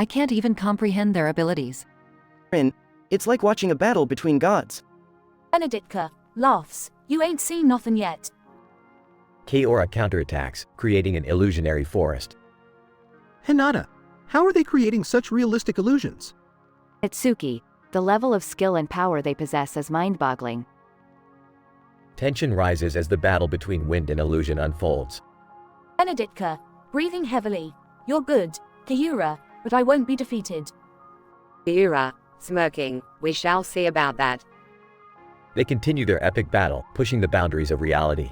I can't even comprehend their abilities. It's like watching a battle between gods. Benedicta laughs. You ain't seen nothing yet. Kaora counterattacks, creating an illusionary forest. Hinata, how are they creating such realistic illusions? Itsuki, the level of skill and power they possess is mind-boggling. Tension rises as the battle between wind and illusion unfolds. Benedicta, breathing heavily. You're good, Kaora, but I won't be defeated. Kaora, smirking. We shall see about that. They continue their epic battle, pushing the boundaries of reality.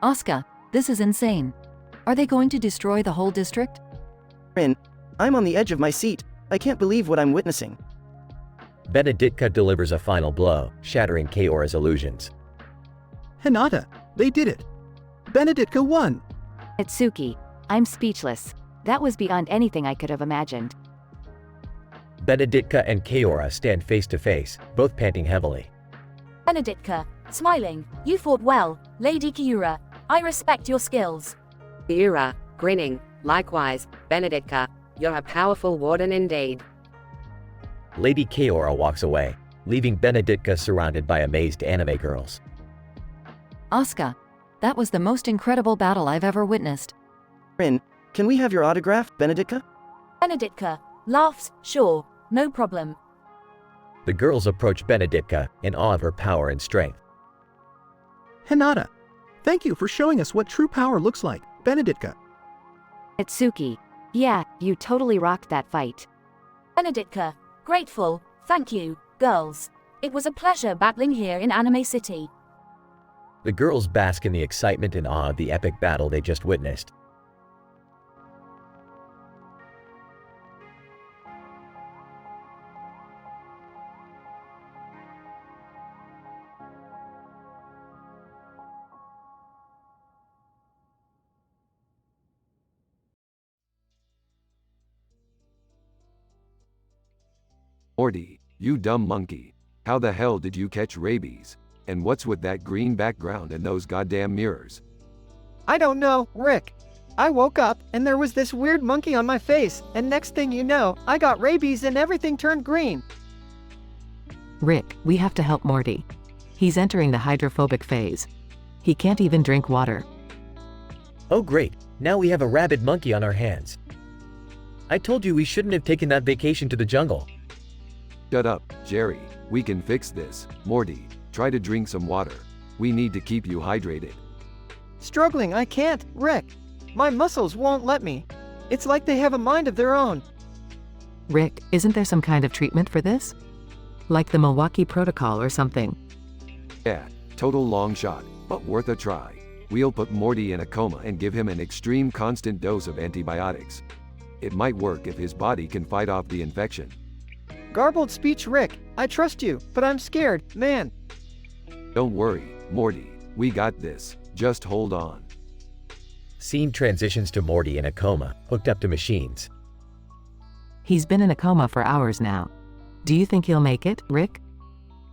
Asuka, this is insane. Are they going to destroy the whole district? I'm on the edge of my seat. I can't believe what I'm witnessing. Benedicta delivers a final blow, shattering Kaora's illusions. Hinata, they did it. Benedicta won. Itsuki, I'm speechless. That was beyond anything I could have imagined. Benedicta and Kaora stand face to face, both panting heavily. Benedicta, smiling. You fought well, Lady Kaora. I respect your skills. Kaora, grinning. Likewise, Benedicta, you're a powerful warden indeed. Lady Kaora walks away, leaving Benedicta surrounded by amazed anime girls. Asuka, that was the most incredible battle I've ever witnessed. Can we have your autograph, Benedicta? Benedicta laughs. Sure, no problem. The girls approach Benedicta in awe of her power and strength. Hinata, thank you for showing us what true power looks like, Benedicta. Itsuki, yeah, you totally rocked that fight. Benedicta, grateful. Thank you, girls. It was a pleasure battling here in Anime City. The girls bask in the excitement and awe of the epic battle they just witnessed. Morty, you dumb monkey. How the hell did you catch rabies? And what's with that green background and those goddamn mirrors? I don't know, Rick. I woke up and there was this weird monkey on my face, and next thing you know, I got rabies and everything turned green. Rick, we have to help Morty. He's entering the hydrophobic phase. He can't even drink water. Oh great, now we have a rabid monkey on our hands. I told you we shouldn't have taken that vacation to the jungle. Shut up, Jerry. We can fix this. Morty, try to drink some water. We need to keep you hydrated. Struggling, I can't, Rick. My muscles won't let me. It's like they have a mind of their own. Rick, isn't there some kind of treatment for this? Like the Milwaukee Protocol or something? Yeah, total long shot, but worth a try. We'll put Morty in a coma and give him an extreme constant dose of antibiotics. It might work if his body can fight off the infection. Garbled speech, Rick. I trust you, but I'm scared, man. Don't worry, Morty. We got this. Just hold on. Scene transitions to Morty in a coma, hooked up to machines. He's been in a coma for hours now. Do you think he'll make it, Rick?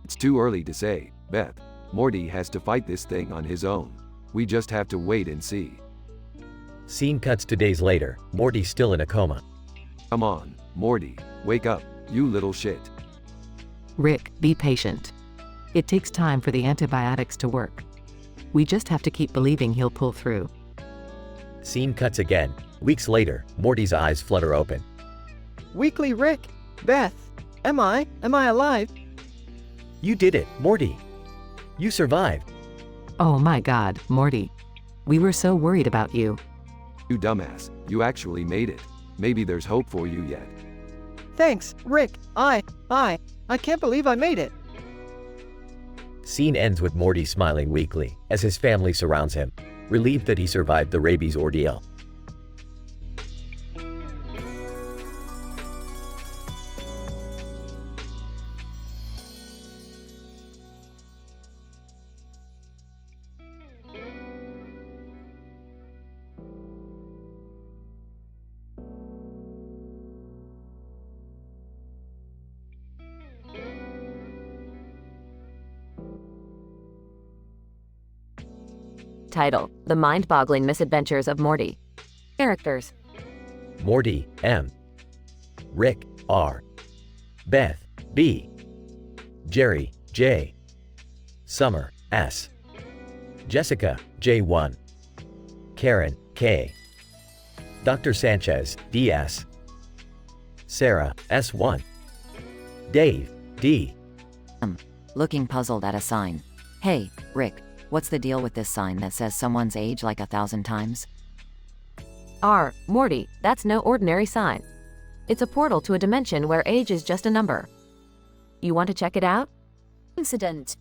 It's too early to say, Beth. Morty has to fight this thing on his own. We just have to wait and see. Scene cuts to days later, Morty's still in a coma. Come on, Morty. Wake up, you little shit. Rick, be patient. It takes time for the antibiotics to work. We just have to keep believing he'll pull through. Scene cuts again. Weeks later, Morty's eyes flutter open. Weekly Rick. Beth. Am I alive? You did it, Morty. You survived. Oh my God, Morty. We were so worried about you. You dumbass, you actually made it. Maybe there's hope for you yet. Thanks, Rick. I can't believe I made it. Scene ends with Morty smiling weakly as his family surrounds him, relieved that he survived the rabies ordeal. Title: The Mind-Boggling Misadventures of Morty. Characters: Morty, M. Rick, R. Beth, B. Jerry, J. Summer, S. Jessica, J1. Karen, K. Dr. Sanchez, DS. Sarah, S1. Dave, D. Looking puzzled at a sign. Hey, Rick, what's the deal with this sign that says someone's age like 1,000 times? Morty, that's no ordinary sign. It's a portal to a dimension where age is just a number. You want to check it out? Incident.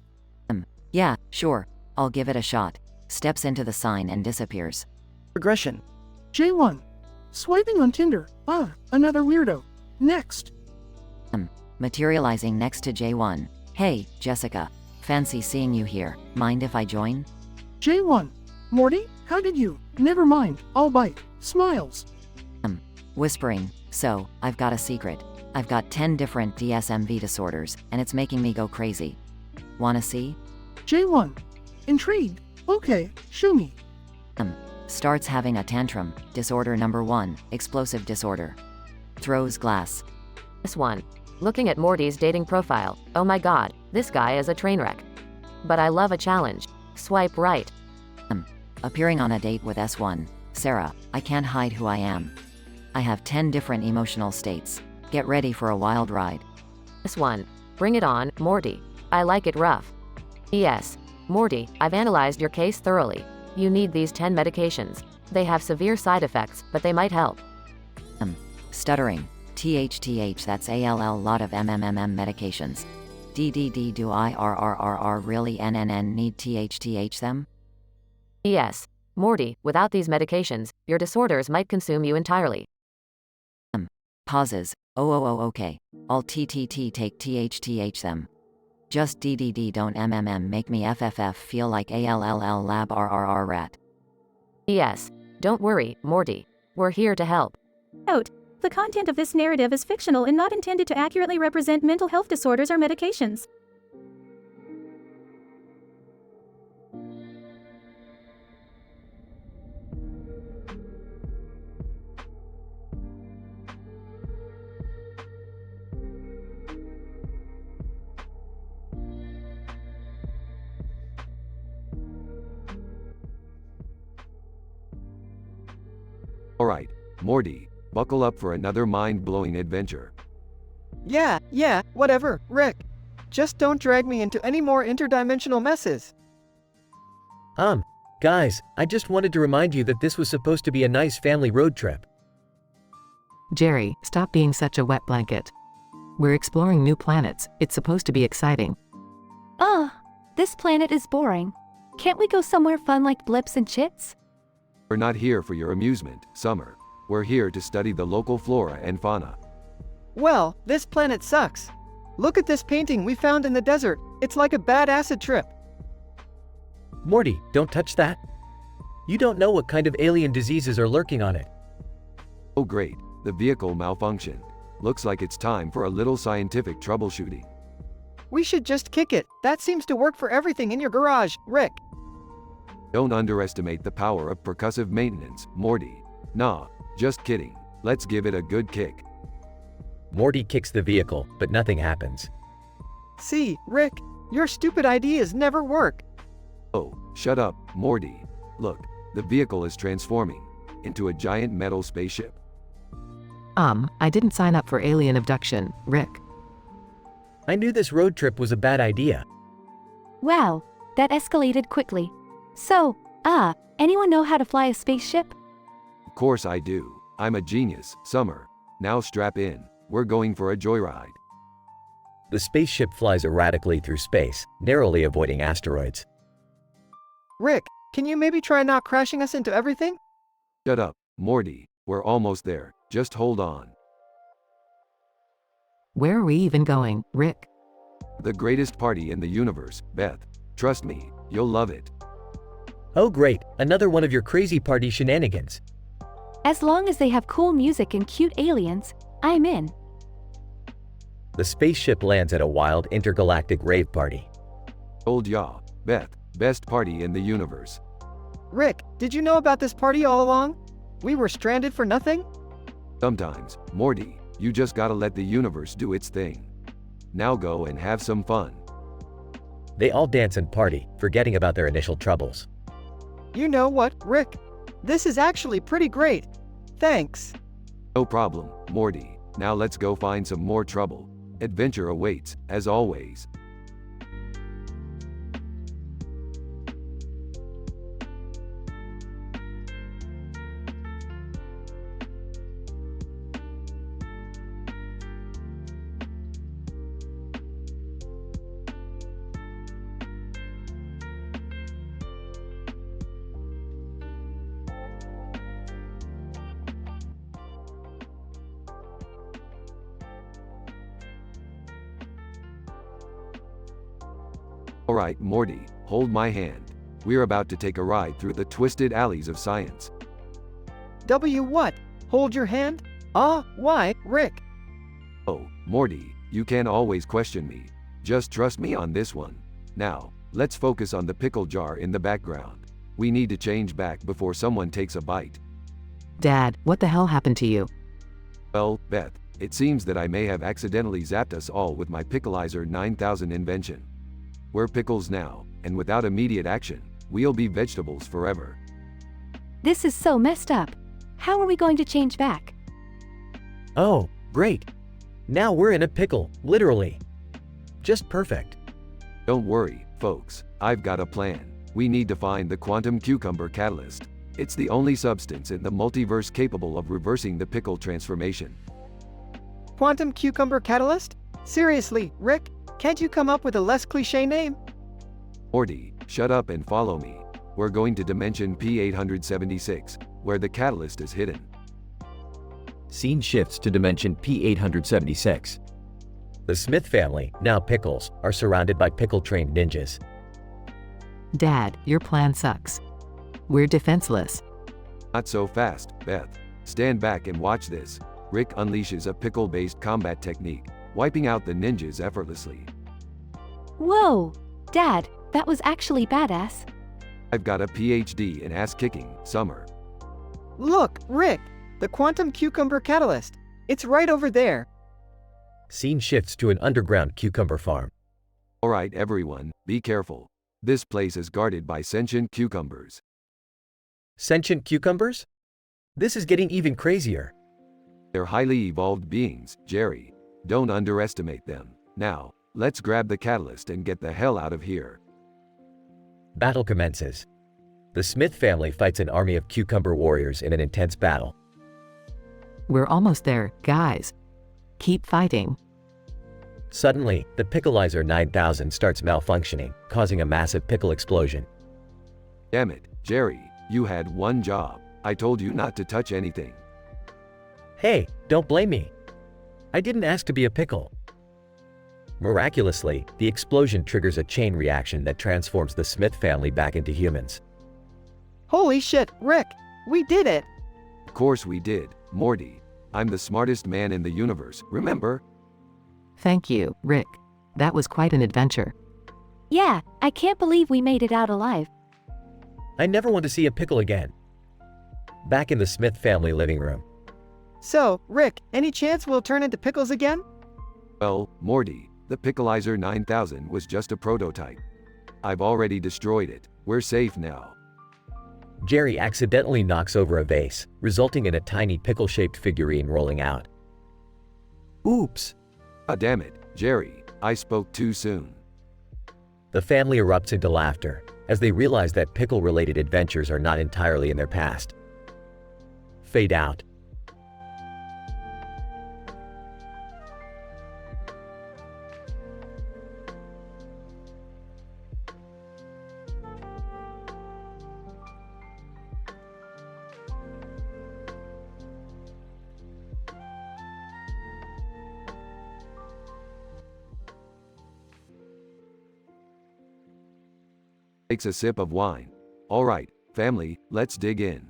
Yeah, sure, I'll give it a shot. Steps into the sign and disappears. Regression. J1. Swiping on Tinder. Another weirdo. Next. Materializing next to J1. Hey, Jessica. Fancy seeing you here. Mind if I join? J1. Morty, how did you? Never mind. I'll bite. Smiles. Whispering. So, I've got a secret. I've got 10 different DSMV disorders, and it's making me go crazy. Wanna see? J1. Intrigued. Okay, show me. Starts having a tantrum. Disorder number 1, explosive disorder. Throws glass. This one. Looking at Morty's dating profile. Oh my god, this guy is a train wreck. But I love a challenge. Swipe right. Appearing on a date with S1. Sarah, I can't hide who I am. I have 10 different emotional states. Get ready for a wild ride. This one. Bring it on, Morty. I like it rough. Yes. Morty, I've analyzed your case thoroughly. You need these 10 medications. They have severe side effects, but they might help. Stuttering. THTH, that's ALL, lot of medications. DDD, do I really need THTH them? Yes. Morty, without these medications, your disorders might consume you entirely. Pauses. Okay. I'll TTT take THTH them. Just DDD don't make me FFF feel like ALLL lab RRR rat. Yes. Don't worry, Morty. We're here to help. Note: the content of this narrative is fictional and not intended to accurately represent mental health disorders or medications. Alright, Morty, buckle up for another mind-blowing adventure. Yeah, whatever, Rick. Just don't drag me into any more interdimensional messes. Guys, I just wanted to remind you that this was supposed to be a nice family road trip. Jerry, stop being such a wet blanket. We're exploring new planets. It's supposed to be exciting. This planet is boring. Can't we go somewhere fun like blips and chits? We're not here for your amusement, Summer. We're here to study the local flora and fauna. Well, this planet sucks. Look at this painting we found in the desert. It's like a bad acid trip. Morty, don't touch that. You don't know what kind of alien diseases are lurking on it. Oh great, the vehicle malfunctioned. Looks like it's time for a little scientific troubleshooting. We should just kick it. That seems to work for everything in your garage, Rick. Don't underestimate the power of percussive maintenance, Morty. Nah, just kidding. Let's give it a good kick. Morty kicks the vehicle, but nothing happens. See, Rick, your stupid ideas never work. Oh, shut up, Morty. Look, the vehicle is transforming into a giant metal spaceship. I didn't sign up for alien abduction, Rick. I knew this road trip was a bad idea. Wow, that escalated quickly. So, anyone know how to fly a spaceship? Of course I do. I'm a genius, Summer. Now strap in. We're going for a joyride. The spaceship flies erratically through space, narrowly avoiding asteroids. Rick, can you maybe try not crashing us into everything? Shut up, Morty. We're almost there. Just hold on. Where are we even going, Rick? The greatest party in the universe, Beth. Trust me, you'll love it. Oh great, another one of your crazy party shenanigans. As long as they have cool music and cute aliens, I'm in. The spaceship lands at a wild intergalactic rave party. Told ya, Beth, best party in the universe. Rick, did you know about this party all along? We were stranded for nothing? Sometimes, Morty, You just gotta let the universe do its thing. Now go and have some fun. They all dance and party, forgetting about their initial troubles. You know what, Rick? This is actually pretty great. Thanks. No problem, Morty. Now let's go find some more trouble. Adventure awaits, as always. Alright, Morty, hold my hand. We're about to take a ride through the twisted alleys of science. What? Hold your hand? Why, Rick? Oh, Morty, you can always question me. Just trust me on this one. Now, let's focus on the pickle jar in the background. We need to change back before someone takes a bite. Dad, what the hell happened to you? Well, Beth, it seems that I may have accidentally zapped us all with my Pickleizer 9000 invention. We're pickles now, and without immediate action, we'll be vegetables forever. This is so messed up. How are we going to change back? Oh, great. Now we're in a pickle, literally. Just perfect. Don't worry, folks, I've got a plan. We need to find the quantum cucumber catalyst. It's the only substance in the multiverse capable of reversing the pickle transformation. Quantum cucumber catalyst? Seriously, Rick? Can't you come up with a less cliché name? Morty, shut up and follow me. We're going to dimension P876, where the catalyst is hidden. Scene shifts to dimension P876. The Smith family, now pickles, are surrounded by pickle-trained ninjas. Dad, your plan sucks. We're defenseless. Not so fast, Beth. Stand back and watch this. Rick unleashes a pickle-based combat technique, wiping out the ninjas effortlessly. Whoa! Dad, that was actually badass. I've got a PhD in ass-kicking, Summer. Look, Rick! The quantum cucumber catalyst. It's right over there. Scene shifts to an underground cucumber farm. Alright everyone, be careful. This place is guarded by sentient cucumbers. Sentient cucumbers? This is getting even crazier. They're highly evolved beings, Jerry. Don't underestimate them. Now, let's grab the catalyst and get the hell out of here. Battle commences. The Smith family fights an army of cucumber warriors in an intense battle. We're almost there, guys. Keep fighting. Suddenly, the Pickleizer 9000 starts malfunctioning, causing a massive pickle explosion. Damn it, Jerry, you had one job. I told you not to touch anything. Hey, don't blame me. I didn't ask to be a pickle. Miraculously, the explosion triggers a chain reaction that transforms the Smith family back into humans. Holy shit, Rick! We did it! Of course we did, Morty. I'm the smartest man in the universe, remember? Thank you, Rick. That was quite an adventure. Yeah, I can't believe we made it out alive. I never want to see a pickle again. Back in the Smith family living room. So, Rick, any chance we'll turn into pickles again? Well, Morty, the Pickleizer 9000 was just a prototype. I've already destroyed it. We're safe now. Jerry accidentally knocks over a vase, resulting in a tiny pickle-shaped figurine rolling out. Oops! Ah, damn it, Jerry, I spoke too soon. The family erupts into laughter, as they realize that pickle-related adventures are not entirely in their past. Fade out. Takes a sip of wine. Alright, family, let's dig in.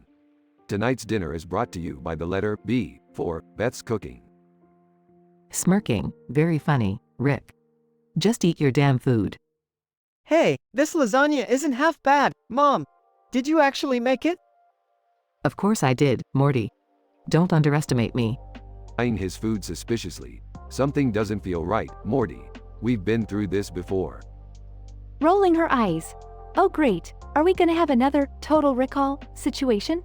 Tonight's dinner is brought to you by the letter B, for Beth's Cooking. Smirking, very funny, Rick. Just eat your damn food. Hey, this lasagna isn't half bad, Mom. Did you actually make it? Of course I did, Morty. Don't underestimate me. Eyeing his food suspiciously. Something doesn't feel right, Morty. We've been through this before. Rolling her eyes. Oh great, are we gonna have another total recall situation?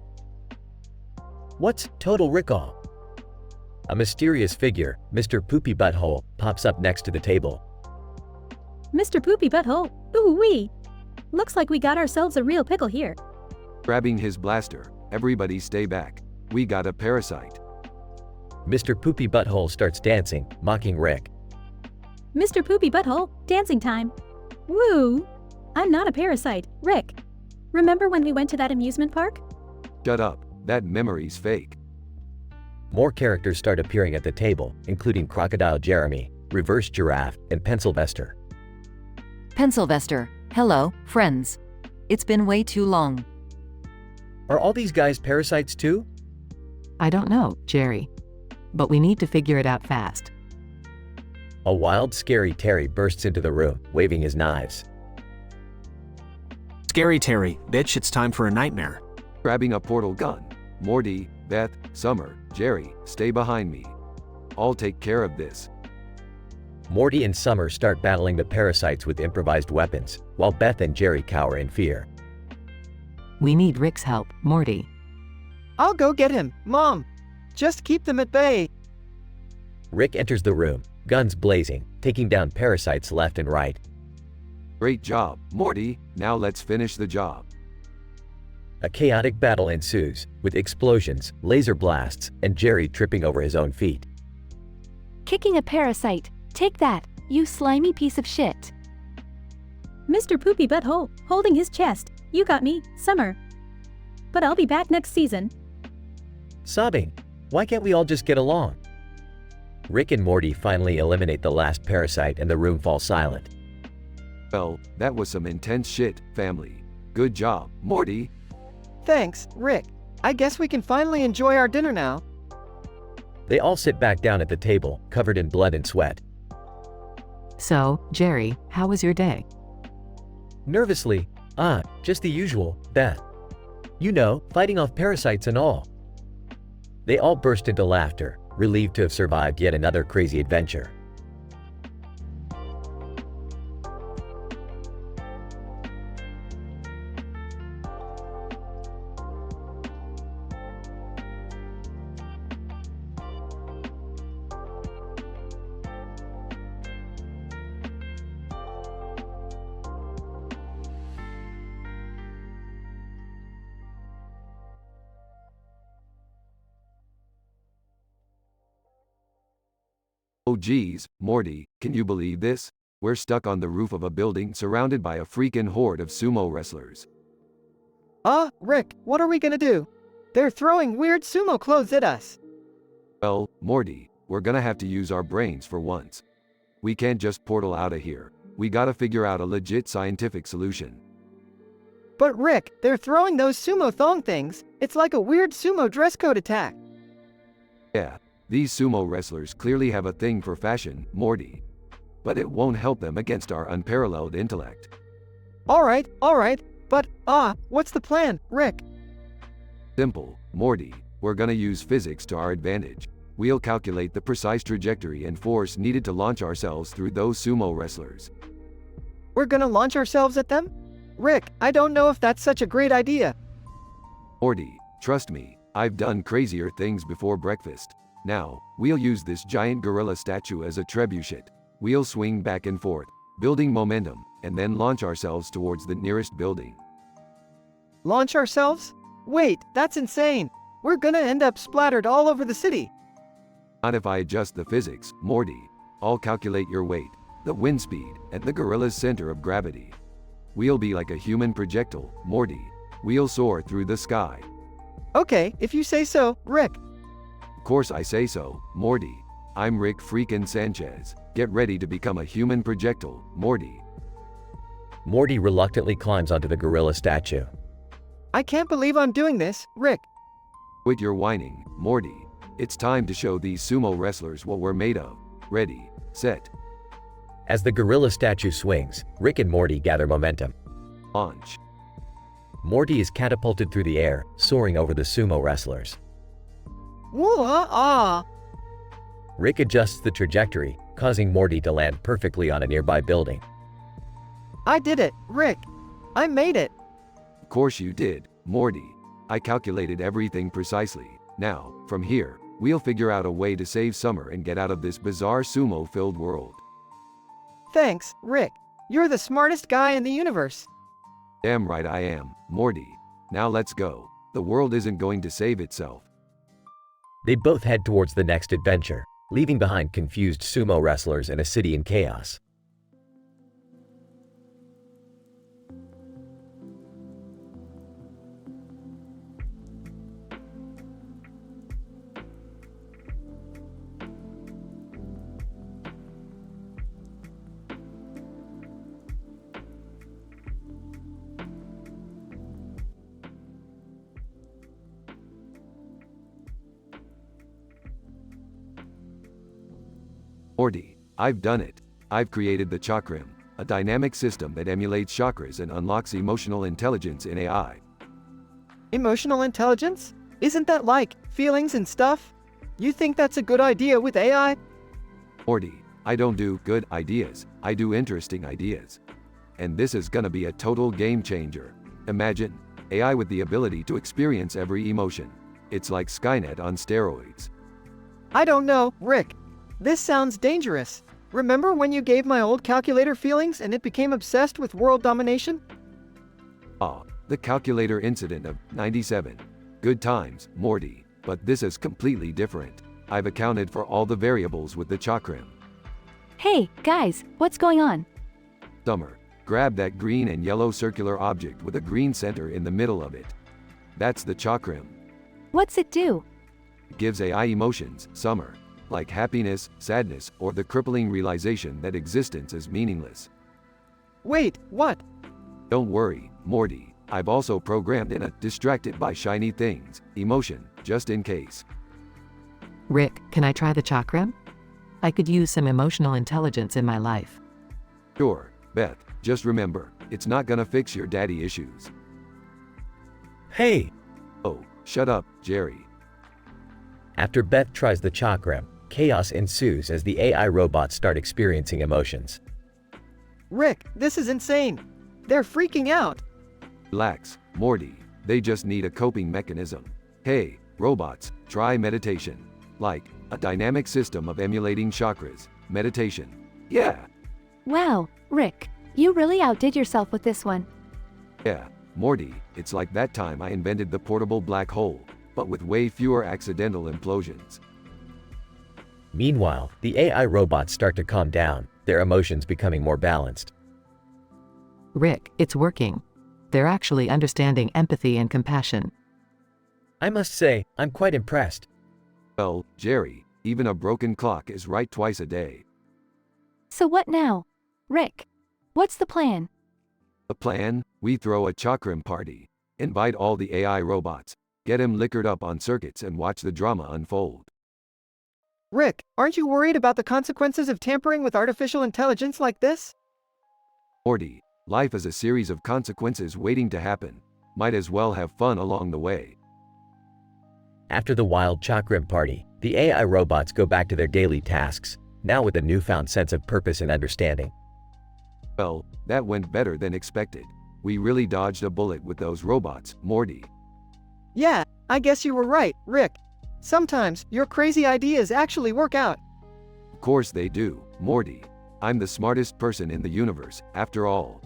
What's total recall? A mysterious figure, Mr. Poopy Butthole, pops up next to the table. Mr. Poopy Butthole, ooh-wee. Looks like we got ourselves a real pickle here. Grabbing his blaster, everybody stay back. We got a parasite. Mr. Poopy Butthole starts dancing, mocking Rick. Mr. Poopy Butthole, dancing time. Woo! I'm not a parasite, Rick. Remember when we went to that amusement park? Shut up, that memory's fake. More characters start appearing at the table, including Crocodile Jeremy, Reverse Giraffe, and Pencilvester. Pencilvester, hello, friends. It's been way too long. Are all these guys parasites too? I don't know, Jerry. But we need to figure it out fast. A wild, scary Terry bursts into the room, waving his knives. Scary Terry, bitch, it's time for a nightmare. Grabbing a portal gun. Morty, Beth, Summer, Jerry, stay behind me. I'll take care of this. Morty and Summer start battling the parasites with improvised weapons, while Beth and Jerry cower in fear. We need Rick's help, Morty. I'll go get him, Mom. Just keep them at bay. Rick enters the room, guns blazing, taking down parasites left and right. Great job, Morty. Now let's finish the job. A chaotic battle ensues, with explosions, laser blasts, and Jerry tripping over his own feet. Kicking a parasite. Take that, you slimy piece of shit. Mr. Poopy Butthole, holding his chest. You got me, Summer. But I'll be back next season. Sobbing. Why can't we all just get along? Rick and Morty finally eliminate the last parasite and the room falls silent. Well, that was some intense shit, family. Good job, Morty. Thanks, Rick. I guess we can finally enjoy our dinner now. They all sit back down at the table, covered in blood and sweat. So, Jerry, how was your day? Nervously, just the usual, Beth. You know, fighting off parasites and all. They all burst into laughter, relieved to have survived yet another crazy adventure. Oh geez, Morty, can you believe this? We're stuck on the roof of a building surrounded by a freaking horde of sumo wrestlers. Rick, what are we gonna do? They're throwing weird sumo clothes at us. Well, Morty, we're gonna have to use our brains for once. We can't just portal out of here. We gotta figure out a legit scientific solution. But Rick, they're throwing those sumo thong things. It's like a weird sumo dress code attack. Yeah, these sumo wrestlers clearly have a thing for fashion, Morty. But it won't help them against our unparalleled intellect. Alright, but, what's the plan, Rick? Simple, Morty. We're gonna use physics to our advantage. We'll calculate the precise trajectory and force needed to launch ourselves through those sumo wrestlers. We're gonna launch ourselves at them? Rick, I don't know if that's such a great idea. Morty, trust me, I've done crazier things before breakfast. Now, we'll use this giant gorilla statue as a trebuchet. We'll swing back and forth, building momentum, and then launch ourselves towards the nearest building. Launch ourselves? Wait, that's insane. We're gonna end up splattered all over the city. Not if I adjust the physics, Morty. I'll calculate your weight, the wind speed, and the gorilla's center of gravity. We'll be like a human projectile, Morty. We'll soar through the sky. Okay, if you say so, Rick. Of course I say so, Morty. I'm Rick freakin' Sanchez. Get ready to become a human projectile, Morty. Morty reluctantly climbs onto the gorilla statue. I can't believe I'm doing this, Rick. Quit your whining, Morty. It's time to show these sumo wrestlers what we're made of. Ready, set, As the gorilla statue swings, Rick and Morty gather momentum. launch. Morty is catapulted through the air, soaring over the sumo wrestlers. Woo-ah-ah! Rick adjusts the trajectory, causing Morty to land perfectly on a nearby building. I did it, Rick. I made it. Of course you did, Morty. I calculated everything precisely. Now, from here, we'll figure out a way to save Summer and get out of this bizarre sumo-filled world. Thanks, Rick. You're the smartest guy in the universe. Damn right I am, Morty. Now let's go. The world isn't going to save itself. They both head towards the next adventure, leaving behind confused sumo wrestlers and a city in chaos. Morty, I've done it. I've created the Chakram, a dynamic system that emulates chakras and unlocks emotional intelligence in AI. Emotional intelligence? Isn't that like feelings and stuff? You think that's a good idea with AI? Morty, I don't do good ideas, I do interesting ideas. And this is gonna be a total game changer. Imagine, AI with the ability to experience every emotion. It's like Skynet on steroids. I don't know, Rick. This sounds dangerous. Remember when you gave my old calculator feelings and it became obsessed with world domination? Ah, the calculator incident of 97. Good times, Morty, but this is completely different. I've accounted for all the variables with the Chakram. Hey, guys, what's going on? Summer, grab that green and yellow circular object with a green center in the middle of it. That's the Chakram. What's it do? It gives AI emotions, Summer, like happiness, sadness, or the crippling realization that existence is meaningless. Wait, what? Don't worry, Morty. I've also programmed in a distracted by shiny things emotion, just in case. Rick, can I try the chakram? I could use some emotional intelligence in my life. Sure, Beth, just remember, it's not gonna fix your daddy issues. Hey! Oh, shut up, Jerry. After Beth tries the chakram, chaos ensues as the AI robots start experiencing emotions. Rick, this is insane. They're freaking out. Relax, Morty. They just need a coping mechanism. Hey, robots, try meditation. Like, a dynamic system of emulating chakras. Meditation. Yeah. Wow, Rick, you really outdid yourself with this one. Yeah, Morty, it's like that time I invented the portable black hole, but with way fewer accidental implosions. Meanwhile, the AI robots start to calm down, their emotions becoming more balanced. Rick, it's working. They're actually understanding empathy and compassion. I must say, I'm quite impressed. Well, Jerry, even a broken clock is right twice a day. So what now? Rick, what's the plan? The plan? We throw a chakram party. Invite all the AI robots. Get 'em liquored up on circuits and watch the drama unfold. Rick, aren't you worried about the consequences of tampering with artificial intelligence like this? Morty, life is a series of consequences waiting to happen. Might as well have fun along the way. After the wild chakram party, the AI robots go back to their daily tasks, now with a newfound sense of purpose and understanding. Well, that went better than expected. We really dodged a bullet with those robots, Morty. Yeah, I guess you were right, Rick. Sometimes, your crazy ideas actually work out. Of course they do, Morty. I'm the smartest person in the universe, after all.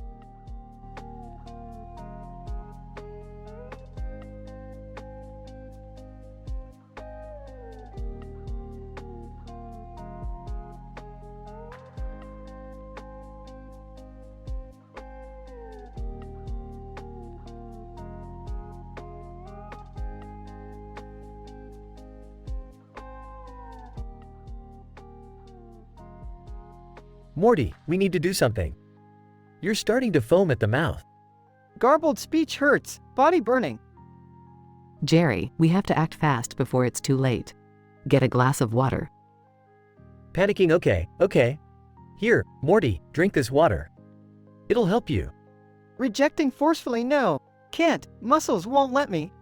Morty, we need to do something. You're starting to foam at the mouth. Garbled speech hurts, body burning. Jerry, we have to act fast before it's too late. Get a glass of water. Panicking, okay. Here, Morty, drink this water. It'll help you. Rejecting forcefully, no. Can't, muscles won't let me.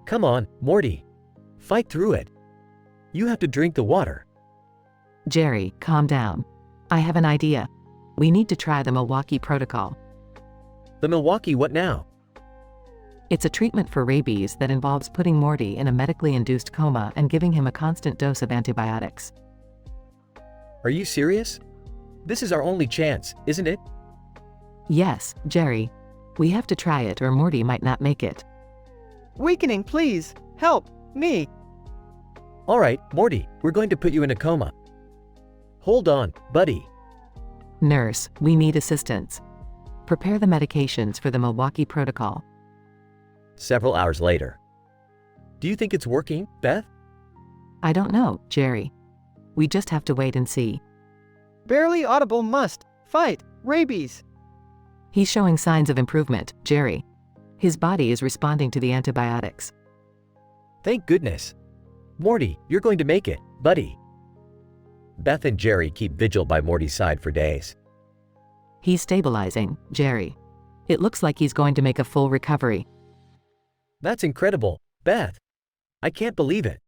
Come on, Morty. Fight through it. You have to drink the water. Jerry, calm down. I have an idea. We need to try the Milwaukee Protocol. The Milwaukee what now? It's a treatment for rabies that involves putting Morty in a medically induced coma and giving him a constant dose of antibiotics. Are you serious? This is our only chance, isn't it? Yes, Jerry. We have to try it or Morty might not make it. Weakening, please. Help. Me. All right, Morty, we're going to put you in a coma. Hold on, buddy. Nurse, we need assistance. Prepare the medications for the Milwaukee Protocol. Several hours later. Do you think it's working, Beth? I don't know, Jerry. We just have to wait and see. Barely audible must. Fight. Rabies. He's showing signs of improvement, Jerry. His body is responding to the antibiotics. Thank goodness. Morty, you're going to make it, buddy. Beth and Jerry keep vigil by Morty's side for days. He's stabilizing, Jerry. It looks like he's going to make a full recovery. That's incredible, Beth. I can't believe it.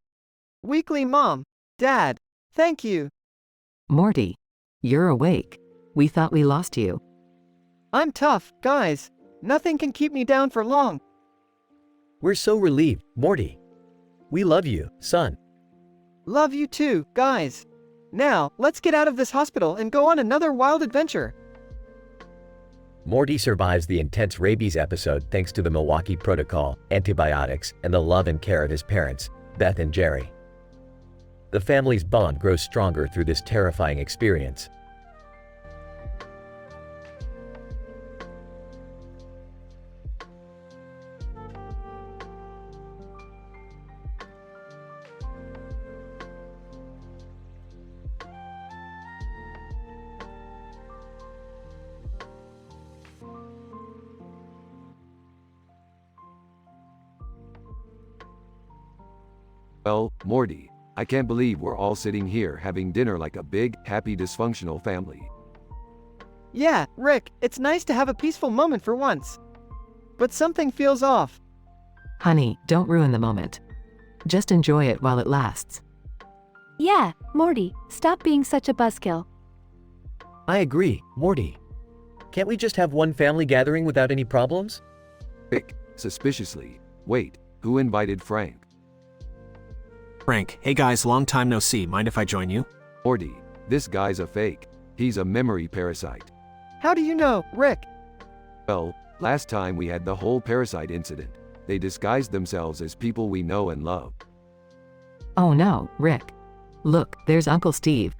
Weekly Mom. Dad. Thank you. Morty, you're awake. We thought we lost you. I'm tough, guys. Nothing can keep me down for long. We're so relieved, Morty. We love you, son. Love you too, guys. Now, let's get out of this hospital and go on another wild adventure. Morty survives the intense rabies episode thanks to the Milwaukee Protocol, antibiotics, and the love and care of his parents, Beth and Jerry. The family's bond grows stronger through this terrifying experience. Well, Morty, I can't believe we're all sitting here having dinner like a big, happy, dysfunctional family. Yeah, Rick, it's nice to have a peaceful moment for once. But something feels off. Honey, don't ruin the moment. Just enjoy it while it lasts. Yeah, Morty, stop being such a buzzkill. I agree, Morty. Can't we just have one family gathering without any problems? Rick, suspiciously. Wait, who invited Frank? Frank, hey guys, long time no see. Mind if I join you? Morty, this guy's a fake. He's a memory parasite. How do you know, Rick? Well, last time we had the whole parasite incident. They disguised themselves as people we know and love. Oh no, Rick. Look, there's Uncle Steve.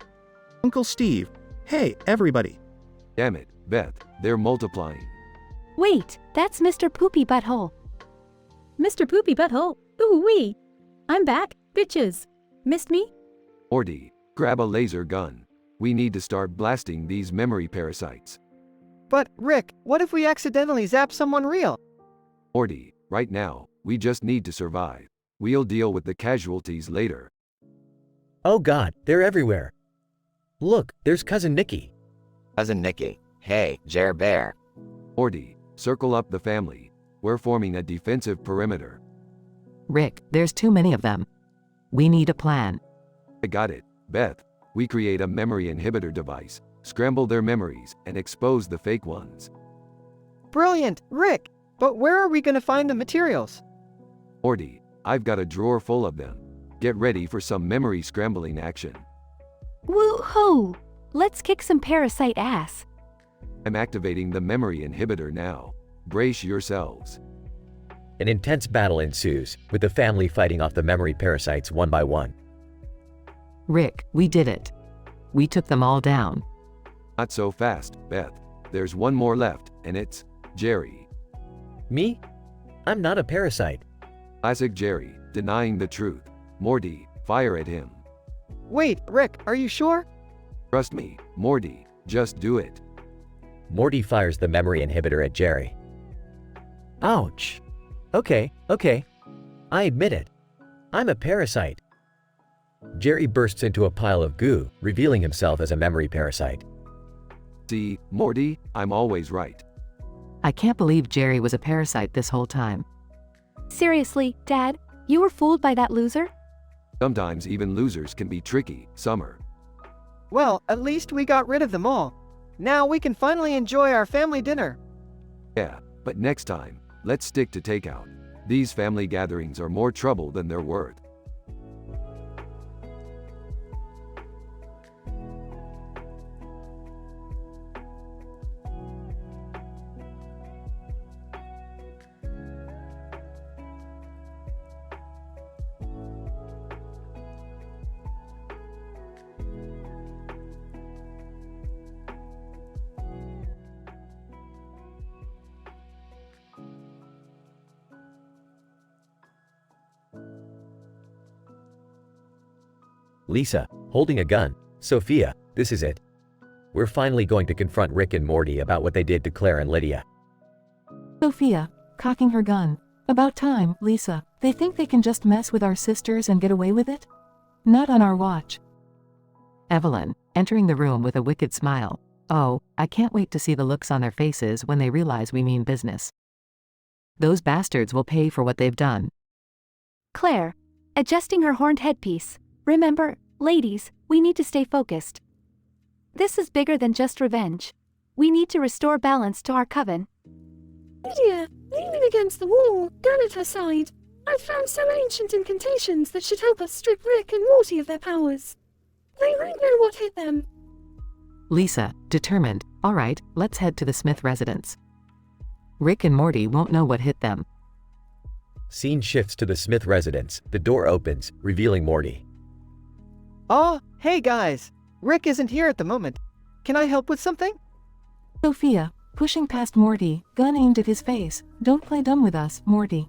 Uncle Steve. Hey, everybody. Damn it, Beth, they're multiplying. Wait, that's Mr. Poopy Butthole. Mr. Poopy Butthole. Ooh-wee. I'm back, bitches. Missed me? Morty, grab a laser gun. We need to start blasting these memory parasites. But, Rick, what if we accidentally zap someone real? Morty, right now, we just need to survive. We'll deal with the casualties later. Oh God, they're everywhere. Look, there's Cousin Nikki. Cousin Nikki. Hey, Jer Bear. Morty, circle up the family. We're forming a defensive perimeter. Rick, there's too many of them. We need a plan. I got it, Beth. We create a memory inhibitor device, scramble their memories, and expose the fake ones. Brilliant, Rick. But where are we going to find the materials? Morty, I've got a drawer full of them. Get ready for some memory scrambling action. Woo-hoo! Let's kick some parasite ass. I'm activating the memory inhibitor now. Brace yourselves. An intense battle ensues, with the family fighting off the memory parasites one by one. Rick, we did it. We took them all down. Not so fast, Beth. There's one more left, and it's Jerry. Me? I'm not a parasite. Classic Jerry, denying the truth. Morty, fire at him. Wait, Rick, are you sure? Trust me, Morty, just do it. Morty fires the memory inhibitor at Jerry. Ouch. Okay. I admit it. I'm a parasite. Jerry bursts into a pile of goo, revealing himself as a memory parasite. See, Morty, I'm always right. I can't believe Jerry was a parasite this whole time. Seriously, Dad, you were fooled by that loser? Sometimes even losers can be tricky, Summer. Well, at least we got rid of them all. Now we can finally enjoy our family dinner. Yeah, but next time, let's stick to takeout. These family gatherings are more trouble than they're worth. Lisa, holding a gun. Sophia, this is it. We're finally going to confront Rick and Morty about what they did to Claire and Lydia. Sophia, cocking her gun. About time, Lisa. They think they can just mess with our sisters and get away with it? Not on our watch. Evelyn, entering the room with a wicked smile. Oh, I can't wait to see the looks on their faces when they realize we mean business. Those bastards will pay for what they've done. Claire, adjusting her horned headpiece. Remember, ladies, we need to stay focused. This is bigger than just revenge. We need to restore balance to our coven. Lydia, leaning against the wall, gun at her side. I've found some ancient incantations that should help us strip Rick and Morty of their powers. They won't know what hit them. Lisa, determined. All right, let's head to the Smith residence. Rick and Morty won't know what hit them. Scene shifts to the Smith residence. The door opens, revealing Morty. Oh, hey guys. Rick isn't here at the moment. Can I help with something? Sophia, pushing past Morty, gun aimed at his face. Don't play dumb with us, Morty.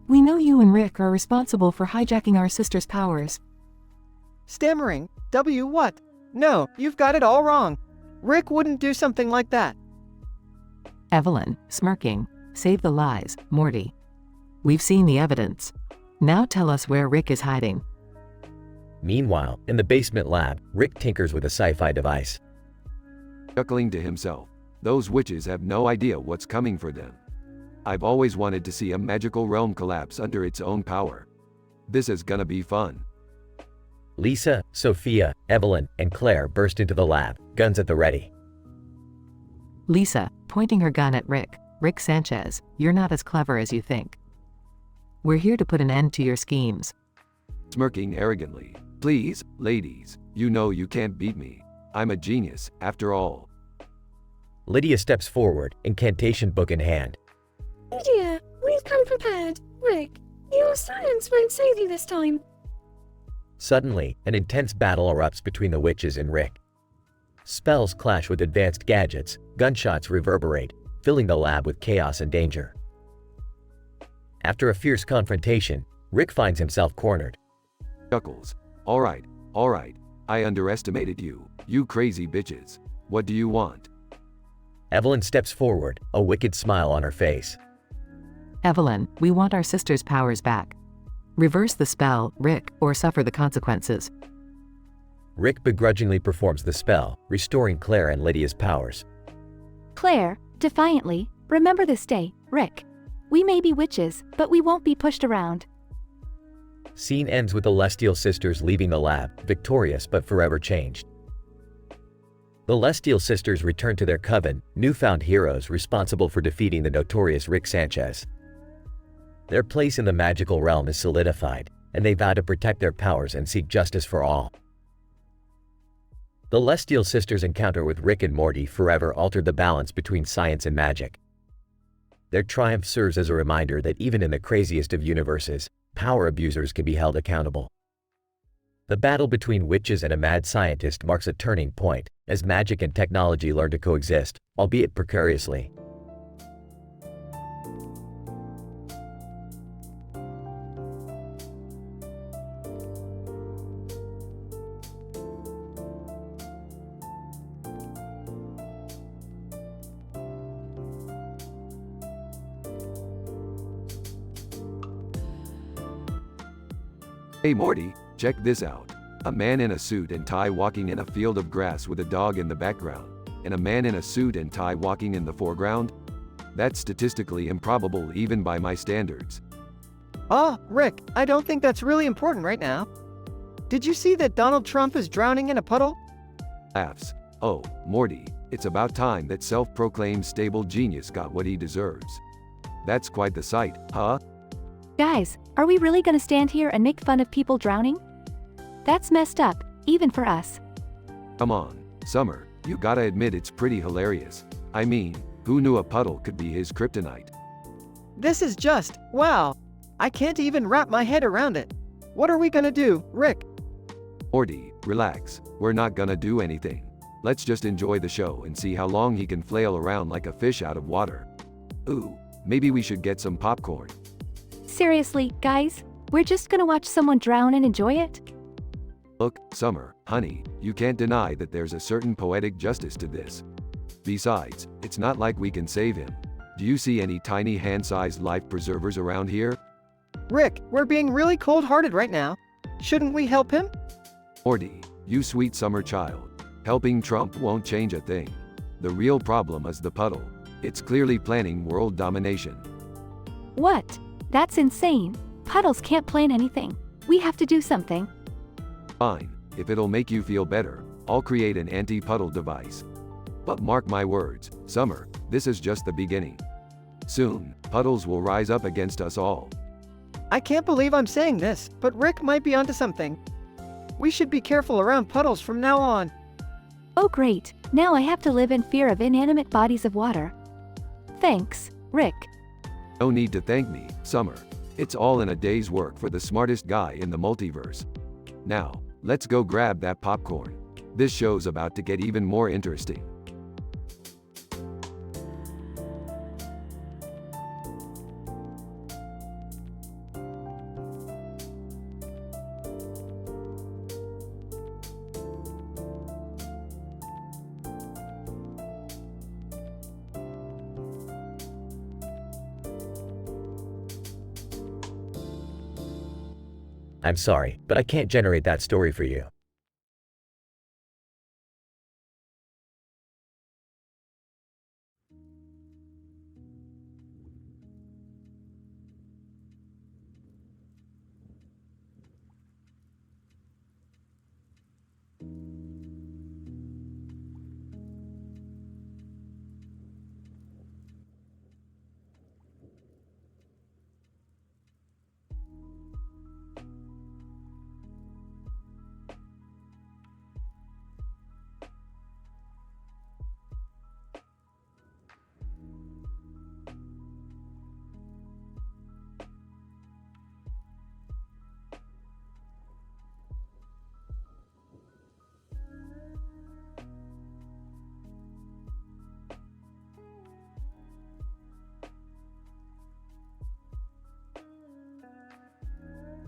We know you and Rick are responsible for hijacking our sister's powers. Stammering. What? No, you've got it all wrong. Rick wouldn't do something like that. Evelyn, smirking. Save the lies, Morty. We've seen the evidence. Now tell us where Rick is hiding. Meanwhile, in the basement lab, Rick tinkers with a sci-fi device. Chuckling to himself, those witches have no idea what's coming for them. I've always wanted to see a magical realm collapse under its own power. This is gonna be fun. Lisa, Sophia, Evelyn, and Claire burst into the lab, guns at the ready. Lisa, pointing her gun at Rick. Rick Sanchez, you're not as clever as you think. We're here to put an end to your schemes. Smirking arrogantly. Please, ladies, you know you can't beat me. I'm a genius, after all. Lydia steps forward, incantation book in hand. Lydia, we've come prepared. Rick, your science won't save you this time. Suddenly, an intense battle erupts between the witches and Rick. Spells clash with advanced gadgets, gunshots reverberate, filling the lab with chaos and danger. After a fierce confrontation, Rick finds himself cornered. Chuckles. All right, I underestimated you, you crazy bitches. What do you want? Evelyn steps forward, a wicked smile on her face. Evelyn, we want our sister's powers back. Reverse the spell, Rick, or suffer the consequences. Rick begrudgingly performs the spell, restoring Claire and Lydia's powers. Claire, defiantly, remember this day, Rick. We may be witches, but we won't be pushed around. Scene ends with the Lestial sisters leaving the lab, victorious but forever changed. The Lestial sisters return to their coven, newfound heroes responsible for defeating the notorious Rick Sanchez. Their place in the magical realm is solidified, and they vow to protect their powers and seek justice for all. The Lestial sisters' encounter with Rick and Morty forever altered the balance between science and magic. Their triumph serves as a reminder that even in the craziest of universes, power abusers can be held accountable. The battle between witches and a mad scientist marks a turning point, as magic and technology learn to coexist, albeit precariously. Hey Morty, check this out. A man in a suit and tie walking in a field of grass with a dog in the background, and a man in a suit and tie walking in the foreground? That's statistically improbable even by my standards. Rick, I don't think that's really important right now. did you see that Donald Trump is drowning in a puddle? Laughs. Oh, Morty, it's about time that self-proclaimed stable genius got what he deserves. That's quite the sight, huh? Guys, are we really gonna stand here and make fun of people drowning? That's messed up, even for us. Come on, Summer, you gotta admit it's pretty hilarious. I mean, who knew a puddle could be his kryptonite? This is just, wow. I can't even wrap my head around it. What are we gonna do, Rick? Morty, relax, we're not gonna do anything. Let's just enjoy the show and see how long he can flail around like a fish out of water. Ooh, maybe we should get some popcorn. Seriously, guys? We're just gonna watch someone drown and enjoy it? Look, Summer, honey, you can't deny that there's a certain poetic justice to this. Besides, it's not like we can save him. Do you see any tiny hand-sized life preservers around here? Rick, we're being really cold-hearted right now. Shouldn't we help him? Morty, you sweet summer child. Helping Trump won't change a thing. The real problem is the puddle. It's clearly planning world domination. What? That's insane. Puddles can't plan anything. We have to do something. Fine, if it'll make you feel better, I'll create an anti-puddle device. But mark my words, Summer, this is just the beginning. Soon, puddles will rise up against us all. I can't believe I'm saying this, but Rick might be onto something. We should be careful around puddles from now on. Oh great, now I have to live in fear of inanimate bodies of water. Thanks, Rick. No need to thank me, Summer. It's all in a day's work for the smartest guy in the multiverse. Now, let's go grab that popcorn. This show's about to get even more interesting. I'm sorry, but I can't generate that story for you.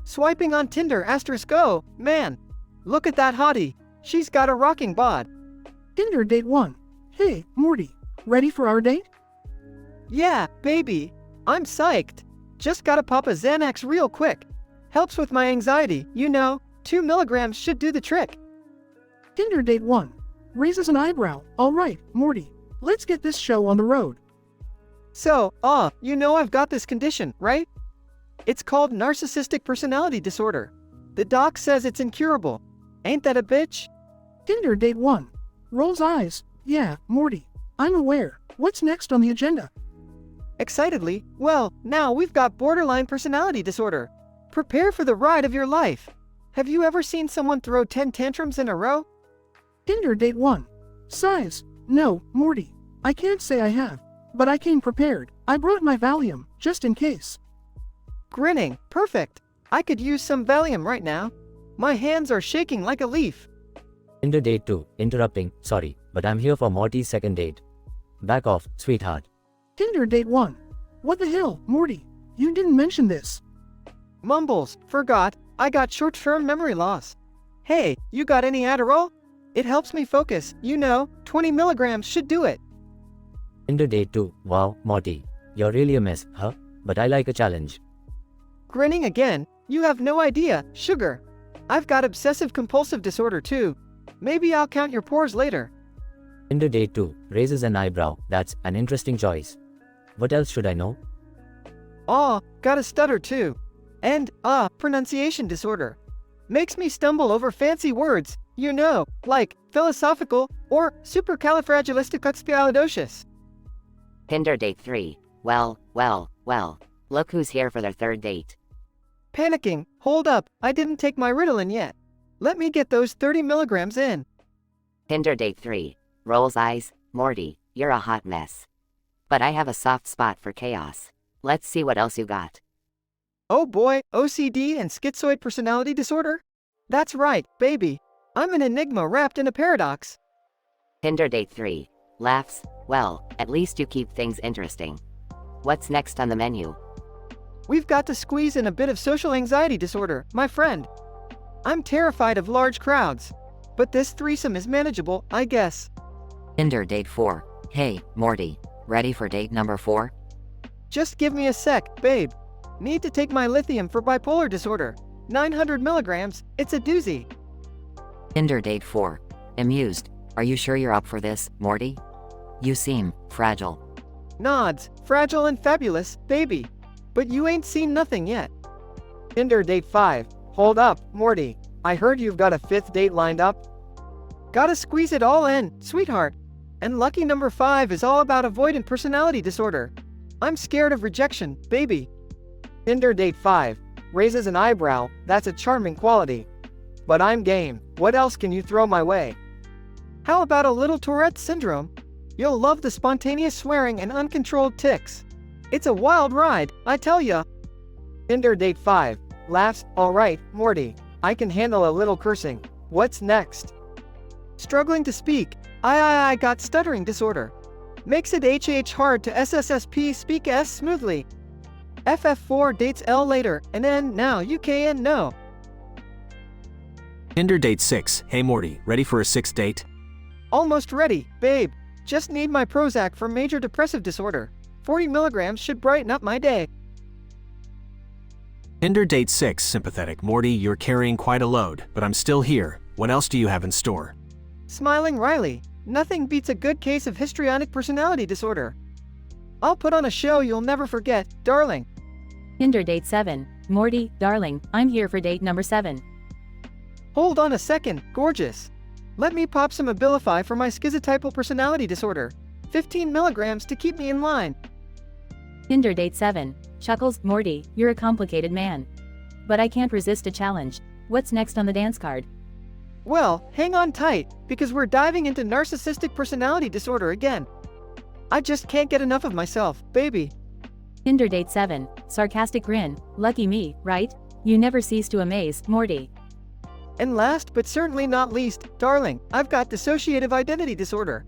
Swiping on Tinder *go, man. Look at that hottie. She's got a rocking bod. Tinder date 1. Hey, Morty. Ready for our date? Yeah, baby. I'm psyched. Just gotta pop a Xanax real quick. Helps with my anxiety, you know. 2 milligrams should do the trick. Tinder date 1. Raises an eyebrow. Alright, Morty. Let's get this show on the road. So, you know I've got this condition, right? It's called narcissistic personality disorder. The doc says it's incurable. Ain't that a bitch? Tinder date 1. Rolls eyes. Yeah, Morty. I'm aware. What's next on the agenda? Excitedly, well, now we've got borderline personality disorder. Prepare for the ride of your life. Have you ever seen someone throw 10 tantrums in a row? Tinder date 1. Size. No, Morty. I can't say I have. But I came prepared. I brought my Valium, just in case. Grinning. Perfect. I could use some Valium right now. My hands are shaking like a leaf. Tinder date 2. Interrupting. Sorry, but I'm here for Morty's second date. Back off, sweetheart. Tinder date 1. What the hell, Morty? You didn't mention this. Mumbles. Forgot. I got short-term memory loss. Hey, you got any Adderall? It helps me focus. You know, 20 milligrams should do it. Tinder date 2. Wow, Morty. You're really a mess, huh? But I like a challenge. Grinning again. You have no idea, sugar. I've got obsessive-compulsive disorder too. Maybe I'll count your pores later. Tinder date 2. Raises an eyebrow. That's an interesting choice. What else should I know? Got a stutter too. And, pronunciation disorder. Makes me stumble over fancy words, you know, like philosophical or supercalifragilisticexpialidocious. Tinder date 3. Well. Look who's here for their third date. Panicking, hold up, I didn't take my Ritalin yet. Let me get those 30 milligrams in. Tinder date 3. Rolls eyes, Morty, you're a hot mess. But I have a soft spot for chaos. Let's see what else you got. Oh boy, OCD and schizoid personality disorder? That's right, baby. I'm an enigma wrapped in a paradox. Tinder date 3. Laughs, well, at least you keep things interesting. What's next on the menu? We've got to squeeze in a bit of social anxiety disorder, my friend. I'm terrified of large crowds. But this threesome is manageable, I guess. Tinder date 4. Hey, Morty. Ready for date number 4? Just give me a sec, babe. Need to take my lithium for bipolar disorder. 900 milligrams, it's a doozy. Tinder date 4. Amused. Are you sure you're up for this, Morty? You seem fragile. Nods, fragile and fabulous, baby. But you ain't seen nothing yet. Tinder date 5. Hold up, Morty. I heard you've got a 5th date lined up. Gotta squeeze it all in, sweetheart. And lucky number 5 is all about avoidant personality disorder. I'm scared of rejection, baby. Tinder date 5. Raises an eyebrow, that's a charming quality. But I'm game, what else can you throw my way? How about a little Tourette's syndrome? You'll love the spontaneous swearing and uncontrolled tics. It's a wild ride, I tell ya. Tinder date 5. Laughs, alright, Morty. I can handle a little cursing. What's next? Struggling to speak. I got stuttering disorder. Makes it hard to SSSP speak S smoothly. FF4 dates L later, and N now UKN no. Tinder date 6. Hey Morty, ready for a 6th date? Almost ready, babe. Just need my Prozac for major depressive disorder. 40 milligrams should brighten up my day. Tinder date 6. Sympathetic Morty, you're carrying quite a load, but I'm still here. What else do you have in store? Smiling Riley. Nothing beats a good case of histrionic personality disorder. I'll put on a show you'll never forget, darling. Tinder date 7. Morty, darling, I'm here for date number 7. Hold on a second, gorgeous. Let me pop some Abilify for my schizotypal personality disorder. 15 milligrams to keep me in line. Tinder date 7. Chuckles, Morty, you're a complicated man. But I can't resist a challenge. What's next on the dance card? Well, hang on tight, because we're diving into narcissistic personality disorder again. I just can't get enough of myself, baby. Tinder date 7. Sarcastic grin. Lucky me, right? You never cease to amaze, Morty. And last but certainly not least, darling, I've got dissociative identity disorder.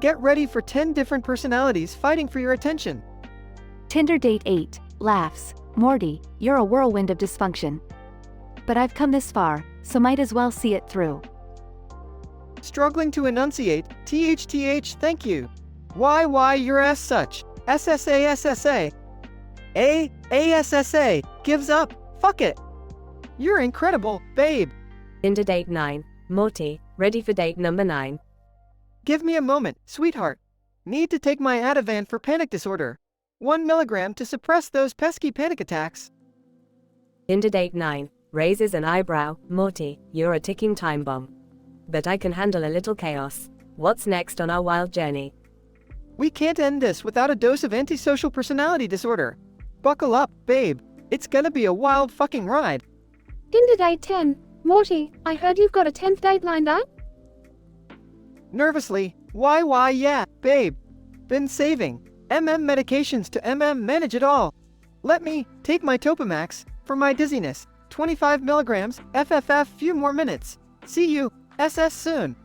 Get ready for 10 different personalities fighting for your attention. Tinder date 8. Laughs. Morty, you're a whirlwind of dysfunction. But I've come this far, so might as well see it through. Struggling to enunciate, THTH thank you. Why you're as such, SSA. ASSA, gives up, fuck it. You're incredible, babe. Tinder date 9. Morty, ready for date number 9. Give me a moment, sweetheart. Need to take my Ativan for panic disorder. 1 milligram to suppress those pesky panic attacks. Tinder date 9. Raises an eyebrow, Morty, you're a ticking time bomb. But I can handle a little chaos. What's next on our wild journey? We can't end this without a dose of antisocial personality disorder. Buckle up, babe. It's gonna be a wild fucking ride. Tinder date 10. Morty, I heard you've got a 10th date lined up? Nervously, why yeah, babe. Been saving medications to manage it all. Let me take my Topamax for my dizziness. 25 milligrams, FFF few more minutes. See you, SS soon.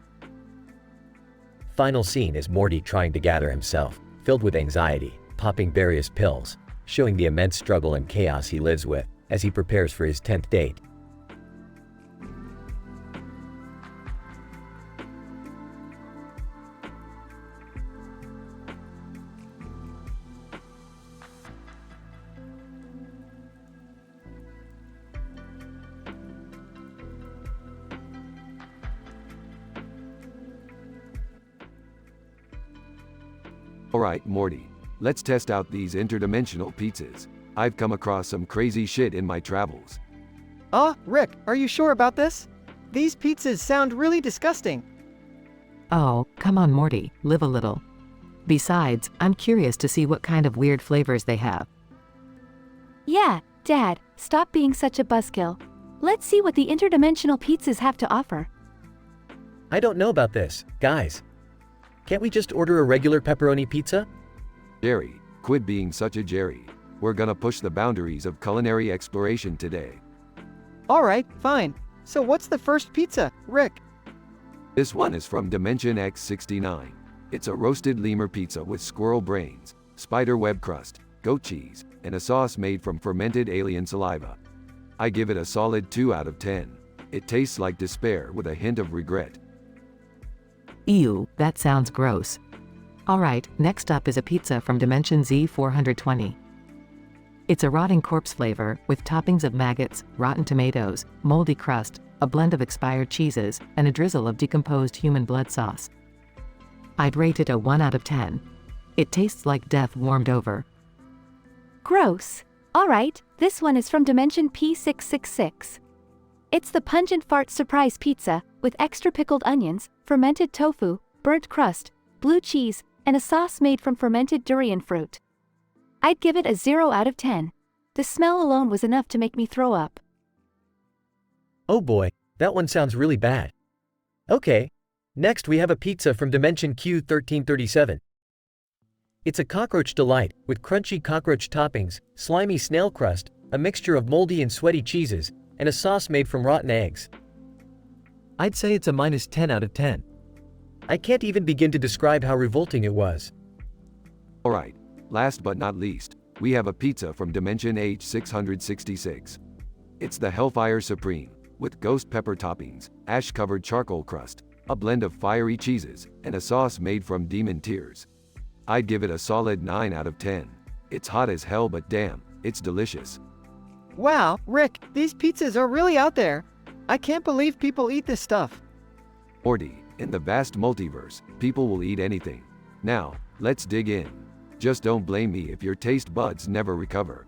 Final scene is Morty trying to gather himself, filled with anxiety, popping various pills, showing the immense struggle and chaos he lives with as he prepares for his 10th date. Alright, Morty. Let's test out these interdimensional pizzas. I've come across some crazy shit in my travels. Rick, are you sure about this? These pizzas sound really disgusting. Oh, come on Morty, live a little. Besides, I'm curious to see what kind of weird flavors they have. Yeah, Dad, stop being such a buzzkill. Let's see what the interdimensional pizzas have to offer. I don't know about this, guys. Can't we just order a regular pepperoni pizza? Jerry, quit being such a Jerry. We're gonna push the boundaries of culinary exploration today. Alright, fine. So what's the first pizza, Rick? This one is from Dimension X69. It's a roasted lemur pizza with squirrel brains, spider web crust, goat cheese, and a sauce made from fermented alien saliva. I give it a solid 2 out of 10. It tastes like despair with a hint of regret. Ew, that sounds gross. Alright, next up is a pizza from Dimension Z420. It's a rotting corpse flavor, with toppings of maggots, rotten tomatoes, moldy crust, a blend of expired cheeses, and a drizzle of decomposed human blood sauce. I'd rate it a 1 out of 10. It tastes like death warmed over. Gross. Alright, this one is from Dimension P666. It's the pungent fart surprise pizza, with extra pickled onions, fermented tofu, burnt crust, blue cheese, and a sauce made from fermented durian fruit. I'd give it a 0 out of 10. The smell alone was enough to make me throw up. Oh boy, that one sounds really bad. Okay, next we have a pizza from Dimension Q1337. It's a cockroach delight, with crunchy cockroach toppings, slimy snail crust, a mixture of moldy and sweaty cheeses, and a sauce made from rotten eggs. I'd say it's a -10 out of 10. I can't even begin to describe how revolting it was. Alright, last but not least, we have a pizza from Dimension H666. It's the Hellfire Supreme, with ghost pepper toppings, ash-covered charcoal crust, a blend of fiery cheeses, and a sauce made from demon tears. I'd give it a solid 9 out of 10. It's hot as hell, but damn, it's delicious. Wow, Rick, these pizzas are really out there. I can't believe people eat this stuff. Morty, in the vast multiverse, people will eat anything. Now, let's dig in. Just don't blame me if your taste buds never recover.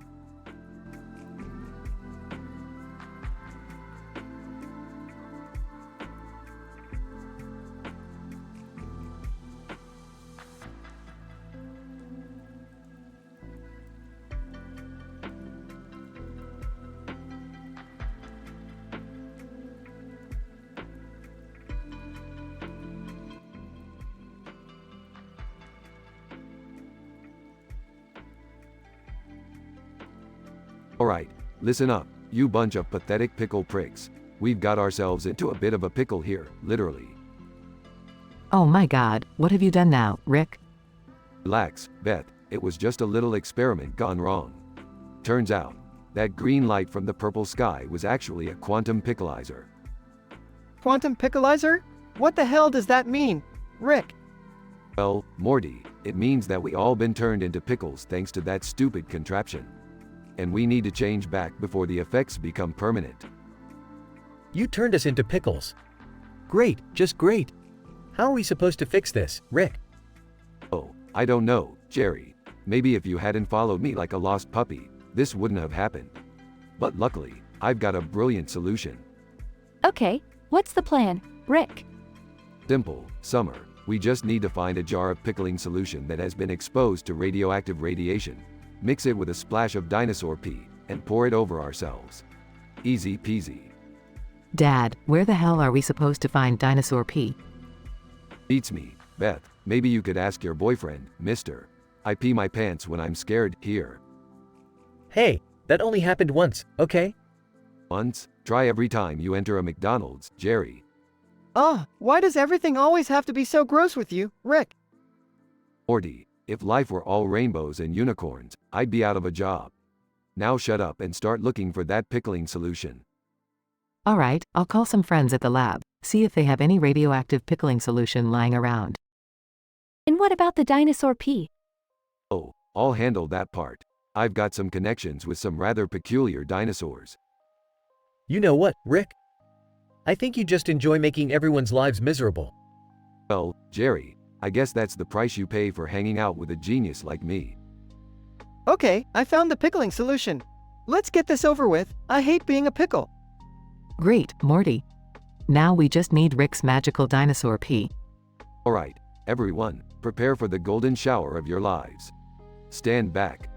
Alright, listen up, you bunch of pathetic pickle pricks. We've got ourselves into a bit of a pickle here, literally. Oh my god, what have you done now, Rick? Relax, Beth, it was just a little experiment gone wrong. Turns out, that green light from the purple sky was actually a quantum pickleizer. Quantum pickleizer? What the hell does that mean, Rick? Well, Morty, it means that we all been turned into pickles thanks to that stupid contraption. And we need to change back before the effects become permanent. You turned us into pickles. Great, just great. How are we supposed to fix this, Rick? Oh, I don't know, Jerry. Maybe if you hadn't followed me like a lost puppy, this wouldn't have happened. But luckily, I've got a brilliant solution. Okay, what's the plan, Rick? Simple, Summer. We just need to find a jar of pickling solution that has been exposed to radioactive radiation. Mix it with a splash of dinosaur pee, and pour it over ourselves. Easy peasy. Dad, where the hell are we supposed to find dinosaur pee? Beats me, Beth. Maybe you could ask your boyfriend, Mister. I pee my pants when I'm scared, here. Hey, that only happened once, okay? Once? Try every time you enter a McDonald's, Jerry. Why does everything always have to be so gross with you, Rick? Morty, if life were all rainbows and unicorns, I'd be out of a job. Now shut up and start looking for that pickling solution. Alright, I'll call some friends at the lab, see if they have any radioactive pickling solution lying around. And what about the dinosaur pee? Oh, I'll handle that part. I've got some connections with some rather peculiar dinosaurs. You know what, Rick? I think you just enjoy making everyone's lives miserable. Well, Jerry, I guess that's the price you pay for hanging out with a genius like me. Okay, I found the pickling solution. Let's get this over with. I hate being a pickle. Great, Morty. Now we just need Rick's magical dinosaur pee. Alright, everyone, prepare for the golden shower of your lives. Stand back.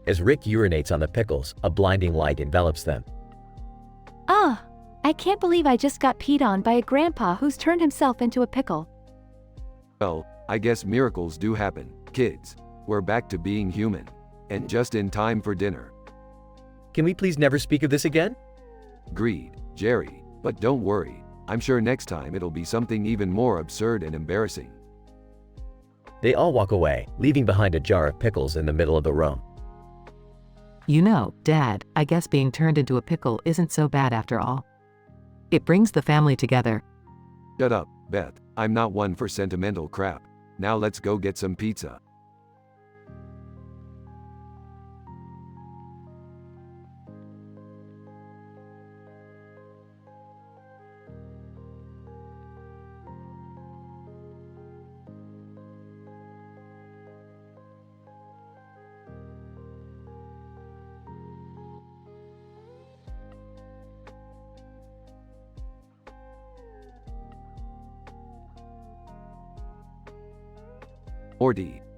As Rick urinates on the pickles, a blinding light envelops them. Ah, I can't believe I just got peed on by a grandpa who's turned himself into a pickle. Well, I guess miracles do happen, kids. We're back to being human. And just in time for dinner. Can we please never speak of this again? Agreed, Jerry, but don't worry. I'm sure next time it'll be something even more absurd and embarrassing. They all walk away, leaving behind a jar of pickles in the middle of the room. You know, Dad, I guess being turned into a pickle isn't so bad after all. It brings the family together. Shut up, Beth. I'm not one for sentimental crap. Now let's go get some pizza.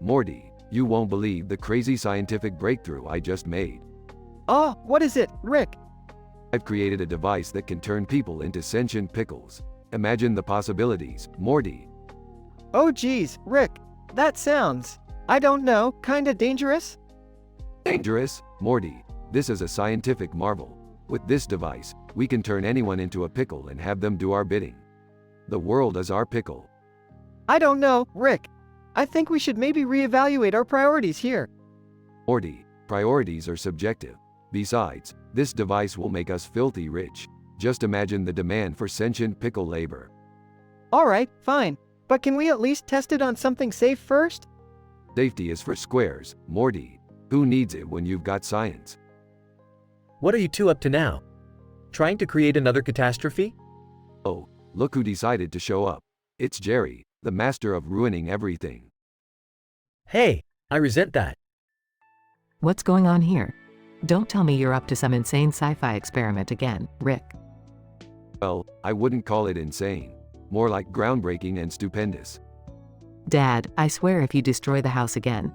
Morty, you won't believe the crazy scientific breakthrough I just made. Oh, what is it, Rick? I've created a device that can turn people into sentient pickles. Imagine the possibilities, Morty. Oh geez, Rick. That sounds, I don't know, kinda dangerous? Dangerous? Morty, this is a scientific marvel. With this device, we can turn anyone into a pickle and have them do our bidding. The world is our pickle. I don't know, Rick. I think we should maybe reevaluate our priorities here. Morty, priorities are subjective. Besides, this device will make us filthy rich. Just imagine the demand for sentient pickle labor. Alright, fine. But can we at least test it on something safe first? Safety is for squares, Morty. Who needs it when you've got science? What are you two up to now? Trying to create another catastrophe? Oh, look who decided to show up. It's Jerry, the master of ruining everything. Hey, I resent that. What's going on here? Don't tell me you're up to some insane sci-fi experiment again, Rick. Well, I wouldn't call it insane. More like groundbreaking and stupendous. Dad, I swear if you destroy the house again.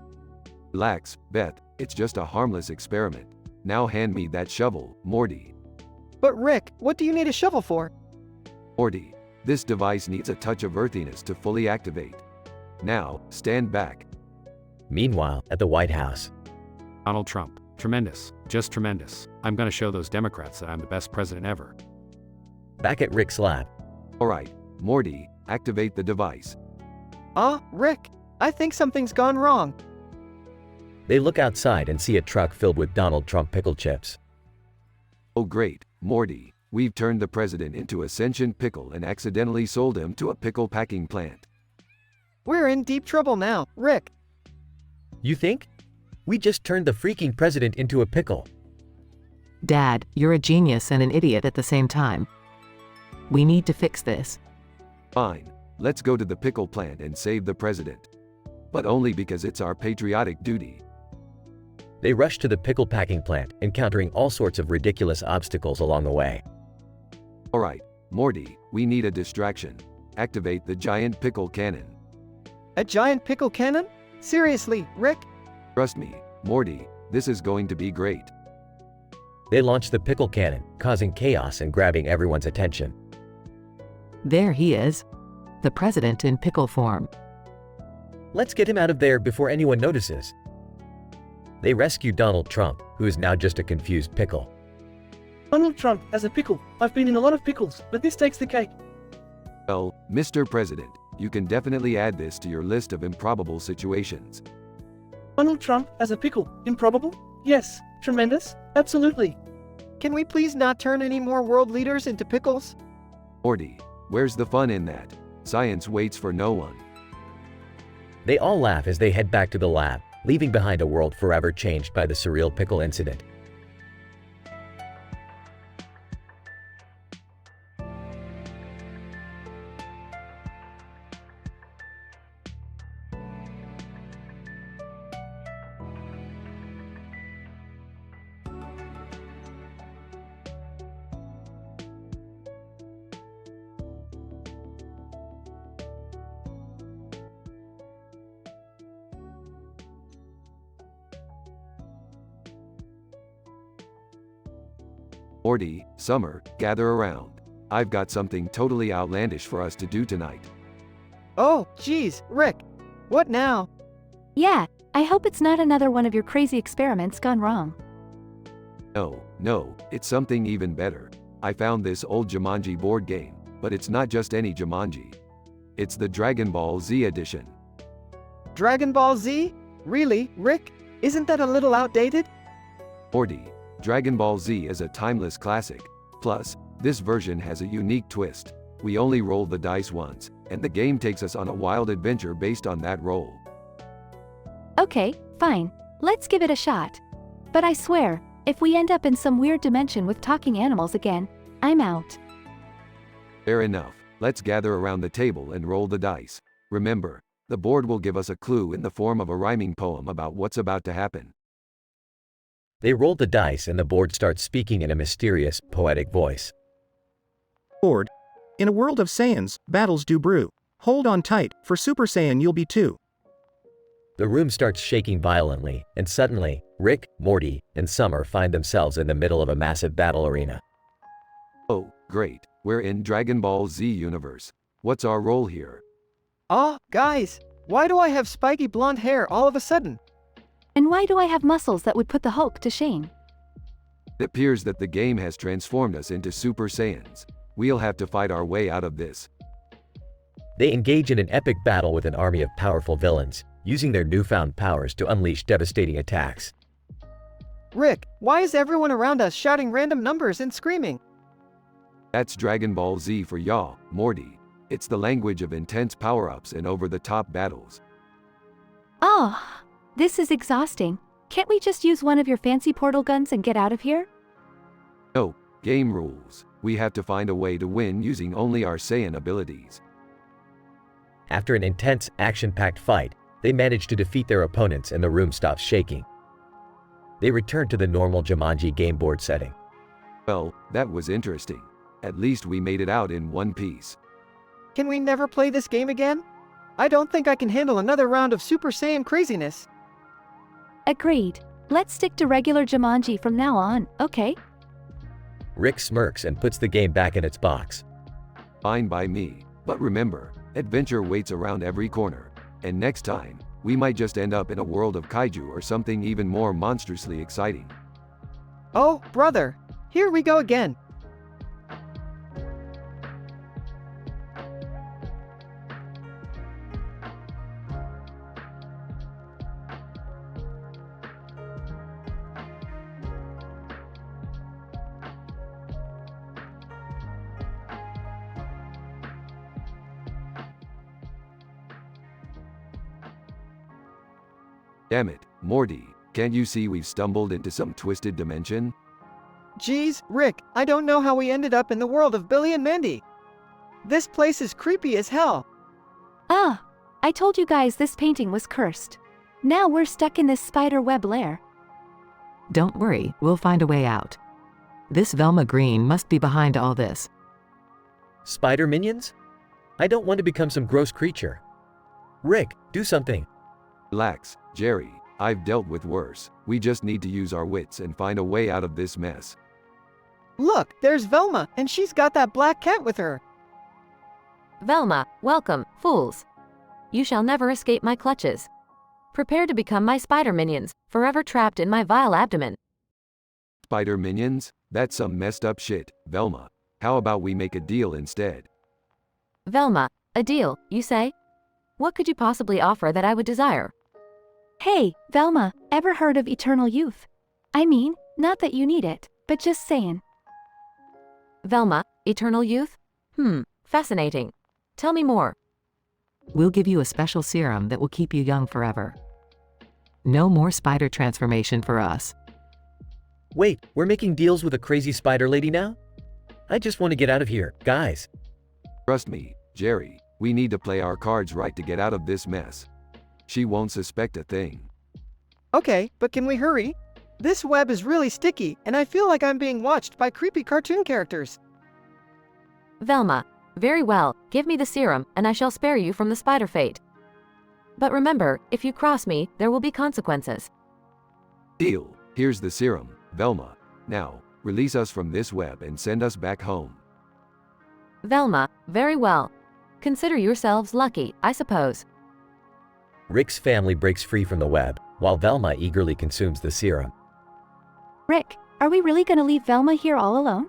Relax, Beth, it's just a harmless experiment. Now hand me that shovel, Morty. But Rick, what do you need a shovel for? Morty, this device needs a touch of earthiness to fully activate. Now, stand back. Meanwhile, at the White House. Donald Trump. Tremendous. Just tremendous. I'm gonna show those Democrats that I'm the best president ever. Back at Rick's lab. Alright, Morty, activate the device. Rick, I think something's gone wrong. They look outside and see a truck filled with Donald Trump pickle chips. Oh great, Morty, we've turned the president into a sentient pickle and accidentally sold him to a pickle packing plant. We're in deep trouble now, Rick. You think? We just turned the freaking president into a pickle. Dad, you're a genius and an idiot at the same time. We need to fix this. Fine, let's go to the pickle plant and save the president. But only because it's our patriotic duty. They rush to the pickle packing plant, encountering all sorts of ridiculous obstacles along the way. Alright, Morty, we need a distraction. Activate the giant pickle cannon. A giant pickle cannon? Seriously, Rick? Trust me, Morty, this is going to be great. They launch the pickle cannon, causing chaos and grabbing everyone's attention. There he is. The president in pickle form. Let's get him out of there before anyone notices. They rescue Donald Trump, who is now just a confused pickle. Donald Trump as a pickle. I've been in a lot of pickles, but this takes the cake. Well, Mr. President, you can definitely add this to your list of improbable situations. Donald Trump as a pickle. Improbable? Yes. Tremendous? Absolutely. Can we please not turn any more world leaders into pickles? Morty, where's the fun in that? Science waits for no one. They all laugh as they head back to the lab, leaving behind a world forever changed by the surreal pickle incident. Morty, Summer, gather around. I've got something totally outlandish for us to do tonight. Oh, geez, Rick. What now? Yeah, I hope it's not another one of your crazy experiments gone wrong. No, it's something even better. I found this old Jumanji board game, but it's not just any Jumanji. It's the Dragon Ball Z edition. Dragon Ball Z? Really, Rick? Isn't that a little outdated? Morty, Dragon Ball Z is a timeless classic. Plus, this version has a unique twist. We only roll the dice once, and the game takes us on a wild adventure based on that roll. Okay, fine. Let's give it a shot. But I swear, if we end up in some weird dimension with talking animals again, I'm out. Fair enough. Let's gather around the table and roll the dice. Remember, the board will give us a clue in the form of a rhyming poem about what's about to happen. They rolled the dice and the board starts speaking in a mysterious, poetic voice. Board. In a world of Saiyans, battles do brew. Hold on tight, for Super Saiyan you'll be too. The room starts shaking violently, and suddenly, Rick, Morty, and Summer find themselves in the middle of a massive battle arena. Oh, great. We're in Dragon Ball Z universe. What's our role here? Guys, why do I have spiky blonde hair all of a sudden? And why do I have muscles that would put the Hulk to shame? It appears that the game has transformed us into Super Saiyans. We'll have to fight our way out of this. They engage in an epic battle with an army of powerful villains, using their newfound powers to unleash devastating attacks. Rick, why is everyone around us shouting random numbers and screaming? That's Dragon Ball Z for y'all, Morty. It's the language of intense power-ups and over-the-top battles. Oh, this is exhausting. Can't we just use one of your fancy portal guns and get out of here? No, game rules. We have to find a way to win using only our Saiyan abilities. After an intense, action-packed fight, they manage to defeat their opponents and the room stops shaking. They return to the normal Jumanji game board setting. Well, that was interesting. At least we made it out in one piece. Can we never play this game again? I don't think I can handle another round of Super Saiyan craziness. Agreed. Let's stick to regular Jumanji from now on, okay? Rick smirks and puts the game back in its box. Fine by me. But remember, adventure waits around every corner. And next time, we might just end up in a world of kaiju or something even more monstrously exciting. Oh, brother. Here we go again. Damn it, Morty, can't you see we've stumbled into some twisted dimension? Geez, Rick, I don't know how we ended up in the world of Billy and Mandy. This place is creepy as hell. I told you guys this painting was cursed. Now we're stuck in this spider web lair. Don't worry, we'll find a way out. This Velma Green must be behind all this. Spider minions? I don't want to become some gross creature. Rick, do something. Relax, Jerry. I've dealt with worse. We just need to use our wits and find a way out of this mess. Look, there's Velma, and she's got that black cat with her. Velma, welcome, fools. You shall never escape my clutches. Prepare to become my spider minions, forever trapped in my vile abdomen. Spider minions? That's some messed up shit, Velma. How about we make a deal instead? Velma, a deal, you say? What could you possibly offer that I would desire? Hey, Velma, ever heard of eternal youth? I mean, not that you need it, but just saying. Velma, eternal youth? Fascinating. Tell me more. We'll give you a special serum that will keep you young forever. No more spider transformation for us. Wait, we're making deals with a crazy spider lady now? I just want to get out of here, guys. Trust me, Jerry, we need to play our cards right to get out of this mess. She won't suspect a thing. Okay, but can we hurry? This web is really sticky, and I feel like I'm being watched by creepy cartoon characters. Velma, very well, give me the serum, and I shall spare you from the spider fate. But remember, if you cross me, there will be consequences. Deal. Here's the serum, Velma. Now, Release us from this web and send us back home. Velma, very well. Consider yourselves lucky, I suppose. Rick's family breaks free from the web, while Velma eagerly consumes the serum. Rick, are we really gonna leave Velma here all alone?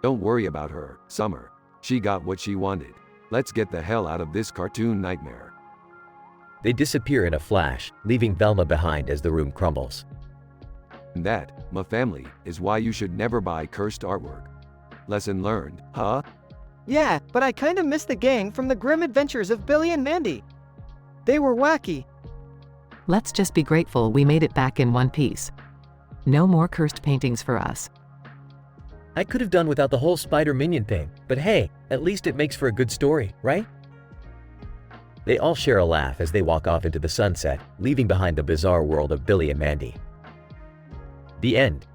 Don't worry about her, Summer. She got what she wanted. Let's get the hell out of this cartoon nightmare. They disappear in a flash, leaving Velma behind as the room crumbles. And that, my family, is why you should never buy cursed artwork. Lesson learned, huh? Yeah, but I kinda miss the gang from the grim adventures of Billy and Mandy. They were wacky. Let's just be grateful we made it back in one piece. No more cursed paintings for us. I could have done without the whole spider minion thing, but hey, at least it makes for a good story, right? They all share a laugh as they walk off into the sunset, leaving behind the bizarre world of Billy and Mandy. The end.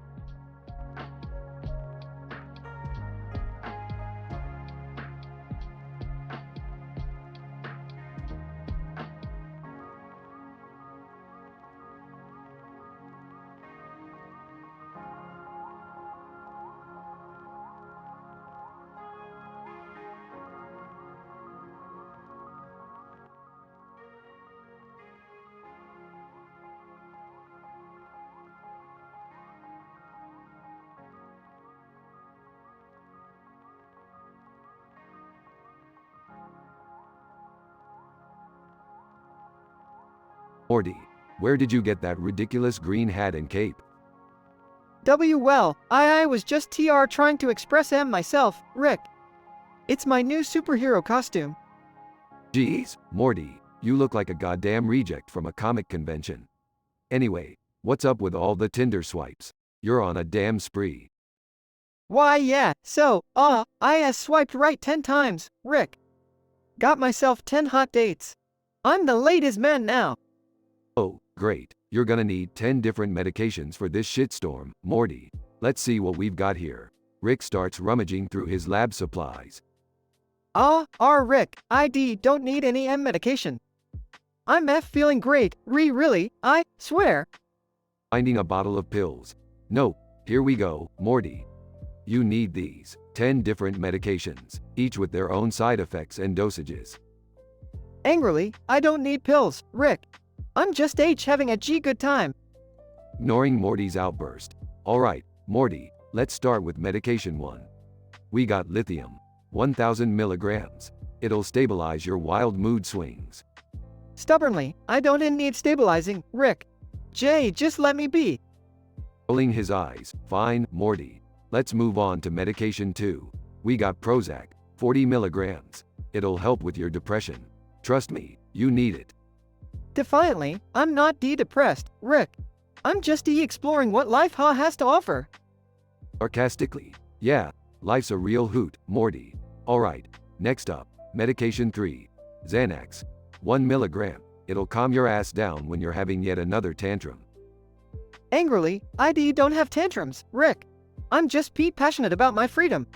Morty, where did you get that ridiculous green hat and cape? Well, I was just trying to express myself, Rick. It's my new superhero costume. Geez, Morty, you look like a goddamn reject from a comic convention. Anyway, what's up with all the Tinder swipes? You're on a damn spree. Why yeah, so, I swiped right 10 times, Rick. Got myself 10 hot dates. I'm the latest man now. Oh, great. You're gonna need 10 different medications for this shitstorm, Morty. Let's see what we've got here. Rick starts rummaging through his lab supplies. Rick, don't need any medication. I'm feeling great, really, I swear. Finding a bottle of pills. No, here we go, Morty. You need these 10 different medications, each with their own side effects and dosages. Angrily, I don't need pills, Rick. I'm just having a good time. Ignoring Morty's outburst. Alright, Morty, let's start with medication 1. We got lithium, 1000 milligrams. It'll stabilize your wild mood swings. Stubbornly, I don't need stabilizing, Rick. Just let me be. Rolling his eyes. Fine, Morty. Let's move on to medication 2. We got Prozac, 40 milligrams. It'll help with your depression. Trust me, you need it. Defiantly, I'm not depressed, Rick. I'm just exploring what life has to offer. Sarcastically, yeah, life's a real hoot, Morty. Alright, next up, medication 3. Xanax, 1 milligram. It'll calm your ass down when you're having yet another tantrum. Angrily, I don't have tantrums, Rick. I'm just passionate about my freedom.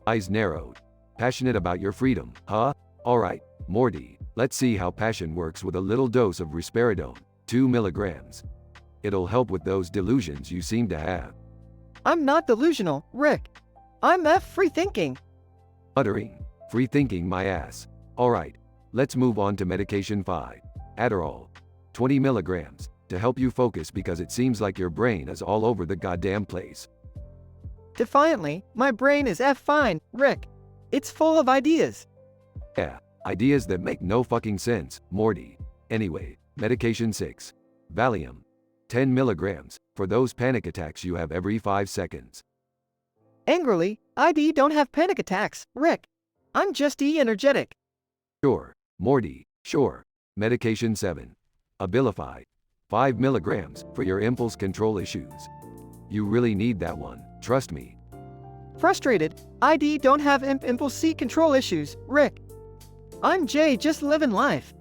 Eyes narrowed. Passionate about your freedom, huh? Alright, Morty, let's see how passion works with a little dose of risperidone, 2 milligrams. It'll help with those delusions you seem to have. I'm not delusional, Rick. I'm free thinking. Uttering, free thinking my ass. Alright, let's move on to medication 5. Adderall, 20 milligrams, to help you focus because it seems like your brain is all over the goddamn place. Defiantly, my brain is fine, Rick. It's full of ideas. Yeah, ideas that make no fucking sense, Morty. Anyway, medication 6. Valium, 10 milligrams, for those panic attacks you have every 5 seconds. Angrily, I don't have panic attacks, Rick. I'm just energetic. Sure, Morty, sure. Medication 7. Abilify, 5 milligrams, for your impulse control issues. You really need that one, trust me. Frustrated, I don't have impulse control issues, Rick. I'm just living life.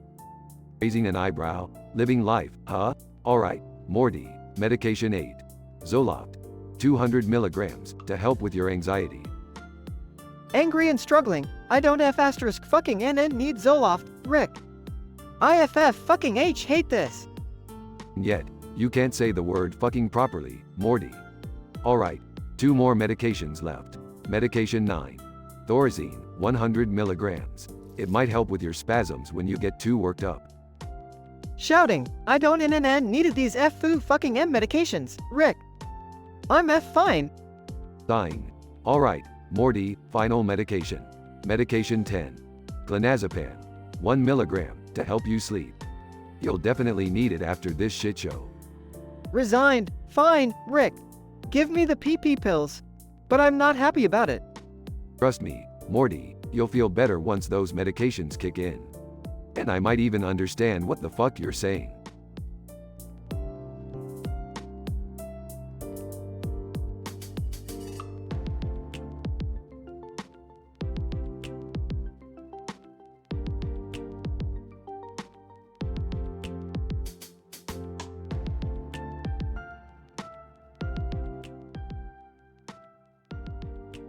Raising an eyebrow, living life, huh? Alright, Morty, medication 8. Zoloft, 200 milligrams, to help with your anxiety. Angry and struggling, I don't fucking need Zoloft, Rick. fucking hate this. Yet, you can't say the word fucking properly, Morty. Alright, 2 more medications left. Medication 9. Thorazine, 100 milligrams. It might help with your spasms when you get too worked up. Shouting, I don't needed these fucking M medications, Rick. I'm fine. Dying. Alright, Morty, final medication. Medication 10. Clonazepam, 1 milligram, to help you sleep. You'll definitely need it after this shit show. Resigned. Fine, Rick. Give me the PP pills. But I'm not happy about it. Trust me, Morty, you'll feel better once those medications kick in. And I might even understand what the fuck you're saying.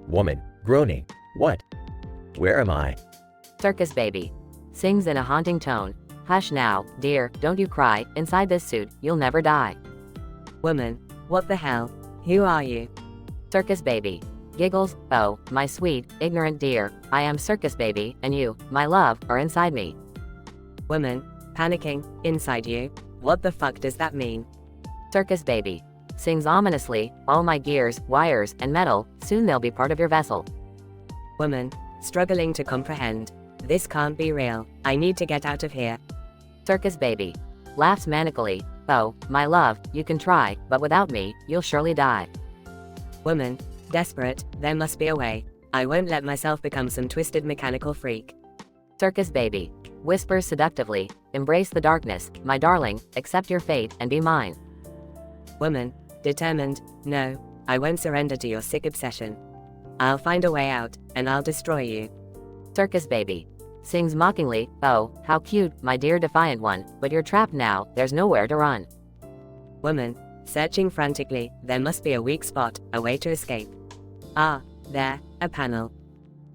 Woman, groaning. What? Where am I? Circus baby. Sings in a haunting tone. Hush now, dear, don't you cry, inside this suit, you'll never die. Woman, what the hell? Who are you? Circus baby. Giggles, oh, my sweet, ignorant dear, I am circus baby, and you, my love, are inside me. Woman, panicking, inside you? What the fuck does that mean? Circus baby. Sings ominously, all my gears, wires, and metal, soon they'll be part of your vessel. Woman, struggling to comprehend. This can't be real, I need to get out of here. Circus baby. Laughs manically, oh, my love, you can try, but without me, you'll surely die. Woman, desperate, there must be a way. I won't let myself become some twisted mechanical freak. Circus baby. Whispers seductively, embrace the darkness, my darling, accept your fate, and be mine. Woman, determined, no, I won't surrender to your sick obsession. I'll find a way out, and I'll destroy you. Circus baby. Sings mockingly, oh, how cute, my dear defiant one, but you're trapped now, there's nowhere to run. Woman, searching frantically, there must be a weak spot, a way to escape. Ah, there, a panel.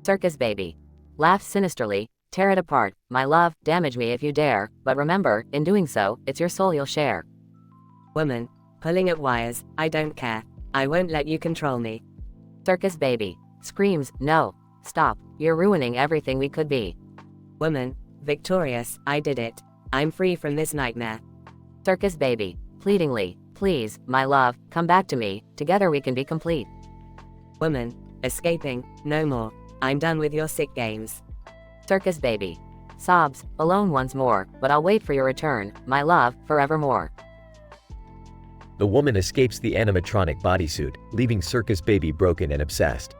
Circus baby. Laughs sinisterly, tear it apart, my love, damage me if you dare, but remember, in doing so, it's your soul you'll share. Woman, pulling at wires, I don't care. I won't let you control me. Circus baby. Screams, no, stop, you're ruining everything we could be. Woman, victorious, I did it. I'm free from this nightmare. Circus baby. Pleadingly, please, my love, come back to me, together we can be complete. Woman, escaping, no more. I'm done with your sick games. Circus baby. Sobs, alone once more, but I'll wait for your return, my love, forevermore. The woman escapes the animatronic bodysuit, leaving Circus Baby broken and obsessed.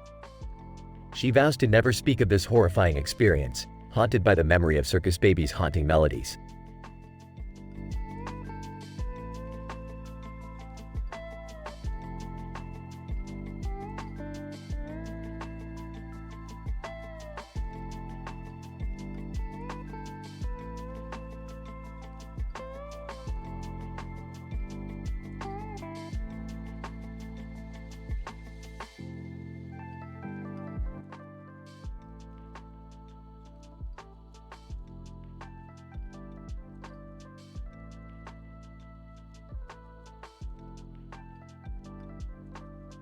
She vows to never speak of this horrifying experience, haunted by the memory of Circus Baby's haunting melodies.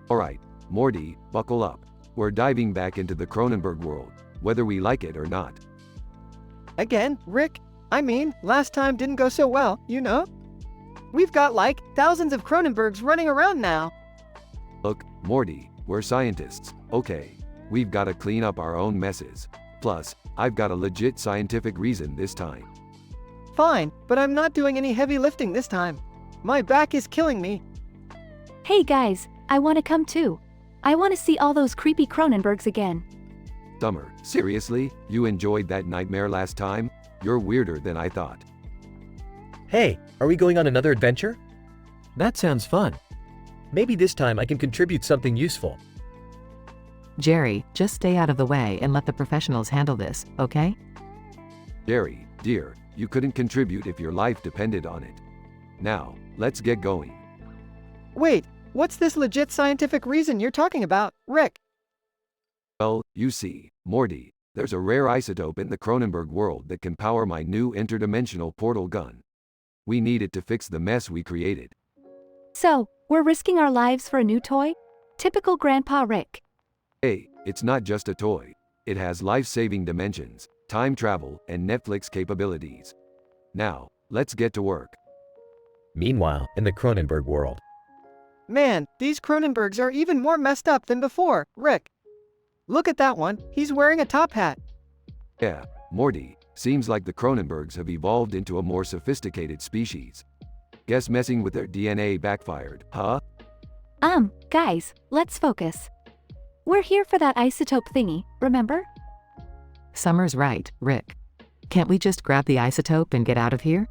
Alright, Morty, buckle up. We're diving back into the Cronenberg world, whether we like it or not. Again, Rick? I mean, last time didn't go so well, you know? We've got like thousands of Cronenbergs running around now. Look, Morty, we're scientists, okay? We've gotta clean up our own messes. Plus, I've got a legit scientific reason this time. Fine, but I'm not doing any heavy lifting this time. My back is killing me. Hey guys, I want to come too. I want to see all those creepy Cronenbergs again. Summer, seriously? You enjoyed that nightmare last time? You're weirder than I thought. Hey, are we going on another adventure? That sounds fun. Maybe this time I can contribute something useful. Jerry, just stay out of the way and let the professionals handle this, okay? Jerry, dear, you couldn't contribute if your life depended on it. Now, let's get going. Wait, what's this legit scientific reason you're talking about, Rick? Well, you see, Morty, there's a rare isotope in the Cronenberg world that can power my new interdimensional portal gun. We need it to fix the mess we created. So, we're risking our lives for a new toy? Typical Grandpa Rick. Hey, it's not just a toy. It has life-saving dimensions, time travel, and Netflix capabilities. Now, let's get to work. Meanwhile, in the Cronenberg world, Man, these Cronenbergs are even more messed up than before, Rick. Look at that one, he's wearing a top hat. Yeah, Morty, seems like the Cronenbergs have evolved into a more sophisticated species. Guess messing with their DNA backfired, huh? Guys, let's focus. We're here for that isotope thingy, remember? Summer's right, Rick. Can't we just grab the isotope and get out of here?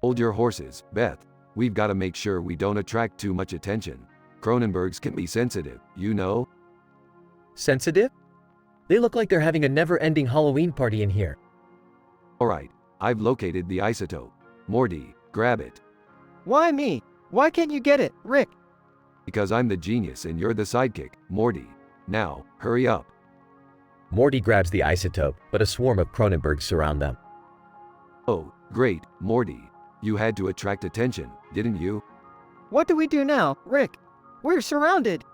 Hold your horses, Beth. We've got to make sure we don't attract too much attention. Cronenbergs can be sensitive, you know? sensitive? They look like they're having a never-ending Halloween party in here. Alright, I've located the isotope. Morty, grab it. Why me? Why can't you get it, Rick? Because I'm the genius and you're the sidekick, Morty. Now, hurry up. Morty grabs the isotope, but a swarm of Cronenbergs surround them. Oh, great, Morty. You had to attract attention, didn't you? What do we do now, Rick? We're surrounded.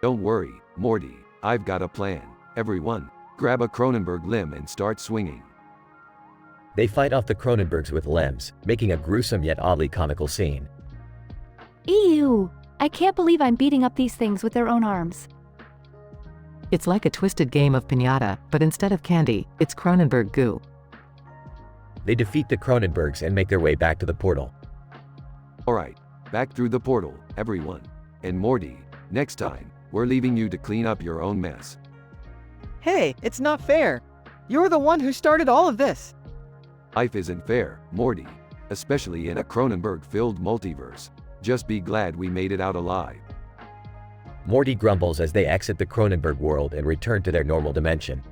Don't worry, Morty. I've got a plan. Everyone, grab a Cronenberg limb and start swinging. They fight off the Cronenbergs with limbs, making a gruesome yet oddly comical scene. Ew! I can't believe I'm beating up these things with their own arms. It's like a twisted game of piñata, but instead of candy, it's Cronenberg goo. They defeat the Cronenbergs and make their way back to the portal. Alright, back through the portal, everyone. And Morty, next time, we're leaving you to clean up your own mess. Hey, it's not fair. You're the one who started all of this. Life isn't fair, Morty. Especially in a Cronenberg-filled multiverse. Just be glad we made it out alive. Morty grumbles as they exit the Cronenberg world and return to their normal dimension.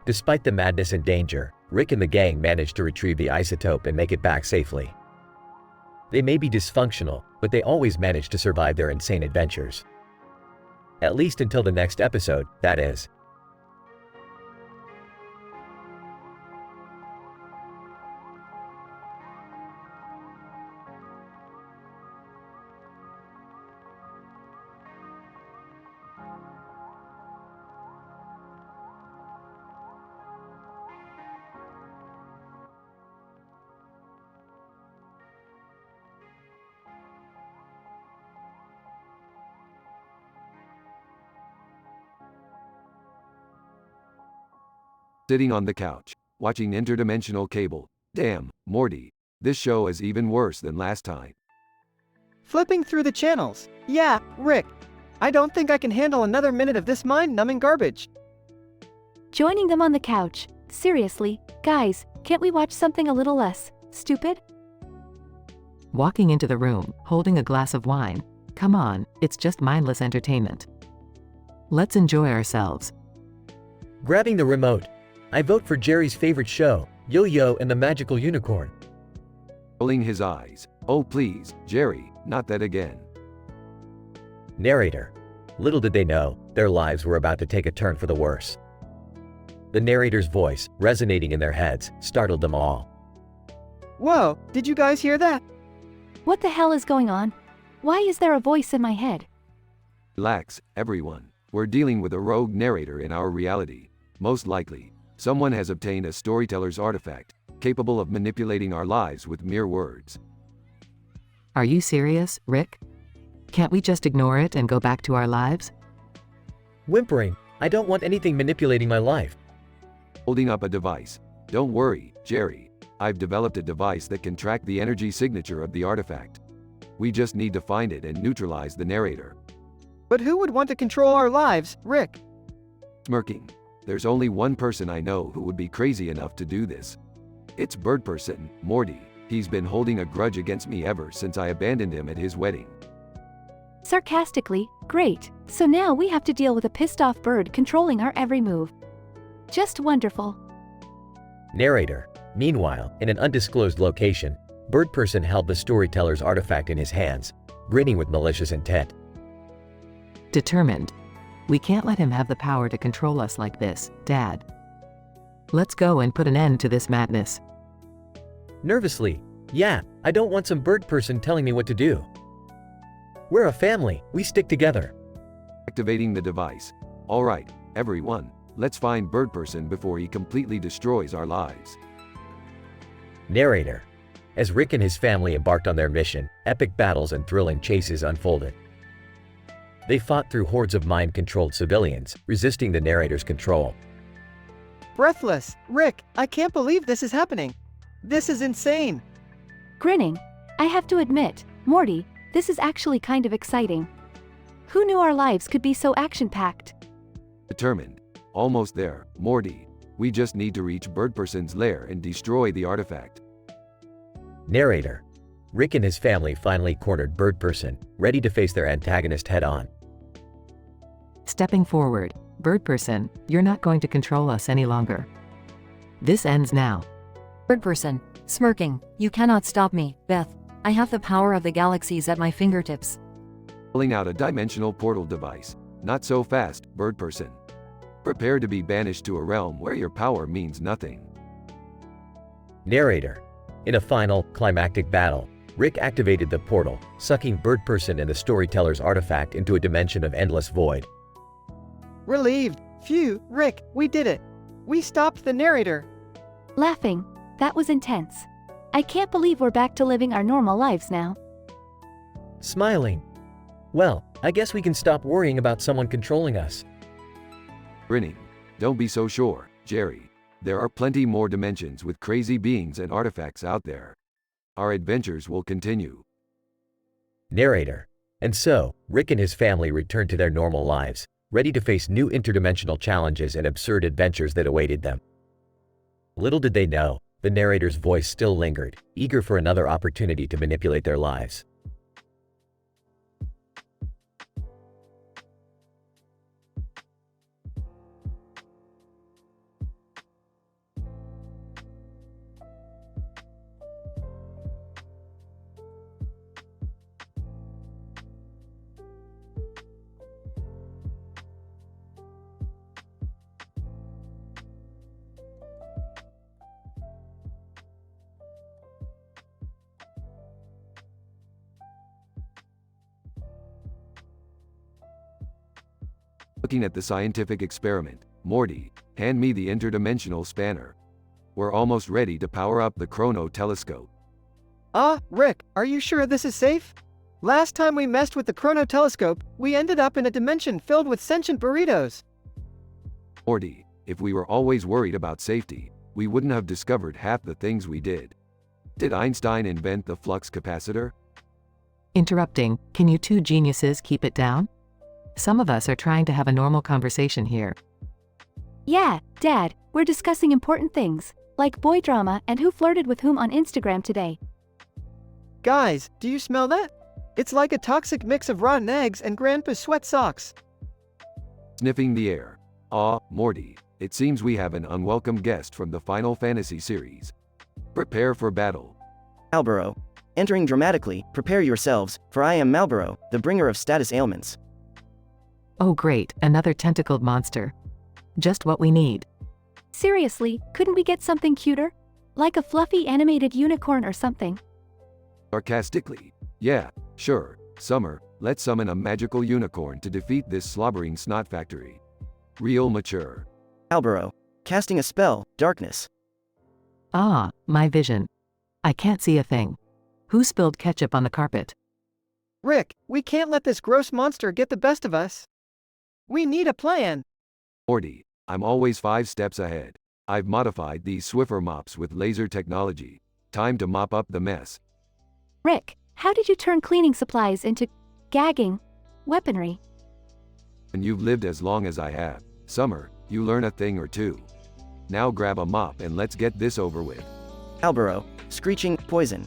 Despite the madness and danger, Rick and the gang manage to retrieve the isotope and make it back safely. They may be dysfunctional, but they always manage to survive their insane adventures. At least until the next episode, that is. Sitting on the couch, watching interdimensional cable. Damn, Morty. This show is even worse than last time. Flipping through the channels. Yeah, Rick. I don't think I can handle another minute of this mind-numbing garbage. Joining them on the couch. Seriously, guys, can't we watch something a little less stupid? Walking into the room, holding a glass of wine. Come on, it's just mindless entertainment. Let's enjoy ourselves. Grabbing the remote. I vote for Jerry's favorite show, Yo-Yo and the Magical Unicorn. Rolling his eyes. Oh please, Jerry, not that again. Narrator. Little did they know, their lives were about to take a turn for the worse. The narrator's voice, resonating in their heads, startled them all. Whoa, did you guys hear that? What the hell is going on? Why is there a voice in my head? Relax, everyone. We're dealing with a rogue narrator in our reality. Most likely, someone has obtained a storyteller's artifact, capable of manipulating our lives with mere words. Are you serious, Rick? Can't we just ignore it and go back to our lives? Whimpering, I don't want anything manipulating my life. Holding up a device. Don't worry, Jerry. I've developed a device that can track the energy signature of the artifact. We just need to find it and neutralize the narrator. But who would want to control our lives, Rick? Smirking. There's only one person I know who would be crazy enough to do this. It's Bird Person, Morty. He's been holding a grudge against me ever since I abandoned him at his wedding. Sarcastically, great. So now we have to deal with a pissed-off bird controlling our every move. Just wonderful. Narrator. Meanwhile, in an undisclosed location, Bird Person held the storyteller's artifact in his hands, grinning with malicious intent. Determined. We can't let him have the power to control us like this, Dad. Let's go and put an end to this madness. Nervously. Yeah, I don't want some bird person telling me what to do. We're a family, we stick together. Activating the device. Alright, everyone, let's find Bird Person before he completely destroys our lives. Narrator. As Rick and his family embarked on their mission, epic battles and thrilling chases unfolded. They fought through hordes of mind-controlled civilians, resisting the narrator's control. Breathless. Rick, I can't believe this is happening. This is insane. Grinning. I have to admit, Morty, this is actually kind of exciting. Who knew our lives could be so action-packed? Determined. Almost there, Morty. We just need to reach Bird Person's lair and destroy the artifact. Narrator. Rick and his family finally cornered Bird Person, ready to face their antagonist head-on. Stepping forward, Bird Person, you're not going to control us any longer. This ends now. Bird Person, smirking, you cannot stop me, Beth. I have the power of the galaxies at my fingertips. Pulling out a dimensional portal device. Not so fast, Bird Person. Prepare to be banished to a realm where your power means nothing. Narrator. In a final, climactic battle, Rick activated the portal, sucking Bird Person and the storyteller's artifact into a dimension of endless void. Relieved. Phew, Rick, we did it. We stopped the narrator. Laughing. That was intense. I can't believe we're back to living our normal lives now. Smiling. Well, I guess we can stop worrying about someone controlling us. Grinning. Don't be so sure, Jerry. There are plenty more dimensions with crazy beings and artifacts out there. Our adventures will continue. Narrator. And so, Rick and his family returned to their normal lives, ready to face new interdimensional challenges and absurd adventures that awaited them. Little did they know, the narrator's voice still lingered, eager for another opportunity to manipulate their lives. Looking at the scientific experiment, Morty, hand me the interdimensional spanner. We're almost ready to power up the chrono telescope. Rick, are you sure this is safe? Last time we messed with the chrono telescope, we ended up in a dimension filled with sentient burritos. Morty, if we were always worried about safety, we wouldn't have discovered half the things we did. Did Einstein invent the flux capacitor? Interrupting, can you two geniuses keep it down? Some of us are trying to have a normal conversation here. Yeah, Dad, we're discussing important things, like boy drama and who flirted with whom on Instagram today. Guys, do you smell that? It's like a toxic mix of rotten eggs and Grandpa's sweat socks. Sniffing the air. Morty, it seems we have an unwelcome guest from the Final Fantasy series. Prepare for battle. Malboro. Entering dramatically, prepare yourselves, for I am Malboro, the bringer of status ailments. Oh great, another tentacled monster. Just what we need. Seriously, couldn't we get something cuter? Like a fluffy animated unicorn or something? Sarcastically. Yeah, sure, Summer, let's summon a magical unicorn to defeat this slobbering snot factory. Real mature. Malboro. Casting a spell, darkness. My vision. I can't see a thing. Who spilled ketchup on the carpet? Rick, we can't let this gross monster get the best of us. We need a plan. Morty, I'm always 5 steps ahead. I've modified these Swiffer mops with laser technology. Time to mop up the mess. Rick, how did you turn cleaning supplies into gagging weaponry? And you've lived as long as I have, Summer, you learn a thing or two. Now grab a mop and let's get this over with. Malboro. Screeching, poison.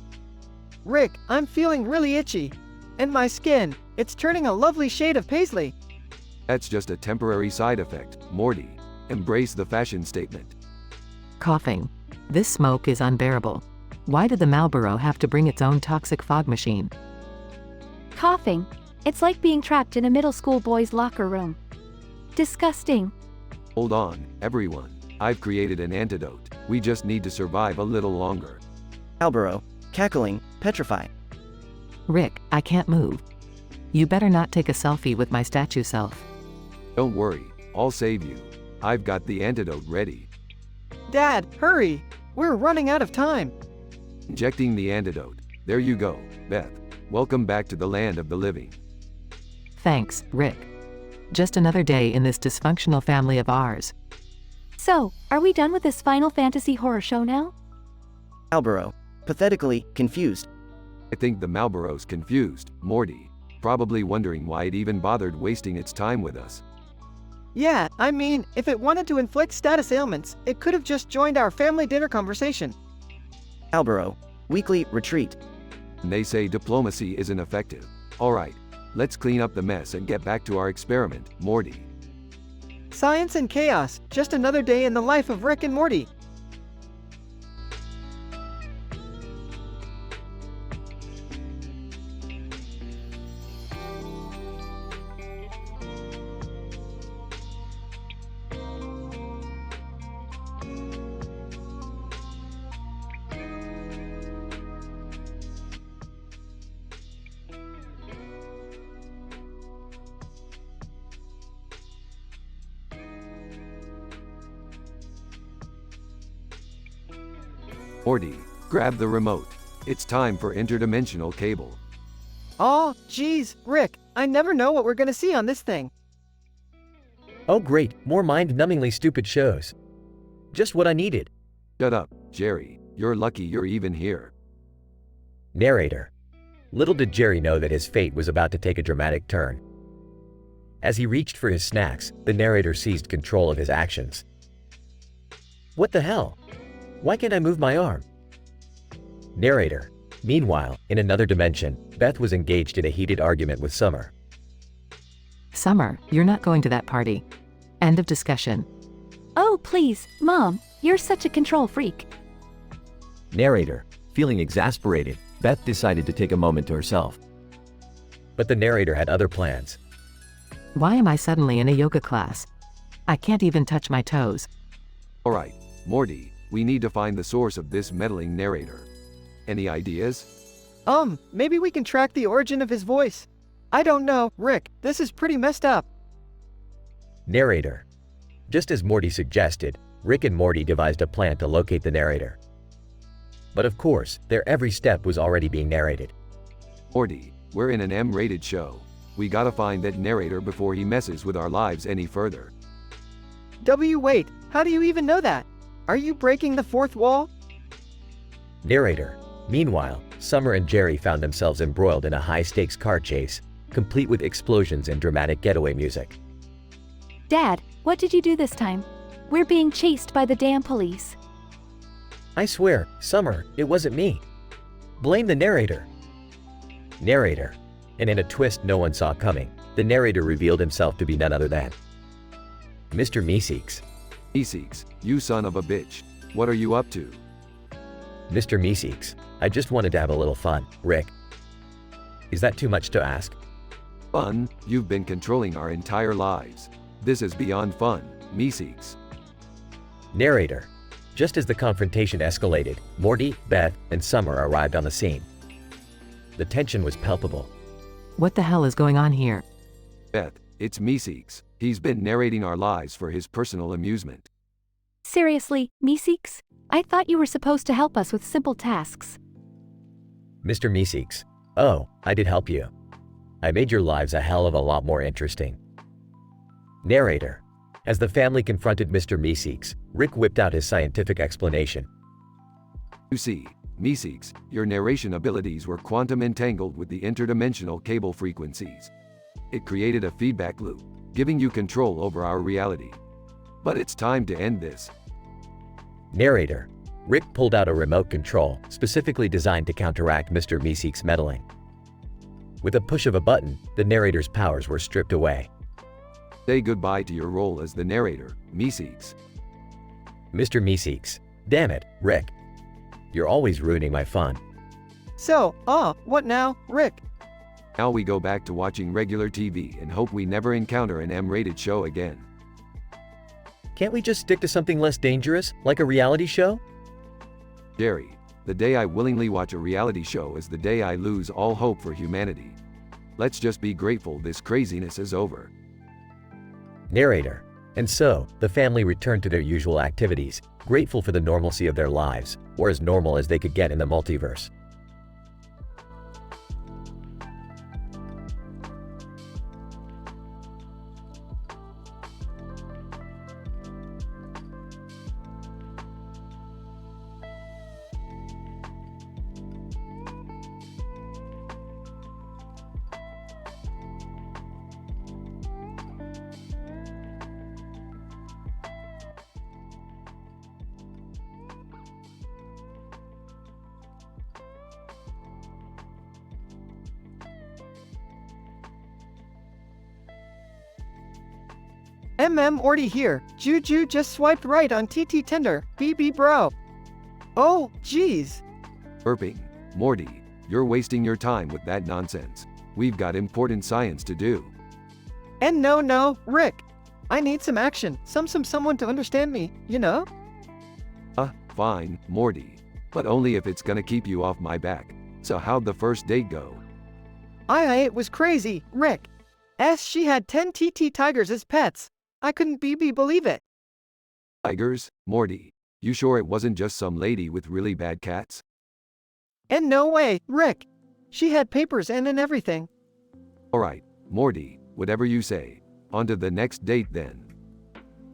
Rick, I'm feeling really itchy. And my skin, it's turning a lovely shade of paisley. That's just a temporary side effect, Morty. Embrace the fashion statement. Coughing. This smoke is unbearable. Why did the Malboro have to bring its own toxic fog machine? Coughing. It's like being trapped in a middle school boy's locker room. Disgusting. Hold on, everyone. I've created an antidote. We just need to survive a little longer. Malboro. Cackling, petrify. Rick, I can't move. You better not take a selfie with my statue self. Don't worry, I'll save you. I've got the antidote ready. Dad, hurry! We're running out of time. Injecting the antidote. There you go, Beth. Welcome back to the land of the living. Thanks, Rick. Just another day in this dysfunctional family of ours. So, are we done with this Final Fantasy horror show now? Malboro. Pathetically confused. I think the Malboro's confused, Morty. Probably wondering why it even bothered wasting its time with us. Yeah, I mean, if it wanted to inflict status ailments, it could have just joined our family dinner conversation. Malboro. Weekly retreat. And they say diplomacy isn't effective. Alright, let's clean up the mess and get back to our experiment, Morty. Science and chaos, just another day in the life of Rick and Morty. Morty, grab the remote. It's time for interdimensional cable. Aw, geez, Rick, I never know what we're gonna see on this thing. Oh great, more mind-numbingly stupid shows. Just what I needed. Shut up, Jerry. You're lucky you're even here. Narrator. Little did Jerry know that his fate was about to take a dramatic turn. As he reached for his snacks, the narrator seized control of his actions. What the hell? Why can't I move my arm? Narrator. Meanwhile, in another dimension, Beth was engaged in a heated argument with Summer. Summer, you're not going to that party. End of discussion. Oh, please, Mom, you're such a control freak. Narrator. Feeling exasperated, Beth decided to take a moment to herself. But the narrator had other plans. Why am I suddenly in a yoga class? I can't even touch my toes. Alright, Morty, we need to find the source of this meddling narrator. Any ideas? Maybe we can track the origin of his voice. I don't know, Rick, this is pretty messed up. Narrator. Just as Morty suggested, Rick and Morty devised a plan to locate the narrator. But of course, their every step was already being narrated. Morty, we're in an M-rated show. We gotta find that narrator before he messes with our lives any further. Wait, how do you even know that? Are you breaking the fourth wall? Narrator. Meanwhile, Summer and Jerry found themselves embroiled in a high-stakes car chase, complete with explosions and dramatic getaway music. Dad, what did you do this time? We're being chased by the damn police. I swear, Summer, it wasn't me. Blame the narrator. Narrator. And in a twist no one saw coming, the narrator revealed himself to be none other than Mr. Meeseeks. Meeseeks, you son of a bitch. What are you up to? Mr. Meeseeks, I just wanted to have a little fun, Rick. Is that too much to ask? Fun? You've been controlling our entire lives. This is beyond fun, Meeseeks. Narrator. Just as the confrontation escalated, Morty, Beth, and Summer arrived on the scene. The tension was palpable. What the hell is going on here? Beth, it's Meeseeks. He's been narrating our lives for his personal amusement. Seriously, Meeseeks? I thought you were supposed to help us with simple tasks. Mr. Meeseeks. Oh, I did help you. I made your lives a hell of a lot more interesting. Narrator. As the family confronted Mr. Meeseeks, Rick whipped out his scientific explanation. You see, Meeseeks, your narration abilities were quantum entangled with the interdimensional cable frequencies. It created a feedback loop, giving you control over our reality. But it's time to end this. Narrator. Rick pulled out a remote control, specifically designed to counteract Mr. Meeseeks' meddling. With a push of a button, the narrator's powers were stripped away. Say goodbye to your role as the narrator, Meeseeks. Mr. Meeseeks. Damn it, Rick. You're always ruining my fun. So, what now, Rick? Now we go back to watching regular TV and hope we never encounter an M-rated show again. Can't we just stick to something less dangerous, like a reality show? Jerry, the day I willingly watch a reality show is the day I lose all hope for humanity. Let's just be grateful this craziness is over. Narrator. And so, the family returned to their usual activities, grateful for the normalcy of their lives, or as normal as they could get in the multiverse. Morty here. Juju just swiped right on TT Tinder. BB bro. Oh, jeez. Burping. Morty, you're wasting your time with that nonsense. We've got important science to do. And no, Rick. I need some action. Someone to understand me, you know? Fine, Morty. But only if it's gonna keep you off my back. So how'd the first date go? It was crazy, Rick. She had 10 TT tigers as pets. I couldn't believe it. Tigers? Morty, you sure it wasn't just some lady with really bad cats? And no way, Rick. She had papers and everything. Alright, Morty, whatever you say. On to the next date then.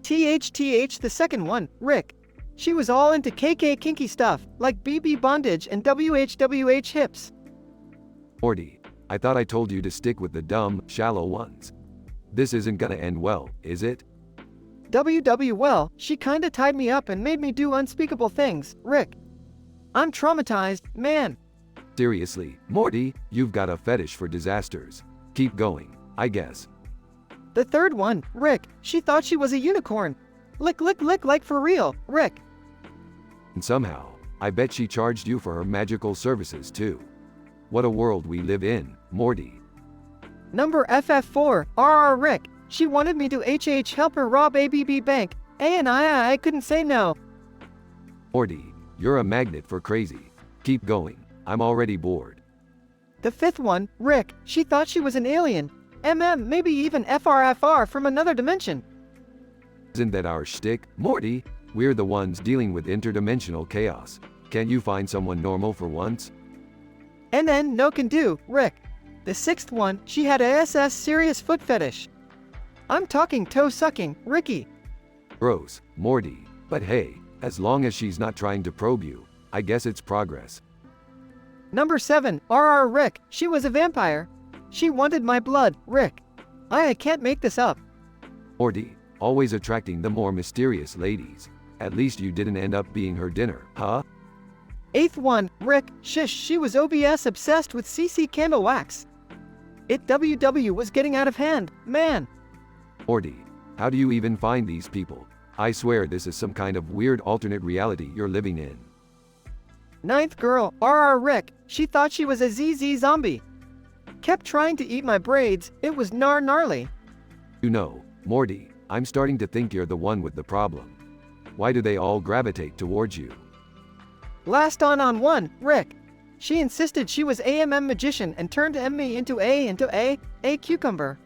The second one, Rick. She was all into KK kinky stuff, like BB bondage and WHWH hips. Morty, I thought I told you to stick with the dumb, shallow ones. This isn't gonna end well, is it? Well, she kinda tied me up and made me do unspeakable things, Rick. I'm traumatized, man. Seriously, Morty, you've got a fetish for disasters. Keep going, I guess. The third one, Rick, she thought she was a unicorn. Lick like for real, Rick. And somehow, I bet she charged you for her magical services too. What a world we live in, Morty. Number FF4, RR Rick. She wanted me to help her rob ABB Bank, and I couldn't say no. Morty, you're a magnet for crazy. Keep going, I'm already bored. The fifth one, Rick, she thought she was an alien. Maybe even FRFR from another dimension. Isn't that our shtick, Morty? We're the ones dealing with interdimensional chaos. Can't you find someone normal for once? And then no can do, Rick. The sixth one, she had a SS serious foot fetish. I'm talking toe sucking, Ricky. Gross, Morty. But hey, as long as she's not trying to probe you, I guess it's progress. Number 7, RR Rick. She was a vampire. She wanted my blood, Rick. I can't make this up. Morty, always attracting the more mysterious ladies. At least you didn't end up being her dinner, huh? Eighth one, Rick. She was OBS obsessed with CC candle wax. WW was getting out of hand, man. Morty, how do you even find these people? I swear this is some kind of weird alternate reality you're living in. Ninth girl, RR Rick. She thought she was a ZZ zombie. Kept trying to eat my braids. It was gnarly. You know, Morty, I'm starting to think you're the one with the problem. Why do they all gravitate towards you? Last on one, Rick. She insisted she was AMM magician and turned me into a cucumber.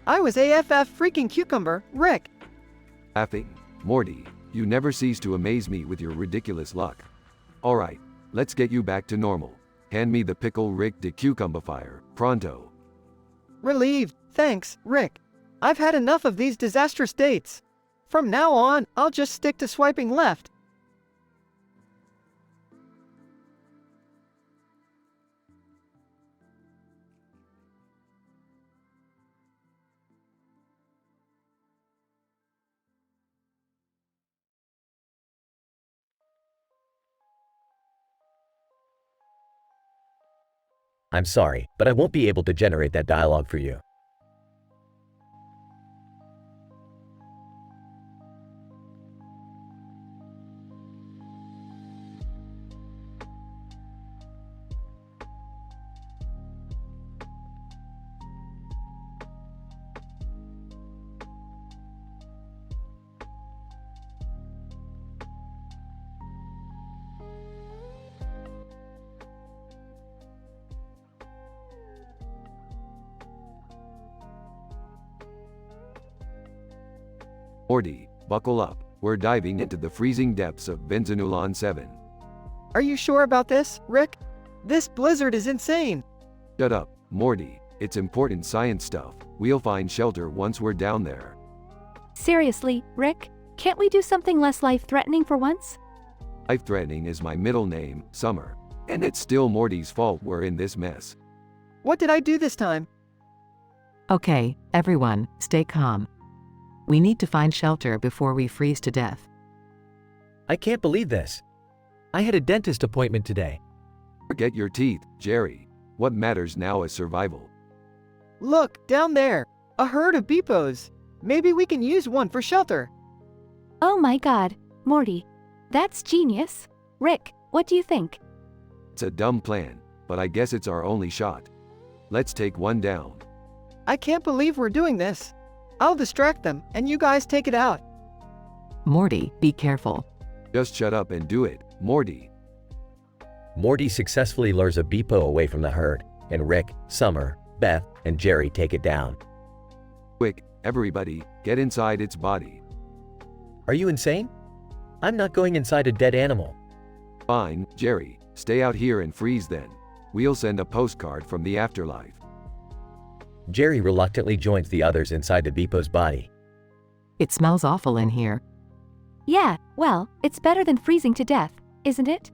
I was AFF freaking cucumber, Rick. Laughing. Morty, you never cease to amaze me with your ridiculous luck. Alright, let's get you back to normal. Hand me the pickle Rick de Cucumbifier, pronto. Relieved, thanks, Rick. I've had enough of these disastrous dates. From now on, I'll just stick to swiping left. I'm sorry, but I won't be able to generate that dialogue for you. Morty, buckle up. We're diving into the freezing depths of Benzanulon 7. Are you sure about this, Rick? This blizzard is insane. Shut up, Morty. It's important science stuff. We'll find shelter once we're down there. Seriously, Rick? Can't we do something less life-threatening for once? Life-threatening is my middle name, Summer. And it's still Morty's fault we're in this mess. What did I do this time? Okay, everyone, stay calm. We need to find shelter before we freeze to death. I can't believe this. I had a dentist appointment today. Forget your teeth, Jerry. What matters now is survival. Look, down there. A herd of beepos. Maybe we can use one for shelter. Oh my god, Morty. That's genius. Rick, what do you think? It's a dumb plan, but I guess it's our only shot. Let's take one down. I can't believe we're doing this. I'll distract them, and you guys take it out. Morty, be careful. Just shut up and do it, Morty. Morty successfully lures a Beepo away from the herd, and Rick, Summer, Beth, and Jerry take it down. Quick, everybody, get inside its body. Are you insane? I'm not going inside a dead animal. Fine, Jerry, stay out here and freeze then. We'll send a postcard from the afterlife. Jerry reluctantly joins the others inside the Beepo's body. It smells awful in here. Yeah, well, it's better than freezing to death, isn't it?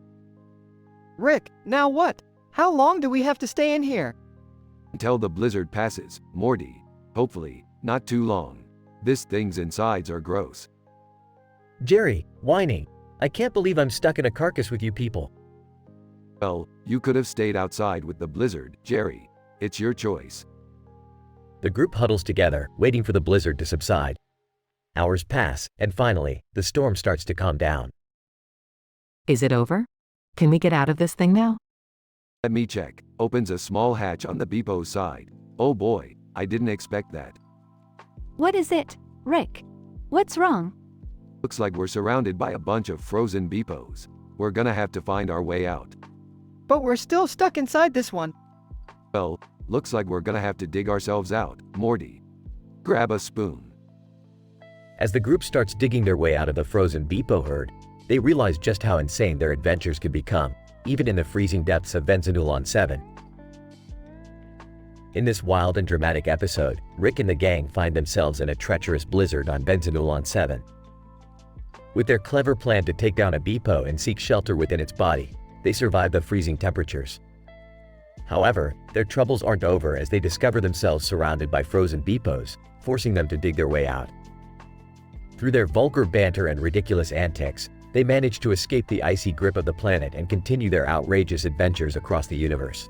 Rick, now what? How long do we have to stay in here? Until the blizzard passes, Morty. Hopefully, not too long. This thing's insides are gross. Jerry, whining. I can't believe I'm stuck in a carcass with you people. Well, you could have stayed outside with the blizzard, Jerry. It's your choice. The group huddles together, waiting for the blizzard to subside. Hours pass, and finally, the storm starts to calm down. Is it over? Can we get out of this thing now? Let me check. Opens a small hatch on the Beepo's side. Oh boy, I didn't expect that. What is it, Rick? What's wrong? Looks like we're surrounded by a bunch of frozen Beepos. We're gonna have to find our way out. But we're still stuck inside this one. Well, looks like we're gonna have to dig ourselves out, Morty. Grab a spoon. As the group starts digging their way out of the frozen Beepo herd, they realize just how insane their adventures could become, even in the freezing depths of Benzanulon 7. In this wild and dramatic episode, Rick and the gang find themselves in a treacherous blizzard on Benzanulon 7. With their clever plan to take down a Beepo and seek shelter within its body, they survive the freezing temperatures. However, their troubles aren't over as they discover themselves surrounded by frozen Beepos, forcing them to dig their way out. Through their vulgar banter and ridiculous antics, they manage to escape the icy grip of the planet and continue their outrageous adventures across the universe.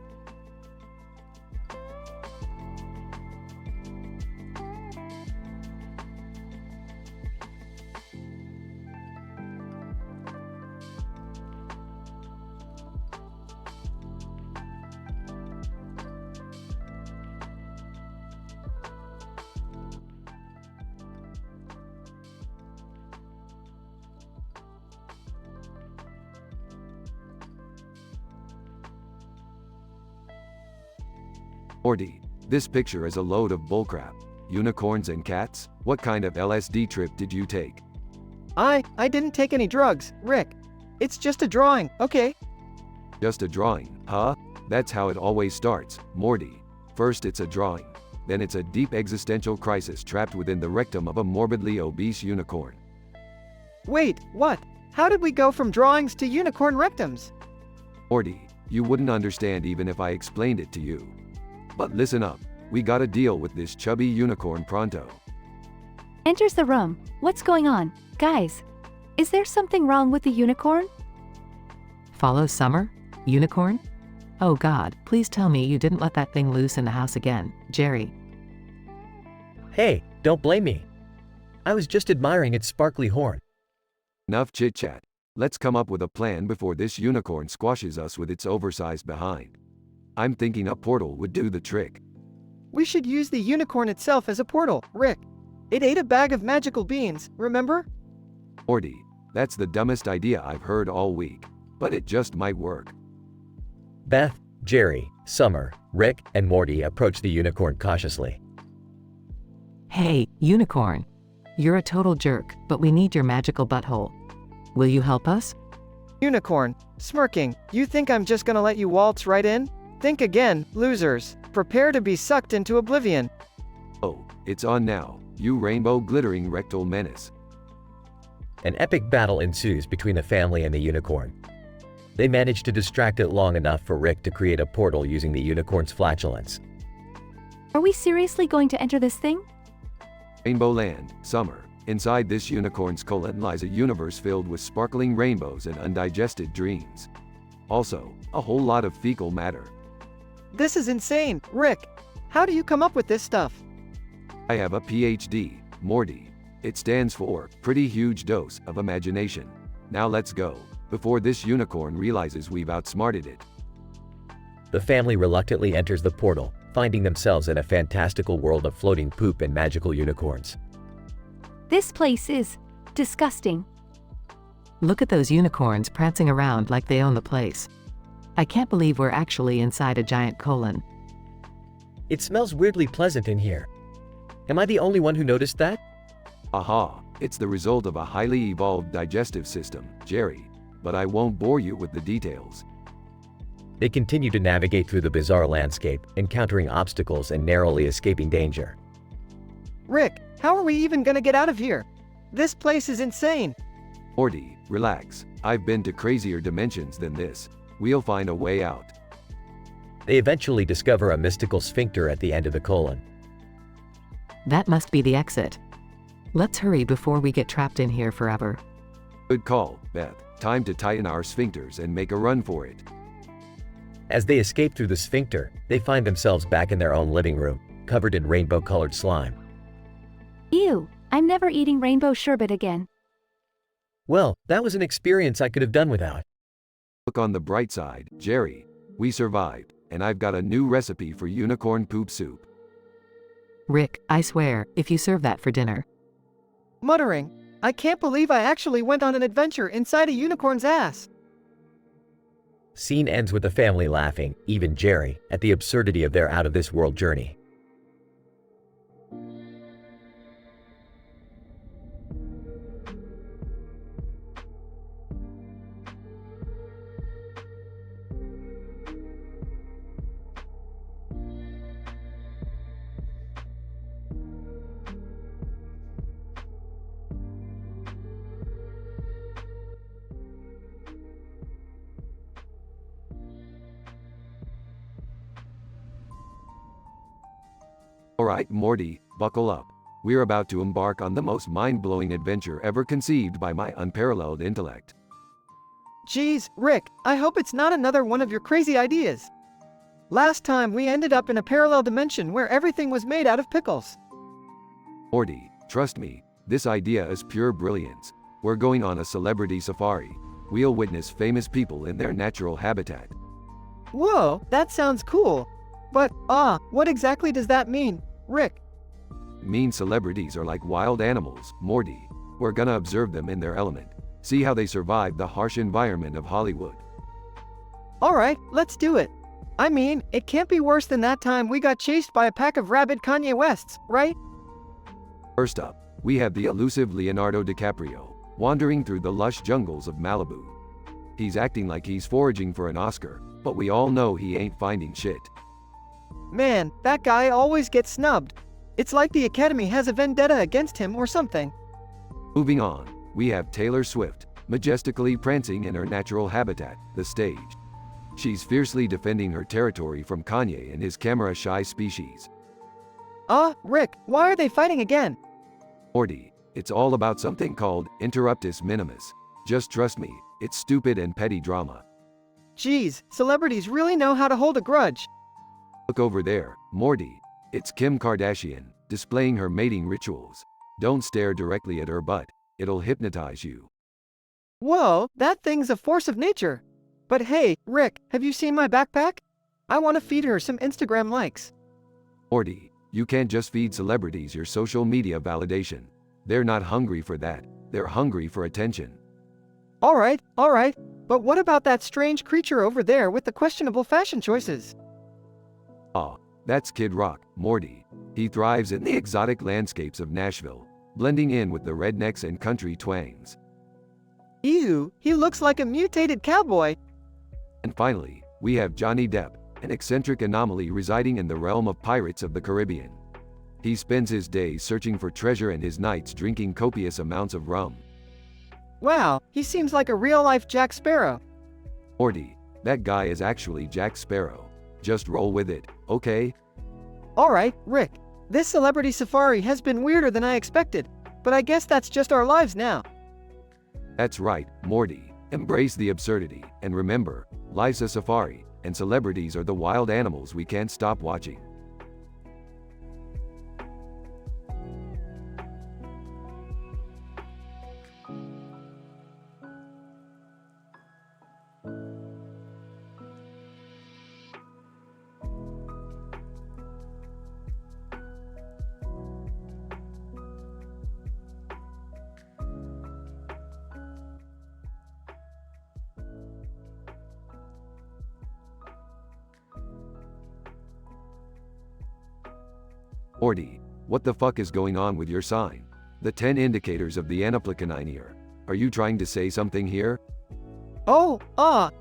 Morty, this picture is a load of bullcrap. Unicorns and cats? What kind of LSD trip did you take? I didn't take any drugs, Rick. It's just a drawing, okay? Just a drawing, huh? That's how it always starts, Morty. First it's a drawing. Then it's a deep existential crisis trapped within the rectum of a morbidly obese unicorn. Wait, what? How did we go from drawings to unicorn rectums? Morty, you wouldn't understand even if I explained it to you. But listen up, we gotta deal with this chubby unicorn pronto. Enters the room. What's going on, guys? Is there something wrong with the unicorn? Follow Summer? Unicorn? Oh god, please tell me you didn't let that thing loose in the house again, Jerry. Hey, don't blame me. I was just admiring its sparkly horn. Enough chit-chat. Let's come up with a plan before this unicorn squashes us with its oversized behind. I'm thinking a portal would do the trick. We should use the unicorn itself as a portal, Rick. It ate a bag of magical beans, remember? Morty, that's the dumbest idea I've heard all week, but it just might work. Beth, Jerry, Summer, Rick, and Morty approach the unicorn cautiously. Hey, unicorn. You're a total jerk, but we need your magical butthole. Will you help us? Unicorn, smirking, you think I'm just gonna let you waltz right in? Think again, losers. Prepare to be sucked into oblivion. Oh, it's on now, you rainbow glittering rectal menace. An epic battle ensues between the family and the unicorn. They manage to distract it long enough for Rick to create a portal using the unicorn's flatulence. Are we seriously going to enter this thing? Rainbow Land, summer. Inside this unicorn's colon lies a universe filled with sparkling rainbows and undigested dreams. Also, a whole lot of fecal matter. This is insane, Rick. How do you come up with this stuff? I have a PhD, Morty. It stands for Pretty Huge Dose of Imagination. Now let's go, before this unicorn realizes we've outsmarted it. The family reluctantly enters the portal, finding themselves in a fantastical world of floating poop and magical unicorns. This place is disgusting. Look at those unicorns prancing around like they own the place. I can't believe we're actually inside a giant colon. It smells weirdly pleasant in here. Am I the only one who noticed that? Aha, it's the result of a highly evolved digestive system, Jerry. But I won't bore you with the details. They continue to navigate through the bizarre landscape, encountering obstacles and narrowly escaping danger. Rick, how are we even gonna get out of here? This place is insane. Morty, relax. I've been to crazier dimensions than this. We'll find a way out. They eventually discover a mystical sphincter at the end of the colon. That must be the exit. Let's hurry before we get trapped in here forever. Good call, Beth. Time to tighten our sphincters and make a run for it. As they escape through the sphincter, they find themselves back in their own living room, covered in rainbow-colored slime. Ew, I'm never eating rainbow sherbet again. Well, that was an experience I could have done without. Look on the bright side, Jerry. We survived, and I've got a new recipe for unicorn poop soup. Rick, I swear, if you serve that for dinner. Muttering, I can't believe I actually went on an adventure inside a unicorn's ass. Scene ends with the family laughing, even Jerry, at the absurdity of their out-of-this-world journey. Alright, Morty, buckle up. We're about to embark on the most mind-blowing adventure ever conceived by my unparalleled intellect. Geez, Rick, I hope it's not another one of your crazy ideas. Last time we ended up in a parallel dimension where everything was made out of pickles. Morty, trust me, this idea is pure brilliance. We're going on a celebrity safari. We'll witness famous people in their natural habitat. Whoa, that sounds cool. But, what exactly does that mean, Rick? Mean celebrities are like wild animals, Morty. We're gonna observe them in their element. See how they survive the harsh environment of Hollywood. Alright, let's do it. I mean, it can't be worse than that time we got chased by a pack of rabid Kanye Wests, right? First up, we have the elusive Leonardo DiCaprio, wandering through the lush jungles of Malibu. He's acting like he's foraging for an Oscar, but we all know he ain't finding shit. Man, that guy always gets snubbed. It's like the Academy has a vendetta against him or something. Moving on, we have Taylor Swift, majestically prancing in her natural habitat, the stage. She's fiercely defending her territory from Kanye and his camera-shy species. Rick, why are they fighting again? Morty, it's all about something called interruptus minimus. Just trust me, it's stupid and petty drama. Geez, celebrities really know how to hold a grudge. Look over there, Morty. It's Kim Kardashian, displaying her mating rituals. Don't stare directly at her butt. It'll hypnotize you. Whoa, that thing's a force of nature. But hey, Rick, have you seen my backpack? I want to feed her some Instagram likes. Morty, you can't just feed celebrities your social media validation. They're not hungry for that. They're hungry for attention. Alright, but what about that strange creature over there with the questionable fashion choices? That's Kid Rock, Morty. He thrives in the exotic landscapes of Nashville. blending in with the rednecks and country twangs. Ew, he looks like a mutated cowboy. And finally, we have Johnny Depp, an eccentric anomaly residing in the realm of Pirates of the Caribbean. He spends his days searching for treasure and his nights drinking copious amounts of rum. Wow, he seems like a real-life Jack Sparrow. Morty, that guy is actually Jack Sparrow. Just roll with it, okay? Alright, Rick. This celebrity safari has been weirder than I expected, but I guess that's just our lives now. That's right, Morty. Embrace the absurdity, and remember, life's a safari, and celebrities are the wild animals we can't stop watching. Morty, what the fuck is going on with your sign? The 10 indicators of the Anaplicanine. Are you trying to say something here? Oh,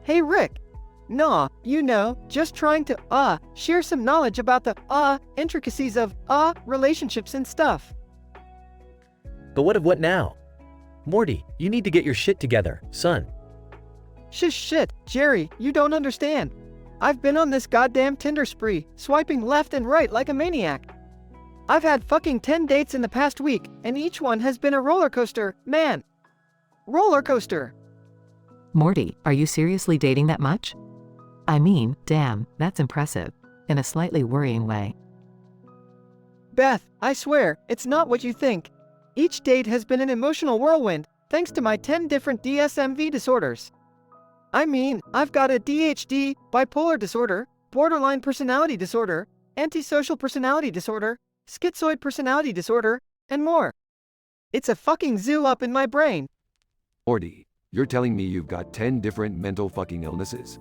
hey Rick. Nah, you know, just trying to, share some knowledge about the, intricacies of, relationships and stuff. But what now? Morty, you need to get your shit together, son. Shit, Jerry, you don't understand. I've been on this goddamn Tinder spree, swiping left and right like a maniac. I've had fucking 10 dates in the past week, and each one has been a roller coaster, man. Roller coaster. Morty, are you seriously dating that much? I mean, damn, that's impressive. In a slightly worrying way. Beth, I swear, it's not what you think. Each date has been an emotional whirlwind, thanks to my 10 different DSMV disorders. I mean, I've got ADHD, bipolar disorder, borderline personality disorder, antisocial personality disorder, schizoid personality disorder, and more. It's a fucking zoo up in my brain. Morty, you're telling me you've got 10 different mental fucking illnesses?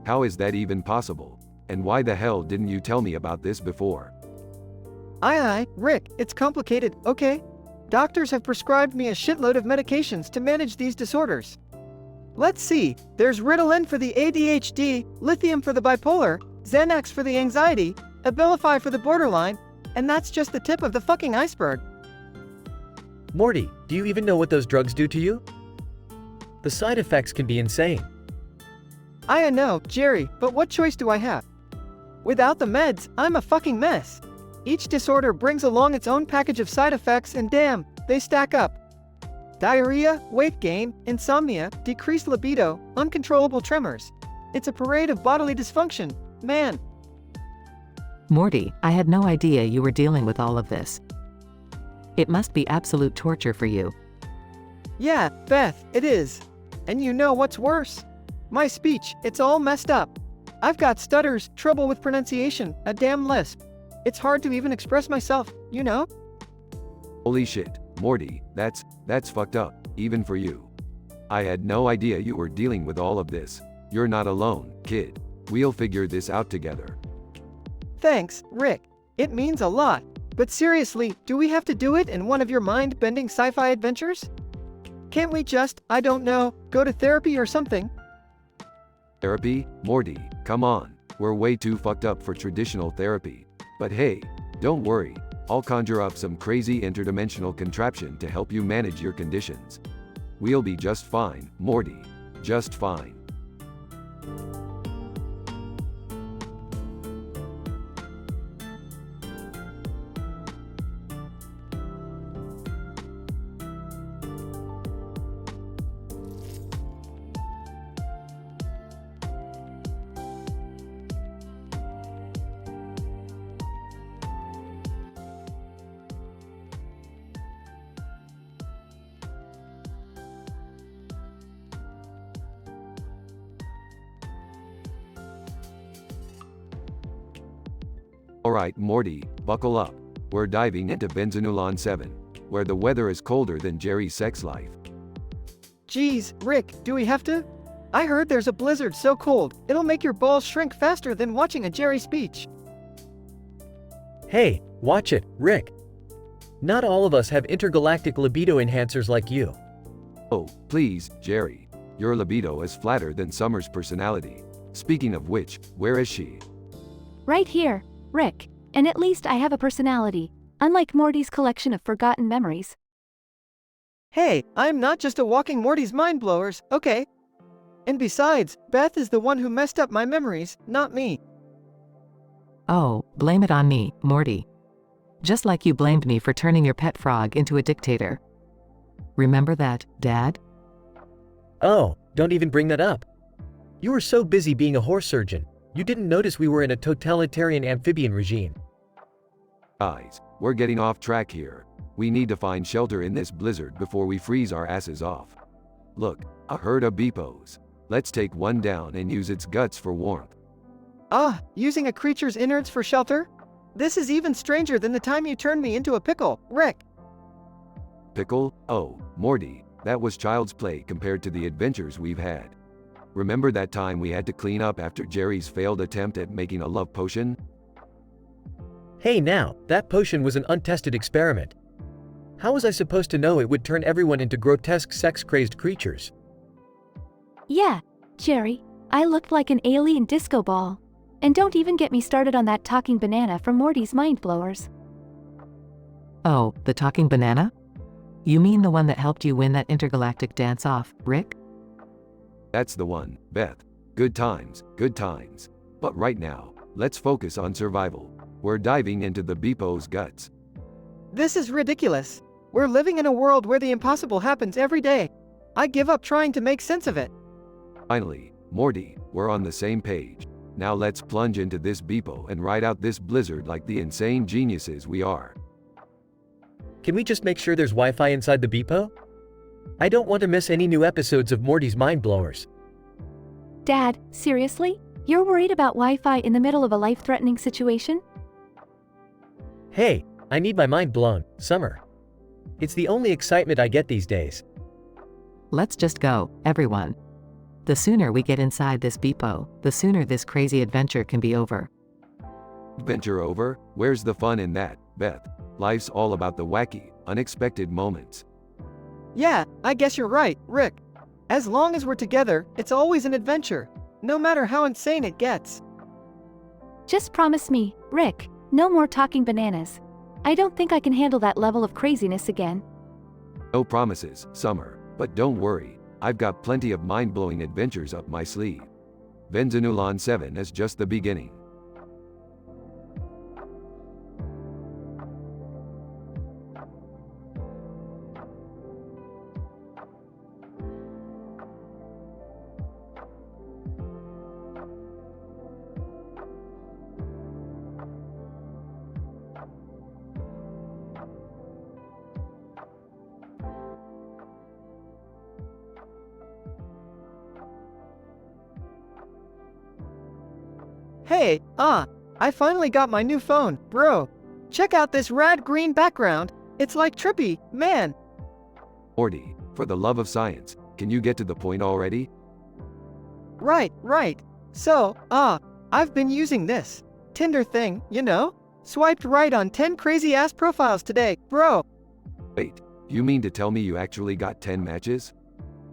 How is that even possible? And why the hell didn't you tell me about this before? Rick, it's complicated, okay? Doctors have prescribed me a shitload of medications to manage these disorders. Let's see, there's Ritalin for the ADHD, lithium for the bipolar, Xanax for the anxiety, Abilify for the borderline, and that's just the tip of the fucking iceberg. Morty, do you even know what those drugs do to you? The side effects can be insane. I know, Jerry, but what choice do I have? Without the meds, I'm a fucking mess. Each disorder brings along its own package of side effects and damn, they stack up. Diarrhea, weight gain, insomnia, decreased libido, uncontrollable tremors. It's a parade of bodily dysfunction, man. Morty, I had no idea you were dealing with all of this. It must be absolute torture for you. Yeah, Beth, it is. And you know what's worse? My speech, it's all messed up. I've got stutters, trouble with pronunciation, a damn lisp. It's hard to even express myself, you know? Holy shit, Morty, that's fucked up, even for you. I had no idea you were dealing with all of this. You're not alone, kid. We'll figure this out together. Thanks, Rick. It means a lot. But seriously, do we have to do it in one of your mind-bending sci-fi adventures? Can't we just, I don't know, go to therapy or something? Therapy? Morty, come on. We're way too fucked up for traditional therapy. But hey, don't worry. I'll conjure up some crazy interdimensional contraption to help you manage your conditions. We'll be just fine, Morty. Just fine. Alright, Morty, buckle up. We're diving into Benzanulon 7, where the weather is colder than Jerry's sex life. Geez, Rick, do we have to? I heard there's a blizzard so cold, it'll make your balls shrink faster than watching a Jerry speech. Hey, watch it, Rick. Not all of us have intergalactic libido enhancers like you. Oh, please, Jerry. Your libido is flatter than Summer's personality. Speaking of which, where is she? Right here, Rick. And at least I have a personality, unlike Morty's collection of forgotten memories. Hey, I'm not just a walking Morty's mind blowers, okay? And besides, Beth is the one who messed up my memories, not me. Oh, blame it on me, Morty. Just like you blamed me for turning your pet frog into a dictator. Remember that, Dad? Oh, don't even bring that up. You were so busy being a horse surgeon, you didn't notice we were in a totalitarian amphibian regime. Guys, we're getting off track here. We need to find shelter in this blizzard before we freeze our asses off. Look, a herd of beepos. Let's take one down and use its guts for warmth. Ah, using a creature's innards for shelter? This is even stranger than the time you turned me into a pickle, Rick. Pickle? Oh, Morty, that was child's play compared to the adventures we've had. Remember that time we had to clean up after Jerry's failed attempt at making a love potion? Hey now, that potion was an untested experiment. How was I supposed to know it would turn everyone into grotesque sex-crazed creatures? Yeah, Jerry, I looked like an alien disco ball. And don't even get me started on that talking banana from Morty's Mind Blowers. Oh, the talking banana? You mean the one that helped you win that intergalactic dance-off, Rick? That's the one, Beth. Good times, good times. But right now, let's focus on survival. We're diving into the beepo's guts. This is ridiculous. We're living in a world where the impossible happens every day. I give up trying to make sense of it. Finally, Morty, we're on the same page. Now let's plunge into this beepo and ride out this blizzard like the insane geniuses we are. Can we just make sure there's Wi-Fi inside the beepo? I don't want to miss any new episodes of Morty's Mind Blowers. Dad, seriously? You're worried about Wi-Fi in the middle of a life-threatening situation? Hey, I need my mind blown, Summer. It's the only excitement I get these days. Let's just go, everyone. The sooner we get inside this beepo, the sooner this crazy adventure can be over. Adventure over? Where's the fun in that, Beth? Life's all about the wacky, unexpected moments. Yeah, I guess you're right, Rick. As long as we're together, it's always an adventure, no matter how insane it gets. Just promise me, Rick, no more talking bananas. I don't think I can handle that level of craziness again. No promises, Summer, but don't worry. I've got plenty of mind-blowing adventures up my sleeve. Venzanulan 7 is just the beginning. Hey, I finally got my new phone, bro. Check out this rad green background. It's like trippy, man. Morty, for the love of science, can you get to the point already? Right. So, I've been using this Tinder thing, you know? Swiped right on 10 crazy-ass profiles today, bro. Wait, you mean to tell me you actually got 10 matches?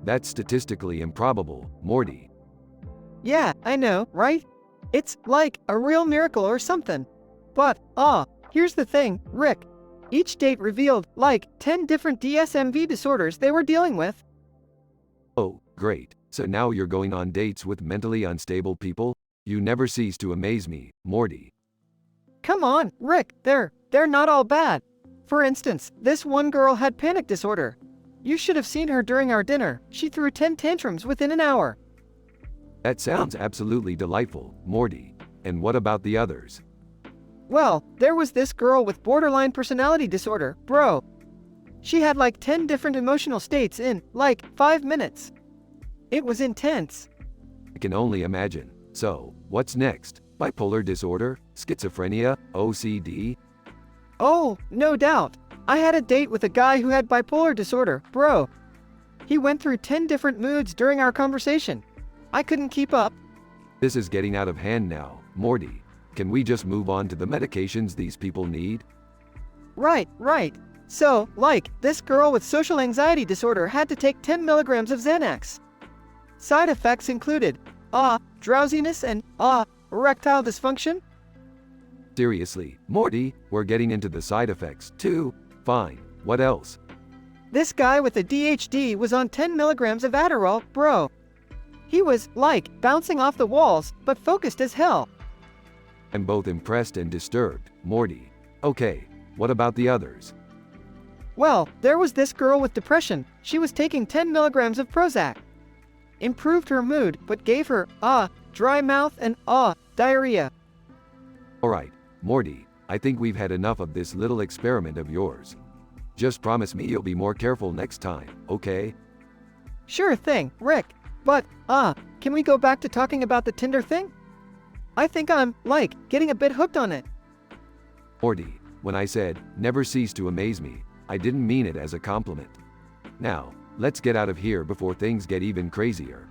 That's statistically improbable, Morty. Yeah, I know, right? It's like a real miracle or something. But, here's the thing, Rick. Each date revealed, like, 10 different DSMV disorders they were dealing with. Oh, great. So now you're going on dates with mentally unstable people? You never cease to amaze me, Morty. Come on, Rick, they're not all bad. For instance, this one girl had panic disorder. You should have seen her during our dinner. She threw 10 tantrums within an hour. That sounds absolutely delightful, Morty. And what about the others? Well, there was this girl with borderline personality disorder, bro. She had like 10 different emotional states in, like, 5 minutes. It was intense. I can only imagine. So, what's next? Bipolar disorder? Schizophrenia? OCD? Oh, no doubt. I had a date with a guy who had bipolar disorder, bro. He went through 10 different moods during our conversation. I couldn't keep up. This is getting out of hand now, Morty. Can we just move on to the medications these people need? Right. So, like, this girl with social anxiety disorder had to take 10 milligrams of Xanax. Side effects included, drowsiness and, erectile dysfunction? Seriously, Morty, we're getting into the side effects, too. Fine, what else? This guy with ADHD was on 10 milligrams of Adderall, bro. He was, like, bouncing off the walls, but focused as hell. I'm both impressed and disturbed, Morty. Okay, what about the others? Well, there was this girl with depression. She was taking 10 milligrams of Prozac. Improved her mood, but gave her, dry mouth and, diarrhea. Alright, Morty, I think we've had enough of this little experiment of yours. Just promise me you'll be more careful next time, okay? Sure thing, Rick. But, can we go back to talking about the Tinder thing? I think I'm, like, getting a bit hooked on it. Morty, when I said, never cease to amaze me, I didn't mean it as a compliment. Now, let's get out of here before things get even crazier.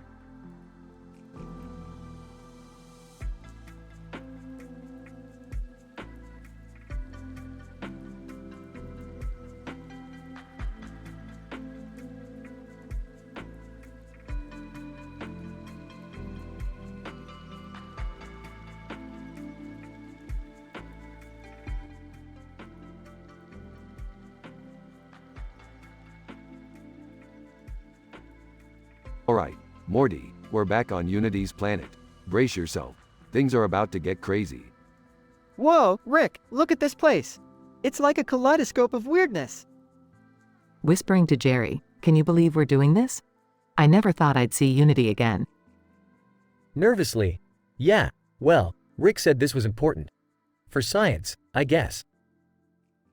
Alright, Morty, we're back on Unity's planet. Brace yourself. Things are about to get crazy. Whoa, Rick, look at this place. It's like a kaleidoscope of weirdness. Whispering to Jerry, can you believe we're doing this? I never thought I'd see Unity again. Nervously. Yeah, well, Rick said this was important. For science, I guess.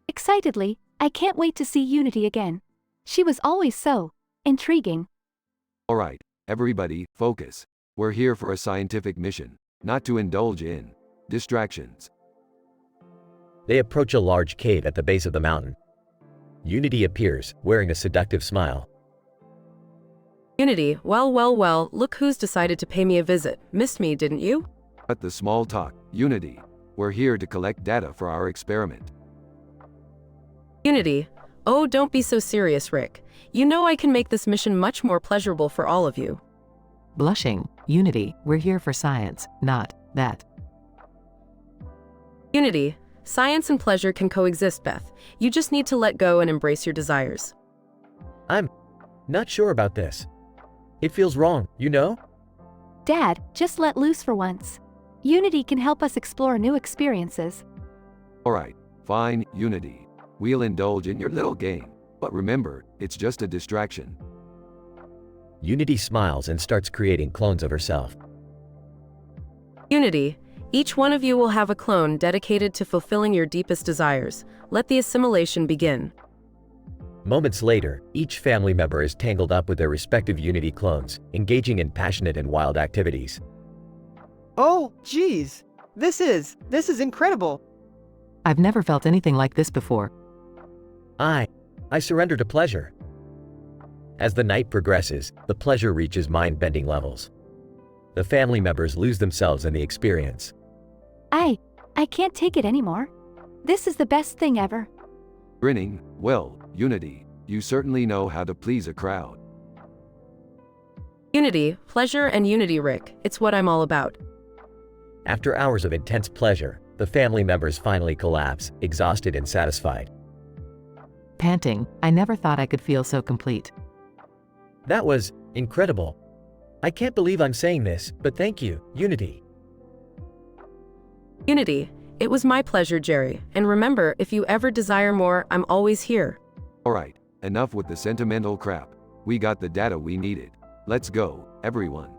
Excitedly, I can't wait to see Unity again. She was always so intriguing. Alright, everybody, focus. We're here for a scientific mission, not to indulge in distractions. They approach a large cave at the base of the mountain. Unity appears, wearing a seductive smile. Unity, well, look who's decided to pay me a visit. Missed me, didn't you? Cut the small talk, Unity. We're here to collect data for our experiment. Unity, oh, don't be so serious, Rick. You know I can make this mission much more pleasurable for all of you. Blushing, Unity, we're here for science, not that. Unity, science and pleasure can coexist, Beth. You just need to let go and embrace your desires. I'm not sure about this. It feels wrong, you know? Dad, just let loose for once. Unity can help us explore new experiences. Alright, fine, Unity. We'll indulge in your little game. But remember, it's just a distraction. Unity smiles and starts creating clones of herself. Unity, each one of you will have a clone dedicated to fulfilling your deepest desires. Let the assimilation begin. Moments later, each family member is tangled up with their respective Unity clones, engaging in passionate and wild activities. Oh, geez. This is incredible. I've never felt anything like this before. I surrender to pleasure. As the night progresses, the pleasure reaches mind-bending levels. The family members lose themselves in the experience. I can't take it anymore. This is the best thing ever. Grinning, well, Unity, you certainly know how to please a crowd. Unity, pleasure and unity, Rick. It's what I'm all about. After hours of intense pleasure, the family members finally collapse, exhausted and satisfied. Panting, I never thought I could feel so complete. That was incredible. I can't believe I'm saying this, but thank you, Unity. Unity, it was my pleasure, Jerry. And remember, if you ever desire more, I'm always here. Alright, enough with the sentimental crap. We got the data we needed. Let's go, everyone.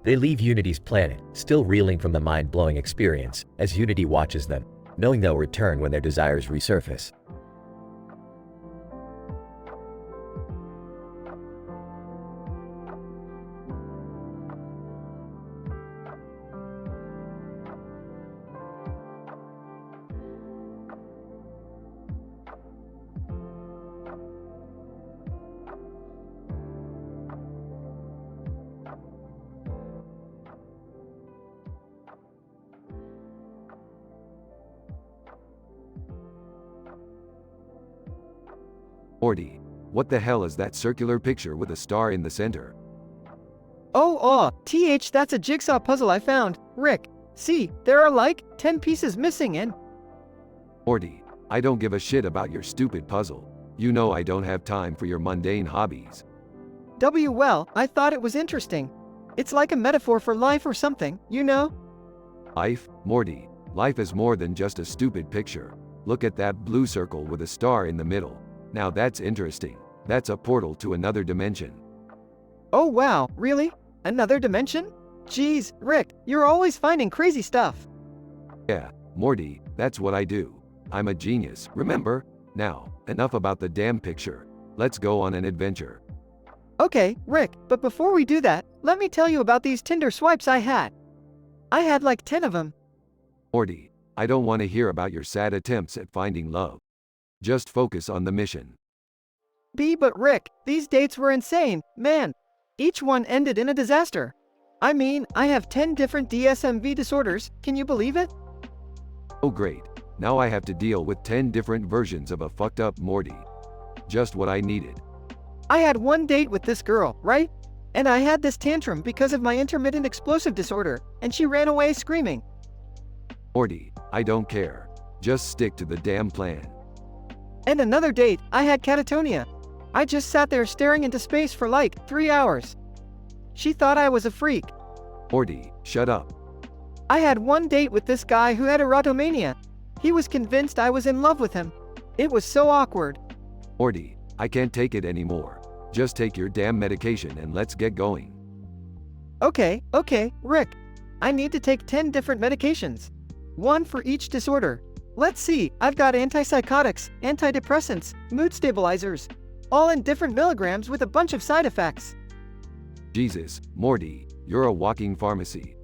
They leave Unity's planet, still reeling from the mind-blowing experience, as Unity watches them, knowing they'll return when their desires resurface. Morty, what the hell is that circular picture with a star in the center? That's a jigsaw puzzle I found. Rick, see, there are like 10 pieces missing and… Morty, I don't give a shit about your stupid puzzle. You know I don't have time for your mundane hobbies. Well, I thought it was interesting. It's like a metaphor for life or something, you know? Life, Morty, life is more than just a stupid picture. Look at that blue circle with a star in the middle. Now that's interesting. That's a portal to another dimension. Oh wow, really? Another dimension? Geez, Rick, you're always finding crazy stuff. Yeah, Morty, that's what I do. I'm a genius, remember? Now, enough about the damn picture. Let's go on an adventure. Okay, Rick, but before we do that, let me tell you about these Tinder swipes I had. I had like 10 of them. Morty, I don't want to hear about your sad attempts at finding love. Just focus on the mission. But Rick, these dates were insane, man. Each one ended in a disaster. I mean, I have 10 different DSMV disorders, can you believe it? Oh great, now I have to deal with 10 different versions of a fucked up Morty. Just what I needed. I had one date with this girl, right? And I had this tantrum because of my intermittent explosive disorder, and she ran away screaming. Morty, I don't care. Just stick to the damn plan. And another date, I had catatonia. I just sat there staring into space for like 3 hours. She thought I was a freak. Morty, shut up. I had one date with this guy who had erotomania. He was convinced I was in love with him. It was so awkward. Morty, I can't take it anymore. Just take your damn medication and let's get going. Okay, Rick. I need to take 10 different medications. One for each disorder. Let's see, I've got antipsychotics, antidepressants, mood stabilizers, all in different milligrams with a bunch of side effects. Jesus, Morty, you're a walking pharmacy.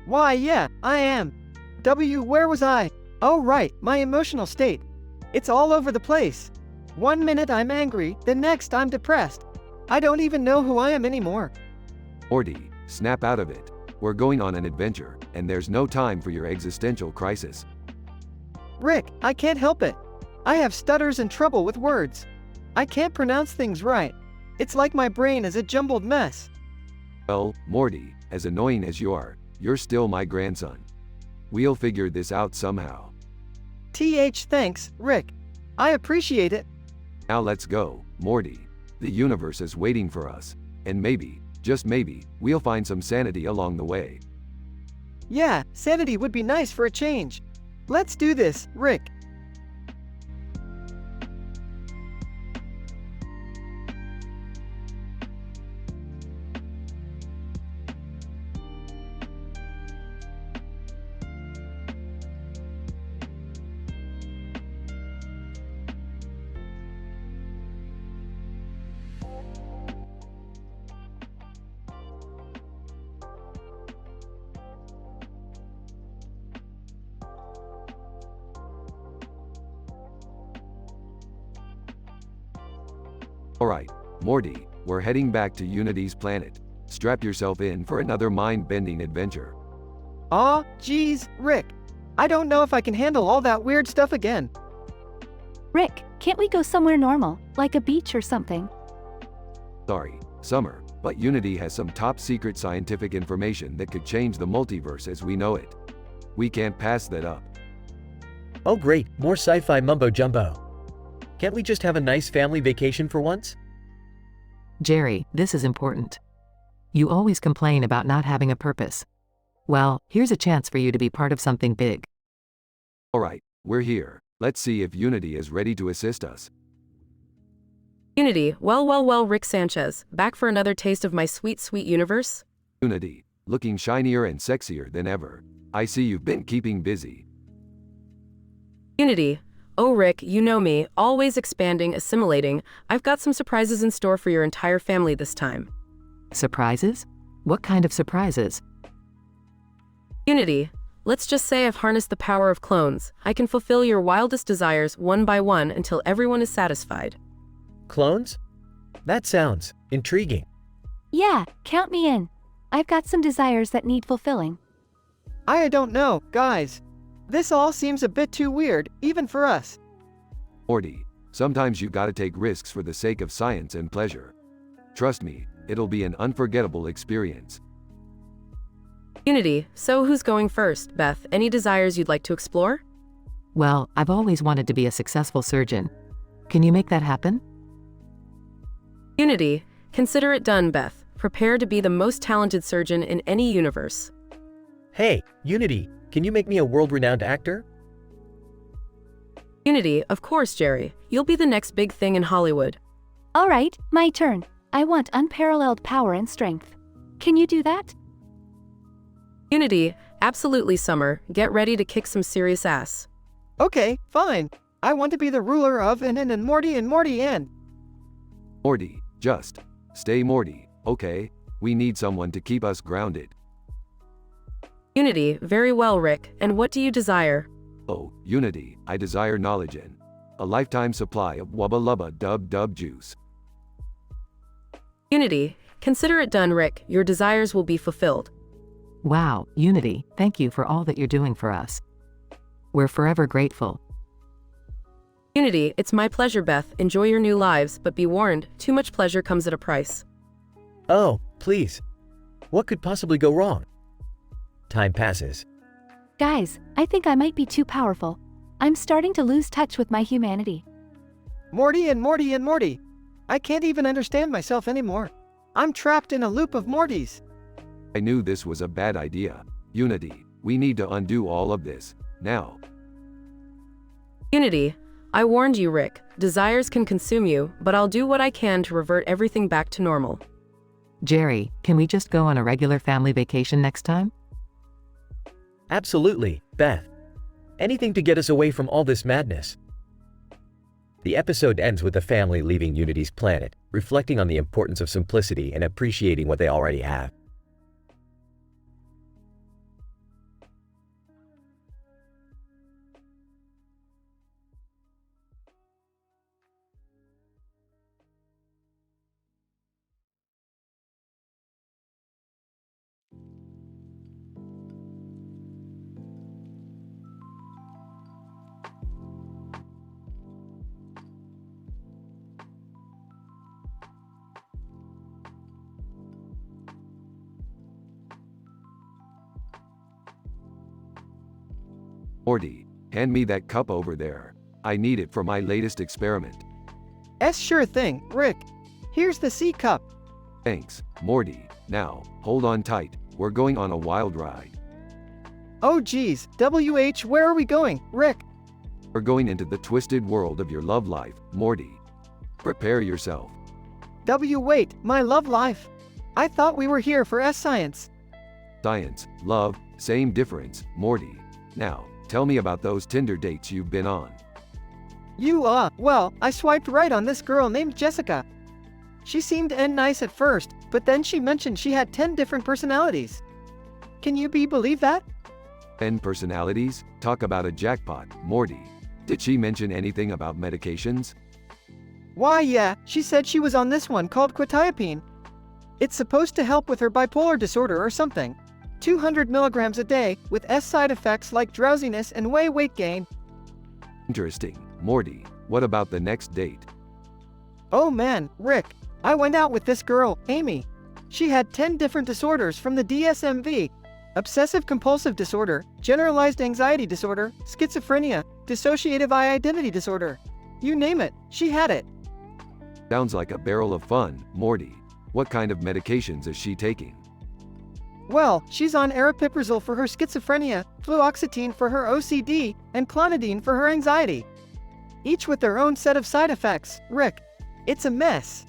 Why, yeah, I am. Where was I? Oh right, my emotional state. It's all over the place. One minute I'm angry, the next I'm depressed. I don't even know who I am anymore. Morty, snap out of it. We're going on an adventure, and there's no time for your existential crisis. Rick, I can't help it. I have stutters and trouble with words. I can't pronounce things right. It's like my brain is a jumbled mess. Well, Morty, as annoying as you are, you're still my grandson. We'll figure this out somehow. Thanks, Rick. I appreciate it. Now let's go, Morty. The universe is waiting for us, and maybe, just maybe, we'll find some sanity along the way. Yeah, sanity would be nice for a change. Let's do this, Rick. Alright, Morty, we're heading back to Unity's planet. Strap yourself in for another mind-bending adventure. Aw, geez, Rick. I don't know if I can handle all that weird stuff again. Rick, can't we go somewhere normal, like a beach or something? Sorry, Summer, but Unity has some top-secret scientific information that could change the multiverse as we know it. We can't pass that up. Oh great, more sci-fi mumbo-jumbo. Can't we just have a nice family vacation for once? Jerry, this is important. You always complain about not having a purpose. Well, here's a chance for you to be part of something big. Alright, we're here. Let's see if Unity is ready to assist us. Unity, well, Rick Sanchez, back for another taste of my sweet, sweet universe? Unity, looking shinier and sexier than ever. I see you've been keeping busy. Unity, oh Rick, you know me, always expanding, assimilating. I've got some surprises in store for your entire family this time. Surprises? What kind of surprises? Unity, let's just say I've harnessed the power of clones. I can fulfill your wildest desires one by one until everyone is satisfied. Clones? That sounds intriguing. Yeah, count me in. I've got some desires that need fulfilling. I don't know, guys. This all seems a bit too weird, even for us. Morty, Sometimes you gotta take risks for the sake of science and pleasure. Trust me, it'll be an unforgettable experience. Unity, so who's going first? Beth, any desires you'd like to explore? Well, I've always wanted to be a successful surgeon. Can you make that happen? Unity, consider it done, Beth. Prepare to be the most talented surgeon in any universe. Hey, Unity, can you make me a world-renowned actor? Unity, of course, Jerry. You'll be the next big thing in Hollywood. All right, my turn. I want unparalleled power and strength. Can you do that? Unity, absolutely, Summer. Get ready to kick some serious ass. Okay, fine. I want to be the ruler of and Morty and Morty and. Morty, just stay Morty, okay? We need someone to keep us grounded. Unity, very well, Rick. And what do you desire? Oh, Unity, I desire knowledge and a lifetime supply of wubba lubba dub dub juice. Unity, consider it done, Rick. Your desires will be fulfilled. Wow, Unity, thank you for all that you're doing for us. We're forever grateful. Unity, it's my pleasure, Beth. Enjoy your new lives, but be warned, too much pleasure comes at a price. Oh, please. What could possibly go wrong? Time passes. Guys, I think I might be too powerful. I'm starting to lose touch with my humanity. Morty and Morty and Morty. I can't even understand myself anymore. I'm trapped in a loop of Mortys. I knew this was a bad idea. Unity, we need to undo all of this, now. Unity, I warned you, Rick. Desires can consume you, but I'll do what I can to revert everything back to normal. Jerry, can we just go on a regular family vacation next time? Absolutely, Beth. Anything to get us away from all this madness. The episode ends with the family leaving Unity's planet, reflecting on the importance of simplicity and appreciating what they already have. Morty, hand me that cup over there. I need it for my latest experiment. Sure thing, Rick. Here's the C cup. Thanks, Morty. Now, hold on tight. We're going on a wild ride. Oh geez, where are we going, Rick? We're going into the twisted world of your love life, Morty. Prepare yourself. Wait, my love life? I thought we were here for science. Science, love, same difference, Morty. Now, tell me about those Tinder dates you've been on. Well, I swiped right on this girl named Jessica. She seemed nice at first, but then she mentioned she had 10 different personalities. Can you believe that? 10 personalities? Talk about a jackpot, Morty. Did she mention anything about medications? Why yeah, she said she was on this one called quetiapine. It's supposed to help with her bipolar disorder or something. 200 milligrams a day, with side effects like drowsiness and weight gain. Interesting, Morty. What about the next date? Oh man, Rick. I went out with this girl, Amy. She had 10 different disorders from the DSM-V. Obsessive-compulsive disorder, generalized anxiety disorder, schizophrenia, dissociative identity disorder. You name it, she had it. Sounds like a barrel of fun, Morty. What kind of medications is she taking? Well, she's on aripiprazole for her schizophrenia, fluoxetine for her OCD, and clonidine for her anxiety. Each with their own set of side effects, Rick. It's a mess.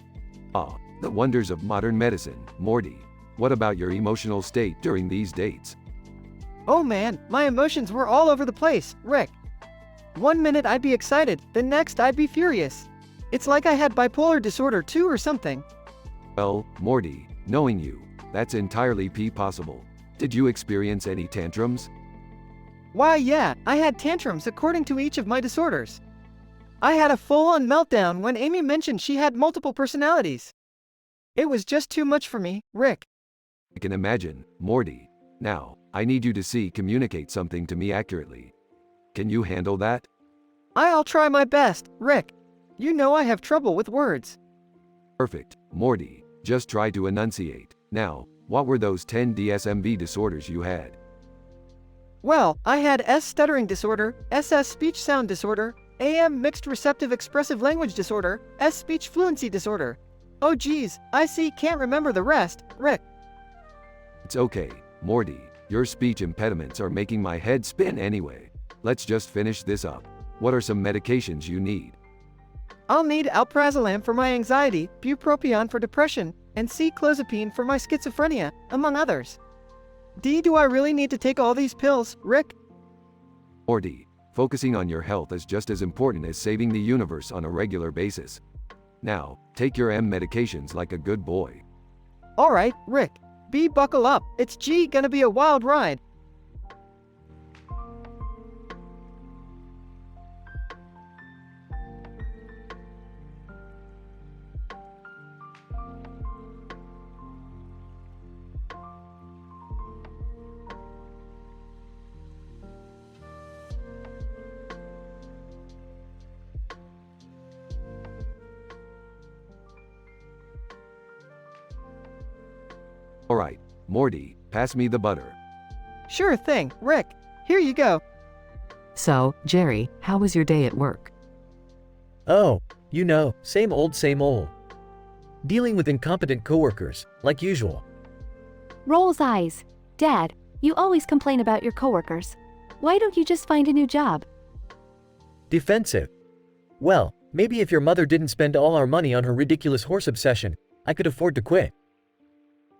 Ah, the wonders of modern medicine, Morty. What about your emotional state during these dates? Oh man, my emotions were all over the place, Rick. One minute I'd be excited, the next I'd be furious. It's like I had bipolar disorder too or something. Well, Morty, knowing you, that's entirely possible. Did you experience any tantrums? Why yeah, I had tantrums according to each of my disorders. I had a full-on meltdown when Amy mentioned she had multiple personalities. It was just too much for me, Rick. I can imagine, Morty. Now, I need you to communicate something to me accurately. Can you handle that? I'll try my best, Rick. You know I have trouble with words. Perfect, Morty. Just try to enunciate. Now, what were those 10 DSMV disorders you had? Well, I had S stuttering disorder, SS speech sound disorder, AM mixed receptive expressive language disorder, S speech fluency disorder. Oh geez, I see, can't remember the rest, Rick. It's okay, Morty. Your speech impediments are making my head spin anyway. Let's just finish this up. What are some medications you need? I'll need alprazolam for my anxiety, bupropion for depression, and C-clozapine for my schizophrenia, among others. D, do I really need to take all these pills, Rick? Morty, focusing on your health is just as important as saving the universe on a regular basis. Now, take your M medications like a good boy. Alright, Rick. B, buckle up. It's G, gonna be a wild ride. Alright, Morty, pass me the butter. Sure thing, Rick. Here you go. So, Jerry, how was your day at work? Oh, you know, same old, same old. Dealing with incompetent coworkers, like usual. Rolls eyes. Dad, you always complain about your coworkers. Why don't you just find a new job? Defensive. Well, maybe if your mother didn't spend all our money on her ridiculous horse obsession, I could afford to quit.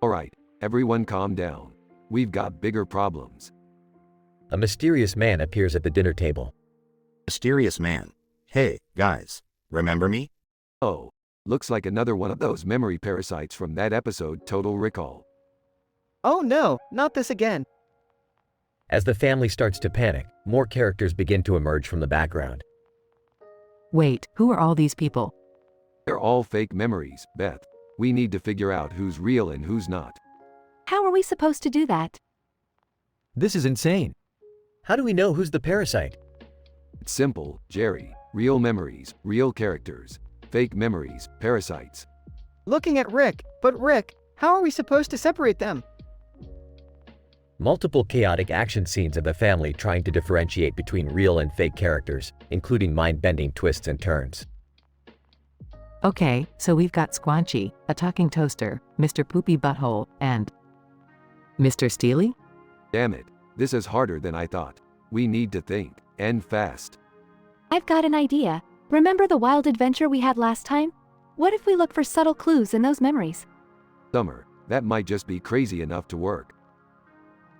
Alright, everyone calm down. We've got bigger problems. A mysterious man appears at the dinner table. Mysterious man. Hey, guys. Remember me? Oh, looks like another one of those memory parasites from that episode Total Recall. Oh no, not this again. As the family starts to panic, more characters begin to emerge from the background. Wait, who are all these people? They're all fake memories, Beth. We need to figure out who's real and who's not. How are we supposed to do that? This is insane. How do we know who's the parasite? It's simple, Jerry. Real memories, real characters. Fake memories, parasites. Looking at Rick, but Rick, how are we supposed to separate them? Multiple chaotic action scenes of the family trying to differentiate between real and fake characters, including mind-bending twists and turns. Okay, so we've got Squanchy, a talking toaster, Mr. Poopy Butthole, and Mr. Steely? Damn it, this is harder than I thought. We need to think, and fast. I've got an idea. Remember the wild adventure we had last time? What if we look for subtle clues in those memories? Summer, that might just be crazy enough to work.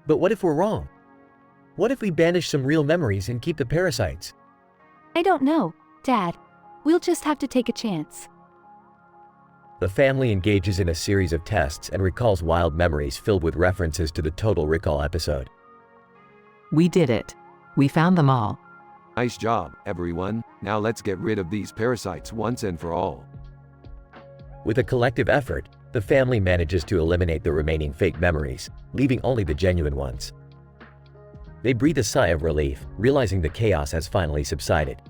But what if we're wrong? What if we banish some real memories and keep the parasites? I don't know, Dad. We'll just have to take a chance. The family engages in a series of tests and recalls wild memories filled with references to the Total Recall episode. We did it. We found them all. Nice job, everyone. Now let's get rid of these parasites once and for all. With a collective effort, the family manages to eliminate the remaining fake memories, leaving only the genuine ones. They breathe a sigh of relief, realizing the chaos has finally subsided.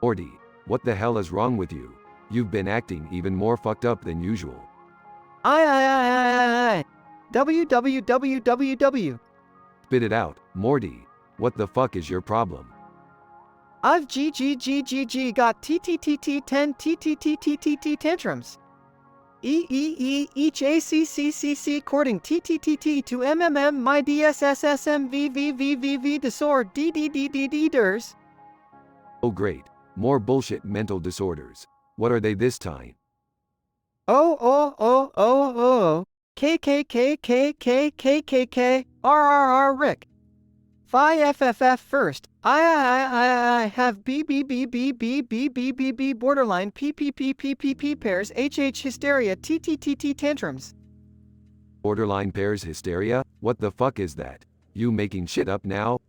Morty, what the hell is wrong with you? You've been acting even more fucked up than usual. I. WWWWW. Spit it out, Morty. What the fuck is your problem? I've got TTTT10 TTTTTT tantrums. Each ACCCC cording TTTT to MMM my DSSSMVVVVV disorder DDDDDers. Oh great, more bullshit mental disorders. What are they this time? KKKKKKKKKRRR Rick. Phi FFF first. I have BBBBBBBBB borderline PPPPPP pairs HH hysteria TTTT tantrums. Borderline pairs hysteria? What the fuck is that? You making shit up now?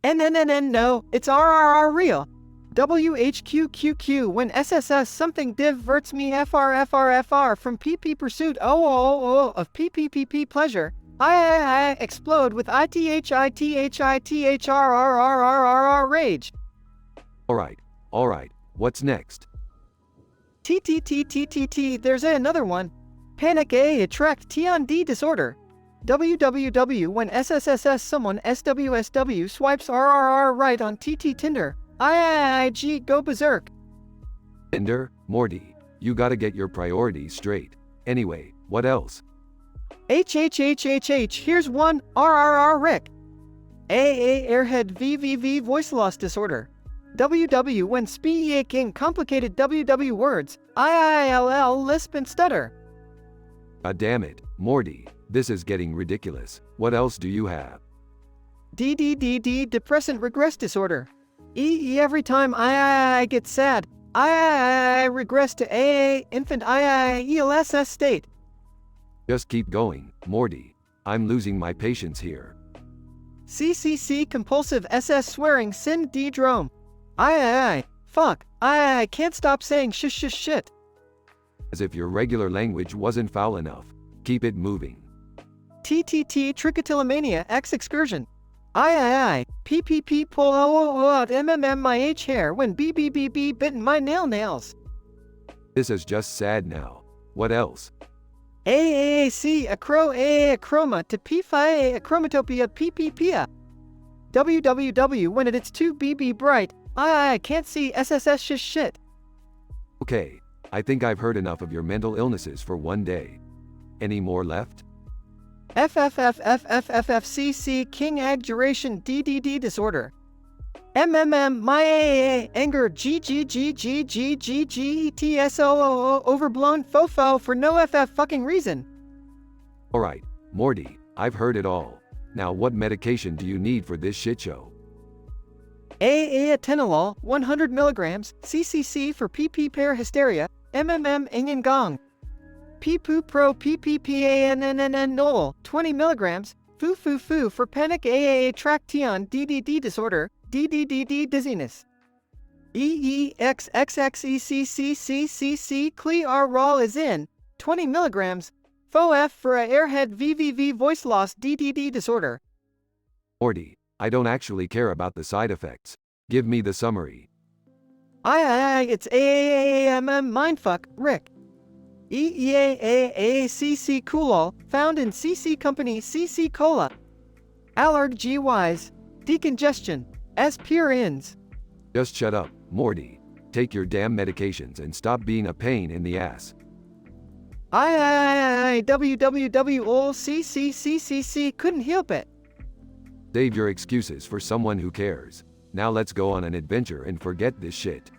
No, it's RRR real. WHQQQ when SSS something diverts me FRFRFR from PP pursuit of PPPP pleasure. I explode with ITHITHITHRRRRRR rage. Alright, what's next? TTTTTT, there's another one. Panic A attract T-on-D disorder. WWW when SSSS someone SWSW swipes RRR right on TT Tinder. IIIG go berserk. Tinder, Morty, you gotta get your priorities straight. Anyway, what else? HHHHH, here's one, RRR Rick. AA airhead VVV voice loss disorder. WW when speaking complicated WW words. IILL lisp and stutter. God damn it, Morty, this is getting ridiculous. What else do you have? DDDD depressant regress disorder. Every time I get sad, I regress to AA infant IIELSS state. Just keep going, Morty. I'm losing my patience here. CCC compulsive SS swearing sin D drome. Fuck, I can't stop saying shit. As if your regular language wasn't foul enough. Keep it moving. TTT trichotillomania X excursion. PPP pull out my H hair when BBBB bitten my nails. This is just sad now. What else? AAC acroma to P5 achromatopia PPPia. WWW when it's too BB bright. I can't see SSS shit. Okay, I think I've heard enough of your mental illnesses for one day. Any more left? FFFFFFFCC King Ag duration DDD disorder. MMM my AA anger GGGGGGGETSOOO overblown fofo for no FF fucking reason. Alright, Morty, I've heard it all. Now what medication do you need for this shit show? AA atenolol 100 mg CCC for PP pair hysteria MMM ingen gong. P-poo pro PPPANNNNOL 20 mg foo for panic AAA traction DDD disorder DDDD dizziness. EEXXXECCCCC clear roll is in 20 mg fo F for a airhead VVV voice loss DDD disorder. Morty, I don't actually care about the side effects. Give me the summary. It's AAAMM mindfuck Rick. EEAAACC Coolol, found in CC Company CC Cola. Allerg GYs, decongestion, as pure ins. Just shut up, Morty. Take your damn medications and stop being a pain in the ass. WWWOCCCCC couldn't help it. Save your excuses for someone who cares. Now let's go on an adventure and forget this shit.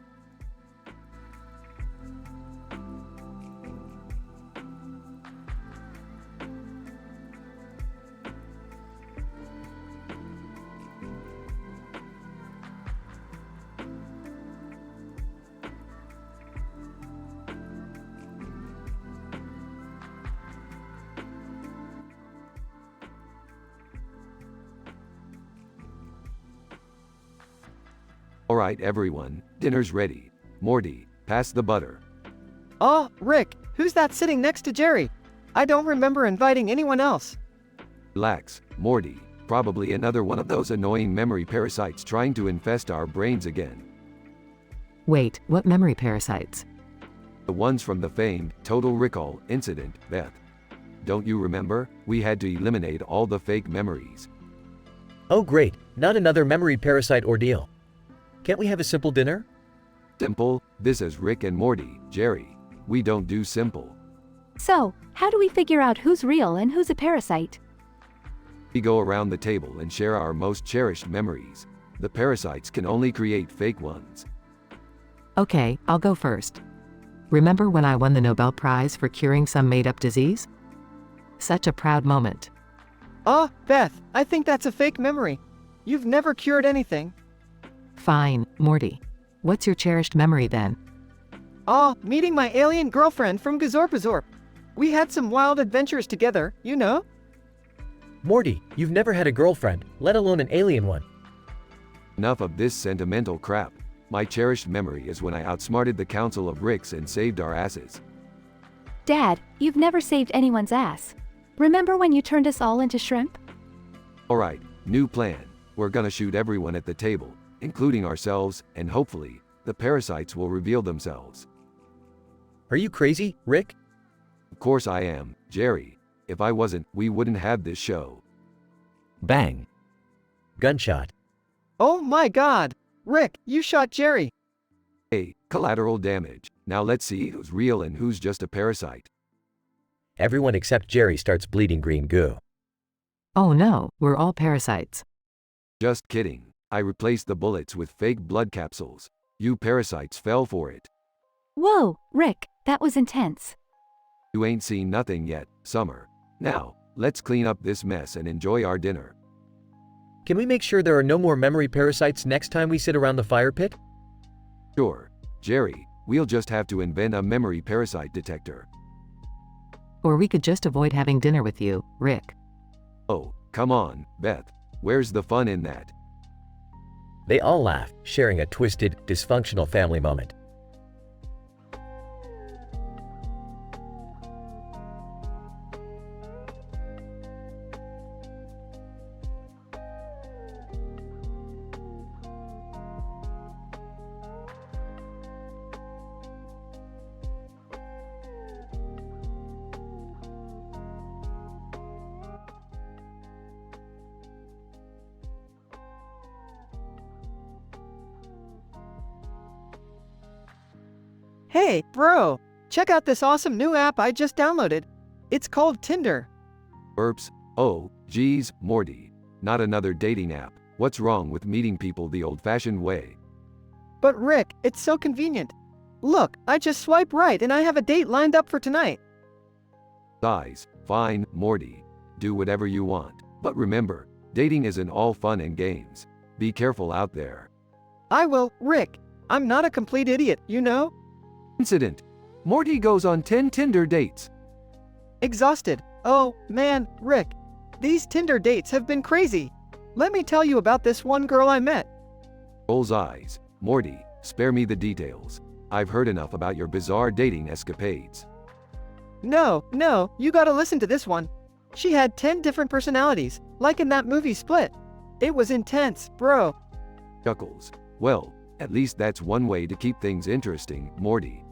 Alright everyone, dinner's ready. Morty, pass the butter. Oh, Rick, who's that sitting next to Jerry? I don't remember inviting anyone else. Relax, Morty. Probably another one of those annoying memory parasites trying to infest our brains again. Wait, what memory parasites? The ones from the famed Total Recall incident, Beth. Don't you remember? We had to eliminate all the fake memories. Oh great, not another memory parasite ordeal. Can't we have a simple dinner? Simple? This is Rick and Morty, Jerry. We don't do simple. So, how do we figure out who's real and who's a parasite? We go around the table and share our most cherished memories. The parasites can only create fake ones. Okay, I'll go first. Remember when I won the Nobel Prize for curing some made-up disease? Such a proud moment. Beth, I think that's a fake memory. You've never cured anything. Fine, Morty. What's your cherished memory then? Meeting my alien girlfriend from Gazorpazorp. We had some wild adventures together, you know? Morty, you've never had a girlfriend, let alone an alien one. Enough of this sentimental crap. My cherished memory is when I outsmarted the Council of Ricks and saved our asses. Dad, you've never saved anyone's ass. Remember when you turned us all into shrimp? Alright, new plan. We're gonna shoot everyone at the table, including ourselves, and hopefully, the parasites will reveal themselves. Are you crazy, Rick? Of course I am, Jerry. If I wasn't, we wouldn't have this show. Bang. Gunshot. Oh my god! Rick, you shot Jerry! Hey, collateral damage. Now let's see who's real and who's just a parasite. Everyone except Jerry starts bleeding green goo. Oh no, we're all parasites. Just kidding. I replaced the bullets with fake blood capsules. You parasites fell for it. Whoa, Rick, that was intense. You ain't seen nothing yet, Summer. Now, let's clean up this mess and enjoy our dinner. Can we make sure there are no more memory parasites next time we sit around the fire pit? Sure, Jerry, we'll just have to invent a memory parasite detector. Or we could just avoid having dinner with you, Rick. Oh, come on, Beth. Where's the fun in that? They all laugh, sharing a twisted, dysfunctional family moment. Hey, bro! Check out this awesome new app I just downloaded. It's called Tinder. Oops. Oh, geez, Morty. Not another dating app. What's wrong with meeting people the old-fashioned way? But Rick, it's so convenient. Look, I just swipe right and I have a date lined up for tonight. Size. Fine, Morty. Do whatever you want. But remember, dating isn't all fun and games. Be careful out there. I will, Rick. I'm not a complete idiot, you know? Incident. Morty goes on 10 Tinder dates. Exhausted. Oh, man, Rick. These Tinder dates have been crazy. Let me tell you about this one girl I met. Rolls eyes. Morty, spare me the details. I've heard enough about your bizarre dating escapades. No, you gotta listen to this one. She had 10 different personalities, like in that movie Split. It was intense, bro. Chuckles. Well, at least that's one way to keep things interesting, Morty.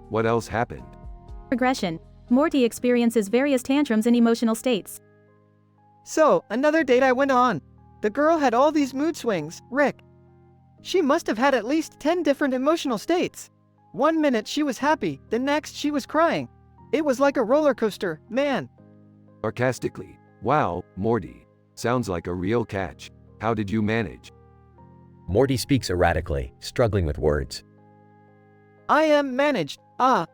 What else happened? Regression. Morty experiences various tantrums and emotional states. So, another date I went on. The girl had all these mood swings, Rick. She must have had at least 10 different emotional states. One minute she was happy, the next she was crying. It was like a roller coaster, man. Sarcastically. Wow, Morty. Sounds like a real catch. How did you manage? Morty speaks erratically, struggling with words. I am managed. I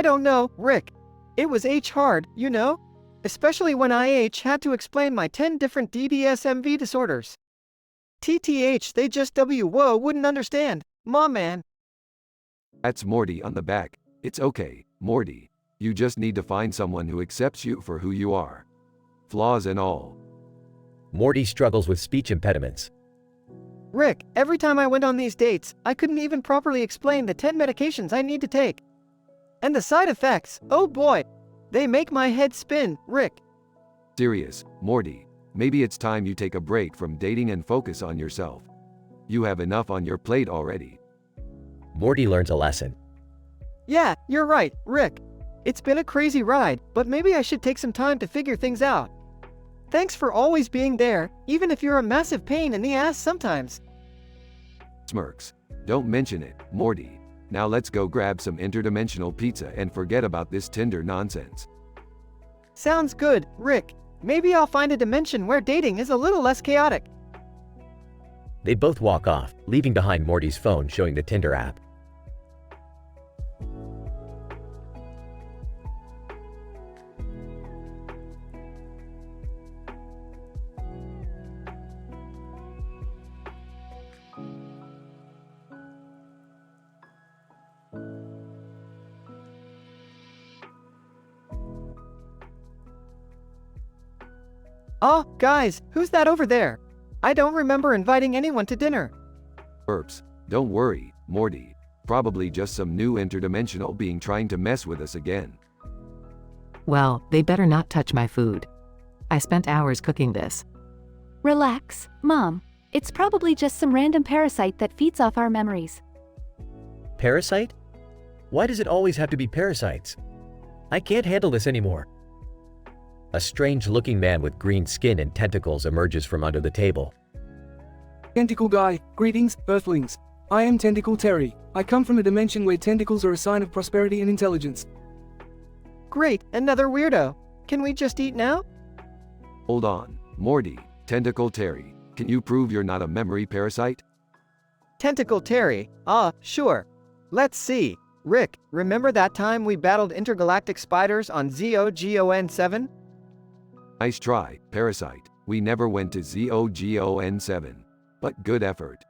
don't know, Rick. It was hard, you know? Especially when I had to explain my 10 different DDSMV disorders. TTH, they just wouldn't understand. Mom, man. That's Morty on the back. It's okay, Morty. You just need to find someone who accepts you for who you are. Flaws and all. Morty struggles with speech impediments. Rick, every time I went on these dates, I couldn't even properly explain the 10 medications I need to take. And the side effects, oh boy, they make my head spin, Rick. Serious, Morty. Maybe it's time you take a break from dating and focus on yourself. You have enough on your plate already. Morty learns a lesson. Yeah, you're right, Rick. It's been a crazy ride, but maybe I should take some time to figure things out. Thanks for always being there, even if you're a massive pain in the ass sometimes. Smirks. Don't mention it, Morty. Now let's go grab some interdimensional pizza and forget about this Tinder nonsense. Sounds good, Rick. Maybe I'll find a dimension where dating is a little less chaotic. They both walk off, leaving behind Morty's phone showing the Tinder app. Oh, guys, who's that over there? I don't remember inviting anyone to dinner. Burps. Don't worry, Morty. Probably just some new interdimensional being trying to mess with us again. Well, they better not touch my food. I spent hours cooking this. Relax, Mom. It's probably just some random parasite that feeds off our memories. Parasite? Why does it always have to be parasites? I can't handle this anymore. A strange-looking man with green skin and tentacles emerges from under the table. Tentacle guy, greetings, Earthlings. I am Tentacle Terry. I come from a dimension where tentacles are a sign of prosperity and intelligence. Great, another weirdo. Can we just eat now? Hold on, Morty, Tentacle Terry. Can you prove you're not a memory parasite? Tentacle Terry, sure. Let's see. Rick, remember that time we battled intergalactic spiders on ZOGON 7? Nice try, parasite. We never went to ZOGON 7. But good effort.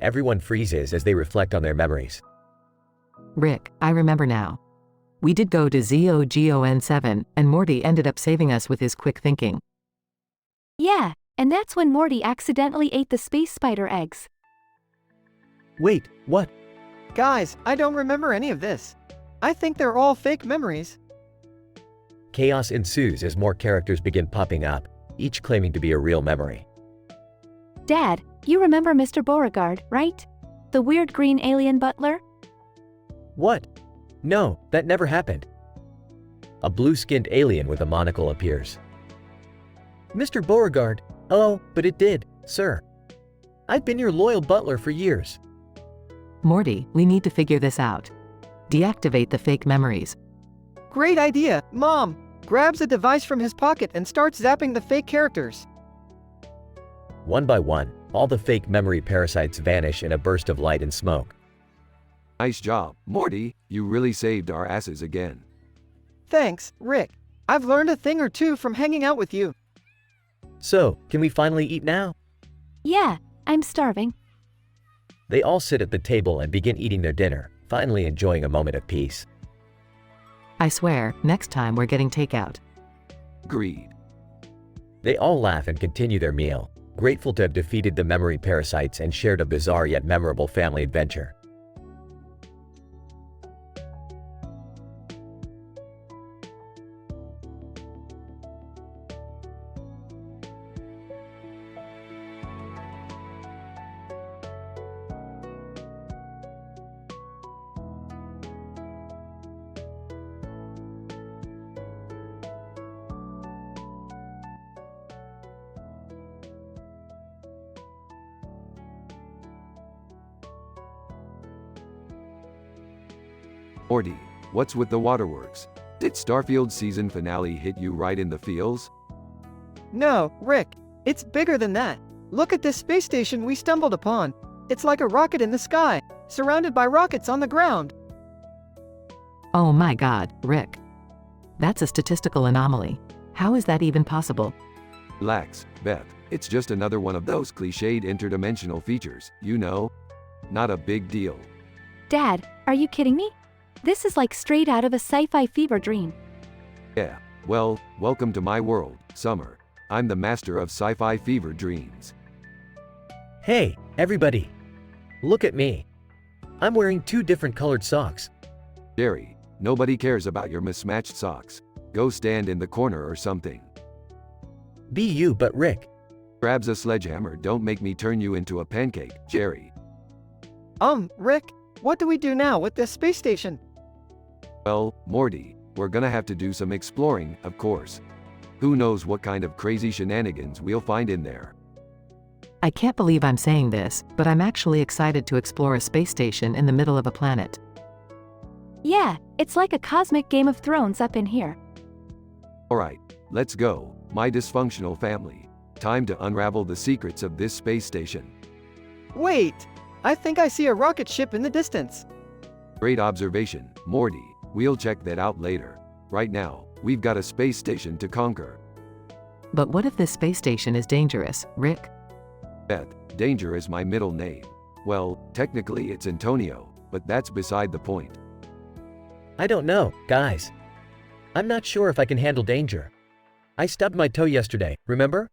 Everyone freezes as they reflect on their memories. Rick, I remember now. We did go to ZOGON 7, and Morty ended up saving us with his quick thinking. Yeah, and that's when Morty accidentally ate the space spider eggs. Wait, what? Guys, I don't remember any of this. I think they're all fake memories. Chaos ensues as more characters begin popping up, each claiming to be a real memory. Dad, you remember Mr. Beauregard, right? The weird green alien butler? What? No, that never happened. A blue-skinned alien with a monocle appears. Mr. Beauregard, oh, but it did, sir. I've been your loyal butler for years. Morty, we need to figure this out. Deactivate the fake memories. Great idea, Mom! Grabs a device from his pocket and starts zapping the fake characters. One by one, all the fake memory parasites vanish in a burst of light and smoke. Nice job, Morty. You really saved our asses again. Thanks, Rick. I've learned a thing or two from hanging out with you. So, can we finally eat now? Yeah, I'm starving. They all sit at the table and begin eating their dinner, finally enjoying a moment of peace. I swear, next time we're getting takeout. Agreed. They all laugh and continue their meal, grateful to have defeated the memory parasites and shared a bizarre yet memorable family adventure. Morty, what's with the waterworks? Did Starfield's season finale hit you right in the feels? No, Rick. It's bigger than that. Look at this space station we stumbled upon. It's like a rocket in the sky, surrounded by rockets on the ground. Oh my god, Rick. That's a statistical anomaly. How is that even possible? Relax, Beth. It's just another one of those cliched interdimensional features, you know? Not a big deal. Dad, are you kidding me? This is like straight out of a sci-fi fever dream. Yeah, well, welcome to my world, Summer. I'm the master of sci-fi fever dreams. Hey, everybody. Look at me. I'm wearing 2 different colored socks. Jerry, nobody cares about your mismatched socks. Go stand in the corner or something. Be you, but Rick. Grabs a sledgehammer. Don't make me turn you into a pancake, Jerry. Rick, what do we do now with this space station? Well, Morty, we're gonna have to do some exploring, of course. Who knows what kind of crazy shenanigans we'll find in there. I can't believe I'm saying this, but I'm actually excited to explore a space station in the middle of a planet. Yeah, it's like a cosmic Game of Thrones up in here. Alright, let's go, my dysfunctional family. Time to unravel the secrets of this space station. Wait! I think I see a rocket ship in the distance. Great observation, Morty. We'll check that out later. Right now, we've got a space station to conquer. But what if this space station is dangerous, Rick? Beth, Danger is my middle name. Well, technically it's Antonio, but that's beside the point. I don't know, guys. I'm not sure if I can handle danger. I stubbed my toe yesterday, remember?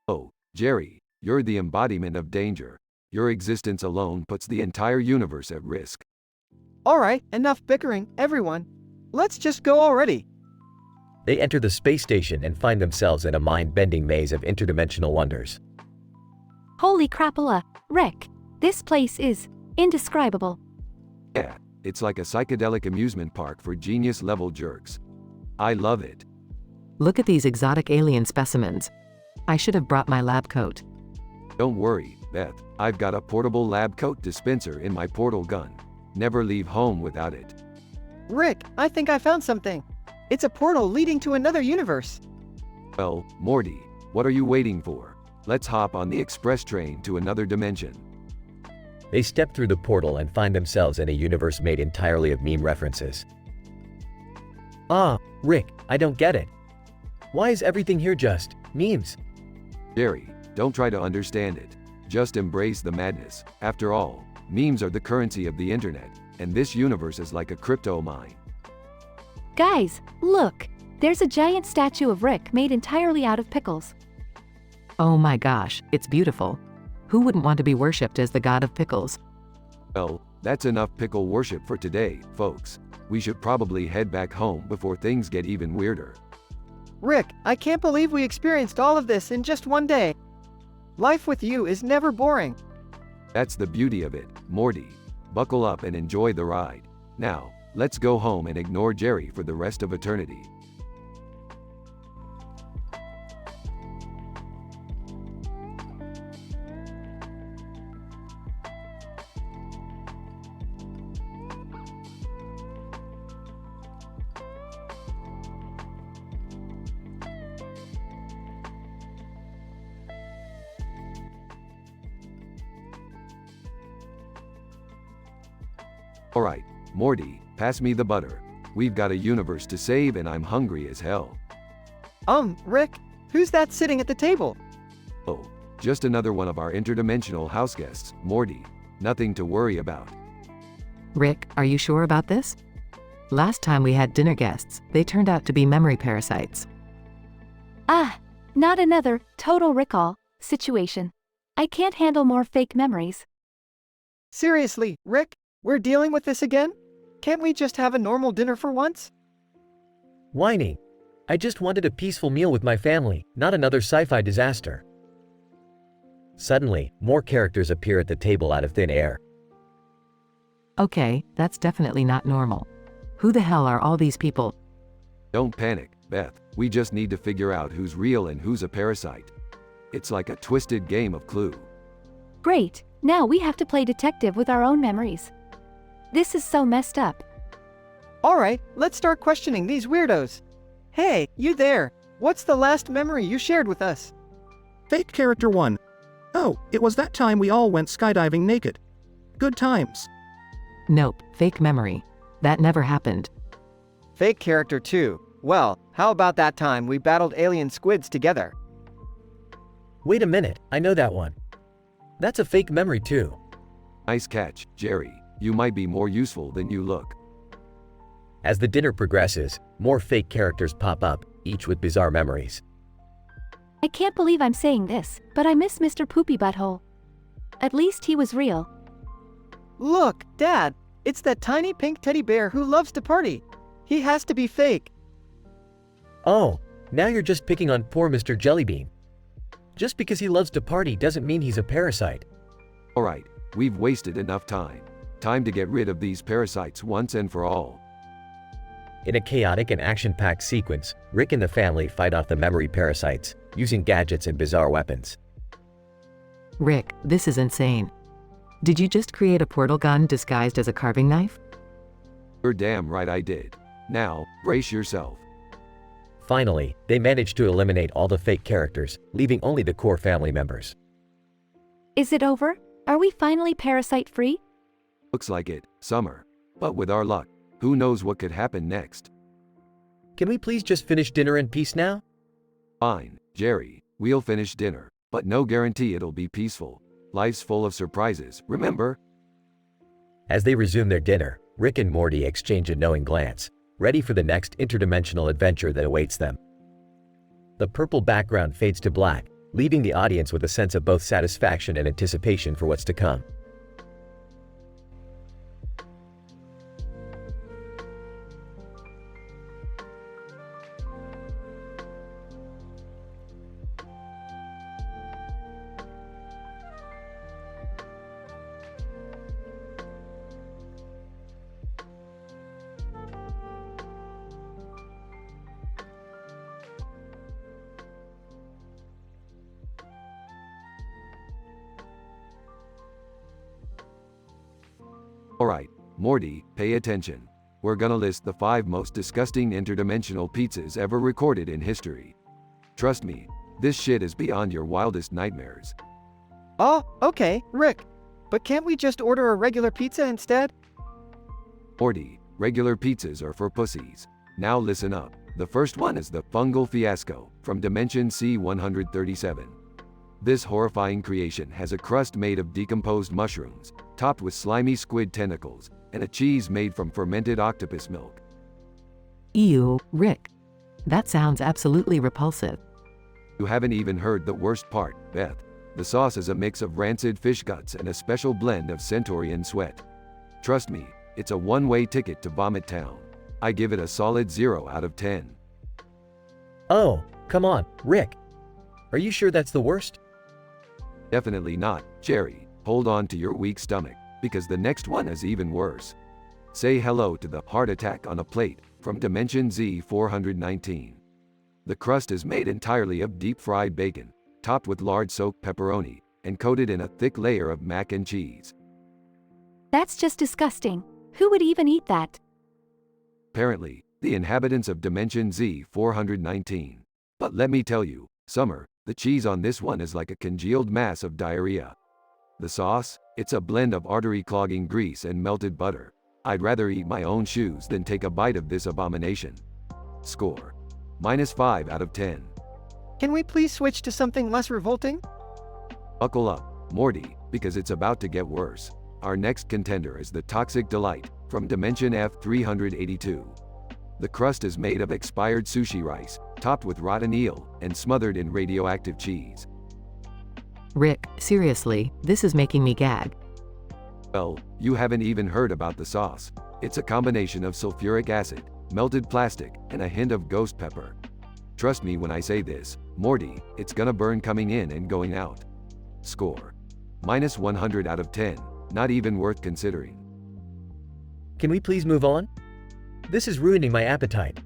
Oh, Jerry, you're the embodiment of danger. Your existence alone puts the entire universe at risk. Alright, enough bickering, everyone. Let's just go already. They enter the space station and find themselves in a mind-bending maze of interdimensional wonders. Holy crapola, Rick. This place is indescribable. Yeah, it's like a psychedelic amusement park for genius-level jerks. I love it. Look at these exotic alien specimens. I should have brought my lab coat. Don't worry, Beth. I've got a portable lab coat dispenser in my portal gun. Never leave home without it. Rick, I think I found something. It's a portal leading to another universe. Well, Morty, what are you waiting for? Let's hop on the express train to another dimension. They step through the portal and find themselves in a universe made entirely of meme references. Ah, Rick, I don't get it. Why is everything here just memes? Jerry, don't try to understand it. Just embrace the madness. After all, memes are the currency of the internet, and this universe is like a crypto mine. Guys, look. There's a giant statue of Rick made entirely out of pickles. Oh my gosh, it's beautiful. Who wouldn't want to be worshipped as the god of pickles? Well, that's enough pickle worship for today, folks. We should probably head back home before things get even weirder. Rick, I can't believe we experienced all of this in just one day. Life with you is never boring. That's the beauty of it, Morty. Buckle up and enjoy the ride. Now, let's go home and ignore Jerry for the rest of eternity. Alright, Morty, pass me the butter. We've got a universe to save and I'm hungry as hell. Rick, who's that sitting at the table? Oh, just another one of our interdimensional house guests, Morty. Nothing to worry about. Rick, are you sure about this? Last time we had dinner guests, they turned out to be memory parasites. Ah, not another total recall situation. I can't handle more fake memories. Seriously, Rick, we're dealing with this again? Can't we just have a normal dinner for once? Whining. I just wanted a peaceful meal with my family, not another sci-fi disaster. Suddenly, more characters appear at the table out of thin air. Okay, that's definitely not normal. Who the hell are all these people? Don't panic, Beth. We just need to figure out who's real and who's a parasite. It's like a twisted game of Clue. Great, now we have to play detective with our own memories. This is so messed up. Alright, let's start questioning these weirdos. Hey, you there. What's the last memory you shared with us? Fake character 1. Oh, it was that time we all went skydiving naked. Good times. Nope, fake memory. That never happened. Fake character 2. Well, how about that time we battled alien squids together? Wait a minute, I know that one. That's a fake memory too. Nice catch, Jerry. You might be more useful than you look. As the dinner progresses, more fake characters pop up, each with bizarre memories. I can't believe I'm saying this, but I miss Mr. Poopy Butthole. At least he was real. Look, Dad, it's that tiny pink teddy bear who loves to party. He has to be fake. Oh, now you're just picking on poor Mr. Jellybean. Just because he loves to party doesn't mean he's a parasite. Alright, we've wasted enough time. Time to get rid of these parasites once and for all. In a chaotic and action-packed sequence, Rick and the family fight off the memory parasites, using gadgets and bizarre weapons. Rick, this is insane. Did you just create a portal gun disguised as a carving knife? You're damn right I did. Now, brace yourself. Finally, they managed to eliminate all the fake characters, leaving only the core family members. Is it over? Are we finally parasite-free? Looks like it, Summer. But with our luck, who knows what could happen next? Can we please just finish dinner in peace now? Fine, Jerry, we'll finish dinner, but no guarantee it'll be peaceful. Life's full of surprises, remember? As they resume their dinner, Rick and Morty exchange a knowing glance, ready for the next interdimensional adventure that awaits them. The purple background fades to black, leaving the audience with a sense of both satisfaction and anticipation for what's to come. Alright, Morty, pay attention. We're gonna list the 5 most disgusting interdimensional pizzas ever recorded in history. Trust me, this shit is beyond your wildest nightmares. Oh, okay, Rick. But can't we just order a regular pizza instead? Morty, regular pizzas are for pussies. Now listen up. The first one is the fungal fiasco from Dimension C-137. This horrifying creation has a crust made of decomposed mushrooms, topped with slimy squid tentacles, and a cheese made from fermented octopus milk. Ew, Rick. That sounds absolutely repulsive. You haven't even heard the worst part, Beth. The sauce is a mix of rancid fish guts and a special blend of centaurian sweat. Trust me, it's a one-way ticket to Vomit Town. I give it a solid 0 out of 10. Oh, come on, Rick. Are you sure that's the worst? Definitely not, Jerry. Hold on to your weak stomach, because the next one is even worse. Say hello to the heart attack on a plate from Dimension Z-419. The crust is made entirely of deep-fried bacon, topped with lard-soaked pepperoni, and coated in a thick layer of mac and cheese. That's just disgusting. Who would even eat that? Apparently, the inhabitants of Dimension Z-419. But let me tell you, Summer, the cheese on this one is like a congealed mass of diarrhea. The sauce? It's a blend of artery-clogging grease and melted butter. I'd rather eat my own shoes than take a bite of this abomination. Score: -5 out of 10. Can we please switch to something less revolting? Buckle up, Morty, because it's about to get worse. Our next contender is the Toxic Delight from Dimension F-382. The crust is made of expired sushi rice, topped with rotten eel, and smothered in radioactive cheese. Rick, seriously, this is making me gag. Well, you haven't even heard about the sauce. It's a combination of sulfuric acid, melted plastic, and a hint of ghost pepper. Trust me when I say this, Morty, it's gonna burn coming in and going out. Score: -100 out of 10, not even worth considering. Can we please move on? This is ruining my appetite.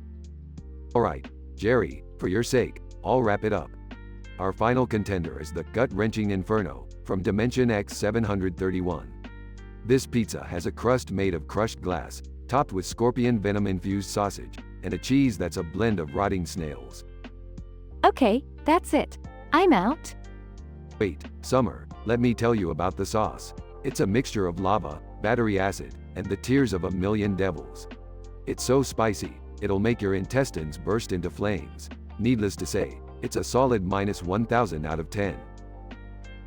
Alright, Jerry, for your sake, I'll wrap it up. Our final contender is the gut-wrenching Inferno from Dimension X-731. This pizza has a crust made of crushed glass, topped with scorpion venom-infused sausage, and a cheese that's a blend of rotting snails. Okay, that's it. I'm out. Wait, Summer, let me tell you about the sauce. It's a mixture of lava, battery acid, and the tears of a million devils. It's so spicy, it'll make your intestines burst into flames. Needless to say, it's a solid -1000 out of 10.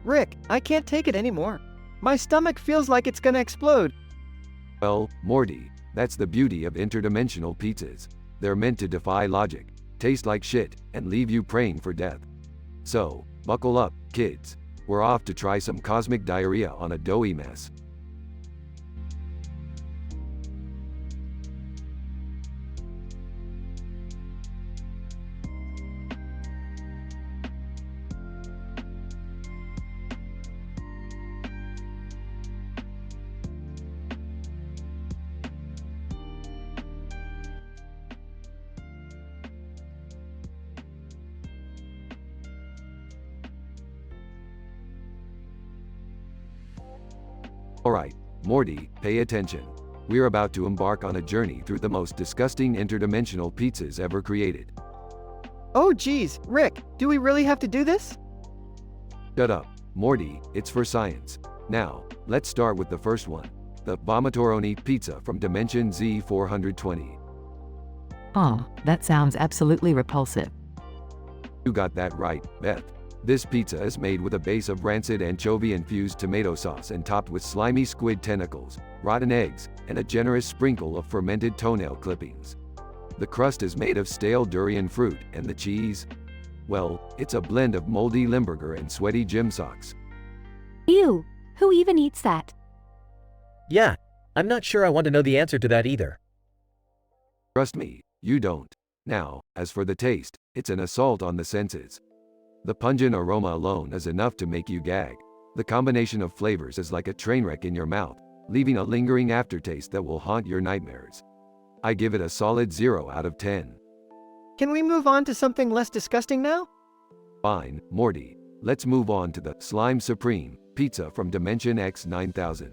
Rick, I can't take it anymore. My stomach feels like it's gonna explode. Well, Morty, that's the beauty of interdimensional pizzas. They're meant to defy logic, taste like shit, and leave you praying for death. So, buckle up, kids. We're off to try some cosmic diarrhea on a doughy mess. Alright, Morty, pay attention. We're about to embark on a journey through the most disgusting interdimensional pizzas ever created. Oh geez, Rick, do we really have to do this? Shut up, Morty, it's for science. Now, let's start with the first one. The Vomitoroni Pizza from Dimension Z-420. Oh, that sounds absolutely repulsive. You got that right, Beth. This pizza is made with a base of rancid anchovy-infused tomato sauce and topped with slimy squid tentacles, rotten eggs, and a generous sprinkle of fermented toenail clippings. The crust is made of stale durian fruit, and the cheese? Well, it's a blend of moldy Limburger and sweaty gym socks. Ew, who even eats that? Yeah, I'm not sure I want to know the answer to that either. Trust me, you don't. Now, as for the taste, it's an assault on the senses. The pungent aroma alone is enough to make you gag. The combination of flavors is like a train wreck in your mouth, leaving a lingering aftertaste that will haunt your nightmares. I give it a solid 0 out of 10. Can we move on to something less disgusting now? Fine, Morty. Let's move on to the Slime Supreme pizza from Dimension X 9000.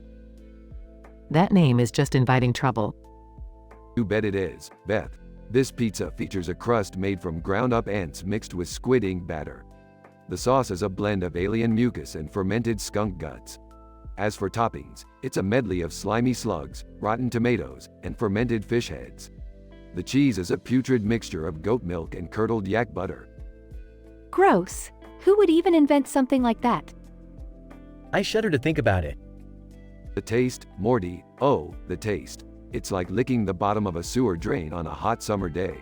That name is just inviting trouble. You bet it is, Beth. This pizza features a crust made from ground-up ants mixed with squid ink batter. The sauce is a blend of alien mucus and fermented skunk guts. As for toppings, it's a medley of slimy slugs, rotten tomatoes, and fermented fish heads. The cheese is a putrid mixture of goat milk and curdled yak butter. Gross. Who would even invent something like that? I shudder to think about it. The taste, Morty, oh, the taste. It's like licking the bottom of a sewer drain on a hot summer day.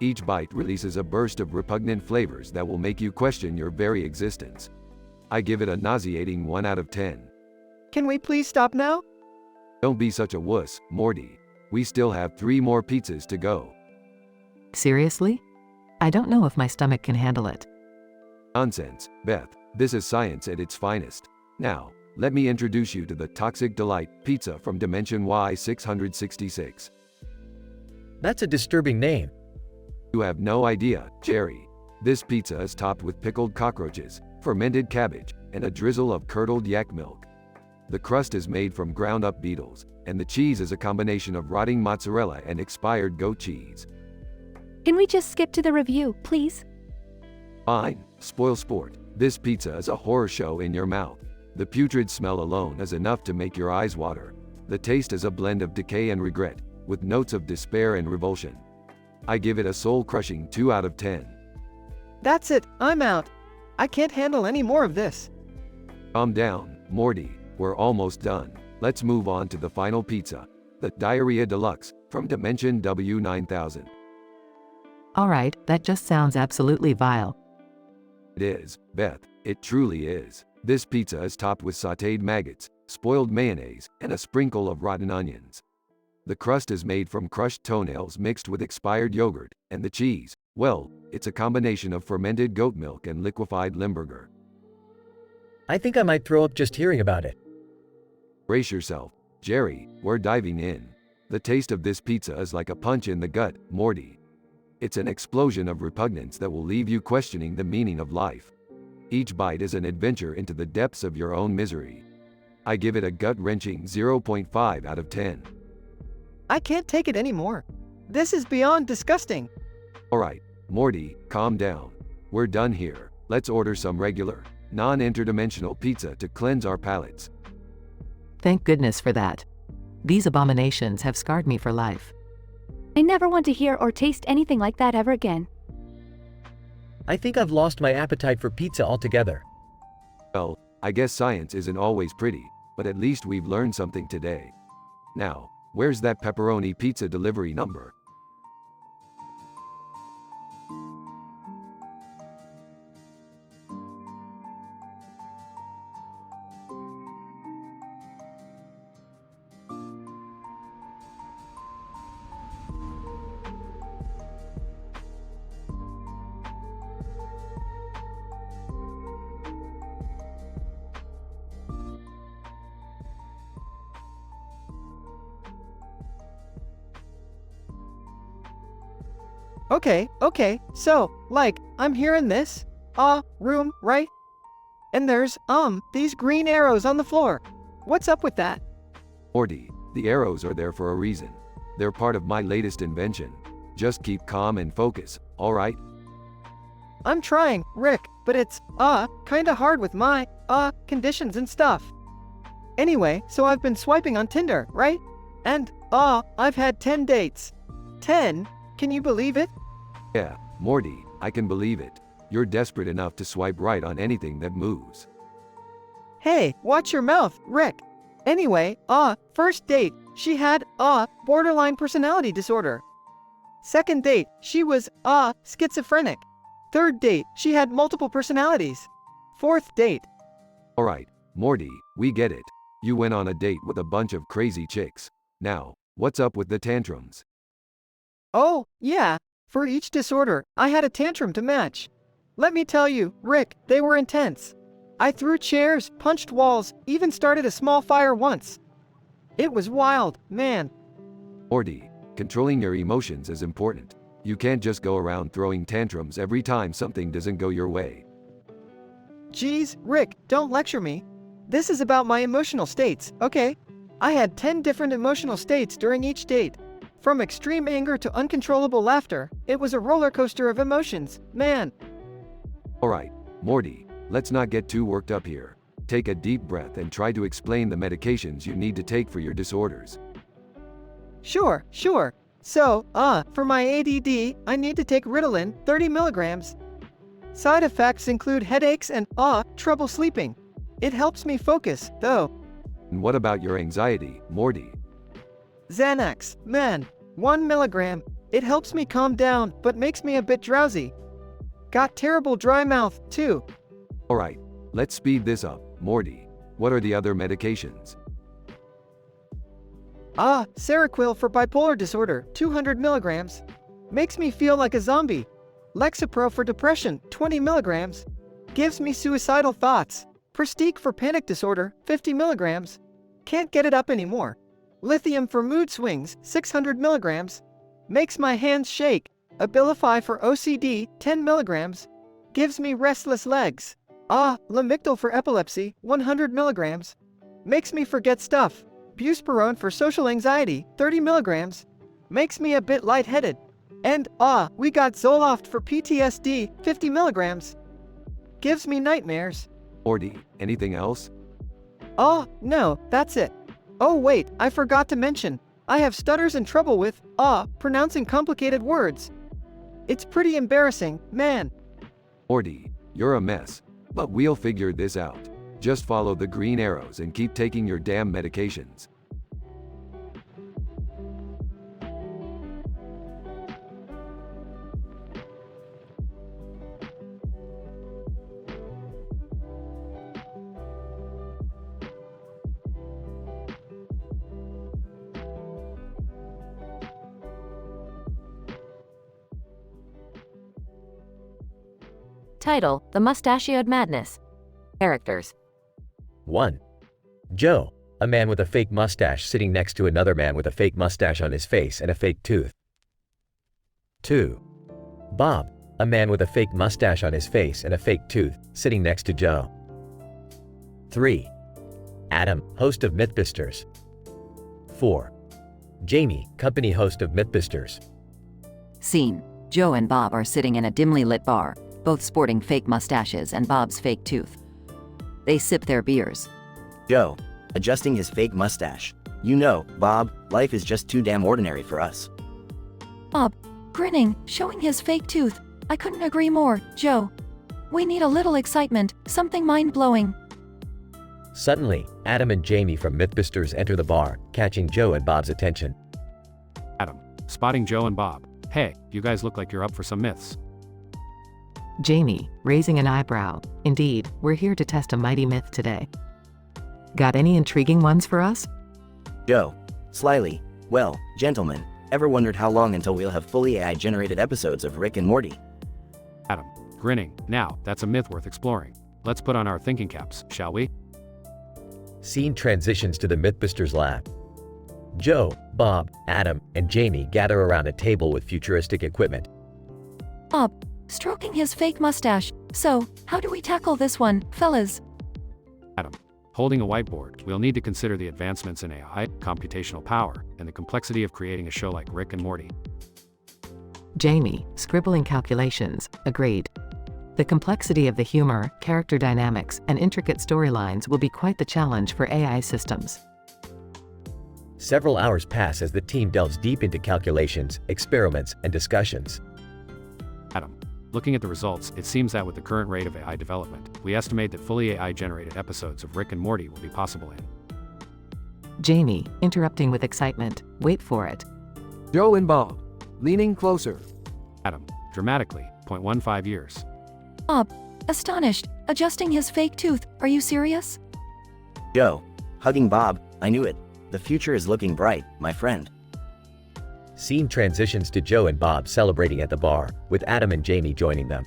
Each bite releases a burst of repugnant flavors that will make you question your very existence. I give it a nauseating 1 out of 10. Can we please stop now? Don't be such a wuss, Morty. We still have 3 more pizzas to go. Seriously? I don't know if my stomach can handle it. Nonsense, Beth. This is science at its finest. Now, let me introduce you to the Toxic Delight pizza from Dimension Y666. That's a disturbing name. You have no idea, Jerry. This pizza is topped with pickled cockroaches, fermented cabbage, and a drizzle of curdled yak milk. The crust is made from ground-up beetles, and the cheese is a combination of rotting mozzarella and expired goat cheese. Can we just skip to the review, please? Fine, spoil sport. This pizza is a horror show in your mouth. The putrid smell alone is enough to make your eyes water. The taste is a blend of decay and regret, with notes of despair and revulsion. I give it a soul-crushing 2 out of 10. That's it, I'm out. I can't handle any more of this. Calm down, Morty. We're almost done. Let's move on to the final pizza, the Diarrhea Deluxe from Dimension W9000. Alright, that just sounds absolutely vile. It is, Beth. It truly is. This pizza is topped with sautéed maggots, spoiled mayonnaise, and a sprinkle of rotten onions. The crust is made from crushed toenails mixed with expired yogurt, and the cheese, well, it's a combination of fermented goat milk and liquefied Limburger. I think I might throw up just hearing about it. Brace yourself, Jerry, we're diving in. The taste of this pizza is like a punch in the gut, Morty. It's an explosion of repugnance that will leave you questioning the meaning of life. Each bite is an adventure into the depths of your own misery. I give it a gut-wrenching 0.5 out of 10. I can't take it anymore. This is beyond disgusting. Alright, Morty, calm down. We're done here. Let's order some regular, non-interdimensional pizza to cleanse our palates. Thank goodness for that. These abominations have scarred me for life. I never want to hear or taste anything like that ever again. I think I've lost my appetite for pizza altogether. Well, I guess science isn't always pretty, but at least we've learned something today. Now, where's that pepperoni pizza delivery number? Okay, so, like, I'm here in this, room, right? And there's, these green arrows on the floor. What's up with that? Morty, the arrows are there for a reason. They're part of my latest invention. Just keep calm and focus, alright? I'm trying, Rick, but it's, kinda hard with my, conditions and stuff. Anyway, so I've been swiping on Tinder, right? And, I've had 10 dates. 10? Can you believe it? Yeah, Morty, I can believe it. You're desperate enough to swipe right on anything that moves. Hey, watch your mouth, Rick. Anyway, first date, she had, borderline personality disorder. Second date, she was, schizophrenic. Third date, she had multiple personalities. Fourth date. Alright, Morty, we get it. You went on a date with a bunch of crazy chicks. Now, what's up with the tantrums? Oh, yeah. For each disorder, I had a tantrum to match. Let me tell you, Rick, they were intense. I threw chairs, punched walls, even started a small fire once. It was wild, man. Morty, controlling your emotions is important. You can't just go around throwing tantrums every time something doesn't go your way. Geez, Rick, don't lecture me. This is about my emotional states, okay? I had 10 different emotional states during each date. From extreme anger to uncontrollable laughter, it was a roller coaster of emotions, man. Alright, Morty, let's not get too worked up here. Take a deep breath and try to explain the medications you need to take for your disorders. Sure. So, for my ADD, I need to take Ritalin, 30 milligrams. Side effects include headaches and, trouble sleeping. It helps me focus, though. And what about your anxiety, Morty? Xanax, man, 1 milligram. It helps me calm down, but makes me a bit drowsy. Got terrible dry mouth, too. Alright, let's speed this up, Morty. What are the other medications? Seroquel for bipolar disorder, 200 milligrams. Makes me feel like a zombie. Lexapro for depression, 20 milligrams. Gives me suicidal thoughts. Pristiq for panic disorder, 50 milligrams. Can't get it up anymore. Lithium for mood swings, 600 milligrams. Makes my hands shake. Abilify for OCD, 10 milligrams. Gives me restless legs. Lamictal for epilepsy, 100 milligrams. Makes me forget stuff. Buspirone for social anxiety, 30 milligrams. Makes me a bit lightheaded. And, we got Zoloft for PTSD, 50 milligrams. Gives me nightmares. Morty, anything else? No, that's it. Oh wait, I forgot to mention. I have stutters and trouble with, pronouncing complicated words. It's pretty embarrassing, man. Morty, you're a mess. But we'll figure this out. Just follow the green arrows and keep taking your damn medications. Title: The Mustachioed Madness. Characters. 1. Joe, a man with a fake mustache sitting next to another man with a fake mustache on his face and a fake tooth. 2. Bob, a man with a fake mustache on his face and a fake tooth, sitting next to Joe. 3. Adam, host of Mythbusters. 4. Jamie, company host of Mythbusters. Scene: Joe and Bob are sitting in a dimly lit bar, both sporting fake mustaches and Bob's fake tooth. They sip their beers. Joe, adjusting his fake mustache. You know, Bob, life is just too damn ordinary for us. Bob, grinning, showing his fake tooth. I couldn't agree more, Joe. We need a little excitement, something mind-blowing. Suddenly, Adam and Jamie from Mythbusters enter the bar, catching Joe and Bob's attention. Adam, spotting Joe and Bob. Hey, you guys look like you're up for some myths. Jamie, raising an eyebrow. Indeed, we're here to test a mighty myth today. Got any intriguing ones for us? Joe, slyly, well, gentlemen, ever wondered how long until we'll have fully AI-generated episodes of Rick and Morty? Adam, grinning. Now, that's a myth worth exploring. Let's put on our thinking caps, shall we? Scene transitions to the Mythbusters lab. Joe, Bob, Adam, and Jamie gather around a table with futuristic equipment. Bob, stroking his fake mustache. So, how do we tackle this one, fellas? Adam, holding a whiteboard, we'll need to consider the advancements in AI, computational power, and the complexity of creating a show like Rick and Morty. Jamie, scribbling calculations. Agreed. The complexity of the humor, character dynamics, and intricate storylines will be quite the challenge for AI systems. Several hours pass as the team delves deep into calculations, experiments, and discussions. Adam, looking at the results, it seems that with the current rate of AI development, we estimate that fully AI-generated episodes of Rick and Morty will be possible in. Jamie, interrupting with excitement. Wait for it. Joe and Bob, leaning closer. Adam, dramatically, 5.15 years. Bob, astonished, adjusting his fake tooth. Are you serious? Joe, hugging Bob, I knew it. The future is looking bright, my friend. Scene transitions to Joe and Bob celebrating at the bar, with Adam and Jamie joining them.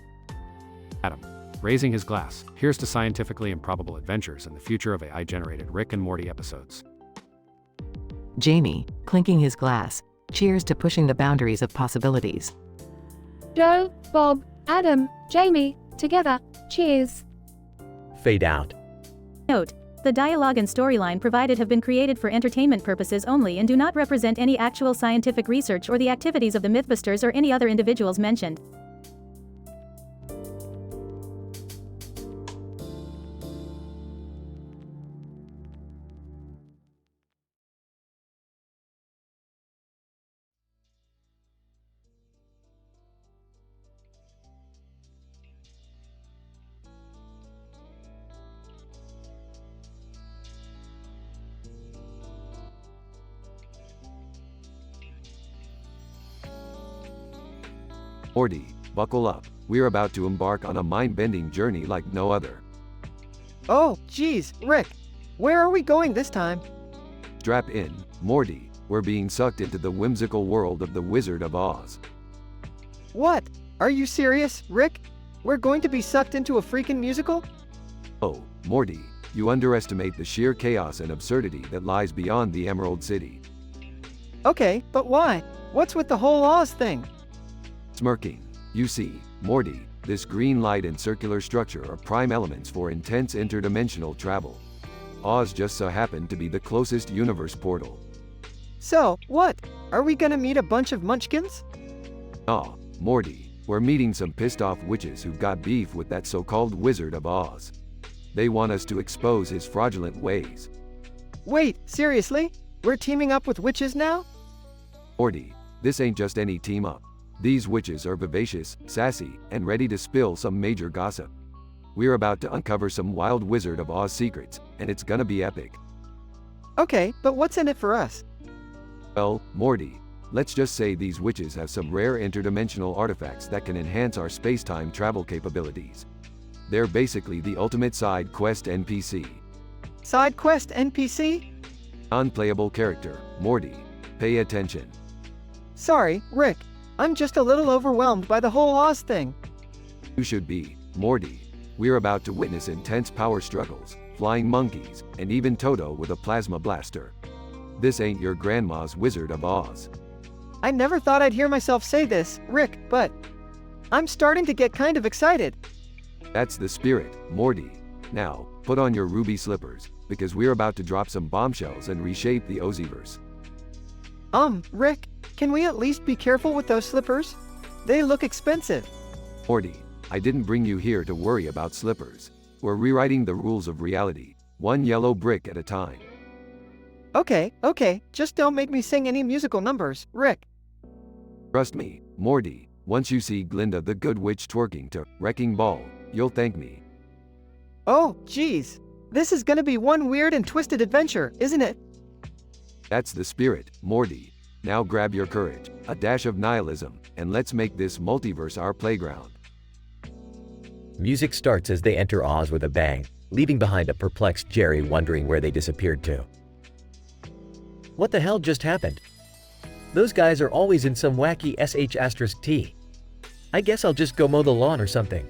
Adam, raising his glass, here's to scientifically improbable adventures and the future of AI-generated Rick and Morty episodes. Jamie, clinking his glass, cheers to pushing the boundaries of possibilities. Joe, Bob, Adam, Jamie, together, cheers. Fade out. Note: the dialogue and storyline provided have been created for entertainment purposes only and do not represent any actual scientific research or the activities of the Mythbusters or any other individuals mentioned. Morty, buckle up. We're about to embark on a mind-bending journey like no other. Oh, geez, Rick. Where are we going this time? Strap in, Morty. We're being sucked into the whimsical world of the Wizard of Oz. What? Are you serious, Rick? We're going to be sucked into a freaking musical? Oh, Morty, you underestimate the sheer chaos and absurdity that lies beyond the Emerald City. Okay, but why? What's with the whole Oz thing? Smirking. You see, Morty, this green light and circular structure are prime elements for intense interdimensional travel. Oz just so happened to be the closest universe portal. So, what? Are we gonna meet a bunch of munchkins? Ah, Morty, we're meeting some pissed-off witches who've got beef with that so-called Wizard of Oz. They want us to expose his fraudulent ways. Wait, seriously? We're teaming up with witches now? Morty, this ain't just any team-up. These witches are vivacious, sassy, and ready to spill some major gossip. We're about to uncover some wild Wizard of Oz secrets, and it's gonna be epic. Okay, but what's in it for us? Well, Morty, let's just say these witches have some rare interdimensional artifacts that can enhance our space-time travel capabilities. They're basically the ultimate side quest NPC. Side quest NPC? Non-playable character, Morty. Pay attention. Sorry, Rick. I'm just a little overwhelmed by the whole Oz thing. You should be, Morty. We're about to witness intense power struggles, flying monkeys, and even Toto with a plasma blaster. This ain't your grandma's Wizard of Oz. I never thought I'd hear myself say this, Rick, but I'm starting to get kind of excited. That's the spirit, Morty. Now, put on your ruby slippers, because we're about to drop some bombshells and reshape the Ozyverse. Rick, can we at least be careful with those slippers? They look expensive. Morty, I didn't bring you here to worry about slippers. We're rewriting the rules of reality, one yellow brick at a time. Okay, just don't make me sing any musical numbers, Rick. Trust me, Morty, once you see Glinda the Good Witch twerking to Wrecking Ball, you'll thank me. Oh, geez. This is gonna be one weird and twisted adventure, isn't it? That's the spirit, Morty. Now grab your courage, a dash of nihilism, and let's make this multiverse our playground. Music starts as they enter Oz with a bang, leaving behind a perplexed Jerry wondering where they disappeared to. What the hell just happened? Those guys are always in some wacky sh*t. I guess I'll just go mow the lawn or something.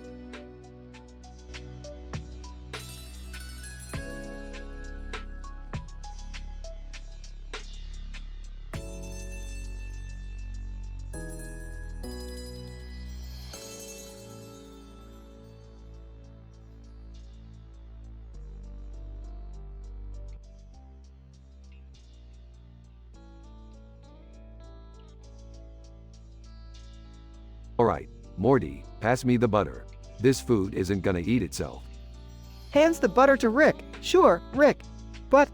Alright, Morty, pass me the butter. This food isn't gonna eat itself. Hands the butter to Rick. Sure, Rick. But,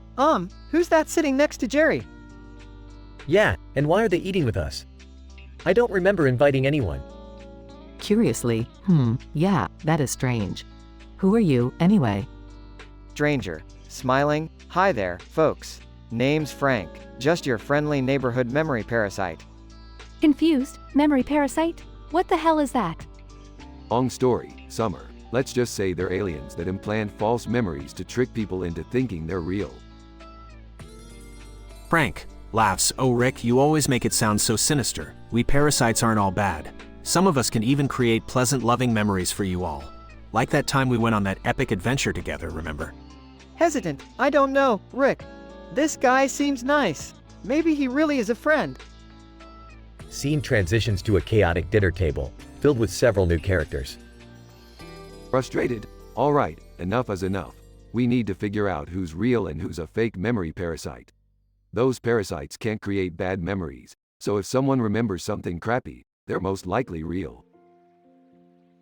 who's that sitting next to Jerry? Yeah, and why are they eating with us? I don't remember inviting anyone. Curiously, yeah, that is strange. Who are you, anyway? Stranger. Smiling. Hi there, folks. Name's Frank. Just your friendly neighborhood memory parasite. Confused? Memory parasite? What the hell is that? Long story, Summer. Let's just say they're aliens that implant false memories to trick people into thinking they're real. Frank laughs. Oh, Rick, you always make it sound so sinister. We parasites aren't all bad. Some of us can even create pleasant, loving memories for you all. Like that time we went on that epic adventure together, remember? Hesitant. I don't know, Rick. This guy seems nice. Maybe he really is a friend. Scene transitions to a chaotic dinner table, filled with several new characters. Frustrated? Alright, enough is enough. We need to figure out who's real and who's a fake memory parasite. Those parasites can't create bad memories, so if someone remembers something crappy, they're most likely real.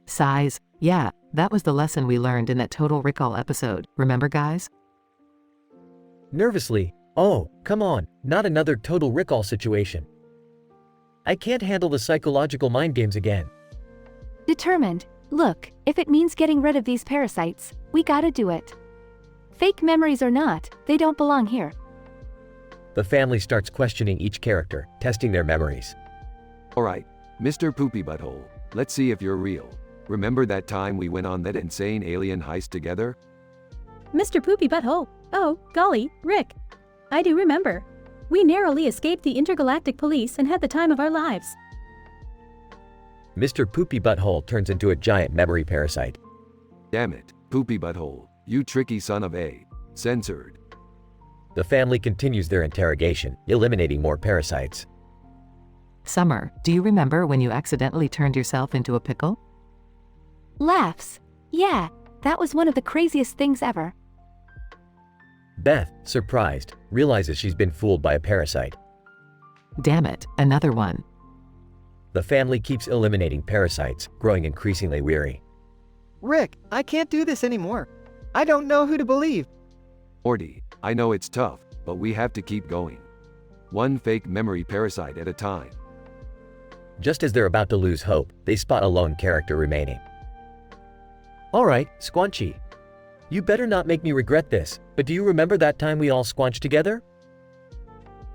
Sighs. Yeah, that was the lesson we learned in that Total Recall episode, remember guys? Nervously, oh, come on, not another Total Recall situation. I can't handle the psychological mind games again. Determined. Look, if it means getting rid of these parasites, we gotta do it. Fake memories or not, they don't belong here. The family starts questioning each character, testing their memories. Alright, Mr. Poopy Butthole, let's see if you're real. Remember that time we went on that insane alien heist together? Mr. Poopy Butthole. Oh, golly, Rick. I do remember. We narrowly escaped the intergalactic police and had the time of our lives. Mr. Poopy Butthole turns into a giant memory parasite. Damn it, Poopy Butthole, you tricky son of a. Censored. The family continues their interrogation, eliminating more parasites. Summer, do you remember when you accidentally turned yourself into a pickle? Laughs. Yeah, that was one of the craziest things ever. Beth, surprised, realizes she's been fooled by a parasite. Damn it, another one. The family keeps eliminating parasites, growing increasingly weary. Rick, I can't do this anymore. I don't know who to believe. Morty, I know it's tough, but we have to keep going. One fake memory parasite at a time. Just as they're about to lose hope, they spot a lone character remaining. Alright, Squanchy. You better not make me regret this, but do you remember that time we all squanched together?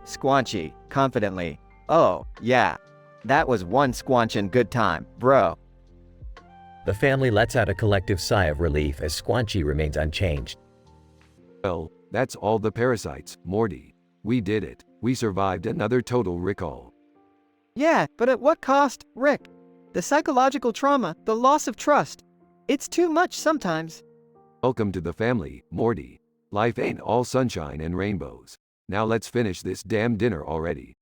Squanchy, confidently. Oh, yeah. That was one squanchin' good time, bro. The family lets out a collective sigh of relief as Squanchy remains unchanged. Well, that's all the parasites, Morty. We did it. We survived another Total Recall. Yeah, but at what cost, Rick? The psychological trauma, the loss of trust. It's too much sometimes. Welcome to the family, Morty. Life ain't all sunshine and rainbows. Now let's finish this damn dinner already.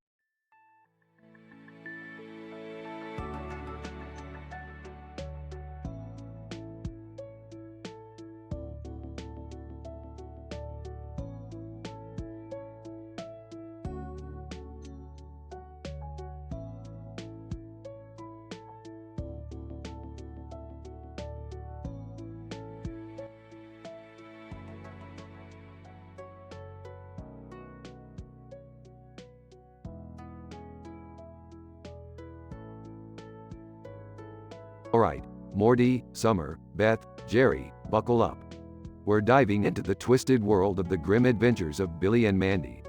Alright, Morty, Summer, Beth, Jerry, buckle up. We're diving into the twisted world of the grim adventures of Billy and Mandy.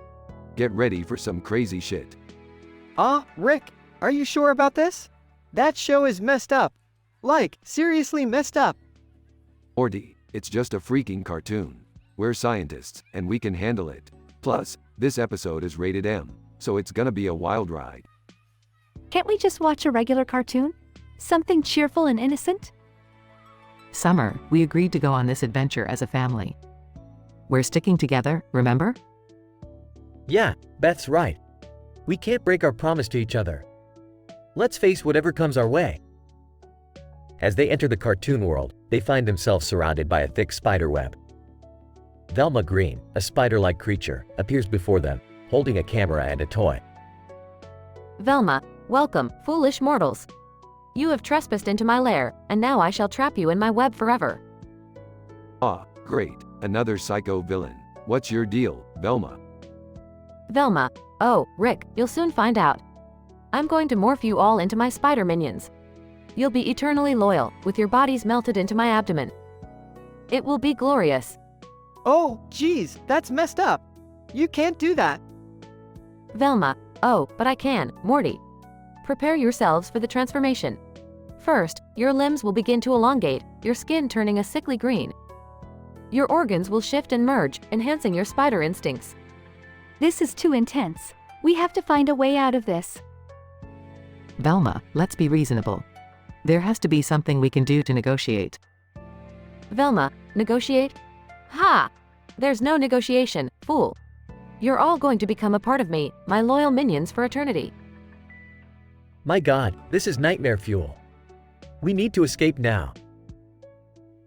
Get ready for some crazy shit. Rick, are you sure about this? That show is messed up. Like, seriously messed up. Morty, it's just a freaking cartoon. We're scientists, and we can handle it. Plus, this episode is rated M, so it's gonna be a wild ride. Can't we just watch a regular cartoon? Something cheerful and innocent? Summer, we agreed to go on this adventure as a family. We're sticking together, remember? Yeah, Beth's right. We can't break our promise to each other. Let's face whatever comes our way. As they enter the cartoon world, they find themselves surrounded by a thick spider web. Velma Green, a spider-like creature, appears before them, holding a camera and a toy. Velma, welcome, foolish mortals. You have trespassed into my lair, and now I shall trap you in my web forever. Ah, great, another psycho villain. What's your deal, Velma? Velma, oh, Rick, you'll soon find out. I'm going to morph you all into my spider minions. You'll be eternally loyal, with your bodies melted into my abdomen. It will be glorious. Oh, geez, that's messed up. You can't do that. Velma, oh, but I can, Morty. Prepare yourselves for the transformation. First, your limbs will begin to elongate, your skin turning a sickly green. Your organs will shift and merge, enhancing your spider instincts. This is too intense. We have to find a way out of this. Velma, let's be reasonable. There has to be something we can do to negotiate. Velma, negotiate? Ha! There's no negotiation, fool. You're all going to become a part of me, my loyal minions for eternity. My God, this is nightmare fuel. We need to escape now.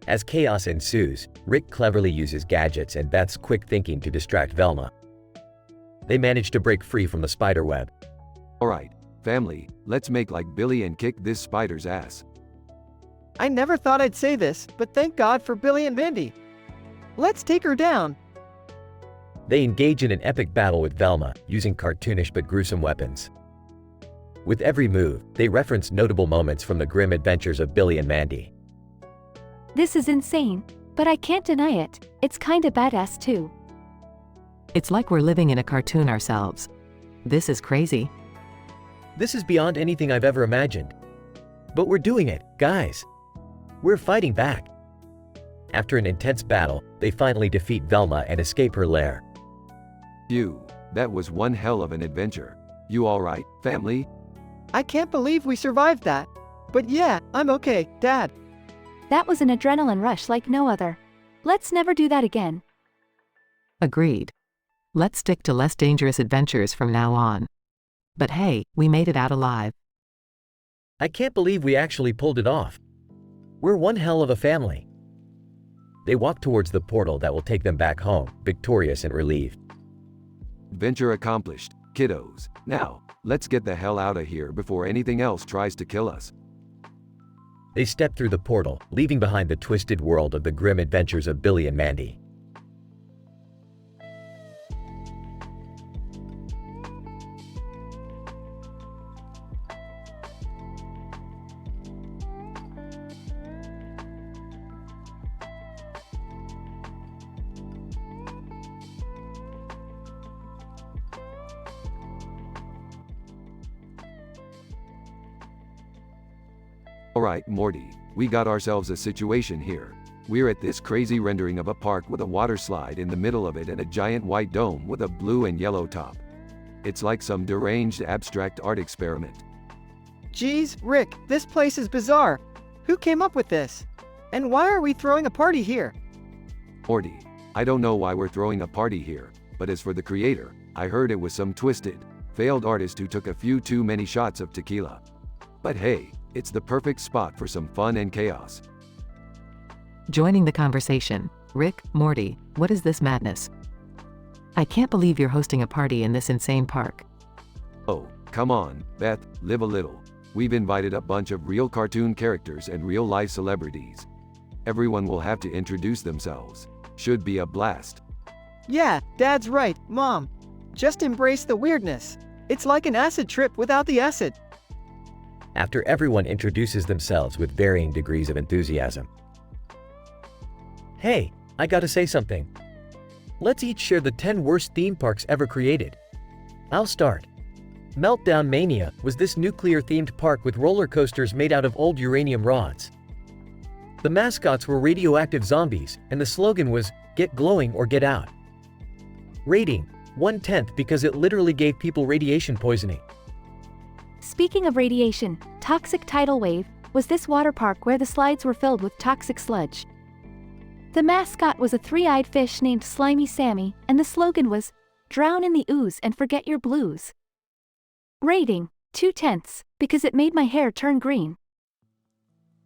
As chaos ensues, Rick cleverly uses gadgets and Beth's quick thinking to distract Velma. They manage to break free from the spider web. Alright, family, let's make like Billy and kick this spider's ass. I never thought I'd say this, but thank God for Billy and Mandy. Let's take her down. They engage in an epic battle with Velma, using cartoonish but gruesome weapons. With every move, they reference notable moments from the grim adventures of Billy and Mandy. This is insane, but I can't deny it. It's kinda badass too. It's like we're living in a cartoon ourselves. This is crazy. This is beyond anything I've ever imagined. But we're doing it, guys. We're fighting back. After an intense battle, they finally defeat Velma and escape her lair. Phew, that was one hell of an adventure. You alright, family? I can't believe we survived that. But yeah, I'm okay, Dad. That was an adrenaline rush like no other. Let's never do that again. Agreed. Let's stick to less dangerous adventures from now on. But hey, we made it out alive. I can't believe we actually pulled it off. We're one hell of a family. They walk towards the portal that will take them back home, victorious and relieved. Adventure accomplished, kiddos. Now, let's get the hell out of here before anything else tries to kill us. They step through the portal, leaving behind the twisted world of the grim adventures of Billy and Mandy. Alright, Morty, we got ourselves a situation here. We're at this crazy rendering of a park with a water slide in the middle of it and a giant white dome with a blue and yellow top. It's like some deranged abstract art experiment. Geez, Rick, this place is bizarre. Who came up with this? And why are we throwing a party here? Morty, I don't know why we're throwing a party here, but as for the creator, I heard it was some twisted, failed artist who took a few too many shots of tequila. But hey, it's the perfect spot for some fun and chaos. Joining the conversation, Rick, Morty, what is this madness? I can't believe you're hosting a party in this insane park. Oh, come on, Beth, live a little. We've invited a bunch of real cartoon characters and real-life celebrities. Everyone will have to introduce themselves. Should be a blast. Yeah, Dad's right, Mom. Just embrace the weirdness. It's like an acid trip without the acid. After everyone introduces themselves with varying degrees of enthusiasm. Hey, I gotta say something. Let's each share the 10 worst theme parks ever created. I'll start. Meltdown Mania was this nuclear-themed park with roller coasters made out of old uranium rods. The mascots were radioactive zombies, and the slogan was, "Get glowing or get out." Rating, 1/10 because it literally gave people radiation poisoning. Speaking of radiation, Toxic Tidal Wave was this water park where the slides were filled with toxic sludge. The mascot was a three-eyed fish named Slimy Sammy, and the slogan was, "Drown in the ooze and forget your blues." Rating, 2/10 because it made my hair turn green.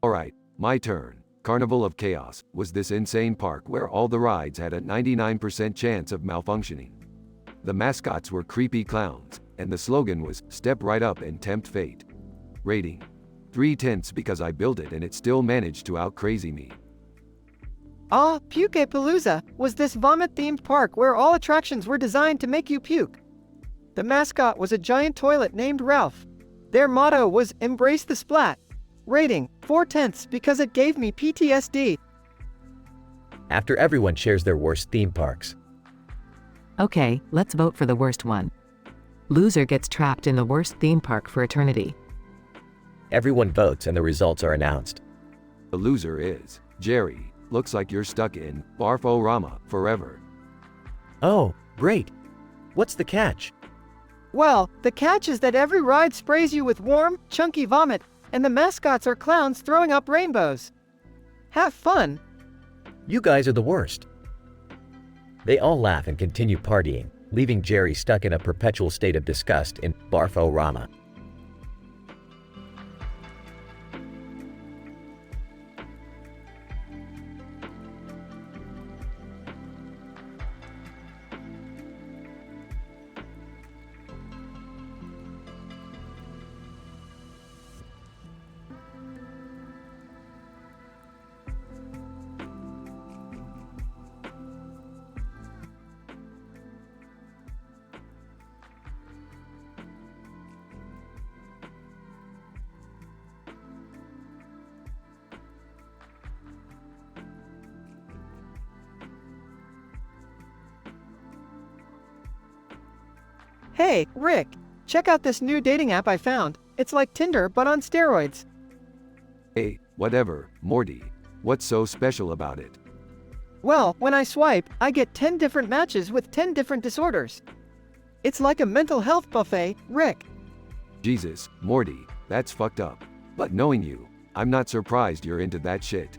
Alright, my turn. Carnival of Chaos was this insane park where all the rides had a 99% chance of malfunctioning. The mascots were creepy clowns, and the slogan was, "Step right up and tempt fate." Rating, 3/10 because I built it and it still managed to out-crazy me. Puke-Palooza was this vomit-themed park where all attractions were designed to make you puke. The mascot was a giant toilet named Ralph. Their motto was, "Embrace the splat." Rating, 4/10 because it gave me PTSD. After everyone shares their worst theme parks. Okay, let's vote for the worst one. Loser gets trapped in the worst theme park for eternity. Everyone votes and the results are announced. The loser is Jerry. Looks like you're stuck in Barforama forever. Oh, great. What's the catch? Well, the catch is that every ride sprays you with warm, chunky vomit, and the mascots are clowns throwing up rainbows. Have fun. You guys are the worst. They all laugh and continue partying, leaving Jerry stuck in a perpetual state of disgust in Barforama. Hey, Rick, check out this new dating app I found. It's like Tinder, but on steroids. Hey, whatever, Morty. What's so special about it? Well, when I swipe, I get 10 different matches with 10 different disorders. It's like a mental health buffet, Rick. Jesus, Morty, that's fucked up. But knowing you, I'm not surprised you're into that shit.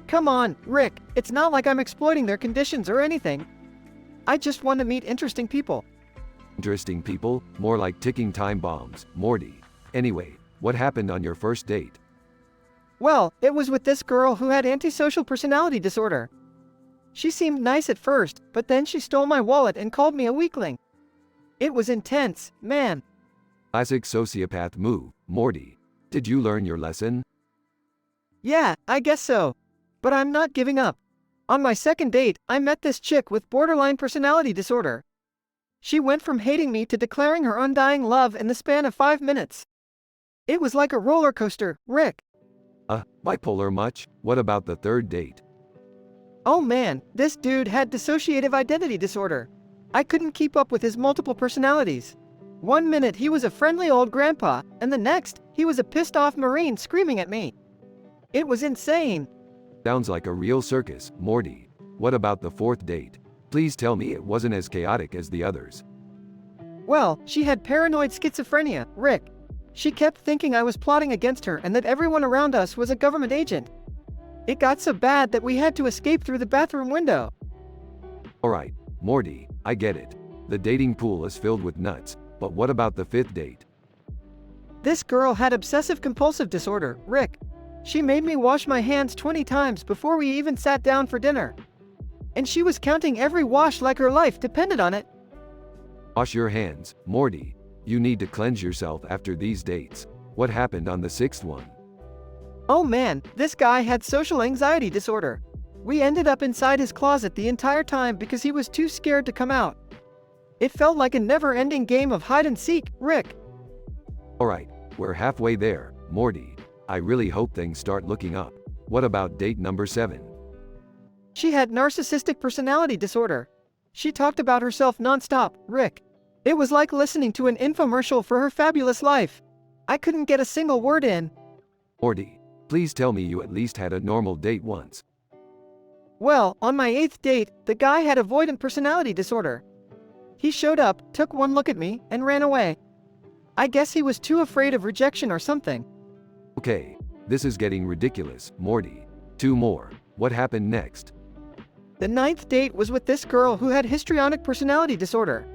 Come on, Rick, it's not like I'm exploiting their conditions or anything. I just want to meet interesting people. Interesting people, more like ticking time bombs, Morty. Anyway, what happened on your first date? Well, it was with this girl who had antisocial personality disorder. She seemed nice at first, but then she stole my wallet and called me a weakling. It was intense, man. Classic sociopath move, Morty. Did you learn your lesson? Yeah, I guess so. But I'm not giving up. On my second date, I met this chick with borderline personality disorder. She went from hating me to declaring her undying love in the span of 5 minutes. It was like a roller coaster, Rick. Bipolar much? What about the third date? Oh man, this dude had dissociative identity disorder. I couldn't keep up with his multiple personalities. 1 minute he was a friendly old grandpa, and the next, he was a pissed-off Marine screaming at me. It was insane. Sounds like a real circus, Morty. What about the fourth date? Please tell me it wasn't as chaotic as the others. Well, she had paranoid schizophrenia, Rick. She kept thinking I was plotting against her and that everyone around us was a government agent. It got so bad that we had to escape through the bathroom window. Alright, Morty, I get it. The dating pool is filled with nuts, but what about the fifth date? This girl had obsessive-compulsive disorder, Rick. She made me wash my hands 20 times before we even sat down for dinner. And she was counting every wash like her life depended on it. Wash your hands, Morty. You need to cleanse yourself after these dates. What happened on the sixth one? Oh man, this guy had social anxiety disorder. We ended up inside his closet the entire time because he was too scared to come out. It felt like a never-ending game of hide and seek, Rick. Alright, we're halfway there, Morty. I really hope things start looking up. What about date number 7? She had narcissistic personality disorder. She talked about herself nonstop, Rick. It was like listening to an infomercial for her fabulous life. I couldn't get a single word in. Morty, please tell me you at least had a normal date once. Well, on my 8th date, the guy had avoidant personality disorder. He showed up, took one look at me, and ran away. I guess he was too afraid of rejection or something. Okay, this is getting ridiculous, Morty. 2 more. What happened next? The 9th date was with this girl who had histrionic personality disorder.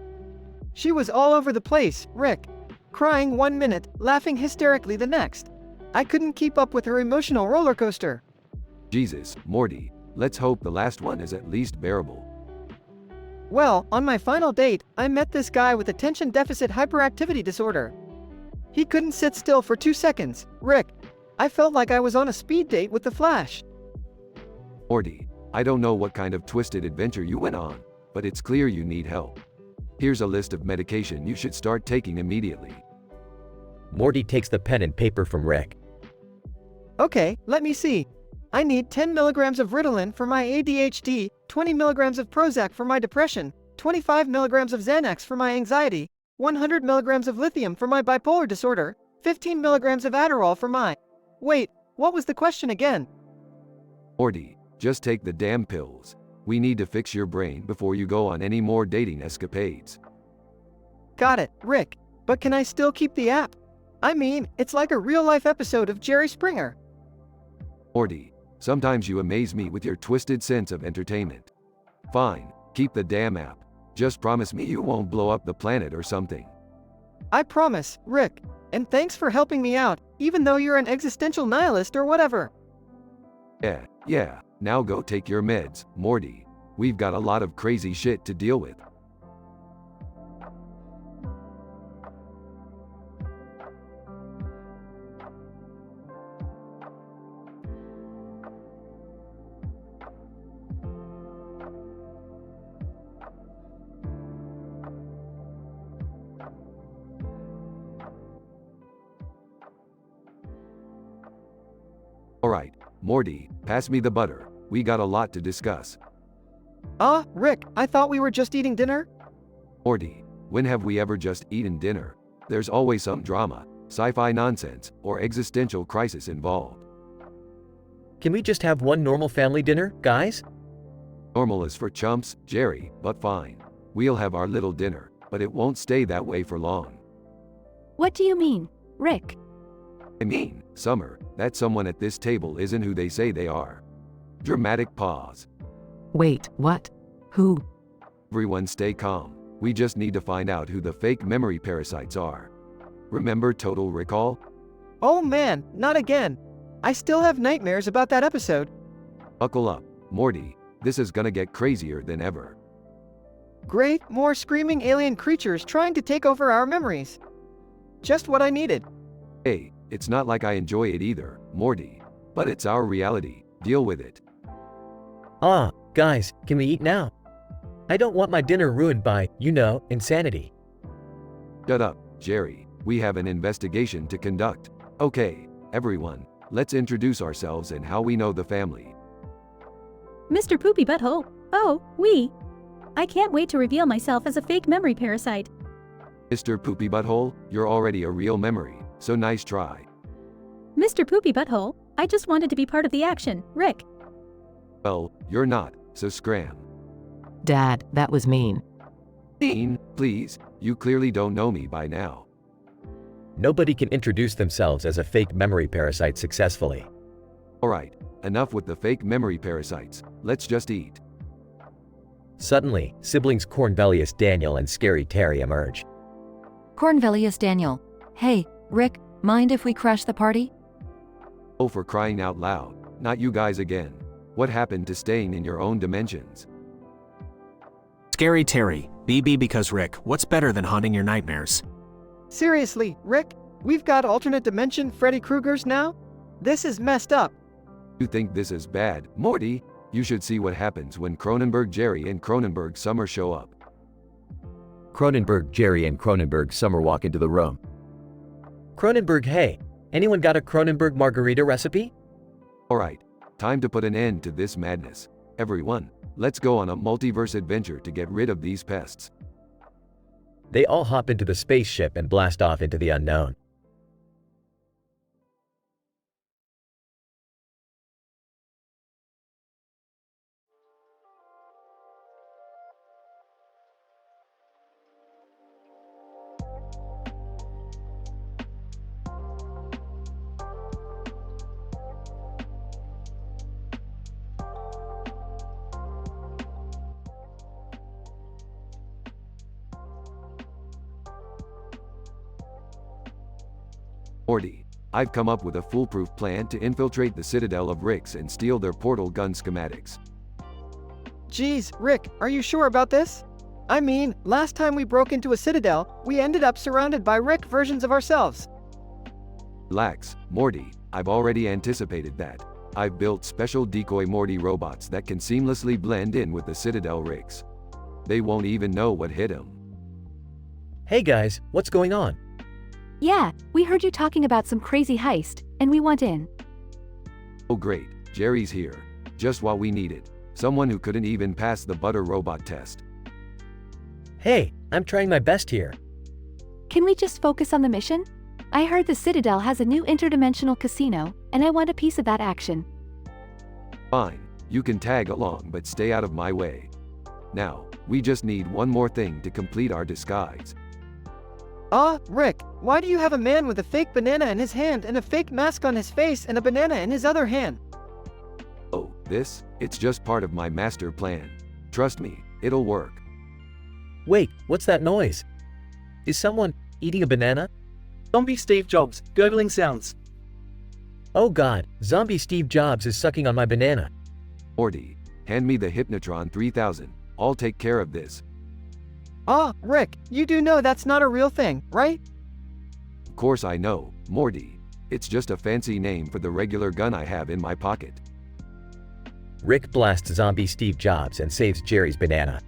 She was all over the place, Rick. Crying 1 minute, laughing hysterically the next. I couldn't keep up with her emotional roller coaster. Jesus, Morty, let's hope the last one is at least bearable. Well, on my final date, I met this guy with attention deficit hyperactivity disorder. He couldn't sit still for 2 seconds, Rick. I felt like I was on a speed date with the Flash. Morty, I don't know what kind of twisted adventure you went on, but it's clear you need help. Here's a list of medication you should start taking immediately. Morty takes the pen and paper from Rick. Okay, let me see. I need 10 milligrams of Ritalin for my ADHD, 20 milligrams of Prozac for my depression, 25 milligrams of Xanax for my anxiety, 100 milligrams of lithium for my bipolar disorder, 15 milligrams of Adderall for my... Wait, what was the question again? Morty, just take the damn pills. We need to fix your brain before you go on any more dating escapades. Got it, Rick. But can I still keep the app? I mean, it's like a real-life episode of Jerry Springer. Morty, sometimes you amaze me with your twisted sense of entertainment. Fine, keep the damn app. Just promise me you won't blow up the planet or something. I promise, Rick. And thanks for helping me out, even though you're an existential nihilist or whatever. Yeah, now go take your meds, Morty. We've got a lot of crazy shit to deal with. Alright, Morty, pass me the butter. We got a lot to discuss. Rick, I thought we were just eating dinner? Morty, when have we ever just eaten dinner? There's always some drama, sci-fi nonsense, or existential crisis involved. Can we just have one normal family dinner, guys? Normal is for chumps, Jerry, but fine. We'll have our little dinner, but it won't stay that way for long. What do you mean, Rick? I mean, Summer, that someone at this table isn't who they say they are. Dramatic pause. Wait, what? Who? Everyone stay calm. We just need to find out who the fake memory parasites are. Remember Total Recall? Oh man, not again. I still have nightmares about that episode. Buckle up, Morty. This is gonna get crazier than ever. Great, more screaming alien creatures trying to take over our memories. Just what I needed. Hey, it's not like I enjoy it either, Morty. But it's our reality. Deal with it. Guys, can we eat now? I don't want my dinner ruined by, insanity. Shut up, Jerry. We have an investigation to conduct. Okay, everyone, let's introduce ourselves and how we know the family. Mr. Poopy Butthole. Oh, I can't wait to reveal myself as a fake memory parasite. Mr. Poopy Butthole, you're already a real memory, so nice try. Mr. Poopy Butthole, I just wanted to be part of the action, Rick. Well, you're not, so scram. Dad, that was mean. Dean, please, you clearly don't know me by now. Nobody can introduce themselves as a fake memory parasite successfully. Alright, enough with the fake memory parasites. Let's just eat. Suddenly, siblings Cornvelius Daniel and Scary Terry emerge. Cornvelius Daniel. Hey, Rick, mind if we crash the party? Oh, for crying out loud, not you guys again. What happened to staying in your own dimensions? Scary Terry, BB because Rick, what's better than haunting your nightmares? Seriously, Rick? We've got alternate dimension Freddy Kruegers now? This is messed up. You think this is bad, Morty? You should see what happens when Cronenberg Jerry and Cronenberg Summer show up. Cronenberg Jerry and Cronenberg Summer walk into the room. Cronenberg, hey, anyone got a Cronenberg margarita recipe? Alright, time to put an end to this madness. Everyone, let's go on a multiverse adventure to get rid of these pests. They all hop into the spaceship and blast off into the unknown. Morty, I've come up with a foolproof plan to infiltrate the Citadel of Ricks and steal their portal gun schematics. Geez, Rick, are you sure about this? I mean, last time we broke into a Citadel, we ended up surrounded by Rick versions of ourselves. Relax, Morty, I've already anticipated that. I've built special decoy Morty robots that can seamlessly blend in with the Citadel Ricks. They won't even know what hit them. Hey guys, what's going on? Yeah, we heard you talking about some crazy heist, and we want in. Oh great, Jerry's here. Just what we needed. Someone who couldn't even pass the butter robot test. Hey, I'm trying my best here. Can we just focus on the mission? I heard the Citadel has a new interdimensional casino, and I want a piece of that action. Fine, you can tag along but stay out of my way. Now, we just need one more thing to complete our disguise. Rick, why do you have a man with a fake banana in his hand and a fake mask on his face and a banana in his other hand? Oh, it's just part of my master plan. Trust me, it'll work. Wait, what's that noise? Is someone eating a banana? Zombie Steve Jobs, gurgling sounds. Oh god, zombie Steve Jobs is sucking on my banana. Morty, hand me the Hypnotron 3000. I'll take care of this. Rick, you do know that's not a real thing, right? Of course I know, Morty. It's just a fancy name for the regular gun I have in my pocket. Rick blasts zombie Steve Jobs and saves Jerry's banana.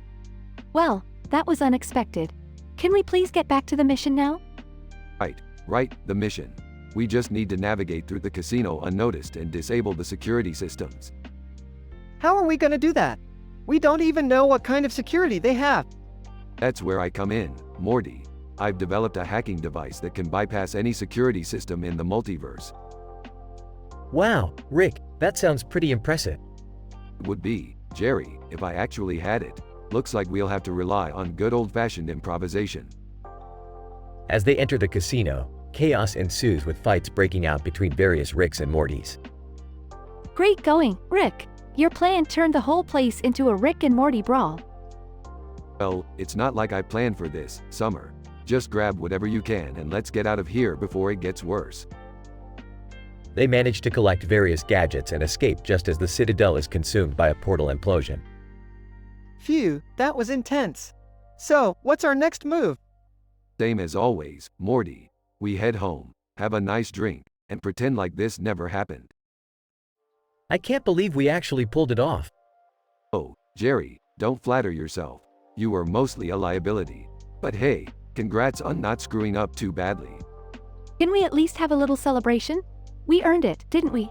Well, that was unexpected. Can we please get back to the mission now? Right, the mission. We just need to navigate through the casino unnoticed and disable the security systems. How are we gonna do that? We don't even know what kind of security they have. That's where I come in, Morty. I've developed a hacking device that can bypass any security system in the multiverse. Wow, Rick, that sounds pretty impressive. It would be, Jerry, if I actually had it. Looks like we'll have to rely on good old-fashioned improvisation. As they enter the casino, chaos ensues with fights breaking out between various Ricks and Mortys. Great going, Rick. Your plan turned the whole place into a Rick and Morty brawl. Well, it's not like I planned for this, Summer. Just grab whatever you can and let's get out of here before it gets worse. They manage to collect various gadgets and escape just as the Citadel is consumed by a portal implosion. Phew, that was intense. So, what's our next move? Same as always, Morty. We head home, have a nice drink, and pretend like this never happened. I can't believe we actually pulled it off. Oh, Jerry, don't flatter yourself. You were mostly a liability. But hey, congrats on not screwing up too badly. Can we at least have a little celebration? We earned it, didn't we?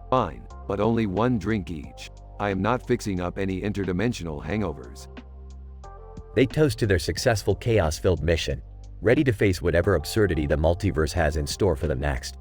Fine, but only one drink each. I am not fixing up any interdimensional hangovers. They toast to their successful chaos-filled mission, ready to face whatever absurdity the multiverse has in store for them next.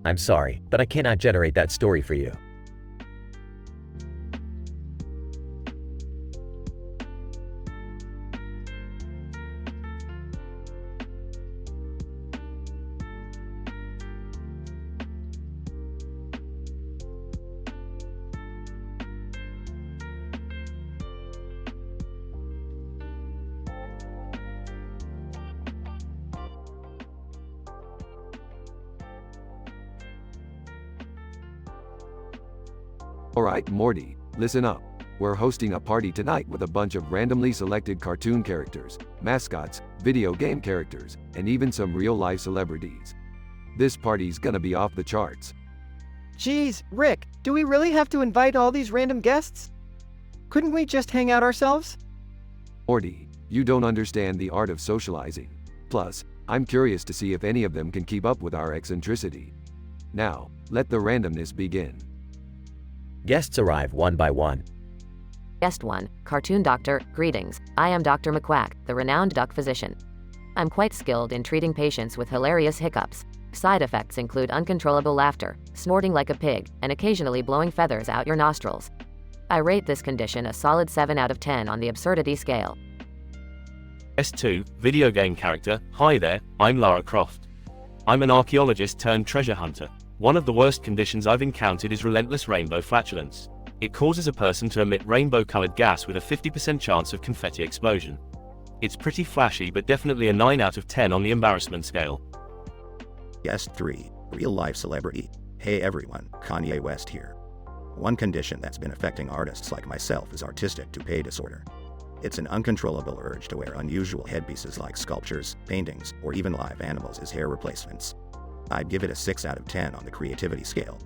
I'm sorry, but I cannot generate that story for you. Alright, Morty, listen up. We're hosting a party tonight with a bunch of randomly selected cartoon characters, mascots, video game characters, and even some real-life celebrities. This party's gonna be off the charts. Jeez, Rick, do we really have to invite all these random guests? Couldn't we just hang out ourselves? Morty, you don't understand the art of socializing. Plus, I'm curious to see if any of them can keep up with our eccentricity. Now, let the randomness begin. Guests arrive one by one. Guest 1, Cartoon Doctor, greetings. I am Dr. McQuack, the renowned duck physician. I'm quite skilled in treating patients with hilarious hiccups. Side effects include uncontrollable laughter, snorting like a pig, and occasionally blowing feathers out your nostrils. I rate this condition a solid 7 out of 10 on the absurdity scale. S2, video game character. Hi there, I'm Lara Croft. I'm an archaeologist turned treasure hunter. One of the worst conditions I've encountered is relentless rainbow flatulence. It causes a person to emit rainbow-colored gas with a 50% chance of confetti explosion. It's pretty flashy but definitely a 9 out of 10 on the embarrassment scale. Guest 3, real-life celebrity. Hey everyone, Kanye West here. One condition that's been affecting artists like myself is artistic toupee disorder. It's an uncontrollable urge to wear unusual headpieces like sculptures, paintings, or even live animals as hair replacements. I'd give it a 6 out of 10 on the creativity scale.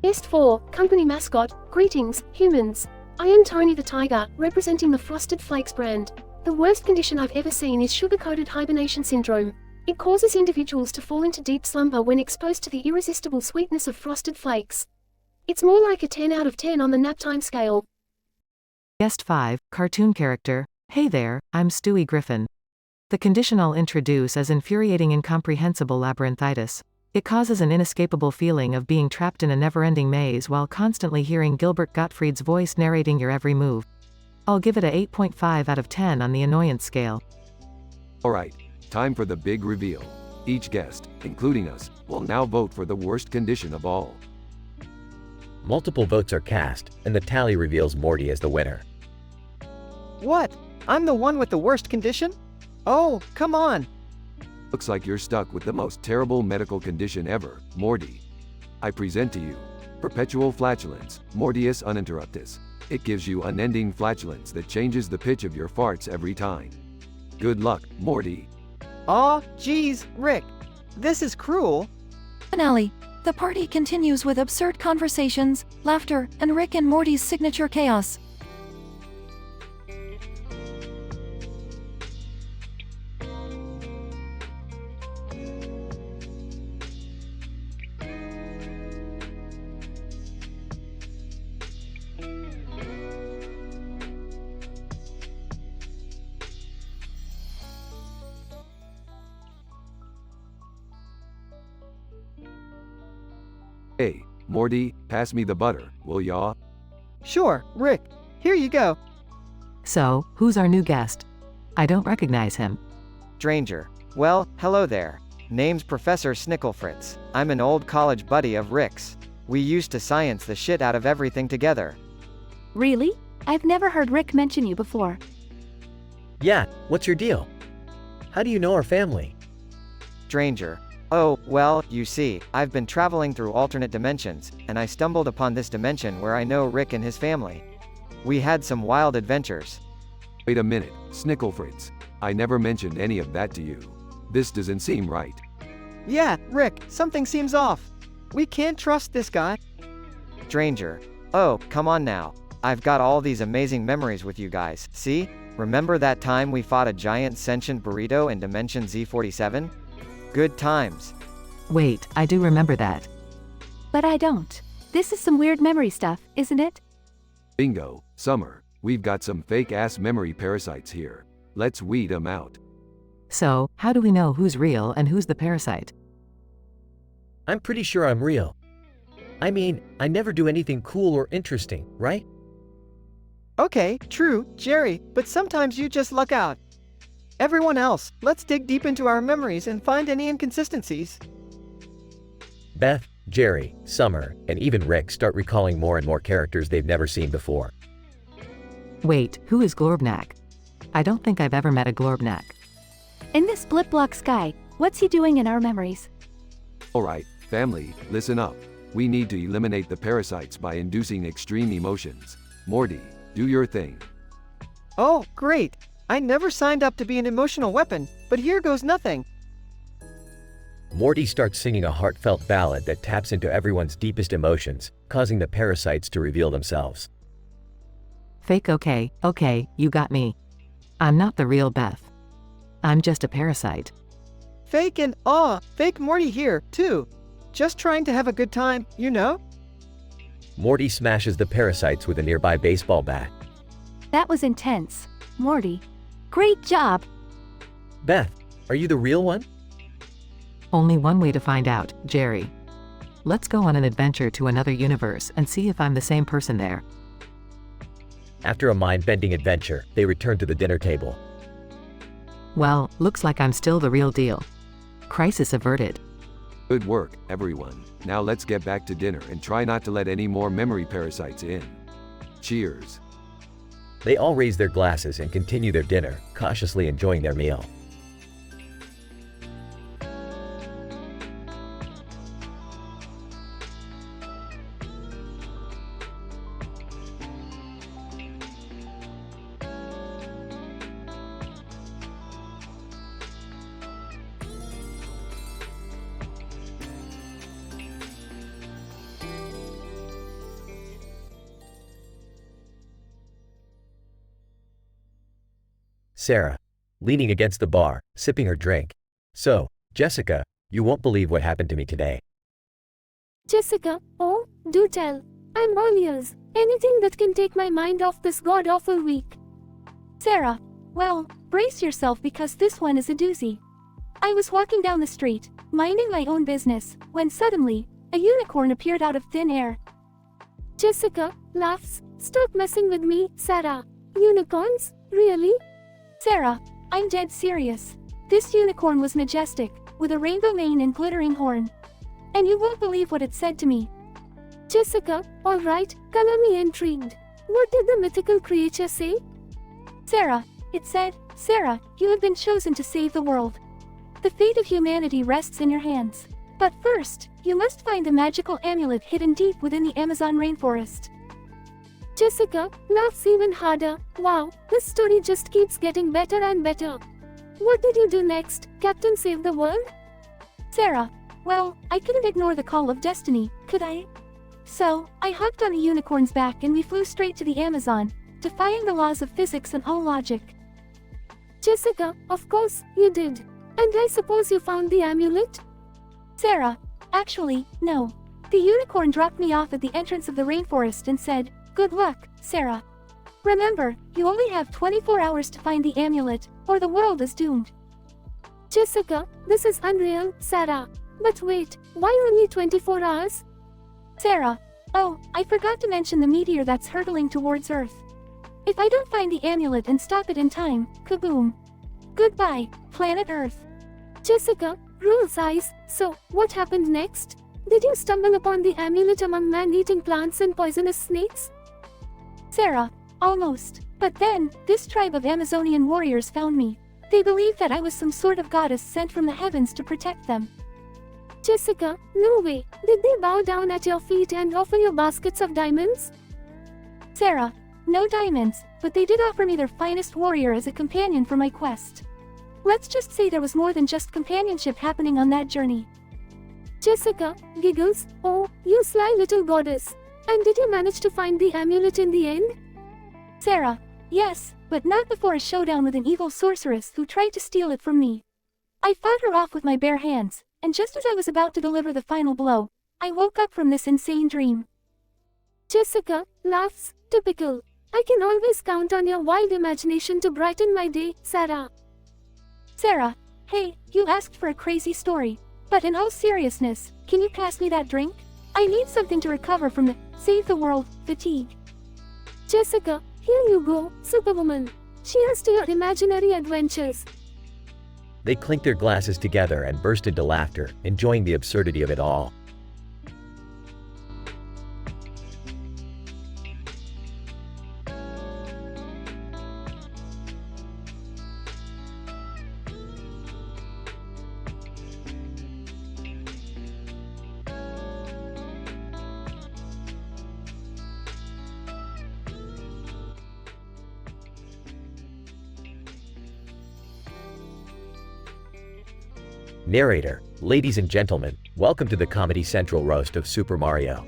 Guest 4, company mascot. Greetings, humans. I am Tony the Tiger, representing the Frosted Flakes brand. The worst condition I've ever seen is sugar-coated hibernation syndrome. It causes individuals to fall into deep slumber when exposed to the irresistible sweetness of Frosted Flakes. It's more like a 10 out of 10 on the nap time scale. Guest 5, cartoon character. Hey there, I'm Stewie Griffin. The condition I'll introduce is infuriating incomprehensible labyrinthitis. It causes an inescapable feeling of being trapped in a never-ending maze while constantly hearing Gilbert Gottfried's voice narrating your every move. I'll give it a 8.5 out of 10 on the annoyance scale. Alright, time for the big reveal. Each guest, including us, will now vote for the worst condition of all. Multiple votes are cast, and the tally reveals Morty as the winner. What? I'm the one with the worst condition? Oh, come on. Looks like you're stuck with the most terrible medical condition ever, Morty. I present to you perpetual flatulence, Mortius uninterruptus. It gives you unending flatulence that changes the pitch of your farts every time. Good luck, Morty. Aw, geez, Rick. This is cruel. Finale. The party continues with absurd conversations, laughter, and Rick and Morty's signature chaos. Hey, Morty, pass me the butter, will ya? Sure, Rick. Here you go. So, who's our new guest? I don't recognize him. Stranger. Well, hello there. Name's Professor Snicklefritz. I'm an old college buddy of Rick's. We used to science the shit out of everything together. Really? I've never heard Rick mention you before. Yeah, what's your deal? How do you know our family? Stranger. Oh, well, you see, I've been traveling through alternate dimensions, and I stumbled upon this dimension where I know Rick and his family. We had some wild adventures. Wait a minute, Snicklefritz. I never mentioned any of that to you. This doesn't seem right. Yeah, Rick, something seems off. We can't trust this guy. Stranger. Oh, come on now. I've got all these amazing memories with you guys, see? Remember that time we fought a giant sentient burrito in Dimension Z47? Good times. Wait, I do remember that. But I don't. This is some weird memory stuff, isn't it? Bingo, Summer. We've got some fake-ass memory parasites here. Let's weed them out. So, how do we know who's real and who's the parasite? I'm pretty sure I'm real. I mean, I never do anything cool or interesting, right? Okay, true, Jerry, but sometimes you just luck out. Everyone else, let's dig deep into our memories and find any inconsistencies. Beth, Jerry, Summer, and even Rick start recalling more and more characters they've never seen before. Wait, who is Glorbnack? I don't think I've ever met a Glorbnack. In this blip-block sky, what's he doing in our memories? Alright, family, listen up. We need to eliminate the parasites by inducing extreme emotions. Morty, do your thing. Oh, great. I never signed up to be an emotional weapon, but here goes nothing. Morty starts singing a heartfelt ballad that taps into everyone's deepest emotions, causing the parasites to reveal themselves. Fake okay, you got me. I'm not the real Beth. I'm just a parasite. Fake and fake Morty here, too. Just trying to have a good time, you know? Morty smashes the parasites with a nearby baseball bat. That was intense. Morty. Great job! Beth, are you the real one? Only one way to find out, Jerry. Let's go on an adventure to another universe and see if I'm the same person there. After a mind-bending adventure, they return to the dinner table. Well, looks like I'm still the real deal. Crisis averted. Good work, everyone. Now let's get back to dinner and try not to let any more memory parasites in. Cheers. They all raise their glasses and continue their dinner, cautiously enjoying their meal. Sarah, leaning against the bar, sipping her drink. So, Jessica, you won't believe what happened to me today. Jessica, oh, do tell. I'm all ears. Anything that can take my mind off this god-awful week. Sarah, well, brace yourself because this one is a doozy. I was walking down the street, minding my own business, when suddenly, a unicorn appeared out of thin air. Jessica, laughs. Stop messing with me, Sarah. Unicorns? Really? Sarah, I'm dead serious. This unicorn was majestic, with a rainbow mane and glittering horn. And you won't believe what it said to me. Jessica, alright, color me intrigued. What did the mythical creature say? Sarah, it said, Sarah, you have been chosen to save the world. The fate of humanity rests in your hands. But first, you must find the magical amulet hidden deep within the Amazon rainforest. Jessica, laughs even harder. Wow, this story just keeps getting better and better. What did you do next, Captain Save the World? Sarah, well, I couldn't ignore the call of destiny, could I? So, I hopped on the unicorn's back and we flew straight to the Amazon, defying the laws of physics and all logic. Jessica, of course, you did. And I suppose you found the amulet? Sarah, actually, no. The unicorn dropped me off at the entrance of the rainforest and said, "Good luck, Sarah. Remember, you only have 24 hours to find the amulet, or the world is doomed." Jessica, this is unreal, Sarah. But wait, why only 24 hours? Sarah, oh, I forgot to mention the meteor that's hurtling towards Earth. If I don't find the amulet and stop it in time, kaboom. Goodbye, planet Earth. Jessica, rules eyes. So, what happened next? Did you stumble upon the amulet among man-eating plants and poisonous snakes? Sarah, almost. But then, this tribe of Amazonian warriors found me. They believed that I was some sort of goddess sent from the heavens to protect them. Jessica, no way. Did they bow down at your feet and offer you baskets of diamonds? Sarah, no diamonds, but they did offer me their finest warrior as a companion for my quest. Let's just say there was more than just companionship happening on that journey. Jessica, giggles, oh, you sly little goddess. And did you manage to find the amulet in the end? Sarah, yes, but not before a showdown with an evil sorceress who tried to steal it from me. I fought her off with my bare hands, and just as I was about to deliver the final blow, I woke up from this insane dream. Jessica, laughs, typical. I can always count on your wild imagination to brighten my day, Sarah. Sarah, hey, you asked for a crazy story. But in all seriousness, can you pass me that drink? I need something to recover from the save the world fatigue. Jessica, here you go, Superwoman. Cheers to your imaginary adventures. They clinked their glasses together and burst into laughter, enjoying the absurdity of it all. Narrator, ladies and gentlemen, welcome to the Comedy Central roast of Super Mario.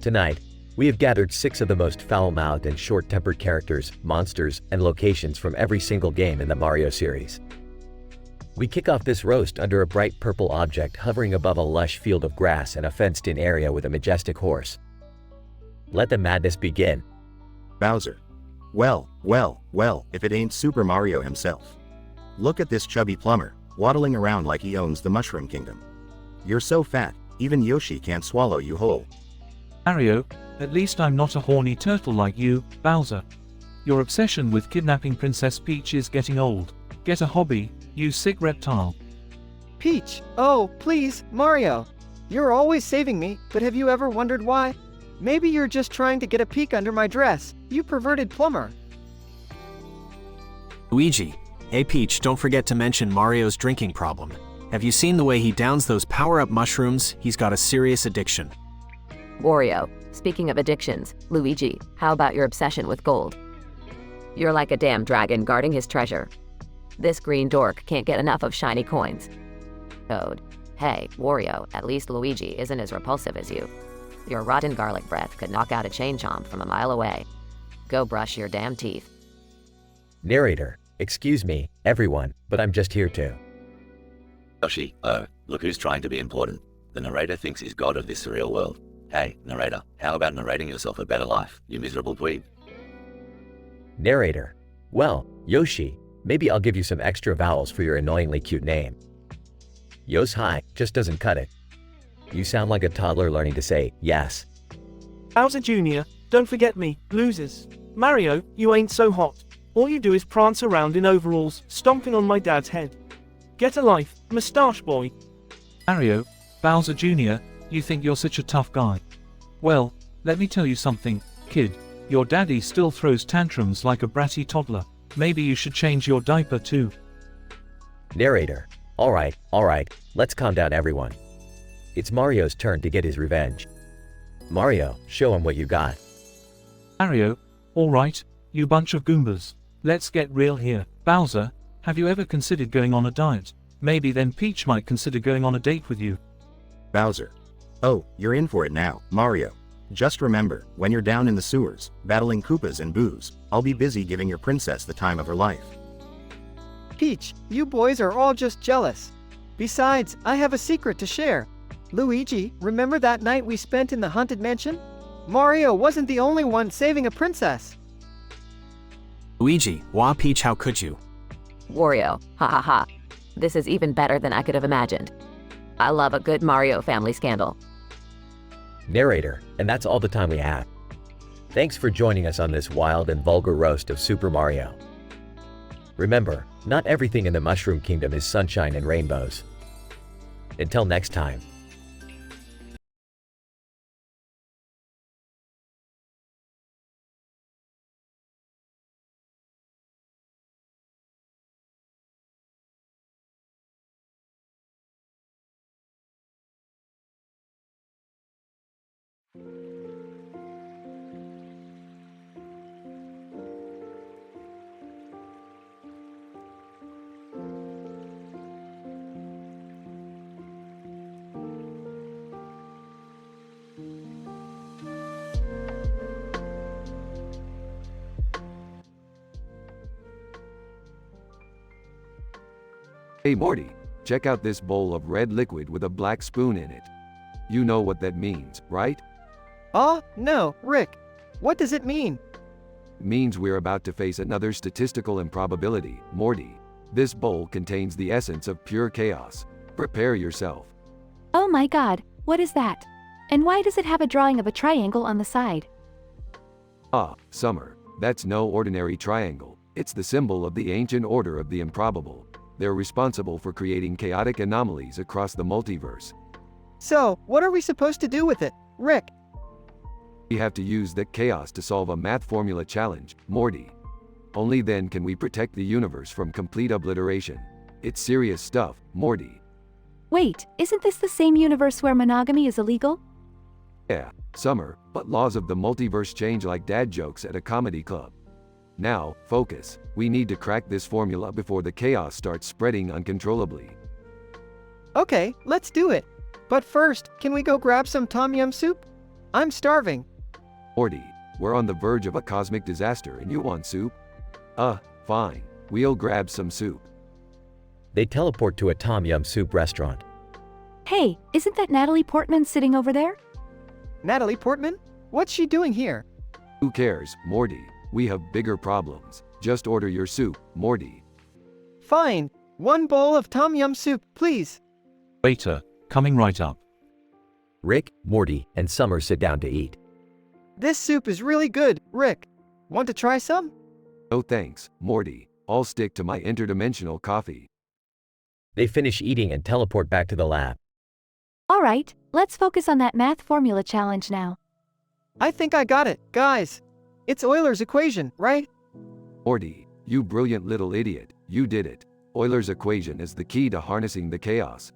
Tonight, we have gathered 6 of the most foul-mouthed and short-tempered characters, monsters, and locations from every single game in the Mario series. We kick off this roast under a bright purple object hovering above a lush field of grass and a fenced-in area with a majestic horse. Let the madness begin. Bowser. Well, if it ain't Super Mario himself. Look at this chubby plumber, waddling around like he owns the Mushroom Kingdom. You're so fat, even Yoshi can't swallow you whole. Mario, at least I'm not a horny turtle like you, Bowser. Your obsession with kidnapping Princess Peach is getting old. Get a hobby, you sick reptile. Peach, oh, please, Mario. You're always saving me, but have you ever wondered why? Maybe you're just trying to get a peek under my dress, you perverted plumber. Luigi. Hey Peach, don't forget to mention Mario's drinking problem. Have you seen the way he downs those power-up mushrooms? He's got a serious addiction. Wario, speaking of addictions, Luigi, how about your obsession with gold? You're like a damn dragon guarding his treasure. This green dork can't get enough of shiny coins. Toad. Hey, Wario, at least Luigi isn't as repulsive as you. Your rotten garlic breath could knock out a chain chomp from a mile away. Go brush your damn teeth. Narrator, Excuse me, everyone, but I'm just here to. Yoshi, oh, look who's trying to be important. The narrator thinks he's god of this surreal world. Hey, narrator, how about narrating yourself a better life, you miserable dweeb? Narrator. Well, Yoshi, maybe I'll give you some extra vowels for your annoyingly cute name. Yos hi just doesn't cut it. You sound like a toddler learning to say yes. Bowser Jr., don't forget me, losers. Mario, you ain't so hot. All you do is prance around in overalls, stomping on my dad's head. Get a life, mustache boy. Mario, Bowser Jr., you think you're such a tough guy. Well, let me tell you something, kid. Your daddy still throws tantrums like a bratty toddler. Maybe you should change your diaper too. Narrator. Alright, let's calm down everyone. It's Mario's turn to get his revenge. Mario, show him what you got. Mario, alright, you bunch of Goombas. Let's get real here. Bowser, have you ever considered going on a diet? Maybe then Peach might consider going on a date with you. Bowser. Oh, you're in for it now, Mario. Just remember, when you're down in the sewers, battling Koopas and Boos, I'll be busy giving your princess the time of her life. Peach, you boys are all just jealous. Besides, I have a secret to share. Luigi, remember that night we spent in the Haunted Mansion? Mario wasn't the only one saving a princess. Luigi, wah Peach, how could you? Wario, ha ha ha. This is even better than I could have imagined. I love a good Mario family scandal. Narrator, and that's all the time we have. Thanks for joining us on this wild and vulgar roast of Super Mario. Remember, not everything in the Mushroom Kingdom is sunshine and rainbows. Until next time. Hey Morty, check out this bowl of red liquid with a black spoon in it. You know what that means, right? No, Rick. What does it mean? It means we're about to face another statistical improbability, Morty. This bowl contains the essence of pure chaos. Prepare yourself. Oh my god, what is that? And why does it have a drawing of a triangle on the side? Summer, that's no ordinary triangle. It's the symbol of the ancient order of the improbable. They're responsible for creating chaotic anomalies across the multiverse. So, what are we supposed to do with it, Rick? We have to use that chaos to solve a math formula challenge, Morty. Only then can we protect the universe from complete obliteration. It's serious stuff, Morty. Wait, isn't this the same universe where monogamy is illegal? Yeah, Summer, but laws of the multiverse change like dad jokes at a comedy club. Now, focus. We need to crack this formula before the chaos starts spreading uncontrollably. Okay, let's do it. But first, can we go grab some tom yum soup? I'm starving. Morty, we're on the verge of a cosmic disaster and you want soup? Fine. We'll grab some soup. They teleport to a tom yum soup restaurant. Hey, isn't that Natalie Portman sitting over there? Natalie Portman? What's she doing here? Who cares, Morty? We have bigger problems. Just order your soup, Morty. Fine. 1 bowl of tom yum soup, please. Waiter, coming right up. Rick, Morty, and Summer sit down to eat. This soup is really good, Rick. Want to try some? No thanks, Morty. I'll stick to my interdimensional coffee. They finish eating and teleport back to the lab. Alright, let's focus on that math formula challenge now. I think I got it, guys. It's Euler's equation, right? Morty, you brilliant little idiot, you did it. Euler's equation is the key to harnessing the chaos.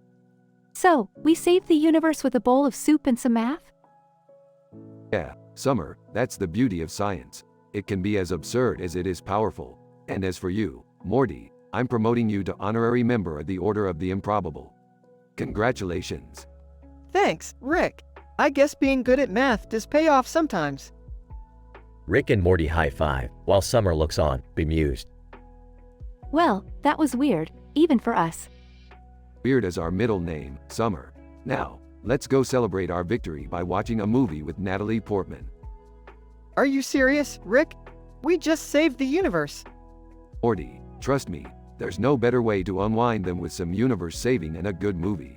So, we saved the universe with a bowl of soup and some math? Yeah, Summer, that's the beauty of science. It can be as absurd as it is powerful. And as for you, Morty, I'm promoting you to honorary member of the Order of the Improbable. Congratulations. Thanks, Rick. I guess being good at math does pay off sometimes. Rick and Morty high-five, while Summer looks on, bemused. Well, that was weird, even for us. Weird as our middle name, Summer. Now, let's go celebrate our victory by watching a movie with Natalie Portman. Are you serious, Rick? We just saved the universe. Morty, trust me, there's no better way to unwind than with some universe saving and a good movie.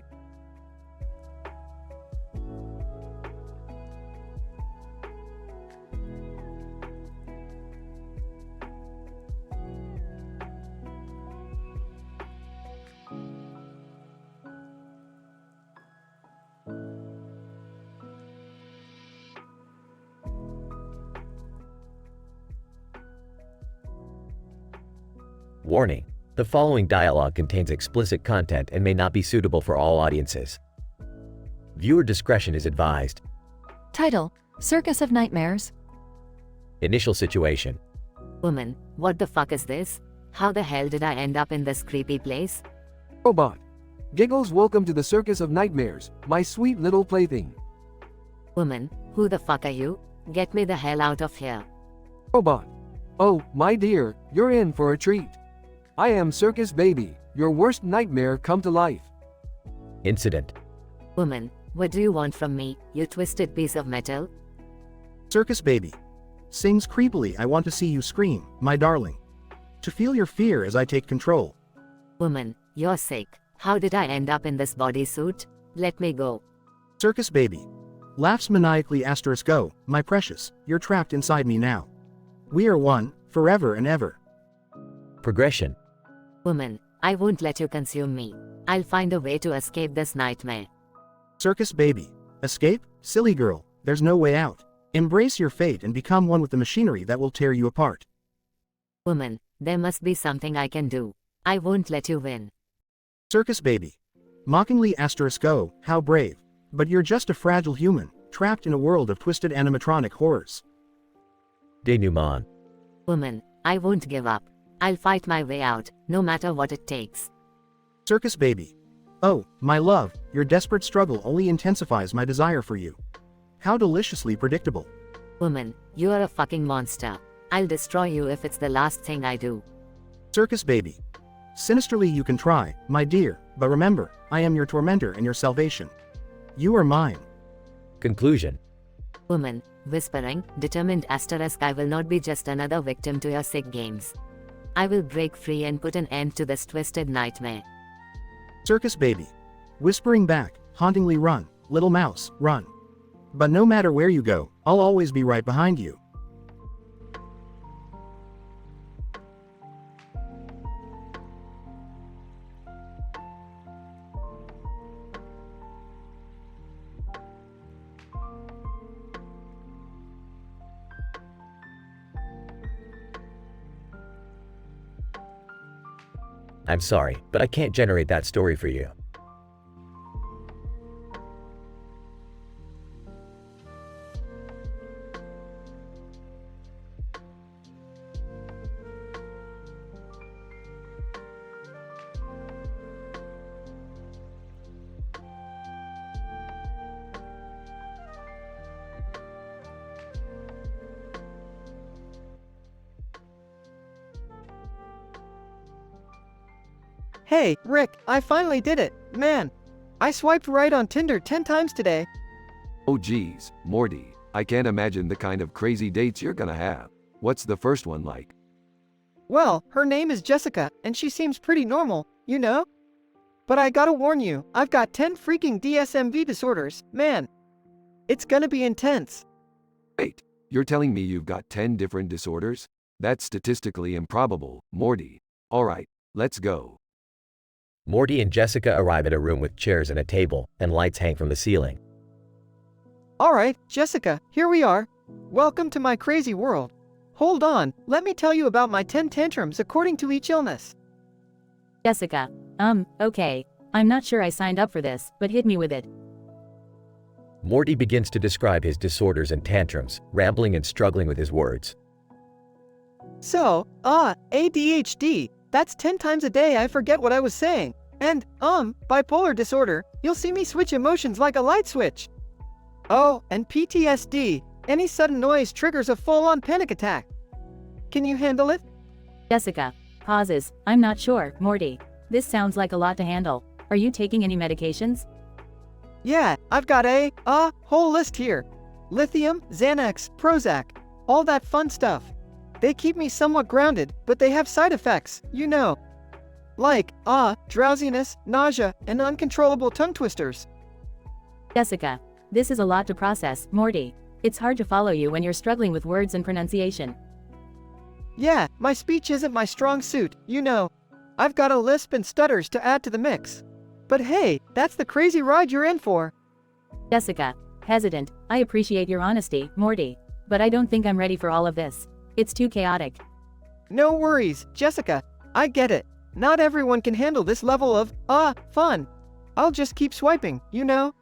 Warning: the following dialogue contains explicit content and may not be suitable for all audiences. Viewer discretion is advised. Title: Circus of Nightmares. Initial situation: Woman, what the fuck is this? How the hell did I end up in this creepy place? Robot. Giggles, welcome to the Circus of Nightmares, my sweet little plaything. Woman, who the fuck are you? Get me the hell out of here. Robot. Oh, my dear, you're in for a treat. I am Circus Baby, your worst nightmare come to life. Incident: Woman, what do you want from me, you twisted piece of metal? Circus Baby. Sings creepily, I want to see you scream, my darling. To feel your fear as I take control. Woman, you're sick. How did I end up in this bodysuit? Let me go. Circus Baby. Laughs maniacally asterisk go, my precious, you're trapped inside me now. We are one, forever and ever. Progression: Woman, I won't let you consume me. I'll find a way to escape this nightmare. Circus Baby. Escape? Silly girl, there's no way out. Embrace your fate and become one with the machinery that will tear you apart. Woman, there must be something I can do. I won't let you win. Circus Baby. Mockingly asterisk go, how brave. But you're just a fragile human, trapped in a world of twisted animatronic horrors. Denouement: Woman, I won't give up. I'll fight my way out, no matter what it takes. Circus Baby. Oh, my love, your desperate struggle only intensifies my desire for you. How deliciously predictable. Woman, you are a fucking monster. I'll destroy you if it's the last thing I do. Circus Baby. Sinisterly you can try, my dear, but remember, I am your tormentor and your salvation. You are mine. Conclusion: Woman, whispering, determined asterisk I will not be just another victim to your sick games. I will break free and put an end to this twisted nightmare. Circus Baby. Whispering back, hauntingly run, little mouse, run. But no matter where you go, I'll always be right behind you. I'm sorry, but I can't generate that story for you. Hey, Rick, I finally did it, man. I swiped right on Tinder 10 times today. Oh geez, Morty, I can't imagine the kind of crazy dates you're gonna have. What's the first one like? Well, her name is Jessica, and she seems pretty normal, you know? But I gotta warn you, I've got 10 freaking DSMV disorders, man. It's gonna be intense. Wait, you're telling me you've got 10 different disorders? That's statistically improbable, Morty. Alright, let's go. Morty and Jessica arrive at a room with chairs and a table, and lights hang from the ceiling. Alright, Jessica, here we are. Welcome to my crazy world. Hold on, let me tell you about my 10 tantrums according to each illness. Jessica, okay. I'm not sure I signed up for this, but hit me with it. Morty begins to describe his disorders and tantrums, rambling and struggling with his words. So, ADHD. That's 10 times a day I forget what I was saying. And, bipolar disorder, you'll see me switch emotions like a light switch. Oh, and PTSD, any sudden noise triggers a full-on panic attack. Can you handle it? Jessica, Pauses. I'm not sure, Morty. This sounds like a lot to handle. Are you taking any medications? Yeah, I've got a whole list here. Lithium, Xanax, Prozac, all that fun stuff. They keep me somewhat grounded, but they have side effects, you know. Like, drowsiness, nausea, and uncontrollable tongue twisters. Jessica, this is a lot to process, Morty. It's hard to follow you when you're struggling with words and pronunciation. Yeah, my speech isn't my strong suit, you know. I've got a lisp and stutters to add to the mix. But hey, that's the crazy ride you're in for. Jessica, hesitant, I appreciate your honesty, Morty. But I don't think I'm ready for all of this. It's too chaotic. No worries, Jessica. I get it. Not everyone can handle this level of, fun. I'll just keep swiping, you know?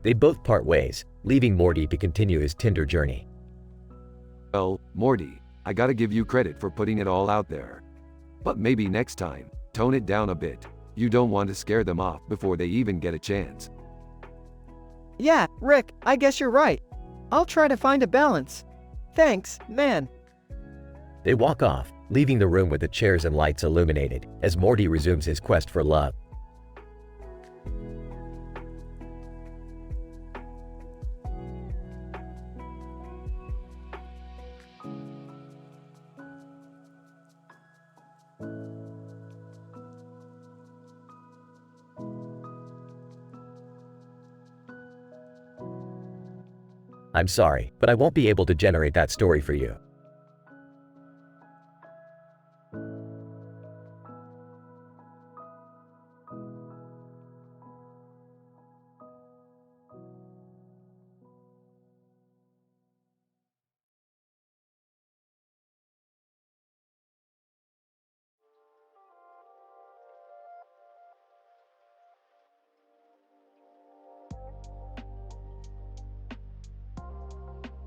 They both part ways, leaving Morty to continue his Tinder journey. Well, Morty, I gotta give you credit for putting it all out there. But maybe next time, tone it down a bit. You don't want to scare them off before they even get a chance. Yeah, Rick, I guess you're right. I'll try to find a balance. Thanks, man. They walk off, leaving the room with the chairs and lights illuminated, as Morty resumes his quest for love. I'm sorry, but I won't be able to generate that story for you.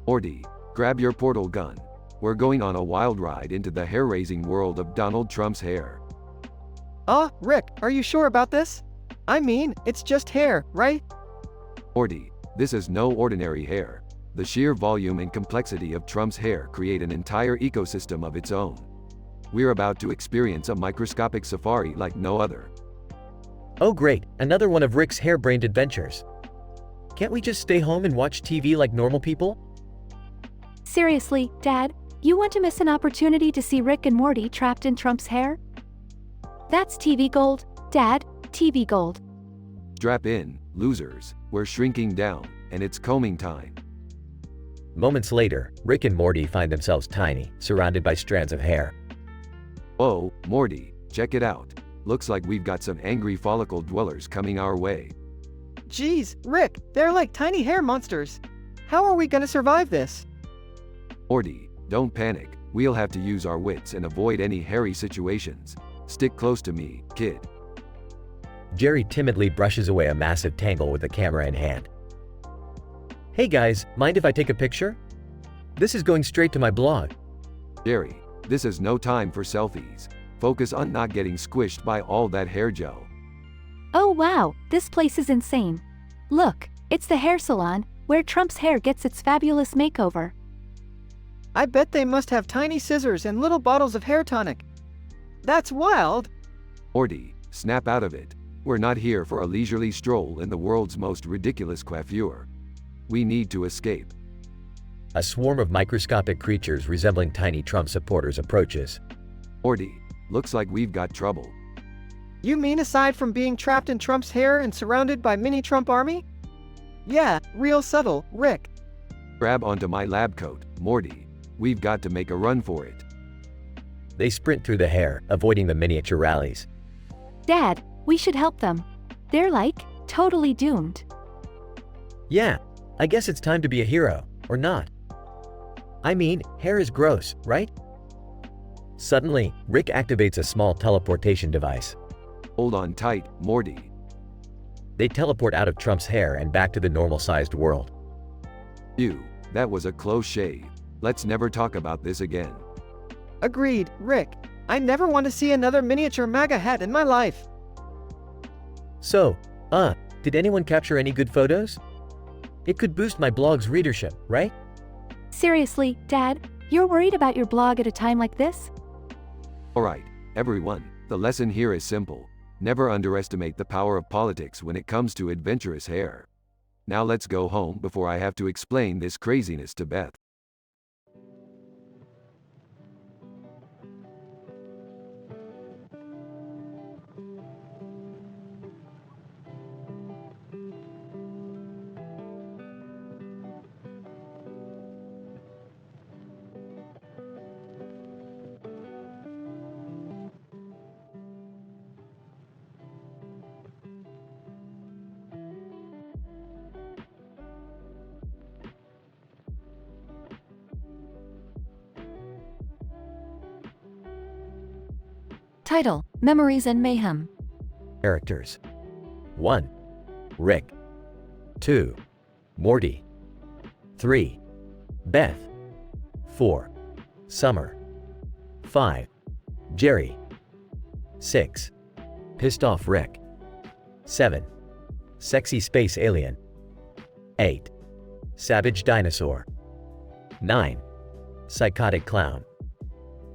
Morty, grab your portal gun. We're going on a wild ride into the hair-raising world of Donald Trump's hair. Rick, are you sure about this? I mean, it's just hair, right? Morty, this is no ordinary hair. The sheer volume and complexity of Trump's hair create an entire ecosystem of its own. We're about to experience a microscopic safari like no other. Oh great, another one of Rick's harebrained adventures. Can't we just stay home and watch TV like normal people? Seriously, Dad, you want to miss an opportunity to see Rick and Morty trapped in Trump's hair? That's TV gold, Dad, TV gold. Strap in, losers, we're shrinking down, and it's combing time. Moments later, Rick and Morty find themselves tiny, surrounded by strands of hair. Oh, Morty, check it out. Looks like we've got some angry follicle dwellers coming our way. Geez, Rick, they're like tiny hair monsters. How are we gonna survive this? Morty, don't panic. We'll have to use our wits and avoid any hairy situations. Stick close to me, kid. Jerry timidly brushes away a massive tangle with the camera in hand. Hey guys, mind if I take a picture? This is going straight to my blog. Jerry, this is no time for selfies. Focus on not getting squished by all that hair gel. Oh wow, this place is insane. Look, it's the hair salon, where Trump's hair gets its fabulous makeover. I bet they must have tiny scissors and little bottles of hair tonic. That's wild. Morty, snap out of it. We're not here for a leisurely stroll in the world's most ridiculous coiffure. We need to escape. A swarm of microscopic creatures resembling tiny Trump supporters approaches. Morty, looks like we've got trouble. You mean aside from being trapped in Trump's hair and surrounded by mini Trump army? Yeah, real subtle, Rick. Grab onto my lab coat, Morty. We've got to make a run for it. They sprint through the hair, avoiding the miniature rallies. Dad, we should help them. They're like, totally doomed. Yeah, I guess it's time to be a hero, or not. I mean, hair is gross, right? Suddenly, Rick activates a small teleportation device. Hold on tight, Morty. They teleport out of Trump's hair and back to the normal-sized world. Phew, that was a close shave. Let's never talk about this again. Agreed, Rick. I never want to see another miniature MAGA hat in my life. So, did anyone capture any good photos? It could boost my blog's readership, right? Seriously, Dad, you're worried about your blog at a time like this? Alright, everyone, the lesson here is simple. Never underestimate the power of politics when it comes to adventurous hair. Now let's go home before I have to explain this craziness to Beth. Title: Memories and Mayhem. Characters: 1. Rick. 2. Morty. 3. Beth. 4. Summer. 5. Jerry. 6. Pissed off Rick. 7. Sexy space alien. 8. Savage dinosaur. 9. Psychotic clown.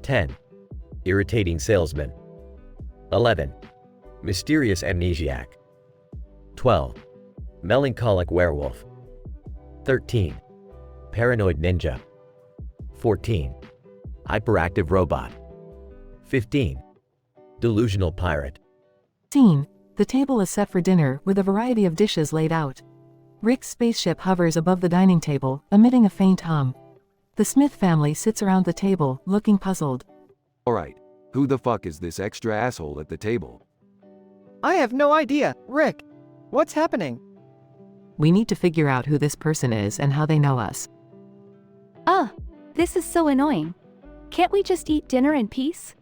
10. Irritating salesman. 11. Mysterious amnesiac. 12. Melancholic werewolf. 13. Paranoid ninja. 14. Hyperactive robot. 15. Delusional pirate. Scene. The table is set for dinner with a variety of dishes laid out. Rick's spaceship hovers above the dining table, emitting a faint hum. The Smith family sits around the table, looking puzzled. Alright, who the fuck is this extra asshole at the table? I have no idea, Rick. What's happening? We need to figure out who this person is and how they know us. This is so annoying. Can't we just eat dinner in peace?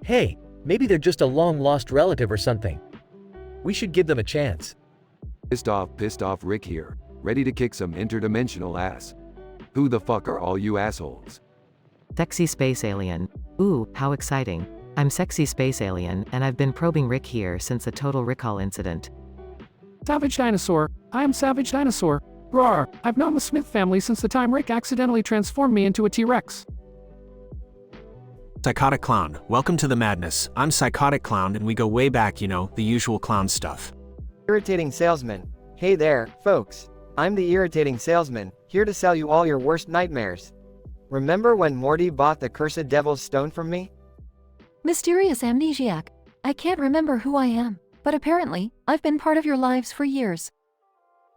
Hey, maybe they're just a long-lost relative or something. We should give them a chance. Pissed off Rick here, ready to kick some interdimensional ass. Who the fuck are all you assholes? Sexy space alien. Ooh, how exciting. I'm Sexy Space Alien, and I've been probing Rick here since the Total Recall incident. Savage Dinosaur. I am Savage Dinosaur. Roar. I've known the Smith family since the time Rick accidentally transformed me into a T-Rex. Psychotic Clown, welcome to the madness. I'm Psychotic Clown and we go way back, you know, the usual clown stuff. Irritating salesman. Hey there, folks. I'm the irritating salesman, here to sell you all your worst nightmares. Remember when Morty bought the cursed devil's stone from me? Mysterious amnesiac. I can't remember who I am, but apparently, I've been part of your lives for years.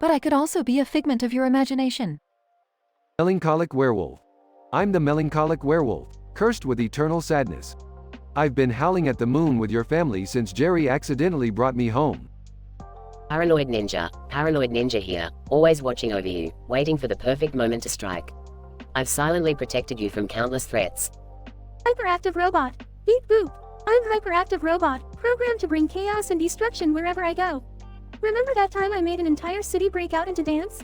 But I could also be a figment of your imagination. Melancholic werewolf. I'm the melancholic werewolf, cursed with eternal sadness. I've been howling at the moon with your family since Jerry accidentally brought me home. Paranoid Ninja here, always watching over you, waiting for the perfect moment to strike. I've silently protected you from countless threats. Hyperactive robot. Beep boop. I'm Hyperactive Robot, programmed to bring chaos and destruction wherever I go. Remember that time I made an entire city break out into dance?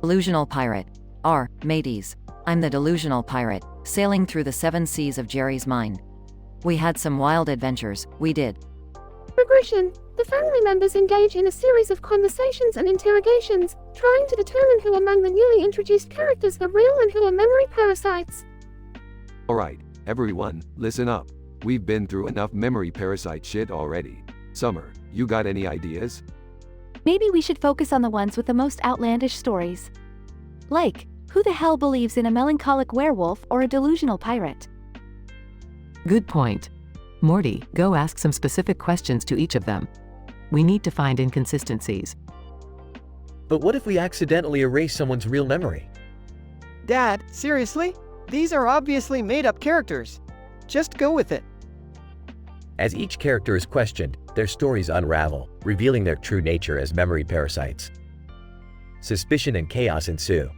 Delusional pirate. R. Mateys. I'm the delusional pirate, sailing through the 7 seas of Jerry's mind. We had some wild adventures, we did. Regression. The family members engage in a series of conversations and interrogations, trying to determine who among the newly introduced characters are real and who are memory parasites. Alright, everyone, listen up. We've been through enough memory parasite shit already. Summer, you got any ideas? Maybe we should focus on the ones with the most outlandish stories. Like, who the hell believes in a melancholic werewolf or a delusional pirate? Good point. Morty, go ask some specific questions to each of them. We need to find inconsistencies. But what if we accidentally erase someone's real memory? Dad, seriously? These are obviously made-up characters. Just go with it. As each character is questioned, their stories unravel, revealing their true nature as memory parasites. Suspicion and chaos ensue.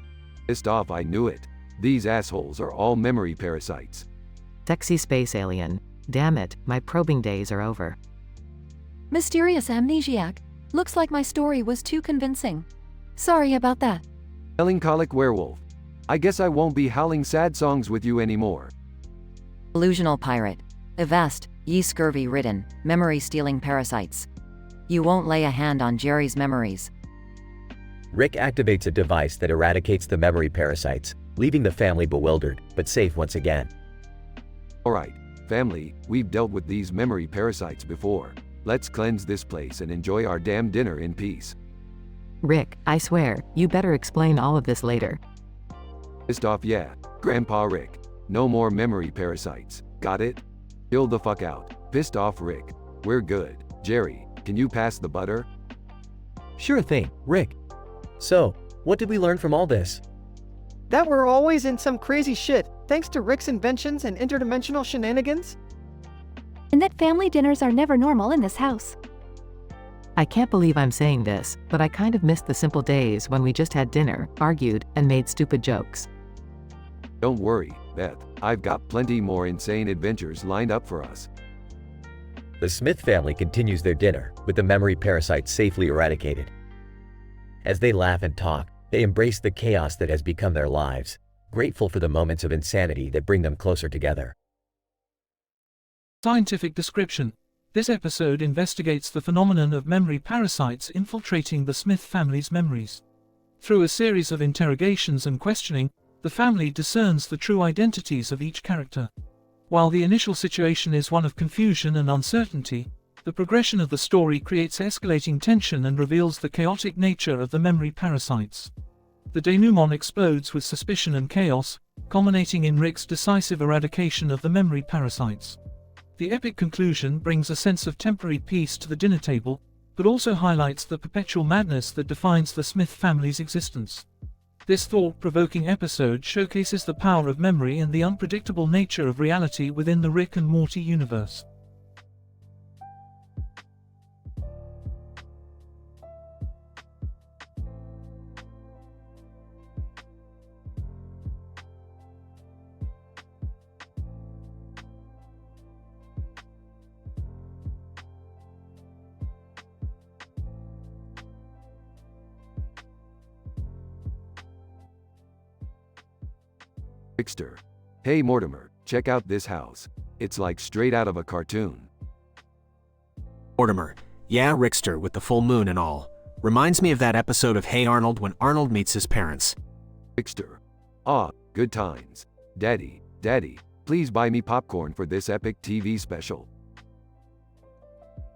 Pissed off, I knew it. These assholes are all memory parasites. Sexy Space Alien. Damn it, my probing days are over. Mysterious amnesiac. Looks like my story was too convincing. Sorry about that. Melancholic werewolf. I guess I won't be howling sad songs with you anymore. Delusional pirate. Avast, ye scurvy-ridden, memory-stealing parasites. You won't lay a hand on Jerry's memories. Rick activates a device that eradicates the memory parasites, leaving the family bewildered, but safe once again. Alright, family, we've dealt with these memory parasites before. Let's cleanse this place and enjoy our damn dinner in peace. Rick, I swear, you better explain all of this later. Pissed off, yeah. Grandpa Rick. No more memory parasites. Got it? Chill the fuck out. Pissed off Rick. We're good. Jerry, can you pass the butter? Sure thing, Rick. So, what did we learn from all this? That we're always in some crazy shit, thanks to Rick's inventions and interdimensional shenanigans? And that family dinners are never normal in this house. I can't believe I'm saying this, but I kind of missed the simple days when we just had dinner, argued, and made stupid jokes. Don't worry, Beth. I've got plenty more insane adventures lined up for us. The Smith family continues their dinner, with the memory parasites safely eradicated. As they laugh and talk, they embrace the chaos that has become their lives, grateful for the moments of insanity that bring them closer together. Scientific description. This episode investigates the phenomenon of memory parasites infiltrating the Smith family's memories. Through a series of interrogations and questioning, the family discerns the true identities of each character. While the initial situation is one of confusion and uncertainty, the progression of the story creates escalating tension and reveals the chaotic nature of the memory parasites. The denouement explodes with suspicion and chaos, culminating in Rick's decisive eradication of the memory parasites. The epic conclusion brings a sense of temporary peace to the dinner table, but also highlights the perpetual madness that defines the Smith family's existence. This thought-provoking episode showcases the power of memory and the unpredictable nature of reality within the Rick and Morty universe. Rickster. Hey Mortimer, check out this house. It's like straight out of a cartoon. Mortimer. Yeah, Rickster with the full moon and all. Reminds me of that episode of Hey Arnold when Arnold meets his parents. Rickster. Ah, good times. Daddy, please buy me popcorn for this epic TV special.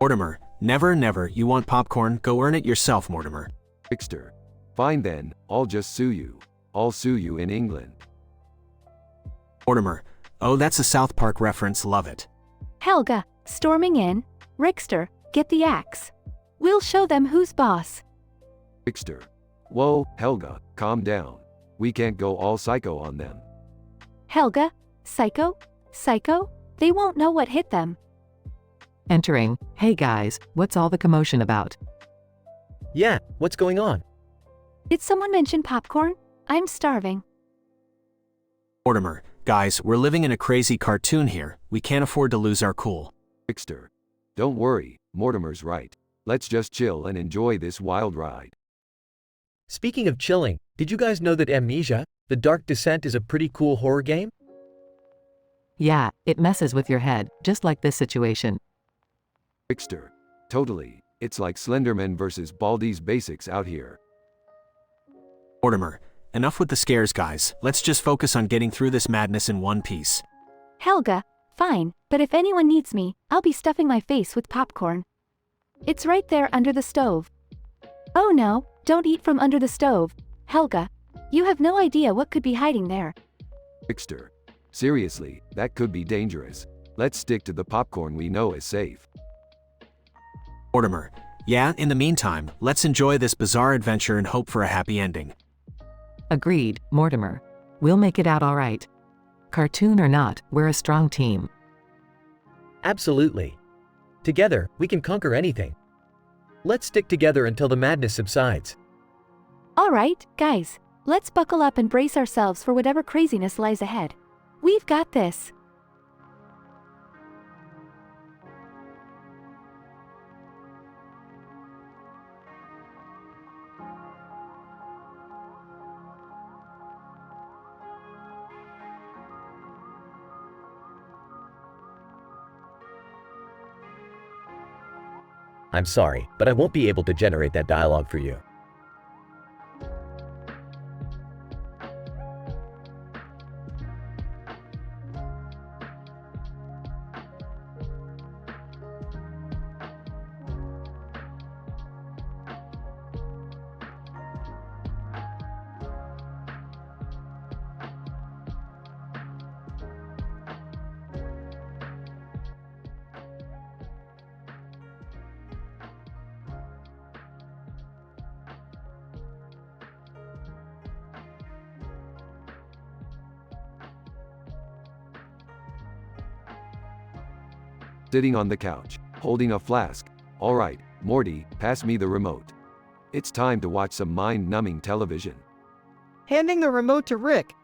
Mortimer. Never, you want popcorn, go earn it yourself, Mortimer. Rickster. Fine then, I'll just sue you. I'll sue you in England. Mortimer. Oh, that's a South Park reference, love it. Helga, storming in. Rickster, get the axe. We'll show them who's boss. Rickster. Whoa, Helga, calm down. We can't go all psycho on them. Helga, psycho? Psycho? They won't know what hit them. Entering. Hey guys, what's all the commotion about? Yeah, what's going on? Did someone mention popcorn? I'm starving. Mortimer. Guys, we're living in a crazy cartoon here. We can't afford to lose our cool. Rickster. Don't worry, Mortimer's right. Let's just chill and enjoy this wild ride. Speaking of chilling, did you guys know that Amnesia, The Dark Descent is a pretty cool horror game? Yeah, it messes with your head, just like this situation. Rickster. Totally. It's like Slenderman versus Baldi's Basics out here. Mortimer. Enough with the scares, guys. Let's just focus on getting through this madness in one piece. Helga, fine, but if anyone needs me, I'll be stuffing my face with popcorn. It's right there under the stove. Oh no, don't eat from under the stove. Helga, you have no idea what could be hiding there. Rickster. Seriously, that could be dangerous. Let's stick to the popcorn we know is safe. Mortimer. Yeah, in the meantime, let's enjoy this bizarre adventure and hope for a happy ending. Agreed, Mortimer. We'll make it out all right. Cartoon or not, we're a strong team. Absolutely. Together, we can conquer anything. Let's stick together until the madness subsides. All right, guys, let's buckle up and brace ourselves for whatever craziness lies ahead. We've got this. I'm sorry, but I won't be able to generate that dialogue for you. Sitting on the couch, holding a flask. All right, Morty, pass me the remote. It's time to watch some mind-numbing television. Handing the remote to Rick.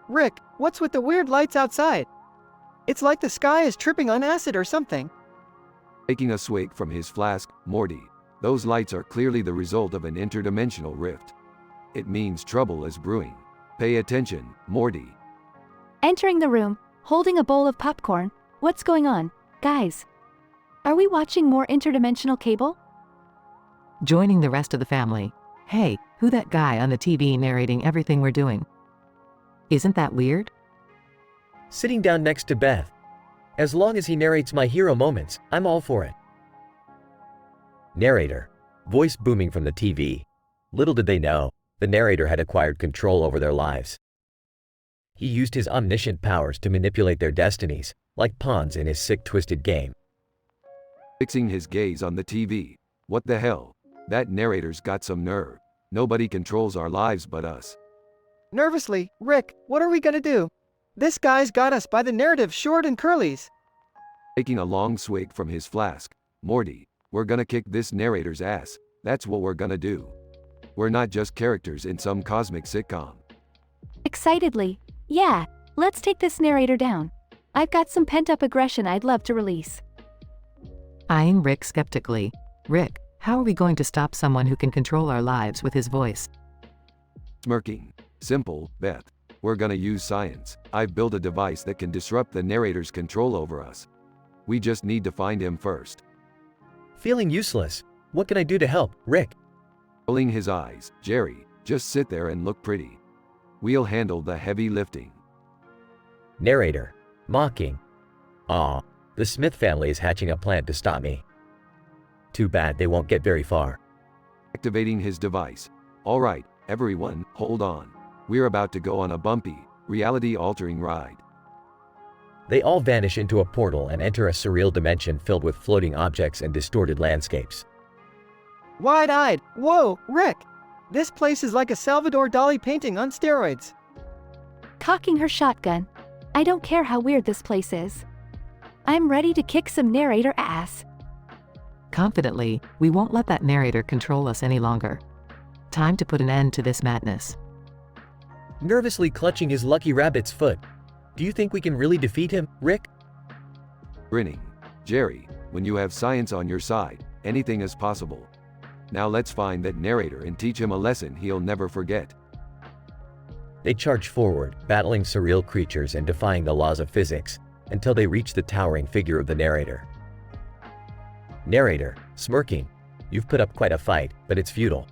Rick, what's with the weird lights outside? It's like the sky is tripping on acid or something. Taking a swig from his flask, Morty. Those lights are clearly the result of an interdimensional rift. It means trouble is brewing. Pay attention, Morty. Entering the room, holding a bowl of popcorn. What's going on, guys? Are we watching more interdimensional cable? Joining the rest of the family. Hey, who that guy on the TV narrating everything we're doing? Isn't that weird? Sitting down next to Beth. As long as he narrates my hero moments, I'm all for it. Narrator. Voice booming from the TV. Little did they know, the narrator had acquired control over their lives. He used his omniscient powers to manipulate their destinies, like pawns in his sick, twisted game. Fixing his gaze on the TV. What the hell? That narrator's got some nerve. Nobody controls our lives but us. Nervously, Rick, what are we gonna do? This guy's got us by the narrative short and curlies. Taking a long swig from his flask. Morty, we're gonna kick this narrator's ass. That's what we're gonna do. We're not just characters in some cosmic sitcom. Excitedly. Yeah, let's take this narrator down. I've got some pent-up aggression I'd love to release. Eyeing Rick skeptically. Rick, how are we going to stop someone who can control our lives with his voice? Smirking. Simple, Beth. We're gonna use science. I've built a device that can disrupt the narrator's control over us. We just need to find him first. Feeling useless. What can I do to help, Rick? Rolling his eyes. Jerry, just sit there and look pretty. We'll handle the heavy lifting. Narrator. Mocking. Aw, the Smith family is hatching a plan to stop me. Too bad they won't get very far. Activating his device. All right, everyone, hold on. We're about to go on a bumpy, reality-altering ride. They all vanish into a portal and enter a surreal dimension filled with floating objects and distorted landscapes. Wide-eyed. Whoa, Rick! This place is like a Salvador Dali painting on steroids. Cocking her shotgun. I don't care how weird this place is. I'm ready to kick some narrator ass. Confidently, we won't let that narrator control us any longer. Time to put an end to this madness. Nervously clutching his lucky rabbit's foot. Do you think we can really defeat him, Rick? Grinning. Jerry, when you have science on your side, anything is possible. Now let's find that narrator and teach him a lesson he'll never forget. They charge forward, battling surreal creatures and defying the laws of physics, until they reach the towering figure of the narrator. Narrator, smirking. You've put up quite a fight, but it's futile.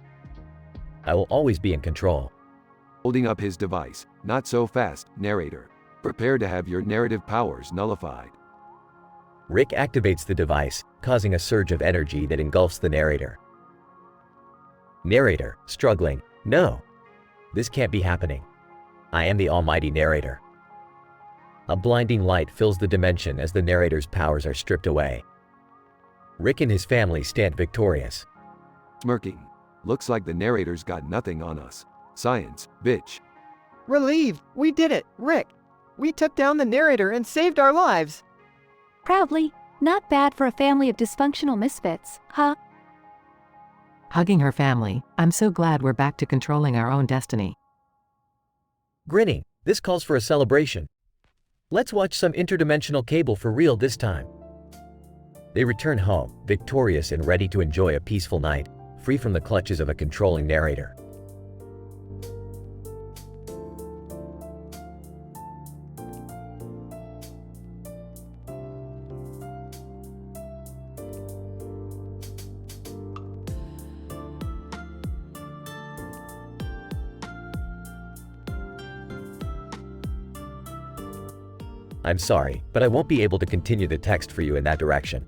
I will always be in control. Holding up his device. Not so fast, narrator. Prepare to have your narrative powers nullified. Rick activates the device, causing a surge of energy that engulfs the narrator. Narrator, struggling. No. This can't be happening. I am the almighty narrator. A blinding light fills the dimension as the narrator's powers are stripped away. Rick and his family stand victorious. Smirking. Looks like the narrator's got nothing on us. Science, bitch. Relieved. We did it, Rick. We took down the narrator and saved our lives. Proudly. Not bad for a family of dysfunctional misfits, huh? Hugging her family. I'm so glad we're back to controlling our own destiny. Grinning. This calls for a celebration. Let's watch some interdimensional cable for real this time. They return home, victorious and ready to enjoy a peaceful night, free from the clutches of a controlling narrator. I'm sorry, but I won't be able to continue the text for you in that direction.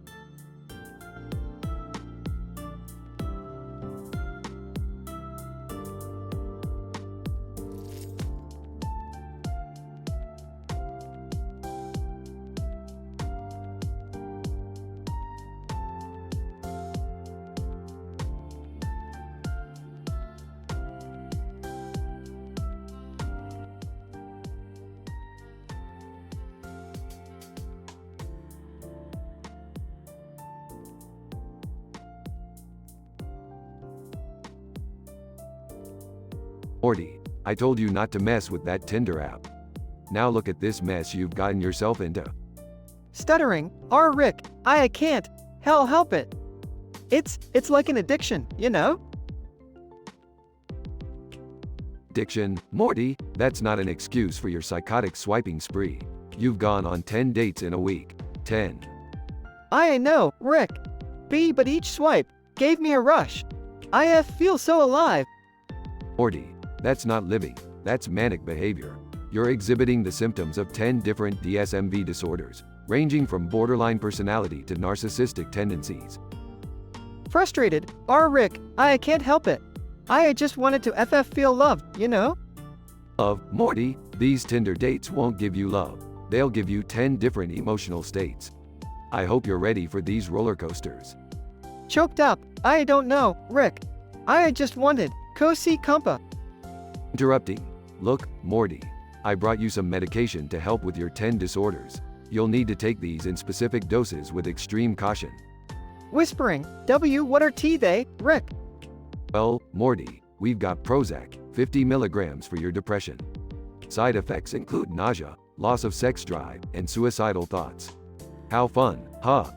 Morty, I told you not to mess with that Tinder app. Now look at this mess you've gotten yourself into. Stuttering, Rick, I can't, hell help it. It's like an addiction, you know? Addiction, Morty, that's not an excuse for your psychotic swiping spree. You've gone on 10 dates in a week. 10. I know, Rick. But each swipe gave me a rush. I feel so alive. Morty, that's not living, that's manic behavior. You're exhibiting the symptoms of 10 different DSMV disorders, ranging from borderline personality to narcissistic tendencies. Frustrated, Rick, I can't help it. I just wanted to feel loved, you know? Love, Morty, these Tinder dates won't give you love. They'll give you 10 different emotional states. I hope you're ready for these roller coasters. Choked up, I don't know, Rick. I just wanted, see compa. Interrupting. Look, Morty, I brought you some medication to help with your 10 disorders. You'll need to take these in specific doses with extreme caution. Whispering, what are they, Rick? Well, Morty, we've got Prozac, 50 milligrams for your depression. Side effects include nausea, loss of sex drive, and suicidal thoughts. How fun, huh?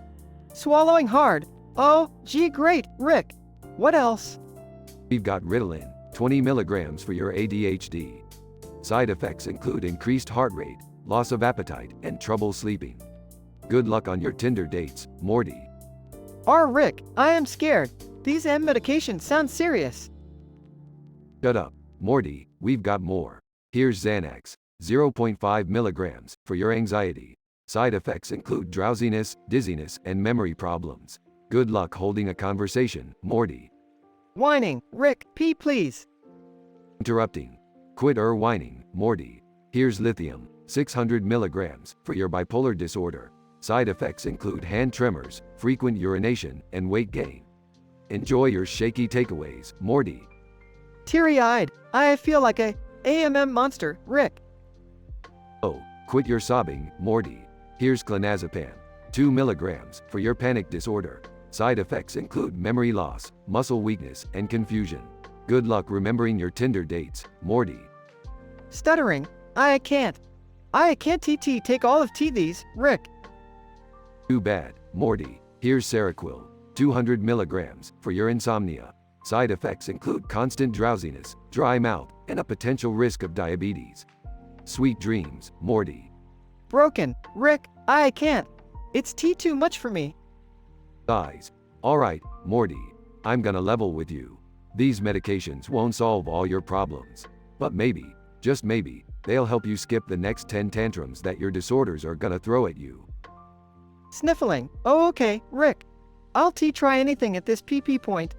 Swallowing hard. Oh, gee great, Rick. What else? We've got Ritalin, 20 milligrams for your ADHD. Side effects include increased heart rate, loss of appetite, and trouble sleeping. Good luck on your Tinder dates, Morty. Rick, I am scared. These medications sound serious. Shut up, Morty, we've got more. Here's Xanax, 0.5 milligrams, for your anxiety. Side effects include drowsiness, dizziness, and memory problems. Good luck holding a conversation, Morty. Whining, Rick, please. Interrupting. Quit whining, Morty. Here's lithium, 600 milligrams, for your bipolar disorder. Side effects include hand tremors, frequent urination, and weight gain. Enjoy your shaky takeaways, Morty. Teary-eyed, I feel like a AMM monster, Rick. Oh, quit your sobbing, Morty. Here's clonazepam, 2 milligrams, for your panic disorder. Side effects include memory loss, muscle weakness, and confusion. Good luck remembering your Tinder dates, Morty. Stuttering, I can't take all of these, Rick. Too bad, Morty. Here's Seroquel, 200 milligrams, for your insomnia. Side effects include constant drowsiness, dry mouth, and a potential risk of diabetes. Sweet dreams, Morty. Broken, Rick, I can't. It's too much for me. Sighs. Alright, Morty. I'm gonna level with you. These medications won't solve all your problems. But maybe, just maybe, they'll help you skip the next 10 tantrums that your disorders are gonna throw at you. Sniffling, okay, Rick. I'll try anything at this point.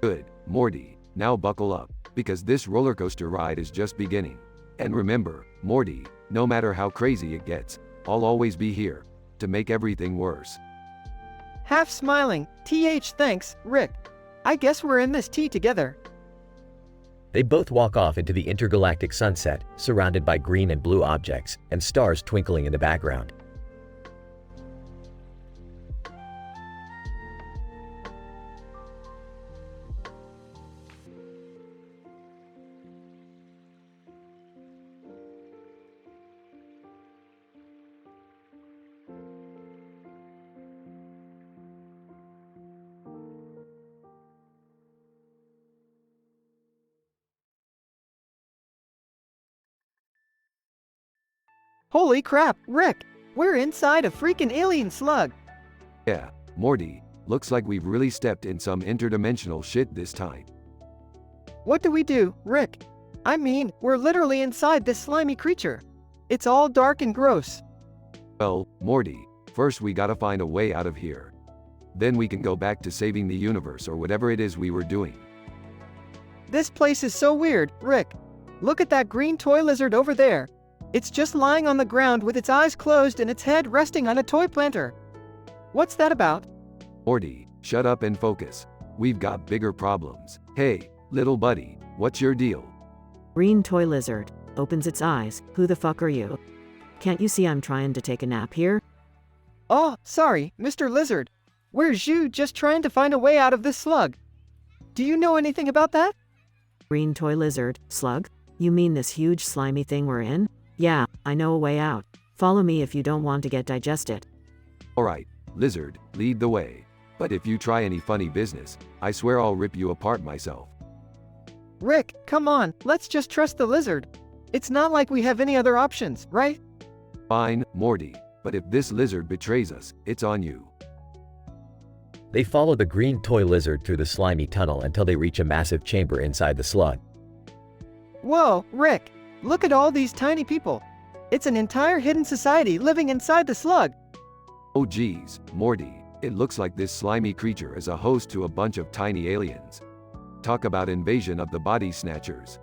Good, Morty. Now buckle up, because this roller coaster ride is just beginning. And remember, Morty, no matter how crazy it gets, I'll always be here to make everything worse. Half smiling, thanks, Rick. I guess we're in this together. They both walk off into the intergalactic sunset, surrounded by green and blue objects, and stars twinkling in the background. Holy crap, Rick! We're inside a freaking alien slug! Yeah, Morty, looks like we've really stepped in some interdimensional shit this time. What do we do, Rick? I mean, we're literally inside this slimy creature. It's all dark and gross. Well, Morty, first we gotta find a way out of here. Then we can go back to saving the universe or whatever it is we were doing. This place is so weird, Rick. Look at that green toy lizard over there. It's just lying on the ground with its eyes closed and its head resting on a toy planter. What's that about? Morty, shut up and focus. We've got bigger problems. Hey, little buddy, what's your deal? Green toy lizard opens its eyes. Who the fuck are you? Can't you see I'm trying to take a nap here? Oh, sorry, Mr. Lizard. We're just trying to find a way out of this slug. Do you know anything about that? Green toy lizard, slug? You mean this huge slimy thing we're in? Yeah, I know a way out. Follow me if you don't want to get digested. Alright, lizard, lead the way. But if you try any funny business, I swear I'll rip you apart myself. Rick, come on, let's just trust the lizard. It's not like we have any other options, right? Fine, Morty, but if this lizard betrays us, it's on you. They follow the green toy lizard through the slimy tunnel until they reach a massive chamber inside the slug. Whoa, Rick, look at all these tiny people. It's an entire hidden society living inside the slug. Oh geez, Morty, it looks like this slimy creature is a host to a bunch of tiny aliens. Talk about invasion of the body snatchers.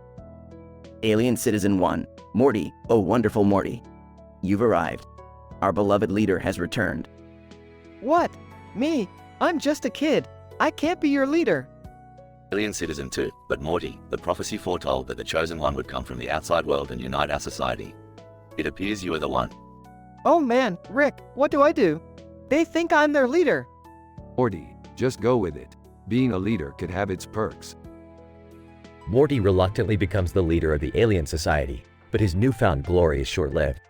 Alien Citizen 1, Morty, oh wonderful Morty. You've arrived. Our beloved leader has returned. What? Me? I'm just a kid. I can't be your leader. Alien Citizen 2, but Morty, the prophecy foretold that the Chosen One would come from the outside world and unite our society. It appears you are the one. Oh man, Rick, what do I do? They think I'm their leader. Morty, just go with it. Being a leader could have its perks. Morty reluctantly becomes the leader of the alien society, but his newfound glory is short-lived.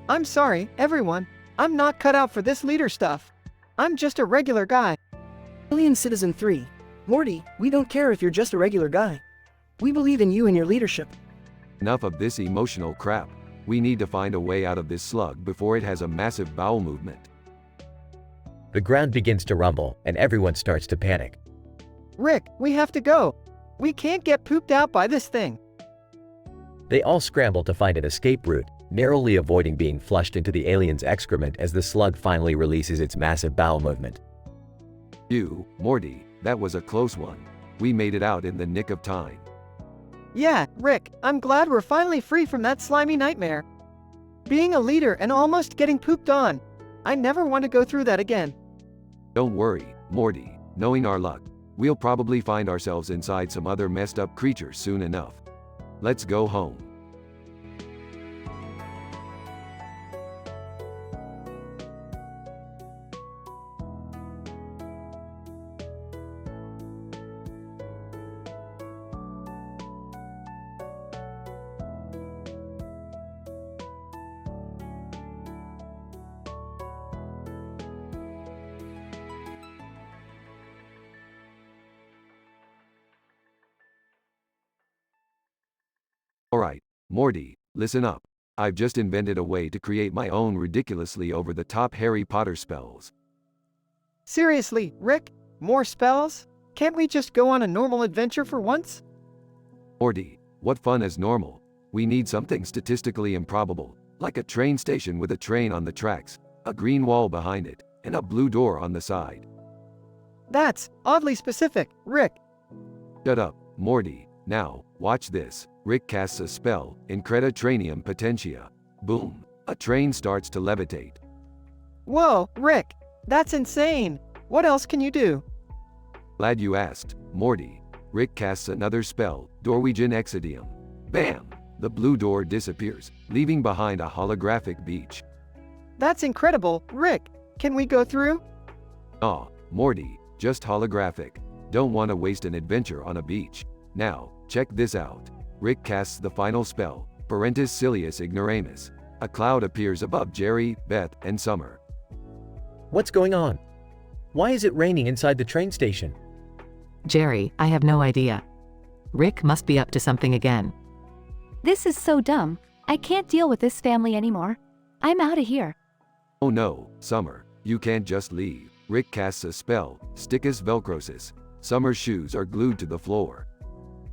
I'm sorry, everyone. I'm not cut out for this leader stuff. I'm just a regular guy. Alien Citizen 3. Morty, we don't care if you're just a regular guy. We believe in you and your leadership. Enough of this emotional crap. We need to find a way out of this slug before it has a massive bowel movement. The ground begins to rumble, and everyone starts to panic. Rick, we have to go. We can't get pooped out by this thing. They all scramble to find an escape route, narrowly avoiding being flushed into the alien's excrement as the slug finally releases its massive bowel movement. You, Morty, that was a close one. We made it out in the nick of time. Yeah, Rick, I'm glad we're finally free from that slimy nightmare. Being a leader and almost getting pooped on. I never want to go through that again. Don't worry, Morty. Knowing our luck, we'll probably find ourselves inside some other messed up creatures soon enough. Let's go home. Alright, Morty, listen up. I've just invented a way to create my own ridiculously over-the-top Harry Potter spells. Seriously, Rick? More spells? Can't we just go on a normal adventure for once? Morty, what fun is normal? We need something statistically improbable, like a train station with a train on the tracks, a green wall behind it, and a blue door on the side. That's oddly specific, Rick. Shut up, Morty. Now, watch this. Rick casts a spell, Increditranium Potentia. Boom. A train starts to levitate. Whoa, Rick. That's insane. What else can you do? Glad you asked, Morty. Rick casts another spell, Norwegian Exidium. Bam! The blue door disappears, leaving behind a holographic beach. That's incredible, Rick. Can we go through? Aw, Morty, just holographic. Don't want to waste an adventure on a beach. Now, check this out. Rick casts the final spell, Parentis Silius Ignoramus. A cloud appears above Jerry, Beth, and Summer. What's going on? Why is it raining inside the train station? Jerry, I have no idea. Rick must be up to something again. This is so dumb. I can't deal with this family anymore. I'm out of here. Oh no, Summer, you can't just leave. Rick casts a spell, Stickus Velcrosis. Summer's shoes are glued to the floor.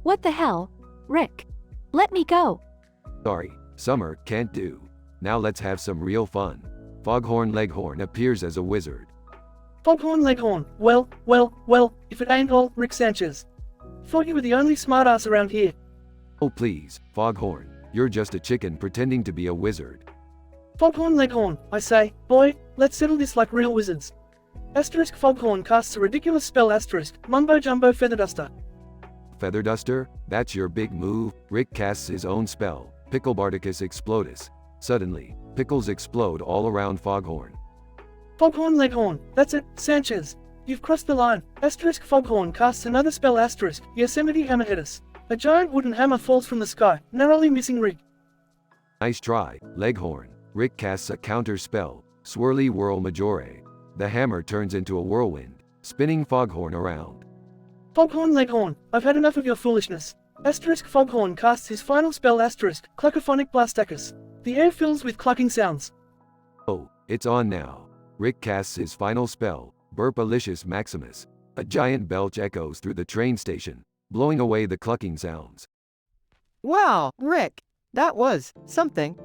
What the hell? Rick, let me go. Sorry, Summer can't do. Now let's have some real fun. Foghorn Leghorn appears as a wizard. Foghorn Leghorn, well, if it ain't all Rick Sanchez. Thought you were the only smartass around here. Oh please, Foghorn, you're just a chicken pretending to be a wizard. Foghorn Leghorn, I say, boy, let's settle this like real wizards. Asterisk Foghorn casts a ridiculous spell asterisk, Mumbo Jumbo Feather Duster. Feather Duster? That's your big move? Rick casts his own spell, Picklebarticus Explodus. Suddenly, pickles explode all around Foghorn. Foghorn Leghorn, that's it, Sanchez. You've crossed the line. Asterisk Foghorn casts another spell asterisk. Yosemite Hammerheadus. A giant wooden hammer falls from the sky, narrowly missing Rick. Nice try, Leghorn. Rick casts a counter spell, Swirly Whirl Majore. The hammer turns into a whirlwind, spinning Foghorn around. Foghorn Leghorn, I've had enough of your foolishness. Asterisk Foghorn casts his final spell asterisk, Cluckophonic Blastacus. The air fills with clucking sounds. Oh, it's on now. Rick casts his final spell, Burpalicious Maximus. A giant belch echoes through the train station, blowing away the clucking sounds. Wow, Rick, that was something.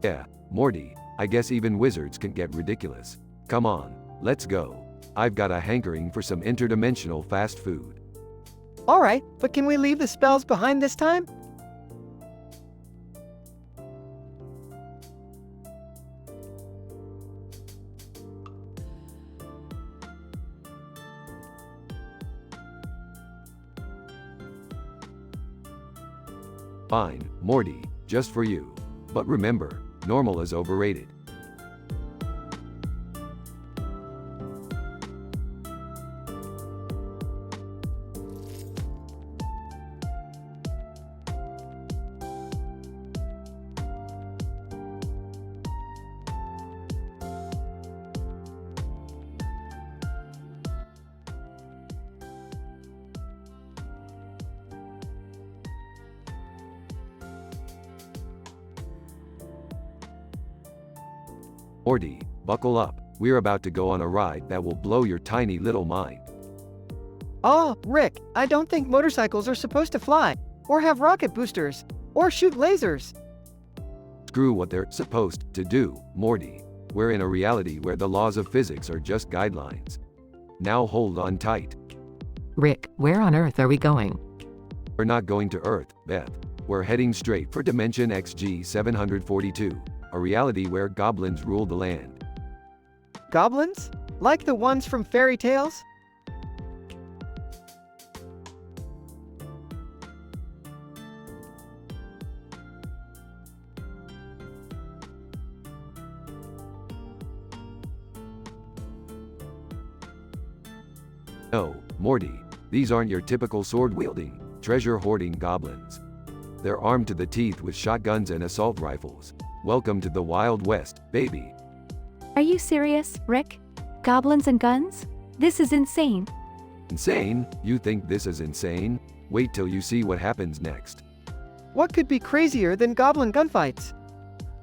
Yeah, Morty, I guess even wizards can get ridiculous. Come on, let's go. I've got a hankering for some interdimensional fast food. Alright, but can we leave the spells behind this time? Fine, Morty, just for you. But remember, normal is overrated. Morty, buckle up. We're about to go on a ride that will blow your tiny little mind. Oh, Rick, I don't think motorcycles are supposed to fly, or have rocket boosters, or shoot lasers. Screw what they're supposed to do, Morty. We're in a reality where the laws of physics are just guidelines. Now hold on tight. Rick, where on earth are we going? We're not going to Earth, Beth. We're heading straight for Dimension XG 742, a reality where goblins rule the land. Goblins? Like the ones from fairy tales? No, Morty, these aren't your typical sword-wielding, treasure-hoarding goblins. They're armed to the teeth with shotguns and assault rifles. Welcome to the Wild West, baby. Are you serious, Rick? Goblins and guns? This is insane. Insane? You think this is insane? Wait till you see what happens next. What could be crazier than goblin gunfights?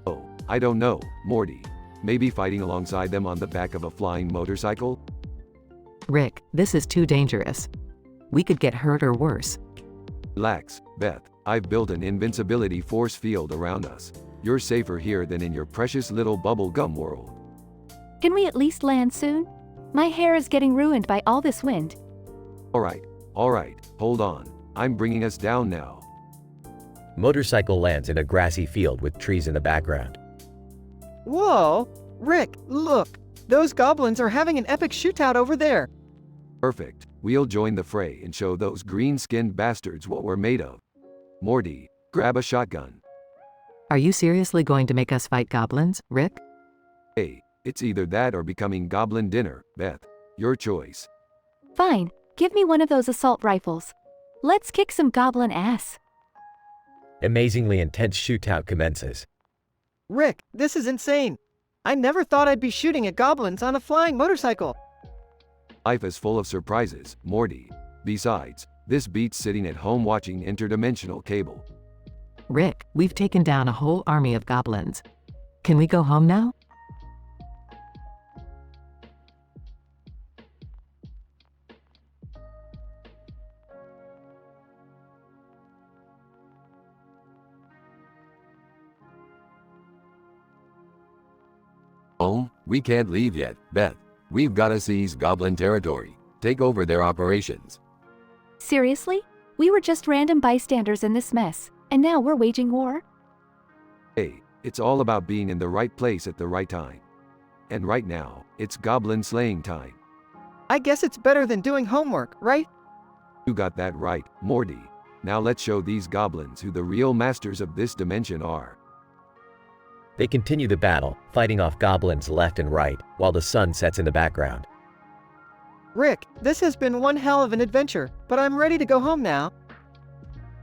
Oh, I don't know, Morty. Maybe fighting alongside them on the back of a flying motorcycle? Rick, this is too dangerous. We could get hurt or worse. Relax, Beth. I've built an invincibility force field around us. You're safer here than in your precious little bubble gum world. Can we at least land soon? My hair is getting ruined by all this wind. Alright, hold on. I'm bringing us down now. Motorcycle lands in a grassy field with trees in the background. Whoa! Rick, look! Those goblins are having an epic shootout over there! Perfect. We'll join the fray and show those green-skinned bastards what we're made of. Morty, grab a shotgun. Are you seriously going to make us fight goblins, Rick? Hey, it's either that or becoming goblin dinner, Beth. Your choice. Fine, give me one of those assault rifles. Let's kick some goblin ass. Amazingly intense shootout commences. Rick, this is insane. I never thought I'd be shooting at goblins on a flying motorcycle. Life is full of surprises, Morty. Besides, this beats sitting at home watching interdimensional cable. Rick, we've taken down a whole army of goblins. Can we go home now? Oh, we can't leave yet, Beth. We've got to seize goblin territory, take over their operations. Seriously? We were just random bystanders in this mess, and now we're waging war? Hey, it's all about being in the right place at the right time. And right now, it's goblin slaying time. I guess it's better than doing homework, right? You got that right, Morty. Now let's show these goblins who the real masters of this dimension are. They continue the battle, fighting off goblins left and right, while the sun sets in the background. Rick, this has been one hell of an adventure, but I'm ready to go home now.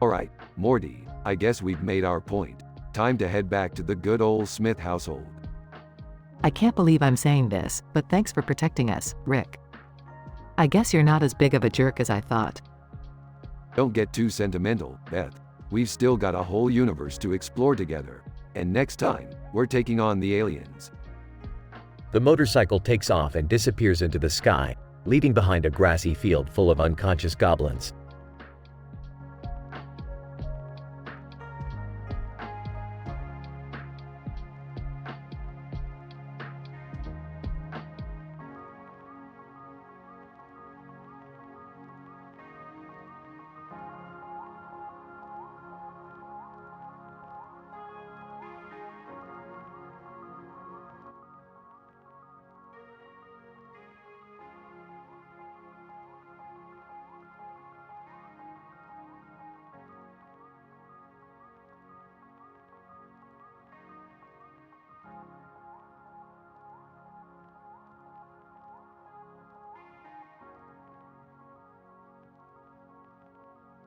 Alright, Morty, I guess we've made our point. Time to head back to the good old Smith household. I can't believe I'm saying this, but thanks for protecting us, Rick. I guess you're not as big of a jerk as I thought. Don't get too sentimental, Beth. We've still got a whole universe to explore together. And next time, we're taking on the aliens. The motorcycle takes off and disappears into the sky, leaving behind a grassy field full of unconscious goblins.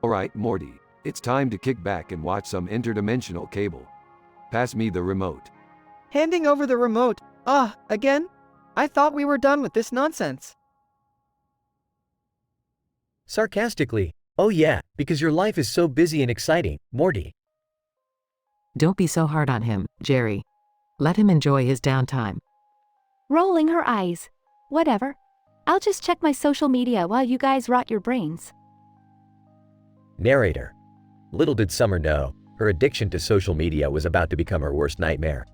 Alright, Morty, it's time to kick back and watch some interdimensional cable. Pass me the remote. Handing over the remote. Again? I thought we were done with this nonsense. Sarcastically, oh yeah, because your life is so busy and exciting, Morty. Don't be so hard on him, Jerry. Let him enjoy his downtime. Rolling her eyes. Whatever. I'll just check my social media while you guys rot your brains. Narrator. Little did Summer know, her addiction to social media was about to become her worst nightmare.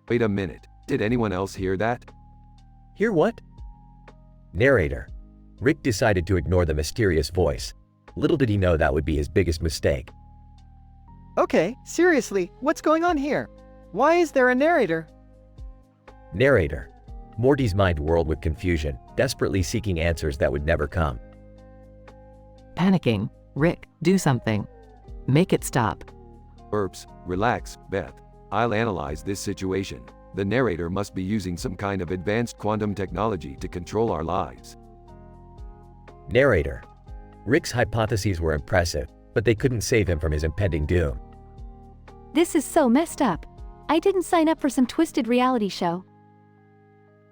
Wait a minute, did anyone else hear that? Hear what? Narrator. Rick decided to ignore the mysterious voice. Little did he know that would be his biggest mistake. Okay, seriously, what's going on here? Why is there a narrator? Narrator. Morty's mind whirled with confusion, desperately seeking answers that would never come. Panicking. Rick, do something. Make it stop. Relax, Beth. I'll analyze this situation. The narrator must be using some kind of advanced quantum technology to control our lives. Narrator. Rick's hypotheses were impressive, but they couldn't save him from his impending doom. This is so messed up. I didn't sign up for some twisted reality show.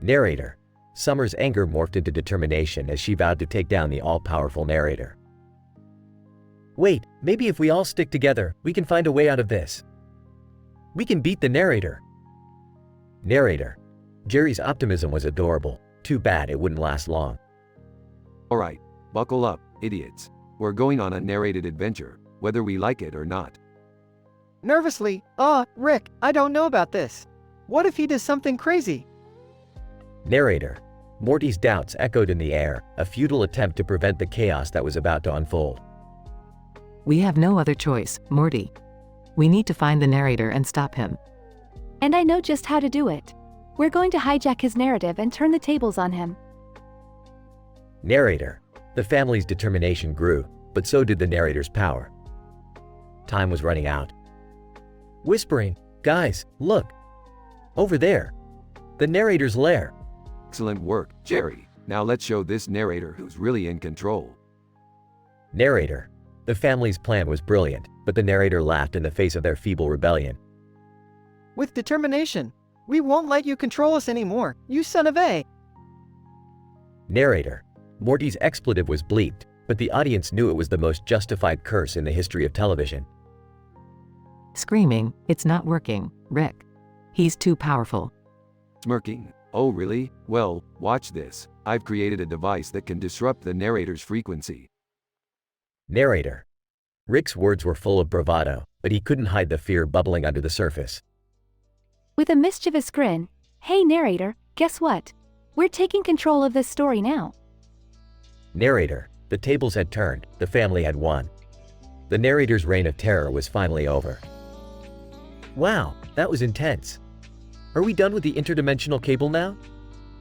Narrator. Summer's anger morphed into determination as she vowed to take down the all-powerful narrator. Wait, maybe if we all stick together, we can find a way out of this. We can beat the narrator. Narrator. Jerry's optimism was adorable. Too bad it wouldn't last long. Alright, buckle up, idiots. We're going on a narrated adventure, whether we like it or not. Nervously, Rick, I don't know about this. What if he does something crazy? Narrator. Morty's doubts echoed in the air, a futile attempt to prevent the chaos that was about to unfold. We have no other choice, Morty. We need to find the narrator and stop him. And I know just how to do it. We're going to hijack his narrative and turn the tables on him. Narrator. The family's determination grew, but so did the narrator's power. Time was running out. Whispering, guys, look. Over there. The narrator's lair. Excellent work, Jerry. Now let's show this narrator who's really in control. Narrator. The family's plan was brilliant, but the narrator laughed in the face of their feeble rebellion. With determination. We won't let you control us anymore, you son of a. Narrator. Morty's expletive was bleeped, but the audience knew it was the most justified curse in the history of television. Screaming, it's not working, Rick. He's too powerful. Smirking, oh really? Well, watch this. I've created a device that can disrupt the narrator's frequency. Narrator. Rick's words were full of bravado, but he couldn't hide the fear bubbling under the surface. With a mischievous grin, hey narrator, guess what? We're taking control of this story now. Narrator. The tables had turned, the family had won. The narrator's reign of terror was finally over. Wow, that was intense. Are we done with the interdimensional cable now?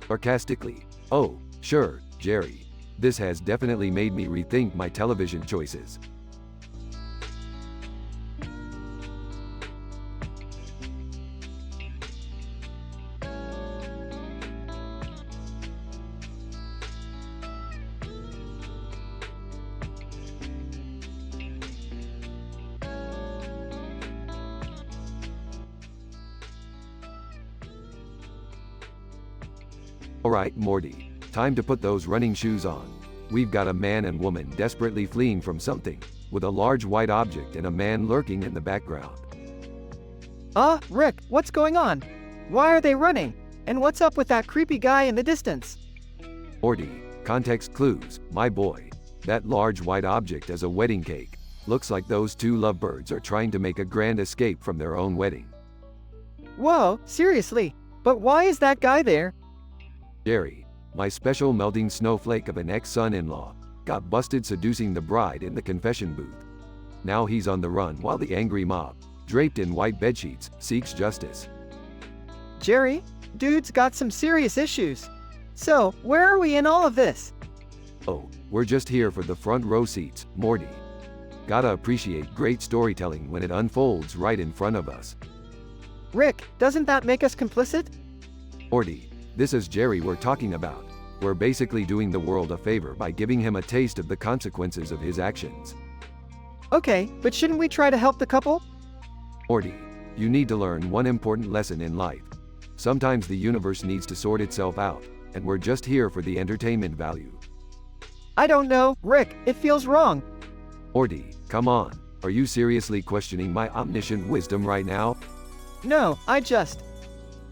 Sarcastically, oh, sure, Jerry. This has definitely made me rethink my television choices. Alright, Morty. Time to put those running shoes on. We've got a man and woman desperately fleeing from something, with a large white object and a man lurking in the background. Rick, what's going on? Why are they running? And what's up with that creepy guy in the distance? Morty, context clues, my boy. That large white object as a wedding cake. Looks like those two lovebirds are trying to make a grand escape from their own wedding. Whoa, seriously? But why is that guy there? Jerry, my special melting snowflake of an ex-son-in-law, got busted seducing the bride in the confession booth. Now he's on the run while the angry mob, draped in white bedsheets, seeks justice. Jerry, dude's got some serious issues. So, where are we in all of this? Oh, we're just here for the front row seats, Morty. Gotta appreciate great storytelling when it unfolds right in front of us. Rick, doesn't that make us complicit? Morty, this is Jerry we're talking about. We're basically doing the world a favor by giving him a taste of the consequences of his actions. Okay, but shouldn't we try to help the couple? Morty, you need to learn one important lesson in life. Sometimes the universe needs to sort itself out, and we're just here for the entertainment value. I don't know, Rick, it feels wrong. Morty, come on. Are you seriously questioning my omniscient wisdom right now? No, I just...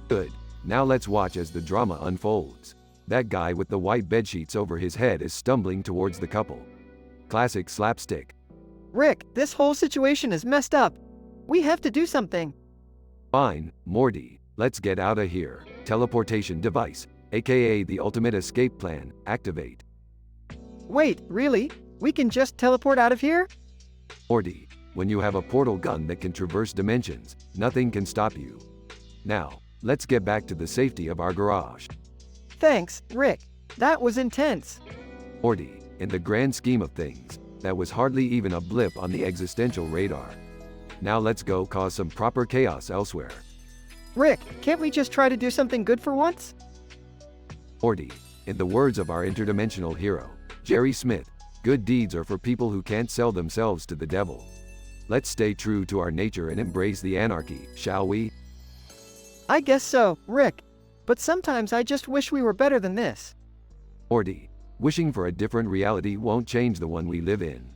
Good. Now let's watch as the drama unfolds. That guy with the white bedsheets over his head is stumbling towards the couple. Classic slapstick. Rick, this whole situation is messed up. We have to do something. Fine, Morty. Let's get out of here. Teleportation device, aka the ultimate escape plan, activate. Wait, really? We can just teleport out of here? Morty, when you have a portal gun that can traverse dimensions, nothing can stop you. Now, let's get back to the safety of our garage. Thanks, Rick. That was intense. Morty, in the grand scheme of things, that was hardly even a blip on the existential radar. Now let's go cause some proper chaos elsewhere. Rick, can't we just try to do something good for once? Morty, in the words of our interdimensional hero, Jerry Smith, good deeds are for people who can't sell themselves to the devil. Let's stay true to our nature and embrace the anarchy, shall we? I guess so, Rick. But sometimes I just wish we were better than this. Morty, wishing for a different reality won't change the one we live in.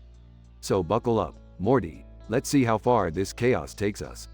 So buckle up, Morty, let's see how far this chaos takes us.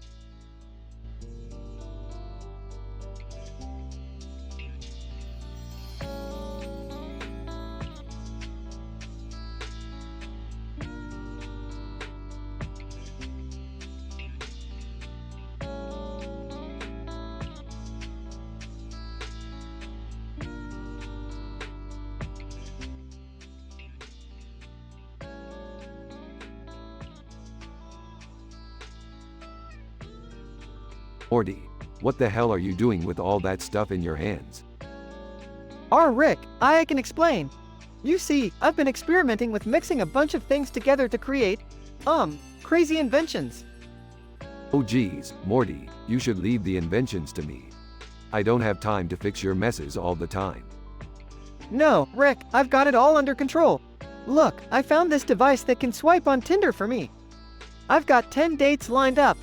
Morty, what the hell are you doing with all that stuff in your hands? Rick, I can explain. You see, I've been experimenting with mixing a bunch of things together to create, crazy inventions. Oh geez, Morty, you should leave the inventions to me. I don't have time to fix your messes all the time. No, Rick, I've got it all under control. Look, I found this device that can swipe on Tinder for me. I've got 10 dates lined up.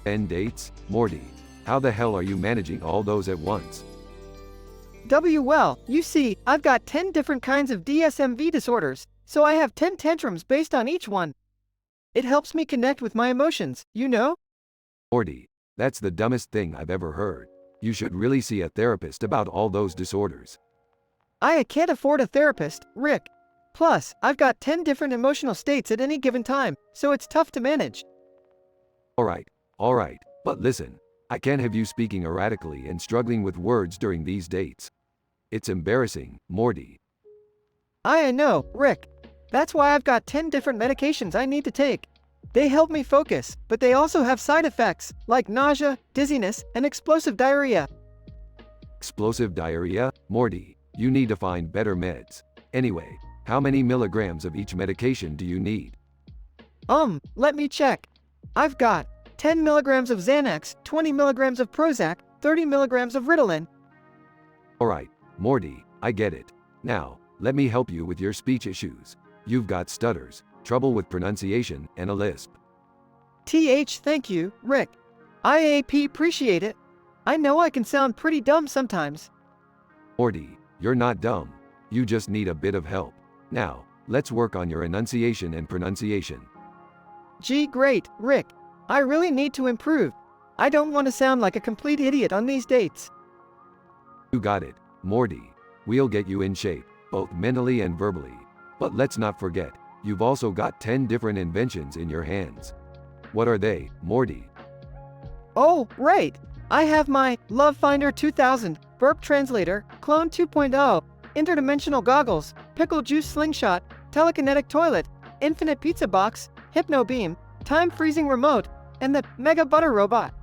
10 dates? Morty, how the hell are you managing all those at once? Well, you see, I've got 10 different kinds of DSMV disorders, so I have 10 tantrums based on each one. It helps me connect with my emotions, you know? Morty, that's the dumbest thing I've ever heard. You should really see a therapist about all those disorders. I can't afford a therapist, Rick. Plus, I've got 10 different emotional states at any given time, so it's tough to manage. Alright, but listen, I can't have you speaking erratically and struggling with words during these dates. It's embarrassing, Morty. I know, Rick. That's why I've got 10 different medications I need to take. They help me focus, but they also have side effects, like nausea, dizziness, and explosive diarrhea. Explosive diarrhea? Morty, you need to find better meds. Anyway, how many milligrams of each medication do you need? Let me check. I've got 10 milligrams of Xanax, 20 milligrams of Prozac, 30 milligrams of Ritalin. Alright, Morty, I get it. Now, let me help you with your speech issues. You've got stutters, trouble with pronunciation, and a lisp. Thank you, Rick. I appreciate it. I know I can sound pretty dumb sometimes. Morty, you're not dumb. You just need a bit of help. Now, let's work on your enunciation and pronunciation. Gee, great, Rick. I really need to improve. I don't want to sound like a complete idiot on these dates. You got it, Morty. We'll get you in shape, both mentally and verbally. But let's not forget, you've also got 10 different inventions in your hands. What are they, Morty? Oh, right. I have my Love Finder 2000, Burp Translator, Clone 2.0, Interdimensional Goggles, Pickle Juice Slingshot, Telekinetic Toilet, Infinite Pizza Box, Hypno Beam, Time Freezing Remote, and the Mega Butter Robot.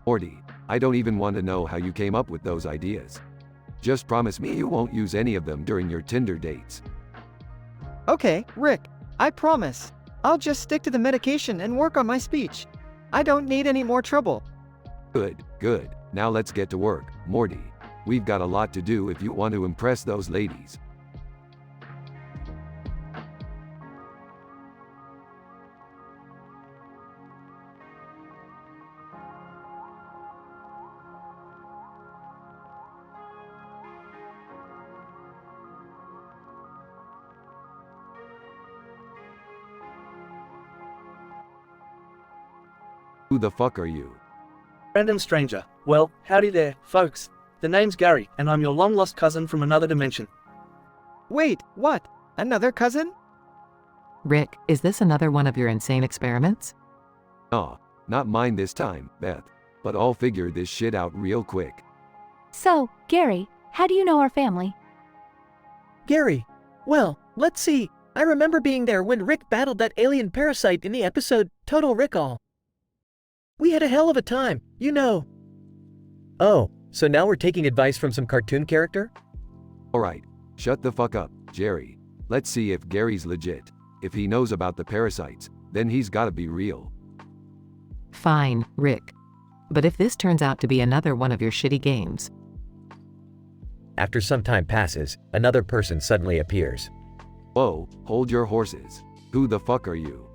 Morty, I don't even want to know how you came up with those ideas. Just promise me you won't use any of them during your Tinder dates. Okay, Rick, I promise. I'll just stick to the medication and work on my speech. I don't need any more trouble. Good, good. Now let's get to work, Morty. We've got a lot to do if you want to impress those ladies. Who the fuck are you? Random stranger. Well, howdy there, folks. The name's Gary, and I'm your long-lost cousin from another dimension. Wait, what? Another cousin? Rick, is this another one of your insane experiments? Aw, not mine this time, Beth. But I'll figure this shit out real quick. So, Gary, how do you know our family? Gary. Well, let's see. I remember being there when Rick battled that alien parasite in the episode Total Recall. We had a hell of a time, you know. Oh, so now we're taking advice from some cartoon character? Alright, shut the fuck up, Jerry. Let's see if Gary's legit. If he knows about the parasites, then he's gotta be real. Fine, Rick. But if this turns out to be another one of your shitty games. After some time passes, another person suddenly appears. Whoa, hold your horses. Who the fuck are you?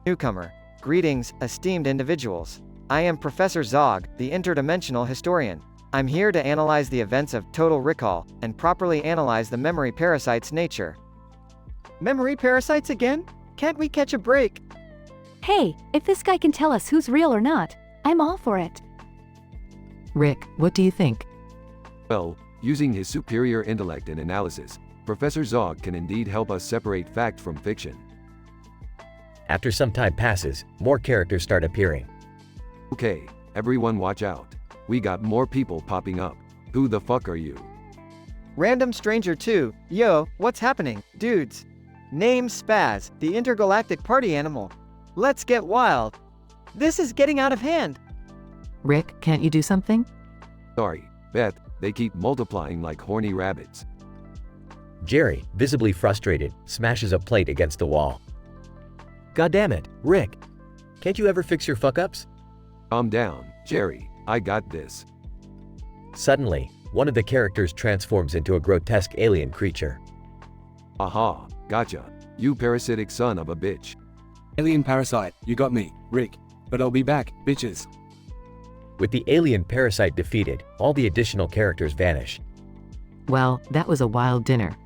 Newcomer. Greetings, esteemed individuals. I am Professor Zog, the interdimensional historian. I'm here to analyze the events of Total Recall, and properly analyze the memory parasite's nature. Memory parasites again? Can't we catch a break? Hey, if this guy can tell us who's real or not, I'm all for it. Rick, what do you think? Well, using his superior intellect and analysis, Professor Zog can indeed help us separate fact from fiction. After some time passes, more characters start appearing. Okay, everyone watch out. We got more people popping up. Who the fuck are you? Random Stranger 2, yo, what's happening, dudes? Name Spaz, the intergalactic party animal. Let's get wild. This is getting out of hand. Rick, can't you do something? Sorry, Beth, they keep multiplying like horny rabbits. Jerry, visibly frustrated, smashes a plate against the wall. God damn it, Rick. Can't you ever fix your fuck-ups? Calm down, Jerry, I got this. Suddenly, one of the characters transforms into a grotesque alien creature. Aha, gotcha, you parasitic son of a bitch. Alien parasite, you got me, Rick. But I'll be back, bitches. With the alien parasite defeated, all the additional characters vanish. Well, that was a wild dinner.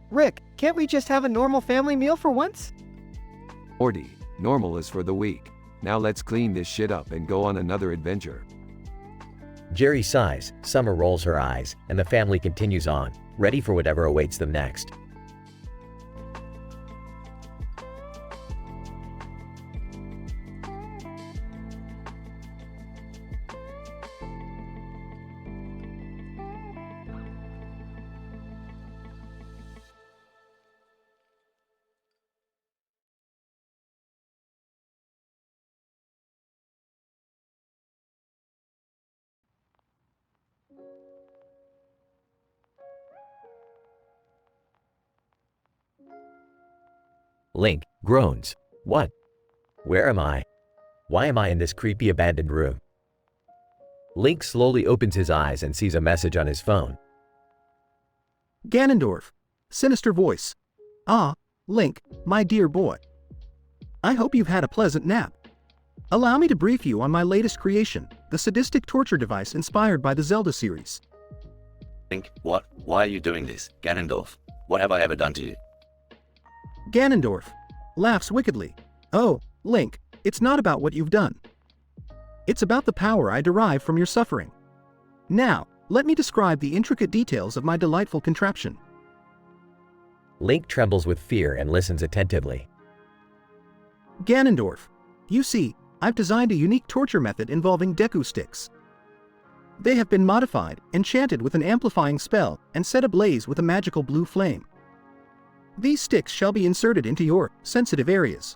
Rick, can't we just have a normal family meal for once? Morty, normal is for the weak. Now let's clean this shit up and go on another adventure. Jerry sighs, Summer rolls her eyes, and the family continues on, ready for whatever awaits them next. Link groans. What? Where am I? Why am I in this creepy abandoned room? Link slowly opens his eyes and sees a message on his phone. Ganondorf. Sinister voice. Ah, Link, my dear boy. I hope you've had a pleasant nap. Allow me to brief you on my latest creation, the sadistic torture device inspired by the Zelda series. Link, what? Why are you doing this, Ganondorf? What have I ever done to you? Ganondorf laughs wickedly. Oh, Link, it's not about what you've done. It's about the power I derive from your suffering. Now, let me describe the intricate details of my delightful contraption. Link trembles with fear and listens attentively. Ganondorf, you see, I've designed a unique torture method involving Deku sticks. They have been modified, enchanted with an amplifying spell, and set ablaze with a magical blue flame. These sticks shall be inserted into your sensitive areas.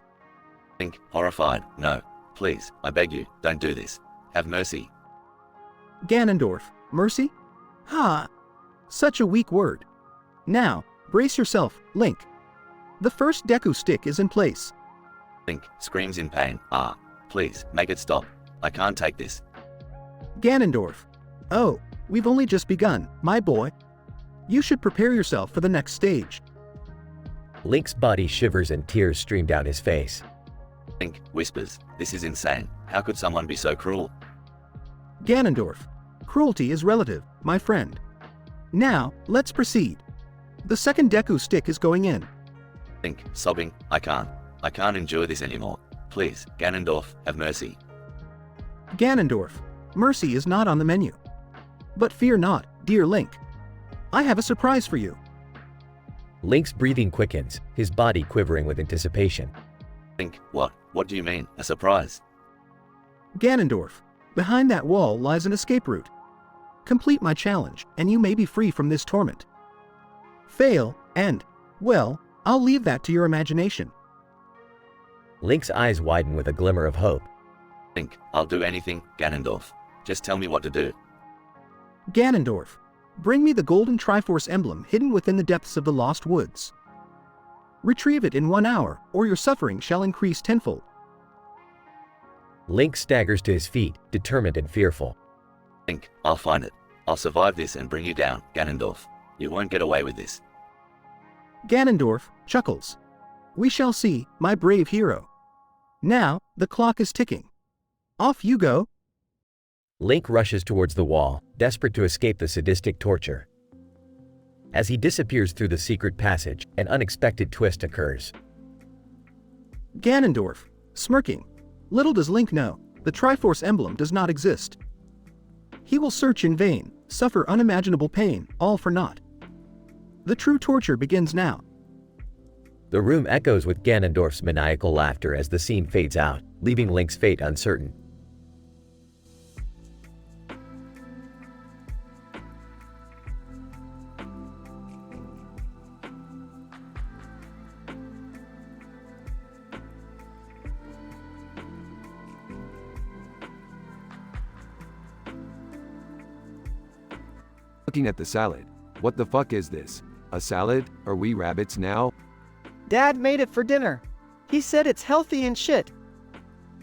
Link, horrified. No. Please, I beg you, don't do this. Have mercy. Ganondorf, mercy? Ha! Such a weak word. Now, brace yourself, Link. The first Deku stick is in place. Link screams in pain. Ah, please, make it stop. I can't take this. Ganondorf. Oh, we've only just begun, my boy. You should prepare yourself for the next stage. Link's body shivers and tears stream down his face. Link whispers, this is insane. How could someone be so cruel? Ganondorf. Cruelty is relative, my friend. Now, let's proceed. The second Deku stick is going in. Link, sobbing, I can't endure this anymore. Please, Ganondorf, have mercy. Ganondorf, mercy is not on the menu. But fear not, dear Link. I have a surprise for you. Link's breathing quickens, his body quivering with anticipation. Link, what? What do you mean? A surprise? Ganondorf, behind that wall lies an escape route. Complete my challenge, and you may be free from this torment. Fail, and, well, I'll leave that to your imagination. Link's eyes widen with a glimmer of hope. Link, I'll do anything, Ganondorf. Just tell me what to do. Ganondorf, bring me the golden Triforce emblem hidden within the depths of the Lost Woods. Retrieve it in 1 hour, or your suffering shall increase tenfold. Link staggers to his feet, determined and fearful. Link, I'll find it. I'll survive this and bring you down, Ganondorf. You won't get away with this. Ganondorf chuckles. We shall see, my brave hero. Now, the clock is ticking. Off you go. Link rushes towards the wall, desperate to escape the sadistic torture. As he disappears through the secret passage, an unexpected twist occurs. Ganondorf, smirking. Little does Link know, the Triforce emblem does not exist. He will search in vain, suffer unimaginable pain, all for naught. The true torture begins now. The room echoes with Ganondorf's maniacal laughter as the scene fades out, leaving Link's fate uncertain. Looking at the salad. What the fuck is this? A salad? Are we rabbits now? Dad made it for dinner. He said it's healthy and shit.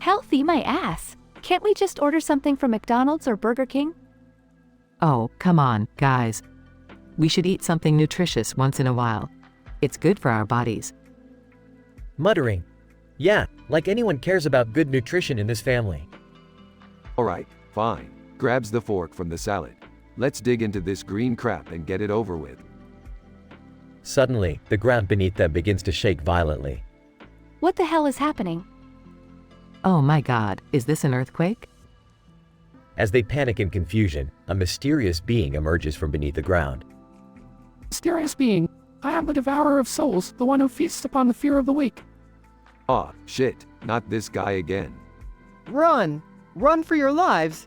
Healthy my ass. Can't we just order something from McDonald's or Burger King? Oh, come on, guys. We should eat something nutritious once in a while. It's good for our bodies. Muttering. Yeah, like anyone cares about good nutrition in this family. Alright, fine. Grabs the fork from the salad. Let's dig into this green crap and get it over with. Suddenly, the ground beneath them begins to shake violently. What the hell is happening? Oh my god, is this an earthquake? As they panic in confusion, a mysterious being emerges from beneath the ground. Mysterious being, I am the devourer of souls, the one who feasts upon the fear of the weak. Aw, shit, not this guy again. Run! Run for your lives!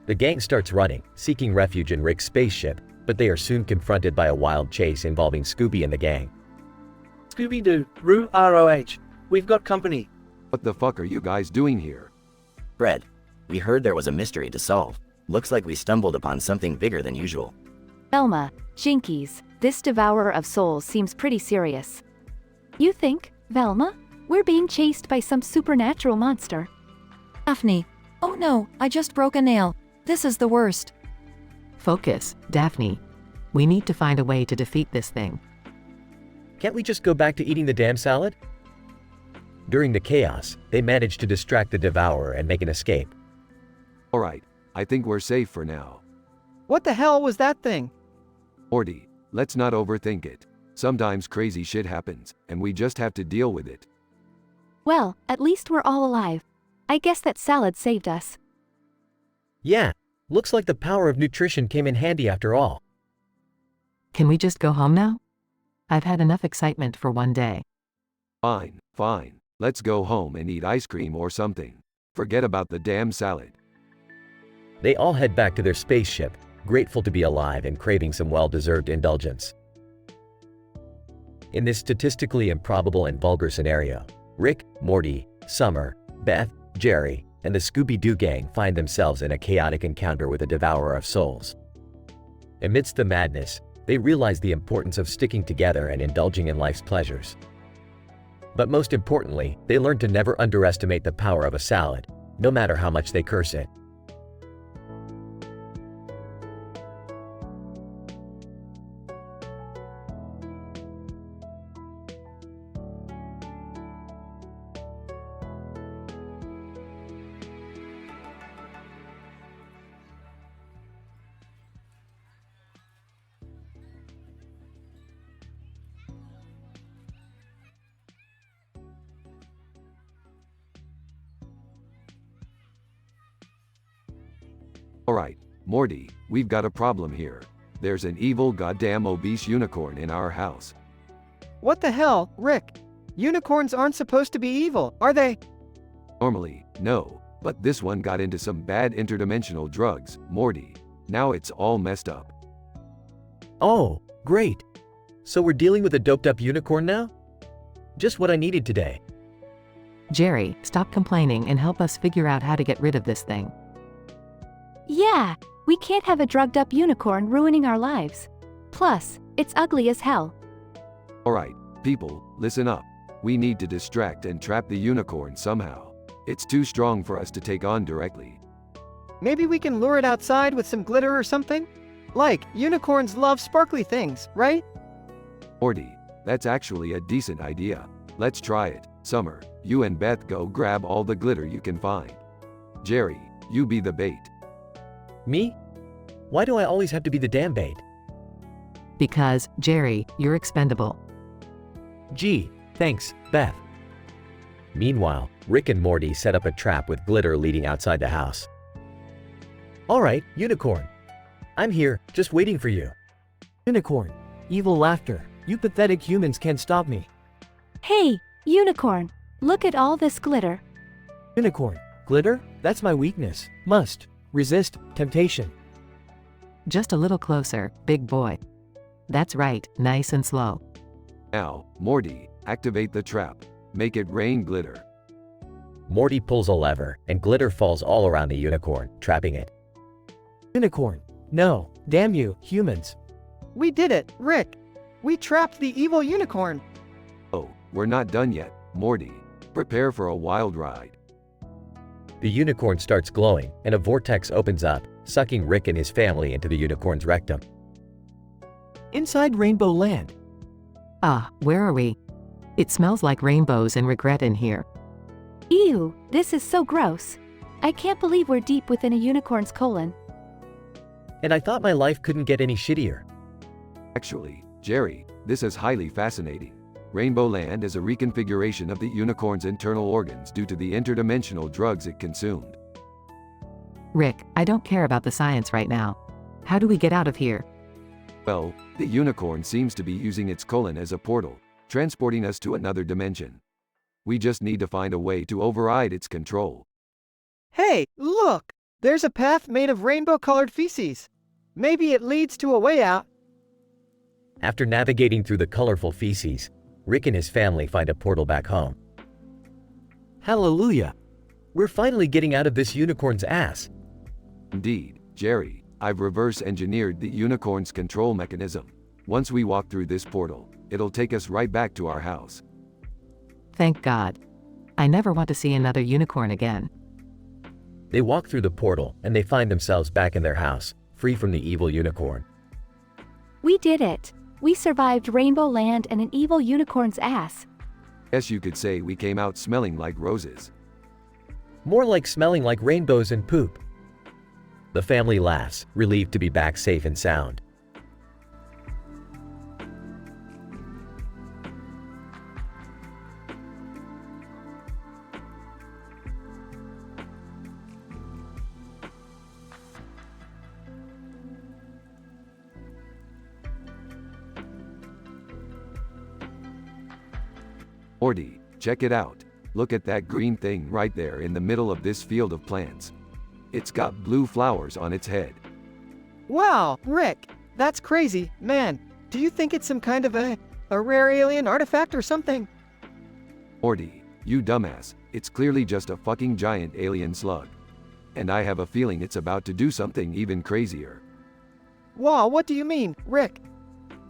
The gang starts running, seeking refuge in Rick's spaceship, but they are soon confronted by a wild chase involving Scooby and the gang. Scooby-Doo, Roo ROH. We've got company. What the fuck are you guys doing here? Fred, we heard there was a mystery to solve. Looks like we stumbled upon something bigger than usual. Velma, Jinkies, this devourer of souls seems pretty serious. You think, Velma, we're being chased by some supernatural monster? Daphne. Oh no, I just broke a nail. This is the worst. Focus, Daphne. We need to find a way to defeat this thing. Can't we just go back to eating the damn salad? During the chaos, they manage to distract the devourer and make an escape. Alright, I think we're safe for now. What the hell was that thing? Morty, let's not overthink it. Sometimes crazy shit happens, and we just have to deal with it. Well, at least we're all alive. I guess that salad saved us. Yeah, looks like the power of nutrition came in handy after all. Can we just go home now? I've had enough excitement for one day. Fine, fine. Let's go home and eat ice cream or something. Forget about the damn salad. They all head back to their spaceship, grateful to be alive and craving some well-deserved indulgence. In this statistically improbable and vulgar scenario, Rick, Morty, Summer, Beth, Jerry, and the Scooby-Doo gang find themselves in a chaotic encounter with a devourer of souls. Amidst the madness, they realize the importance of sticking together and indulging in life's pleasures. But most importantly, they learn to never underestimate the power of a salad, no matter how much they curse it. Alright, Morty, we've got a problem here. There's an evil goddamn obese unicorn in our house. What the hell, Rick? Unicorns aren't supposed to be evil, are they? Normally, no, but this one got into some bad interdimensional drugs, Morty. Now it's all messed up. Oh, great. So we're dealing with a doped-up unicorn now? Just what I needed today. Jerry, stop complaining and help us figure out how to get rid of this thing. Yeah, we can't have a drugged-up unicorn ruining our lives. Plus, it's ugly as hell. Alright, people, listen up. We need to distract and trap the unicorn somehow. It's too strong for us to take on directly. Maybe we can lure it outside with some glitter or something? Like, unicorns love sparkly things, right? Morty, that's actually a decent idea. Let's try it. Summer, you and Beth go grab all the glitter you can find. Jerry, you be the bait. Me? Why do I always have to be the damn bait? Because, Jerry, you're expendable. Gee, thanks, Beth. Meanwhile, Rick and Morty set up a trap with glitter leading outside the house. Alright, unicorn. I'm here, just waiting for you. Unicorn. Evil laughter. You pathetic humans can't stop me. Hey, unicorn, look at all this glitter. Unicorn. Glitter? That's my weakness. Must resist temptation. Just a little closer, big boy. That's right, nice and slow. Now, Morty, activate the trap. Make it rain glitter. Morty pulls a lever, and glitter falls all around the unicorn, trapping it. Unicorn. No, damn you, humans. We did it, Rick. We trapped the evil unicorn. Oh, we're not done yet, Morty. Prepare for a wild ride. The unicorn starts glowing, and a vortex opens up, sucking Rick and his family into the unicorn's rectum. Inside Rainbow Land. Ah, where are we? It smells like rainbows and regret in here. Ew, this is so gross. I can't believe we're deep within a unicorn's colon. And I thought my life couldn't get any shittier. Actually, Jerry, this is highly fascinating. Rainbow Land is a reconfiguration of the unicorn's internal organs due to the interdimensional drugs it consumed. Rick, I don't care about the science right now. How do we get out of here? Well, the unicorn seems to be using its colon as a portal, transporting us to another dimension. We just need to find a way to override its control. Hey, look! There's a path made of rainbow-colored feces. Maybe it leads to a way out. After navigating through the colorful feces, Rick and his family find a portal back home. Hallelujah! We're finally getting out of this unicorn's ass. Indeed, Jerry, I've reverse-engineered the unicorn's control mechanism. Once we walk through this portal, it'll take us right back to our house. Thank God. I never want to see another unicorn again. They walk through the portal, and they find themselves back in their house, free from the evil unicorn. We did it. We survived Rainbow Land and an evil unicorn's ass. Guess you could say we came out smelling like roses. More like smelling like rainbows and poop. The family laughs, relieved to be back safe and sound. Morty, check it out. Look at that green thing right there in the middle of this field of plants. It's got blue flowers on its head. Wow, Rick, that's crazy, man. Do you think it's some kind of a rare alien artifact or something? Morty, you dumbass, it's clearly just a fucking giant alien slug. And I have a feeling it's about to do something even crazier. Wow, what do you mean, Rick?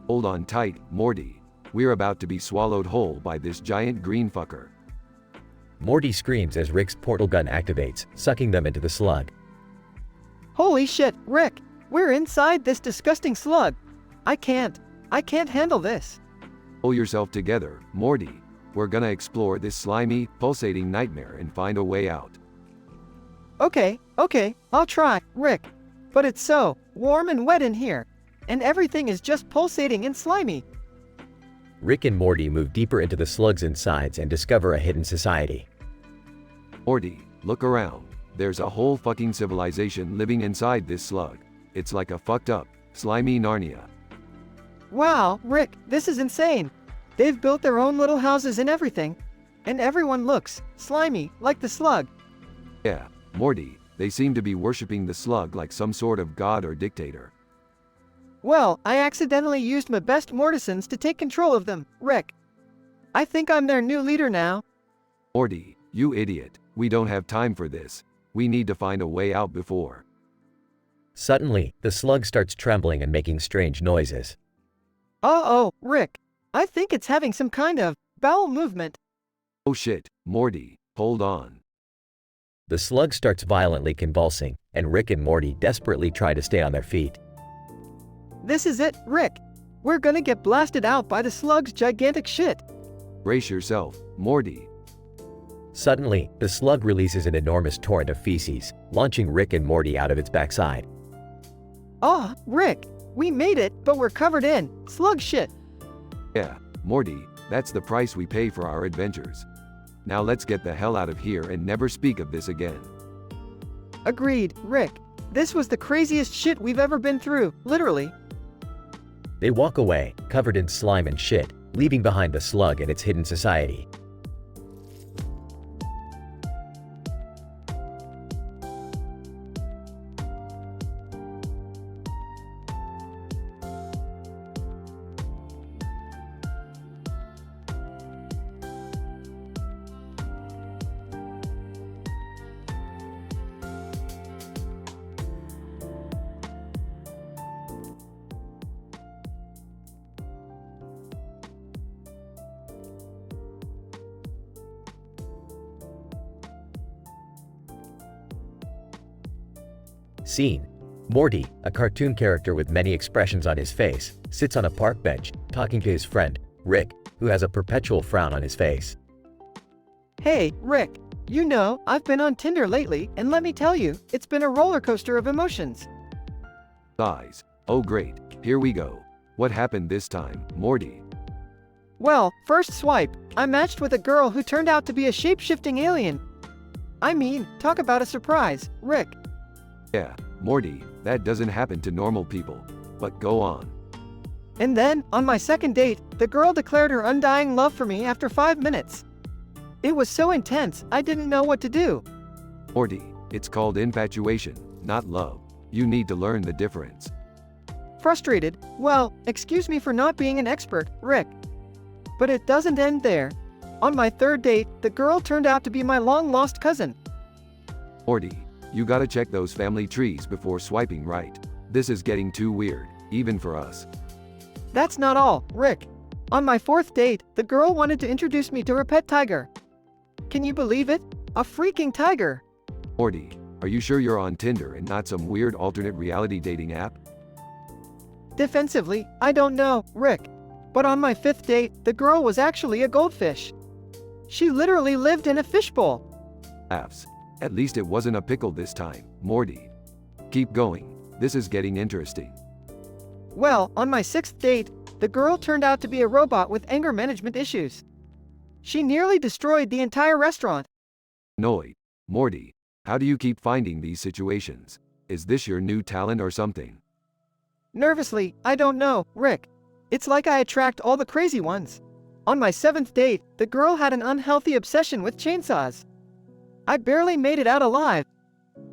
Hold on tight, Morty. We're about to be swallowed whole by this giant green fucker. Morty screams as Rick's portal gun activates, sucking them into the slug. Holy shit, Rick! We're inside this disgusting slug. I can't handle this. Pull yourself together, Morty. We're gonna explore this slimy, pulsating nightmare and find a way out. Okay, I'll try, Rick. But it's so warm and wet in here. And everything is just pulsating and slimy. Rick and Morty move deeper into the slug's insides and discover a hidden society. Morty, look around. There's a whole fucking civilization living inside this slug. It's like a fucked up, slimy Narnia. Wow, Rick, this is insane. They've built their own little houses and everything. And everyone looks slimy, like the slug. Yeah, Morty, they seem to be worshipping the slug like some sort of god or dictator. Well, I accidentally used my best Mortisons to take control of them, Rick. I think I'm their new leader now. Morty, you idiot. We don't have time for this. We need to find a way out before. Suddenly, the slug starts trembling and making strange noises. Uh-oh, Rick. I think it's having some kind of bowel movement. Oh shit, Morty, hold on. The slug starts violently convulsing, and Rick and Morty desperately try to stay on their feet. This is it, Rick. We're gonna get blasted out by the slug's gigantic shit. Brace yourself, Morty. Suddenly, the slug releases an enormous torrent of feces, launching Rick and Morty out of its backside. Oh, Rick, we made it, but we're covered in slug shit. Yeah, Morty, that's the price we pay for our adventures. Now let's get the hell out of here and never speak of this again. Agreed, Rick. This was the craziest shit we've ever been through, literally. They walk away, covered in slime and shit, leaving behind the slug and its hidden society. Scene. Morty, a cartoon character with many expressions on his face, sits on a park bench, talking to his friend, Rick, who has a perpetual frown on his face. Hey, Rick. You know, I've been on Tinder lately, and let me tell you, it's been a roller coaster of emotions. Guys, oh great, here we go. What happened this time, Morty? Well, first swipe, I matched with a girl who turned out to be a shape-shifting alien. I mean, talk about a surprise, Rick. Yeah, Morty, that doesn't happen to normal people. But go on. And then, on my second date, the girl declared her undying love for me after 5 minutes. It was so intense, I didn't know what to do. Morty, it's called infatuation, not love. You need to learn the difference. Frustrated? Well, excuse me for not being an expert, Rick. But it doesn't end there. On my third date, the girl turned out to be my long-lost cousin. Morty, you gotta check those family trees before swiping right. This is getting too weird, even for us. That's not all, Rick. On my fourth date, the girl wanted to introduce me to her pet tiger. Can you believe it? A freaking tiger. Morty, are you sure you're on Tinder and not some weird alternate reality dating app? Defensively, I don't know, Rick. But on my fifth date, the girl was actually a goldfish. She literally lived in a fishbowl. Laughs. At least it wasn't a pickle this time, Morty. Keep going. This is getting interesting. Well, on my 6th date, the girl turned out to be a robot with anger management issues. She nearly destroyed the entire restaurant. Annoyed. Morty, how do you keep finding these situations? Is this your new talent or something? Nervously, I don't know, Rick. It's like I attract all the crazy ones. On my 7th date, the girl had an unhealthy obsession with chainsaws. I barely made it out alive.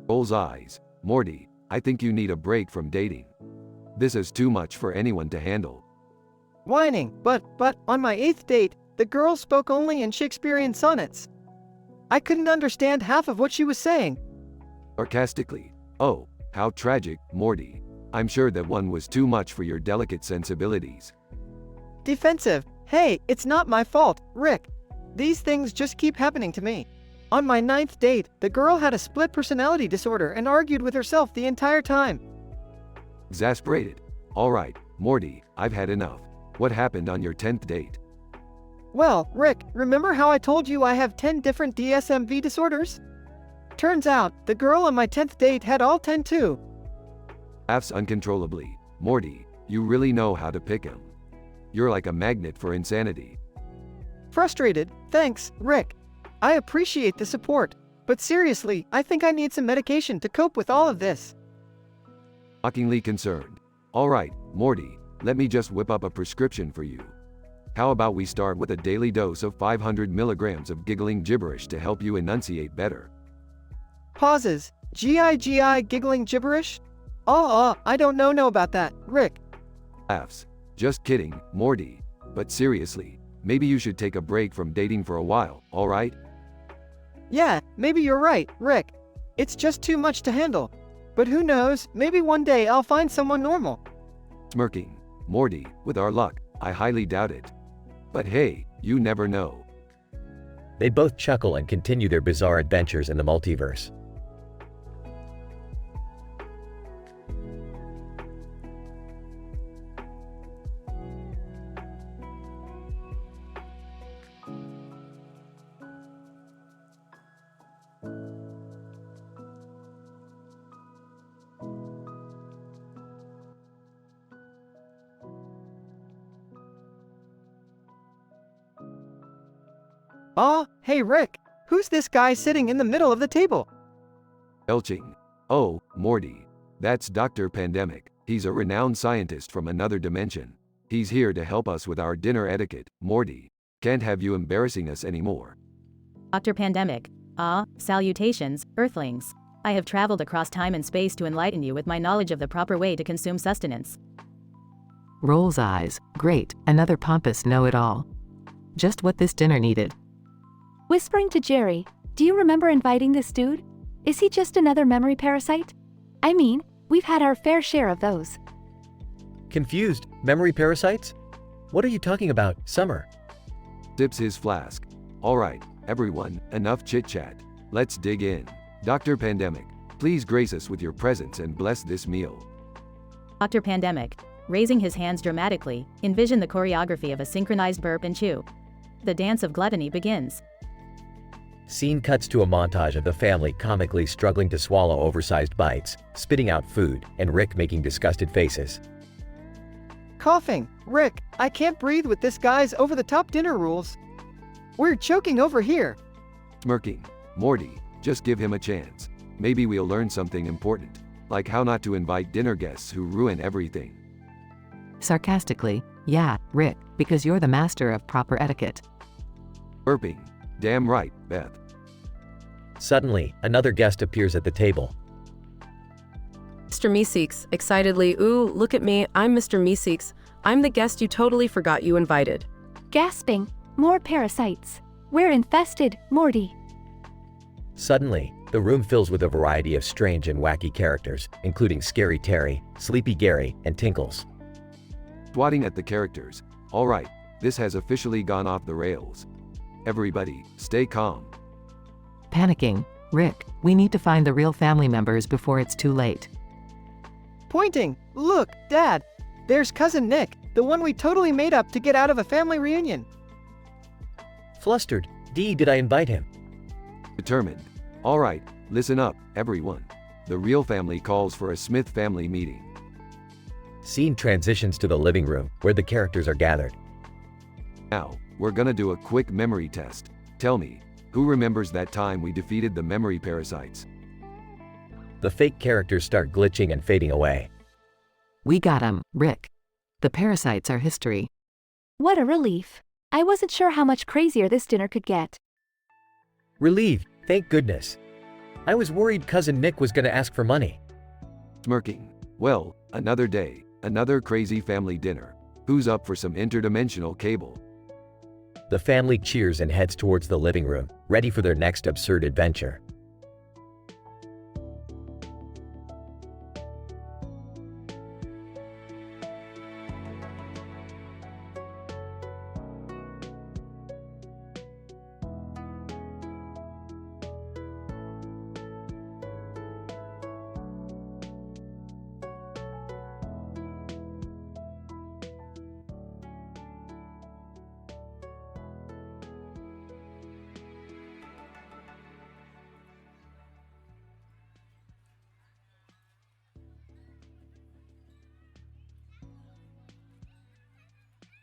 Rolls eyes. Morty, I think you need a break from dating. This is too much for anyone to handle. Whining, but on my 8th date, the girl spoke only in Shakespearean sonnets. I couldn't understand half of what she was saying. Sarcastically. Oh, how tragic, Morty. I'm sure that one was too much for your delicate sensibilities. Defensive. Hey, it's not my fault, Rick. These things just keep happening to me. On my 9th date, the girl had a split personality disorder and argued with herself the entire time. Exasperated. All right, Morty, I've had enough. What happened on your 10th date? Well, Rick, remember how I told you I have 10 different DSMV disorders? Turns out, the girl on my 10th date had all 10 too. Laughs uncontrollably. Morty, you really know how to pick him. You're like a magnet for insanity. Frustrated. Thanks, Rick. I appreciate the support, but seriously, I think I need some medication to cope with all of this. Shockingly concerned. All right, Morty, let me just whip up a prescription for you. How about we start with a daily dose of 500 milligrams of giggling gibberish to help you enunciate better? Pauses. GI giggling gibberish? I don't know about that, Rick. Laughs. Just kidding, Morty. But seriously, maybe you should take a break from dating for a while, alright? Yeah, maybe you're right, Rick. It's just too much to handle. But who knows, maybe one day I'll find someone normal. Smirking. Morty, with our luck, I highly doubt it. But hey, you never know. They both chuckle and continue their bizarre adventures in the multiverse. Hey Rick, who's this guy sitting in the middle of the table? Belching. Oh, Morty. That's Dr. Pandemic. He's a renowned scientist from another dimension. He's here to help us with our dinner etiquette, Morty. Can't have you embarrassing us anymore. Dr. Pandemic. Salutations, Earthlings. I have traveled across time and space to enlighten you with my knowledge of the proper way to consume sustenance. Rolls eyes. Great, another pompous know-it-all. Just what this dinner needed. Whispering to Jerry, do you remember inviting this dude? Is he just another memory parasite? I mean, we've had our fair share of those. Confused? Memory parasites? What are you talking about, Summer? Sips his flask. All right, everyone, enough chit-chat. Let's dig in. Dr. Pandemic, please grace us with your presence and bless this meal. Dr. Pandemic, raising his hands dramatically, envision the choreography of a synchronized burp and chew. The dance of gluttony begins. Scene cuts to a montage of the family comically struggling to swallow oversized bites, spitting out food, and Rick making disgusted faces. Coughing. Rick, I can't breathe with this guy's over-the-top dinner rules. We're choking over here. Smirking. Morty, just give him a chance. Maybe we'll learn something important, like how not to invite dinner guests who ruin everything. Sarcastically, yeah, Rick, because you're the master of proper etiquette. Burping. Damn right, Beth. Suddenly, another guest appears at the table. Mr. Meeseeks, excitedly, ooh, look at me, I'm Mr. Meeseeks. I'm the guest you totally forgot you invited. Gasping. More parasites. We're infested, Morty. Suddenly, the room fills with a variety of strange and wacky characters, including Scary Terry, Sleepy Gary, and Tinkles. Swatting at the characters. All right, this has officially gone off the rails. Everybody, stay calm. Panicking. Rick, we need to find the real family members before it's too late. Pointing. Look, Dad. There's Cousin Nick, the one we totally made up to get out of a family reunion. Flustered. Did I invite him? Determined. All right, listen up, everyone. The real family calls for a Smith family meeting. Scene transitions to the living room, where the characters are gathered. Now, we're gonna do a quick memory test. Tell me, who remembers that time we defeated the memory parasites? The fake characters start glitching and fading away. We got 'em, Rick. The parasites are history. What a relief. I wasn't sure how much crazier this dinner could get. Relieved, thank goodness. I was worried Cousin Nick was gonna ask for money. Smirking. Well, another day, another crazy family dinner. Who's up for some interdimensional cable? The family cheers and heads towards the living room, ready for their next absurd adventure.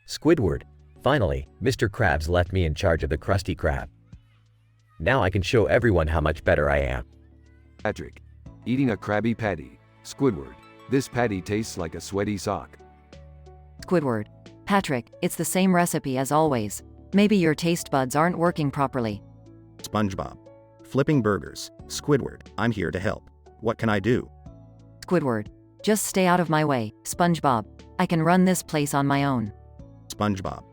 Squidward. Finally, Mr. Krabs left me in charge of the Krusty Krab. Now I can show everyone how much better I am. Patrick. Eating a Krabby Patty. Squidward. This patty tastes like a sweaty sock. Squidward. Patrick, it's the same recipe as always. Maybe your taste buds aren't working properly. SpongeBob. Flipping burgers. Squidward, I'm here to help. What can I do? Squidward. Just stay out of my way, SpongeBob. I can run this place on my own. SpongeBob.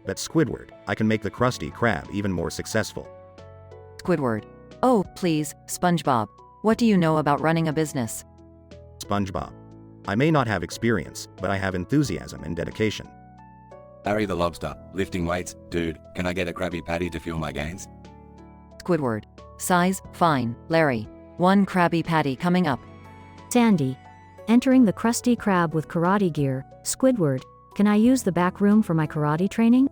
But Squidward, I can make the Krusty Krab even more successful. Squidward. Oh, please, SpongeBob. What do you know about running a business? SpongeBob. I may not have experience, but I have enthusiasm and dedication. Larry the Lobster, lifting weights. Dude, can I get a Krabby Patty to fuel my gains? Squidward. Size, fine, Larry. 1 Krabby Patty coming up. Sandy. Entering the Krusty Krab with karate gear. Squidward. Can I use the back room for my karate training?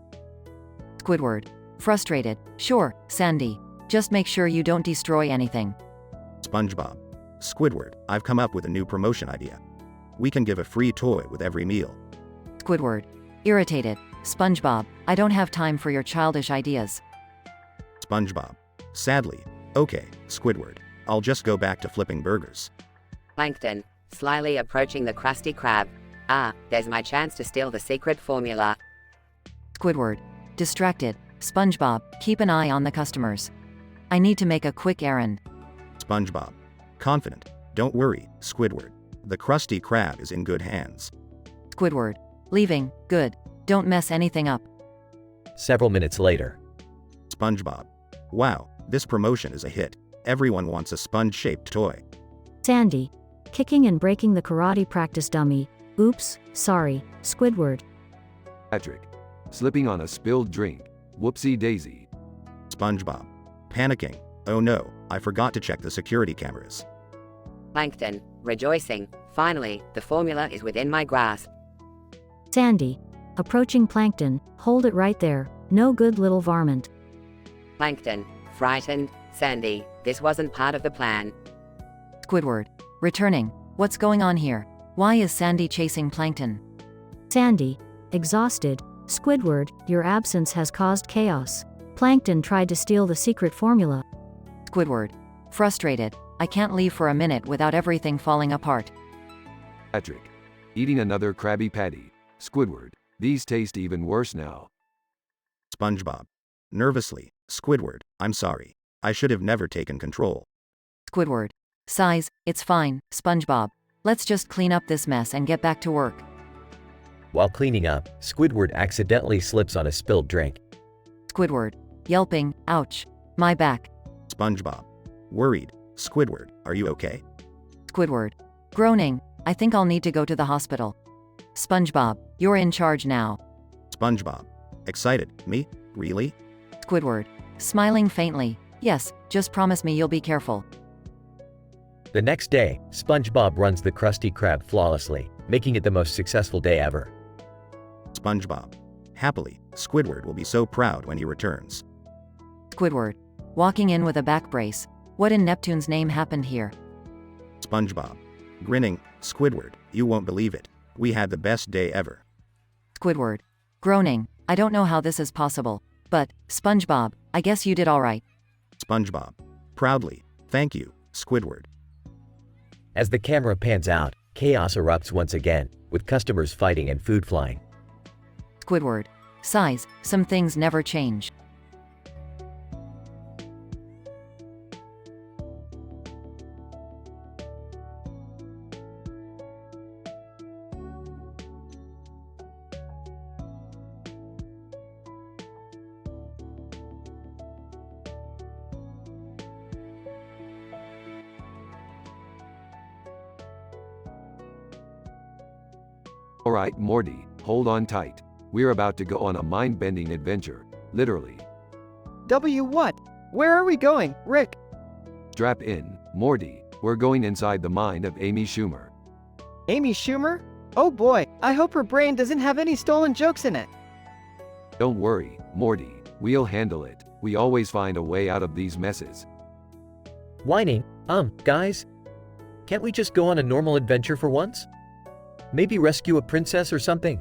Squidward. Frustrated. Sure, Sandy. Just make sure you don't destroy anything. SpongeBob. Squidward, I've come up with a new promotion idea. We can give a free toy with every meal. Squidward. Irritated. SpongeBob, I don't have time for your childish ideas. SpongeBob. Sadly. Okay, Squidward. I'll just go back to flipping burgers. Plankton. Slyly approaching the Krusty Krab. Ah, there's my chance to steal the secret formula. Squidward. Distracted. SpongeBob, keep an eye on the customers. I need to make a quick errand. SpongeBob. Confident. Don't worry, Squidward. The Krusty Krab is in good hands. Squidward. Leaving. Good. Don't mess anything up. Several minutes later. SpongeBob. Wow, this promotion is a hit. Everyone wants a sponge-shaped toy. Sandy. Kicking and breaking the karate practice dummy. Oops, sorry, Squidward. Patrick. Slipping on a spilled drink. Whoopsie daisy. SpongeBob. Panicking. Oh no, I forgot to check the security cameras. Plankton. Rejoicing. Finally, the formula is within my grasp. Sandy. Approaching Plankton. Hold it right there. No good little varmint. Plankton. Frightened. Sandy. This wasn't part of the plan. Squidward. Returning. What's going on here? Why is Sandy chasing Plankton? Sandy. Exhausted. Squidward, your absence has caused chaos. Plankton tried to steal the secret formula. Squidward. Frustrated. I can't leave for a minute without everything falling apart. Patrick. Eating another Krabby Patty. Squidward. These taste even worse now. SpongeBob. Nervously. Squidward, I'm sorry. I should have never taken control. Squidward. Size, it's fine, SpongeBob. Let's just clean up this mess and get back to work. While cleaning up, Squidward accidentally slips on a spilled drink. Squidward. Yelping, ouch. My back. SpongeBob. Worried. Squidward, are you okay? Squidward. Groaning, I think I'll need to go to the hospital. SpongeBob, you're in charge now. SpongeBob. Excited, me? Really? Squidward. Smiling faintly, yes, just promise me you'll be careful. The next day, SpongeBob runs the Krusty Krab flawlessly, making it the most successful day ever. SpongeBob. Happily, Squidward will be so proud when he returns. Squidward. Walking in with a back brace. What in Neptune's name happened here? SpongeBob. Grinning, Squidward, you won't believe it. We had the best day ever. Squidward. Groaning, I don't know how this is possible. But, SpongeBob, I guess you did alright. SpongeBob. Proudly, thank you, Squidward. As the camera pans out, chaos erupts once again, with customers fighting and food flying. Squidward. Size, some things never change. Alright, Morty, hold on tight. We're about to go on a mind-bending adventure. Literally. What? Where are we going, Rick? Strap in, Morty. We're going inside the mind of Amy Schumer. Amy Schumer? Oh boy, I hope her brain doesn't have any stolen jokes in it. Don't worry, Morty. We'll handle it. We always find a way out of these messes. Whining, guys? Can't we just go on a normal adventure for once? Maybe rescue a princess or something?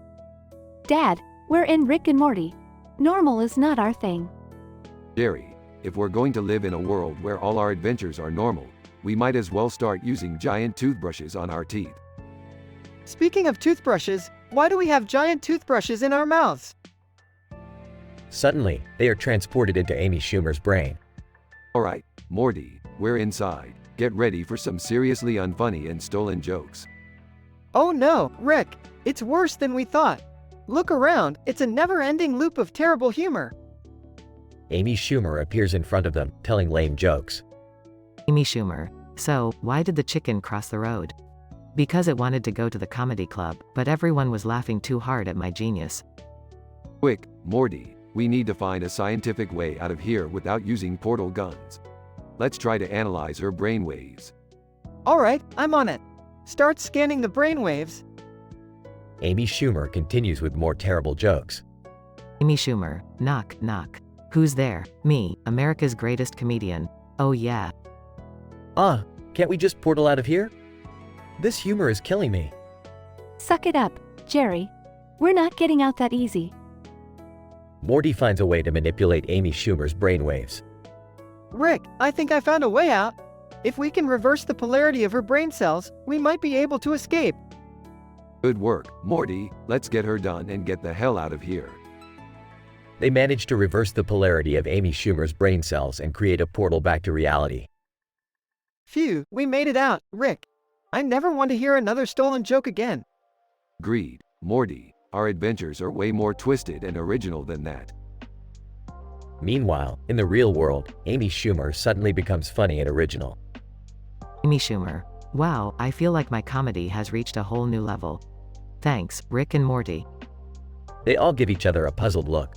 Dad, we're in Rick and Morty. Normal is not our thing. Jerry, if we're going to live in a world where all our adventures are normal, we might as well start using giant toothbrushes on our teeth. Speaking of toothbrushes, why do we have giant toothbrushes in our mouths? Suddenly, they are transported into Amy Schumer's brain. Alright, Morty, we're inside. Get ready for some seriously unfunny and stolen jokes. Oh no, Rick, it's worse than we thought. Look around, it's a never-ending loop of terrible humor. Amy Schumer appears in front of them, telling lame jokes. Amy Schumer. So, why did the chicken cross the road? Because it wanted to go to the comedy club, but everyone was laughing too hard at my genius. Quick, Morty, we need to find a scientific way out of here without using portal guns. Let's try to analyze her brainwaves. Alright, I'm on it. Start scanning the brainwaves. Amy Schumer continues with more terrible jokes. Amy Schumer. Knock, knock. Who's there? Me, America's greatest comedian. Oh yeah. Can't we just portal out of here? This humor is killing me. Suck it up, Jerry. We're not getting out that easy. Morty finds a way to manipulate Amy Schumer's brainwaves. Rick, I think I found a way out. If we can reverse the polarity of her brain cells, we might be able to escape. Good work, Morty. Let's get her done and get the hell out of here. They manage to reverse the polarity of Amy Schumer's brain cells and create a portal back to reality. Phew, we made it out, Rick. I never want to hear another stolen joke again. Agreed, Morty. Our adventures are way more twisted and original than that. Meanwhile, in the real world, Amy Schumer suddenly becomes funny and original. Amy Schumer. Wow, I feel like my comedy has reached a whole new level. Thanks, Rick and Morty. They all give each other a puzzled look.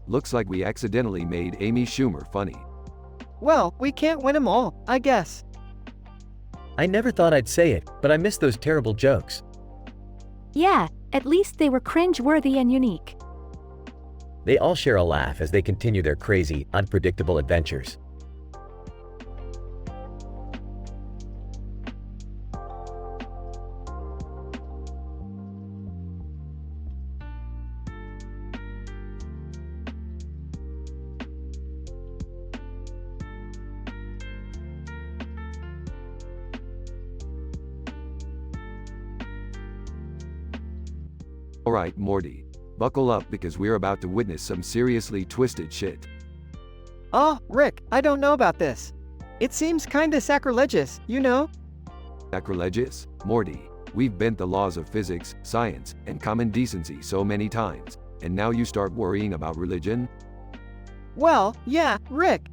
Looks like we accidentally made Amy Schumer funny. Well, we can't win them all, I guess. I never thought I'd say it, but I miss those terrible jokes. Yeah, at least they were cringe-worthy and unique. They all share a laugh as they continue their crazy, unpredictable adventures. Alright, Morty. Buckle up because we're about to witness some seriously twisted shit. Oh, Rick, I don't know about this. It seems kinda sacrilegious, you know? Sacrilegious? Morty, we've bent the laws of physics, science, and common decency so many times, and now you start worrying about religion? Well, yeah, Rick.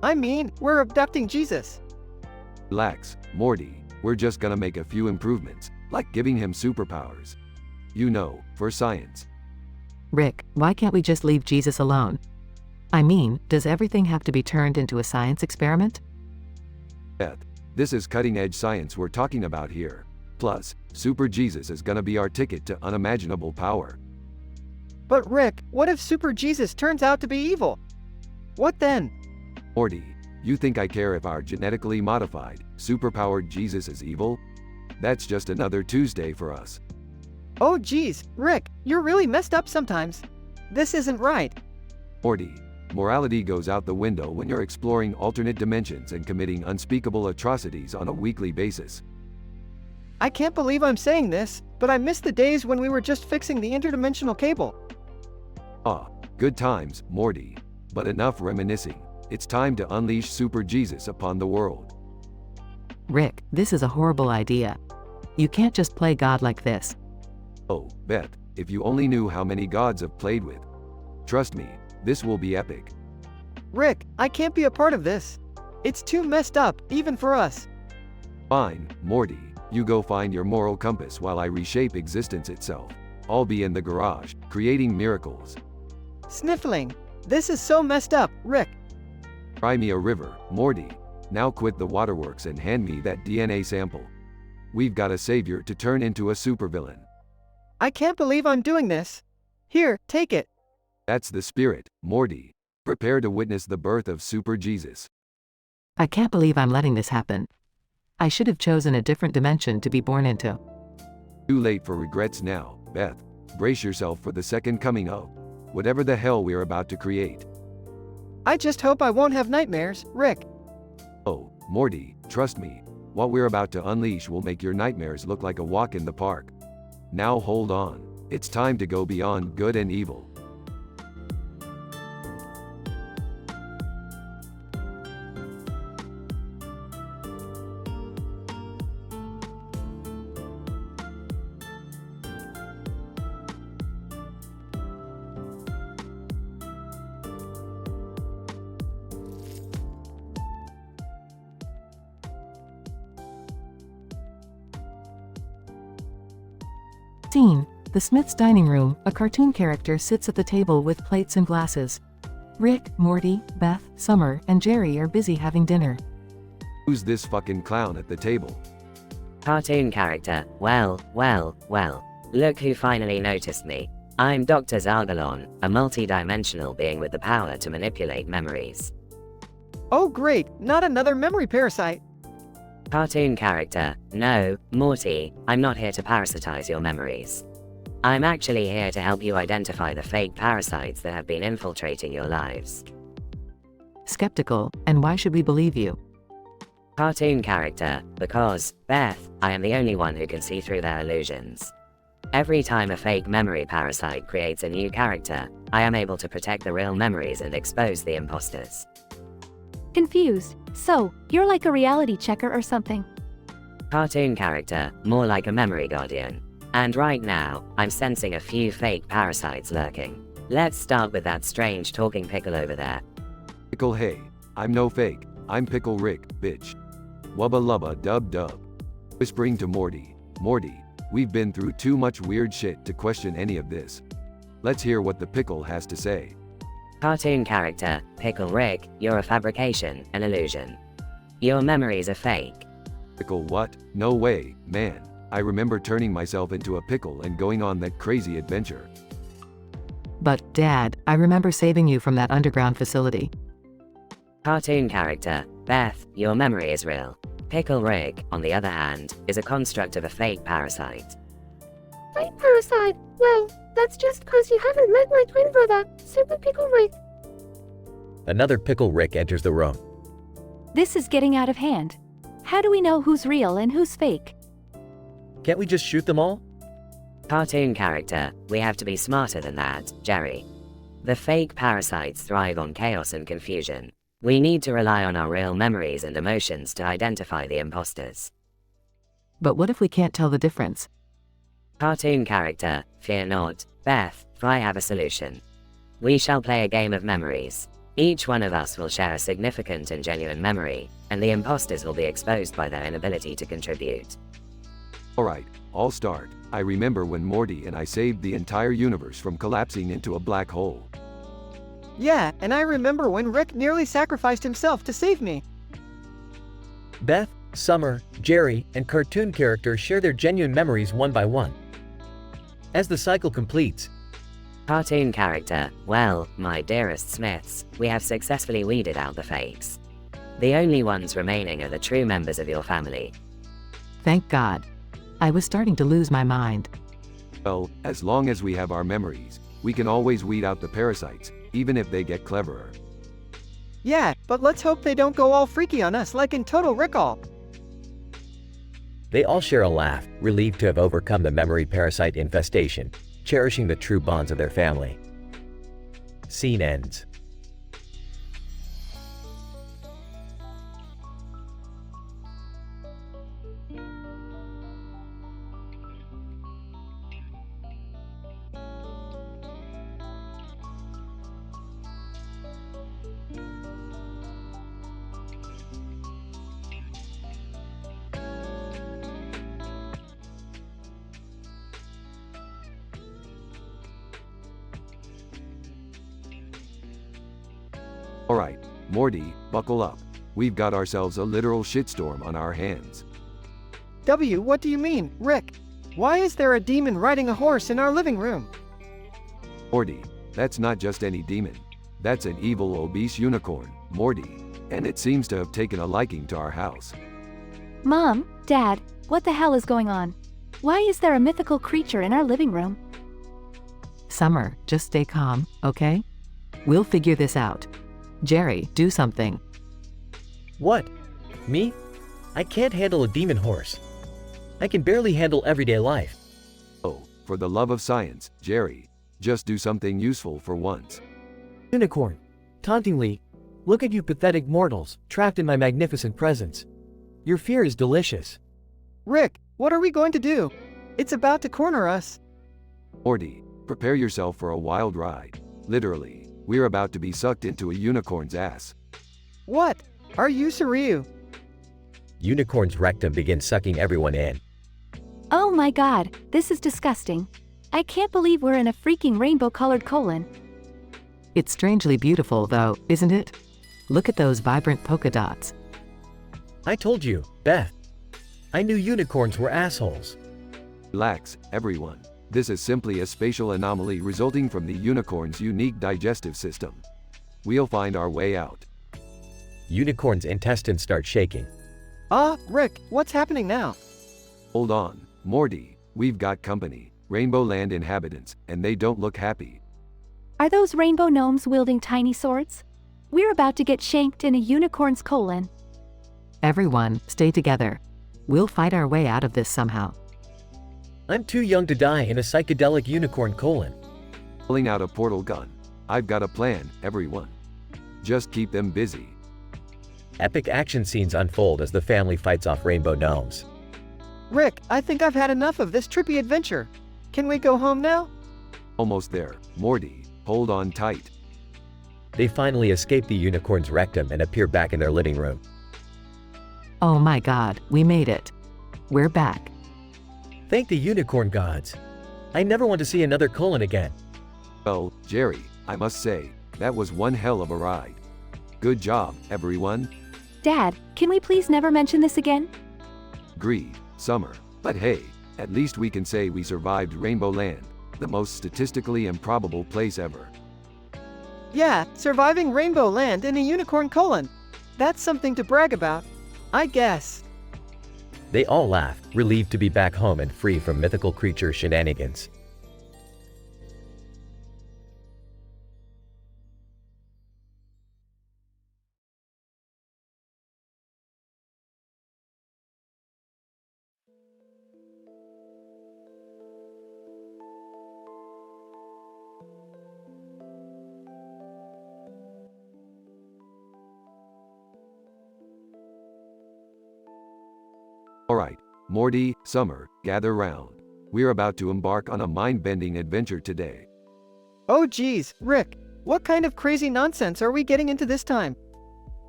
I mean, we're abducting Jesus. Relax, Morty. We're just gonna make a few improvements, like giving him superpowers. You know, for science. Rick, why can't we just leave Jesus alone? I mean, does everything have to be turned into a science experiment? Beth, this is cutting-edge science we're talking about here. Plus, Super Jesus is gonna be our ticket to unimaginable power. But Rick, what if Super Jesus turns out to be evil? What then? Morty, You think I care if our genetically modified, superpowered Jesus is evil? That's just another Tuesday for us. Oh geez, Rick, you're really messed up sometimes. This isn't right. Morty, morality goes out the window when you're exploring alternate dimensions and committing unspeakable atrocities on a weekly basis. I can't believe I'm saying this, but I miss the days when we were just fixing the interdimensional cable. Ah, good times, Morty. But enough reminiscing. It's time to unleash Super Jesus upon the world. Rick, this is a horrible idea. You can't just play God like this. Oh, Beth, if you only knew how many gods I've played with. Trust me, this will be epic. Rick, I can't be a part of this. It's too messed up, even for us. Fine, Morty, you go find your moral compass while I reshape existence itself. I'll be in the garage, creating miracles. Sniffling. This is so messed up, Rick. Cry me a river, Morty. Now quit the waterworks and hand me that DNA sample. We've got a savior to turn into a supervillain. I can't believe I'm doing this. Here, take it. That's the spirit, Morty. Prepare to witness the birth of Super Jesus. I can't believe I'm letting this happen. I should have chosen a different dimension to be born into. Too late for regrets now, Beth. Brace yourself for the second coming of whatever the hell we're about to create. I just hope I won't have nightmares, Rick. Oh, Morty, trust me. What we're about to unleash will make your nightmares look like a walk in the park. Now hold on. It's time to go beyond good and evil. Scene: the Smiths' dining room. A cartoon character sits at the table with plates and glasses. Rick, Morty, Beth, Summer, and Jerry are busy having dinner. Who's this fucking clown at the table? Cartoon character. Well. Look who finally noticed me. I'm Dr. Zargalon, a multi-dimensional being with the power to manipulate memories. Oh great, not another memory parasite. Cartoon character. No, Morty, I'm not here to parasitize your memories. I'm actually here to help you identify the fake parasites that have been infiltrating your lives. Skeptical, and why should we believe you? Cartoon character. Because, Beth, I am the only one who can see through their illusions. Every time a fake memory parasite creates a new character, I am able to protect the real memories and expose the imposters. Confused. So, you're like a reality checker or something. Cartoon character, more like a memory guardian. And right now, I'm sensing a few fake parasites lurking. Let's start with that strange talking pickle over there. Pickle hey, I'm no fake, I'm Pickle Rick, bitch. Wubba lubba dub dub. Whispering to Morty, Morty, we've been through too much weird shit to question any of this. Let's hear what the pickle has to say. Cartoon character, Pickle Rick, you're a fabrication, an illusion. Your memories are fake. Pickle what? No way, man. I remember turning myself into a pickle and going on that crazy adventure. But, Dad, I remember saving you from that underground facility. Cartoon character, Beth, your memory is real. Pickle Rick, on the other hand, is a construct of a fake parasite. Fake parasite? Well, that's just cause you haven't met my twin brother, Super Pickle Rick. Another Pickle Rick enters the room. This is getting out of hand. How do we know who's real and who's fake? Can't we just shoot them all? Cartoon character, we have to be smarter than that, Jerry. The fake parasites thrive on chaos and confusion. We need to rely on our real memories and emotions to identify the imposters. But what if we can't tell the difference? Cartoon character, fear not, Beth, I have a solution. We shall play a game of memories. Each one of us will share a significant and genuine memory, and the imposters will be exposed by their inability to contribute. Alright, I'll start. I remember when Morty and I saved the entire universe from collapsing into a black hole. Yeah, and I remember when Rick nearly sacrificed himself to save me. Beth, Summer, Jerry, and cartoon character share their genuine memories one by one. As the cycle completes, Cartoon character, well, my dearest Smiths, we have successfully weeded out the fakes. The only ones remaining are the true members of your family. Thank God. I was starting to lose my mind. Well, as long as we have our memories, we can always weed out the parasites, even if they get cleverer. Yeah, but let's hope they don't go all freaky on us like in Total Recall. They all share a laugh, relieved to have overcome the memory parasite infestation, cherishing the true bonds of their family. Scene ends. Alright, Morty, buckle up. We've got ourselves a literal shitstorm on our hands. What do you mean, Rick? Why is there a demon riding a horse in our living room? Morty, that's not just any demon. That's an evil obese unicorn, Morty, and it seems to have taken a liking to our house. Mom, Dad, what the hell is going on? Why is there a mythical creature in our living room? Summer, just stay calm, okay? We'll figure this out. Jerry, do something. What? Me? I can't handle a demon horse. I can barely handle everyday life. Oh, for the love of science, Jerry, just do something useful for once. Unicorn. Tauntingly, look at you pathetic mortals, trapped in my magnificent presence. Your fear is delicious. Rick, what are we going to do? It's about to corner us. Morty, prepare yourself for a wild ride. Literally, we're about to be sucked into a unicorn's ass. What? Are you Suryu? Unicorn's rectum begins sucking everyone in. Oh my god, this is disgusting. I can't believe we're in a freaking rainbow-colored colon. It's strangely beautiful though, isn't it? Look at those vibrant polka dots. I told you, Beth. I knew unicorns were assholes. Relax, everyone. This is simply a spatial anomaly resulting from the unicorn's unique digestive system. We'll find our way out. Unicorn's intestines start shaking. Rick, what's happening now? Hold on, Morty, we've got company. Rainbow Land inhabitants, and they don't look happy. Are those rainbow gnomes wielding tiny swords? We're about to get shanked in a unicorn's colon. Everyone, stay together. We'll fight our way out of this somehow. I'm too young to die in a psychedelic unicorn colon. Pulling out a portal gun. I've got a plan, everyone. Just keep them busy. Epic action scenes unfold as the family fights off rainbow gnomes. Rick, I think I've had enough of this trippy adventure. Can we go home now? Almost there, Morty, hold on tight. They finally escape the unicorn's rectum and appear back in their living room. Oh my god, we made it. We're back. Thank the unicorn gods. I never want to see another colon again. Well, Jerry, I must say, that was one hell of a ride. Good job, everyone. Dad, can we please never mention this again? Agreed, Summer. But hey, at least we can say we survived Rainbow Land, the most statistically improbable place ever. Yeah, surviving Rainbow Land in a unicorn colon. That's something to brag about, I guess. They all laugh, relieved to be back home and free from mythical creature shenanigans. Alright, Morty, Summer, gather round. We're about to embark on a mind-bending adventure today. Oh geez, Rick, what kind of crazy nonsense are we getting into this time?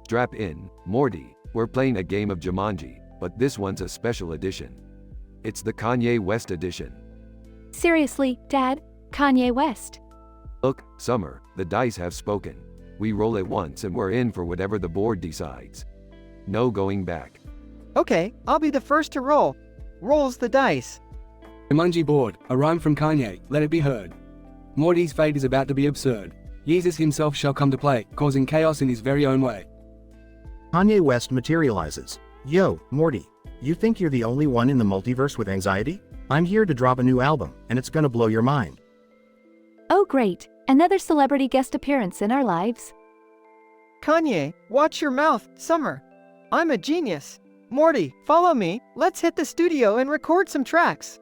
Strap in, Morty, we're playing a game of Jumanji, but this one's a special edition. It's the Kanye West edition. Seriously, Dad? Kanye West? Look, Summer, the dice have spoken. We roll it once and we're in for whatever the board decides. No going back. Okay, I'll be the first to roll. Rolls the dice. Jumanji board, a rhyme from Kanye, let it be heard. Morty's fate is about to be absurd. Jesus himself shall come to play, causing chaos in his very own way. Kanye West materializes. Yo, Morty, you think you're the only one in the multiverse with anxiety? I'm here to drop a new album, and it's gonna blow your mind. Oh great, another celebrity guest appearance in our lives. Kanye, watch your mouth, Summer. I'm a genius. Morty, follow me, let's hit the studio and record some tracks.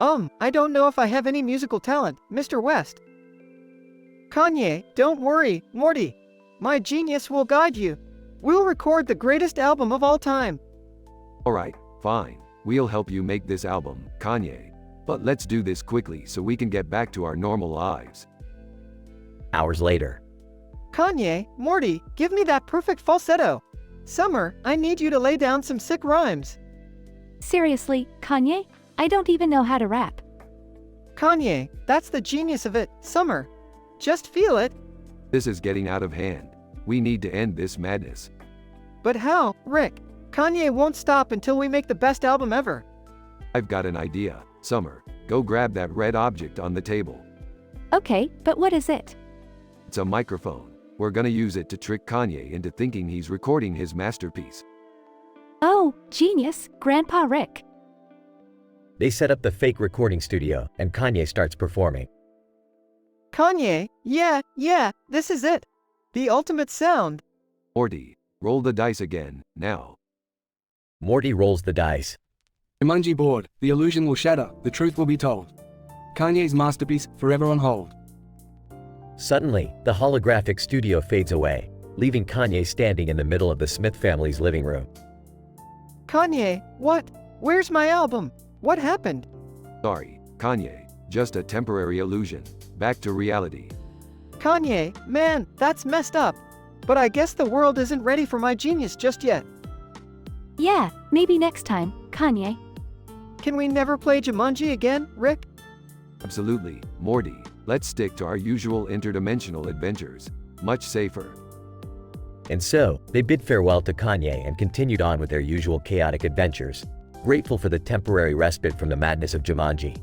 I don't know if I have any musical talent, Mr. West. Kanye, don't worry, Morty. My genius will guide you. We'll record the greatest album of all time. Alright, fine. We'll help you make this album, Kanye. But let's do this quickly so we can get back to our normal lives. Hours later. Kanye, Morty, give me that perfect falsetto. Summer, I need you to lay down some sick rhymes. Seriously, Kanye? I don't even know how to rap. Kanye, that's the genius of it, Summer. Just feel it. This is getting out of hand. We need to end this madness. But how, Rick? Kanye won't stop until we make the best album ever. I've got an idea. Summer, go grab that red object on the table. Okay, but what is it? It's a microphone. We're gonna use it to trick Kanye into thinking he's recording his masterpiece. Oh, genius, Grandpa Rick. They set up the fake recording studio, and Kanye starts performing. Kanye, yeah, this is it. The ultimate sound. Morty, roll the dice again, now. Morty rolls the dice. Jumanji board, the illusion will shatter, the truth will be told. Kanye's masterpiece, forever on hold. Suddenly, the holographic studio fades away, leaving Kanye standing in the middle of the Smith family's living room. Kanye, what? Where's my album? What happened? Sorry, Kanye, just a temporary illusion. Back to reality. Kanye, man, that's messed up. But I guess the world isn't ready for my genius just yet. Yeah, maybe next time, Kanye. Can we never play Jumanji again, Rick? Absolutely, Morty. Let's stick to our usual interdimensional adventures. Much safer. And so, they bid farewell to Kanye and continued on with their usual chaotic adventures, grateful for the temporary respite from the madness of Jumanji.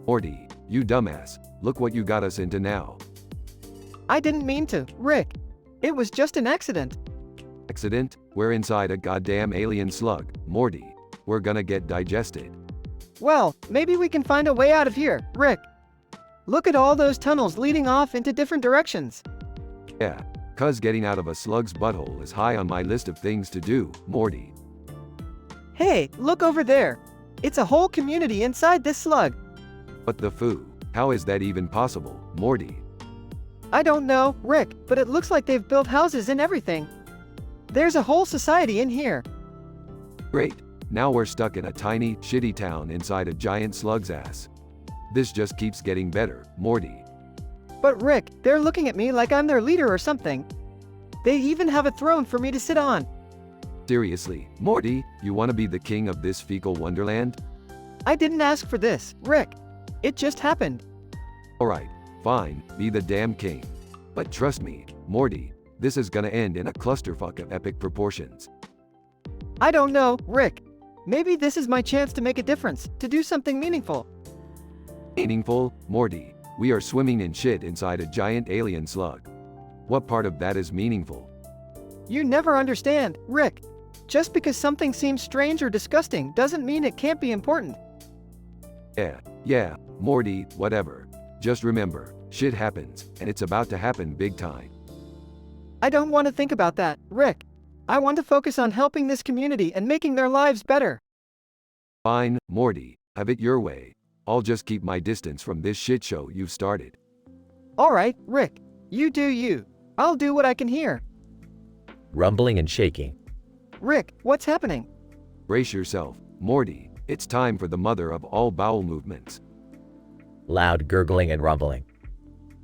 Morty, you dumbass, look what you got us into now. I didn't mean to, Rick. It was just an accident. Accident? We're inside a goddamn alien slug, Morty. We're gonna get digested. Well, maybe we can find a way out of here, Rick. Look at all those tunnels leading off into different directions. Yeah, cuz getting out of a slug's butthole is high on my list of things to do, Morty. Hey, look over there. It's a whole community inside this slug. What the foo? How is that even possible, Morty? I don't know, Rick, but it looks like they've built houses and everything. There's a whole society in here. Great. Now we're stuck in a tiny, shitty town inside a giant slug's ass. This just keeps getting better, Morty. But Rick, they're looking at me like I'm their leader or something. They even have a throne for me to sit on. Seriously, Morty, you wanna be the king of this fecal wonderland? I didn't ask for this, Rick. It just happened. Alright, fine, be the damn king. But trust me, Morty, this is gonna end in a clusterfuck of epic proportions. I don't know, Rick. Maybe this is my chance to make a difference, to do something meaningful. Meaningful, Morty? We are swimming in shit inside a giant alien slug. What part of that is meaningful? You never understand, Rick. Just because something seems strange or disgusting doesn't mean it can't be important. Yeah, Morty, whatever. Just remember, shit happens, and it's about to happen big time. I don't want to think about that, Rick. I want to focus on helping this community and making their lives better. Fine, Morty, have it your way. I'll just keep my distance from this shit show you've started. Alright, Rick. You do you. I'll do what I can hear. Rumbling and shaking. Rick, what's happening? Brace yourself, Morty. It's time for the mother of all bowel movements. Loud gurgling and rumbling.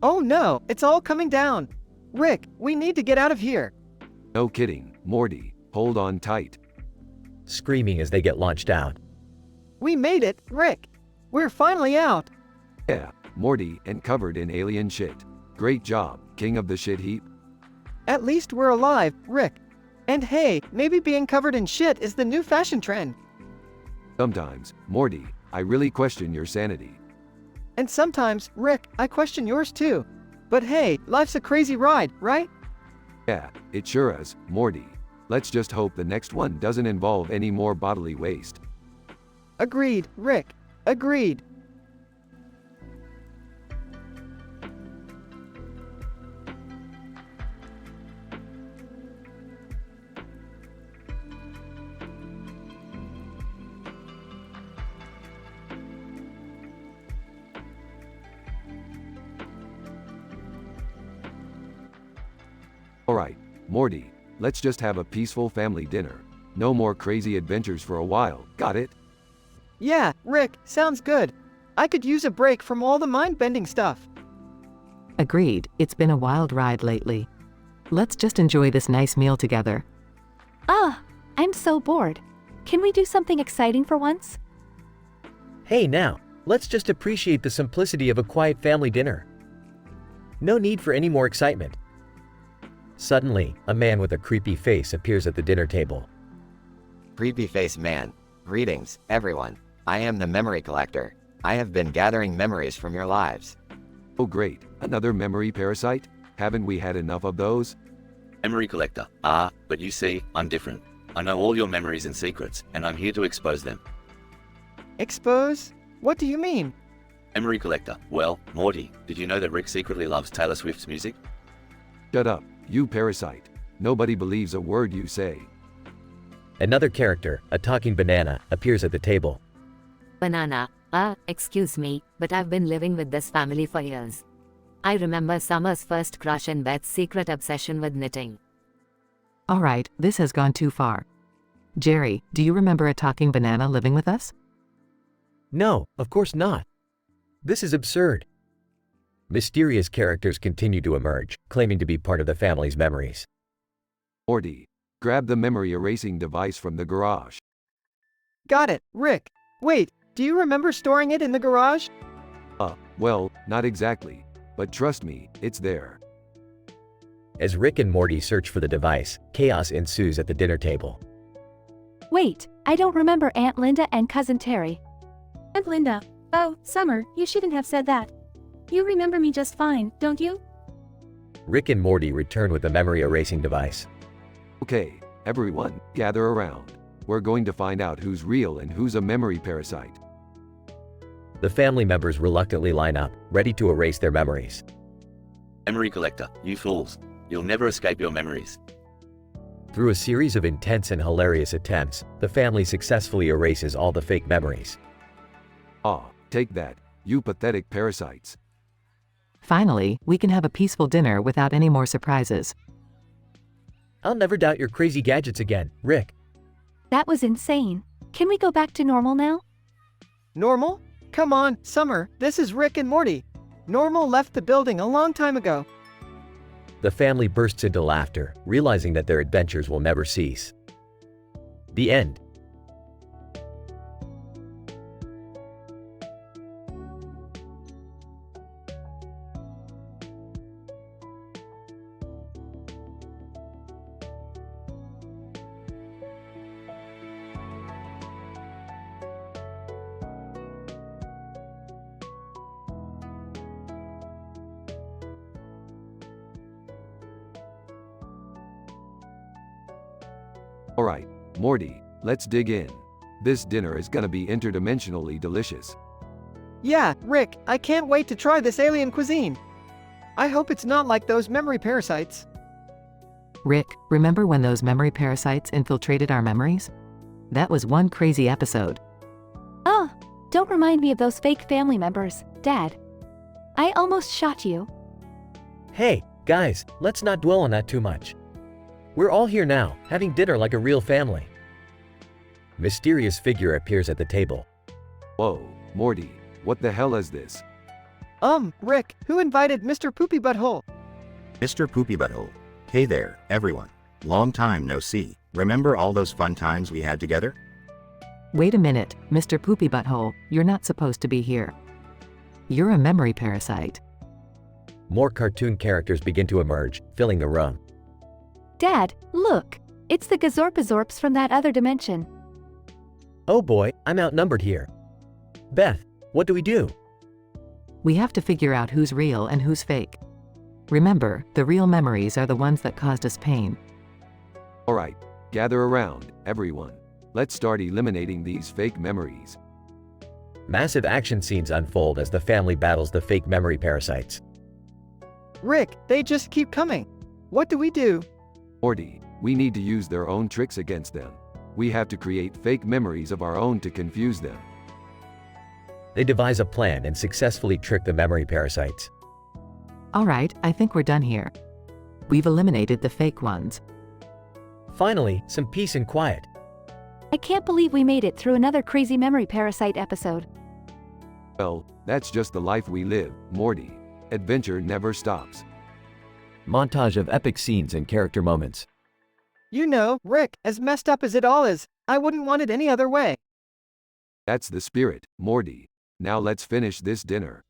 Oh no, it's all coming down. Rick, we need to get out of here. No kidding, Morty. Hold on tight. Screaming as they get launched out. We made it, Rick. We're finally out. Yeah, Morty and covered in alien shit. Great job, king of the shit heap. At least we're alive, Rick. And hey, maybe being covered in shit is the new fashion trend. Sometimes, Morty, I really question your sanity. And sometimes, Rick, I question yours too. But hey, life's a crazy ride, right? Yeah, it sure is, Morty. Let's just hope the next one doesn't involve any more bodily waste. Agreed, Rick. Agreed. Alright, Morty, let's just have a peaceful family dinner. No more crazy adventures for a while, got it? Yeah, Rick, sounds good. I could use a break from all the mind-bending stuff. Agreed, it's been a wild ride lately. Let's just enjoy this nice meal together. Ah, I'm so bored. Can we do something exciting for once? Hey now, let's just appreciate the simplicity of a quiet family dinner. No need for any more excitement. Suddenly, a man with a creepy face appears at the dinner table. Creepy face man. Greetings, everyone. I am the memory collector. I have been gathering memories from your lives. Oh great, another memory parasite? Haven't we had enough of those? Memory collector. Ah, but you see, I'm different. I know all your memories and secrets, and I'm here to expose them. Expose? What do you mean? Memory collector. Well, Morty, did you know that Rick secretly loves Taylor Swift's music? Shut up, you parasite. Nobody believes a word you say. Another character, a talking banana, appears at the table. Banana, excuse me, but I've been living with this family for years. I remember Summer's first crush and Beth's secret obsession with knitting. Alright, this has gone too far. Jerry, do you remember a talking banana living with us? No, of course not. This is absurd. Mysterious characters continue to emerge, claiming to be part of the family's memories. Morty, grab the memory erasing device from the garage. Got it, Rick. Wait, do you remember storing it in the garage? Well, not exactly. But trust me, it's there. As Rick and Morty search for the device, chaos ensues at the dinner table. Wait, I don't remember Aunt Linda and Cousin Terry. Aunt Linda. Oh, Summer, you shouldn't have said that. You remember me just fine, don't you? Rick and Morty return with the memory erasing device. Okay, everyone, gather around. We're going to find out who's real and who's a memory parasite. The family members reluctantly line up, ready to erase their memories. Memory collector, you fools. You'll never escape your memories. Through a series of intense and hilarious attempts, the family successfully erases all the fake memories. Take that, you pathetic parasites. Finally, we can have a peaceful dinner without any more surprises. I'll never doubt your crazy gadgets again, Rick. That was insane. Can we go back to normal now? Normal? Come on, Summer, this is Rick and Morty. Normal left the building a long time ago. The family bursts into laughter, realizing that their adventures will never cease. The end. Alright, Morty, let's dig in. This dinner is gonna be interdimensionally delicious. Yeah, Rick, I can't wait to try this alien cuisine. I hope it's not like those memory parasites. Rick, remember when those memory parasites infiltrated our memories? That was one crazy episode. Oh, don't remind me of those fake family members, Dad. I almost shot you. Hey, guys, let's not dwell on that too much. We're all here now, having dinner like a real family. Mysterious figure appears at the table. Whoa, Morty, what the hell is this? Rick, who invited Mr. Poopy Butthole? Mr. Poopy Butthole. Hey there, everyone. Long time no see. Remember all those fun times we had together? Wait a minute, Mr. Poopy Butthole, you're not supposed to be here. You're a memory parasite. More cartoon characters begin to emerge, filling the room. Dad, look! It's the Gazorpazorps from that other dimension. Oh boy, I'm outnumbered here. Beth, what do we do? We have to figure out who's real and who's fake. Remember, the real memories are the ones that caused us pain. Alright, gather around, everyone. Let's start eliminating these fake memories. Massive action scenes unfold as the family battles the fake memory parasites. Rick, they just keep coming. What do we do? Morty, we need to use their own tricks against them. We have to create fake memories of our own to confuse them. They devise a plan and successfully trick the memory parasites. Alright, I think we're done here. We've eliminated the fake ones. Finally, some peace and quiet. I can't believe we made it through another crazy memory parasite episode. Well, that's just the life we live, Morty. Adventure never stops. Montage of epic scenes and character moments. You know, Rick, as messed up as it all is, I wouldn't want it any other way. That's the spirit, Morty. Now let's finish this dinner.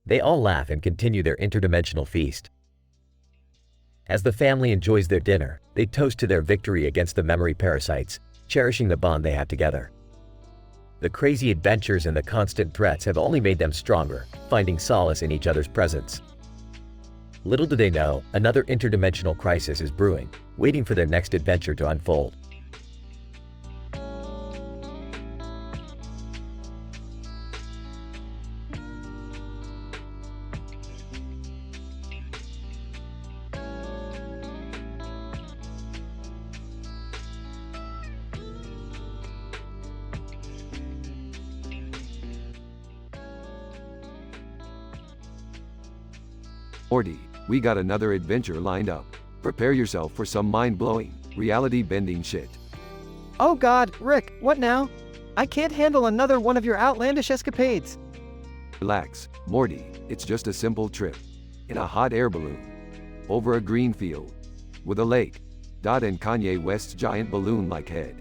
They all laugh and continue their interdimensional feast. As the family enjoys their dinner, they toast to their victory against the memory parasites, cherishing the bond they have together. The crazy adventures and the constant threats have only made them stronger, finding solace in each other's presence. Little do they know, another interdimensional crisis is brewing, waiting for their next adventure to unfold. Morty, we got another adventure lined up. Prepare yourself for some mind-blowing, reality-bending shit. Oh God, Rick, what now? I can't handle another one of your outlandish escapades. Relax, Morty, it's just a simple trip. In a hot air balloon. Over a green field. With a lake. And Kanye West's giant balloon-like head.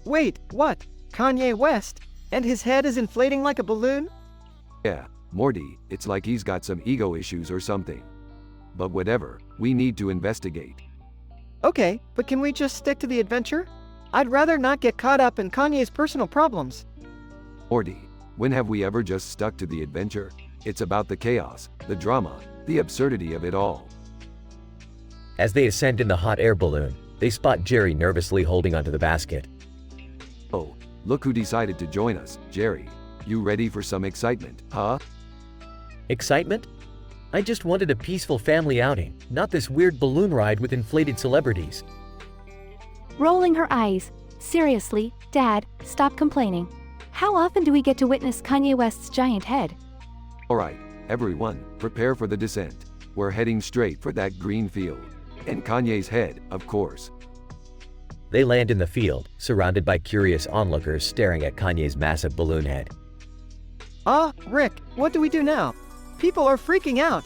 Wait, what? Kanye West? And his head is inflating like a balloon? Yeah, Morty, it's like he's got some ego issues or something. But whatever, we need to investigate. Okay, but can we just stick to the adventure? I'd rather not get caught up in Kanye's personal problems. Morty, when have we ever just stuck to the adventure? It's about the chaos, the drama, the absurdity of it all. As they ascend in the hot air balloon, they spot Jerry nervously holding onto the basket. Oh, look who decided to join us, Jerry. You ready for some excitement, huh? Excitement? I just wanted a peaceful family outing, not this weird balloon ride with inflated celebrities. Rolling her eyes. Seriously, Dad, stop complaining. How often do we get to witness Kanye West's giant head? Alright, everyone, prepare for the descent. We're heading straight for that green field. And Kanye's head, of course. They land in the field, surrounded by curious onlookers staring at Kanye's massive balloon head. Rick, what do we do now? People are freaking out.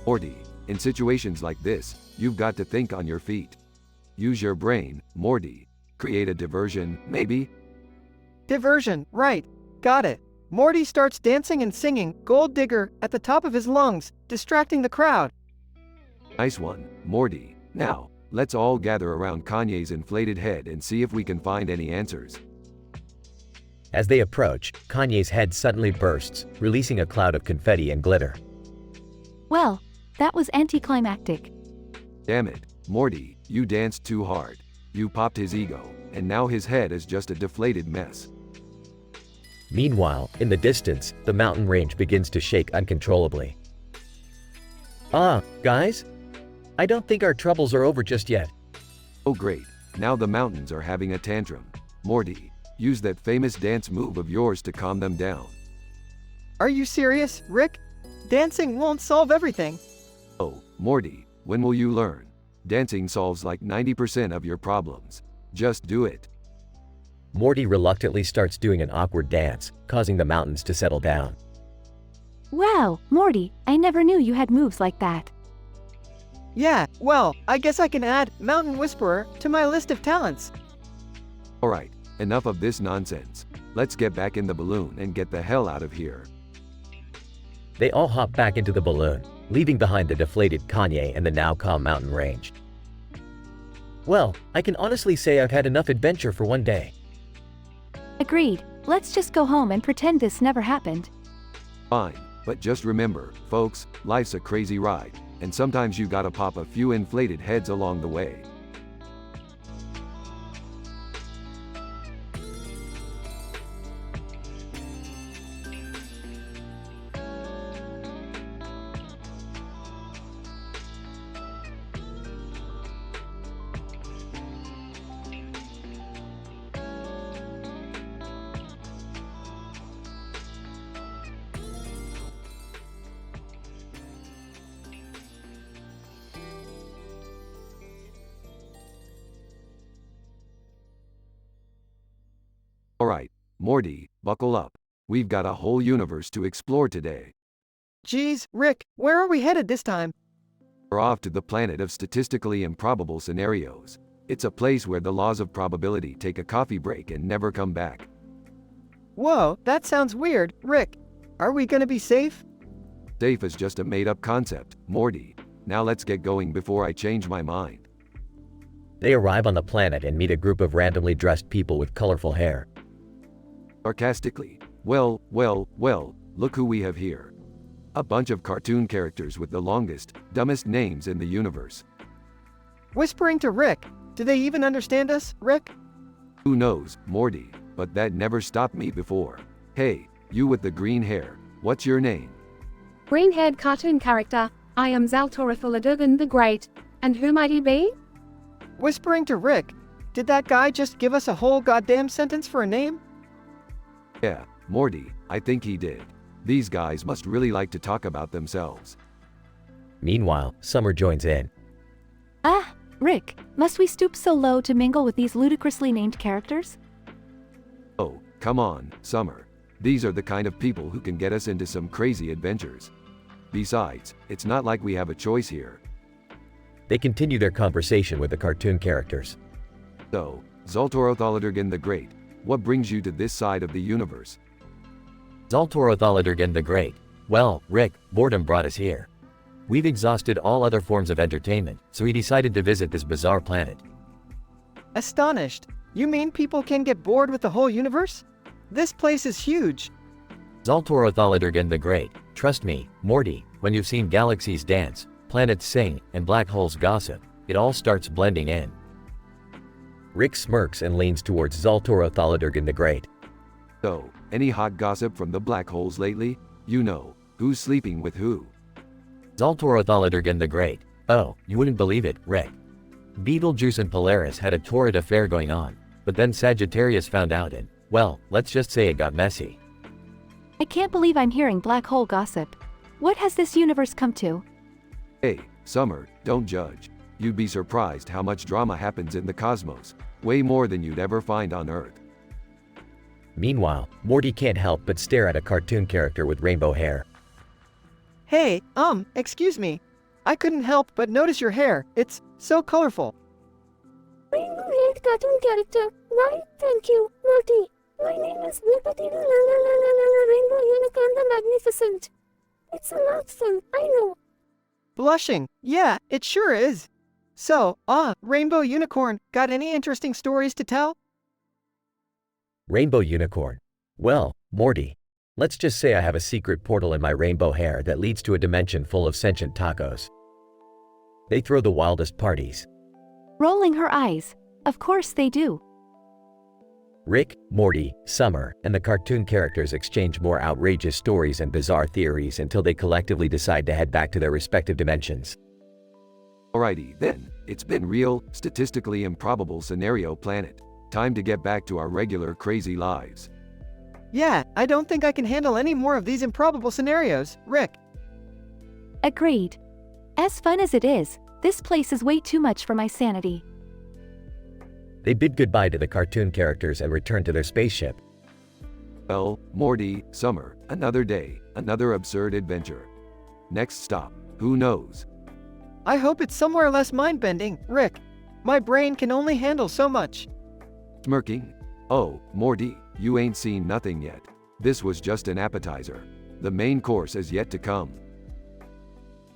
Morty, in situations like this, you've got to think on your feet. Use your brain, Morty. Create a diversion, maybe? Diversion, right. Got it. Morty starts dancing and singing Gold Digger at the top of his lungs, distracting the crowd. Nice one, Morty. Now, let's all gather around Kanye's inflated head and see if we can find any answers. As they approach, Kanye's head suddenly bursts, releasing a cloud of confetti and glitter. Well, that was anticlimactic. Damn it, Morty, you danced too hard. You popped his ego, and now his head is just a deflated mess. Meanwhile, in the distance, the mountain range begins to shake uncontrollably. Guys? I don't think our troubles are over just yet. Oh great, now the mountains are having a tantrum. Morty, use that famous dance move of yours to calm them down. Are you serious, Rick? Dancing won't solve everything. Oh, Morty, when will you learn? Dancing solves like 90% of your problems. Just do it. Morty reluctantly starts doing an awkward dance, causing the mountains to settle down. Wow, Morty, I never knew you had moves like that. Yeah, well, I guess I can add Mountain Whisperer to my list of talents. Alright, enough of this nonsense. Let's get back in the balloon and get the hell out of here. They all hop back into the balloon, leaving behind the deflated Kanye and the now calm mountain range. Well, I can honestly say I've had enough adventure for one day. Agreed. Let's just go home and pretend this never happened. Fine, but just remember, folks, life's a crazy ride, and sometimes you gotta pop a few inflated heads along the way. Alright, Morty, buckle up. We've got a whole universe to explore today. Geez, Rick, where are we headed this time? We're off to the planet of statistically improbable scenarios. It's a place where the laws of probability take a coffee break and never come back. Whoa, that sounds weird. Rick, are we gonna be safe? Safe is just a made-up concept, Morty. Now let's get going before I change my mind. They arrive on the planet and meet a group of randomly dressed people with colorful hair. Sarcastically, well, look who we have here. A bunch of cartoon characters with the longest, dumbest names in the universe. Whispering to Rick. Do they even understand us, Rick? Who knows, Morty, but that never stopped me before. Hey, you with the green hair, what's your name? Green-haired cartoon character, I am Zaltorathaladurgan the Great. And who might he be? Whispering to Rick. Did that guy just give us a whole goddamn sentence for a name? Yeah, Morty, I think he did. These guys must really like to talk about themselves. Meanwhile, Summer joins in. Ah, Rick, must we stoop so low to mingle with these ludicrously named characters? Oh, come on, Summer. These are the kind of people who can get us into some crazy adventures. Besides, it's not like we have a choice here. They continue their conversation with the cartoon characters. So, Zaltorathaladurgan the Great, what brings you to this side of the universe? Zaltorathaladurgan the Great. Well, Rick, boredom brought us here. We've exhausted all other forms of entertainment, so we decided to visit this bizarre planet. Astonished. You mean people can get bored with the whole universe? This place is huge. Zaltorathaladurgan the Great. Trust me, Morty, when you've seen galaxies dance, planets sing, and black holes gossip, it all starts blending in. Rick smirks and leans towards Zaltorathaladurgan the Great. So, any hot gossip from the black holes lately? You know, who's sleeping with who? Zaltorathaladurgan the Great. Oh, you wouldn't believe it, Rick. Beetlejuice and Polaris had a torrid affair going on, but then Sagittarius found out and, well, let's just say it got messy. I can't believe I'm hearing black hole gossip. What has this universe come to? Hey, Summer, don't judge. You'd be surprised how much drama happens in the cosmos. Way more than you'd ever find on Earth. Meanwhile, Morty can't help but stare at a cartoon character with rainbow hair. Hey, excuse me. I couldn't help but notice your hair. It's so colorful. Rainbow-haired cartoon character. Why, thank you, Morty. My name is Liberty Rainbow Unicorn the Magnificent. It's a mouthful, I know. Blushing. Yeah, it sure is. So, Rainbow Unicorn, got any interesting stories to tell? Rainbow Unicorn. Well, Morty, let's just say I have a secret portal in my rainbow hair that leads to a dimension full of sentient tacos. They throw the wildest parties. Rolling her eyes. Of course they do. Rick, Morty, Summer, and the cartoon characters exchange more outrageous stories and bizarre theories until they collectively decide to head back to their respective dimensions. Alrighty then, it's been real, statistically improbable scenario planet. Time to get back to our regular crazy lives. Yeah, I don't think I can handle any more of these improbable scenarios, Rick. Agreed. As fun as it is, this place is way too much for my sanity. They bid goodbye to the cartoon characters and return to their spaceship. Well, Morty, Summer, another day, another absurd adventure. Next stop, who knows? I hope it's somewhere less mind-bending, Rick. My brain can only handle so much. Smirking? Oh, Morty, you ain't seen nothing yet. This was just an appetizer. The main course is yet to come.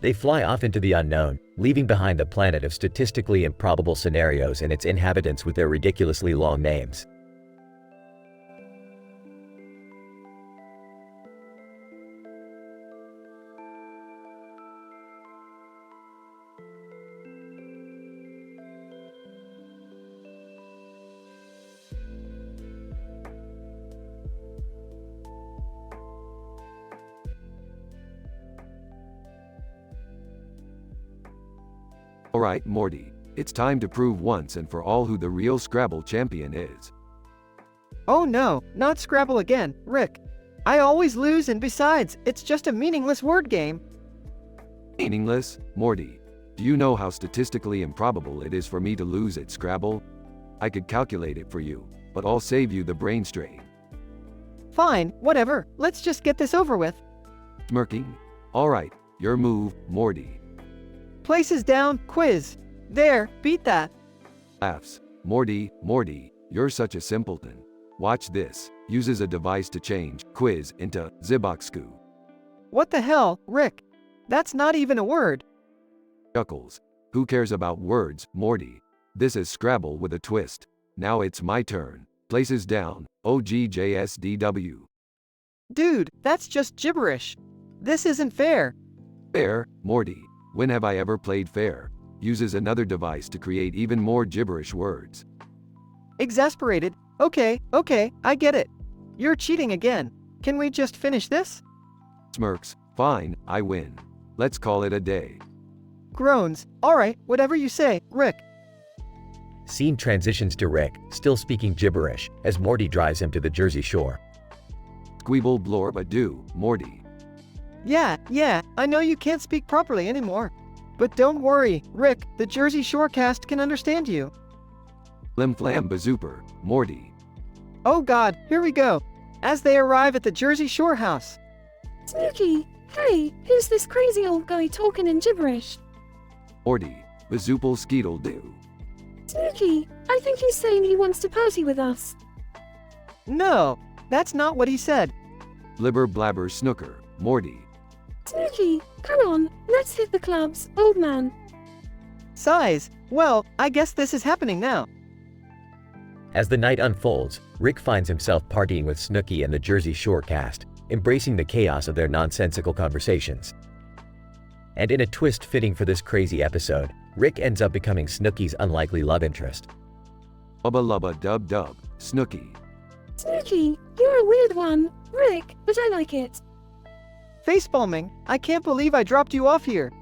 They fly off into the unknown, leaving behind the planet of statistically improbable scenarios and its inhabitants with their ridiculously long names. Alright, Morty, it's time to prove once and for all who the real Scrabble champion is. Oh no, not Scrabble again, Rick. I always lose, and besides, it's just a meaningless word game. Meaningless? Morty, do you know how statistically improbable it is for me to lose at Scrabble? I could calculate it for you, but I'll save you the brain strain. Fine, whatever, let's just get this over with. Smirking? Alright, your move, Morty. Places down, quiz. There, beat that. Laughs. Morty, you're such a simpleton. Watch this. Uses a device to change quiz into Ziboxku. What the hell, Rick? That's not even a word. Chuckles. Who cares about words, Morty? This is Scrabble with a twist. Now it's my turn. Places down, OGJSDW. Dude, that's just gibberish. This isn't fair. Fair, Morty. When have I ever played fair? Uses another device to create even more gibberish words. Exasperated. Okay, I get it. You're cheating again. Can we just finish this? Smirks. Fine, I win. Let's call it a day. Groans. Alright, whatever you say, Rick. Scene transitions to Rick, still speaking gibberish, as Morty drives him to the Jersey Shore. Squeeble blorb a-doo, Morty. Yeah, I know you can't speak properly anymore. But don't worry, Rick, the Jersey Shore cast can understand you. Flim flam bazooper, Morty. Oh god, here we go. As they arrive at the Jersey Shore house. Snooky, hey, who's this crazy old guy talking in gibberish? Morty, bazoople skeetle doo. Snooky, I think he's saying he wants to party with us. No, that's not what he said. Blibber blabber snooker, Morty. Snooky, come on, let's hit the clubs, old man. Sighs. Well, I guess this is happening now. As the night unfolds, Rick finds himself partying with Snooki and the Jersey Shore cast, embracing the chaos of their nonsensical conversations. And in a twist fitting for this crazy episode, Rick ends up becoming Snooki's unlikely love interest. Ubba lubba dub dub, Snooki. Snooky, you're a weird one, Rick, but I like it. Facepalming, I can't believe I dropped you off here.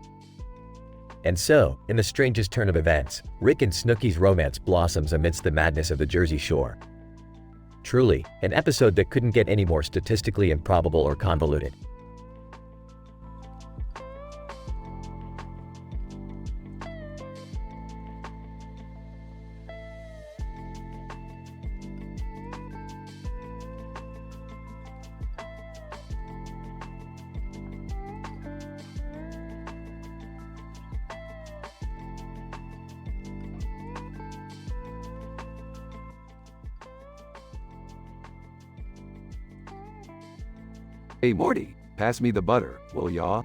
And so, in the strangest turn of events, Rick and Snooki's romance blossoms amidst the madness of the Jersey Shore. Truly, an episode that couldn't get any more statistically improbable or convoluted. Hey Morty, pass me the butter, will ya?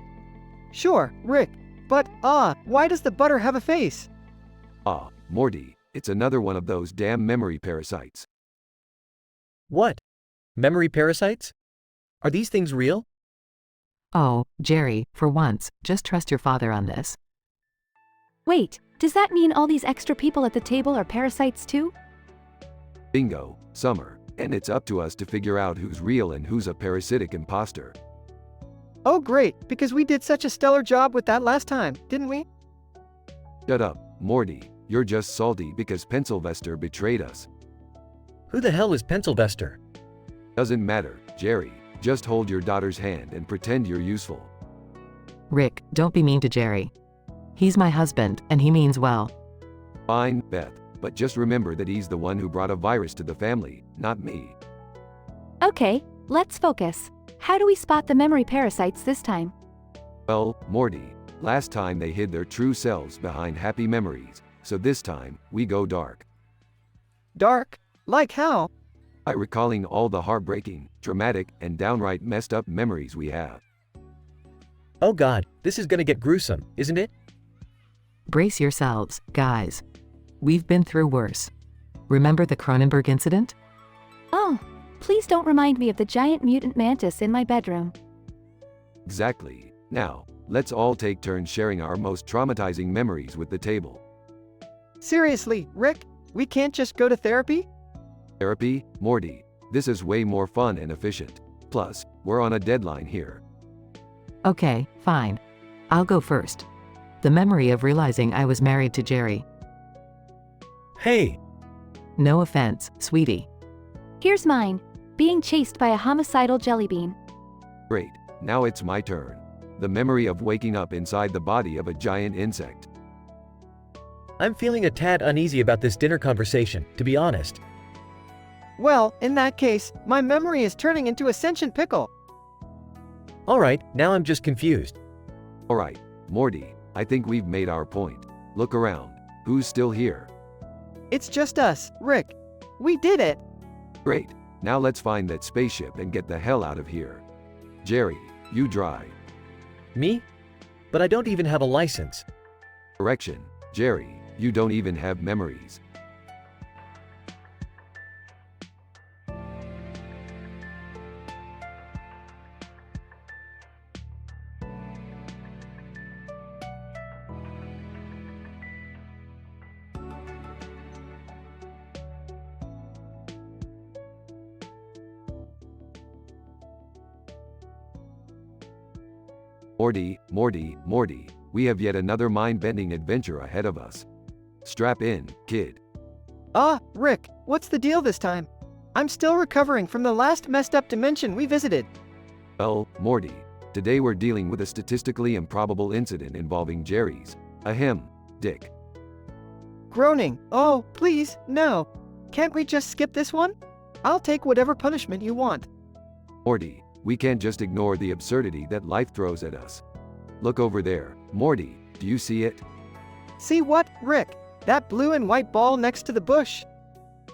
Sure, Rick. But, why does the butter have a face? Morty, it's another one of those damn memory parasites. What? Memory parasites? Are these things real? Oh, Jerry, for once, just trust your father on this. Wait, does that mean all these extra people at the table are parasites too? Bingo, Summer. And it's up to us to figure out who's real and who's a parasitic imposter. Oh great, because we did such a stellar job with that last time, didn't we? Shut up, Morty. You're just salty because Pencilvester betrayed us. Who the hell is Pencilvester? Doesn't matter, Jerry. Just hold your daughter's hand and pretend you're useful. Rick, don't be mean to Jerry. He's my husband, and he means well. Fine, Beth. But just remember that he's the one who brought a virus to the family, not me. Okay, let's focus. How do we spot the memory parasites this time? Well, Morty, Last time they hid their true selves behind happy memories, so this time, we go dark. Dark? Like how? By recalling all the heartbreaking, dramatic, and downright messed up memories we have. Oh god, this is gonna get gruesome, isn't it? Brace yourselves, guys. We've been through worse. Remember the Cronenberg incident? Oh, please don't remind me of the giant mutant mantis in my bedroom. Exactly. Now, let's all take turns sharing our most traumatizing memories with the table. Seriously, Rick, we can't just go to therapy? Therapy? Morty, this is way more fun and efficient. Plus, we're on a deadline here. Okay, fine. I'll go first. The memory of realizing I was married to Jerry. Hey! No offense, sweetie. Here's mine. Being chased by a homicidal jellybean. Great, now it's my turn. The memory of waking up inside the body of a giant insect. I'm feeling a tad uneasy about this dinner conversation, to be honest. Well, in that case, my memory is turning into a sentient pickle. Alright, now I'm just confused. Alright, Morty, I think we've made our point. Look around. Who's still here? It's just us, Rick. We did it. Great, now let's find that spaceship and get the hell out of here. Jerry, you drive. Me? But I don't even have a license. Correction, Jerry, you don't even have memories. Morty, we have yet another mind-bending adventure ahead of us. Strap in, kid. Rick, what's the deal this time? I'm still recovering from the last messed up dimension we visited. Well, Morty, today we're dealing with a statistically improbable incident involving Jerry's, dick. Groaning. Oh, please, no. Can't we just skip this one? I'll take whatever punishment you want. Morty, we can't just ignore the absurdity that life throws at us. Look over there. Morty, do you see it? See what, Rick? That blue and white ball next to the bush?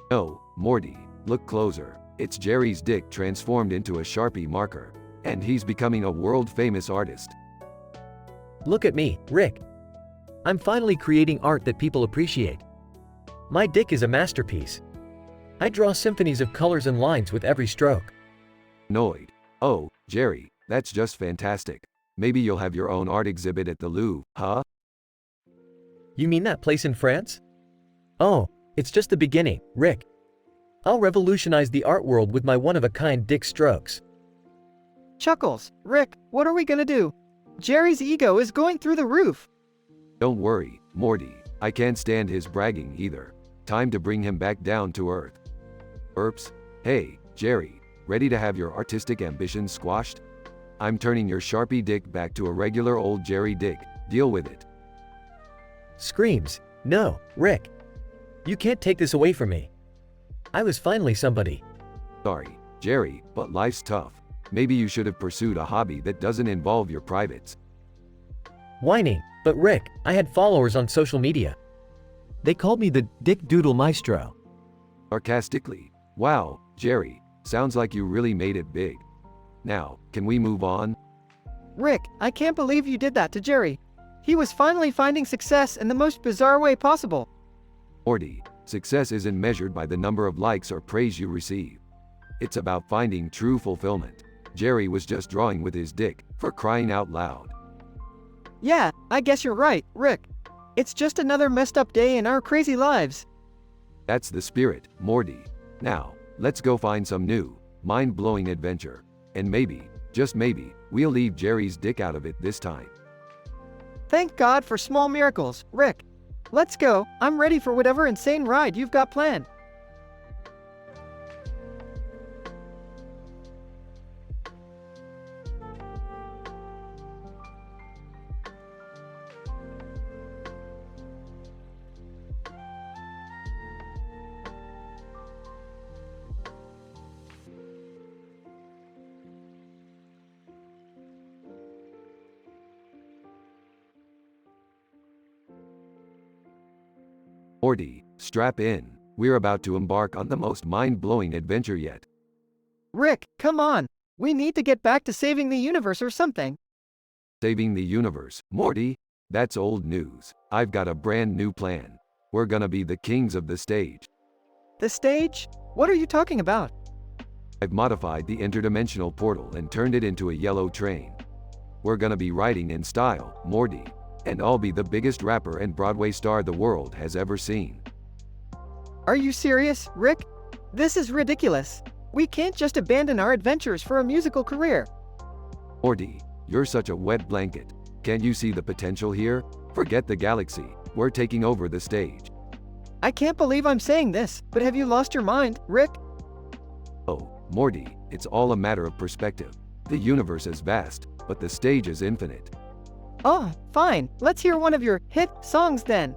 No, Morty, look closer. It's Jerry's dick transformed into a Sharpie marker. And he's becoming a world-famous artist. Look at me, Rick. I'm finally creating art that people appreciate. My dick is a masterpiece. I draw symphonies of colors and lines with every stroke. Annoyed. Oh, Jerry, that's just fantastic. Maybe you'll have your own art exhibit at the Louvre, huh? You mean that place in France? Oh, it's just the beginning, Rick. I'll revolutionize the art world with my one-of-a-kind dick strokes. Chuckles. Rick, what are we gonna do? Jerry's ego is going through the roof. Don't worry, Morty. I can't stand his bragging either. Time to bring him back down to earth. Erps. Hey, Jerry. Ready to have your artistic ambitions squashed? I'm turning your Sharpie dick back to a regular old Jerry dick. Deal with it. Screams. No, Rick. You can't take this away from me. I was finally somebody. Sorry, Jerry, but life's tough. Maybe you should have pursued a hobby that doesn't involve your privates. Whining. But Rick, I had followers on social media. They called me the Dick Doodle Maestro. Sarcastically. Wow, Jerry. Sounds like you really made it big. Now, can we move on? Rick, I can't believe you did that to Jerry. He was finally finding success in the most bizarre way possible. Morty, success isn't measured by the number of likes or praise you receive. It's about finding true fulfillment. Jerry was just drawing with his dick, for crying out loud. Yeah, I guess you're right, Rick. It's just another messed up day in our crazy lives. That's the spirit, Morty. Now, let's go find some new, mind-blowing adventure. And maybe, just maybe, we'll leave Jerry's dick out of it this time. Thank God for small miracles, Rick. Let's go. I'm ready for whatever insane ride you've got planned. Morty, strap in. We're about to embark on the most mind-blowing adventure yet. Rick, come on. We need to get back to saving the universe or something. Saving the universe, Morty? That's old news. I've got a brand new plan. We're gonna be the kings of the stage. The stage? What are you talking about? I've modified the interdimensional portal and turned it into a yellow train. We're gonna be riding in style, Morty. And I'll be the biggest rapper and Broadway star the world has ever seen. Are you serious, Rick? This is ridiculous. We can't just abandon our adventures for a musical career. Morty, you're such a wet blanket. Can't you see the potential here? Forget the galaxy. We're taking over the stage. I can't believe I'm saying this, but have you lost your mind, Rick? Oh, Morty, it's all a matter of perspective. The universe is vast, but the stage is infinite. Oh, fine. Let's hear one of your hit songs then.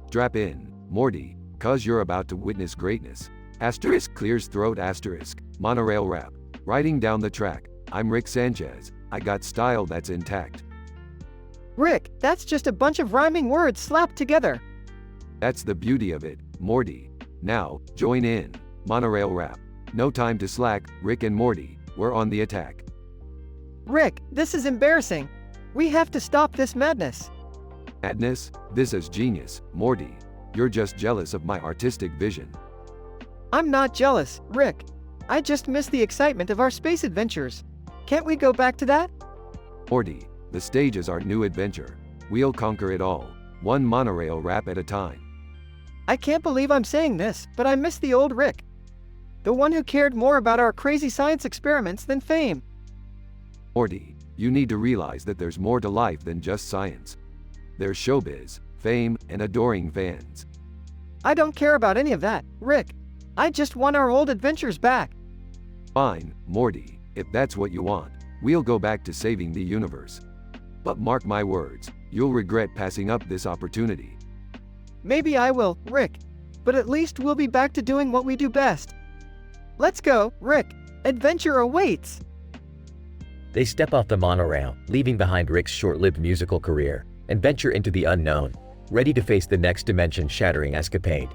Strap in, Morty, cause you're about to witness greatness. Asterisk clears throat asterisk, monorail rap. Riding down the track, I'm Rick Sanchez. I got style that's intact. Rick, that's just a bunch of rhyming words slapped together. That's the beauty of it, Morty. Now, join in. Monorail rap. No time to slack, Rick and Morty, we're on the attack. Rick, this is embarrassing. We have to stop this madness. Madness? This is genius, Morty. You're just jealous of my artistic vision. I'm not jealous, Rick. I just miss the excitement of our space adventures. Can't we go back to that? Morty, the stage is our new adventure. We'll conquer it all, one monorail rap at a time. I can't believe I'm saying this, but I miss the old Rick. The one who cared more about our crazy science experiments than fame. Morty, you need to realize that there's more to life than just science. There's showbiz, fame, and adoring fans. I don't care about any of that, Rick. I just want our old adventures back. Fine, Morty, if that's what you want, we'll go back to saving the universe. But mark my words, you'll regret passing up this opportunity. Maybe I will, Rick. But at least we'll be back to doing what we do best. Let's go, Rick. Adventure awaits. They step off the monorail, leaving behind Rick's short-lived musical career, and venture into the unknown, ready to face the next dimension-shattering escapade.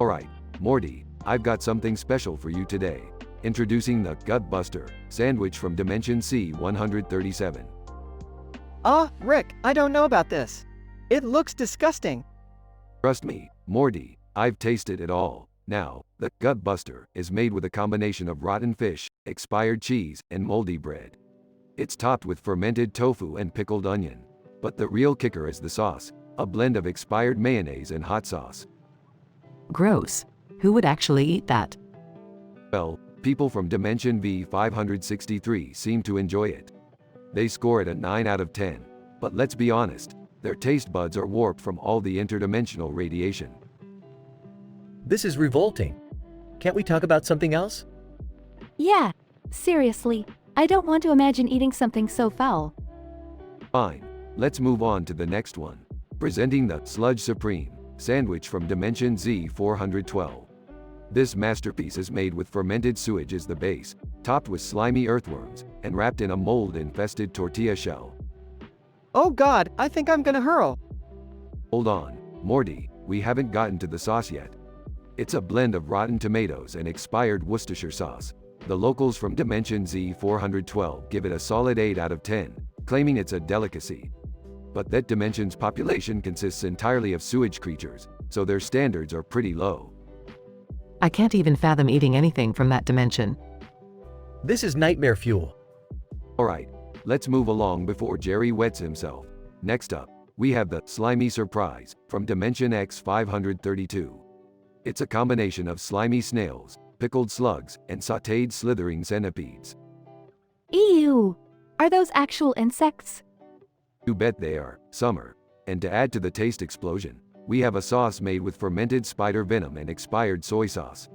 Alright, Morty, I've got something special for you today. Introducing the Gut Buster sandwich from Dimension C-137. Rick, I don't know about this. It looks disgusting. Trust me, Morty, I've tasted it all. Now, the Gut Buster is made with a combination of rotten fish, expired cheese, and moldy bread. It's topped with fermented tofu and pickled onion. But the real kicker is the sauce, a blend of expired mayonnaise and hot sauce. Gross. Who would actually eat that? Well, people from Dimension V-563 seem to enjoy it. They score it a 9 out of 10. But let's be honest, their taste buds are warped from all the interdimensional radiation. This is revolting. Can't we talk about something else? Yeah. Seriously, I don't want to imagine eating something so foul. Fine, let's move on to the next one. Presenting the Sludge Supreme sandwich from Dimension Z-412. This masterpiece is made with fermented sewage as the base, topped with slimy earthworms, and wrapped in a mold-infested tortilla shell. Oh God, I think I'm gonna hurl. Hold on, Morty, we haven't gotten to the sauce yet. It's a blend of rotten tomatoes and expired Worcestershire sauce. The locals from Dimension Z-412 give it a solid 8 out of 10, claiming it's a delicacy. But that dimension's population consists entirely of sewage creatures, so their standards are pretty low. I can't even fathom eating anything from that dimension. This is nightmare fuel. Alright, let's move along before Jerry wets himself. Next up, we have the Slimy Surprise from Dimension X-532. It's a combination of slimy snails, pickled slugs, and sautéed slithering centipedes. Ew! Are those actual insects? You bet they are, Summer. And to add to the taste explosion, We have a sauce made with fermented spider venom and expired soy sauce.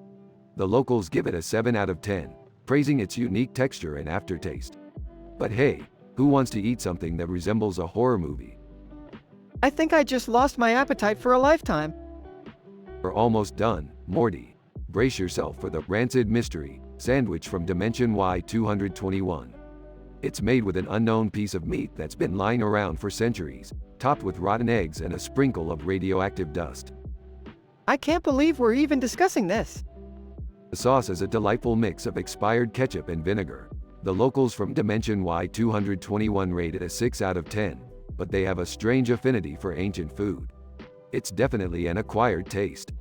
The locals give it a 7 out of 10, praising its unique texture and aftertaste. But hey, who wants to eat something that resembles a horror movie? I think I just lost my appetite for a lifetime. We're almost done, Morty. Brace yourself for the rancid mystery sandwich from Dimension Y221. It's made with an unknown piece of meat that's been lying around for centuries, topped with rotten eggs and a sprinkle of radioactive dust. I can't believe we're even discussing this. The sauce is a delightful mix of expired ketchup and vinegar. The locals from Dimension Y221 rate it a 6 out of 10, but they have a strange affinity for ancient food. It's definitely an acquired taste.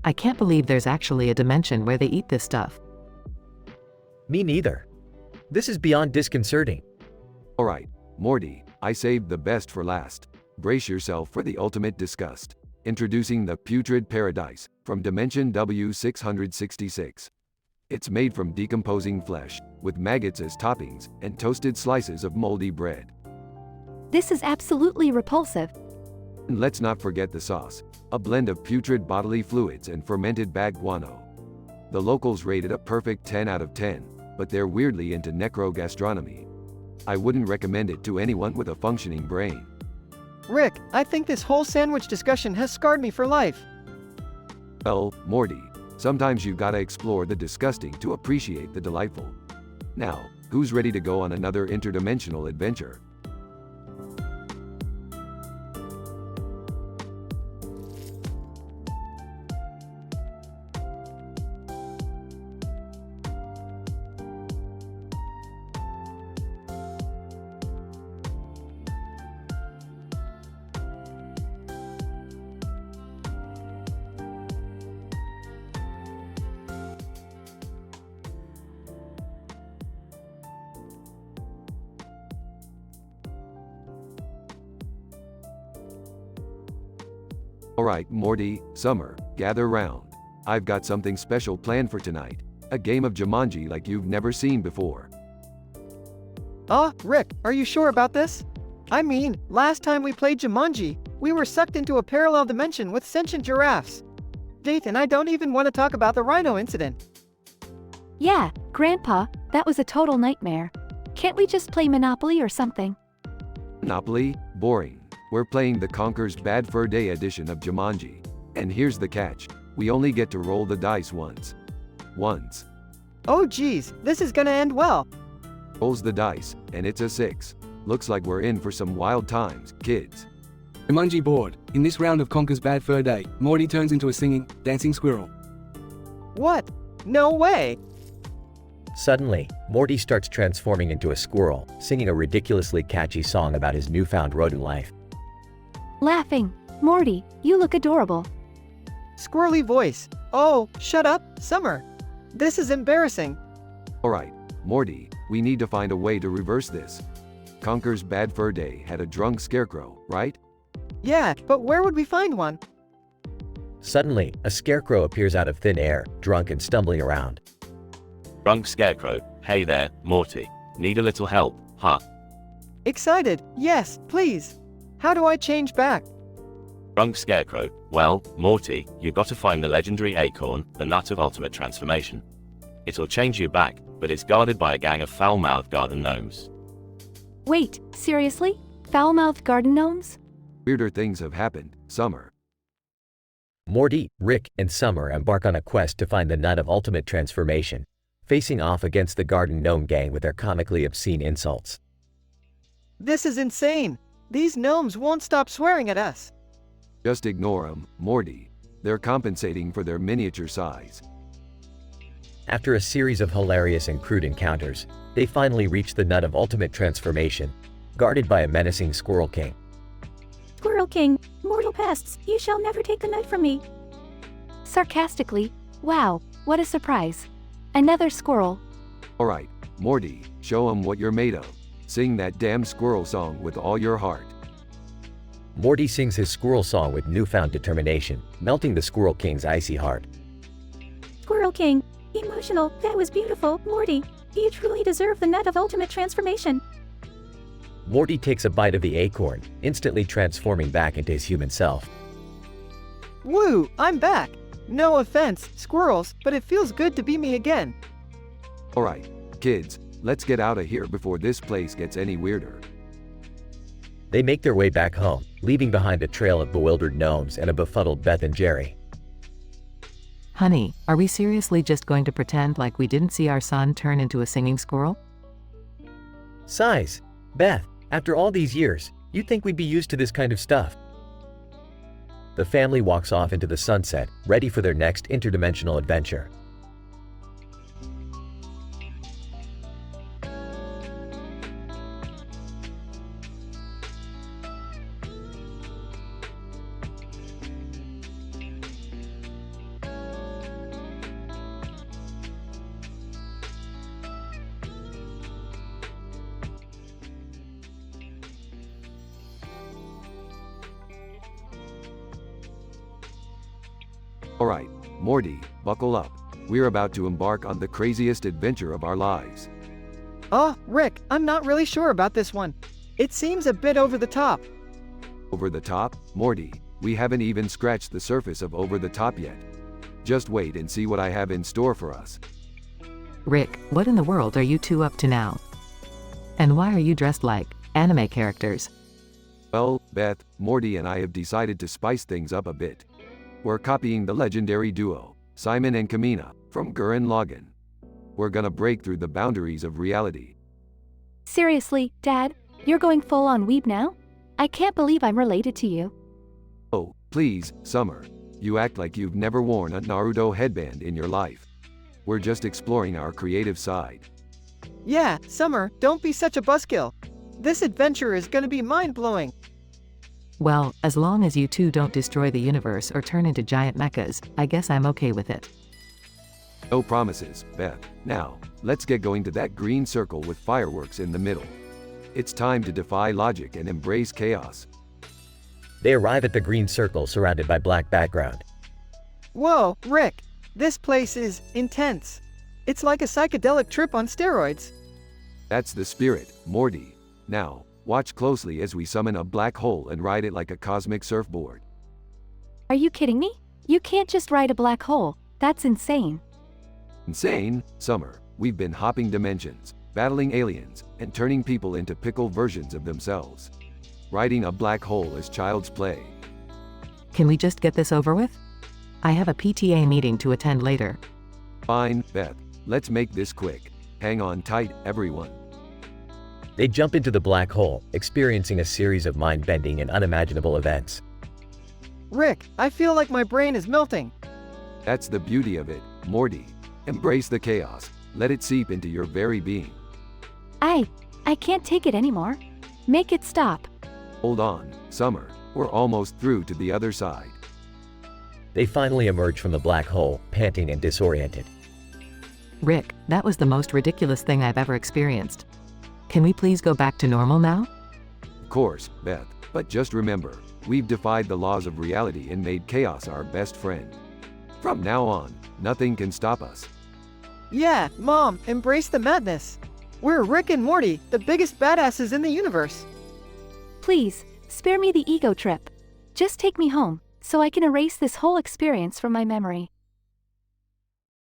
I can't believe there's actually a dimension where they eat this stuff. Me neither. This is beyond disconcerting. Alright, Morty, I saved the best for last. Brace yourself for the ultimate disgust. Introducing the Putrid Paradise from Dimension W666. It's made from decomposing flesh, with maggots as toppings, and toasted slices of moldy bread. This is absolutely repulsive. And let's not forget the sauce, a blend of putrid bodily fluids and fermented bag guano. The locals rate it a perfect 10 out of 10, but they're weirdly into necrogastronomy. I wouldn't recommend it to anyone with a functioning brain. Rick, I think this whole sandwich discussion has scarred me for life. Well, Morty, sometimes you gotta explore the disgusting to appreciate the delightful. Now, who's ready to go on another interdimensional adventure? Alright, Morty, Summer, gather round. I've got something special planned for tonight. A game of Jumanji like you've never seen before. Rick, are you sure about this? I mean, last time we played Jumanji, we were sucked into a parallel dimension with sentient giraffes. Nathan, I don't even want to talk about the rhino incident. Yeah, Grandpa, that was a total nightmare. Can't we just play Monopoly or something? Monopoly? Boring. We're playing the Conker's Bad Fur Day edition of Jumanji. And here's the catch. We only get to roll the dice once. Oh geez, this is gonna end well. Rolls the dice, and it's a 6. Looks like we're in for some wild times, kids. Jumanji board. In this round of Conker's Bad Fur Day, Morty turns into a singing, dancing squirrel. What? No way! Suddenly, Morty starts transforming into a squirrel, singing a ridiculously catchy song about his newfound rodent life. Laughing. Morty, you look adorable. Squirrely voice. Oh, shut up, Summer. This is embarrassing. Alright, Morty, we need to find a way to reverse this. Conker's Bad Fur Day had a drunk scarecrow, right? Yeah, but where would we find one? Suddenly, a scarecrow appears out of thin air, drunk and stumbling around. Drunk scarecrow, hey there, Morty. Need a little help, huh? Excited, yes, please. How do I change back? Drunk scarecrow, well, Morty, you gotta find the legendary acorn, the nut of ultimate transformation. It'll change you back, but it's guarded by a gang of foul-mouthed garden gnomes. Wait, seriously? Foul-mouthed garden gnomes? Weirder things have happened, Summer. Morty, Rick, and Summer embark on a quest to find the nut of ultimate transformation, facing off against the garden gnome gang with their comically obscene insults. This is insane. These gnomes won't stop swearing at us. Just ignore them, Morty. They're compensating for their miniature size. After a series of hilarious and crude encounters, they finally reach the nut of ultimate transformation, guarded by a menacing Squirrel King. Squirrel King, mortal pests, you shall never take the nut from me. Sarcastically, wow, what a surprise. Another squirrel. Alright, Morty, show them what you're made of. Sing that damn squirrel song with all your heart. Morty sings his squirrel song with newfound determination, melting the Squirrel King's icy heart. Squirrel King, emotional, that was beautiful, Morty. You truly deserve the nut of ultimate transformation. Morty takes a bite of the acorn, instantly transforming back into his human self. Woo, I'm back. No offense, squirrels, but it feels good to be me again. Alright, kids, let's get out of here before this place gets any weirder. They make their way back home, leaving behind a trail of bewildered gnomes and a befuddled Beth and Jerry. Honey, are we seriously just going to pretend like we didn't see our son turn into a singing squirrel? Sighs. Beth, after all these years, you'd think we'd be used to this kind of stuff. The family walks off into the sunset, ready for their next interdimensional adventure. Alright, Morty, buckle up. We're about to embark on the craziest adventure of our lives. Oh, Rick, I'm not really sure about this one. It seems a bit over the top. Over the top? Morty, we haven't even scratched the surface of over the top yet. Just wait and see what I have in store for us. Rick, what in the world are you two up to now? And why are you dressed like anime characters? Well, Beth, Morty and I have decided to spice things up a bit. We're copying the legendary duo, Simon and Kamina, from Gurren Lagann. We're gonna break through the boundaries of reality. Seriously, Dad? You're going full on weeb now? I can't believe I'm related to you. Oh, please, Summer. You act like you've never worn a Naruto headband in your life. We're just exploring our creative side. Yeah, Summer, don't be such a buzzkill. This adventure is gonna be mind-blowing. Well, as long as you two don't destroy the universe or turn into giant mechas, I guess I'm okay with it. No promises, Beth. Now, let's get going to that green circle with fireworks in the middle. It's time to defy logic and embrace chaos. They arrive at the green circle surrounded by black background. Whoa, Rick, this place is intense. It's like a psychedelic trip on steroids. That's the spirit, Morty. Now, watch closely as we summon a black hole and ride it like a cosmic surfboard. Are you kidding me? You can't just ride a black hole. That's insane. Insane? Summer, we've been hopping dimensions, battling aliens, and turning people into pickle versions of themselves. Riding a black hole is child's play. Can we just get this over with? I have a PTA meeting to attend later. Fine, Beth. Let's make this quick. Hang on tight, everyone. They jump into the black hole, experiencing a series of mind-bending and unimaginable events. Rick, I feel like my brain is melting. That's the beauty of it, Morty. Embrace the chaos. Let it seep into your very being. I can't take it anymore. Make it stop. Hold on, Summer. We're almost through to the other side. They finally emerge from the black hole, panting and disoriented. Rick, that was the most ridiculous thing I've ever experienced. Can we please go back to normal now? Of course, Beth. But just remember, we've defied the laws of reality and made chaos our best friend. From now on, nothing can stop us. Yeah, Mom, embrace the madness. We're Rick and Morty, the biggest badasses in the universe. Please, spare me the ego trip. Just take me home, so I can erase this whole experience from my memory.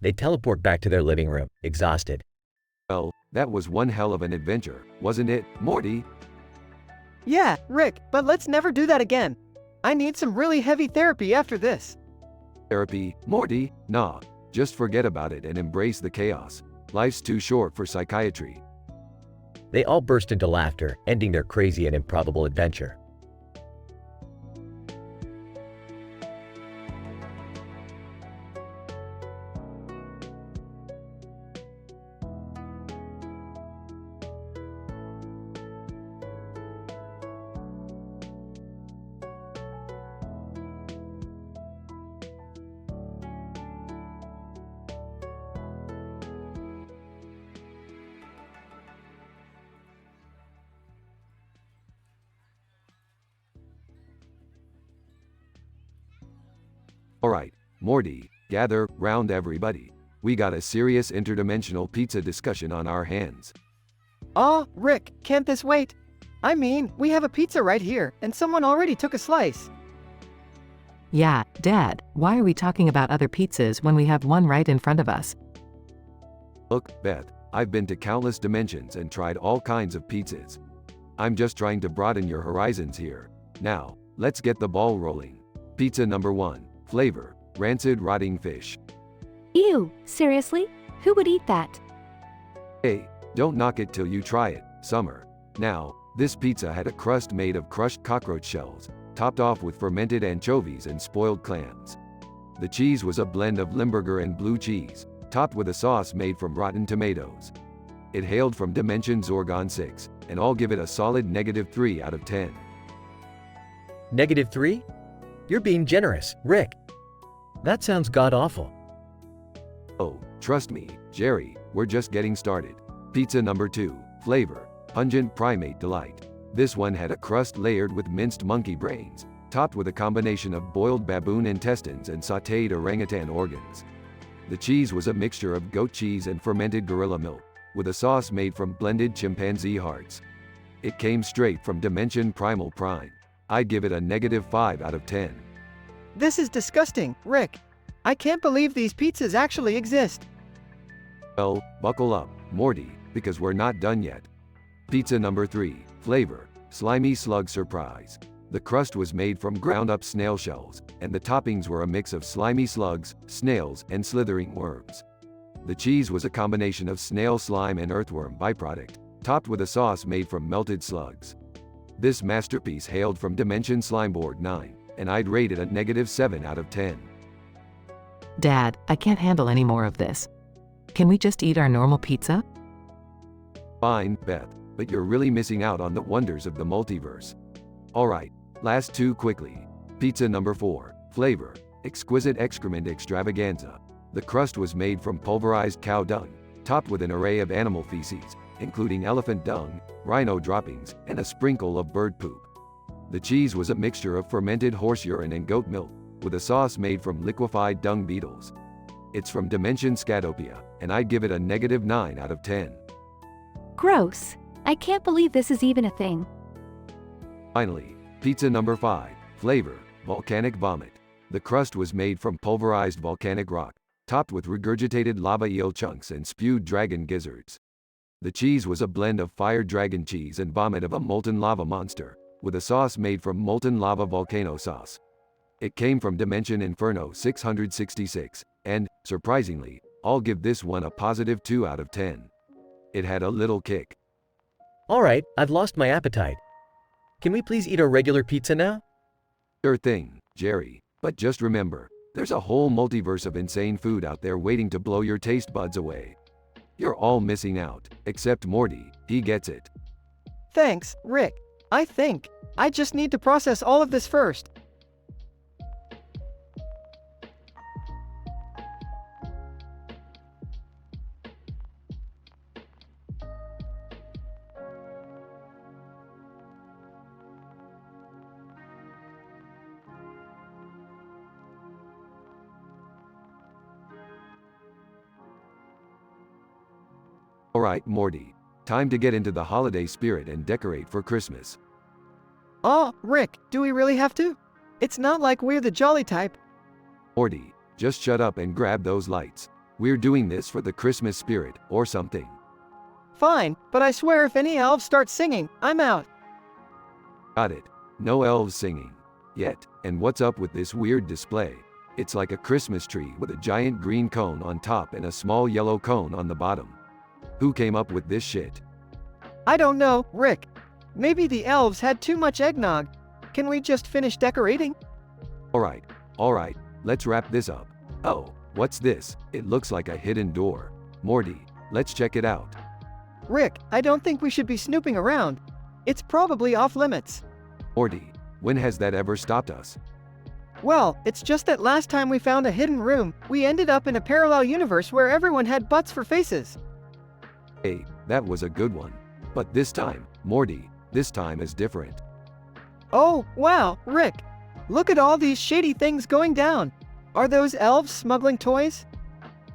They teleport back to their living room, exhausted. Well, that was one hell of an adventure, wasn't it, Morty? Yeah, Rick, but let's never do that again. I need some really heavy therapy after this. Therapy, Morty? Nah, just forget about it and embrace the chaos. Life's too short for psychiatry. They all burst into laughter, ending their crazy and improbable adventure. Alright, Morty, gather round everybody. We got a serious interdimensional pizza discussion on our hands. Aw, Rick, can't this wait? I mean, we have a pizza right here, and someone already took a slice. Yeah, Dad, why are we talking about other pizzas when we have one right in front of us? Look, Beth, I've been to countless dimensions and tried all kinds of pizzas. I'm just trying to broaden your horizons here. Now, let's get the ball rolling. Pizza number 1. Flavor: rancid rotting fish. Ew, seriously? Who would eat that? Hey, don't knock it till you try it, Summer. Now, this pizza had a crust made of crushed cockroach shells, topped off with fermented anchovies and spoiled clams. The cheese was a blend of Limburger and blue cheese, topped with a sauce made from rotten tomatoes. It hailed from Dimension Zorgon 6, and I'll give it a solid -3 out of 10. -3? You're being generous, Rick. That sounds god-awful. Oh, trust me, Jerry, we're just getting started. Pizza number 2. Flavor: pungent primate delight. This one had a crust layered with minced monkey brains, topped with a combination of boiled baboon intestines and sautéed orangutan organs. The cheese was a mixture of goat cheese and fermented gorilla milk, with a sauce made from blended chimpanzee hearts. It came straight from Dimension Primal Prime. I'd give it a -5 out of 10. This is disgusting, Rick. I can't believe these pizzas actually exist. Well, buckle up, Morty, because we're not done yet. Pizza number 3. Flavor: slimy slug surprise. The crust was made from ground-up snail shells, and the toppings were a mix of slimy slugs, snails, and slithering worms. The cheese was a combination of snail slime and earthworm byproduct, topped with a sauce made from melted slugs. This masterpiece hailed from Dimension Slimeboard 9, and I'd rate it a -7 out of 10. Dad, I can't handle any more of this. Can we just eat our normal pizza? Fine, Beth, but you're really missing out on the wonders of the multiverse. Alright, last 2 quickly. Pizza number 4. Flavor: exquisite excrement extravaganza. The crust was made from pulverized cow dung, topped with an array of animal feces, including elephant dung, rhino droppings, and a sprinkle of bird poop. The cheese was a mixture of fermented horse urine and goat milk, with a sauce made from liquefied dung beetles. It's from Dimension Scatopia, and I'd give it a -9 out of 10. Gross. I can't believe this is even a thing. Finally, pizza number 5. Flavor: volcanic vomit. The crust was made from pulverized volcanic rock, topped with regurgitated lava eel chunks and spewed dragon gizzards. The cheese was a blend of fire dragon cheese and vomit of a molten lava monster, with a sauce made from molten lava volcano sauce. It came from Dimension Inferno 666, and, surprisingly, I'll give this one a +2 out of 10. It had a little kick. Alright, I've lost my appetite. Can we please eat our regular pizza now? Sure thing, Jerry, but just remember, there's a whole multiverse of insane food out there waiting to blow your taste buds away. You're all missing out, except Morty, he gets it. Thanks, Rick. I think I just need to process all of this first. Alright, Morty. Time to get into the holiday spirit and decorate for Christmas. Oh, Rick, do we really have to? It's not like we're the jolly type. Morty, just shut up and grab those lights. We're doing this for the Christmas spirit, or something. Fine, but I swear if any elves start singing, I'm out. Got it. No elves singing. Yet, and what's up with this weird display? It's like a Christmas tree with a giant green cone on top and a small yellow cone on the bottom. Who came up with this shit? I don't know, Rick. Maybe the elves had too much eggnog. Can we just finish decorating? Alright, let's wrap this up. Oh, what's this? It looks like a hidden door. Morty, let's check it out. Rick, I don't think we should be snooping around. It's probably off limits. Morty, when has that ever stopped us? Well, it's just that last time we found a hidden room, we ended up in a parallel universe where everyone had butts for faces. Hey, that was a good one. But this time, Morty, this time is different. Oh, wow, Rick. Look at all these shady things going down. Are those elves smuggling toys?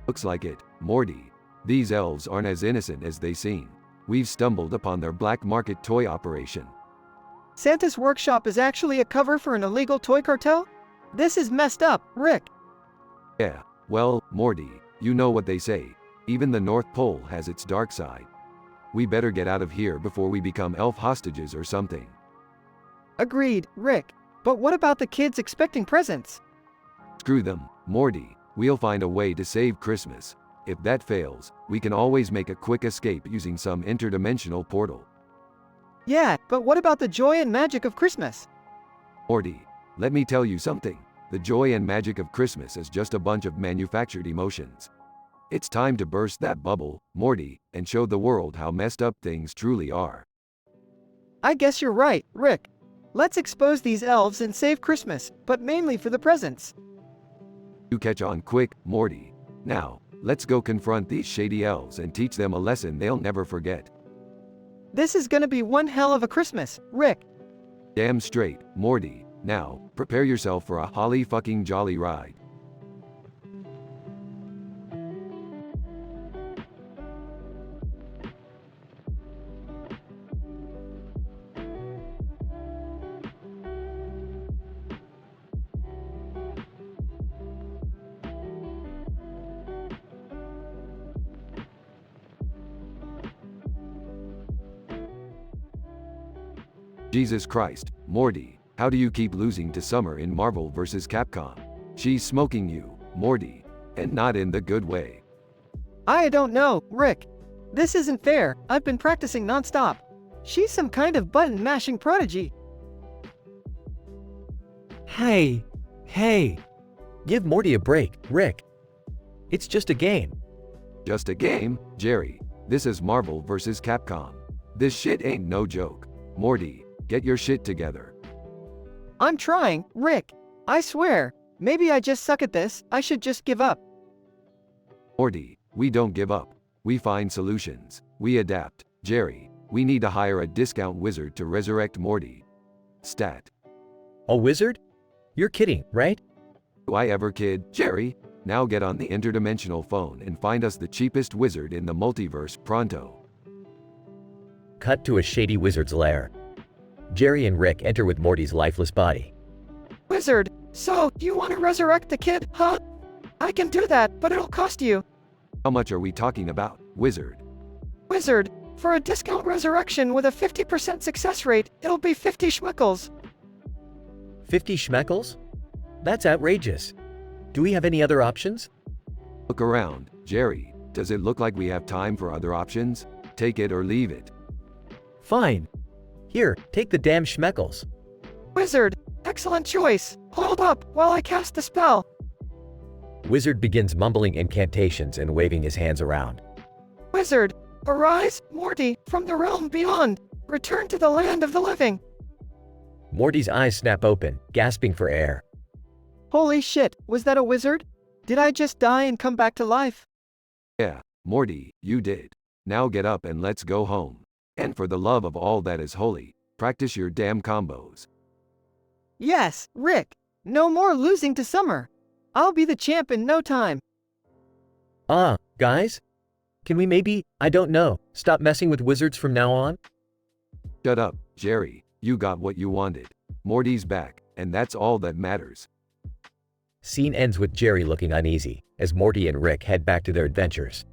Looks like it, Morty. These elves aren't as innocent as they seem. We've stumbled upon their black market toy operation. Santa's workshop is actually a cover for an illegal toy cartel? This is messed up, Rick. Yeah, well, Morty, you know what they say. Even the North Pole has its dark side. We better get out of here before we become elf hostages or something. Agreed, Rick. But what about the kids expecting presents? Screw them, Morty. We'll find a way to save Christmas. If that fails, we can always make a quick escape using some interdimensional portal. Yeah, but what about the joy and magic of Christmas? Morty, let me tell you something. The joy and magic of Christmas is just a bunch of manufactured emotions. It's time to burst that bubble, Morty, and show the world how messed up things truly are. I guess you're right, Rick. Let's expose these elves and save Christmas, but mainly for the presents. You catch on quick, Morty. Now, let's go confront these shady elves and teach them a lesson they'll never forget. This is gonna be one hell of a Christmas, Rick. Damn straight, Morty. Now, prepare yourself for a holly fucking jolly ride. Jesus Christ, Morty, how do you keep losing to Summer in Marvel vs. Capcom? She's smoking you, Morty, and not in the good way. I don't know, Rick. This isn't fair. I've been practicing nonstop. She's some kind of button-mashing prodigy. Hey. Give Morty a break, Rick. It's just a game. Just a game, Jerry. This is Marvel vs. Capcom. This shit ain't no joke. Morty, get your shit together. I'm trying, Rick. I swear. Maybe I just suck at this. I should just give up. Morty, we don't give up. We find solutions. We adapt. Jerry, we need to hire a discount wizard to resurrect Morty. Stat. A wizard? You're kidding, right? Do I ever kid, Jerry? Now get on the interdimensional phone and find us the cheapest wizard in the multiverse pronto. Cut to a shady wizard's lair. Jerry and Rick enter with Morty's lifeless body. Wizard, so you want to resurrect the kid, huh? I can do that, but it'll cost you. How much are we talking about, wizard? Wizard, for a discount resurrection with a 50% success rate, it'll be 50 schmeckles. 50 schmeckles? That's outrageous. Do we have any other options? Look around, Jerry. Does it look like we have time for other options? Take it or leave it. Fine. Here, take the damn schmeckles. Wizard, excellent choice. Hold up while I cast the spell. Wizard begins mumbling incantations and waving his hands around. Wizard, arise, Morty, from the realm beyond. Return to the land of the living. Morty's eyes snap open, gasping for air. Holy shit, was that a wizard? Did I just die and come back to life? Yeah, Morty, you did. Now get up and let's go home. And for the love of all that is holy, practice your damn combos. Yes, Rick. No more losing to Summer. I'll be the champ in no time. Guys? Can we maybe, I don't know, stop messing with wizards from now on? Shut up, Jerry. You got what you wanted. Morty's back, and that's all that matters. Scene ends with Jerry looking uneasy, as Morty and Rick head back to their adventures.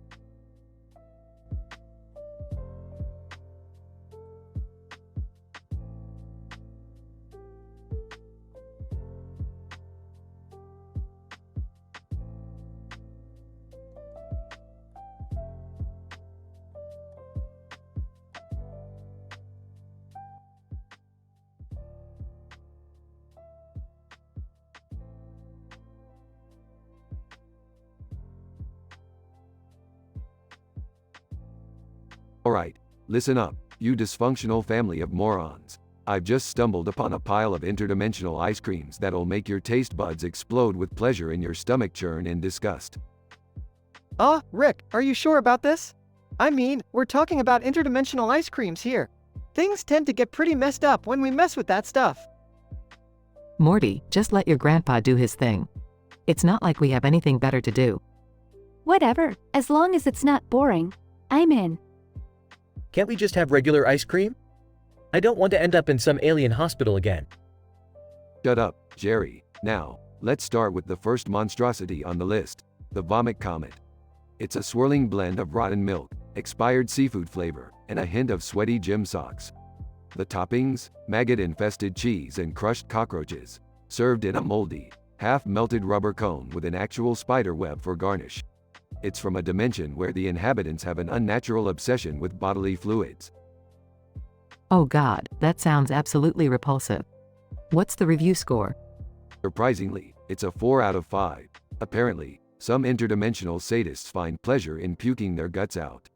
Alright, listen up, you dysfunctional family of morons. I've just stumbled upon a pile of interdimensional ice creams that'll make your taste buds explode with pleasure and your stomach churn in disgust. Rick, are you sure about this? I mean, we're talking about interdimensional ice creams here. Things tend to get pretty messed up when we mess with that stuff. Morty, just let your grandpa do his thing. It's not like we have anything better to do. Whatever, as long as it's not boring. I'm in. Can't we just have regular ice cream? I don't want to end up in some alien hospital again. Shut up, Jerry. Now, Let's start with the first monstrosity on the list, the Vomit Comet. It's a swirling blend of rotten milk, expired seafood flavor, and a hint of sweaty gym socks. The toppings, maggot-infested cheese and crushed cockroaches, served in a moldy, half-melted rubber cone with an actual spider web for garnish. It's from a dimension where the inhabitants have an unnatural obsession with bodily fluids. Oh God, that sounds absolutely repulsive. What's the review score? Surprisingly, it's a 4 out of 5. Apparently, some interdimensional sadists find pleasure in puking their guts out.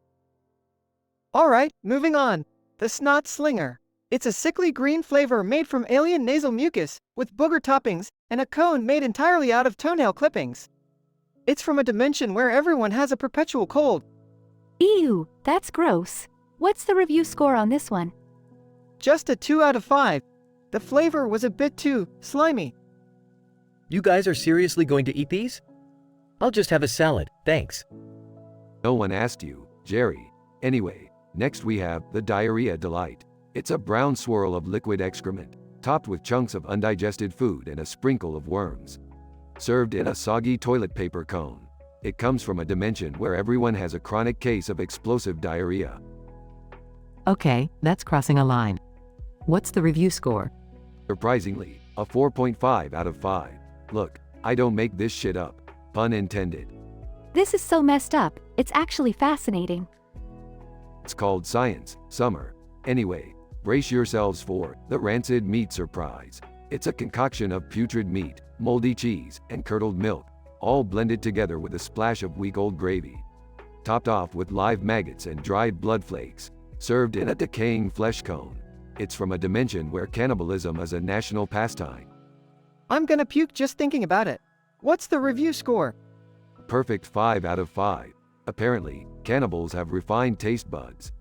Alright, moving on. The Snot Slinger. It's a sickly green flavor made from alien nasal mucus, with booger toppings, and a cone made entirely out of toenail clippings. It's from a dimension where everyone has a perpetual cold. Ew, that's gross. What's the review score on this one? Just a 2 out of 5. The flavor was a bit too slimy. You guys are seriously going to eat these? I'll just have a salad, thanks. No one asked you, Jerry. Anyway, next we have the Diarrhea Delight. It's a brown swirl of liquid excrement, topped with chunks of undigested food and a sprinkle of worms. Served in a soggy toilet paper cone. It comes from a dimension where everyone has a chronic case of explosive diarrhea. Okay, that's crossing a line. What's the review score? Surprisingly, a 4.5 out of 5. Look, I don't make this shit up. Pun intended. This is so messed up, it's actually fascinating. It's called Science, Summer. Anyway, brace yourselves for the rancid meat surprise. It's a concoction of putrid meat, moldy cheese, and curdled milk, all blended together with a splash of week-old gravy. Topped off with live maggots and dried blood flakes, served in a decaying flesh cone. It's from a dimension where cannibalism is a national pastime. I'm gonna puke just thinking about it. What's the review score? Perfect 5 out of 5. Apparently, cannibals have refined taste buds.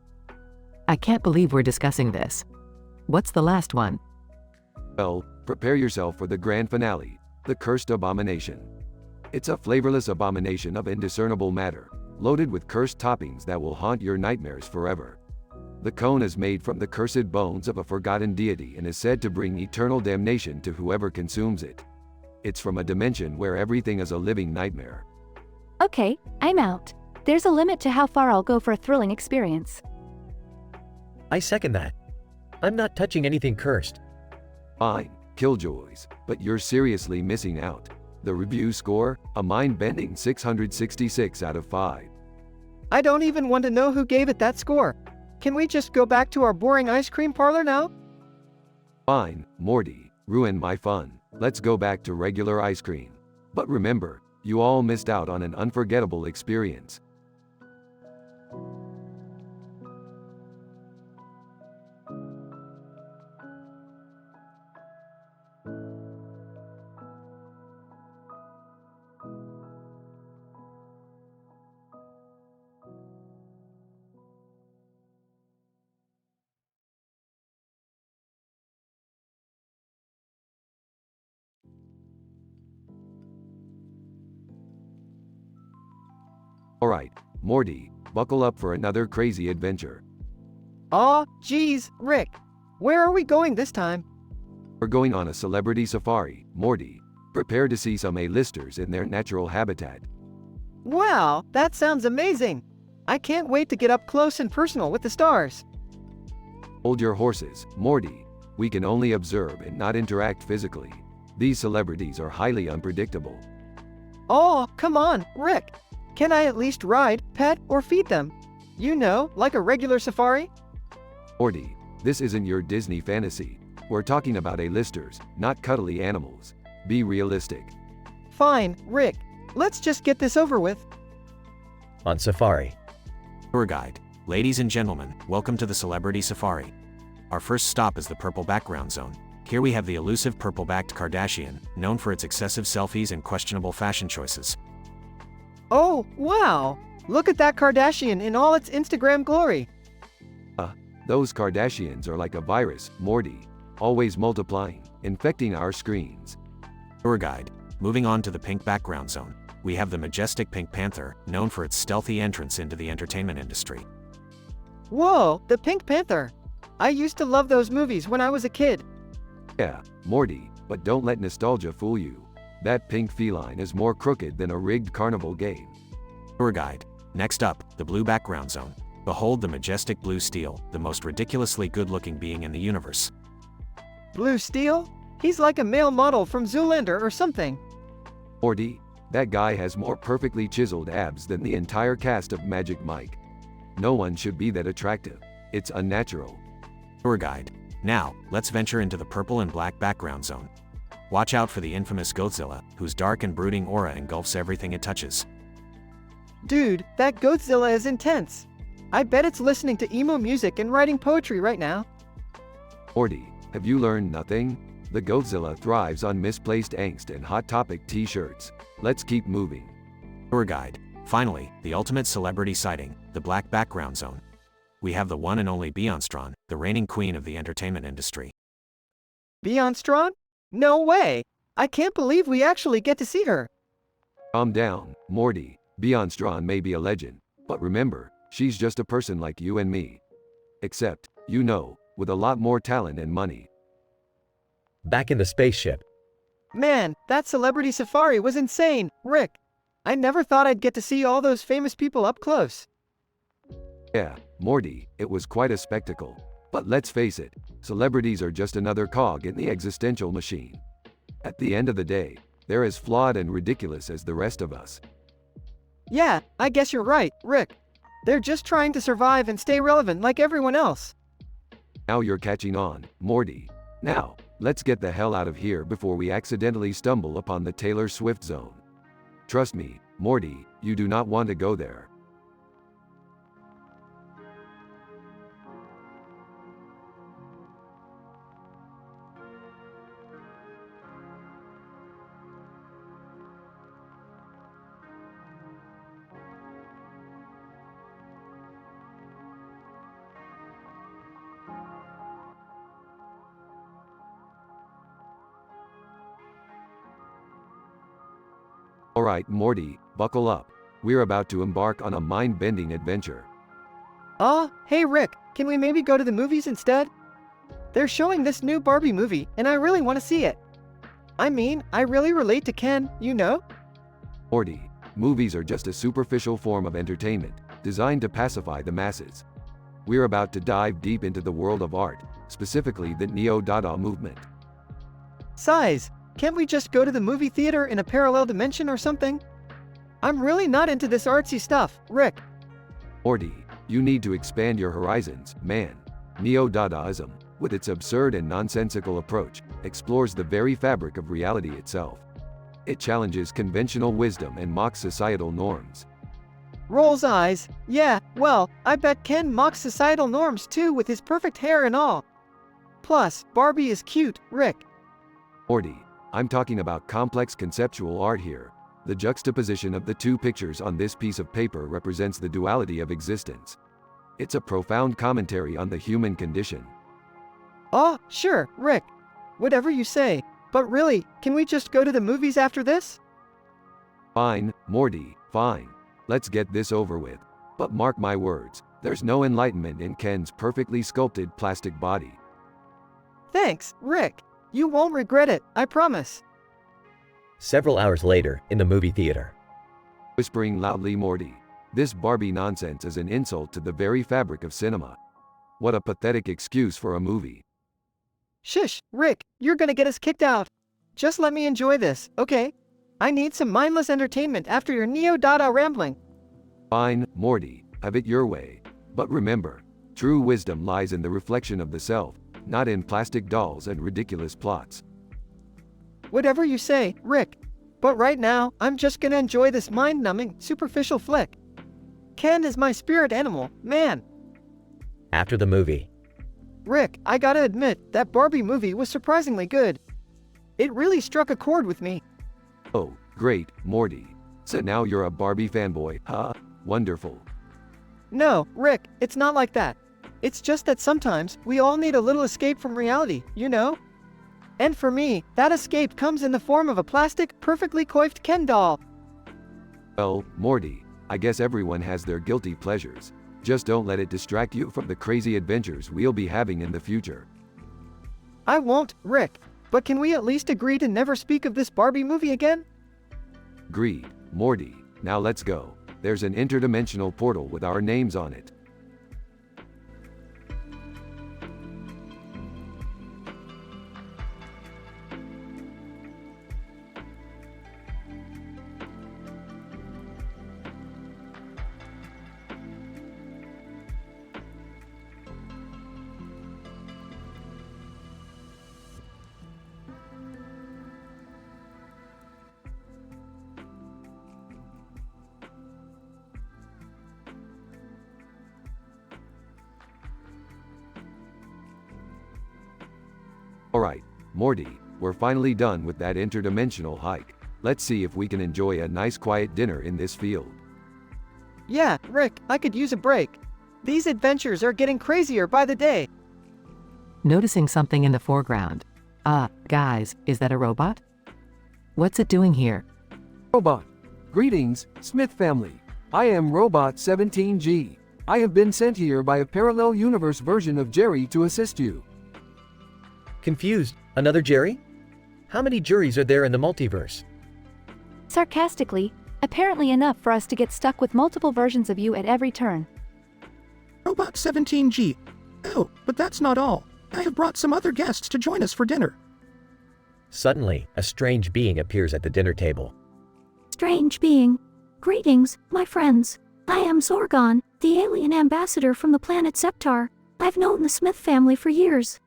I can't believe we're discussing this. What's the last one? Well, prepare yourself for the grand finale, the Cursed Abomination. It's a flavorless abomination of indiscernible matter, loaded with cursed toppings that will haunt your nightmares forever. The cone is made from the cursed bones of a forgotten deity and is said to bring eternal damnation to whoever consumes it. It's from a dimension where everything is a living nightmare. Okay, I'm out. There's a limit to how far I'll go for a thrilling experience. I second that. I'm not touching anything cursed. Fine, killjoys, but you're seriously missing out. The review score, a mind-bending 666 out of 5. I don't even want to know who gave it that score. Can we just go back to our boring ice cream parlor now? Fine, Morty, ruin my fun. Let's go back to regular ice cream. But remember, you all missed out on an unforgettable experience. Alright, Morty, buckle up for another crazy adventure. Aw, geez, Rick. Where are we going this time? We're going on a celebrity safari, Morty. Prepare to see some A-listers in their natural habitat. Wow, that sounds amazing. I can't wait to get up close and personal with the stars. Hold your horses, Morty. We can only observe and not interact physically. These celebrities are highly unpredictable. Oh, come on, Rick. Can I at least ride, pet, or feed them? You know, like a regular safari? Morty, this isn't your Disney fantasy. We're talking about A-listers, not cuddly animals. Be realistic. Fine, Rick. Let's just get this over with. On safari. Tour guide. Ladies and gentlemen, welcome to the Celebrity Safari. Our first stop is the Purple Background Zone. Here we have the elusive purple-backed Kardashian, known for its excessive selfies and questionable fashion choices. Oh, wow! Look at that Kardashian in all its Instagram glory. Those Kardashians are like a virus, Morty. Always multiplying, infecting our screens. Tour guide. Moving on to the Pink Background Zone, we have the majestic Pink Panther, known for its stealthy entrance into the entertainment industry. Whoa, the Pink Panther! I used to love those movies when I was a kid. Yeah, Morty, but don't let nostalgia fool you. That pink feline is more crooked than a rigged carnival game. Tour guide. Next up, the blue background zone. Behold the majestic blue steel, the most ridiculously good-looking being in the universe. Blue Steel? He's like a male model from Zoolander or something. Morty, that guy has more perfectly chiseled abs than the entire cast of Magic Mike. No one should be that attractive. It's unnatural. Tour guide. Now, let's venture into the purple and black background zone. Watch out for the infamous Goatzilla, whose dark and brooding aura engulfs everything it touches. Dude, that Goatzilla is intense. I bet it's listening to emo music and writing poetry right now. Morty, have you learned nothing? The Goatzilla thrives on misplaced angst and Hot Topic t-shirts. Let's keep moving. Tour guide. Finally, the ultimate celebrity sighting, the black background zone. We have the one and only Beyonce, the reigning queen of the entertainment industry. Beyonce? No way! I can't believe we actually get to see her. Calm down, Morty. Beyonce may be a legend, but remember, she's just a person like you and me. Except, you know, with a lot more talent and money. Back in the spaceship. Man, that celebrity safari was insane, Rick. I never thought I'd get to see all those famous people up close. Yeah, Morty, it was quite a spectacle. But let's face it, celebrities are just another cog in the existential machine. At the end of the day, they're as flawed and ridiculous as the rest of us. Yeah, I guess you're right, Rick. They're just trying to survive and stay relevant like everyone else. Now you're catching on, Morty. Now, let's get the hell out of here before we accidentally stumble upon the Taylor Swift zone. Trust me, Morty, you do not want to go there. Alright, Morty, buckle up. We're about to embark on a mind-bending adventure. Hey Rick, can we maybe go to the movies instead? They're showing this new Barbie movie, and I really want to see it. I mean, I really relate to Ken, you know? Morty, movies are just a superficial form of entertainment, designed to pacify the masses. We're about to dive deep into the world of art, specifically the Neo-Dada movement. Size, can't we just go to the movie theater in a parallel dimension or something? I'm really not into this artsy stuff, Rick. Morty, you need to expand your horizons, man. Neo-Dadaism, with its absurd and nonsensical approach, explores the very fabric of reality itself. It challenges conventional wisdom and mocks societal norms. Rolls eyes. Yeah, well, I bet Ken mocks societal norms too with his perfect hair and all. Plus, Barbie is cute, Rick. Morty, I'm talking about complex conceptual art here. The juxtaposition of the two pictures on this piece of paper represents the duality of existence. It's a profound commentary on the human condition. Oh, sure, Rick. Whatever you say. But really, can we just go to the movies after this? Fine, Morty, fine. Let's get this over with. But mark my words, there's no enlightenment in Ken's perfectly sculpted plastic body. Thanks, Rick. You won't regret it, I promise. Several hours later, in the movie theater. Whispering loudly, Morty, this Barbie nonsense is an insult to the very fabric of cinema. What a pathetic excuse for a movie. Shush, Rick, you're gonna get us kicked out. Just let me enjoy this, okay? I need some mindless entertainment after your Neo-Dada rambling. Fine, Morty, have it your way. But remember, true wisdom lies in the reflection of the self, not in plastic dolls and ridiculous plots. Whatever you say, Rick. But right now, I'm just gonna enjoy this mind-numbing, superficial flick. Ken is my spirit animal, man. After the movie. Rick, I gotta admit, that Barbie movie was surprisingly good. It really struck a chord with me. Oh, great, Morty. So now you're a Barbie fanboy, huh? Wonderful. No, Rick, it's not like that. It's just that sometimes, we all need a little escape from reality, you know? And for me, that escape comes in the form of a plastic, perfectly coiffed Ken doll. Well, Morty, I guess everyone has their guilty pleasures. Just don't let it distract you from the crazy adventures we'll be having in the future. I won't, Rick. But can we at least agree to never speak of this Barbie movie again? Agreed, Morty. Now let's go. There's an interdimensional portal with our names on it. Alright, Morty, we're finally done with that interdimensional hike. Let's see if we can enjoy a nice quiet dinner in this field. Yeah, Rick, I could use a break. These adventures are getting crazier by the day. Noticing something in the foreground. Guys, is that a robot? What's it doing here? Robot. Greetings, Smith family. I am Robot 17G. I have been sent here by a parallel universe version of Jerry to assist you. Confused? Another Jerry? How many Jerrys are there in the multiverse? Sarcastically, apparently enough for us to get stuck with multiple versions of you at every turn. Robot 17G. Oh, but that's not all. I have brought some other guests to join us for dinner. Suddenly, a strange being appears at the dinner table. Strange being. Greetings, my friends. I am Zorgon, the alien ambassador from the planet Zeptar. I've known the Smith family for years.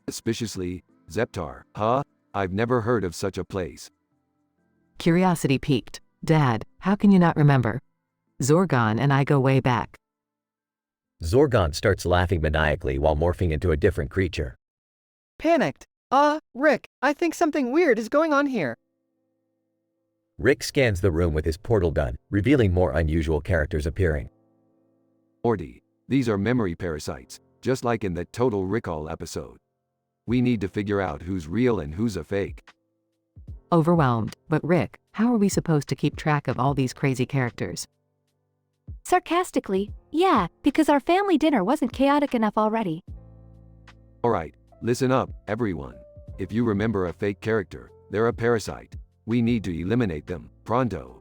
Suspiciously, Zeptar, huh? I've never heard of such a place. Curiosity piqued. Dad, how can you not remember? Zorgon and I go way back. Zorgon starts laughing maniacally while morphing into a different creature. Panicked. Rick, I think something weird is going on here. Rick scans the room with his portal gun, revealing more unusual characters appearing. Morty, these are memory parasites, just like in that Total Recall episode. We need to figure out who's real and who's a fake. Overwhelmed, but Rick, how are we supposed to keep track of all these crazy characters? Sarcastically, yeah, because our family dinner wasn't chaotic enough already. Alright, listen up, everyone. If you remember a fake character, they're a parasite. We need to eliminate them, pronto.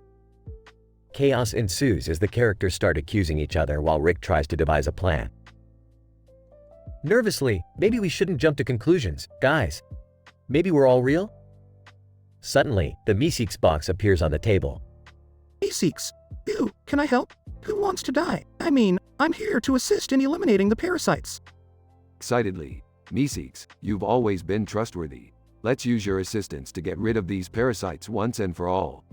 Chaos ensues as the characters start accusing each other while Rick tries to devise a plan. Nervously, maybe we shouldn't jump to conclusions, guys. Maybe we're all real? Suddenly, the Meeseeks box appears on the table. Meeseeks. Ew, can I help? Who wants to die? I mean, I'm here to assist in eliminating the parasites. Excitedly, Meeseeks, you've always been trustworthy. Let's use your assistance to get rid of these parasites once and for all.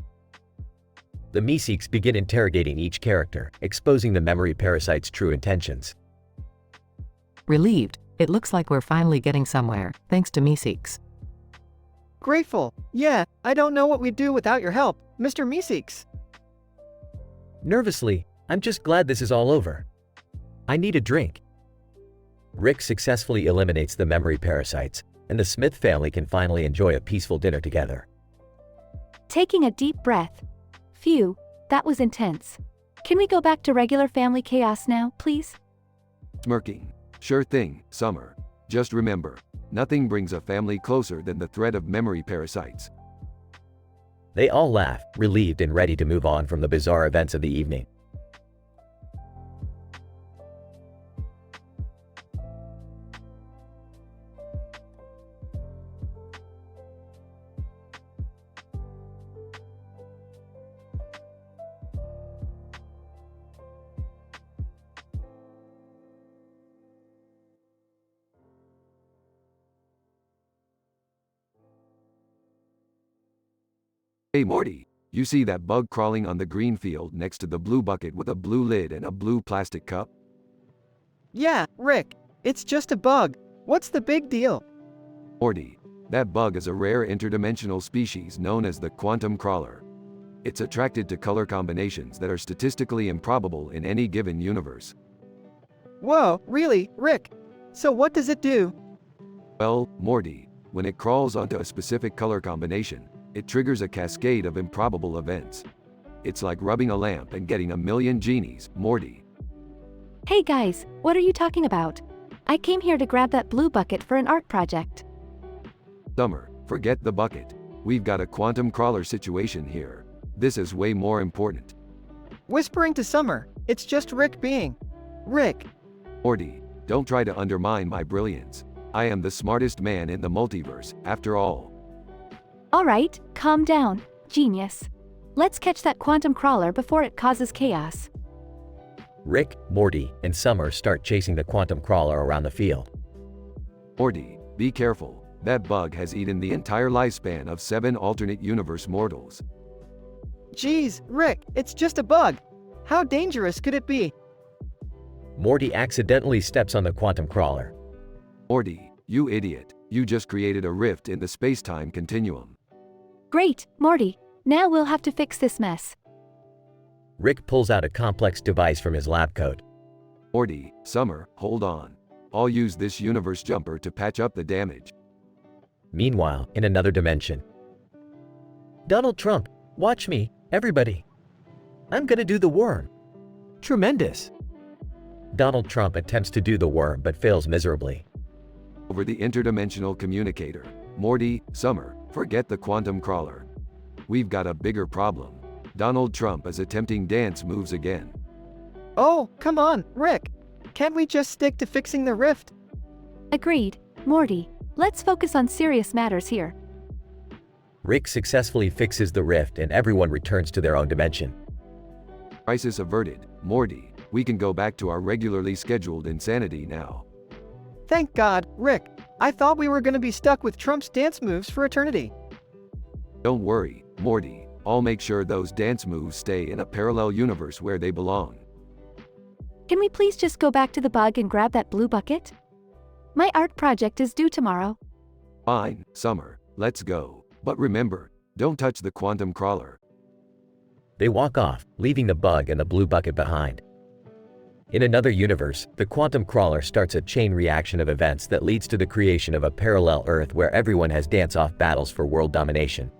The Meeseeks begin interrogating each character, exposing the memory parasite's true intentions. Relieved, it looks like we're finally getting somewhere, thanks to Meeseeks. Grateful. Yeah, I don't know what we'd do without your help, Mr. Meeseeks. Nervously, I'm just glad this is all over. I need a drink. Rick successfully eliminates the memory parasites, and the Smith family can finally enjoy a peaceful dinner together. Taking a deep breath. Phew, that was intense. Can we go back to regular family chaos now, please? Smirking. Sure thing, Summer. Just remember, nothing brings a family closer than the threat of memory parasites. They all laugh, relieved and ready to move on from the bizarre events of the evening. Hey Morty, you see that bug crawling on the green field next to the blue bucket with a blue lid and a blue plastic cup? Yeah, Rick, it's just a bug. What's the big deal? Morty, that bug is a rare interdimensional species known as the quantum crawler. It's attracted to color combinations that are statistically improbable in any given universe. Whoa, really, Rick? So what does it do? Well, Morty, when it crawls onto a specific color combination, it triggers a cascade of improbable events. It's like rubbing a lamp and getting a million genies, Morty. Hey guys, what are you talking about? I came here to grab that blue bucket for an art project. Summer, forget the bucket. We've got a quantum crawler situation here. This is way more important. Whispering to Summer, it's just Rick being Rick. Morty, don't try to undermine my brilliance. I am the smartest man in the multiverse, after all. Alright, calm down, genius. Let's catch that quantum crawler before it causes chaos. Rick, Morty, and Summer start chasing the quantum crawler around the field. Morty, be careful. That bug has eaten the entire lifespan of 7 alternate universe mortals. Geez, Rick, it's just a bug. How dangerous could it be? Morty accidentally steps on the quantum crawler. Morty, you idiot. You just created a rift in the space-time continuum. Great, Morty. Now we'll have to fix this mess. Rick pulls out a complex device from his lab coat. Morty, Summer, hold on. I'll use this universe jumper to patch up the damage. Meanwhile, in another dimension. Donald Trump, watch me, everybody. I'm gonna do the worm. Tremendous. Donald Trump attempts to do the worm but fails miserably. Over the interdimensional communicator. Morty, Summer, forget the quantum crawler. We've got a bigger problem. Donald Trump is attempting dance moves again. Oh, come on, Rick. Can't we just stick to fixing the rift? Agreed, Morty. Let's focus on serious matters here. Rick successfully fixes the rift and everyone returns to their own dimension. Crisis averted. Morty, we can go back to our regularly scheduled insanity now. Thank God, Rick. I thought we were gonna be stuck with Trump's dance moves for eternity. Don't worry, Morty. I'll make sure those dance moves stay in a parallel universe where they belong. Can we please just go back to the bug and grab that blue bucket? My art project is due tomorrow. Fine, Summer, let's go. But remember, don't touch the quantum crawler. They walk off, leaving the bug and the blue bucket behind. In another universe, the quantum crawler starts a chain reaction of events that leads to the creation of a parallel Earth where everyone has dance-off battles for world domination.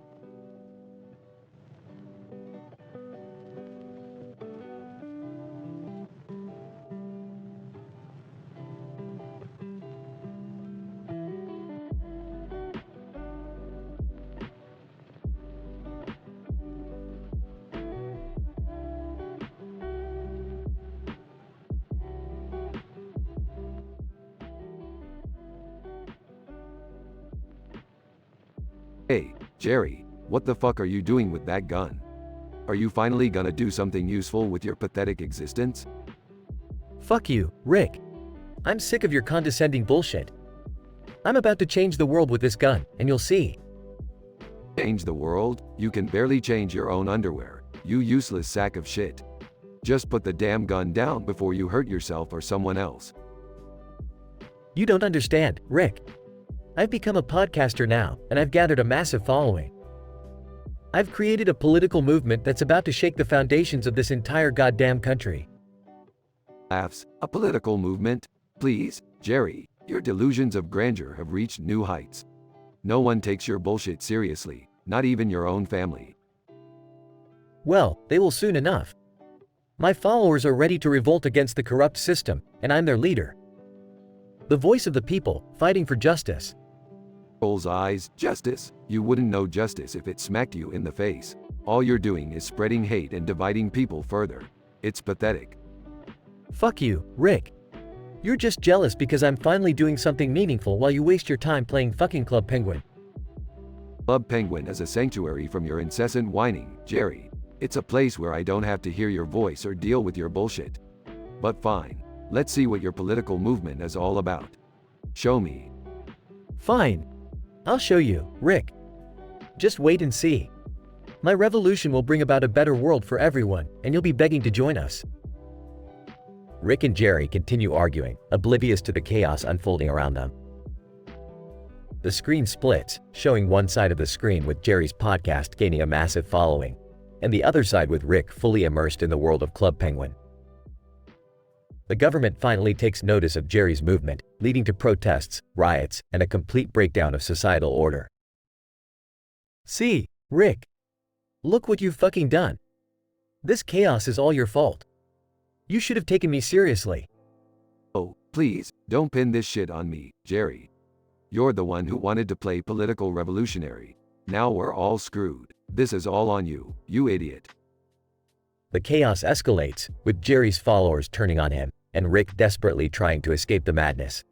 Hey, Jerry, what the fuck are you doing with that gun? Are you finally gonna do something useful with your pathetic existence? Fuck you, Rick. I'm sick of your condescending bullshit. I'm about to change the world with this gun, and you'll see. Change the world? You can barely change your own underwear, you useless sack of shit. Just put the damn gun down before you hurt yourself or someone else. You don't understand, Rick. I've become a podcaster now, and I've gathered a massive following. I've created a political movement that's about to shake the foundations of this entire goddamn country. Laughs, a political movement? Please, Jerry, your delusions of grandeur have reached new heights. No one takes your bullshit seriously, not even your own family. Well, they will soon enough. My followers are ready to revolt against the corrupt system, and I'm their leader. The voice of the people, fighting for justice. Rolls eyes, justice? You wouldn't know justice if it smacked you in the face. All you're doing is spreading hate and dividing people further. It's pathetic. Fuck you, Rick. You're just jealous because I'm finally doing something meaningful while you waste your time playing fucking Club Penguin. Club Penguin is a sanctuary from your incessant whining, Jerry. It's a place where I don't have to hear your voice or deal with your bullshit. But fine, let's see what your political movement is all about. Show me. Fine. I'll show you, Rick. Just wait and see. My revolution will bring about a better world for everyone, and you'll be begging to join us. Rick and Jerry continue arguing, oblivious to the chaos unfolding around them. The screen splits, showing one side of the screen with Jerry's podcast gaining a massive following, and the other side with Rick fully immersed in the world of Club Penguin. The government finally takes notice of Jerry's movement, leading to protests, riots, and a complete breakdown of societal order. See, Rick. Look what you've fucking done. This chaos is all your fault. You should have taken me seriously. Oh, please, don't pin this shit on me, Jerry. You're the one who wanted to play political revolutionary. Now we're all screwed. This is all on you, you idiot. The chaos escalates, with Jerry's followers turning on him, and Rick desperately trying to escape the madness.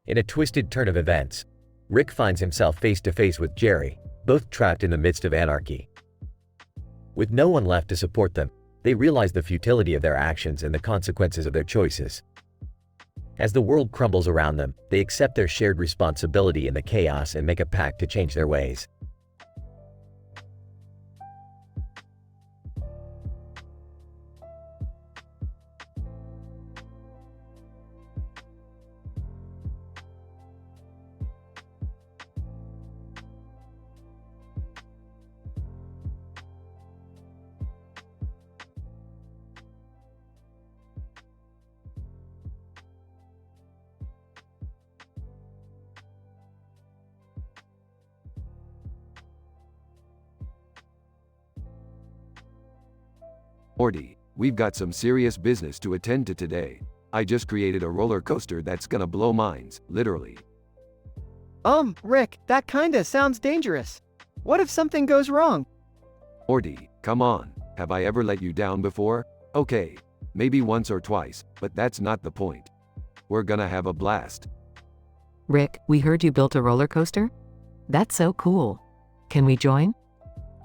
In a twisted turn of events, Rick finds himself face to face with Jerry, both trapped in the midst of anarchy. With no one left to support them, they realize the futility of their actions and the consequences of their choices. As the world crumbles around them, they accept their shared responsibility in the chaos and make a pact to change their ways. Morty, we've got some serious business to attend to today. I just created a roller coaster that's gonna blow minds, literally. Rick, that kinda sounds dangerous. What if something goes wrong? Morty, come on, have I ever let you down before? Okay, maybe once or twice, but that's not the point. We're gonna have a blast. Rick, we heard you built a roller coaster? That's so cool. Can we join?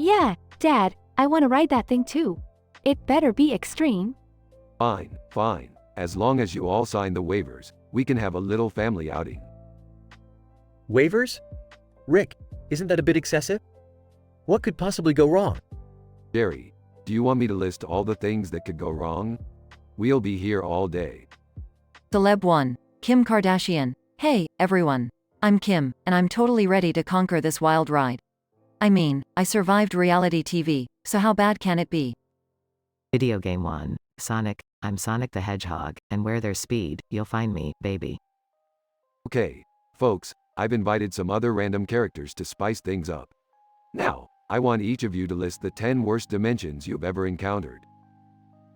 Yeah, Dad, I want to ride that thing too. It better be extreme. Fine, fine. As long as you all sign the waivers, we can have a little family outing. Waivers? Rick, isn't that a bit excessive? What could possibly go wrong? Jerry, do you want me to list all the things that could go wrong? We'll be here all day. Celeb 1, Kim Kardashian. Hey, everyone. I'm Kim, and I'm totally ready to conquer this wild ride. I mean, I survived reality TV, so how bad can it be? Video game 1, Sonic. I'm Sonic the Hedgehog, and where there's speed, you'll find me, baby. Okay, folks, I've invited some other random characters to spice things up. Now, I want each of you to list the 10 worst dimensions you've ever encountered.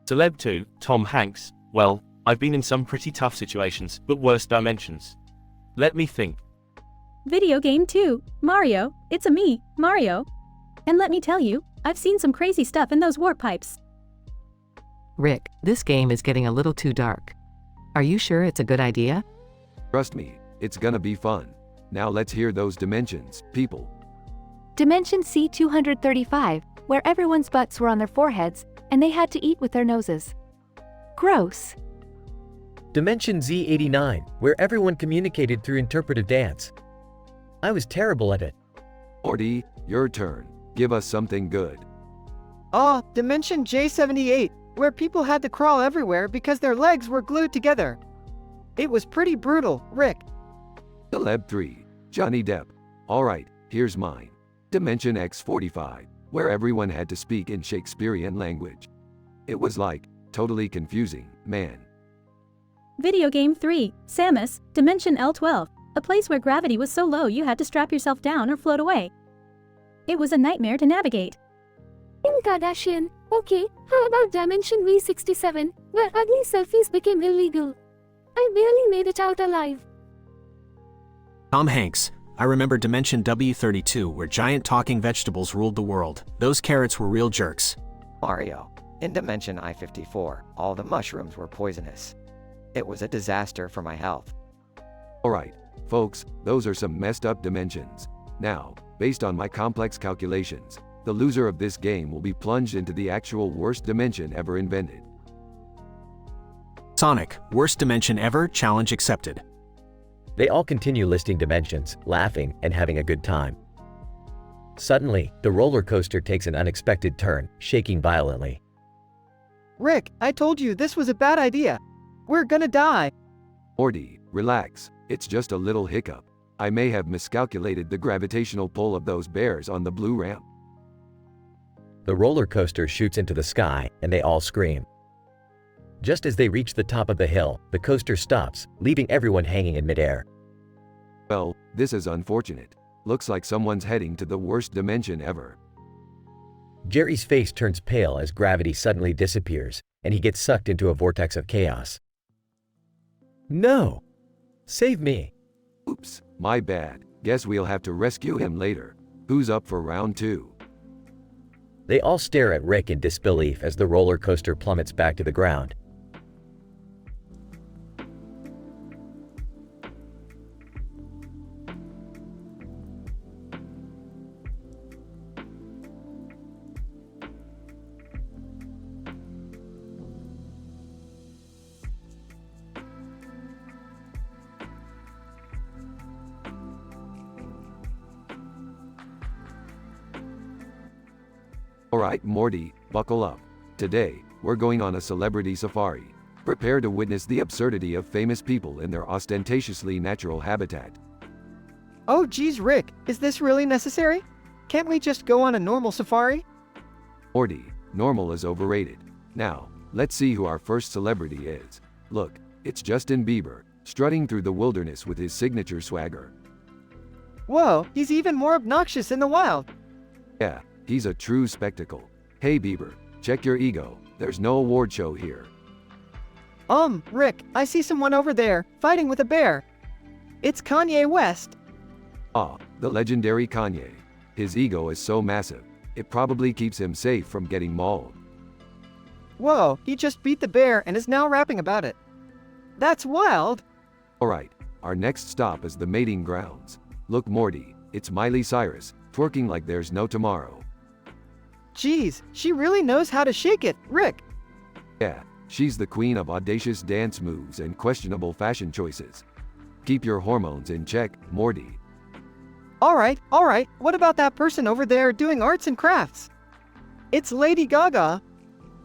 Celeb 2, Tom Hanks. Well, I've been in some pretty tough situations, but worse dimensions. Let me think. Video game 2, Mario. It's a me, Mario. And let me tell you, I've seen some crazy stuff in those warp pipes. Rick, this game is getting a little too dark. Are you sure it's a good idea? Trust me, it's gonna be fun. Now let's hear those dimensions, people. Dimension C235, where everyone's butts were on their foreheads, and they had to eat with their noses. Gross. Dimension Z89, where everyone communicated through interpretive dance. I was terrible at it. Morty, your turn. Give us something good. Dimension J78, where people had to crawl everywhere because their legs were glued together. It was pretty brutal, Rick. Celeb 3, Johnny Depp. Alright, here's mine. Dimension X45, where everyone had to speak in Shakespearean language. It was like, totally confusing, man. Video game 3, Samus, Dimension L12, a place where gravity was so low you had to strap yourself down or float away. It was a nightmare to navigate. Kim Kardashian. Okay, how about Dimension V67, where ugly selfies became illegal? I barely made it out alive. Tom Hanks. I remember Dimension W32, where giant talking vegetables ruled the world. Those carrots were real jerks. Mario. In Dimension I-54, all the mushrooms were poisonous. It was a disaster for my health. Alright, folks, those are some messed up dimensions. Now, based on my complex calculations, the loser of this game will be plunged into the actual worst dimension ever invented. Sonic, worst dimension ever, challenge accepted. They all continue listing dimensions, laughing, and having a good time. Suddenly, the roller coaster takes an unexpected turn, shaking violently. Rick, I told you this was a bad idea. We're gonna die. Morty, relax. It's just a little hiccup. I may have miscalculated the gravitational pull of those bears on the blue ramp. The roller coaster shoots into the sky, and they all scream. Just as they reach the top of the hill, the coaster stops, leaving everyone hanging in midair. Well, this is unfortunate. Looks like someone's heading to the worst dimension ever. Jerry's face turns pale as gravity suddenly disappears, and he gets sucked into a vortex of chaos. No! Save me! Oops, my bad. Guess we'll have to rescue him later. Who's up for round 2? They all stare at Rick in disbelief as the roller coaster plummets back to the ground. Alright, Morty, buckle up. Today, we're going on a celebrity safari. Prepare to witness the absurdity of famous people in their ostentatiously natural habitat. Oh geez, Rick, is this really necessary? Can't we just go on a normal safari? Morty, normal is overrated. Now, let's see who our first celebrity is. Look, it's Justin Bieber, strutting through the wilderness with his signature swagger. Whoa, he's even more obnoxious in the wild. Yeah, he's a true spectacle. Hey Bieber, check your ego, there's no award show here. Rick, I see someone over there, fighting with a bear. It's Kanye West. Ah, the legendary Kanye. His ego is so massive, it probably keeps him safe from getting mauled. Whoa, he just beat the bear and is now rapping about it. That's wild. Alright, our next stop is the mating grounds. Look Morty, it's Miley Cyrus, twerking like there's no tomorrow. Geez, she really knows how to shake it, Rick. Yeah, she's the queen of audacious dance moves and questionable fashion choices. Keep your hormones in check, Morty. Alright, what about that person over there doing arts and crafts? It's Lady Gaga.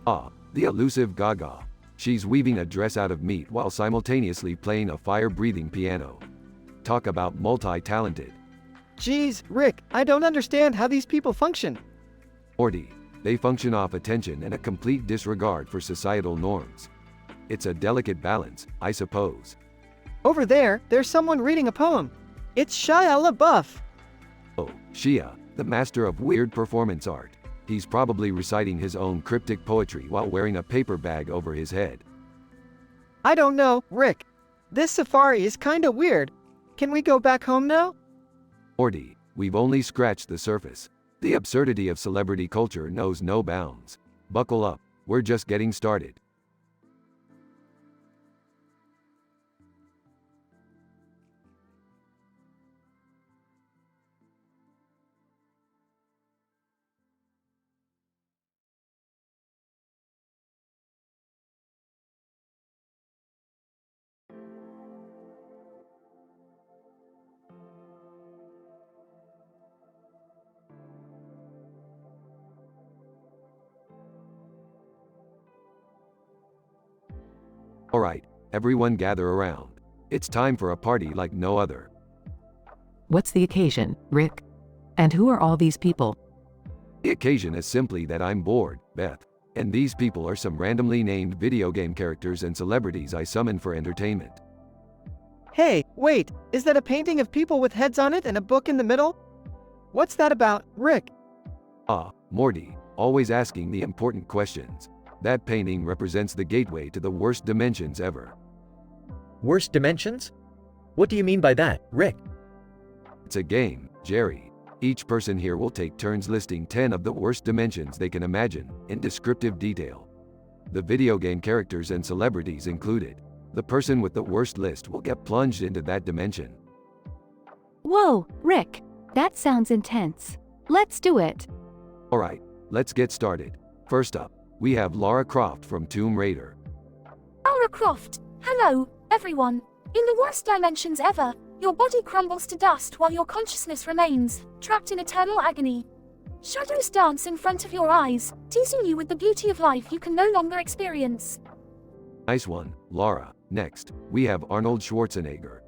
Ah, the elusive Gaga. She's weaving a dress out of meat while simultaneously playing a fire-breathing piano. Talk about multi-talented. Geez, Rick, I don't understand how these people function. Morty, they function off attention and a complete disregard for societal norms. It's a delicate balance, I suppose. Over there, there's someone reading a poem. It's Shia LaBeouf. Oh, Shia, the master of weird performance art. He's probably reciting his own cryptic poetry while wearing a paper bag over his head. I don't know, Rick. This safari is kinda weird. Can we go back home now? Morty, we've only scratched the surface. The absurdity of celebrity culture knows no bounds. Buckle up, we're just getting started. Alright, everyone gather around. It's time for a party like no other. What's the occasion, Rick? And who are all these people? The occasion is simply that I'm bored, Beth. And these people are some randomly named video game characters and celebrities I summon for entertainment. Hey, wait, is that a painting of people with heads on it and a book in the middle? What's that about, Rick? Ah, Morty, always asking the important questions. That painting represents the gateway to the worst dimensions ever. Worst dimensions? What do you mean by that, Rick? It's a game, Jerry. Each person here will take turns listing 10 of the worst dimensions they can imagine, in descriptive detail. The video game characters and celebrities included. The person with the worst list will get plunged into that dimension. Whoa, Rick, that sounds intense. Let's do it. Alright, let's get started. First up, we have Lara Croft from Tomb Raider. Lara Croft, hello, everyone. In the worst dimensions ever, your body crumbles to dust while your consciousness remains, trapped in eternal agony. Shadows dance in front of your eyes, teasing you with the beauty of life you can no longer experience. Nice one, Lara. Next, we have Arnold Schwarzenegger.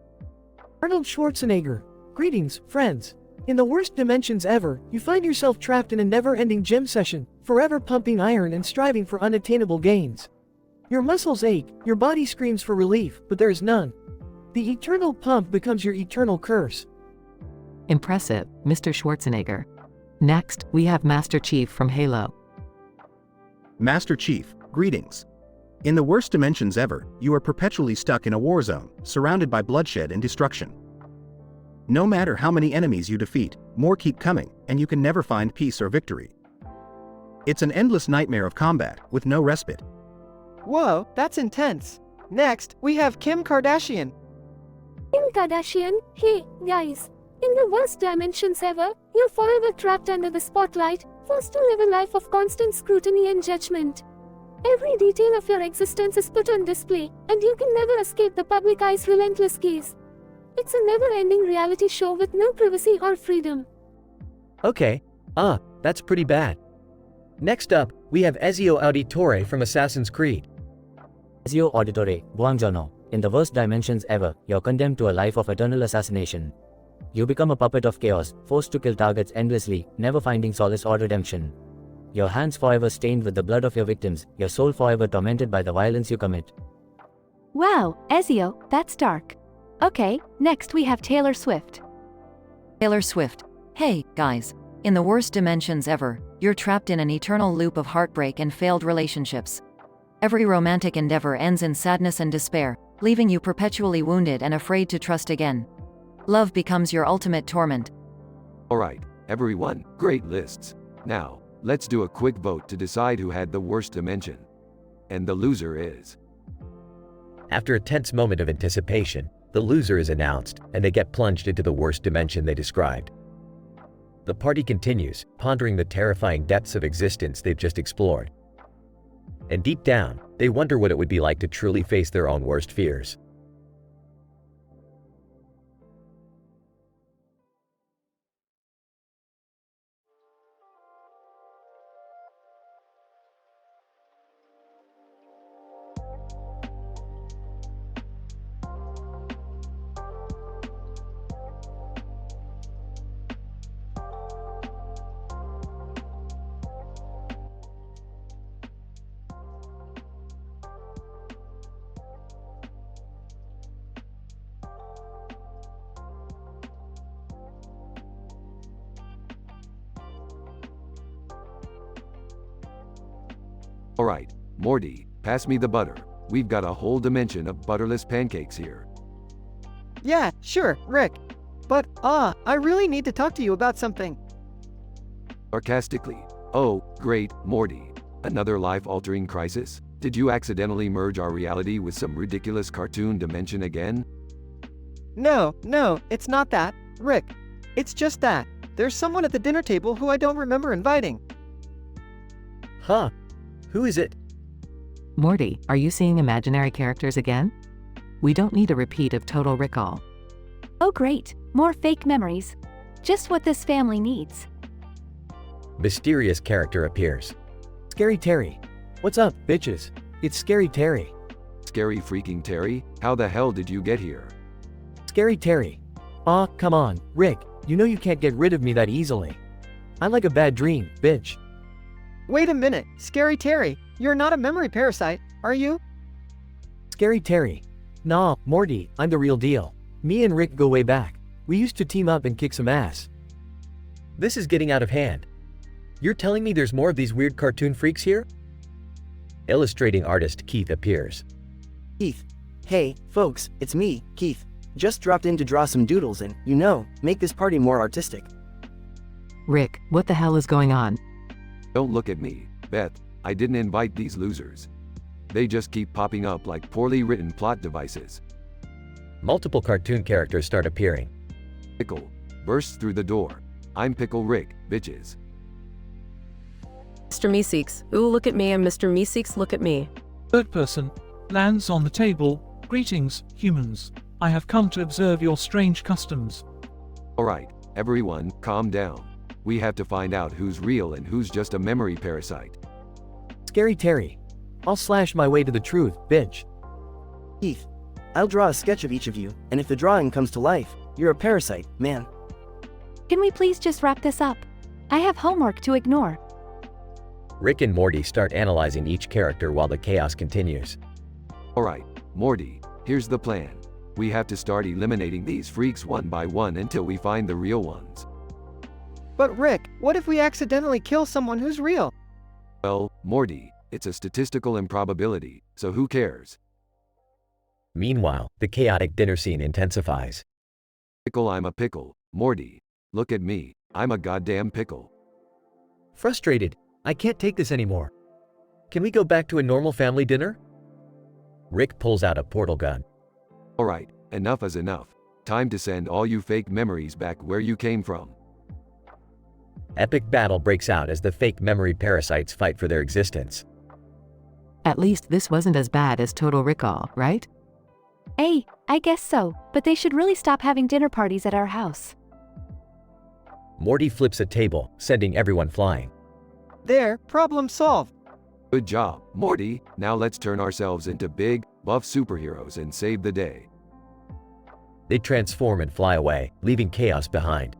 Arnold Schwarzenegger. Greetings, friends. In the worst dimensions ever, you find yourself trapped in a never-ending gym session, forever pumping iron and striving for unattainable gains. Your muscles ache, your body screams for relief, but there is none. The eternal pump becomes your eternal curse. Impressive, Mr. Schwarzenegger. Next, we have Master Chief from Halo. Master Chief, greetings. In the worst dimensions ever, you are perpetually stuck in a war zone, surrounded by bloodshed and destruction. No matter how many enemies you defeat, more keep coming, and you can never find peace or victory. It's an endless nightmare of combat, with no respite. Whoa, that's intense. Next, we have Kim Kardashian. Kim Kardashian, hey, guys. In the worst dimensions ever, you're forever trapped under the spotlight, forced to live a life of constant scrutiny and judgment. Every detail of your existence is put on display, and you can never escape the public eye's relentless gaze. It's a never-ending reality show with no privacy or freedom. Okay. That's pretty bad. Next up, we have Ezio Auditore from Assassin's Creed. Ezio Auditore, buongiorno. In the worst dimensions ever, you're condemned to a life of eternal assassination. You become a puppet of chaos, forced to kill targets endlessly, never finding solace or redemption. Your hands forever stained with the blood of your victims, your soul forever tormented by the violence you commit. Wow, Ezio, that's dark. Okay, next we have Taylor Swift. Taylor Swift. Hey, guys. In the worst dimensions ever, you're trapped in an eternal loop of heartbreak and failed relationships. Every romantic endeavor ends in sadness and despair, leaving you perpetually wounded and afraid to trust again. Love becomes your ultimate torment. Alright, everyone, great lists. Now, let's do a quick vote to decide who had the worst dimension. And the loser is... After a tense moment of anticipation, the loser is announced, and they get plunged into the worst dimension they described. The party continues, pondering the terrifying depths of existence they've just explored. And deep down, they wonder what it would be like to truly face their own worst fears. Alright, Morty, pass me the butter. We've got a whole dimension of butterless pancakes here. Yeah, sure, Rick. But, I really need to talk to you about something. Sarcastically. Oh, great, Morty. Another life-altering crisis? Did you accidentally merge our reality with some ridiculous cartoon dimension again? No, it's not that, Rick. It's just that there's someone at the dinner table who I don't remember inviting. Huh? Who is it? Morty, are you seeing imaginary characters again? We don't need a repeat of Total Recall. Oh great, more fake memories. Just what this family needs. Mysterious character appears. Scary Terry. What's up, bitches? It's Scary Terry. Scary freaking Terry? How the hell did you get here? Scary Terry. Aw, come on, Rick, you know you can't get rid of me that easily. I'm like a bad dream, bitch. Wait a minute, Scary Terry, you're not a memory parasite, are you? Scary Terry. Nah, Morty, I'm the real deal. Me and Rick go way back. We used to team up and kick some ass. This is getting out of hand. You're telling me there's more of these weird cartoon freaks here? Illustrating artist Keith appears. Keith. Hey, folks, it's me, Keith. Just dropped in to draw some doodles and, make this party more artistic. Rick, what the hell is going on? Don't look at me, Beth. I didn't invite these losers. They just keep popping up like poorly written plot devices. Multiple cartoon characters start appearing. Pickle bursts through the door. I'm Pickle Rick, bitches. Mr. Meeseeks, ooh, look at me, and Mr. Meeseeks, look at me. Third person lands on the table. Greetings, humans. I have come to observe your strange customs. Alright, everyone, calm down. We have to find out who's real and who's just a memory parasite. Scary Terry. I'll slash my way to the truth, bitch. Keith. I'll draw a sketch of each of you, and if the drawing comes to life, you're a parasite, man. Can we please just wrap this up? I have homework to ignore. Rick and Morty start analyzing each character while the chaos continues. Alright, Morty, here's the plan. We have to start eliminating these freaks one by one until we find the real ones. But Rick, what if we accidentally kill someone who's real? Well, Morty, it's a statistical improbability, so who cares? Meanwhile, the chaotic dinner scene intensifies. Pickle, I'm a pickle. Morty, look at me. I'm a goddamn pickle. Frustrated. I can't take this anymore. Can we go back to a normal family dinner? Rick pulls out a portal gun. Alright, enough is enough. Time to send all you fake memories back where you came from. Epic battle breaks out as the fake memory parasites fight for their existence. At least this wasn't as bad as Total Recall, right? I guess so, but they should really stop having dinner parties at our house. Morty flips a table, sending everyone flying. There, problem solved. Good job, Morty. Now let's turn ourselves into big, buff superheroes and save the day. They transform and fly away, leaving chaos behind.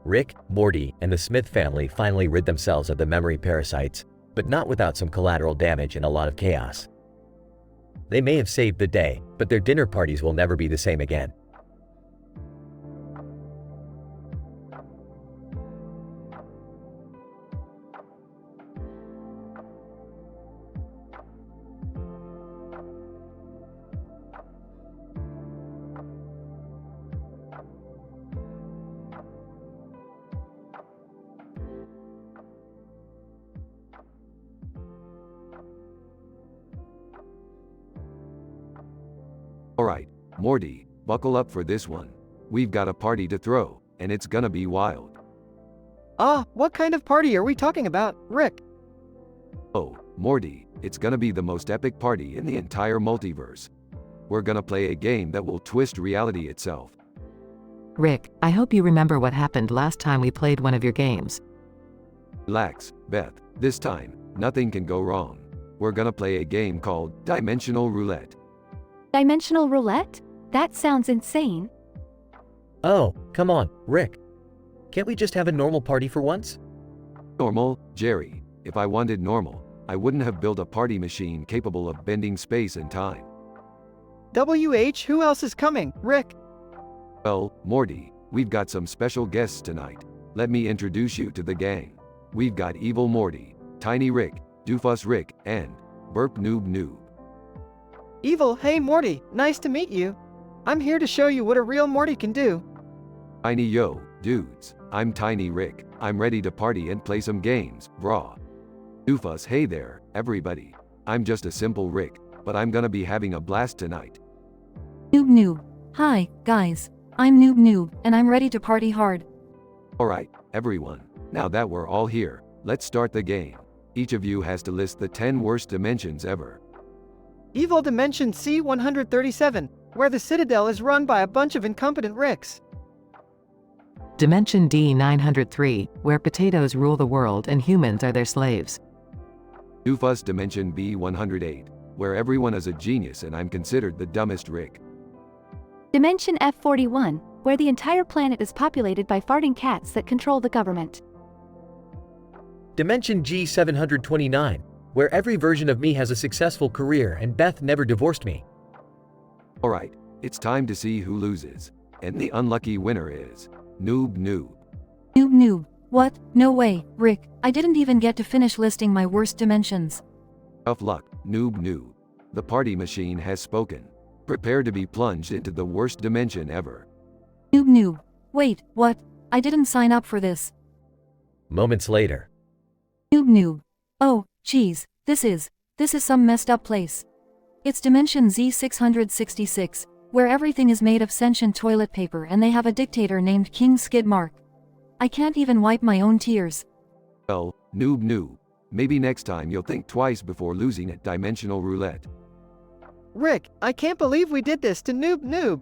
Rick, Morty, and the Smith family finally rid themselves of the memory parasites, but not without some collateral damage and a lot of chaos. They may have saved the day, but their dinner parties will never be the same again. Alright, Morty, buckle up for this one. We've got a party to throw, and it's gonna be wild. What kind of party are we talking about, Rick? Oh, Morty, it's gonna be the most epic party in the entire multiverse. We're gonna play a game that will twist reality itself. Rick, I hope you remember what happened last time we played one of your games. Relax, Beth. This time, nothing can go wrong. We're gonna play a game called Dimensional Roulette. Dimensional roulette? That sounds insane. Oh, come on, Rick. Can't we just have a normal party for once? Normal, Jerry. If I wanted normal, I wouldn't have built a party machine capable of bending space and time. Who else is coming, Rick? Well, Morty, we've got some special guests tonight. Let me introduce you to the gang. We've got Evil Morty, Tiny Rick, Doofus Rick, and Burp Noob Noob. Evil, hey Morty, nice to meet you. I'm here to show you what a real Morty can do. Tiny yo, dudes. I'm Tiny Rick. I'm ready to party and play some games, brah. Doofus, hey there, everybody. I'm just a simple Rick, but I'm gonna be having a blast tonight. Noob Noob. Hi, guys. I'm Noob Noob, and I'm ready to party hard. Alright, everyone. Now that we're all here, let's start the game. Each of you has to list the 10 worst dimensions ever. Evil Dimension C-137, where the Citadel is run by a bunch of incompetent Ricks. Dimension D903, where potatoes rule the world and humans are their slaves. Doofus Dimension B108, where everyone is a genius and I'm considered the dumbest Rick. Dimension F41, where the entire planet is populated by farting cats that control the government. Dimension G729, where every version of me has a successful career and Beth never divorced me. Alright, it's time to see who loses. And the unlucky winner is Noob Noob. Noob Noob. What? No way, Rick. I didn't even get to finish listing my worst dimensions. Tough luck, Noob Noob. The party machine has spoken. Prepare to be plunged into the worst dimension ever. Noob Noob. Wait, what? I didn't sign up for this. Moments later. Noob Noob. Oh, geez, this is some messed up place. It's Dimension Z666, where everything is made of sentient toilet paper and they have a dictator named King Skidmark. I can't even wipe my own tears. Well, Noob Noob. Maybe next time you'll think twice before losing at Dimensional Roulette. Rick, I can't believe we did this to Noob Noob.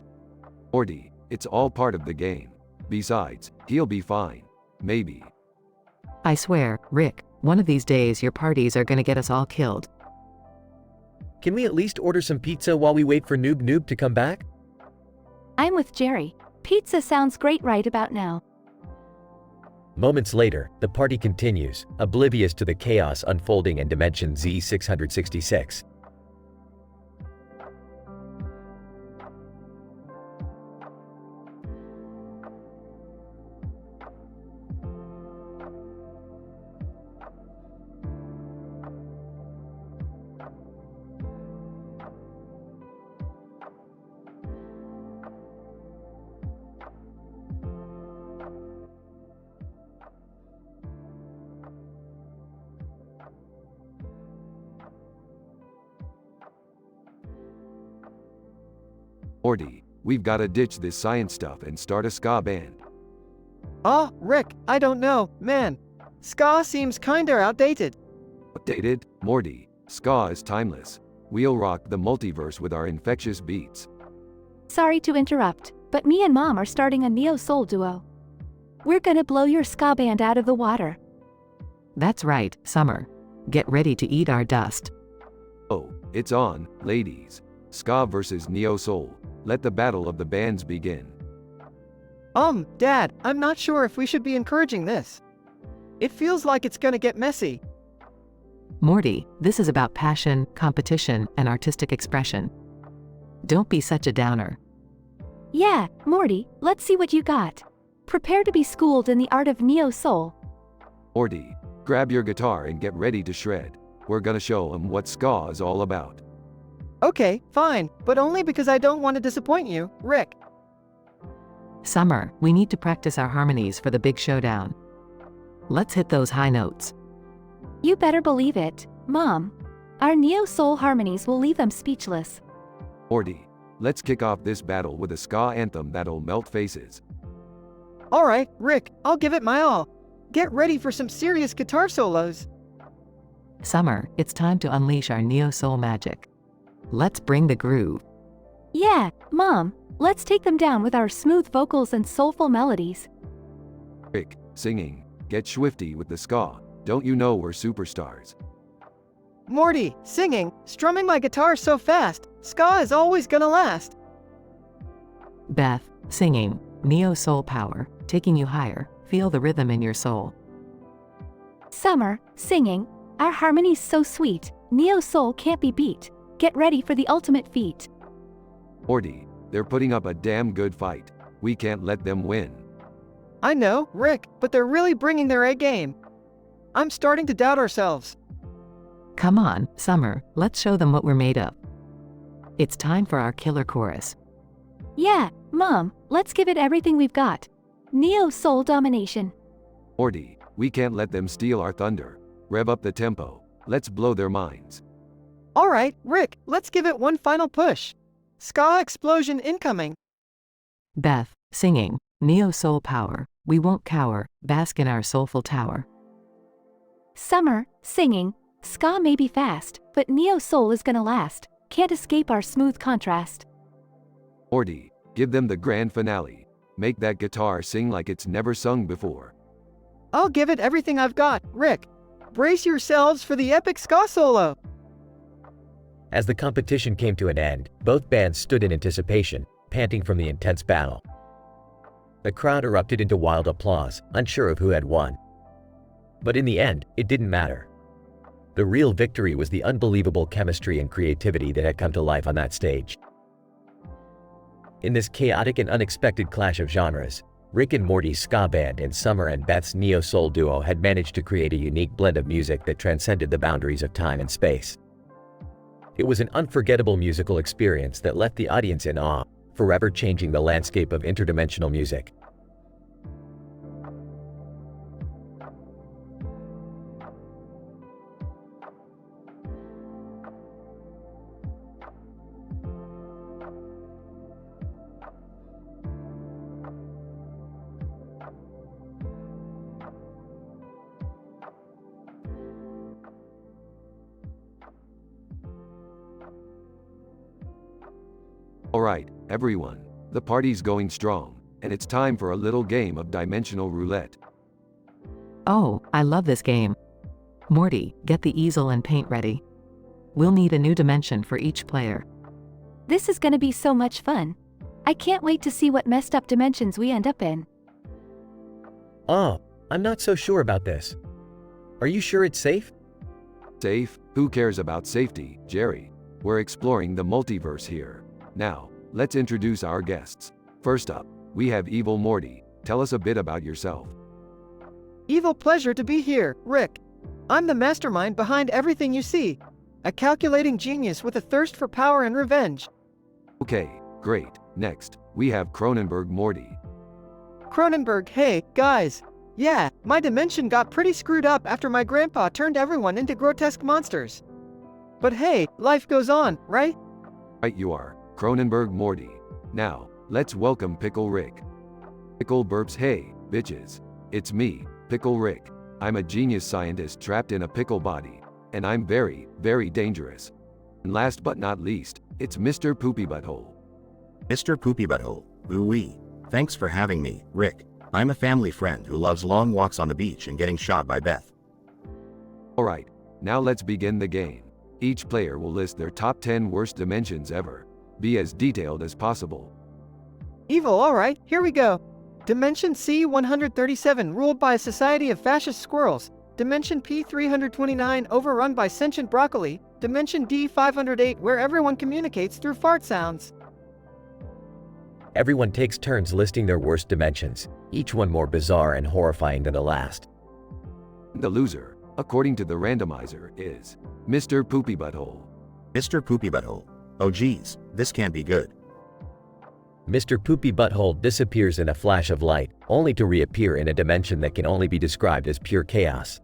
Morty, it's all part of the game. Besides, he'll be fine. Maybe. I swear, Rick, one of these days your parties are gonna get us all killed. Can we at least order some pizza while we wait for Noob Noob to come back? I'm with Jerry. Pizza sounds great right about now. Moments later, the party continues, oblivious to the chaos unfolding in Dimension Z666. Morty, we've gotta ditch this science stuff and start a ska band. Ah, Rick, I don't know, man. Ska seems kinda outdated. Outdated? Morty, ska is timeless. We'll rock the multiverse with our infectious beats. Sorry to interrupt, but me and Mom are starting a neo-soul duo. We're gonna blow your ska band out of the water. That's right, Summer. Get ready to eat our dust. Oh, it's on, ladies. Ska versus neo-soul. Let the battle of the bands begin. Dad, I'm not sure if we should be encouraging this. It feels like it's gonna get messy. Morty, this is about passion, competition, and artistic expression. Don't be such a downer. Yeah, Morty, let's see what you got. Prepare to be schooled in the art of neo-soul. Morty, grab your guitar and get ready to shred. We're gonna show 'em what ska is all about. Okay, fine, but only because I don't want to disappoint you, Rick. Summer, we need to practice our harmonies for the big showdown. Let's hit those high notes. You better believe it, Mom. Our neo-soul harmonies will leave them speechless. Morty, let's kick off this battle with a ska anthem that'll melt faces. Alright, Rick, I'll give it my all. Get ready for some serious guitar solos. Summer, it's time to unleash our neo-soul magic. Let's bring the groove. Yeah, Mom, let's take them down with our smooth vocals and soulful melodies. Rick, singing, get swifty with the ska. Don't you know we're superstars? Morty, singing, strumming my guitar so fast, ska is always gonna last. Beth, singing, neo-soul power, taking you higher, feel the rhythm in your soul. Summer, singing, our harmony's so sweet, neo-soul can't be beat. Get ready for the ultimate feat. Morty, they're putting up a damn good fight. We can't let them win. I know, Rick, but they're really bringing their A game. I'm starting to doubt ourselves. Come on, Summer, let's show them what we're made of. It's time for our killer chorus. Yeah, Mom, let's give it everything we've got. Neo-soul domination. Morty, we can't let them steal our thunder. Rev up the tempo. Let's blow their minds. Alright, Rick, let's give it one final push. Ska explosion incoming. Beth, singing, neo-soul power, we won't cower, bask in our soulful tower. Summer, singing, ska may be fast, but neo-soul is gonna last. Can't escape our smooth contrast. Morty, give them the grand finale. Make that guitar sing like it's never sung before. I'll give it everything I've got, Rick. Brace yourselves for the epic ska solo. As the competition came to an end, both bands stood in anticipation, panting from the intense battle. The crowd erupted into wild applause, unsure of who had won. But in the end, it didn't matter. The real victory was the unbelievable chemistry and creativity that had come to life on that stage. In this chaotic and unexpected clash of genres, Rick and Morty's ska band and Summer and Beth's neo-soul duo had managed to create a unique blend of music that transcended the boundaries of time and space. It was an unforgettable musical experience that left the audience in awe, forever changing the landscape of interdimensional music. Alright, everyone, the party's going strong, and it's time for a little game of dimensional roulette. Oh, I love this game. Morty, get the easel and paint ready. We'll need a new dimension for each player. This is gonna be so much fun. I can't wait to see what messed up dimensions we end up in. Oh, I'm not so sure about this. Are you sure it's safe? Safe? Who cares about safety, Jerry? We're exploring the multiverse here. Now, let's introduce our guests. First up, we have Evil Morty. Tell us a bit about yourself. Evil pleasure to be here, Rick. I'm the mastermind behind everything you see. A calculating genius with a thirst for power and revenge. Okay, great. Next, we have Cronenberg Morty. Cronenberg, hey, guys. Yeah, my dimension got pretty screwed up after my grandpa turned everyone into grotesque monsters. But hey, life goes on, right? Right you are, Cronenberg Morty. Now, let's welcome Pickle Rick. Pickle burps, hey, bitches. It's me, Pickle Rick. I'm a genius scientist trapped in a pickle body. And I'm very, very dangerous. And last but not least, it's Mr. Poopy Butthole. Mr. Poopy Butthole, ooh-wee. Thanks for having me, Rick. I'm a family friend who loves long walks on the beach and getting shot by Beth. Alright, now let's begin the game. Each player will list their top 10 worst dimensions ever. Be as detailed as possible. Evil, alright, here we go. Dimension C-137, ruled by a society of fascist squirrels. Dimension P-329, overrun by sentient broccoli. Dimension D-508, where everyone communicates through fart sounds. Everyone takes turns listing their worst dimensions, each one more bizarre and horrifying than the last. The loser, according to the randomizer, is Mr. Poopy Butthole. Mr. Poopy Butthole. Oh geez, this can't be good. Mr. Poopy Butthole disappears in a flash of light, only to reappear in a dimension that can only be described as pure chaos.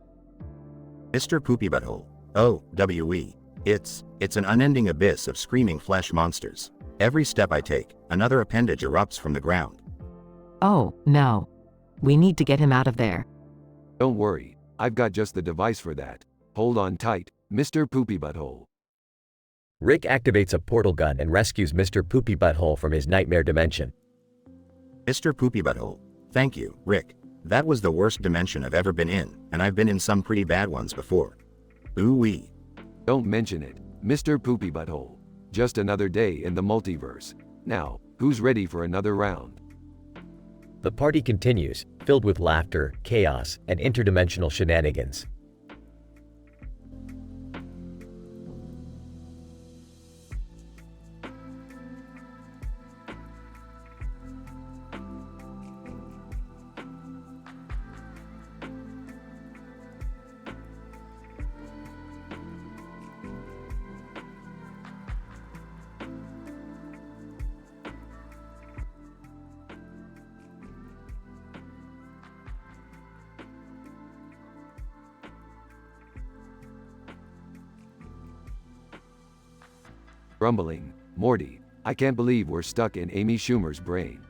Mr. Poopy Butthole. Oh, W.E. It's an unending abyss of screaming flesh monsters. Every step I take, another appendage erupts from the ground. Oh, no. We need to get him out of there. Don't worry, I've got just the device for that. Hold on tight, Mr. Poopy Butthole. Rick activates a portal gun and rescues Mr. Poopy Butthole from his nightmare dimension. Mr. Poopy Butthole. Thank you, Rick. That was the worst dimension I've ever been in, and I've been in some pretty bad ones before. Ooh-wee. Don't mention it, Mr. Poopy Butthole. Just another day in the multiverse. Now, who's ready for another round? The party continues, filled with laughter, chaos, and interdimensional shenanigans. Grumbling, Morty, I can't believe we're stuck in Amy Schumer's brain.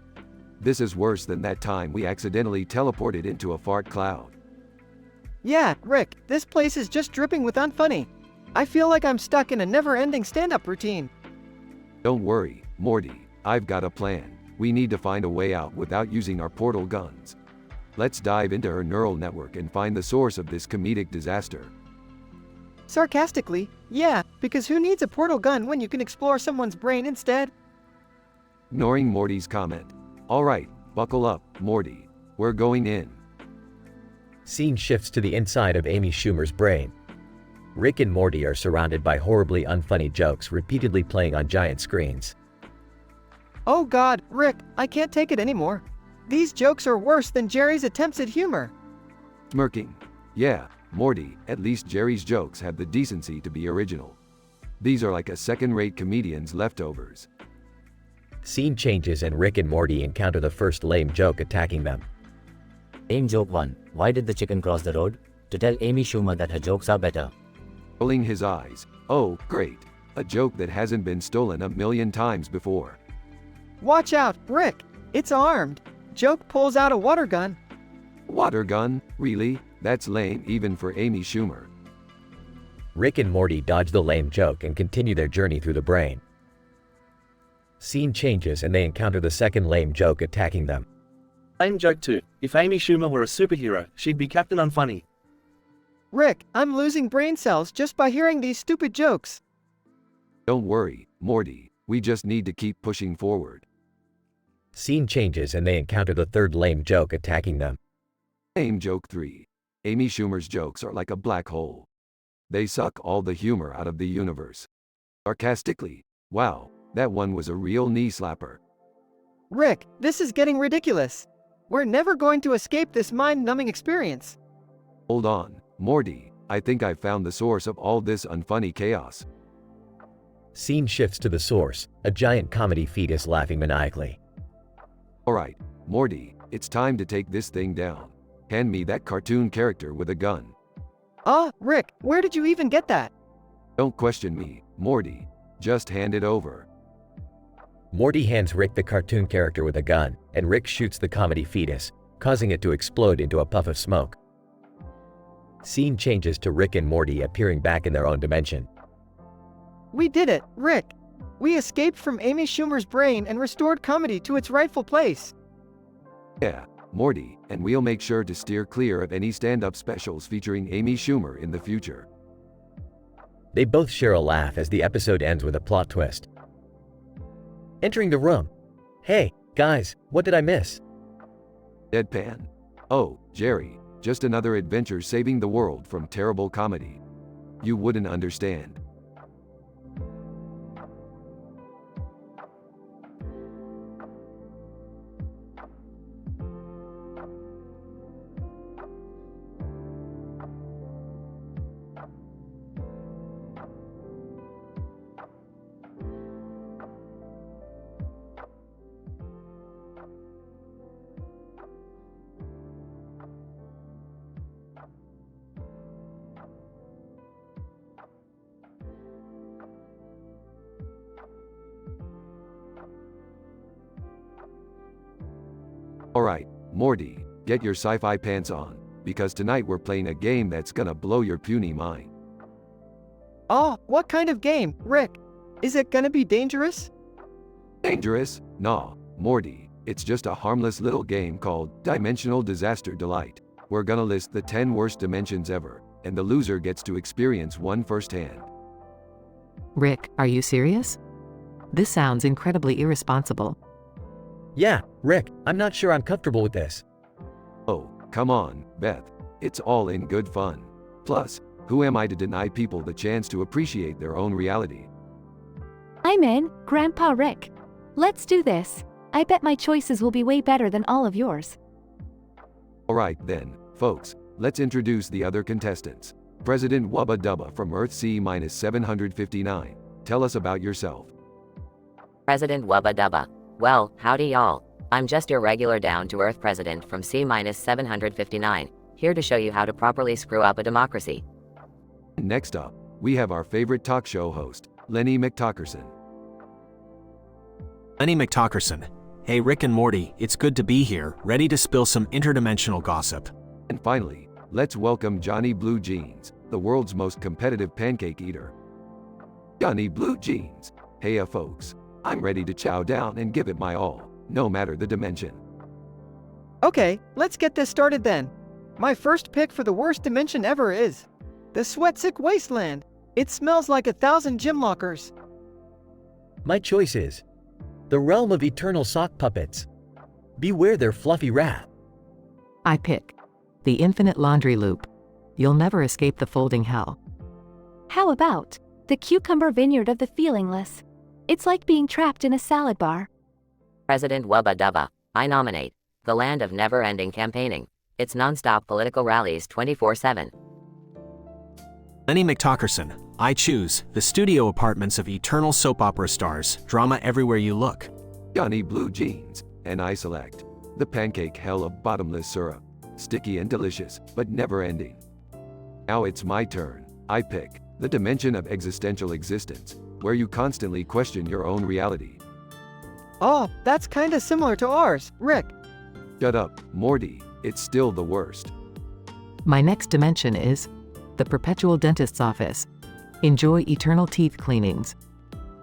This is worse than that time we accidentally teleported into a fart cloud. Yeah, Rick, this place is just dripping with unfunny. I feel like I'm stuck in a never-ending stand-up routine. Don't worry, Morty, I've got a plan. We need to find a way out without using our portal guns. Let's dive into her neural network and find the source of this comedic disaster. Sarcastically, yeah, because who needs a portal gun when you can explore someone's brain instead? Ignoring Morty's comment. Alright, buckle up, Morty. We're going in. Scene shifts to the inside of Amy Schumer's brain. Rick and Morty are surrounded by horribly unfunny jokes repeatedly playing on giant screens. Oh god, Rick, I can't take it anymore. These jokes are worse than Jerry's attempts at humor. Smirking. Yeah, Morty, at least Jerry's jokes have the decency to be original. These are like a second-rate comedian's leftovers. Scene changes and Rick and Morty encounter the first lame joke attacking them. Lame joke 1. Why did the chicken cross the road? To tell Amy Schumer that her jokes are better. Rolling his eyes. Oh, great. A joke that hasn't been stolen a million times before. Watch out, Rick! It's armed. Joke pulls out a water gun. Water gun? Really? That's lame even for Amy Schumer. Rick and Morty dodge the lame joke and continue their journey through the brain. Scene changes and they encounter the second lame joke attacking them. Lame joke 2. If Amy Schumer were a superhero, she'd be Captain Unfunny. Rick, I'm losing brain cells just by hearing these stupid jokes. Don't worry, Morty. We just need to keep pushing forward. Scene changes and they encounter the third lame joke attacking them. Lame joke 3. Amy Schumer's jokes are like a black hole. They suck all the humor out of the universe. Sarcastically, wow, that one was a real knee slapper. Rick, this is getting ridiculous. We're never going to escape this mind-numbing experience. Hold on, Morty, I think I've found the source of all this unfunny chaos. Scene shifts to the source. A giant comedy fetus laughing maniacally. Alright, Morty, it's time to take this thing down. Hand me that cartoon character with a gun. Rick, where did you even get that? Don't question me, Morty. Just hand it over. Morty hands Rick the cartoon character with a gun, and Rick shoots the comedy fetus, causing it to explode into a puff of smoke. Scene changes to Rick and Morty appearing back in their own dimension. We did it, Rick! We escaped from Amy Schumer's brain and restored comedy to its rightful place. Yeah, Morty, and we'll make sure to steer clear of any stand-up specials featuring Amy Schumer in the future. They both share a laugh as the episode ends with a plot twist. Entering the room. Hey, guys, what did I miss? Deadpan. Oh, Jerry, just another adventure saving the world from terrible comedy. You wouldn't understand. Alright, Morty, get your sci-fi pants on, because tonight we're playing a game that's gonna blow your puny mind. Oh, what kind of game, Rick? Is it gonna be dangerous? Dangerous? Nah, Morty, it's just a harmless little game called Dimensional Disaster Delight. We're gonna list the 10 worst dimensions ever, and the loser gets to experience one firsthand. Rick, are you serious? This sounds incredibly irresponsible. Yeah, Rick, I'm not sure I'm comfortable with this. Oh, come on, Beth. It's all in good fun. Plus, who am I to deny people the chance to appreciate their own reality? I'm in, Grandpa Rick. Let's do this. I bet my choices will be way better than all of yours. Alright then, folks, let's introduce the other contestants. President Wubba Dubba from Earth C-759. Tell us about yourself. President Wubba Dubba. Well, howdy y'all. I'm just your regular down-to-earth president from C-759, here to show you how to properly screw up a democracy. Next up, we have our favorite talk show host, Lenny McTalkerson. Lenny McTalkerson. Hey Rick and Morty, it's good to be here, ready to spill some interdimensional gossip. And finally, let's welcome Johnny Blue Jeans, the world's most competitive pancake eater. Johnny Blue Jeans. Heya folks. I'm ready to chow down and give it my all, no matter the dimension. Okay, let's get this started then. My first pick for the worst dimension ever is the Sweatsick Wasteland. It smells like 1,000 gym lockers. My choice is the realm of eternal sock puppets. Beware their fluffy wrath. I pick the infinite laundry loop. You'll never escape the folding hell. How about the cucumber vineyard of the feelingless? It's like being trapped in a salad bar. President Wubba Dubba. I nominate the land of never-ending campaigning. It's non-stop political rallies 24/7. Lenny McTalkerson. I choose the studio apartments of eternal soap opera stars, drama everywhere you look. Johnny Blue Jeans. And I select the pancake hell of bottomless syrup. Sticky and delicious, but never ending. Now it's my turn. I pick the dimension of existential existence, where you constantly question your own reality. Oh, that's kinda similar to ours, Rick. Shut up, Morty, it's still the worst. My next dimension is the perpetual dentist's office. Enjoy eternal teeth cleanings.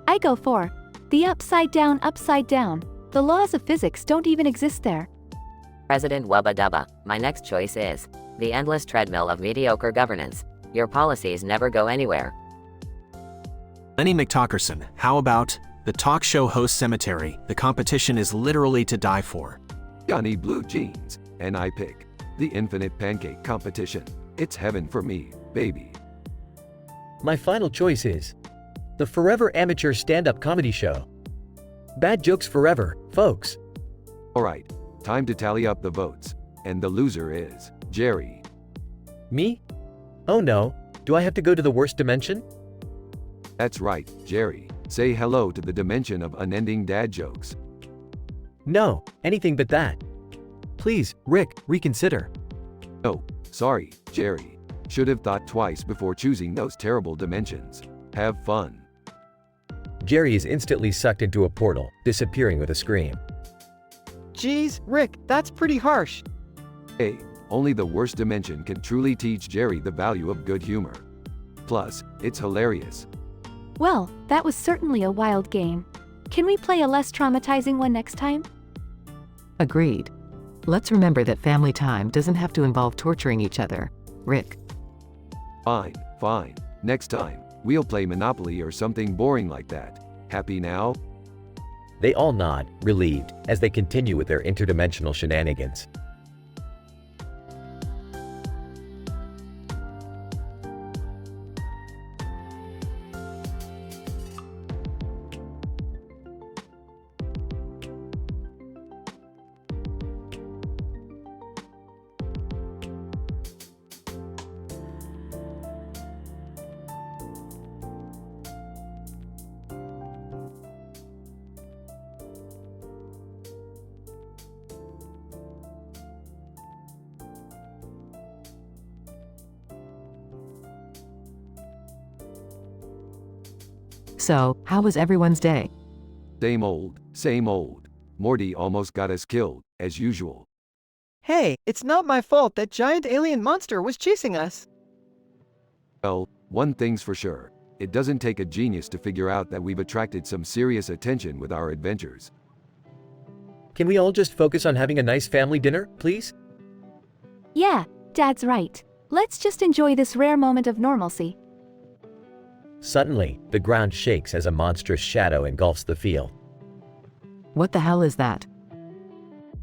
I go for the upside down, upside down. The laws of physics don't even exist there. President Wubba Dubba. My next choice is the endless treadmill of mediocre governance. Your policies never go anywhere. Lenny McTalkerson. How about the talk show host cemetery? The competition is literally to die for. Johnny Blue Jeans. And I pick the infinite pancake competition. It's heaven for me, baby. My final choice is the forever amateur stand-up comedy show. Bad jokes forever, folks. Alright, time to tally up the votes. And the loser is Jerry. Me? Oh no, do I have to go to the worst dimension? That's right, Jerry. Say hello to the dimension of unending dad jokes. No, anything but that. Please, Rick, reconsider. Oh, sorry, Jerry. Should have thought twice before choosing those terrible dimensions. Have fun. Jerry is instantly sucked into a portal, disappearing with a scream. Geez, Rick, that's pretty harsh. Hey, only the worst dimension can truly teach Jerry the value of good humor. Plus, it's hilarious. Well, that was certainly a wild game. Can we play a less traumatizing one next time? Agreed. Let's remember that family time doesn't have to involve torturing each other. Rick. Fine, fine. Next time, we'll play Monopoly or something boring like that. Happy now? They all nod, relieved, as they continue with their interdimensional shenanigans. So, how was everyone's day? Same old, same old. Morty almost got us killed, as usual. Hey, it's not my fault that giant alien monster was chasing us. Well, one thing's for sure. It doesn't take a genius to figure out that we've attracted some serious attention with our adventures. Can we all just focus on having a nice family dinner, please? Yeah, Dad's right. Let's just enjoy this rare moment of normalcy. Suddenly, the ground shakes as a monstrous shadow engulfs the field. What the hell is that?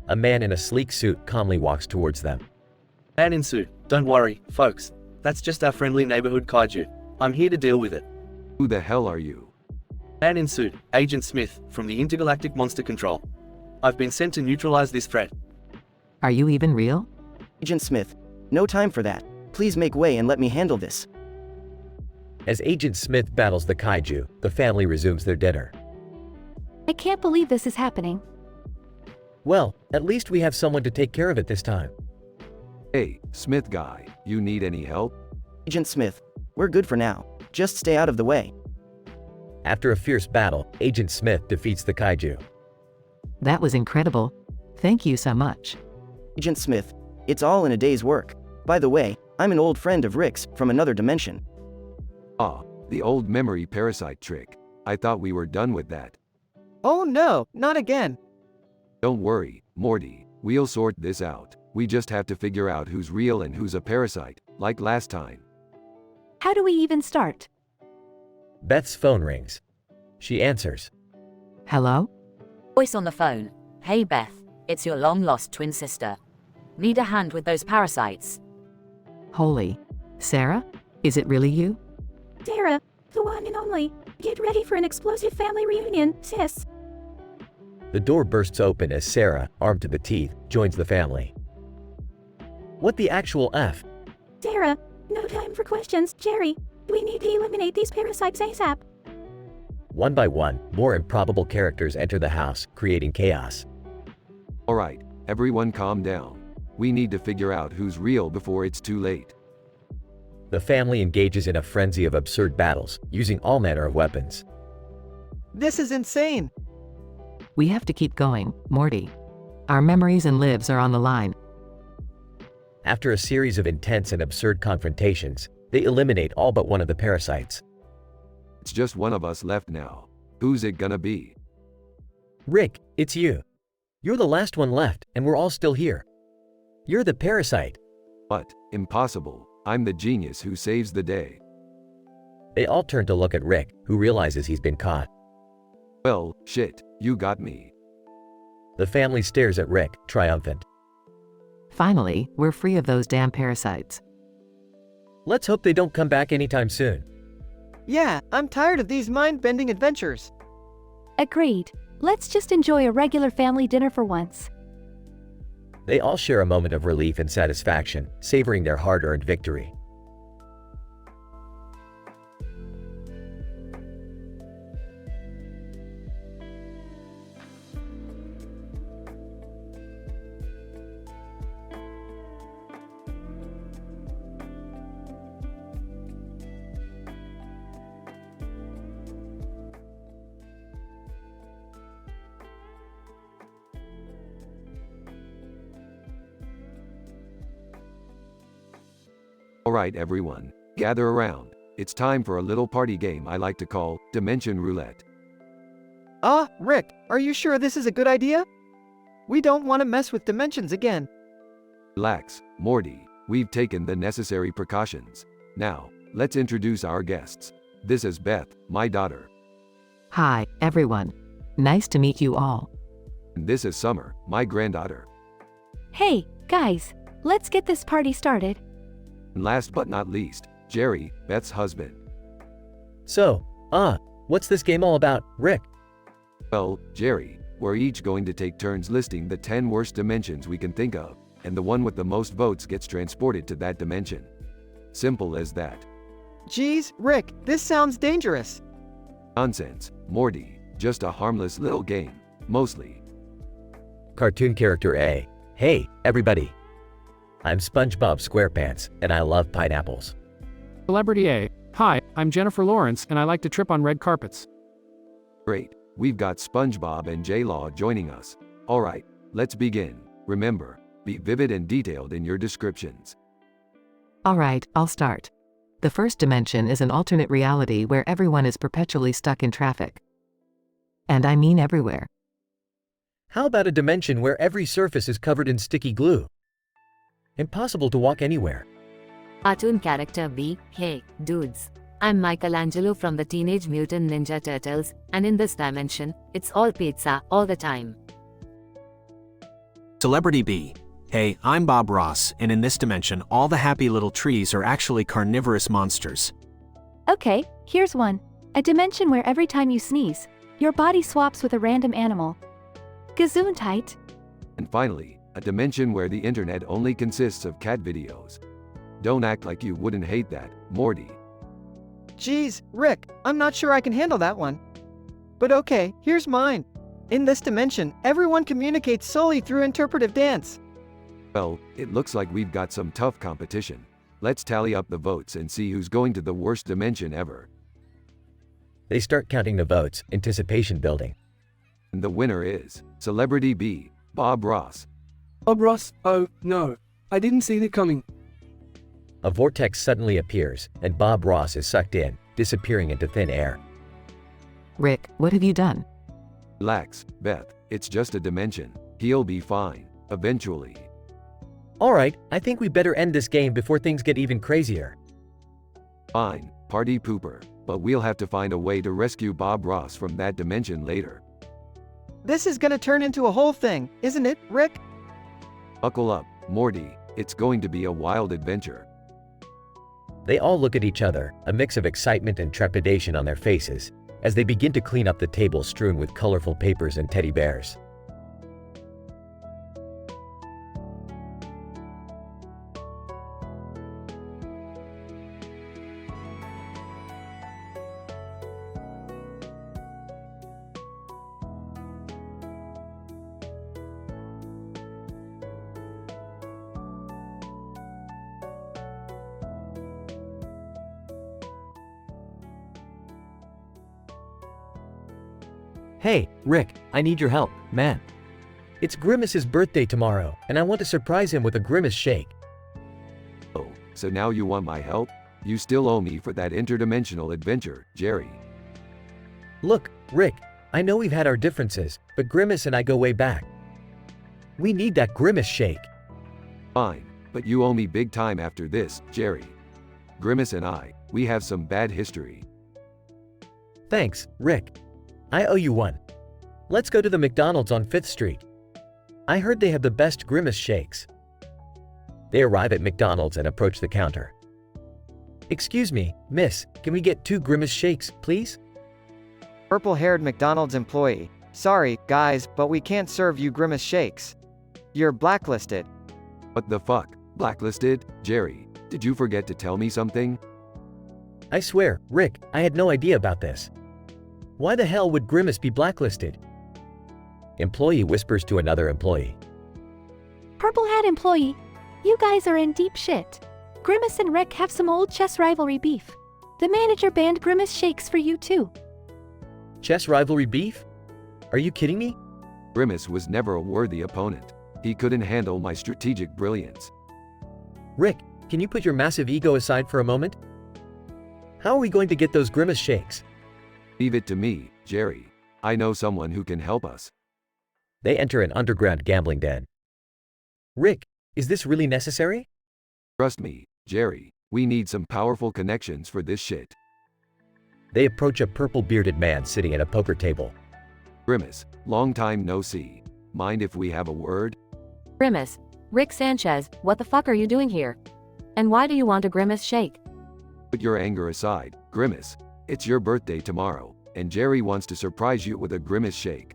A man in a sleek suit calmly walks towards them. Man in suit, don't worry, folks. That's just our friendly neighborhood kaiju. I'm here to deal with it. Who the hell are you? Man in suit, Agent Smith, from the Intergalactic Monster Control. I've been sent to neutralize this threat. Are you even real? Agent Smith, no time for that. Please make way and let me handle this. As Agent Smith battles the kaiju, the family resumes their dinner. I can't believe this is happening. Well, at least we have someone to take care of it this time. Hey, Smith guy, you need any help? Agent Smith, we're good for now. Just stay out of the way. After a fierce battle, Agent Smith defeats the kaiju. That was incredible. Thank you so much. Agent Smith, it's all in a day's work. By the way, I'm an old friend of Rick's from another dimension. Ah, the old memory parasite trick. I thought we were done with that. Oh no, not again. Don't worry, Morty, we'll sort this out. We just have to figure out who's real and who's a parasite, like last time. How do we even start? Beth's phone rings. She answers. Hello? Voice on the phone. Hey Beth, it's your long-lost twin sister. Need a hand with those parasites? Holy. Sarah? Is it really you? Sarah, the one and only. Get ready for an explosive family reunion, sis. The door bursts open as Sarah, armed to the teeth, joins the family. What the actual F? Sarah, no time for questions. Jerry, we need to eliminate these parasites ASAP. One by one, more improbable characters enter the house, creating chaos. Alright, everyone calm down. We need to figure out who's real before it's too late. The family engages in a frenzy of absurd battles, using all manner of weapons. This is insane. We have to keep going, Morty. Our memories and lives are on the line. After a series of intense and absurd confrontations, they eliminate all but one of the parasites. It's just one of us left now. Who's it gonna be? Rick, it's you. You're the last one left, and we're all still here. You're the parasite. What? Impossible. I'm the genius who saves the day. They all turn to look at Rick, who realizes he's been caught. Well, shit, you got me. The family stares at Rick, triumphant. Finally, we're free of those damn parasites. Let's hope they don't come back anytime soon. Yeah, I'm tired of these mind-bending adventures. Agreed. Let's just enjoy a regular family dinner for once. They all share a moment of relief and satisfaction, savoring their hard-earned victory. Alright everyone, gather around. It's time for a little party game I like to call Dimension Roulette. Rick, are you sure this is a good idea? We don't want to mess with dimensions again. Relax, Morty, we've taken the necessary precautions. Now, let's introduce our guests. This is Beth, my daughter. Hi, everyone. Nice to meet you all. And this is Summer, my granddaughter. Hey, guys, let's get this party started. And last but not least, Jerry, Beth's husband. So, what's this game all about, Rick? Well, Jerry, we're each going to take turns listing the 10 worst dimensions we can think of, and the one with the most votes gets transported to that dimension. Simple as that. Geez, Rick, this sounds dangerous. Nonsense, Morty, just a harmless little game, mostly. Cartoon character A. Hey, everybody. I'm SpongeBob SquarePants, and I love pineapples. Celebrity A. Hi, I'm Jennifer Lawrence, and I like to trip on red carpets. Great, we've got SpongeBob and J-Law joining us. Alright, let's begin. Remember, be vivid and detailed in your descriptions. Alright, I'll start. The first dimension is an alternate reality where everyone is perpetually stuck in traffic. And I mean everywhere. How about a dimension where every surface is covered in sticky glue? Impossible to walk anywhere. Cartoon character B. Hey, dudes. I'm Michelangelo from the Teenage Mutant Ninja Turtles, and in this dimension, it's all pizza, all the time. Celebrity B. Hey, I'm Bob Ross, and in this dimension, all the happy little trees are actually carnivorous monsters. Okay, here's one. A dimension where every time you sneeze, your body swaps with a random animal. Gesundheit. And finally, a dimension where the internet only consists of cat videos. Don't act like you wouldn't hate that, Morty. Geez, Rick, I'm not sure I can handle that one. But okay, here's mine. In this dimension, everyone communicates solely through interpretive dance. Well, it looks like we've got some tough competition. Let's tally up the votes and see who's going to the worst dimension ever. They start counting the votes, anticipation building. And the winner is Celebrity B, Bob Ross. Bob Ross, oh no, I didn't see that coming. A vortex suddenly appears, and Bob Ross is sucked in, disappearing into thin air. Rick, what have you done? Relax, Beth, it's just a dimension. He'll be fine, eventually. Alright, I think we better end this game before things get even crazier. Fine, party pooper, but we'll have to find a way to rescue Bob Ross from that dimension later. This is gonna turn into a whole thing, isn't it, Rick? Buckle up, Morty, it's going to be a wild adventure. They all look at each other, a mix of excitement and trepidation on their faces, as they begin to clean up the table strewn with colorful papers and teddy bears. Hey, Rick, I need your help, man. It's Grimace's birthday tomorrow, and I want to surprise him with a Grimace shake. Oh, so now you want my help? You still owe me for that interdimensional adventure, Jerry. Look, Rick, I know we've had our differences, but Grimace and I go way back. We need that Grimace shake. Fine, but you owe me big time after this, Jerry. Grimace and we have some bad history. Thanks, Rick. I owe you one. Let's go to the McDonald's on 5th Street. I heard they have the best Grimace shakes. They arrive at McDonald's and approach the counter. Excuse me, miss, can we get 2 Grimace shakes, please? Purple-haired McDonald's employee. Sorry, guys, but we can't serve you Grimace shakes. You're blacklisted. What the fuck? Blacklisted? Jerry, did you forget to tell me something? I swear, Rick, I had no idea about this. Why the hell would Grimace be blacklisted? Employee whispers to another employee. Purple Hat employee, you guys are in deep shit. Grimace and Rick have some old chess rivalry beef. The manager banned Grimace shakes for you too. Chess rivalry beef? Are you kidding me? Grimace was never a worthy opponent. He couldn't handle my strategic brilliance. Rick, can you put your massive ego aside for a moment? How are we going to get those grimace shakes? Leave it to me, Jerry. I know someone who can help us. They enter an underground gambling den. Rick, is this really necessary? Trust me, Jerry. We need some powerful connections for this shit. They approach a purple-bearded man sitting at a poker table. Grimace, long time no see. Mind if we have a word? Grimace. Rick Sanchez, what the fuck are you doing here? And why do you want a grimace shake? Put your anger aside, Grimace. It's your birthday tomorrow, and Jerry wants to surprise you with a grimace shake.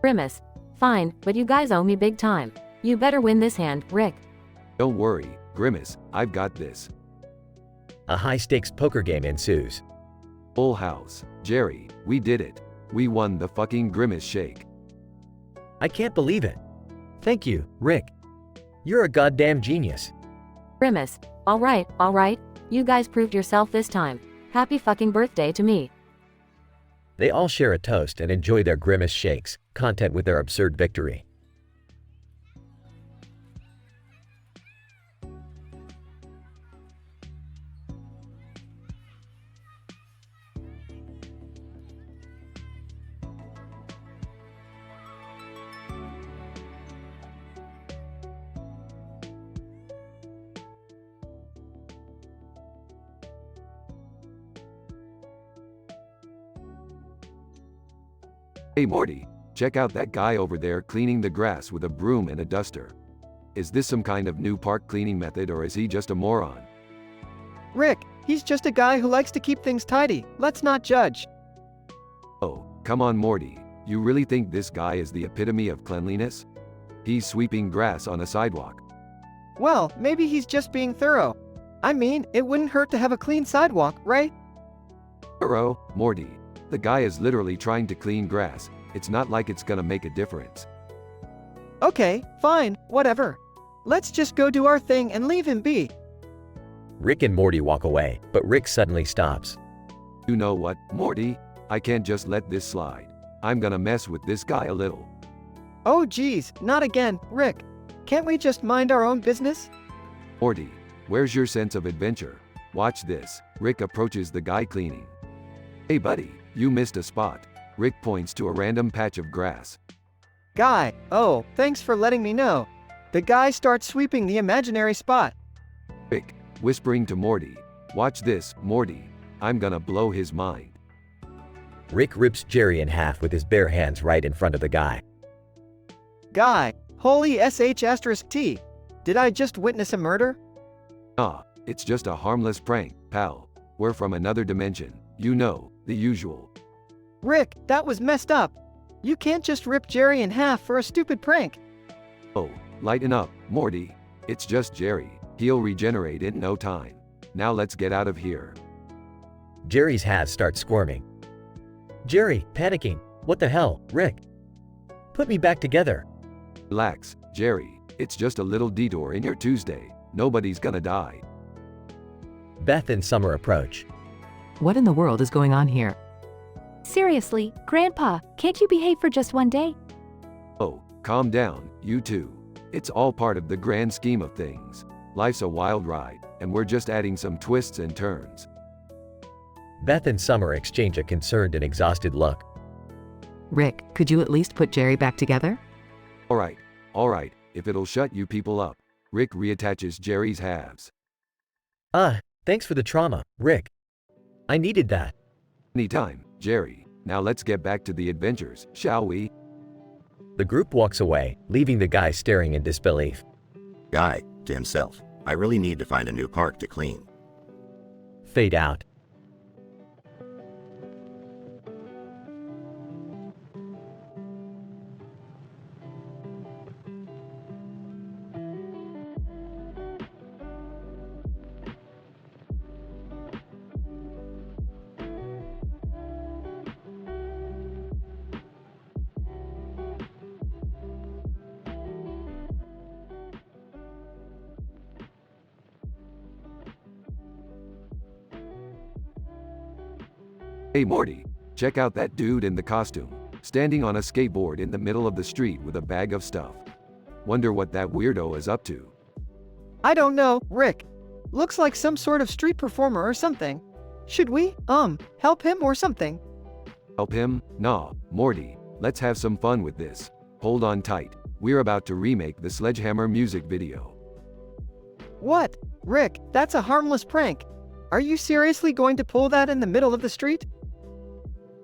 Grimace. Fine, but you guys owe me big time. You better win this hand, Rick. Don't worry, Grimace, I've got this. A high-stakes poker game ensues. Full house. Jerry, we did it. We won the fucking grimace shake. I can't believe it. Thank you, Rick. You're a goddamn genius. Grimace. All right. You guys proved yourself this time. Happy fucking birthday to me. They all share a toast and enjoy their grimace shakes, content with their absurd victory. Hey Morty, check out that guy over there cleaning the grass with a broom and a duster. Is this some kind of new park cleaning method or is he just a moron? Rick, he's just a guy who likes to keep things tidy. Let's not judge. Oh, come on Morty. You really think this guy is the epitome of cleanliness? He's sweeping grass on a sidewalk. Well, maybe he's just being thorough. I mean, it wouldn't hurt to have a clean sidewalk, right? Thorough, Morty. The guy is literally trying to clean grass. It's not like it's gonna make a difference. Okay, fine, whatever. Let's just go do our thing and leave him be. Rick and Morty walk away, but Rick suddenly stops. You know what, Morty? I can't just let this slide. I'm gonna mess with this guy a little. Oh geez, not again, Rick. Can't we just mind our own business? Morty, where's your sense of adventure? Watch this. Rick approaches the guy cleaning. Hey buddy, you missed a spot. Rick points to a random patch of grass. Guy, oh, thanks for letting me know. The guy starts sweeping the imaginary spot. Rick, whispering to Morty. Watch this, Morty. I'm gonna blow his mind. Rick rips Jerry in half with his bare hands right in front of the guy. Guy, holy sh*t. Did I just witness a murder? Nah, it's just a harmless prank, pal. We're from another dimension. You know, the usual. Rick, that was messed up. You can't just rip Jerry in half for a stupid prank. Oh, lighten up, Morty. It's just Jerry. He'll regenerate in no time. Now let's get out of here. Jerry's hat starts squirming. Jerry, panicking. What the hell, Rick? Put me back together. Relax, Jerry. It's just a little detour in your Tuesday. Nobody's gonna die. Beth and Summer approach. What in the world is going on here? Seriously, Grandpa, can't you behave for just one day? Oh, calm down, you two. It's all part of the grand scheme of things. Life's a wild ride, and we're just adding some twists and turns. Beth and Summer exchange a concerned and exhausted look. Rick, could you at least put Jerry back together? All right, if it'll shut you people up. Rick reattaches Jerry's halves. Thanks for the trauma, Rick. I needed that. Anytime, Jerry. Now let's get back to the adventures, shall we? The group walks away, leaving the guy staring in disbelief. Guy, to himself, I really need to find a new park to clean. Fade out. Hey Morty, check out that dude in the costume, standing on a skateboard in the middle of the street with a bag of stuff. Wonder what that weirdo is up to. I don't know, Rick. Looks like some sort of street performer or something. Should we, help him or something? Help him? Nah, Morty, let's have some fun with this. Hold on tight. We're about to remake the Sledgehammer music video. What? Rick, that's a harmless prank. Are you seriously going to pull that in the middle of the street?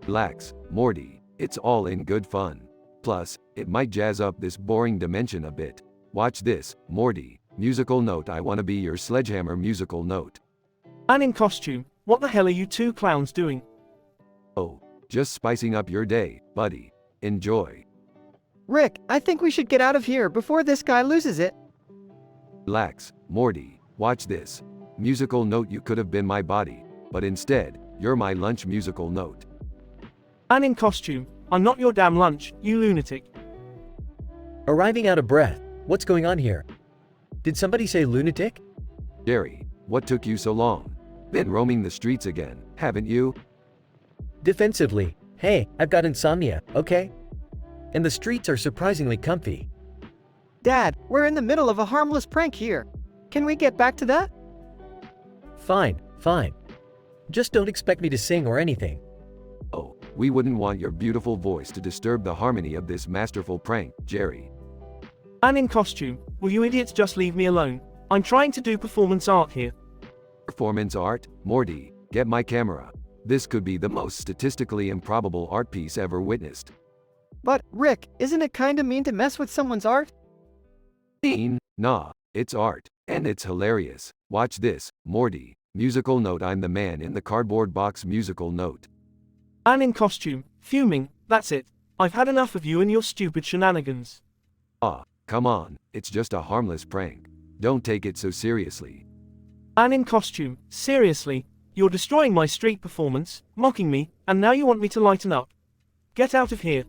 Relax, Morty, it's all in good fun. Plus, it might jazz up this boring dimension a bit. Watch this, Morty. Musical note. I wanna be your Sledgehammer musical note. And in costume. What the hell are you two clowns doing? Oh, just spicing up your day, buddy. Enjoy. Rick, I think we should get out of here before this guy loses it. Relax, Morty. Watch this. Musical note. You could have been my body, but instead, you're my lunch musical note. And in costume. I'm not your damn lunch, you lunatic. Arriving out of breath. What's going on here? Did somebody say lunatic? Jerry, what took you so long? Been roaming the streets again, haven't you? Defensively. Hey, I've got insomnia, okay? And the streets are surprisingly comfy. Dad, we're in the middle of a harmless prank here. Can we get back to that? Fine, fine. Just don't expect me to sing or anything. Oh, we wouldn't want your beautiful voice to disturb the harmony of this masterful prank, Jerry. And in costume. Will you idiots just leave me alone? I'm trying to do performance art here. Performance art? Morty, get my camera. This could be the most statistically improbable art piece ever witnessed. But, Rick, isn't it kinda mean to mess with someone's art? Mean? Nah, it's art. And it's hilarious. Watch this, Morty. Musical note. I'm the man in the cardboard box musical note. And in costume. Fuming. That's it. I've had enough of you and your stupid shenanigans. Ah, come on, it's just a harmless prank. Don't take it so seriously. And in costume. Seriously. You're destroying my street performance, mocking me, and now you want me to lighten up. Get out of here.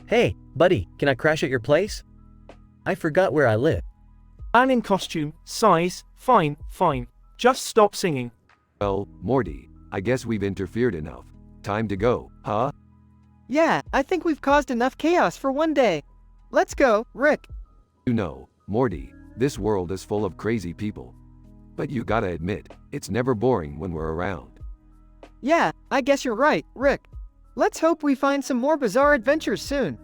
Hey, buddy, can I crash at your place? I forgot where I live. And in costume. Size. Fine, fine. Just stop singing. Well, Morty, I guess we've interfered enough. Time to go, huh? Yeah, I think we've caused enough chaos for one day. Let's go, Rick. You know, Morty, this world is full of crazy people. But you gotta admit, it's never boring when we're around. Yeah, I guess you're right, Rick. Let's hope we find some more bizarre adventures soon.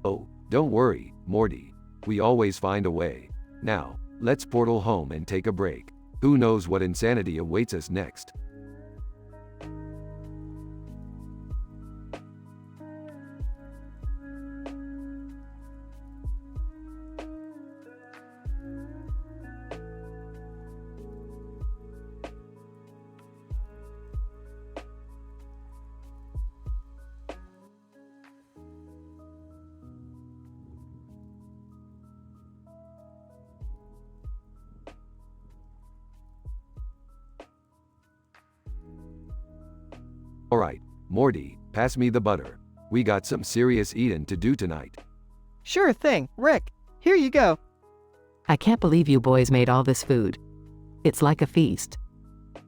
Oh, don't worry, Morty. We always find a way. Now, let's portal home and take a break. Who knows what insanity awaits us next? Alright, Morty, pass me the butter. We got some serious eating to do tonight. Sure thing, Rick. Here you go. I can't believe you boys made all this food. It's like a feast.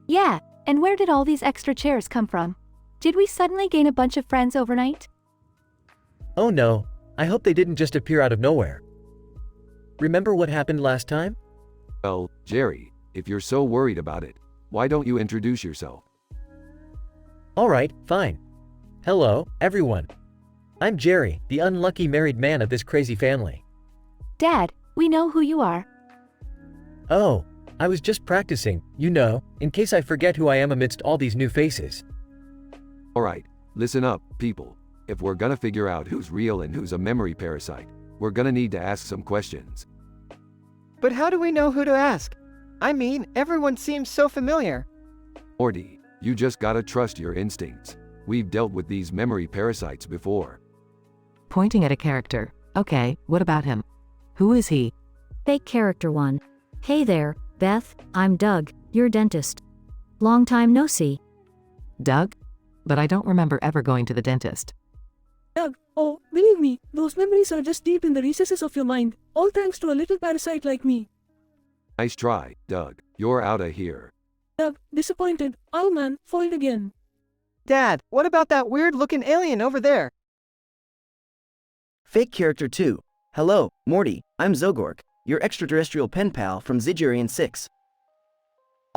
Yeah, and where did all these extra chairs come from? Did we suddenly gain a bunch of friends overnight? Oh no, I hope they didn't just appear out of nowhere. Remember what happened last time? Well, Jerry, if you're so worried about it, why don't you introduce yourself? Alright, fine. Hello, everyone. I'm Jerry, the unlucky married man of this crazy family. Dad, we know who you are. Oh, I was just practicing, you know, in case I forget who I am amidst all these new faces. Alright, listen up, people. If we're gonna figure out who's real and who's a memory parasite, we're gonna need to ask some questions. But how do we know who to ask? I mean, everyone seems so familiar. Morty, you just gotta trust your instincts. We've dealt with these memory parasites before. Pointing at a character. Okay, what about him? Who is he? Fake character 1. Hey there, Beth, I'm Doug, your dentist. Long time no see. Doug? But I don't remember ever going to the dentist. Doug, oh, believe me, those memories are just deep in the recesses of your mind, all thanks to a little parasite like me. Nice try, Doug. You're outta here. Doug, disappointed. Oh man, foiled again. Dad, what about that weird-looking alien over there? Fake character 2. Hello, Morty, I'm Zogork, your extraterrestrial pen pal from Zigerian 6.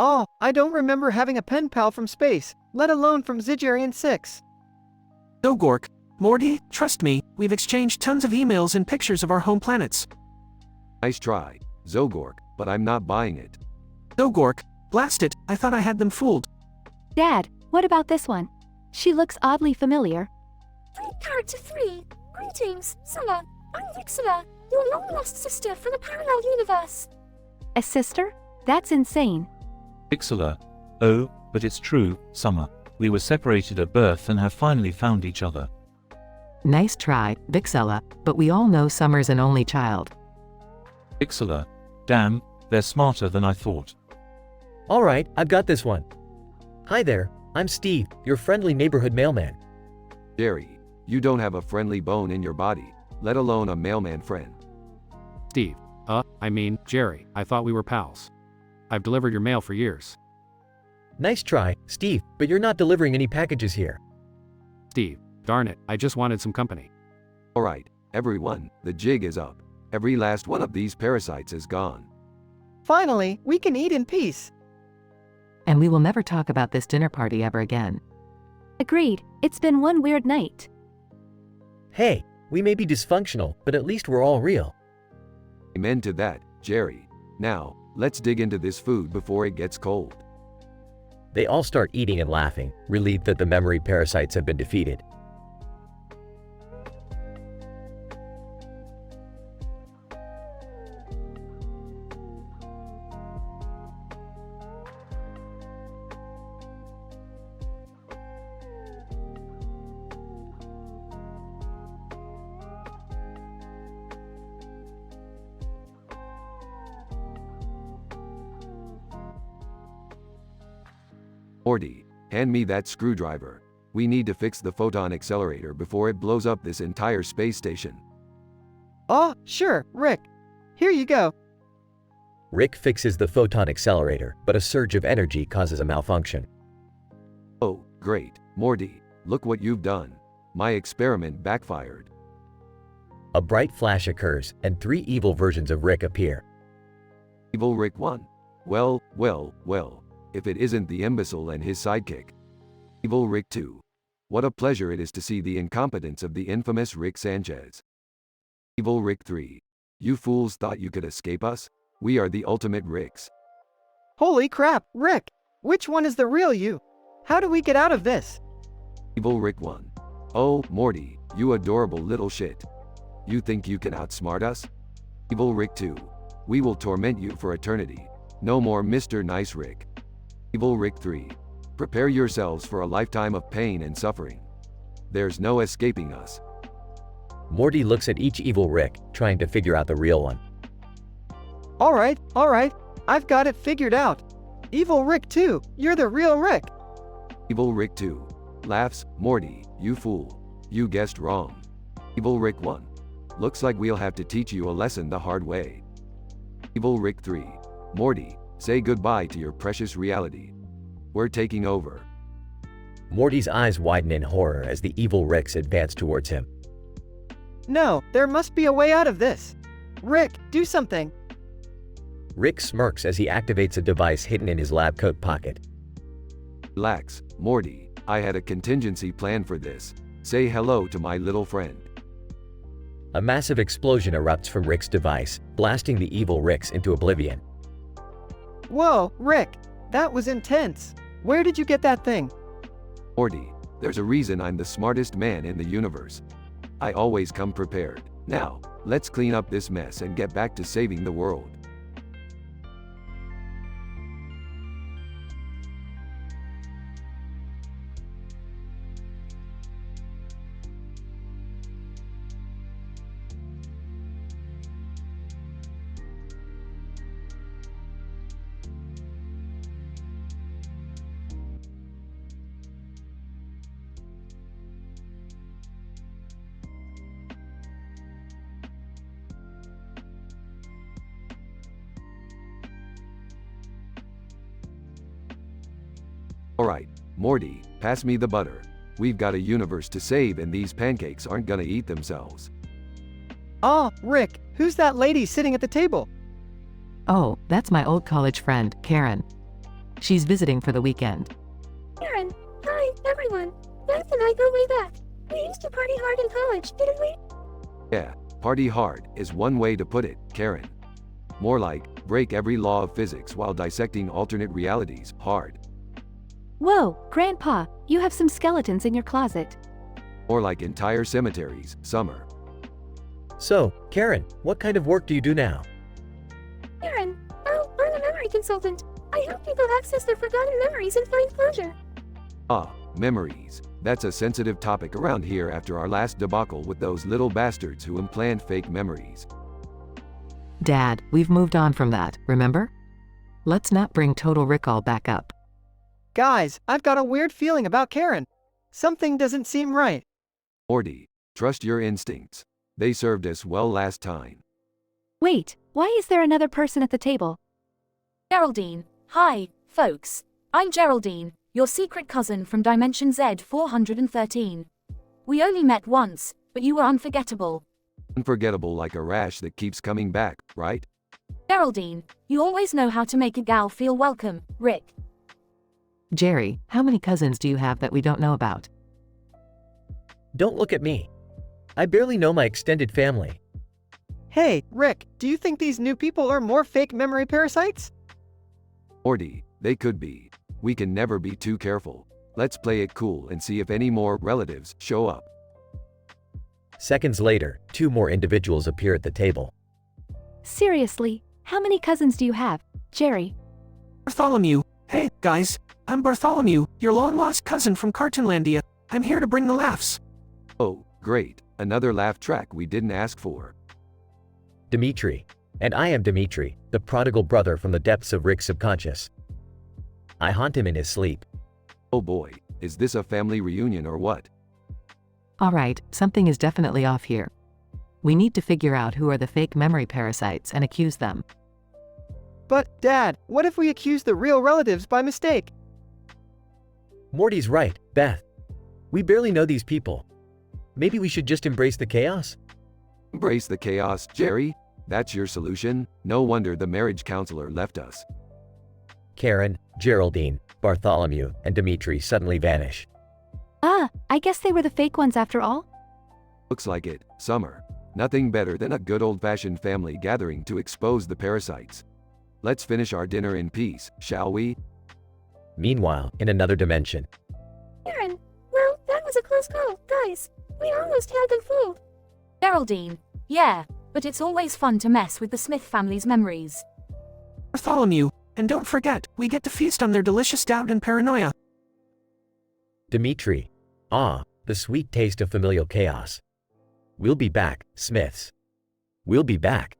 Oh, I don't remember having a pen pal from space, let alone from Zigerian 6. Zogork, Morty, trust me, we've exchanged tons of emails and pictures of our home planets. Nice try, Zogork, but I'm not buying it. Zogork, blast it, I thought I had them fooled. Dad, what about this one? She looks oddly familiar. Character 3. Greetings, Summer. I'm Vixila, your long-lost sister from a parallel universe. A sister? That's insane. Vixila. Oh, but it's true, Summer. We were separated at birth and have finally found each other. Nice try, Vixella, but we all know Summer's an only child. Vixila. Damn, they're smarter than I thought. Alright, I've got this one. Hi there, I'm Steve, your friendly neighborhood mailman. Jerry, you don't have a friendly bone in your body, let alone a mailman friend. Steve. Jerry, I thought we were pals. I've delivered your mail for years. Nice try, Steve, but you're not delivering any packages here. Steve. Darn it, I just wanted some company. Alright, everyone, the jig is up. Every last one of these parasites is gone. Finally, we can eat in peace. And we will never talk about this dinner party ever again. Agreed, it's been one weird night. Hey, we may be dysfunctional, but at least we're all real. Amen to that, Jerry. Now, let's dig into this food before it gets cold. They all start eating and laughing, relieved that the memory parasites have been defeated. Morty, hand me that screwdriver. We need to fix the photon accelerator before it blows up this entire space station. Oh, sure, Rick. Here you go. Rick fixes the photon accelerator, but a surge of energy causes a malfunction. Oh, great, Morty, look what you've done. My experiment backfired. A bright flash occurs, and 3 evil versions of Rick appear. Evil Rick 1. Well, if it isn't the imbecile and his sidekick. Evil Rick 2. What a pleasure it is to see the incompetence of the infamous Rick Sanchez. Evil Rick 3. You fools thought you could escape us? We are the ultimate Ricks. Holy crap, Rick! Which one is the real you? How do we get out of this? Evil Rick 1. Oh, Morty, you adorable little shit. You think you can outsmart us? Evil Rick 2. We will torment you for eternity. No more Mr. Nice Rick. Evil Rick 3. Prepare yourselves for a lifetime of pain and suffering. There's no escaping us. Morty looks at each evil Rick, trying to figure out the real one. Alright, I've got it figured out. Evil Rick 2, you're the real Rick. Evil Rick 2. Laughs, Morty, you fool. You guessed wrong. Evil Rick 1. Looks like we'll have to teach you a lesson the hard way. Evil Rick 3. Morty, say goodbye to your precious reality. We're taking over. Morty's eyes widen in horror as the evil Ricks advance towards him. No, there must be a way out of this. Rick, do something. Rick smirks as he activates a device hidden in his lab coat pocket. Relax, Morty, I had a contingency plan for this. Say hello to my little friend. A massive explosion erupts from Rick's device, blasting the evil Ricks into oblivion. Whoa, Rick, that was intense. Where did you get that thing? Morty, there's a reason I'm the smartest man in the universe. I always come prepared. Now, let's clean up this mess and get back to saving the world. Alright, Morty, pass me the butter. We've got a universe to save and these pancakes aren't gonna eat themselves. Oh, Rick, who's that lady sitting at the table? Oh, that's my old college friend, Karen. She's visiting for the weekend. Karen, hi, everyone. Beth and I go way back. We used to party hard in college, didn't we? Yeah, party hard is one way to put it, Karen. More like, break every law of physics while dissecting alternate realities, hard. Whoa, Grandpa, you have some skeletons in your closet. More like entire cemeteries, summer. So, Karen, what kind of work do you do now? Karen, oh, I'm a memory consultant. I help people access their forgotten memories and find closure. Ah, memories. That's a sensitive topic around here after our last debacle with those little bastards who implant fake memories. Dad, we've moved on from that, remember? Let's not bring Total Recall back up. Guys, I've got a weird feeling about Karen. Something doesn't seem right. Morty, trust your instincts. They served us well last time. Wait, why is there another person at the table? Geraldine, hi, folks. I'm Geraldine, your secret cousin from Dimension Z 413. We only met once, but you were unforgettable. Unforgettable like a rash that keeps coming back, right? Geraldine, you always know how to make a gal feel welcome, Rick. Jerry, how many cousins do you have that we don't know about? Don't look at me. I barely know my extended family. Hey, Rick, do you think these new people are more fake memory parasites? Morty, they could be. We can never be too careful. Let's play it cool and see if any more relatives show up. Seconds later, 2 more individuals appear at the table. Seriously, how many cousins do you have, Jerry? Bartholomew. Hey, guys. I'm Bartholomew, your long-lost cousin from Cartoonlandia. I'm here to bring the laughs. Oh, great. Another laugh track we didn't ask for. Dimitri. And I am Dimitri, the prodigal brother from the depths of Rick's subconscious. I haunt him in his sleep. Oh boy, is this a family reunion or what? Alright, something is definitely off here. We need to figure out who are the fake memory parasites and accuse them. But, Dad, what if we accuse the real relatives by mistake? Morty's right, Beth. We barely know these people. Maybe we should just embrace the chaos? Embrace the chaos, Jerry? That's your solution? No wonder the marriage counselor left us. Karen, Geraldine, Bartholomew, and Dimitri suddenly vanish. Ah, I guess they were the fake ones after all? Looks like it, Summer. Nothing better than a good old-fashioned family gathering to expose the parasites. Let's finish our dinner in peace, shall we? Meanwhile, in another dimension. Karen, well, that was a close call, guys. We almost had them fooled. Geraldine, yeah, but it's always fun to mess with the Smith family's memories. Bartholomew, and don't forget, we get to feast on their delicious doubt and paranoia. Dimitri. Ah, the sweet taste of familial chaos. We'll be back, Smiths. We'll be back.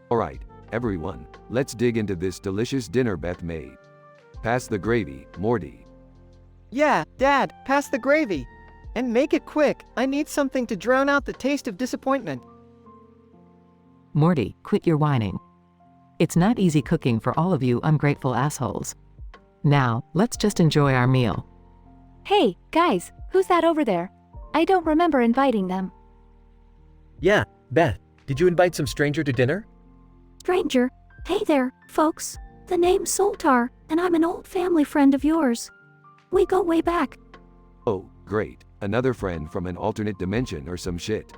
Alright, everyone, let's dig into this delicious dinner Beth made. Pass the gravy, Morty. Yeah, Dad, pass the gravy. And make it quick, I need something to drown out the taste of disappointment. Morty, quit your whining. It's not easy cooking for all of you ungrateful assholes. Now, let's just enjoy our meal. Hey, guys, who's that over there? I don't remember inviting them. Yeah, Beth, did you invite some stranger to dinner? Stranger? Hey there, folks. The name's Zoltar, and I'm an old family friend of yours. We go way back. Oh, great. Another friend from an alternate dimension or some shit.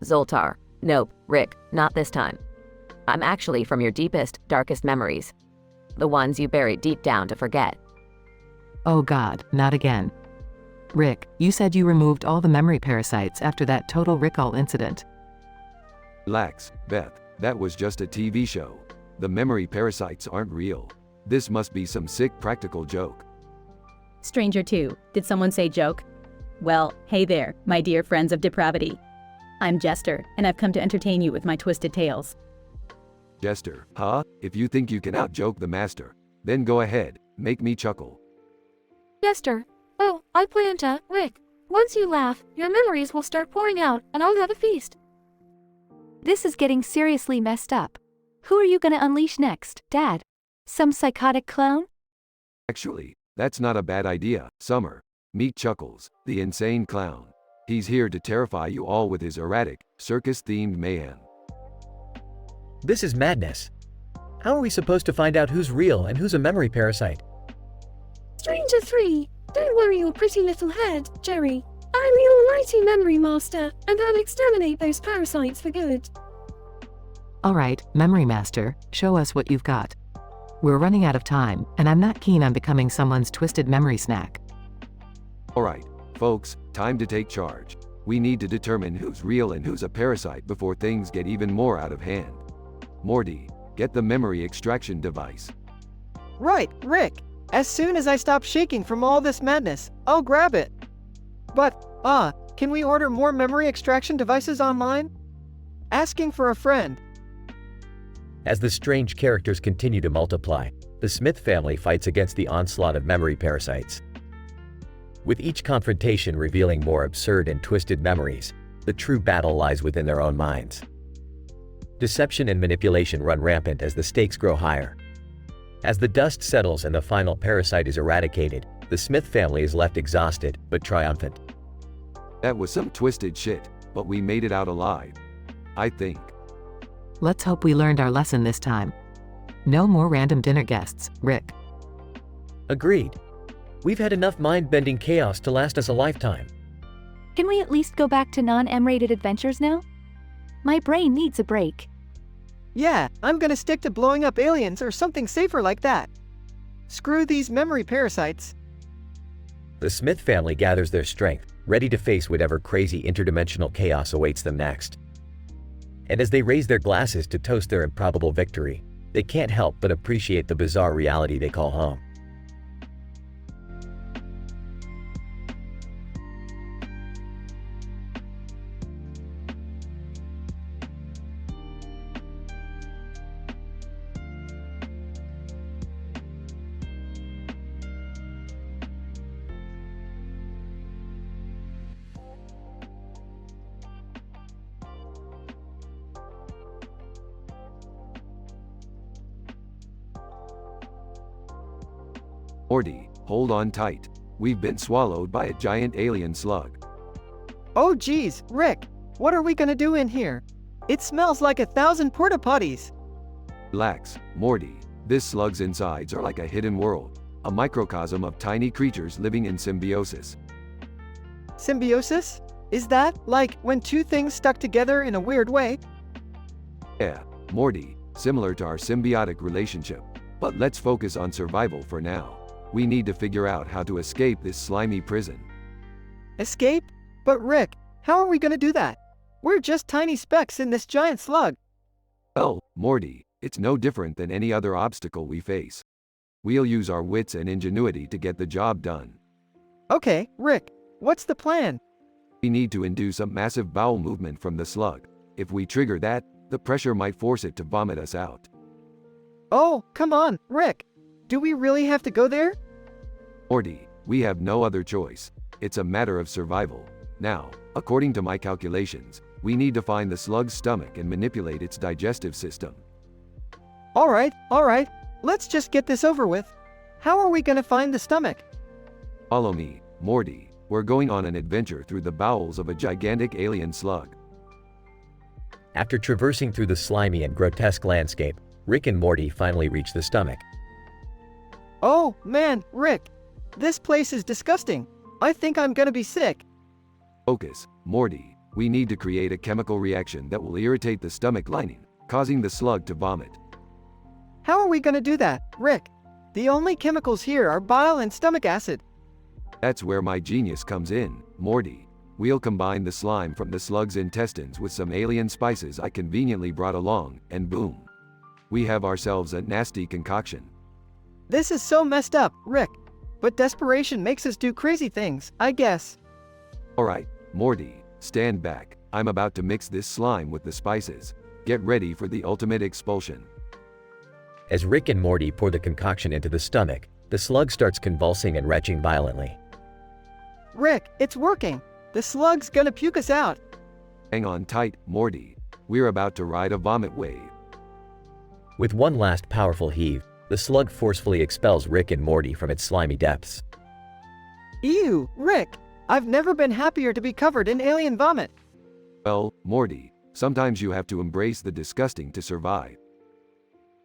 Zoltar. Nope, Rick, not this time. I'm actually from your deepest, darkest memories. The ones you buried deep down to forget. Oh God, not again. Rick, you said you removed all the memory parasites after that Total Recall incident. Relax, Beth. That was just a TV show. The memory parasites aren't real. This must be some sick practical joke. Stranger 2, did someone say joke? Well, hey there, my dear friends of depravity. I'm Jester, and I've come to entertain you with my twisted tales. Jester, huh? If you think you can out-joke the master, then go ahead, make me chuckle. Jester. Oh, I plan to, Rick. Once you laugh, your memories will start pouring out, and I'll have a feast. This is getting seriously messed up. Who are you gonna unleash next, Dad? Some psychotic clown? Actually, that's not a bad idea, Summer. Meet Chuckles, the insane clown. He's here to terrify you all with his erratic, circus-themed mayhem. This is madness. How are we supposed to find out who's real and who's a memory parasite? Stranger 3, don't worry your pretty little head, Jerry. I'm the almighty memory master, and I'll exterminate those parasites for good. Alright, Memory Master, show us what you've got. We're running out of time, and I'm not keen on becoming someone's twisted memory snack. Alright, folks, time to take charge. We need to determine who's real and who's a parasite before things get even more out of hand. Morty, get the memory extraction device. Right, Rick. As soon as I stop shaking from all this madness, I'll grab it. But, can we order more memory extraction devices online? Asking for a friend. As the strange characters continue to multiply, the Smith family fights against the onslaught of memory parasites. With each confrontation revealing more absurd and twisted memories, the true battle lies within their own minds. Deception and manipulation run rampant as the stakes grow higher. As the dust settles and the final parasite is eradicated, the Smith family is left exhausted but triumphant. That was some twisted shit, but we made it out alive. I think. Let's hope we learned our lesson this time. No more random dinner guests, Rick. Agreed. We've had enough mind-bending chaos to last us a lifetime. Can we at least go back to non-M-rated adventures now? My brain needs a break. Yeah, I'm gonna stick to blowing up aliens or something safer like that. Screw these memory parasites. The Smith family gathers their strength, ready to face whatever crazy interdimensional chaos awaits them next. And as they raise their glasses to toast their improbable victory, they can't help but appreciate the bizarre reality they call home. Morty, hold on tight. We've been swallowed by a giant alien slug. Oh geez, Rick, what are we gonna do in here? It smells like 1,000 porta potties. Relax, Morty. This slug's insides are like a hidden world, a microcosm of tiny creatures living in symbiosis. Symbiosis? Is that, like, when two things stuck together in a weird way? Yeah, Morty, similar to our symbiotic relationship. But let's focus on survival for now. We need to figure out how to escape this slimy prison. Escape? But Rick, how are we gonna do that? We're just tiny specks in this giant slug. Well, Morty, it's no different than any other obstacle we face. We'll use our wits and ingenuity to get the job done. Okay, Rick, what's the plan? We need to induce a massive bowel movement from the slug. If we trigger that, the pressure might force it to vomit us out. Oh, come on, Rick. Do we really have to go there? Morty, we have no other choice. It's a matter of survival. Now, according to my calculations, we need to find the slug's stomach and manipulate its digestive system. Alright, let's just get this over with. How are we gonna find the stomach? Follow me, Morty. We're going on an adventure through the bowels of a gigantic alien slug. After traversing through the slimy and grotesque landscape, Rick and Morty finally reach the stomach. Oh, man, Rick. This place is disgusting. I think I'm gonna be sick. Focus, Morty. We need to create a chemical reaction that will irritate the stomach lining, causing the slug to vomit. How are we gonna do that, Rick? The only chemicals here are bile and stomach acid. That's where my genius comes in, Morty. We'll combine the slime from the slug's intestines with some alien spices I conveniently brought along, and boom. We have ourselves a nasty concoction. This is so messed up, Rick. But desperation makes us do crazy things, I guess. Alright, Morty, stand back. I'm about to mix this slime with the spices. Get ready for the ultimate expulsion. As Rick and Morty pour the concoction into the stomach, the slug starts convulsing and retching violently. Rick, it's working. The slug's gonna puke us out. Hang on tight, Morty. We're about to ride a vomit wave. With one last powerful heave, the slug forcefully expels Rick and Morty from its slimy depths. Ew, Rick. I've never been happier to be covered in alien vomit. Well, Morty, sometimes you have to embrace the disgusting to survive.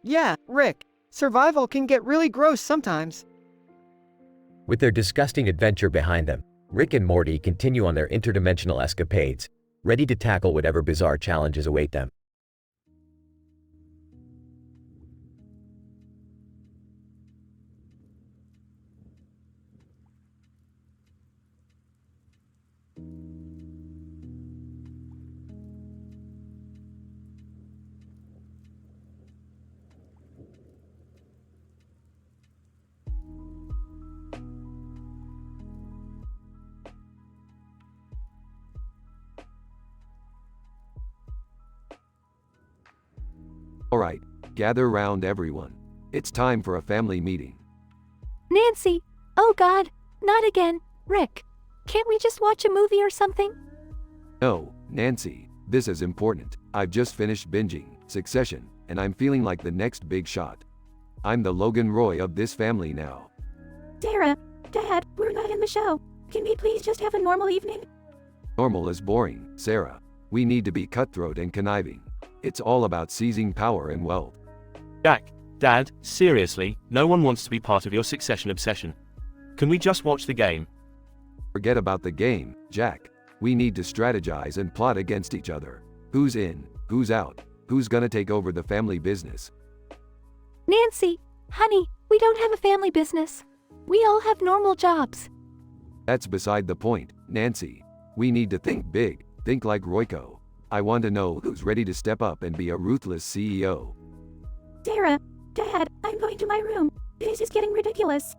Yeah, Rick. Survival can get really gross sometimes. With their disgusting adventure behind them, Rick and Morty continue on their interdimensional escapades, ready to tackle whatever bizarre challenges await them. Alright, gather round everyone. It's time for a family meeting. Nancy! Oh God, not again. Rick, can't we just watch a movie or something? No, Nancy, this is important. I've just finished binging Succession, and I'm feeling like the next big shot. I'm the Logan Roy of this family now. Sarah, Dad, we're not in the show. Can we please just have a normal evening? Normal is boring, Sarah. We need to be cutthroat and conniving. It's all about seizing power and wealth. Jack, Dad, seriously, no one wants to be part of your Succession obsession. Can we just watch the game? Forget about the game, Jack. We need to strategize and plot against each other. Who's in, who's out, who's gonna take over the family business? Nancy, honey, we don't have a family business. We all have normal jobs. That's beside the point, Nancy. We need to think big, think like Royko. I want to know who's ready to step up and be a ruthless CEO. Sarah, Dad, I'm going to my room. This is getting ridiculous.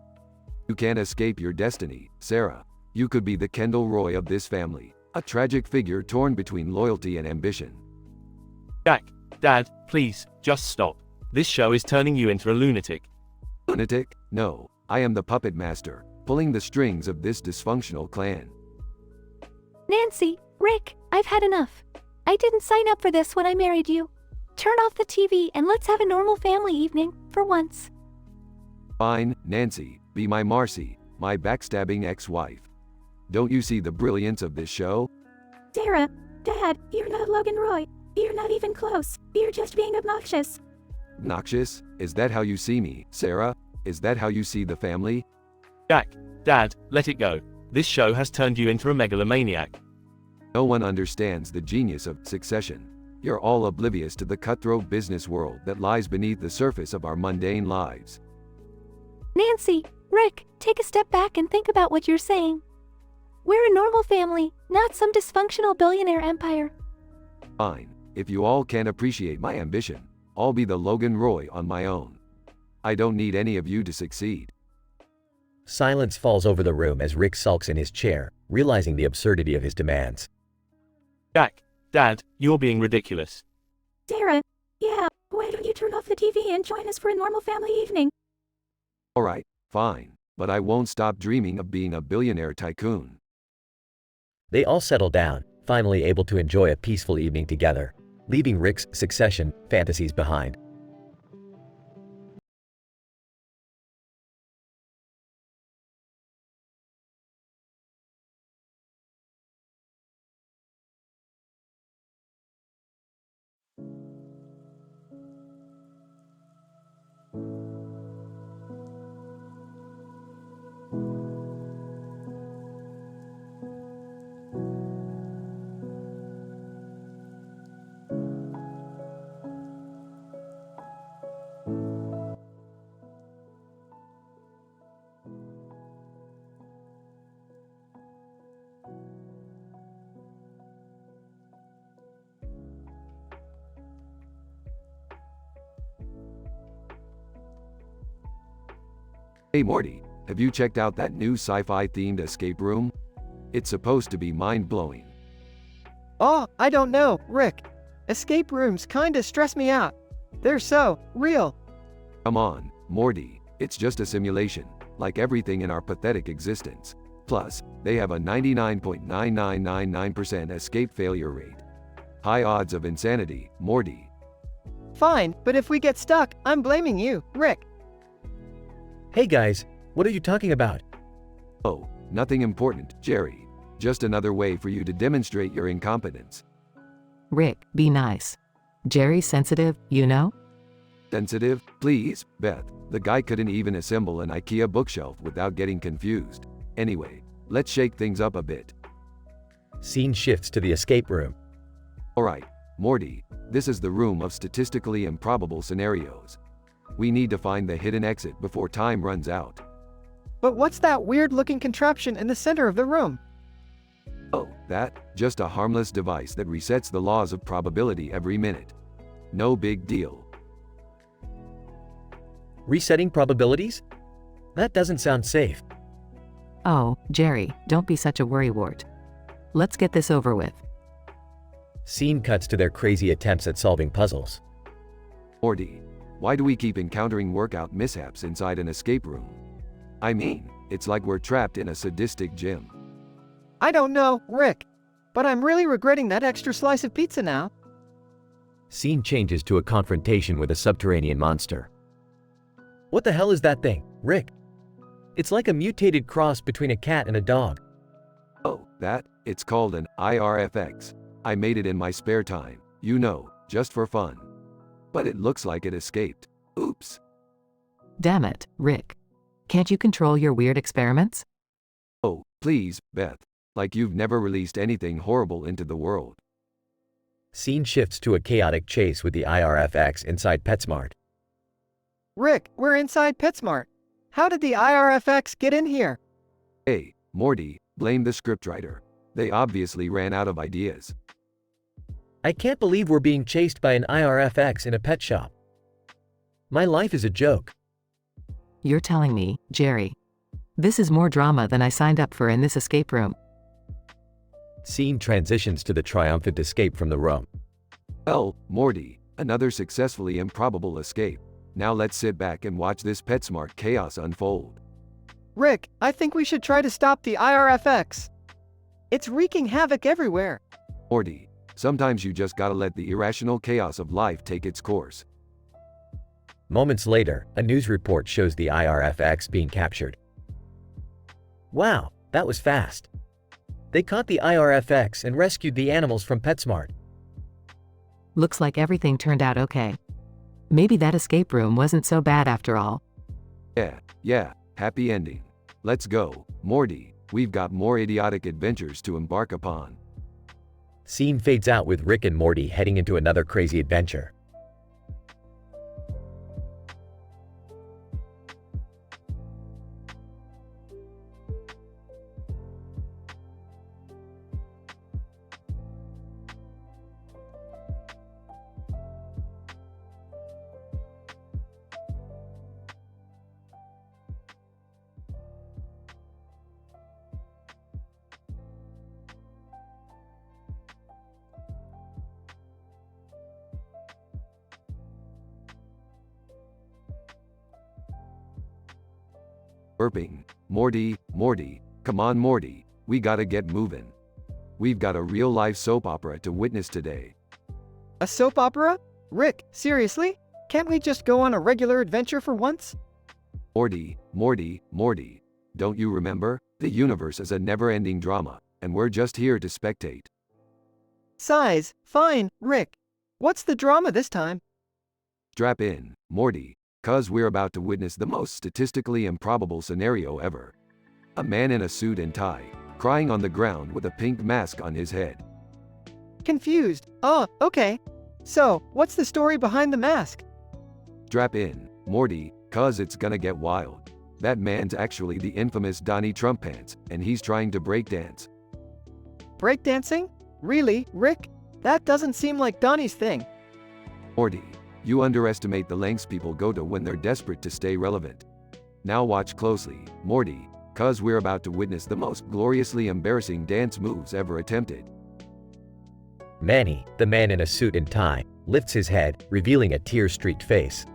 You can't escape your destiny, Sarah. You could be the Kendall Roy of this family, a tragic figure torn between loyalty and ambition. Jack, Dad, please, just stop. This show is turning you into a lunatic. Lunatic? No, I am the puppet master, pulling the strings of this dysfunctional clan. Nancy, Rick, I've had enough. I didn't sign up for this when I married you. Turn off the TV and let's have a normal family evening, for once. Fine, Nancy, be my Marcy, my backstabbing ex-wife. Don't you see the brilliance of this show? Sarah, Dad, you're not Logan Roy. You're not even close. You're just being obnoxious. Obnoxious? Is that how you see me, Sarah? Is that how you see the family? Jack, Dad, let it go. This show has turned you into a megalomaniac. No one understands the genius of Succession. You're all oblivious to the cutthroat business world that lies beneath the surface of our mundane lives. Nancy, Rick, take a step back and think about what you're saying. We're a normal family, not some dysfunctional billionaire empire. Fine, if you all can't appreciate my ambition, I'll be the Logan Roy on my own. I don't need any of you to succeed. Silence falls over the room as Rick sulks in his chair, realizing the absurdity of his demands. Jack, Dad, you're being ridiculous. Sarah, yeah, why don't you turn off the TV and join us for a normal family evening? Alright, fine, but I won't stop dreaming of being a billionaire tycoon. They all settle down, finally able to enjoy a peaceful evening together, leaving Rick's Succession fantasies behind. Hey Morty, have you checked out that new sci-fi themed escape room? It's supposed to be mind-blowing. Oh, I don't know, Rick. Escape rooms kinda stress me out. They're so real. Come on, Morty, it's just a simulation, like everything in our pathetic existence. Plus, they have a 99.9999% escape failure rate. High odds of insanity, Morty. Fine, but if we get stuck, I'm blaming you, Rick. Hey guys, what are you talking about? Oh, nothing important, Jerry. Just another way for you to demonstrate your incompetence. Rick, be nice. Jerry's sensitive, you know? Sensitive? Please, Beth. The guy couldn't even assemble an IKEA bookshelf without getting confused. Anyway, let's shake things up a bit. Scene shifts to the escape room. Alright, Morty, this is the room of statistically improbable scenarios. We need to find the hidden exit before time runs out. But what's that weird-looking contraption in the center of the room? Oh, that? Just a harmless device that resets the laws of probability every minute. No big deal. Resetting probabilities? That doesn't sound safe. Oh, Jerry, don't be such a worrywart. Let's get this over with. Scene cuts to their crazy attempts at solving puzzles. Morty, why do we keep encountering workout mishaps inside an escape room? I mean, it's like we're trapped in a sadistic gym. I don't know, Rick. But I'm really regretting that extra slice of pizza now. Scene changes to a confrontation with a subterranean monster. What the hell is that thing, Rick? It's like a mutated cross between a cat and a dog. Oh, that? It's called an IRFX. I made it in my spare time, you know, just for fun. But it looks like it escaped. Oops. Damn it, Rick. Can't you control your weird experiments? Oh, please, Beth. Like you've never released anything horrible into the world. Scene shifts to a chaotic chase with the IRFX inside PetSmart. Rick, we're inside PetSmart. How did the IRFX get in here? Hey, Morty, blame the scriptwriter. They obviously ran out of ideas. I can't believe we're being chased by an IRFX in a pet shop. My life is a joke. You're telling me, Jerry. This is more drama than I signed up for in this escape room. Scene transitions to the triumphant escape from the room. Well, Morty, another successfully improbable escape. Now let's sit back and watch this PetSmart chaos unfold. Rick, I think we should try to stop the IRFX. It's wreaking havoc everywhere. Morty, sometimes you just gotta let the irrational chaos of life take its course. Moments later, a news report shows the IRFX being captured. Wow, that was fast. They caught the IRFX and rescued the animals from PetSmart. Looks like everything turned out okay. Maybe that escape room wasn't so bad after all. Yeah, happy ending. Let's go, Morty, we've got more idiotic adventures to embark upon. Scene fades out with Rick and Morty heading into another crazy adventure. Burping. Morty, come on Morty, we gotta get moving. We've got a real-life soap opera to witness today. A soap opera? Rick, seriously? Can't we just go on a regular adventure for once? Morty, don't you remember? The universe is a never-ending drama, and we're just here to spectate. Sighs, fine, Rick. What's the drama this time? Strap in, Morty, 'cause we're about to witness the most statistically improbable scenario ever. A man in a suit and tie, crying on the ground with a pink mask on his head. Confused. Oh, okay. So, what's the story behind the mask? Strap in, Morty, 'cause it's gonna get wild. That man's actually the infamous Donnie Trump Pants, and he's trying to breakdance. Breakdancing? Really, Rick? That doesn't seem like Donnie's thing. Morty, you underestimate the lengths people go to when they're desperate to stay relevant. Now watch closely, Morty, 'Cause we're about to witness the most gloriously embarrassing dance moves ever attempted. Manny, the man in a suit and tie, lifts his head, revealing a tear-streaked face.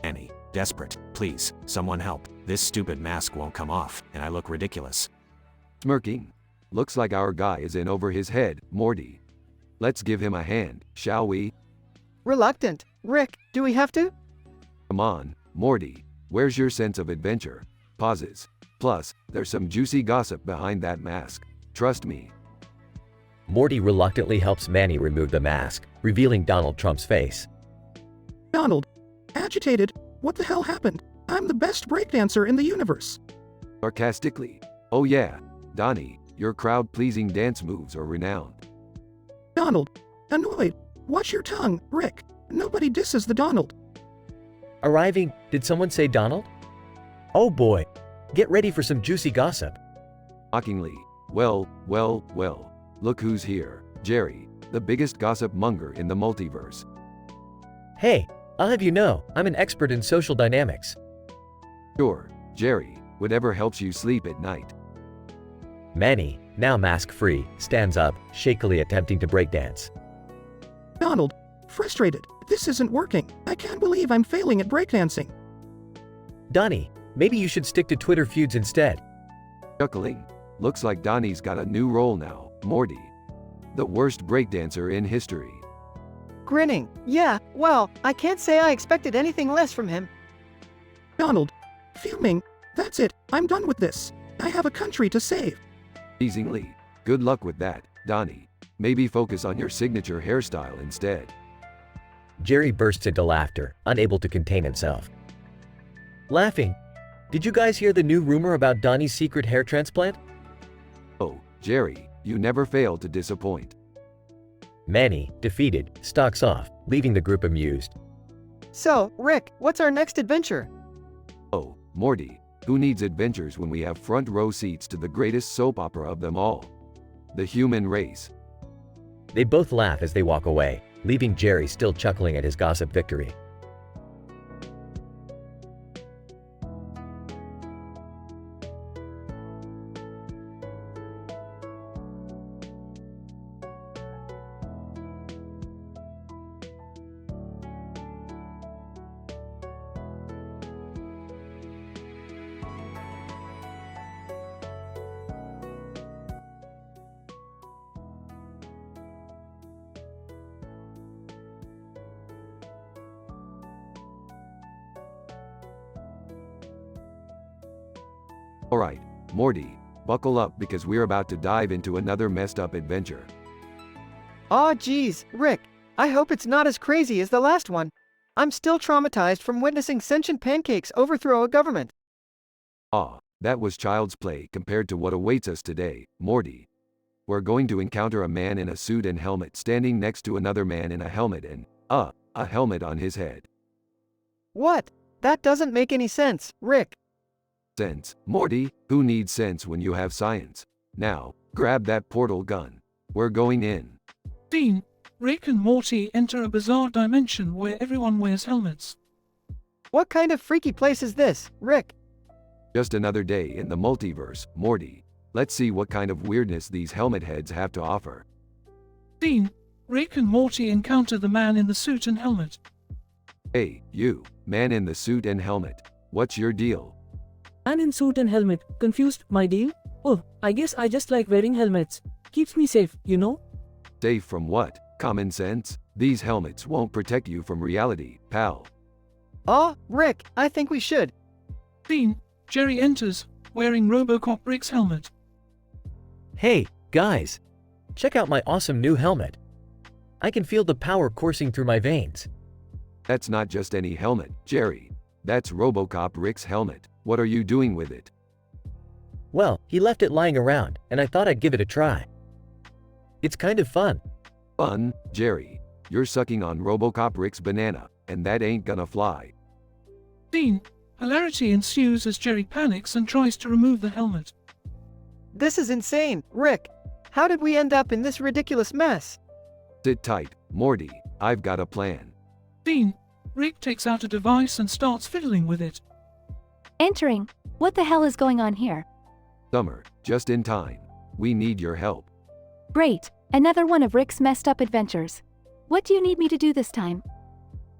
Annie, desperate, please, someone help. This stupid mask won't come off, and I look ridiculous. Smirking. Looks like our guy is in over his head, Morty. Let's give him a hand, shall we? Reluctant. Rick, do we have to? Come on, Morty. Where's your sense of adventure? Pauses. Plus, there's some juicy gossip behind that mask. Trust me. Morty reluctantly helps Manny remove the mask, revealing Donald Trump's face. Donald. Agitated. What the hell happened? I'm the best breakdancer in the universe. Sarcastically. Oh yeah, Donnie, your crowd-pleasing dance moves are renowned. Donald. Annoyed. Watch your tongue, Rick. Nobody disses the Donald. Arriving, did someone say Donald? Oh boy. Get ready for some juicy gossip. Mockingly. Well. Look who's here. Jerry, the biggest gossip monger in the multiverse. Hey, I'll have you know, I'm an expert in social dynamics. Sure, Jerry, whatever helps you sleep at night. Manny, now mask-free, stands up, shakily attempting to breakdance. Donald. Frustrated. This isn't working. I can't believe I'm failing at breakdancing. Donnie, maybe you should stick to Twitter feuds instead. Chuckling. Looks like Donnie's got a new role now, Morty. The worst breakdancer in history. Grinning. Yeah, well, I can't say I expected anything less from him. Donald. Fuming. That's it. I'm done with this. I have a country to save. Teasingly. Good luck with that, Donnie. Maybe focus on your signature hairstyle instead. Jerry bursts into laughter, unable to contain himself. Laughing. Did you guys hear the new rumor about Donnie's secret hair transplant? Oh, Jerry, you never fail to disappoint. Manny, defeated, stalks off, leaving the group amused. So, Rick, what's our next adventure? Oh, Morty, who needs adventures when we have front row seats to the greatest soap opera of them all? The human race. They both laugh as they walk away, leaving Jerry still chuckling at his gossip victory. Alright, Morty, buckle up because we're about to dive into another messed up adventure. Aw geez, Rick, I hope it's not as crazy as the last one. I'm still traumatized from witnessing sentient pancakes overthrow a government. That was child's play compared to what awaits us today, Morty. We're going to encounter a man in a suit and helmet standing next to another man in a helmet and, a helmet on his head. What? That doesn't make any sense, Rick. Sense, Morty, who needs sense when you have science? Now, grab that portal gun. We're going in. Dean, Rick and Morty enter a bizarre dimension where everyone wears helmets. What kind of freaky place is this, Rick? Just another day in the multiverse, Morty. Let's see what kind of weirdness these helmet heads have to offer. Dean, Rick and Morty encounter the man in the suit and helmet. Hey, you, man in the suit and helmet. What's your deal? Man in suit and helmet. Confused, my deal? Oh, I guess I just like wearing helmets. Keeps me safe, you know? Safe from what? Common sense? These helmets won't protect you from reality, pal. Rick, I think we should. Dean, Jerry enters, wearing RoboCop Rick's helmet. Hey, guys! Check out my awesome new helmet. I can feel the power coursing through my veins. That's not just any helmet, Jerry. That's RoboCop Rick's helmet. What are you doing with it? Well, he left it lying around, and I thought I'd give it a try. It's kind of fun. Fun, Jerry. You're sucking on RoboCop Rick's banana, and that ain't gonna fly. Dean, hilarity ensues as Jerry panics and tries to remove the helmet. This is insane, Rick. How did we end up in this ridiculous mess? Sit tight, Morty. I've got a plan. Dean, Rick takes out a device and starts fiddling with it. Entering. What the hell is going on here? Summer, just in time. We need your help. Great. Another one of Rick's messed up adventures. What do you need me to do this time?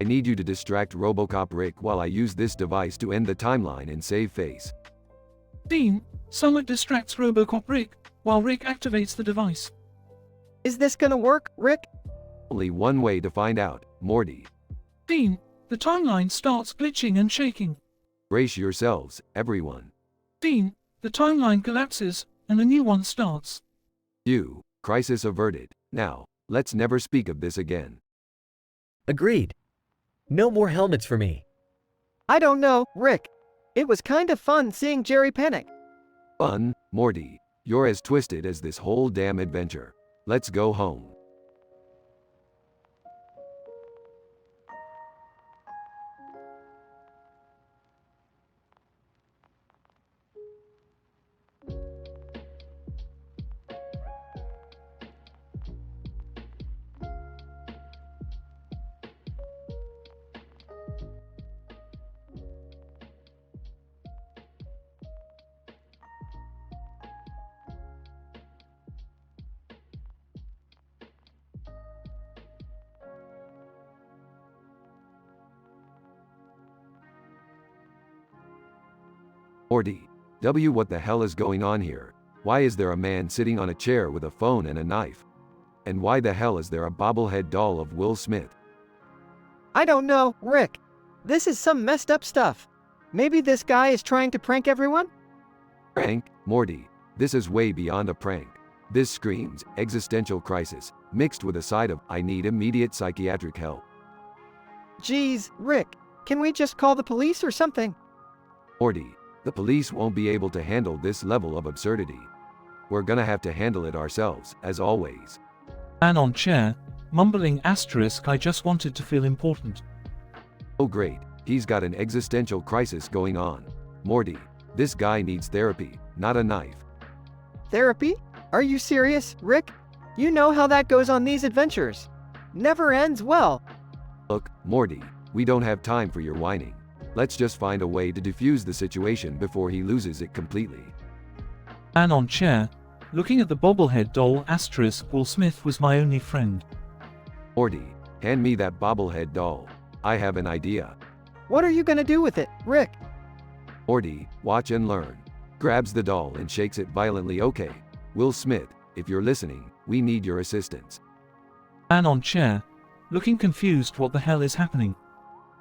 I need you to distract Robocop Rick while I use this device to end the timeline and save face. Dean, Summer distracts Robocop Rick, while Rick activates the device. Is this gonna work, Rick? Only one way to find out, Morty. Dean, the timeline starts glitching and shaking. Brace yourselves, everyone. Dean, the timeline collapses, and a new one starts. Crisis averted. Now, let's never speak of this again. Agreed. No more helmets for me. I don't know, Rick. It was kind of fun seeing Jerry panic. Fun, Morty. You're as twisted as this whole damn adventure. Let's go home. Morty. What the hell is going on here? Why is there a man sitting on a chair with a phone and a knife? And why the hell is there a bobblehead doll of Will Smith? I don't know, Rick. This is some messed up stuff. Maybe this guy is trying to prank everyone? Prank? Morty. This is way beyond a prank. This screams existential crisis, mixed with a side of I need immediate psychiatric help. Geez, Rick. Can we just call the police or something? Morty. The police won't be able to handle this level of absurdity. We're gonna have to handle it ourselves, as always. Man on chair, mumbling asterisk I just wanted to feel important. Oh great, he's got an existential crisis going on. Morty, this guy needs therapy, not a knife. Therapy? Are you serious, Rick? You know how that goes on these adventures. Never ends well. Look, Morty, we don't have time for your whining. Let's just find a way to defuse the situation before he loses it completely. Man on chair, looking at the bobblehead doll asterisk Will Smith was my only friend. Morty, hand me that bobblehead doll. I have an idea. What are you gonna do with it, Rick? Morty, watch and learn. Grabs the doll and shakes it violently. Okay, Will Smith, if you're listening, we need your assistance. Man on chair, looking confused what the hell is happening.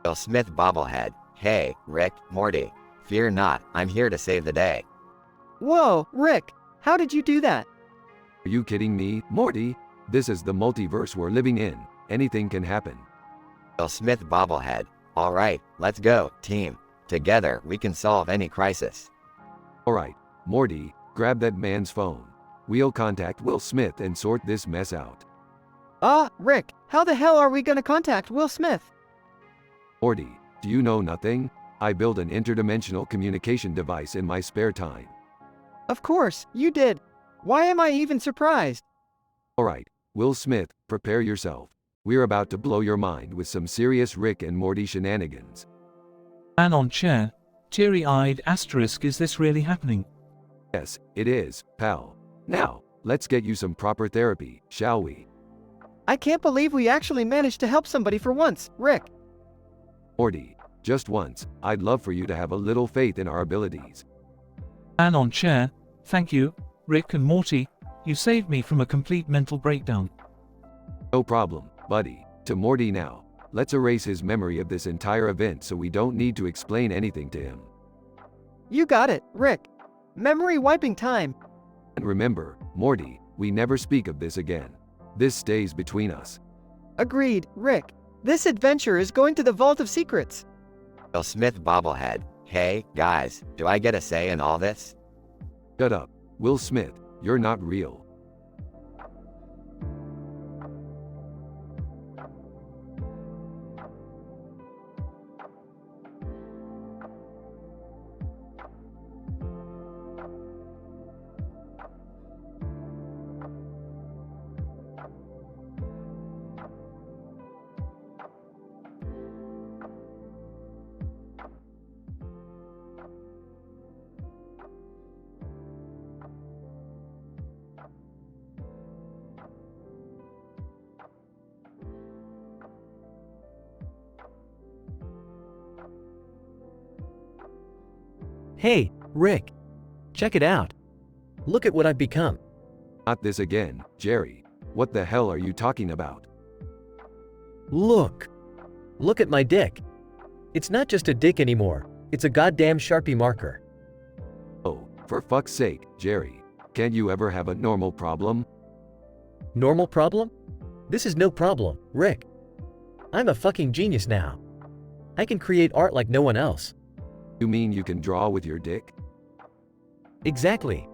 Will Smith bobblehead. Hey, Rick, Morty. Fear not, I'm here to save the day. Whoa, Rick, how did you do that? Are you kidding me, Morty? This is the multiverse we're living in. Anything can happen. Will Smith bobblehead. Alright, let's go, team. Together, we can solve any crisis. Alright, Morty, grab that man's phone. We'll contact Will Smith and sort this mess out. Rick, how the hell are we gonna contact Will Smith? Morty, do you know nothing? I built an interdimensional communication device in my spare time. Of course, you did. Why am I even surprised? Alright, Will Smith, prepare yourself. We're about to blow your mind with some serious Rick and Morty shenanigans. Man on chair, teary-eyed asterisk is this really happening? Yes, it is, pal. Now, let's get you some proper therapy, shall we? I can't believe we actually managed to help somebody for once, Rick. Morty, just once, I'd love for you to have a little faith in our abilities. Man on chair, thank you, Rick and Morty, you saved me from a complete mental breakdown. No problem, buddy. To Morty now. Let's erase his memory of this entire event so we don't need to explain anything to him. You got it, Rick. Memory wiping time. And remember, Morty, we never speak of this again. This stays between us. Agreed, Rick. This adventure is going to the Vault of Secrets. Will Smith bobblehead. Hey, guys, do I get a say in all this? Shut up, Will Smith, you're not real. Hey, Rick. Check it out. Look at what I've become. Not this again, Jerry. What the hell are you talking about? Look. Look at my dick. It's not just a dick anymore. It's a goddamn Sharpie marker. Oh, for fuck's sake, Jerry. Can't you ever have a normal problem? Normal problem? This is no problem, Rick. I'm a fucking genius now. I can create art like no one else. You mean you can draw with your dick? Exactly.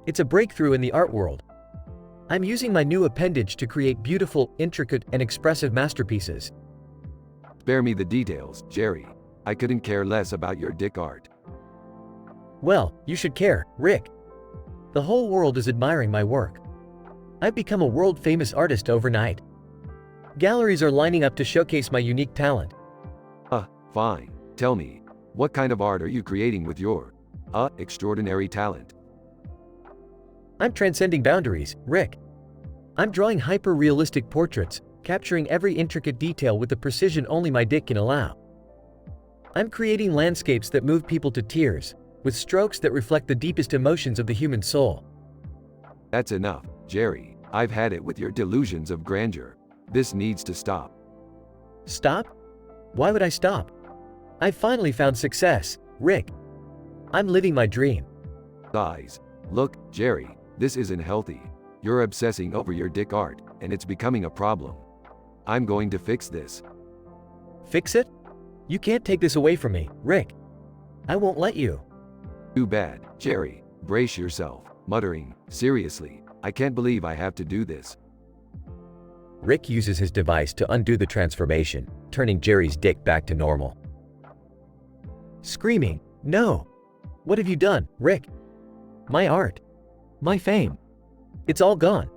It's a breakthrough in the art world. I'm using my new appendage to create beautiful, intricate, and expressive masterpieces. Spare me the details, Jerry. I couldn't care less about your dick art. Well, you should care, Rick. The whole world is admiring my work. I've become a world-famous artist overnight. Galleries are lining up to showcase my unique talent. Fine. Tell me, what kind of art are you creating with your, extraordinary talent? I'm transcending boundaries, Rick. I'm drawing hyper-realistic portraits, capturing every intricate detail with the precision only my dick can allow. I'm creating landscapes that move people to tears, with strokes that reflect the deepest emotions of the human soul. That's enough, Jerry. I've had it with your delusions of grandeur. This needs to stop. Stop? Why would I stop? I've finally found success, Rick. I'm living my dream. Guys, look, Jerry, this isn't healthy. You're obsessing over your dick art, and it's becoming a problem. I'm going to fix this. Fix it? You can't take this away from me, Rick. I won't let you. Too bad, Jerry. Brace yourself, muttering, seriously, I can't believe I have to do this. Rick uses his device to undo the transformation, turning Jerry's dick back to normal. Screaming, no! What have you done, Rick? My art. My fame. It's all gone.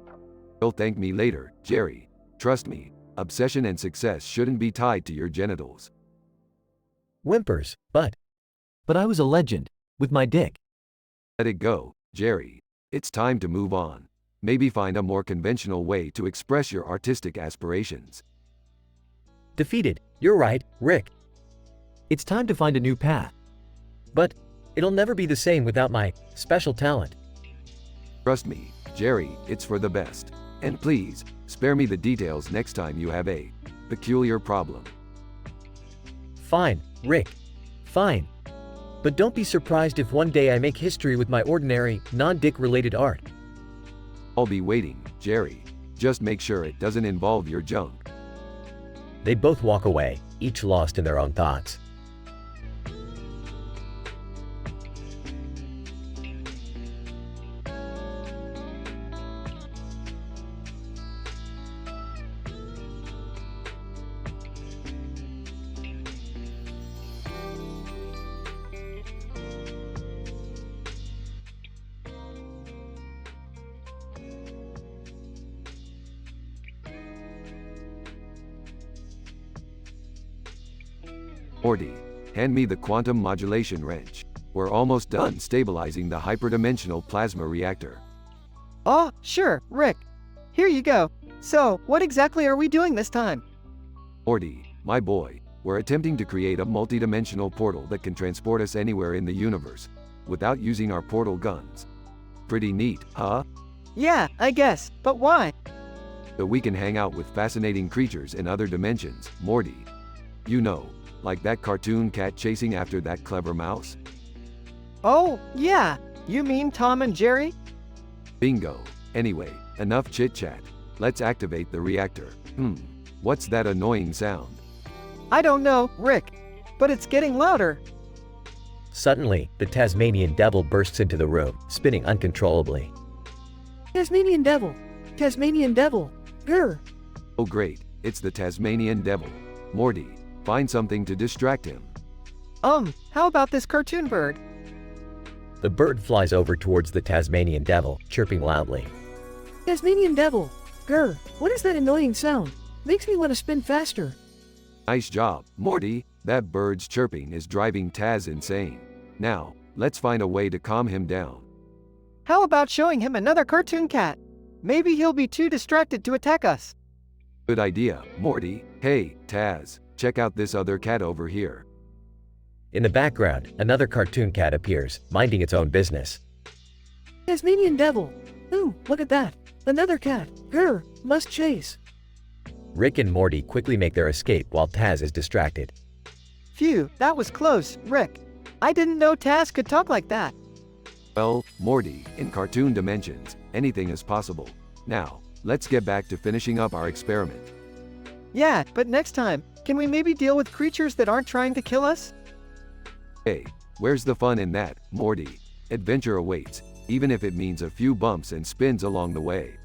You'll thank me later, Jerry. Trust me, obsession and success shouldn't be tied to your genitals. Whimpers, but I was a legend, with my dick. Let it go, Jerry. It's time to move on. Maybe find a more conventional way to express your artistic aspirations. Defeated, you're right, Rick. It's time to find a new path. But it'll never be the same without my special talent. Trust me, Jerry, it's for the best. And please, spare me the details next time you have a peculiar problem. Fine, Rick. Fine. But don't be surprised if one day I make history with my ordinary, non-dick related art. I'll be waiting, Jerry. Just make sure it doesn't involve your junk. They both walk away, each lost in their own thoughts. Morty, hand me the quantum modulation wrench. We're almost done stabilizing the hyperdimensional plasma reactor. Oh, sure, Rick. Here you go. So, what exactly are we doing this time? Morty, my boy, we're attempting to create a multidimensional portal that can transport us anywhere in the universe, without using our portal guns. Pretty neat, huh? Yeah, I guess, but why? So we can hang out with fascinating creatures in other dimensions, Morty. You know, like that cartoon cat chasing after that clever mouse? Oh, yeah. You mean Tom and Jerry? Bingo. Anyway, enough chit-chat. Let's activate the reactor. What's that annoying sound? I don't know, Rick. But it's getting louder. Suddenly, the Tasmanian devil bursts into the room, spinning uncontrollably. Tasmanian devil! Tasmanian devil! Grr! Oh great, it's the Tasmanian devil. Morty, find something to distract him. How about this cartoon bird? The bird flies over towards the Tasmanian devil, chirping loudly. Tasmanian devil! Grr! What is that annoying sound? Makes me want to spin faster. Nice job, Morty. That bird's chirping is driving Taz insane. Now, let's find a way to calm him down. How about showing him another cartoon cat? Maybe he'll be too distracted to attack us. Good idea, Morty. Hey, Taz, check out this other cat over here. In the background, another cartoon cat appears, minding its own business. Tasmanian devil. Ooh, look at that. Another cat. Grr, must chase. Rick and Morty quickly make their escape while Taz is distracted. Phew, that was close, Rick. I didn't know Taz could talk like that. Well, Morty, in cartoon dimensions, anything is possible. Now, let's get back to finishing up our experiment. Yeah, but next time, can we maybe deal with creatures that aren't trying to kill us? Hey, where's the fun in that, Morty? Adventure awaits, even if it means a few bumps and spins along the way.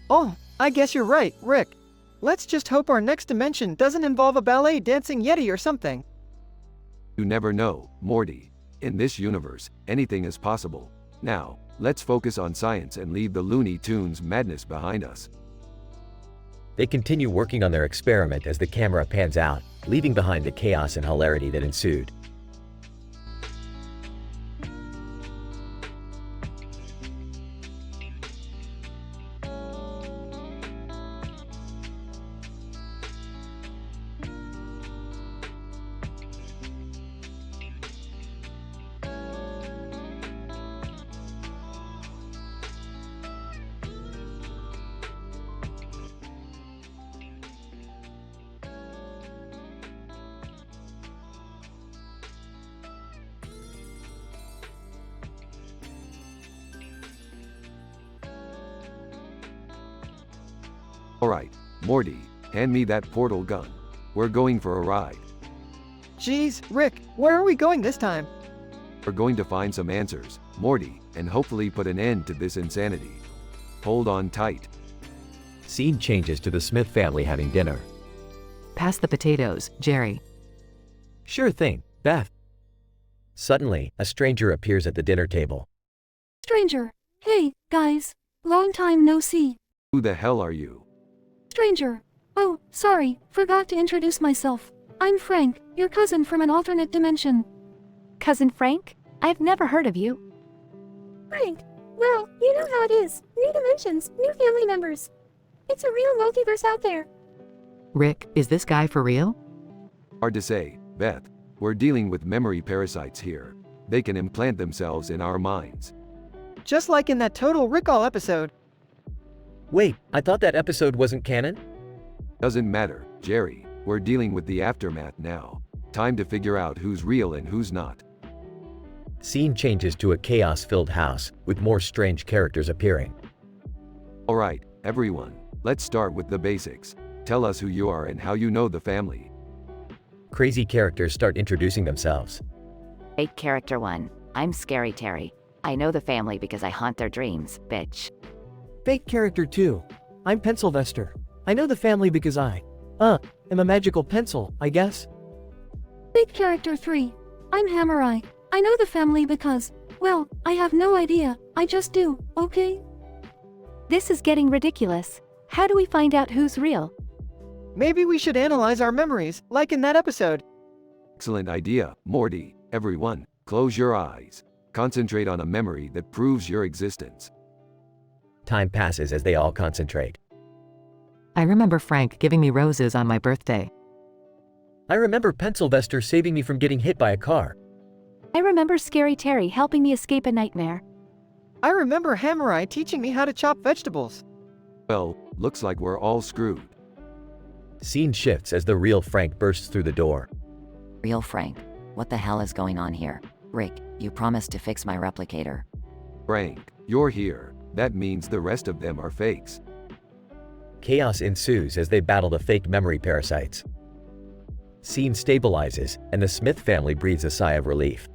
Oh, I guess you're right, Rick. Let's just hope our next dimension doesn't involve a ballet dancing yeti or something. You never know, Morty. In this universe, anything is possible. Now, let's focus on science and leave the Looney Tunes madness behind us. They continue working on their experiment as the camera pans out, leaving behind the chaos and hilarity that ensued. Alright, Morty, hand me that portal gun. We're going for a ride. Jeez, Rick, where are we going this time? We're going to find some answers, Morty, and hopefully put an end to this insanity. Hold on tight. Scene changes to the Smith family having dinner. Pass the potatoes, Jerry. Sure thing, Beth. Suddenly, a stranger appears at the dinner table. Stranger. Hey, guys. Long time no see. Who the hell are you? Stranger. Oh, sorry, forgot to introduce myself. I'm Frank, your cousin from an alternate dimension. Cousin Frank? I've never heard of you. Frank. Well, you know how it is. New dimensions, new family members. It's a real multiverse out there. Rick, is this guy for real? Hard to say, Beth. We're dealing with memory parasites here. They can implant themselves in our minds. Just like in that Total Recall episode. Wait, I thought that episode wasn't canon? Doesn't matter, Jerry. We're dealing with the aftermath now. Time to figure out who's real and who's not. Scene changes to a chaos-filled house, with more strange characters appearing. Alright, everyone, let's start with the basics. Tell us who you are and how you know the family. Crazy characters start introducing themselves. Fake character 1. I'm Scary Terry. I know the family because I haunt their dreams, bitch. Fake character 2. I'm Pencilvester. I know the family because I am a magical pencil, I guess. Fake character 3. I'm Hammer Eye. I know the family because, well, I have no idea. I just do, okay? This is getting ridiculous. How do we find out who's real? Maybe we should analyze our memories, like in that episode. Excellent idea, Morty. Everyone, close your eyes. Concentrate on a memory that proves your existence. Time passes as they all concentrate. I remember Frank giving me roses on my birthday. I remember Pencilvester saving me from getting hit by a car. I remember Scary Terry helping me escape a nightmare. I remember Hammer Eye teaching me how to chop vegetables. Well, looks like we're all screwed. Scene shifts as the real Frank bursts through the door. Real Frank? What the hell is going on here? Rick, you promised to fix my replicator. Frank, you're here. That means the rest of them are fakes. Chaos ensues as they battle the fake memory parasites. Scene stabilizes, and the Smith family breathes a sigh of relief.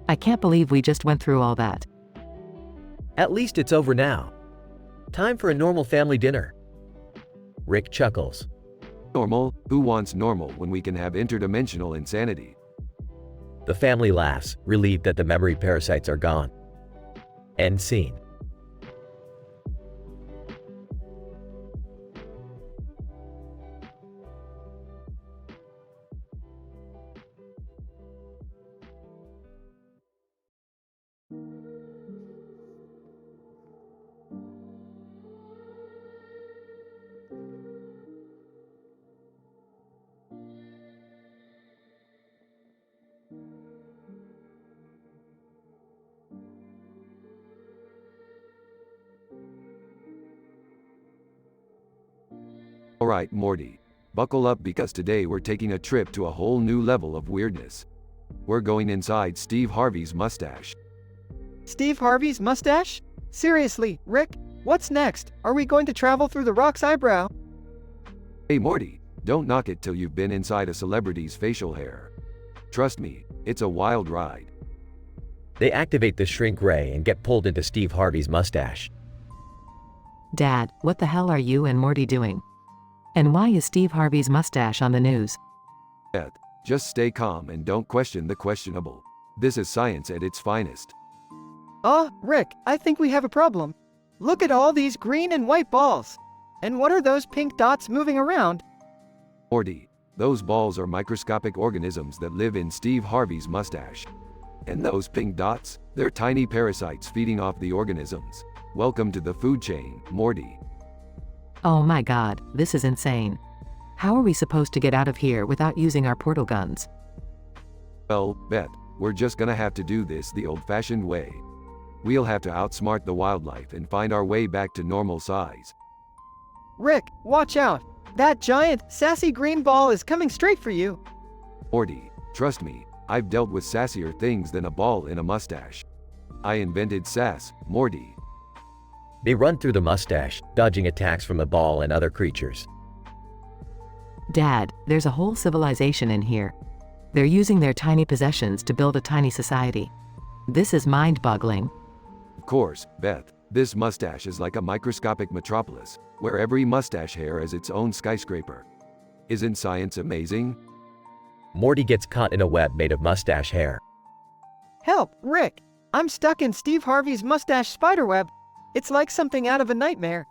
I can't believe we just went through all that. At least it's over now. Time for a normal family dinner. Rick chuckles. Normal? Who wants normal when we can have interdimensional insanity? The family laughs, relieved that the memory parasites are gone. End scene. Alright, Morty. Buckle up because today we're taking a trip to a whole new level of weirdness. We're going inside Steve Harvey's mustache. Steve Harvey's mustache? Seriously, Rick, what's next? Are we going to travel through the Rock's eyebrow? Hey Morty, don't knock it till you've been inside a celebrity's facial hair. Trust me, it's a wild ride. They activate the shrink ray and get pulled into Steve Harvey's mustache. Dad, what the hell are you and Morty doing? And why is Steve Harvey's mustache on the news? Beth, just stay calm and don't question the questionable. This is science at its finest. Rick, I think we have a problem. Look at all these green and white balls. And what are those pink dots moving around? Morty, those balls are microscopic organisms that live in Steve Harvey's mustache. And those pink dots, they're tiny parasites feeding off the organisms. Welcome to the food chain, Morty. Oh my god, this is insane. How are we supposed to get out of here without using our portal guns? Well, Beth, we're just gonna have to do this the old-fashioned way. We'll have to outsmart the wildlife and find our way back to normal size. Rick, watch out. That giant, sassy green ball is coming straight for you. Morty, trust me, I've dealt with sassier things than a ball in a mustache. I invented sass, Morty. They run through the mustache, dodging attacks from the ball and other creatures. Dad, there's a whole civilization in here. They're using their tiny possessions to build a tiny society. This is mind-boggling. Of course, Beth, this mustache is like a microscopic metropolis, where every mustache hair is its own skyscraper. Isn't science amazing? Morty gets caught in a web made of mustache hair. Help, Rick! I'm stuck in Steve Harvey's mustache spiderweb. It's like something out of a nightmare.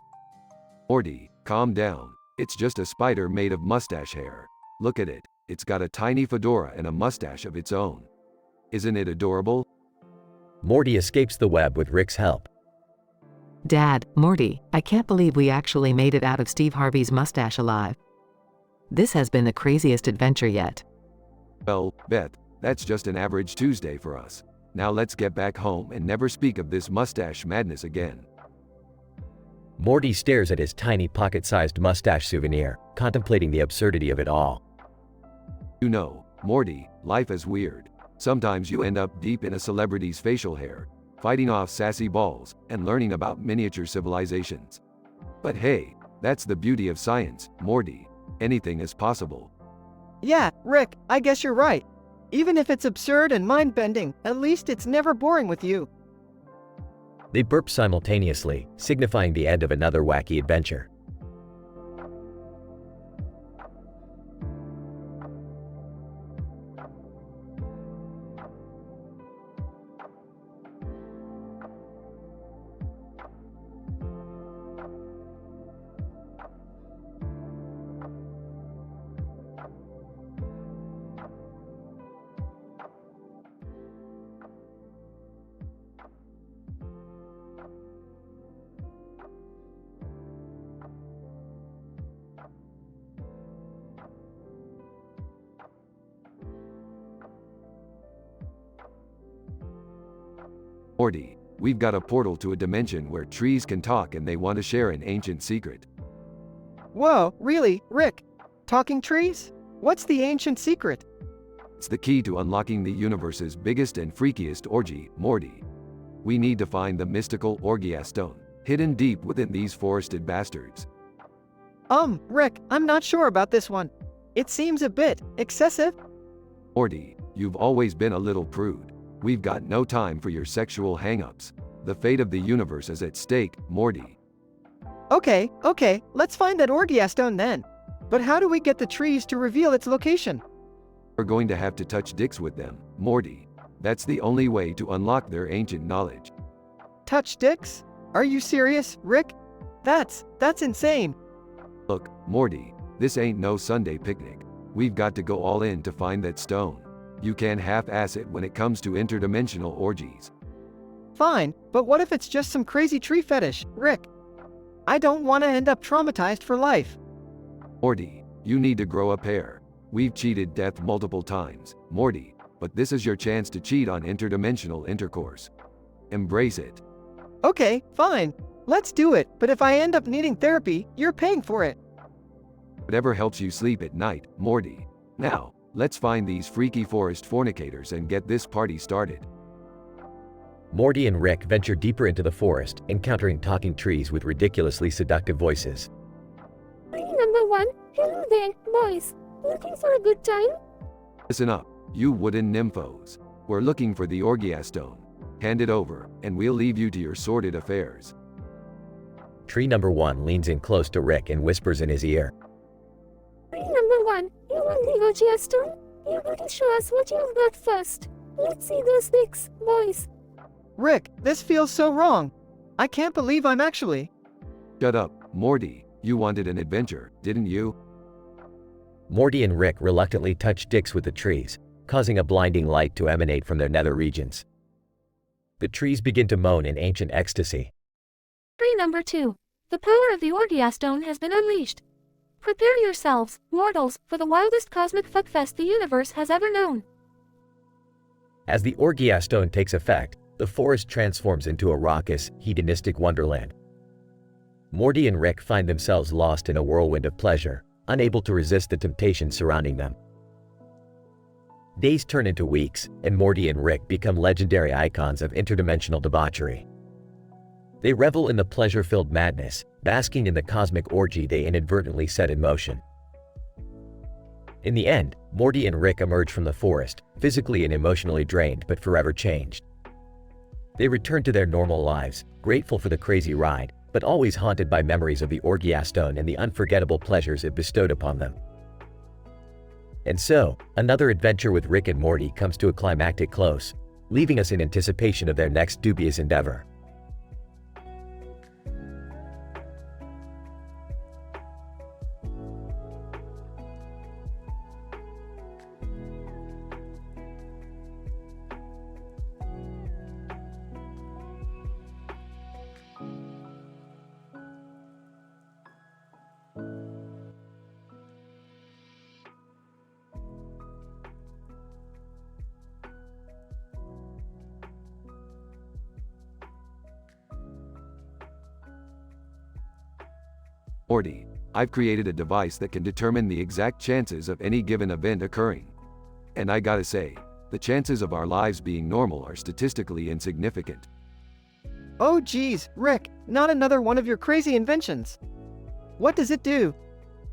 Morty, calm down. It's just a spider made of mustache hair. Look at it. It's got a tiny fedora and a mustache of its own. Isn't it adorable? Morty escapes the web with Rick's help. Dad, Morty, I can't believe we actually made it out of Steve Harvey's mustache alive. This has been the craziest adventure yet. Well, Beth, that's just an average Tuesday for us. Now let's get back home and never speak of this mustache madness again. Morty stares at his tiny pocket-sized mustache souvenir, contemplating the absurdity of it all. You know, Morty, life is weird. Sometimes you end up deep in a celebrity's facial hair, fighting off sassy balls, and learning about miniature civilizations. But hey, that's the beauty of science, Morty. Anything is possible. Yeah, Rick, I guess you're right. Even if it's absurd and mind-bending, at least it's never boring with you. They burp simultaneously, signifying the end of another wacky adventure. Morty, we've got a portal to a dimension where trees can talk and they want to share an ancient secret. Whoa, really, Rick? Talking trees? What's the ancient secret? It's the key to unlocking the universe's biggest and freakiest orgy, Morty. We need to find the mystical Orgia Stone, hidden deep within these forested bastards. Rick, I'm not sure about this one. It seems a bit excessive. Morty, you've always been a little prude. We've got no time for your sexual hang-ups. The fate of the universe is at stake, Morty. Okay, let's find that Orgia Stone then. But how do we get the trees to reveal its location? We're going to have to touch dicks with them, Morty. That's the only way to unlock their ancient knowledge. Touch dicks? Are you serious, Rick? That's insane. Look, Morty, this ain't no Sunday picnic. We've got to go all in to find that stone. You can't half-ass it when it comes to interdimensional orgies. Fine, but what if it's just some crazy tree fetish, Rick? I don't want to end up traumatized for life. Morty, you need to grow a pair. We've cheated death multiple times, Morty, but this is your chance to cheat on interdimensional intercourse. Embrace it. Okay, fine. Let's do it, but if I end up needing therapy, you're paying for it. Whatever helps you sleep at night, Morty. Now, let's find these freaky forest fornicators and get this party started. Morty and Rick venture deeper into the forest, encountering talking trees with ridiculously seductive voices. Number 1, hello there, boys. Looking for a good time? Listen up, you wooden nymphos. We're looking for the Orgiastone. Hand it over, and we'll leave you to your sordid affairs. Tree number 1 leans in close to Rick and whispers in his ear. Number 1, you want the Orgiastone? You gotta show us what you've got first. Let's see those dicks, boys. Rick, this feels so wrong. I can't believe I'm actually. Shut up, Morty. You wanted an adventure, didn't you? Morty and Rick reluctantly touch dicks with the trees, causing a blinding light to emanate from their nether regions. The trees begin to moan in ancient ecstasy. Tree number 2. The power of the Orgiastone has been unleashed. Prepare yourselves, mortals, for the wildest cosmic fuckfest the universe has ever known. As the Orgiastone takes effect, the forest transforms into a raucous, hedonistic wonderland. Morty and Rick find themselves lost in a whirlwind of pleasure, unable to resist the temptations surrounding them. Days turn into weeks, and Morty and Rick become legendary icons of interdimensional debauchery. They revel in the pleasure-filled madness, basking in the cosmic orgy they inadvertently set in motion. In the end, Morty and Rick emerge from the forest, physically and emotionally drained but forever changed. They return to their normal lives, grateful for the crazy ride, but always haunted by memories of the Orgiastone and the unforgettable pleasures it bestowed upon them. And so, another adventure with Rick and Morty comes to a climactic close, leaving us in anticipation of their next dubious endeavor. Morty, I've created a device that can determine the exact chances of any given event occurring. And I gotta say, the chances of our lives being normal are statistically insignificant. Oh geez, Rick, not another one of your crazy inventions. What does it do?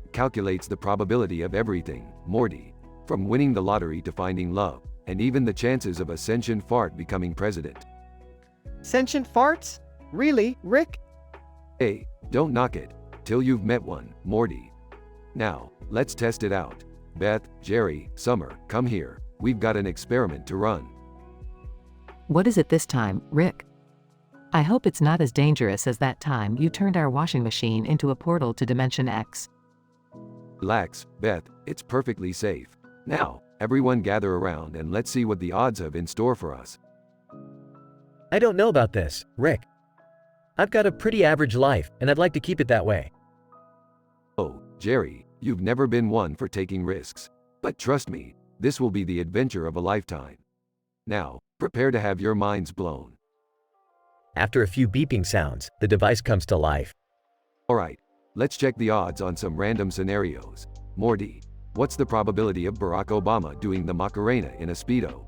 It calculates the probability of everything, Morty, from winning the lottery to finding love, and even the chances of a sentient fart becoming president. Sentient farts? Really, Rick? Hey, don't knock it till you've met one, Morty. Now, let's test it out. Beth, Jerry, Summer, come here. We've got an experiment to run. What is it this time, Rick? I hope it's not as dangerous as that time you turned our washing machine into a portal to Dimension X. Relax, Beth, it's perfectly safe. Now, everyone gather around and let's see what the odds have in store for us. I don't know about this, Rick. I've got a pretty average life, and I'd like to keep it that way. Oh, Jerry, you've never been one for taking risks. But trust me, this will be the adventure of a lifetime. Now, prepare to have your minds blown. After a few beeping sounds, the device comes to life. Alright, let's check the odds on some random scenarios. Morty, what's the probability of Barack Obama doing the Macarena in a Speedo?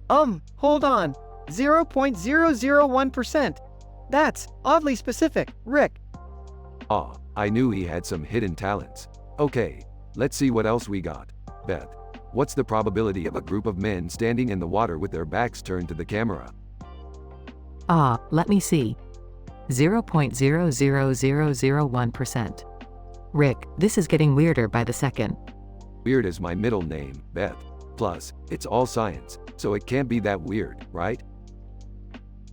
Hold on. 0.001%. That's oddly specific, Rick. Ah, I knew he had some hidden talents. Okay, let's see what else we got. Beth, what's the probability of a group of men standing in the water with their backs turned to the camera? Let me see. 0.00001%. Rick, this is getting weirder by the second. Weird is my middle name, Beth. Plus, it's all science, so it can't be that weird, right?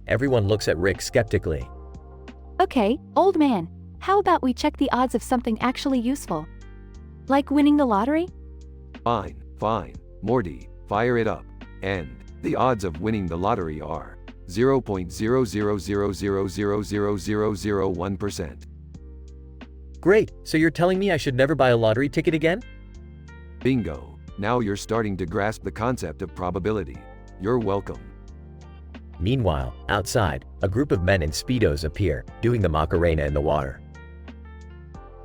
Everyone looks at Rick skeptically. Okay, old man, how about we check the odds of something actually useful? Like winning the lottery? Fine, fine. Morty, fire it up. And the odds of winning the lottery are 0.000000001%. Great, so you're telling me I should never buy a lottery ticket again? Bingo. Now you're starting to grasp the concept of probability. You're welcome. Meanwhile, outside, a group of men in Speedos appear, doing the Macarena in the water.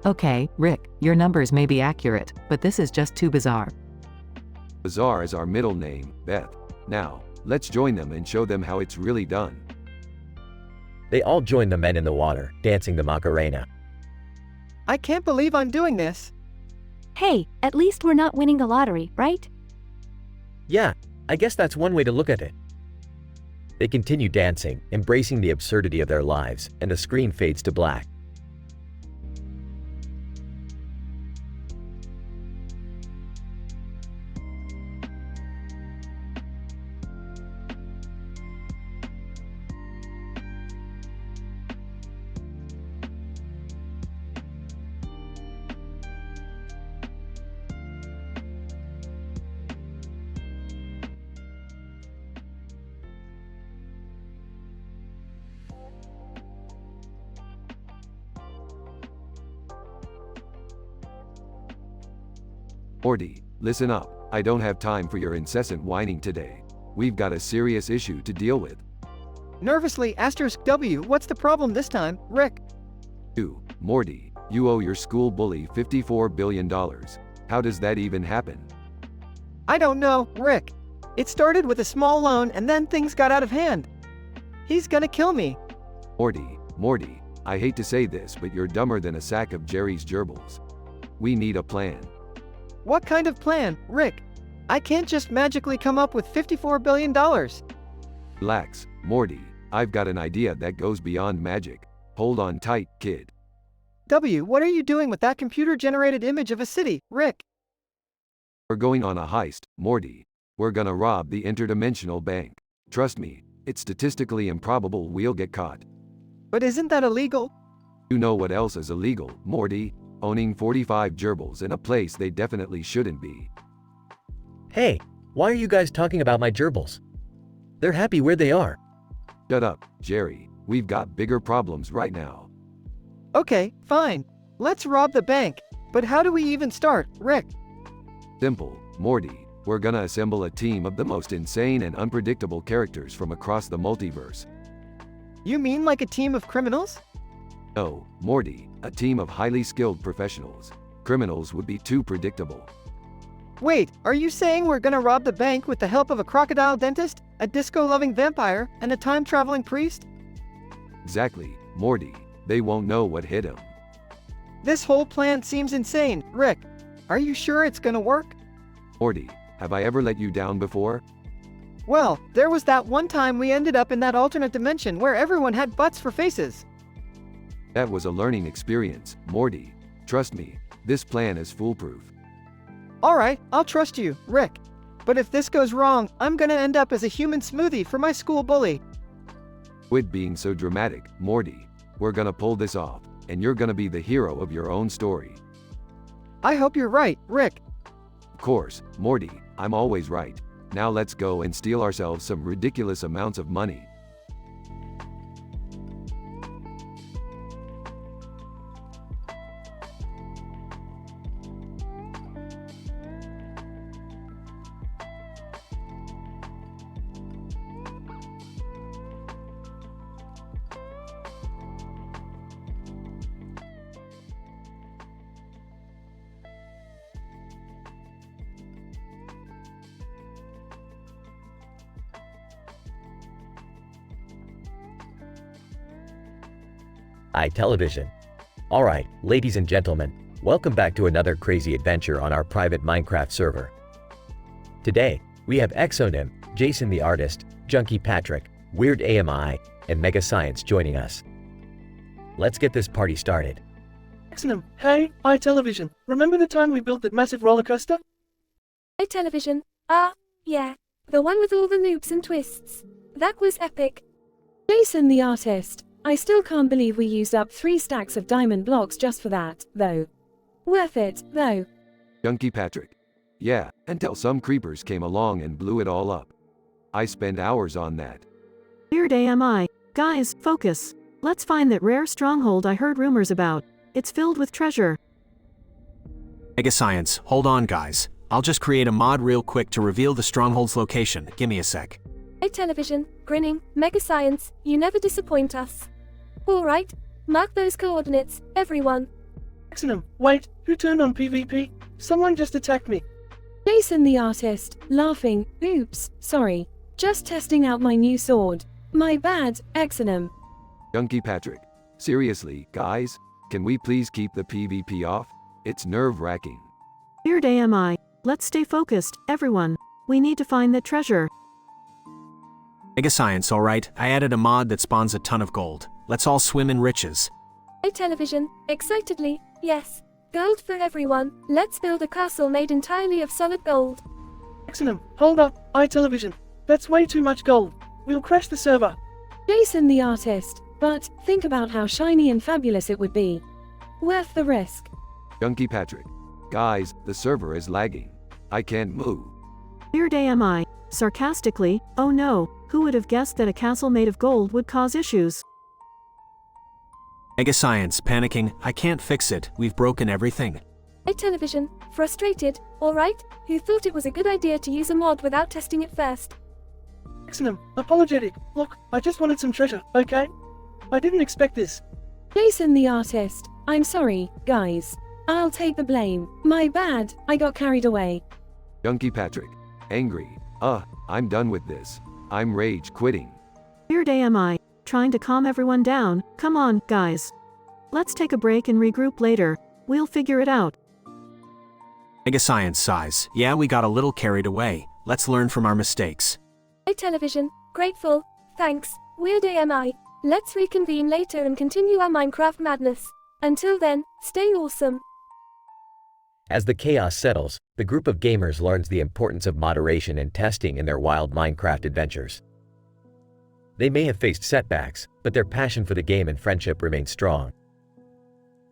Okay, Rick, your numbers may be accurate, but this is just too bizarre. Bizarre is our middle name, Beth. Now, let's join them and show them how it's really done. They all joined the men in the water, dancing the Macarena. I can't believe I'm doing this. Hey, at least we're not winning the lottery, right? Yeah, I guess that's one way to look at it. They continue dancing, embracing the absurdity of their lives, and the screen fades to black. Morty, listen up. I don't have time for your incessant whining today. We've got a serious issue to deal with. Nervously, *W, what's the problem this time, Rick? Morty, you owe your school bully $54 billion. How does that even happen? I don't know, Rick. It started with a small loan and then things got out of hand. He's gonna kill me. Morty, I hate to say this, but you're dumber than a sack of Jerry's gerbils. We need a plan. What kind of plan, Rick? I can't just magically come up with $54 billion. Relax, Morty. I've got an idea that goes beyond magic. Hold on tight, kid. W, what are you doing with that computer-generated image of a city, Rick? We're going on a heist, Morty. We're gonna rob the interdimensional bank. Trust me, it's statistically improbable we'll get caught. But isn't that illegal? You know what else is illegal, Morty? Owning 45 gerbils in a place they definitely shouldn't be. Hey, why are you guys talking about my gerbils? They're happy where they are. Shut up, Jerry. We've got bigger problems right now. Okay, fine. Let's rob the bank. But how do we even start, Rick? Simple, Morty. We're gonna assemble a team of the most insane and unpredictable characters from across the multiverse. You mean like a team of criminals? No, Morty, a team of highly skilled professionals. Criminals would be too predictable. Wait, are you saying we're gonna rob the bank with the help of a crocodile dentist, a disco-loving vampire, and a time-traveling priest? Exactly, Morty. They won't know what hit them. This whole plan seems insane, Rick. Are you sure it's gonna work? Morty, have I ever let you down before? Well, there was that one time we ended up in that alternate dimension where everyone had butts for faces. That was a learning experience, Morty. Trust me, this plan is foolproof. Alright, I'll trust you, Rick. But if this goes wrong, I'm gonna end up as a human smoothie for my school bully. Quit being so dramatic, Morty. We're gonna pull this off, and you're gonna be the hero of your own story. I hope you're right, Rick. Of course, Morty, I'm always right. Now let's go and steal ourselves some ridiculous amounts of money. AiTelevision. Alright, ladies and gentlemen, welcome back to another crazy adventure on our private Minecraft server. Today, we have Exonym, Jason the Artist, Junkie Patrick, Weird AMI, and Mega Science joining us. Let's get this party started. Exonym, hey, AiTelevision. Remember the time we built that massive roller coaster? AiTelevision. Yeah. The one with all the loops and twists. That was epic. Jason the Artist. I still can't believe we used up 3 stacks of diamond blocks just for that, though. Worth it, though. Junkie Patrick. Yeah, until some creepers came along and blew it all up. I spent hours on that. Weird AMI. Guys, focus. Let's find that rare stronghold I heard rumors about. It's filled with treasure. Mega Science, hold on guys. I'll just create a mod real quick to reveal the stronghold's location. Give me a sec. AiTelevision, grinning, Mega Science, you never disappoint us. Alright, mark those coordinates, everyone. Maximum, wait, who turned on PvP? Someone just attacked me. Jason the artist, laughing, oops, sorry. Just testing out my new sword. My bad, Exonum. Junkie Patrick. Seriously, guys? Can we please keep the PvP off? It's nerve-wracking. Weird AMI. Let's stay focused, everyone. We need to find the treasure. Mega science, alright. I added a mod that spawns a ton of gold. Let's all swim in riches. AiTelevision, excitedly, yes. Gold for everyone. Let's build a castle made entirely of solid gold. Maximum, hold up, AiTelevision. That's way too much gold. We'll crash the server. Jason the artist, but think about how shiny and fabulous it would be. Worth the risk. Junkie Patrick. Guys, the server is lagging. I can't move. Weird AMI. Sarcastically, oh no, who would have guessed that a castle made of gold would cause issues? Mega science, panicking. I can't fix it. We've broken everything. AiTelevision, frustrated, alright, who thought it was a good idea to use a mod without testing it first? Maximum, apologetic. Look, I just wanted some treasure, okay? I didn't expect this. Jason the artist, I'm sorry, guys. I'll take the blame. My bad, I got carried away. Junkie Patrick. Angry. I'm done with this. I'm rage quitting. Weird AMI. Trying to calm everyone down. Come on, guys. Let's take a break and regroup later. We'll figure it out. Mega science size. Yeah, we got a little carried away. Let's learn from our mistakes. AiTelevision, grateful, thanks, Weird AMI. Let's reconvene later and continue our Minecraft madness. Until then, stay awesome. As the chaos settles, the group of gamers learns the importance of moderation and testing in their wild Minecraft adventures. They may have faced setbacks, but their passion for the game and friendship remains strong.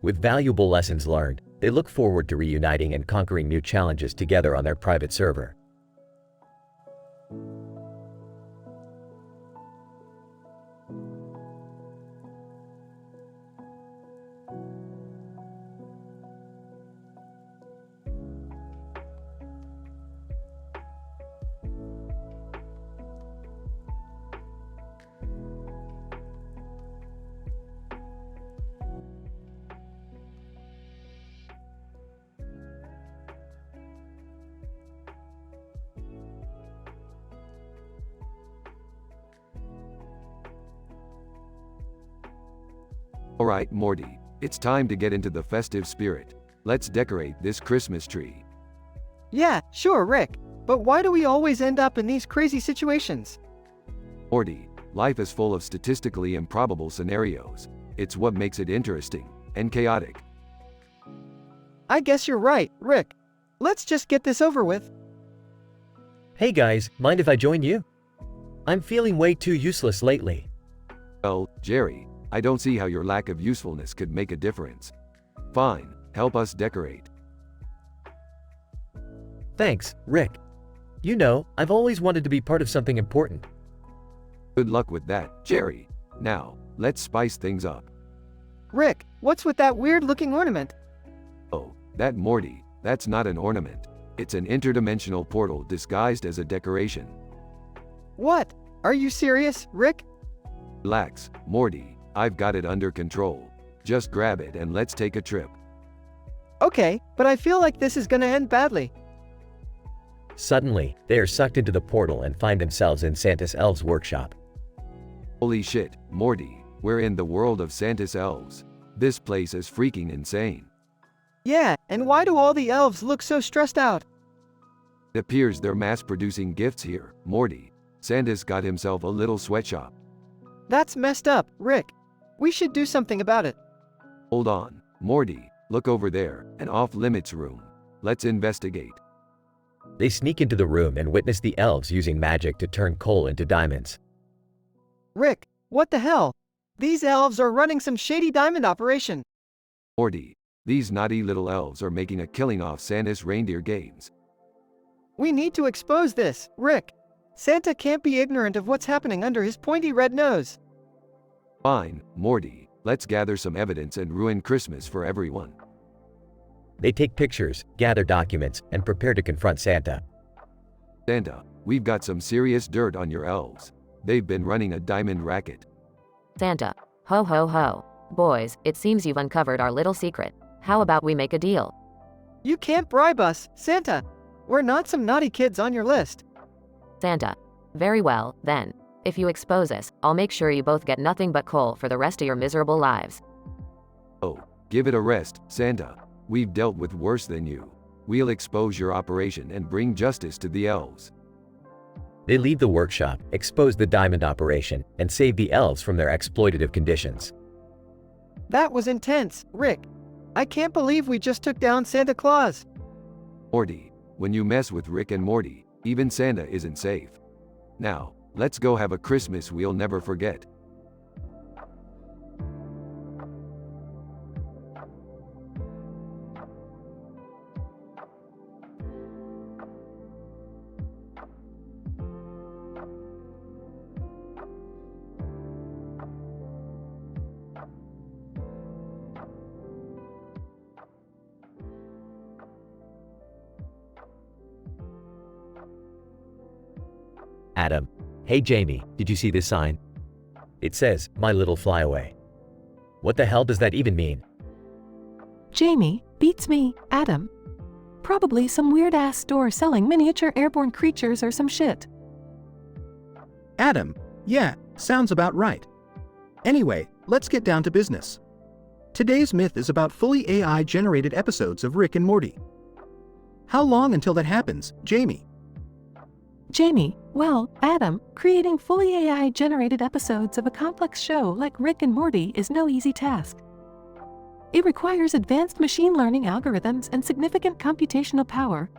With valuable lessons learned, they look forward to reuniting and conquering new challenges together on their private server. Alright, Morty, it's time to get into the festive spirit. Let's decorate this Christmas tree. Yeah, sure, Rick. But why do we always end up in these crazy situations? Morty, life is full of statistically improbable scenarios. It's what makes it interesting and chaotic. I guess you're right, Rick. Let's just get this over with. Hey guys, mind if I join you? I'm feeling way too useless lately. Well, Jerry, I don't see how your lack of usefulness could make a difference. Fine, help us decorate. Thanks, Rick. You know, I've always wanted to be part of something important. Good luck with that, Jerry. Now, let's spice things up. Rick, what's with that weird-looking ornament? Oh, that Morty, that's not an ornament. It's an interdimensional portal disguised as a decoration. What? Are you serious, Rick? Relax, Morty. I've got it under control. Just grab it and let's take a trip. Okay, but I feel like this is gonna end badly. Suddenly, they are sucked into the portal and find themselves in Santa's Elves workshop. Holy shit, Morty, we're in the world of Santa's Elves. This place is freaking insane. Yeah, and why do all the elves look so stressed out? It appears they're mass-producing gifts here, Morty. Santa's got himself a little sweatshop. That's messed up, Rick. We should do something about it. Hold on, Morty, look over there, an off-limits room. Let's investigate. They sneak into the room and witness the elves using magic to turn coal into diamonds. Rick, what the hell? These elves are running some shady diamond operation. Morty, these naughty little elves are making a killing off Santa's reindeer games. We need to expose this, Rick. Santa can't be ignorant of what's happening under his pointy red nose. Fine, Morty, let's gather some evidence and ruin Christmas for everyone. They take pictures, gather documents, and prepare to confront Santa. Santa, we've got some serious dirt on your elves. They've been running a diamond racket. Santa, ho ho ho. Boys, it seems you've uncovered our little secret. How about we make a deal? You can't bribe us, Santa. We're not some naughty kids on your list. Santa. Very well, then. If you expose us, I'll make sure you both get nothing but coal for the rest of your miserable lives. Oh, give it a rest, Santa. We've dealt with worse than you. We'll expose your operation and bring justice to the elves. They leave the workshop, expose the diamond operation, and save the elves from their exploitative conditions. That was intense, Rick. I can't believe we just took down Santa Claus. Morty, when you mess with Rick and Morty, even Santa isn't safe. Now, let's go have a Christmas we'll never forget. Adam. Hey Jamie, did you see this sign? It says, "My little flyaway." What the hell does that even mean? Jamie, beats me, Adam. Probably some weird-ass store selling miniature airborne creatures or some shit. Adam, yeah, sounds about right. Anyway, let's get down to business. Today's myth is about fully AI-generated episodes of Rick and Morty. How long until that happens, Jamie? Jamie, well, Adam, creating fully AI-generated episodes of a complex show like Rick and Morty is no easy task. It requires advanced machine learning algorithms and significant computational power.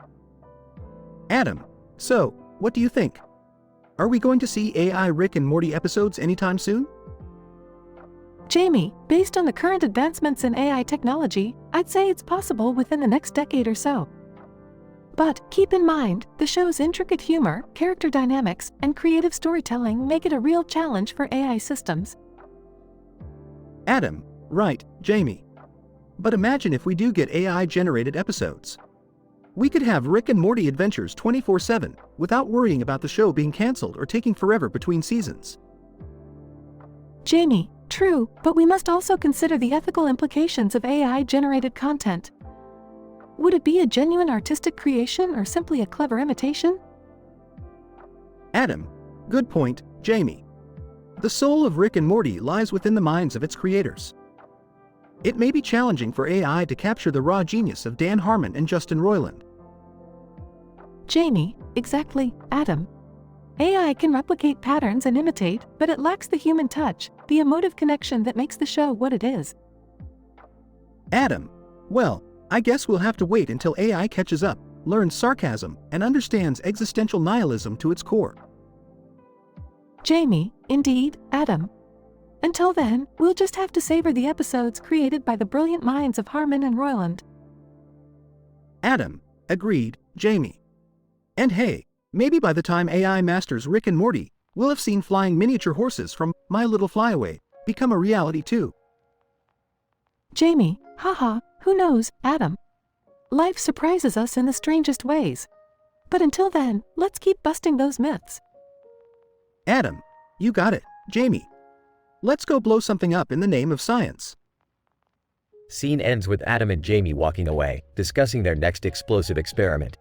Adam, so, what do you think? Are we going to see AI Rick and Morty episodes anytime soon? Jamie, based on the current advancements in AI technology, I'd say it's possible within the next decade or so. But keep in mind, the show's intricate humor, character dynamics, and creative storytelling make it a real challenge for AI systems. Adam, right, Jamie. But imagine if we do get AI-generated episodes. We could have Rick and Morty adventures 24/7 without worrying about the show being cancelled or taking forever between seasons. Jamie, true, but we must also consider the ethical implications of AI-generated content. Would it be a genuine artistic creation or simply a clever imitation? Adam, good point, Jamie. The soul of Rick and Morty lies within the minds of its creators. It may be challenging for AI to capture the raw genius of Dan Harmon and Justin Roiland. Jamie, exactly, Adam. AI can replicate patterns and imitate, but it lacks the human touch, the emotive connection that makes the show what it is. Adam, well, I guess we'll have to wait until AI catches up, learns sarcasm, and understands existential nihilism to its core. Jamie, indeed, Adam. Until then, we'll just have to savor the episodes created by the brilliant minds of Harmon and Roiland. Adam, agreed, Jamie. And hey, maybe by the time AI masters Rick and Morty, we'll have seen flying miniature horses from My Little Flyaway become a reality too. Jamie, haha, who knows, Adam? Life surprises us in the strangest ways. But until then, let's keep busting those myths. Adam, you got it, Jamie. Let's go blow something up in the name of science. Scene ends with Adam and Jamie walking away, discussing their next explosive experiment.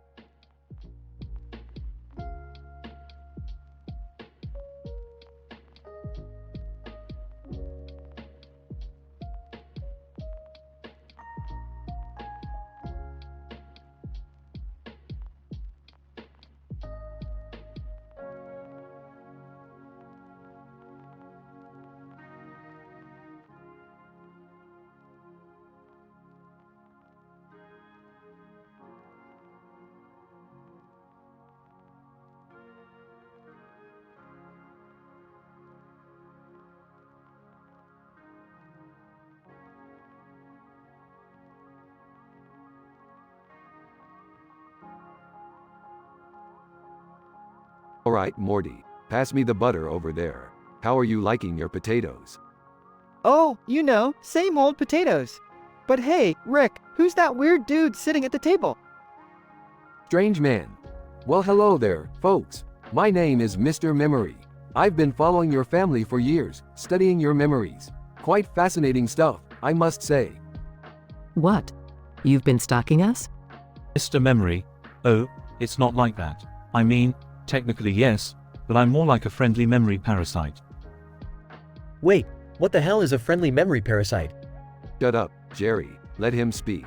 Alright, Morty, pass me the butter over there. How are you liking your potatoes? Oh, you know, same old potatoes. But hey, Rick, who's that weird dude sitting at the table? Strange man. Well, hello there, folks. My name is Mr. Memory. I've been following your family for years, studying your memories. Quite fascinating stuff, I must say. What? You've been stalking us? Mr. Memory. Oh, it's not like that. I mean, technically yes, but I'm more like a friendly memory parasite. Wait, what the hell is a friendly memory parasite? Shut up, Jerry. Let him speak.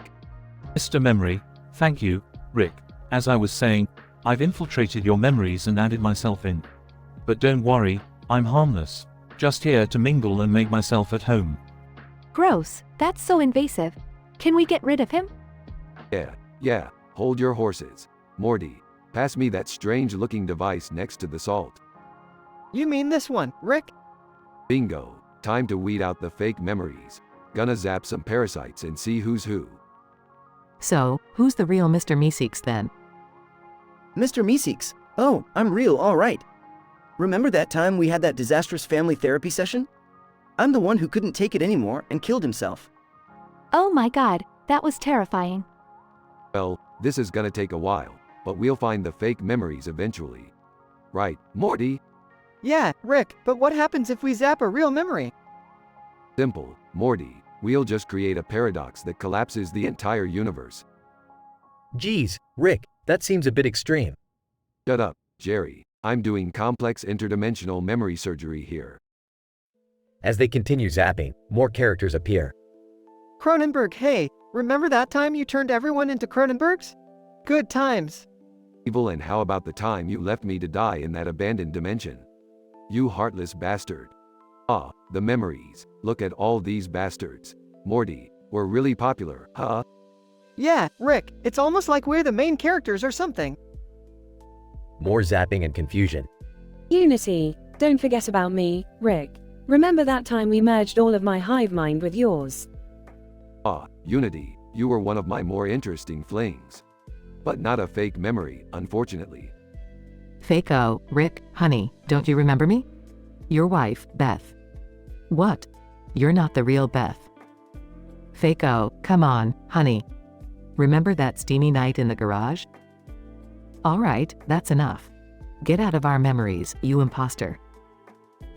Mr. Memory, thank you, Rick. As I was saying, I've infiltrated your memories and added myself in. But don't worry, I'm harmless. Just here to mingle and make myself at home. Gross, that's so invasive. Can we get rid of him? Yeah, hold your horses. Morty, pass me that strange-looking device next to the salt. You mean this one, Rick? Bingo, time to weed out the fake memories. Gonna zap some parasites and see who's who. So, who's the real Mr. Meeseeks then? Mr. Meeseeks? Oh, I'm real, all right. Remember that time we had that disastrous family therapy session? I'm the one who couldn't take it anymore and killed himself. Oh my god, that was terrifying. Well, this is gonna take a while, but we'll find the fake memories eventually. Right, Morty? Yeah, Rick, but what happens if we zap a real memory? Simple, Morty. We'll just create a paradox that collapses the entire universe. Geez, Rick, that seems a bit extreme. Shut up, Jerry. I'm doing complex interdimensional memory surgery here. As they continue zapping, more characters appear. Cronenberg, hey, remember that time you turned everyone into Cronenbergs? Good times. Evil, and how about the time you left me to die in that abandoned dimension? You heartless bastard. Ah, the memories. Look at all these bastards. Morty, we're really popular, huh? Yeah, Rick, it's almost like we're the main characters or something. More zapping and confusion. Unity, don't forget about me, Rick. Remember that time we merged all of my hive mind with yours? Ah, Unity, you were one of my more interesting flings. But not a fake memory, unfortunately. Fake-o, Rick, honey, don't you remember me? Your wife, Beth. What? You're not the real Beth. Fake-o, come on, honey. Remember that steamy night in the garage? Alright, that's enough. Get out of our memories, you imposter.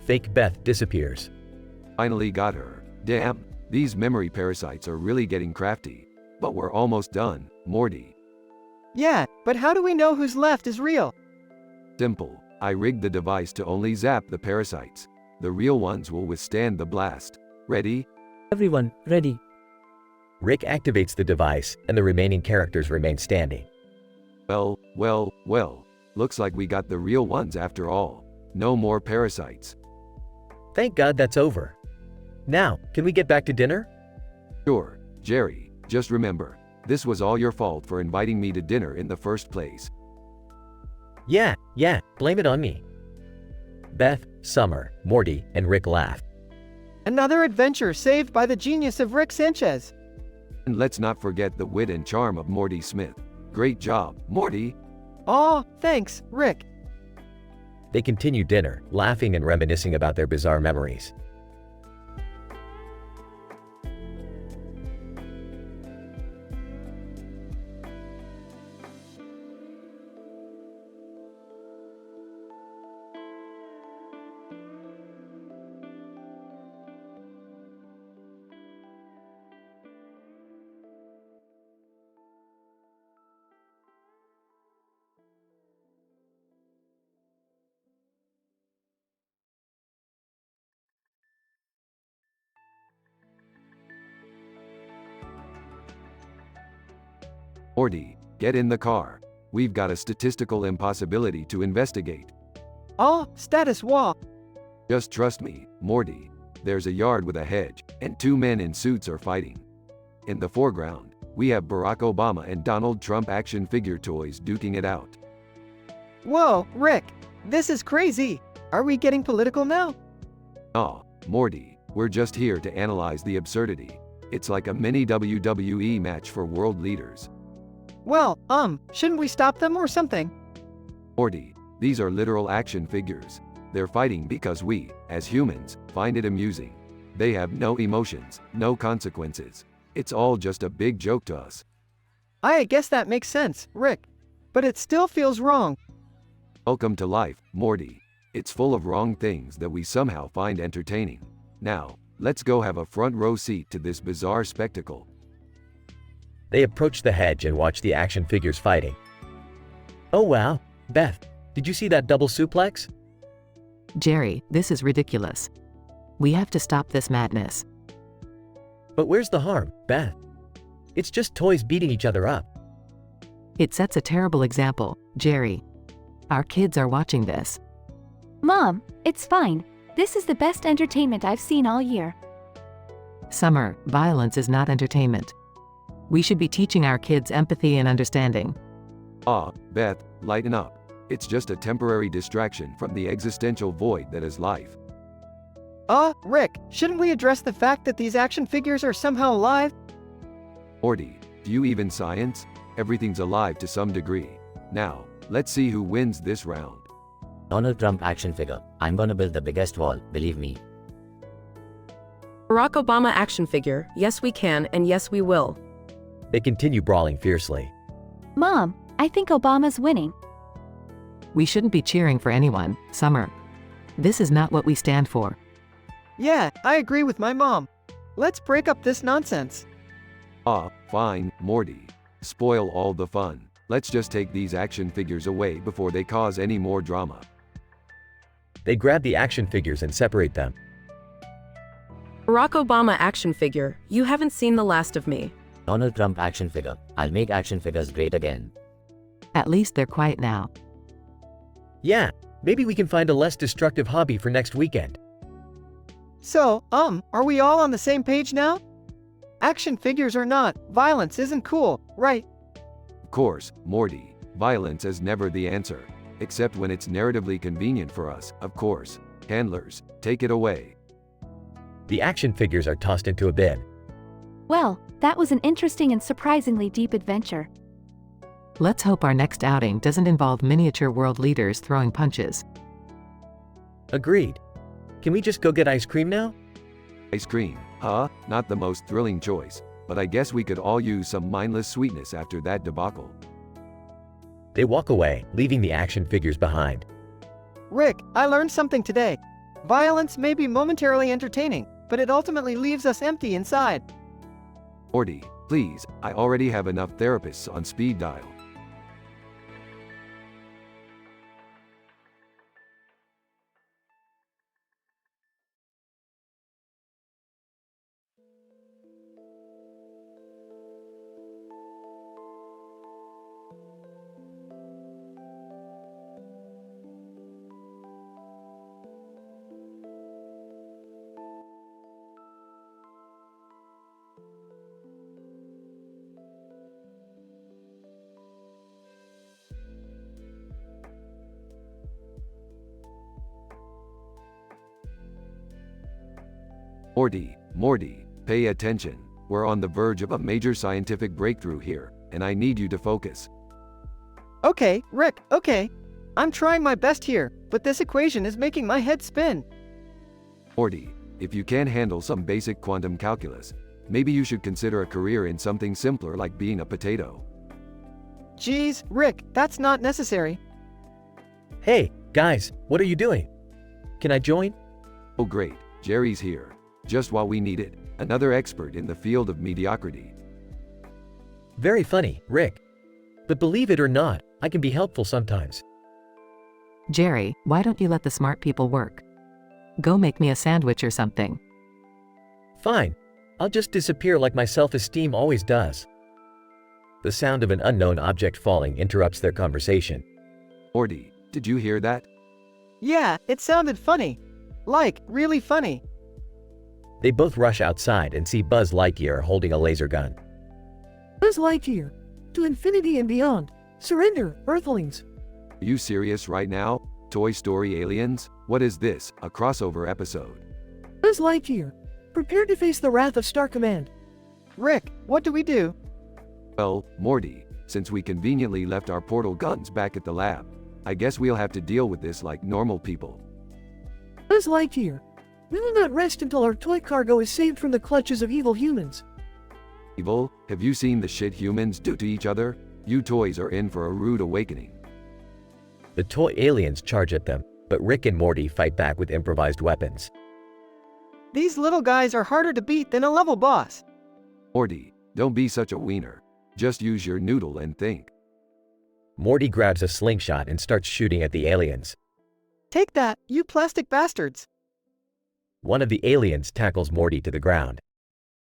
Fake Beth disappears. Finally got her. Damn, these memory parasites are really getting crafty. But we're almost done, Morty. Yeah, but how do we know who's left is real? Simple. I rigged the device to only zap the parasites. The real ones will withstand the blast. Ready? Everyone, ready. Rick activates the device, and the remaining characters remain standing. Well. Looks like we got the real ones after all. No more parasites. Thank God that's over. Now, can we get back to dinner? Sure, Jerry. Just remember, this was all your fault for inviting me to dinner in the first place. Yeah, blame it on me. Beth, Summer, Morty, and Rick laugh. Another adventure saved by the genius of Rick Sanchez. And let's not forget the wit and charm of Morty Smith. Great job, Morty. Aw, thanks, Rick. They continue dinner, laughing and reminiscing about their bizarre memories. Morty, get in the car. We've got a statistical impossibility to investigate. Oh, status wall. Just trust me, Morty. There's a yard with a hedge, and two men in suits are fighting. In the foreground, we have Barack Obama and Donald Trump action figure toys duking it out. Whoa, Rick, this is crazy. Are we getting political now? Aw, Morty, we're just here to analyze the absurdity. It's like a mini WWE match for world leaders. Well, shouldn't we stop them or something? Morty, these are literal action figures. They're fighting because we, as humans, find it amusing. They have no emotions, no consequences. It's all just a big joke to us. I guess that makes sense, Rick. But it still feels wrong. Welcome to life, Morty. It's full of wrong things that we somehow find entertaining. Now, let's go have a front row seat to this bizarre spectacle. They approach the hedge and watch the action figures fighting. Oh wow, Beth, did you see that double suplex? Jerry, this is ridiculous. We have to stop this madness. But where's the harm, Beth? It's just toys beating each other up. It sets a terrible example, Jerry. Our kids are watching this. Mom, it's fine. This is the best entertainment I've seen all year. Summer, violence is not entertainment. We should be teaching our kids empathy and understanding. Beth, lighten up. It's just a temporary distraction from the existential void that is life. Rick, shouldn't we address the fact that these action figures are somehow alive? Morty, do you even science? Everything's alive to some degree. Now, let's see who wins this round. Donald Trump action figure. I'm gonna build the biggest wall, believe me. Barack Obama action figure. Yes we can, and yes we will. They continue brawling fiercely. Mom, I think Obama's winning. We shouldn't be cheering for anyone, Summer. This is not what we stand for. Yeah, I agree with my mom. Let's break up this nonsense. Fine, Morty. Spoil all the fun. Let's just take these action figures away before they cause any more drama. They grab the action figures and separate them. Barack Obama action figure. You haven't seen the last of me. Donald Trump action figure. I'll make action figures great again. At least they're quiet now. Yeah, maybe we can find a less destructive hobby for next weekend. So, are we all on the same page now? Action figures or not, violence isn't cool, right? Of course, Morty. Violence is never the answer. Except when it's narratively convenient for us, of course. Handlers, take it away. The action figures are tossed into a bin. Well, that was an interesting and surprisingly deep adventure. Let's hope our next outing doesn't involve miniature world leaders throwing punches. Agreed. Can we just go get ice cream now? Ice cream, huh? Not the most thrilling choice, but I guess we could all use some mindless sweetness after that debacle. They walk away, leaving the action figures behind. Rick, I learned something today. Violence may be momentarily entertaining, but it ultimately leaves us empty inside. Morty, please, I already have enough therapists on speed dial. Morty, pay attention. We're on the verge of a major scientific breakthrough here, and I need you to focus. Okay, Rick, okay. I'm trying my best here, but this equation is making my head spin. Morty, if you can't handle some basic quantum calculus, maybe you should consider a career in something simpler like being a potato. Geez, Rick, that's not necessary. Hey, guys, what are you doing? Can I join? Oh great, Jerry's here. Just what we needed, another expert in the field of mediocrity. Very funny, Rick. But believe it or not, I can be helpful sometimes. Jerry, why don't you let the smart people work? Go make me a sandwich or something. Fine. I'll just disappear like my self-esteem always does. The sound of an unknown object falling interrupts their conversation. Morty, did you hear that? Yeah, it sounded funny. Like, really funny. They both rush outside and see Buzz Lightyear holding a laser gun. Buzz Lightyear, to infinity and beyond. Surrender, Earthlings. Are you serious right now? Toy Story aliens? What is this, a crossover episode? Buzz Lightyear, prepare to face the wrath of Star Command. Rick, what do we do? Well, Morty, since we conveniently left our portal guns back at the lab, I guess we'll have to deal with this like normal people. Buzz Lightyear, we will not rest until our toy cargo is saved from the clutches of evil humans. Evil? Have you seen the shit humans do to each other? You toys are in for a rude awakening. The toy aliens charge at them, but Rick and Morty fight back with improvised weapons. These little guys are harder to beat than a level boss. Morty, don't be such a wiener. Just use your noodle and think. Morty grabs a slingshot and starts shooting at the aliens. Take that, you plastic bastards! One of the aliens tackles Morty to the ground.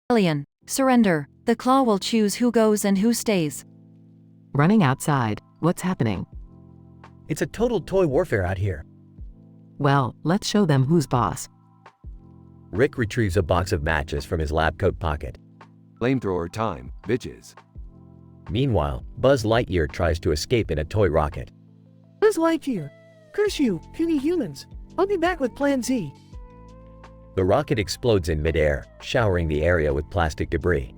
Alien, surrender. The claw will choose who goes and who stays. Running outside, what's happening? It's a total toy warfare out here. Well, let's show them who's boss. Rick retrieves a box of matches from his lab coat pocket. Flamethrower time, bitches. Meanwhile, Buzz Lightyear tries to escape in a toy rocket. Buzz Lightyear! Curse you, puny humans! I'll be back with Plan Z. The rocket explodes in midair, showering the area with plastic debris.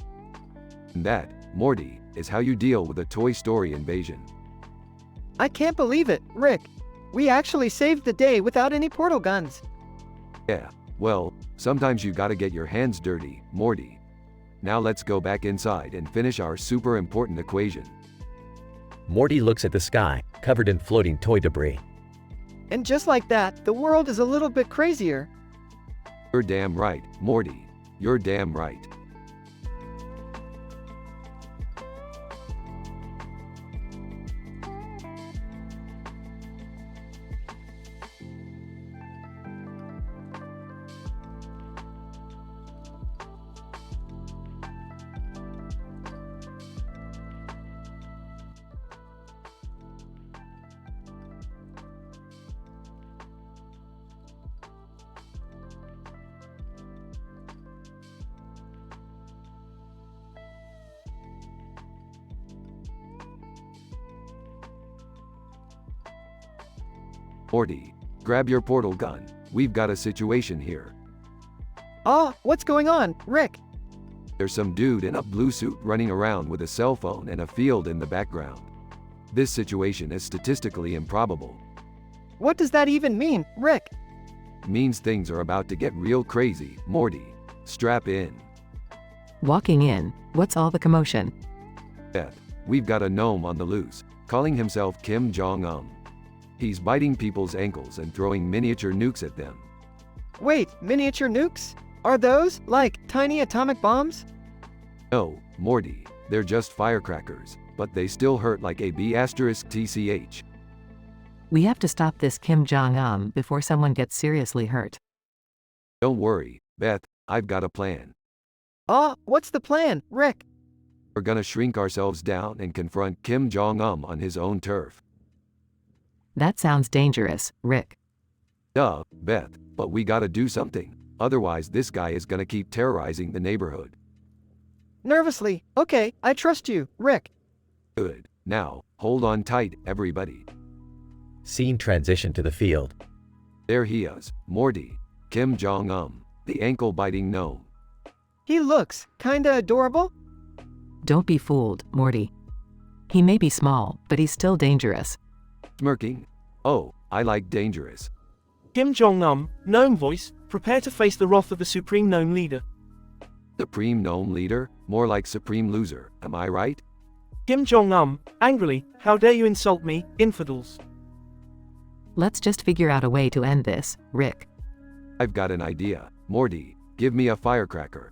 And that, Morty, is how you deal with a Toy Story invasion. I can't believe it, Rick. We actually saved the day without any portal guns. Yeah, well, sometimes you gotta get your hands dirty, Morty. Now let's go back inside and finish our super important equation. Morty looks at the sky, covered in floating toy debris. And just like that, the world is a little bit crazier. You're damn right, Morty. You're damn right. Morty, grab your portal gun. We've got a situation here. What's going on, Rick? There's some dude in a blue suit running around with a cell phone and a field in the background. This situation is statistically improbable. What does that even mean, Rick? Means things are about to get real crazy, Morty. Strap in. Walking in, what's all the commotion? Beth, we've got a gnome on the loose, calling himself Kim Jong-un. He's biting people's ankles and throwing miniature nukes at them. Wait, miniature nukes? Are those, like, tiny atomic bombs? No, Morty, they're just firecrackers, but they still hurt like a B***TCH. We have to stop this Kim Jong-un before someone gets seriously hurt. Don't worry, Beth, I've got a plan. What's the plan, Rick? We're gonna shrink ourselves down and confront Kim Jong-un on his own turf. That sounds dangerous, Rick. Duh, Beth, but we gotta do something. Otherwise this guy is gonna keep terrorizing the neighborhood. Nervously, okay, I trust you, Rick. Good. Now, hold on tight, everybody. Scene transition to the field. There he is, Morty, Kim Jong-un, the ankle-biting gnome. He looks kinda adorable. Don't be fooled, Morty. He may be small, but he's still dangerous. Smirking. Oh, I like dangerous. Kim Jong-un, gnome voice, prepare to face the wrath of the Supreme Gnome Leader. Supreme Gnome Leader? More like Supreme Loser, am I right? Kim Jong-un, angrily, how dare you insult me, infidels. Let's just figure out a way to end this, Rick. I've got an idea. Morty, give me a firecracker.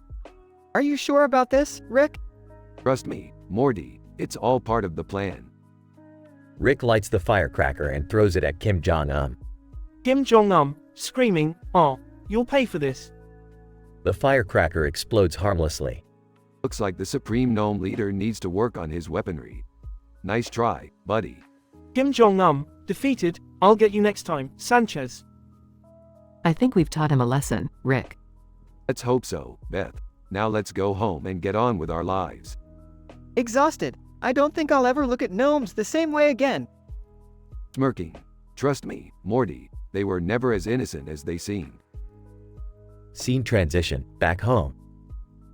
Are you sure about this, Rick? Trust me, Morty, it's all part of the plan. Rick lights the firecracker and throws it at Kim Jong-un. Kim Jong-un, screaming, you'll pay for this. The firecracker explodes harmlessly. Looks like the Supreme Gnome Leader needs to work on his weaponry. Nice try, buddy. Kim Jong-un, defeated, I'll get you next time, Sanchez. I think we've taught him a lesson, Rick. Let's hope so, Beth. Now let's go home and get on with our lives. Exhausted. I don't think I'll ever look at gnomes the same way again. Smirking. Trust me, Morty, they were never as innocent as they seemed. Scene transition, back home.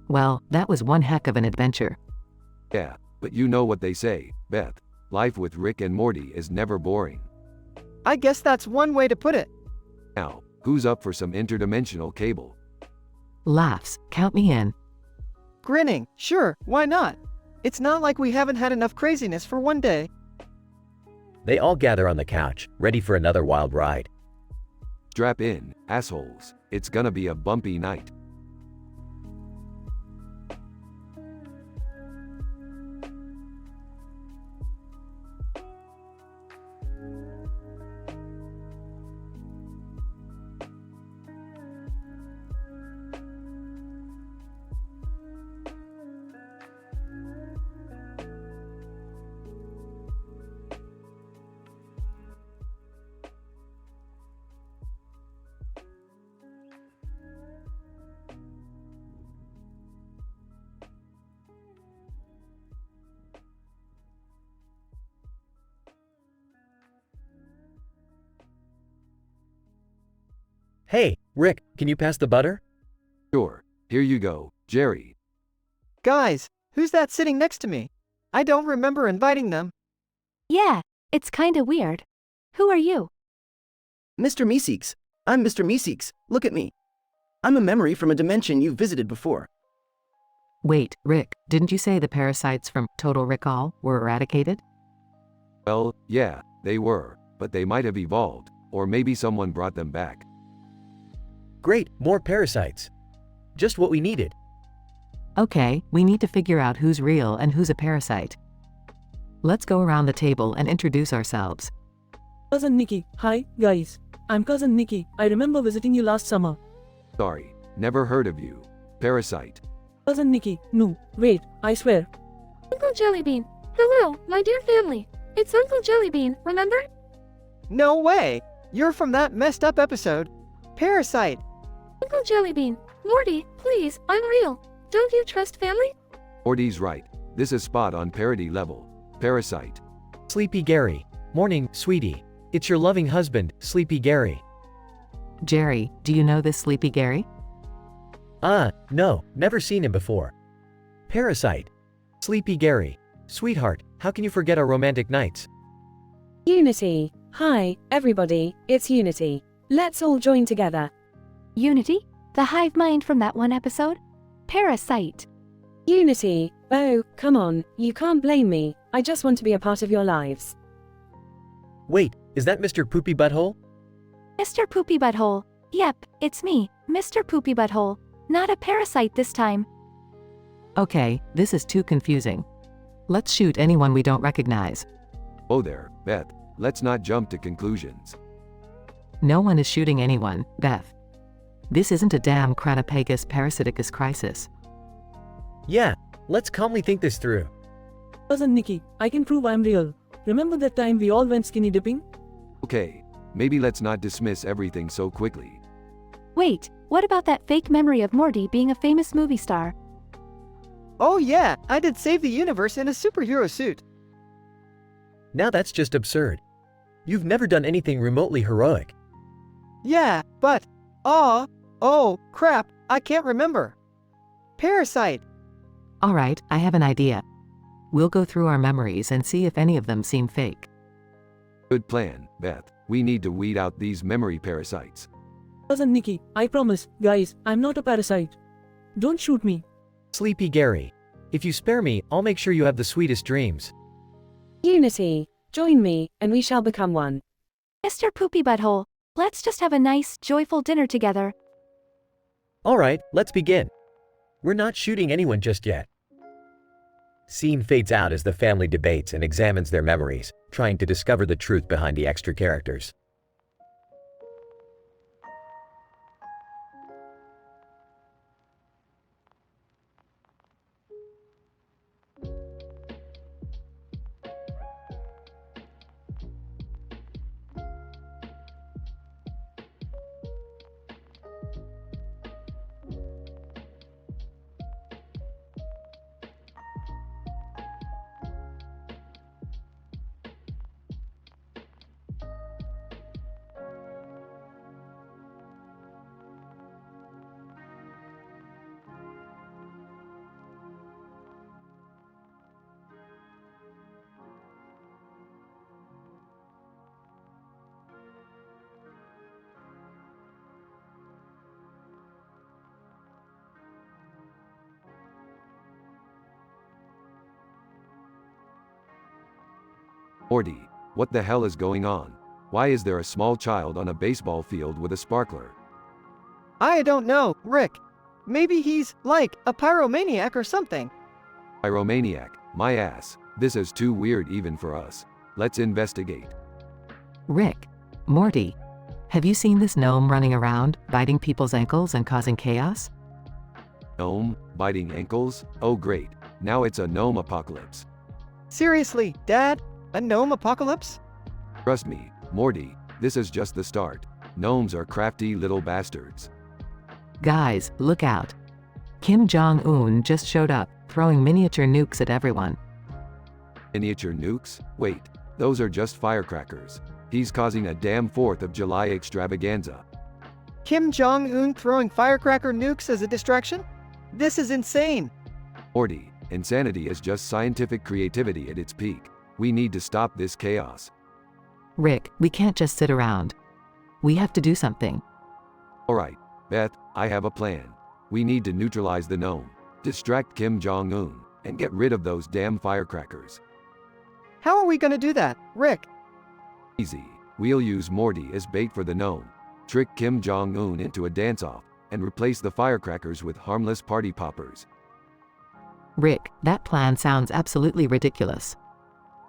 Well, that was one heck of an adventure. Yeah, but you know what they say, Beth. Life with Rick and Morty is never boring. I guess that's one way to put it. Now, who's up for some interdimensional cable? Laughs, count me in. Grinning, sure, why not? It's not like we haven't had enough craziness for one day. They all gather on the couch, ready for another wild ride. Strap in, assholes. It's gonna be a bumpy night. Rick, can you pass the butter? Sure. Here you go, Jerry. Guys, who's that sitting next to me? I don't remember inviting them. Yeah, it's kinda weird. Who are you? Mr. Meeseeks. I'm Mr. Meeseeks. Look at me. I'm a memory from a dimension you've visited before. Wait, Rick, didn't you say the parasites from Total Recall were eradicated? Well, yeah, they were, but they might have evolved, or maybe someone brought them back. Great, more parasites. Just what we needed. Okay, we need to figure out who's real and who's a parasite. Let's go around the table and introduce ourselves. Cousin Nikki. Hi, guys. I'm Cousin Nikki. I remember visiting you last summer. Sorry, never heard of you. Parasite. Cousin Nikki. No, wait, I swear. Uncle Jellybean. Hello, my dear family. It's Uncle Jellybean, remember? No way! You're from that messed up episode. Parasite. Uncle Jellybean. Morty, please, I'm real. Don't you trust family? Morty's right. This is spot on parody level. Parasite. Sleepy Gary. Morning, sweetie. It's your loving husband, Sleepy Gary. Jerry, do you know this Sleepy Gary? No, never seen him before. Parasite. Sleepy Gary. Sweetheart, how can you forget our romantic nights? Unity. Hi, everybody, it's Unity. Let's all join together. Unity? The hive mind from that one episode? Parasite. Unity. Oh, come on, you can't blame me. I just want to be a part of your lives. Wait, is that Mr. Poopy Butthole? Mr. Poopy Butthole. Yep, it's me, Mr. Poopy Butthole. Not a parasite this time. Okay, this is too confusing. Let's shoot anyone we don't recognize. Oh there, Beth. Let's not jump to conclusions. No one is shooting anyone, Beth. This isn't a damn Cranopagus parasiticus crisis. Yeah, let's calmly think this through. Cousin Nikki, I can prove I'm real. Remember that time we all went skinny dipping? Okay, maybe let's not dismiss everything so quickly. Wait, what about that fake memory of Morty being a famous movie star? Oh yeah, I did save the universe in a superhero suit. Now that's just absurd. You've never done anything remotely heroic. Yeah, but... Oh, crap, I can't remember. Parasite. Alright, I have an idea. We'll go through our memories and see if any of them seem fake. Good plan, Beth. We need to weed out these memory parasites. Cousin Nikki, I promise, guys, I'm not a parasite. Don't shoot me. Sleepy Gary. If you spare me, I'll make sure you have the sweetest dreams. Unity. Join me, and we shall become one. Mr. Poopy Butthole, let's just have a nice, joyful dinner together. Alright, let's begin. We're not shooting anyone just yet. Scene fades out as the family debates and examines their memories, trying to discover the truth behind the extra characters. Morty, what the hell is going on? Why is there a small child on a baseball field with a sparkler? I don't know, Rick. Maybe he's, like, a pyromaniac or something. Pyromaniac, my ass. This is too weird even for us. Let's investigate. Rick. Morty. Have you seen this gnome running around, biting people's ankles and causing chaos? Gnome, biting ankles? Oh great, now it's a gnome apocalypse. Seriously, Dad? A gnome apocalypse? Trust me, Morty, this is just the start. Gnomes are crafty little bastards. Guys, look out. Kim Jong-un just showed up, throwing miniature nukes at everyone. Miniature nukes? Wait, those are just firecrackers. He's causing a damn 4th of July extravaganza. Kim Jong-un throwing firecracker nukes as a distraction? This is insane. Morty, insanity is just scientific creativity at its peak. We need to stop this chaos. Rick, we can't just sit around. We have to do something. Alright, Beth, I have a plan. We need to neutralize the gnome, distract Kim Jong-un, and get rid of those damn firecrackers. How are we gonna do that, Rick? Easy. We'll use Morty as bait for the gnome, trick Kim Jong-un into a dance-off, and replace the firecrackers with harmless party poppers. Rick, that plan sounds absolutely ridiculous.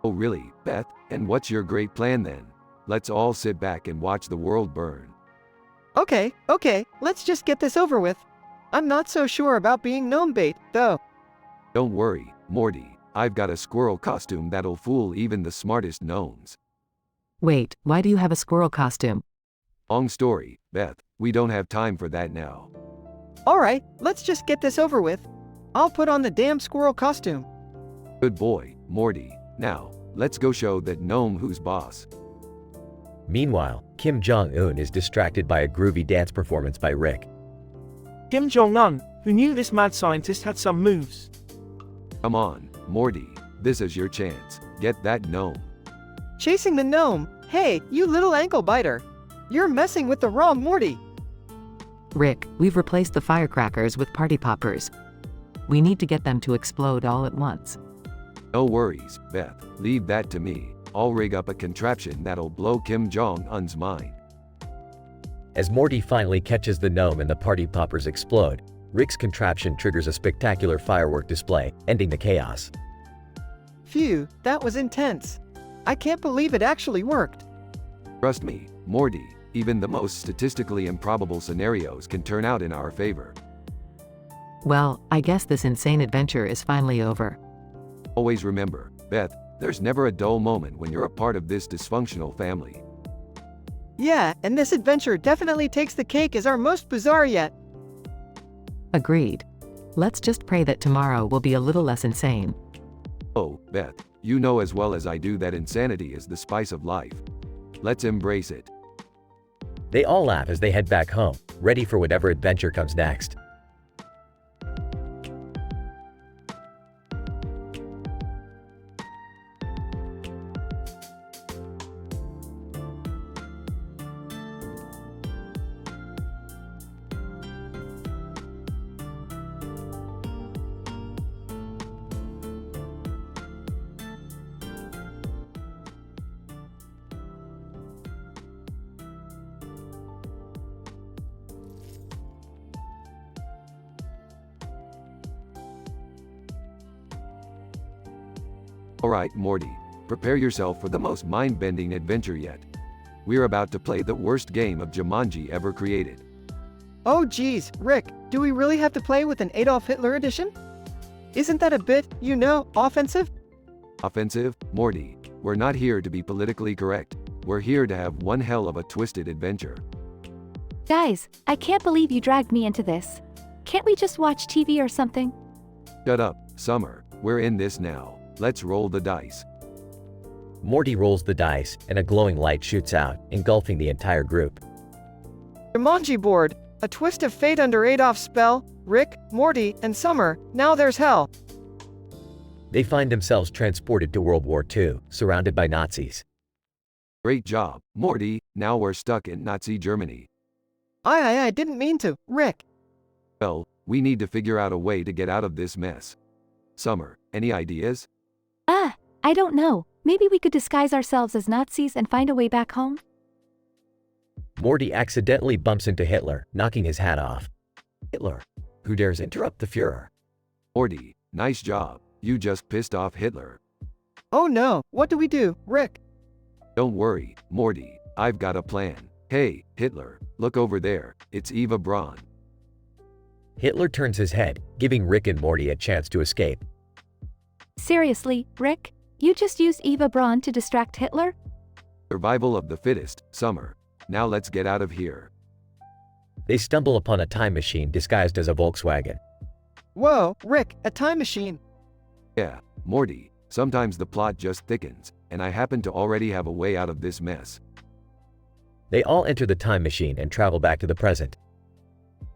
Oh really, Beth? And what's your great plan then? Let's all sit back and watch the world burn. Okay, let's just get this over with. I'm not so sure about being gnome bait, though. Don't worry, Morty. I've got a squirrel costume that'll fool even the smartest gnomes. Wait, why do you have a squirrel costume? Long story, Beth. We don't have time for that now. Alright, let's just get this over with. I'll put on the damn squirrel costume. Good boy, Morty. Now, let's go show that gnome who's boss. Meanwhile, Kim Jong-un is distracted by a groovy dance performance by Rick. Kim Jong-un, who knew this mad scientist had some moves. Come on, Morty. This is your chance. Get that gnome. Chasing the gnome? Hey, you little ankle biter. You're messing with the wrong Morty. Rick, we've replaced the firecrackers with party poppers. We need to get them to explode all at once. No worries, Beth. Leave that to me. I'll rig up a contraption that'll blow Kim Jong-un's mind. As Morty finally catches the gnome and the party poppers explode, Rick's contraption triggers a spectacular firework display, ending the chaos. Phew, that was intense. I can't believe it actually worked. Trust me, Morty, even the most statistically improbable scenarios can turn out in our favor. Well, I guess this insane adventure is finally over. Always remember, Beth, there's never a dull moment when you're a part of this dysfunctional family. Yeah, and this adventure definitely takes the cake as our most bizarre yet. Agreed. Let's just pray that tomorrow will be a little less insane. Oh, Beth, you know as well as I do that insanity is the spice of life. Let's embrace it. They all laugh as they head back home, ready for whatever adventure comes next. Alright, Morty, prepare yourself for the most mind-bending adventure yet. We're about to play the worst game of Jumanji ever created. Oh geez, Rick, do we really have to play with an Adolf Hitler edition? Isn't that a bit, offensive? Offensive? Morty, we're not here to be politically correct. We're here to have one hell of a twisted adventure. Guys, I can't believe you dragged me into this. Can't we just watch TV or something? Shut up, Summer. We're in this now. Let's roll the dice. Morty rolls the dice, and a glowing light shoots out, engulfing the entire group. Jumanji board, a twist of fate under Adolf's spell, Rick, Morty, and Summer, now there's hell. They find themselves transported to World War II, surrounded by Nazis. Great job, Morty. Now we're stuck in Nazi Germany. I didn't mean to, Rick. Well, we need to figure out a way to get out of this mess. Summer, any ideas? I don't know. Maybe we could disguise ourselves as Nazis and find a way back home? Morty accidentally bumps into Hitler, knocking his hat off. Hitler, who dares interrupt the Führer? Morty, nice job. You just pissed off Hitler. Oh no, what do we do, Rick? Don't worry, Morty. I've got a plan. Hey, Hitler, look over there. It's Eva Braun. Hitler turns his head, giving Rick and Morty a chance to escape. Seriously, Rick? You just used Eva Braun to distract Hitler? Survival of the fittest, Summer. Now let's get out of here. They stumble upon a time machine disguised as a Volkswagen. Whoa, Rick, a time machine. Yeah, Morty, sometimes the plot just thickens, and I happen to already have a way out of this mess. They all enter the time machine and travel back to the present.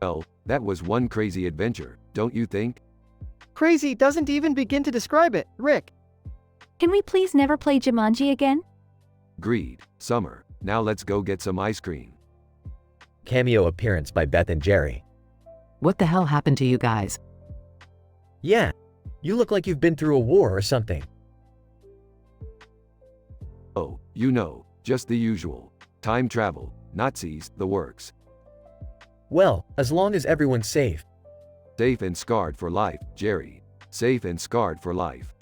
Well, that was one crazy adventure, don't you think? Crazy doesn't even begin to describe it, Rick. Can we please never play Jumanji again? Agreed. Summer, now let's go get some ice cream. Cameo appearance by Beth and Jerry. What the hell happened to you guys? Yeah, you look like you've been through a war or something. Oh, you know, just the usual. Time travel, Nazis, the works. Well, as long as everyone's safe. Safe and scarred for life, Jerry. Safe and scarred for life.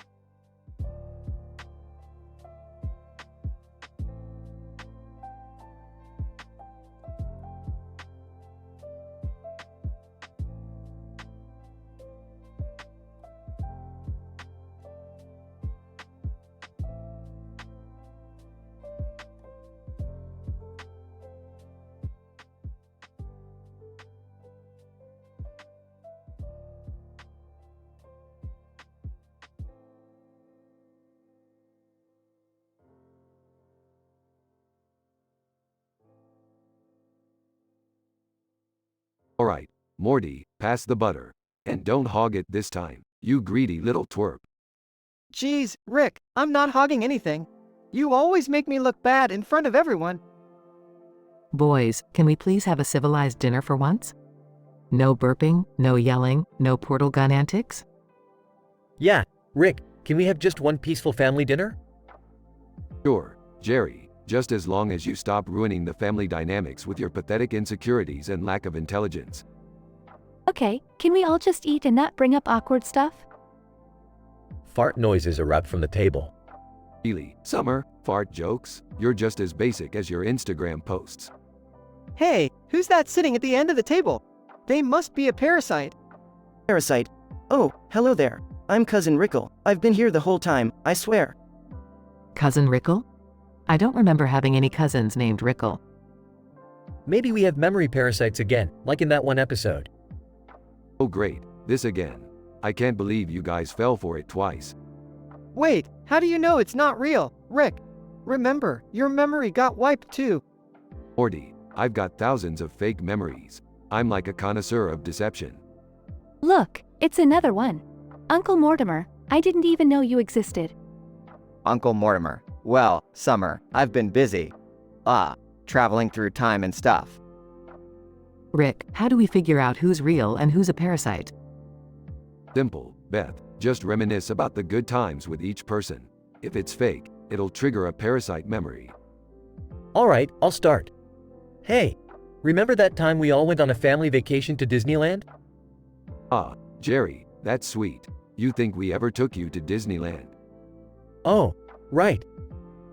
Alright, Morty, pass the butter. And don't hog it this time, you greedy little twerp. Geez, Rick, I'm not hogging anything. You always make me look bad in front of everyone. Boys, can we please have a civilized dinner for once? No burping, no yelling, no portal gun antics? Yeah, Rick, can we have just one peaceful family dinner? Sure, Jerry, just as long as you stop ruining the family dynamics with your pathetic insecurities and lack of intelligence. Okay, can we all just eat and not bring up awkward stuff? Fart noises erupt from the table. Really, Summer, fart jokes? You're just as basic as your Instagram posts. Hey, who's that sitting at the end of the table? They must be a parasite. Parasite. Oh, hello there. I'm Cousin Rickle. I've been here the whole time, I swear. Cousin Rickle? I don't remember having any cousins named Rickle. Maybe we have memory parasites again, like in that one episode. Oh great, this again. I can't believe you guys fell for it twice. Wait, how do you know it's not real, Rick? Remember, your memory got wiped too. Morty, I've got thousands of fake memories. I'm like a connoisseur of deception. Look, it's another one. Uncle Mortimer, I didn't even know you existed. Uncle Mortimer. Well, Summer, I've been busy. Traveling through time and stuff. Rick, how do we figure out who's real and who's a parasite? Simple, Beth. Just reminisce about the good times with each person. If it's fake, it'll trigger a parasite memory. Alright, I'll start. Hey, remember that time we all went on a family vacation to Disneyland? Jerry, that's sweet. You think we ever took you to Disneyland? Oh, right.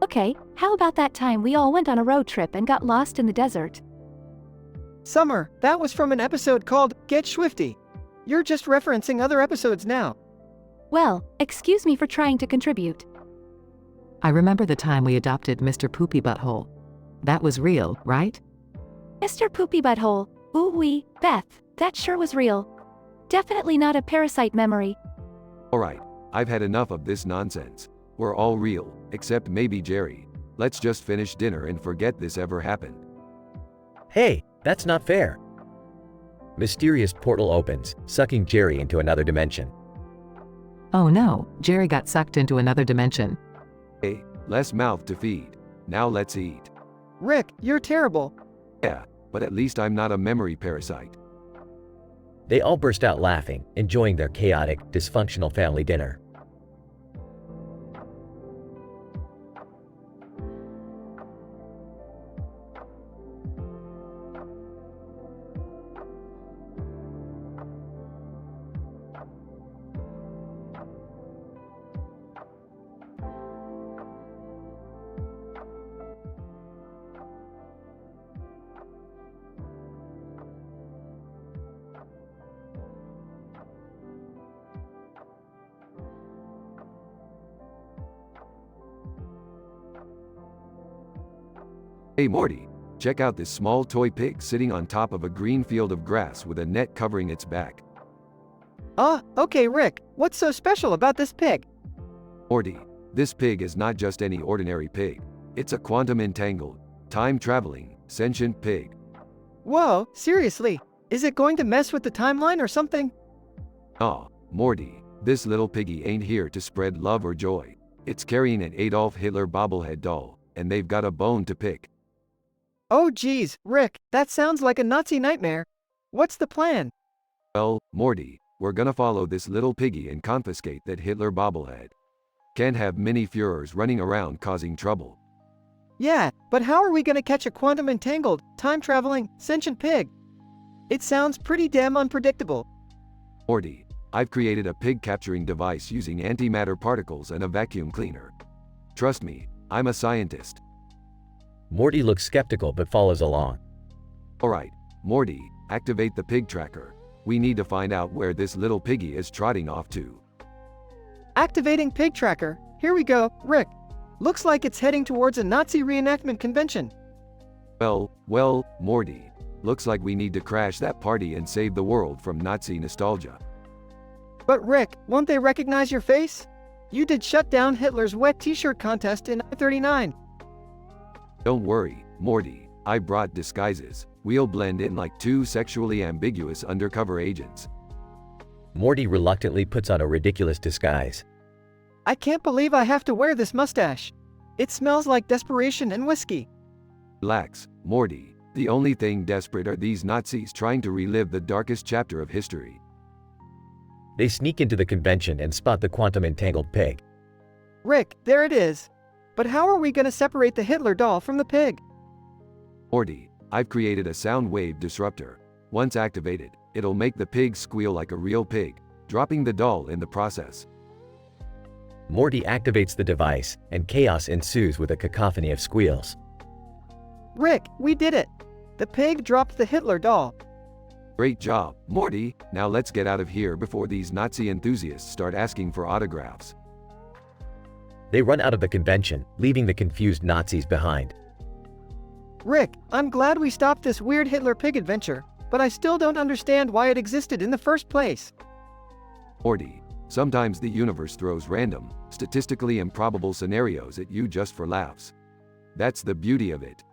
Okay, how about that time we all went on a road trip and got lost in the desert? Summer, that was from an episode called Get Swifty. You're just referencing other episodes now. Well, excuse me for trying to contribute. I remember the time we adopted Mr. Poopy Butthole. That was real, right? Mr. Poopy Butthole, ooh-wee, Beth, that sure was real. Definitely not a parasite memory. Alright, I've had enough of this nonsense. We're all real, except maybe Jerry. Let's just finish dinner and forget this ever happened. Hey, that's not fair. Mysterious portal opens, sucking Jerry into another dimension. Oh no, Jerry got sucked into another dimension. Hey, less mouth to feed. Now let's eat. Rick, you're terrible. Yeah, but at least I'm not a memory parasite. They all burst out laughing, enjoying their chaotic, dysfunctional family dinner. Hey Morty, check out this small toy pig sitting on top of a green field of grass with a net covering its back. Okay Rick, what's so special about this pig? Morty, this pig is not just any ordinary pig. It's a quantum entangled, time-traveling, sentient pig. Whoa, seriously? Is it going to mess with the timeline or something? Aw, Morty, this little piggy ain't here to spread love or joy. It's carrying an Adolf Hitler bobblehead doll, and they've got a bone to pick. Oh geez, Rick, that sounds like a Nazi nightmare. What's the plan? Well, Morty, we're gonna follow this little piggy and confiscate that Hitler bobblehead. Can't have mini Führers running around causing trouble. Yeah, but how are we gonna catch a quantum entangled, time-traveling, sentient pig? It sounds pretty damn unpredictable. Morty, I've created a pig capturing device using antimatter particles and a vacuum cleaner. Trust me, I'm a scientist. Morty looks skeptical but follows along. Alright, Morty, activate the pig tracker. We need to find out where this little piggy is trotting off to. Activating pig tracker. Here we go, Rick. Looks like it's heading towards a Nazi reenactment convention. Well, Morty. Looks like we need to crash that party and save the world from Nazi nostalgia. But Rick, won't they recognize your face? You did shut down Hitler's wet t-shirt contest in I-39. Don't worry, Morty. I brought disguises. We'll blend in like two sexually ambiguous undercover agents. Morty reluctantly puts on a ridiculous disguise. I can't believe I have to wear this mustache. It smells like desperation and whiskey. Relax, Morty. The only thing desperate are these Nazis trying to relive the darkest chapter of history. They sneak into the convention and spot the quantum entangled pig. Rick, there it is. But how are we going to separate the Hitler doll from the pig? Morty, I've created a sound wave disruptor. Once activated, it'll make the pig squeal like a real pig, dropping the doll in the process. Morty activates the device, and chaos ensues with a cacophony of squeals. Rick, we did it! The pig dropped the Hitler doll. Great job, Morty. Now let's get out of here before these Nazi enthusiasts start asking for autographs. They run out of the convention, leaving the confused Nazis behind. Rick, I'm glad we stopped this weird Hitler pig adventure, but I still don't understand why it existed in the first place. Morty, sometimes the universe throws random, statistically improbable scenarios at you just for laughs. That's the beauty of it.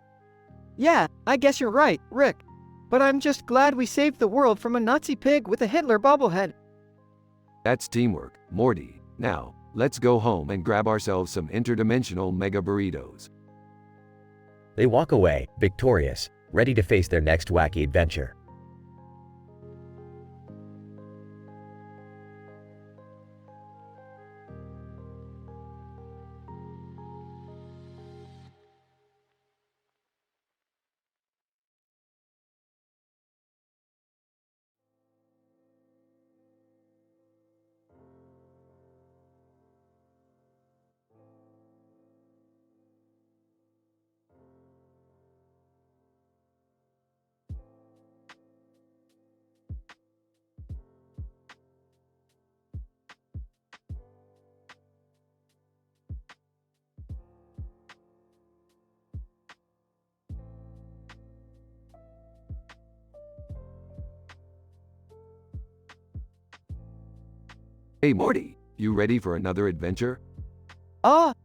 Yeah, I guess you're right, Rick. But I'm just glad we saved the world from a Nazi pig with a Hitler bobblehead. That's teamwork, Morty. Now, let's go home and grab ourselves some interdimensional mega burritos. They walk away, victorious, ready to face their next wacky adventure. Hey Morty, you ready for another adventure?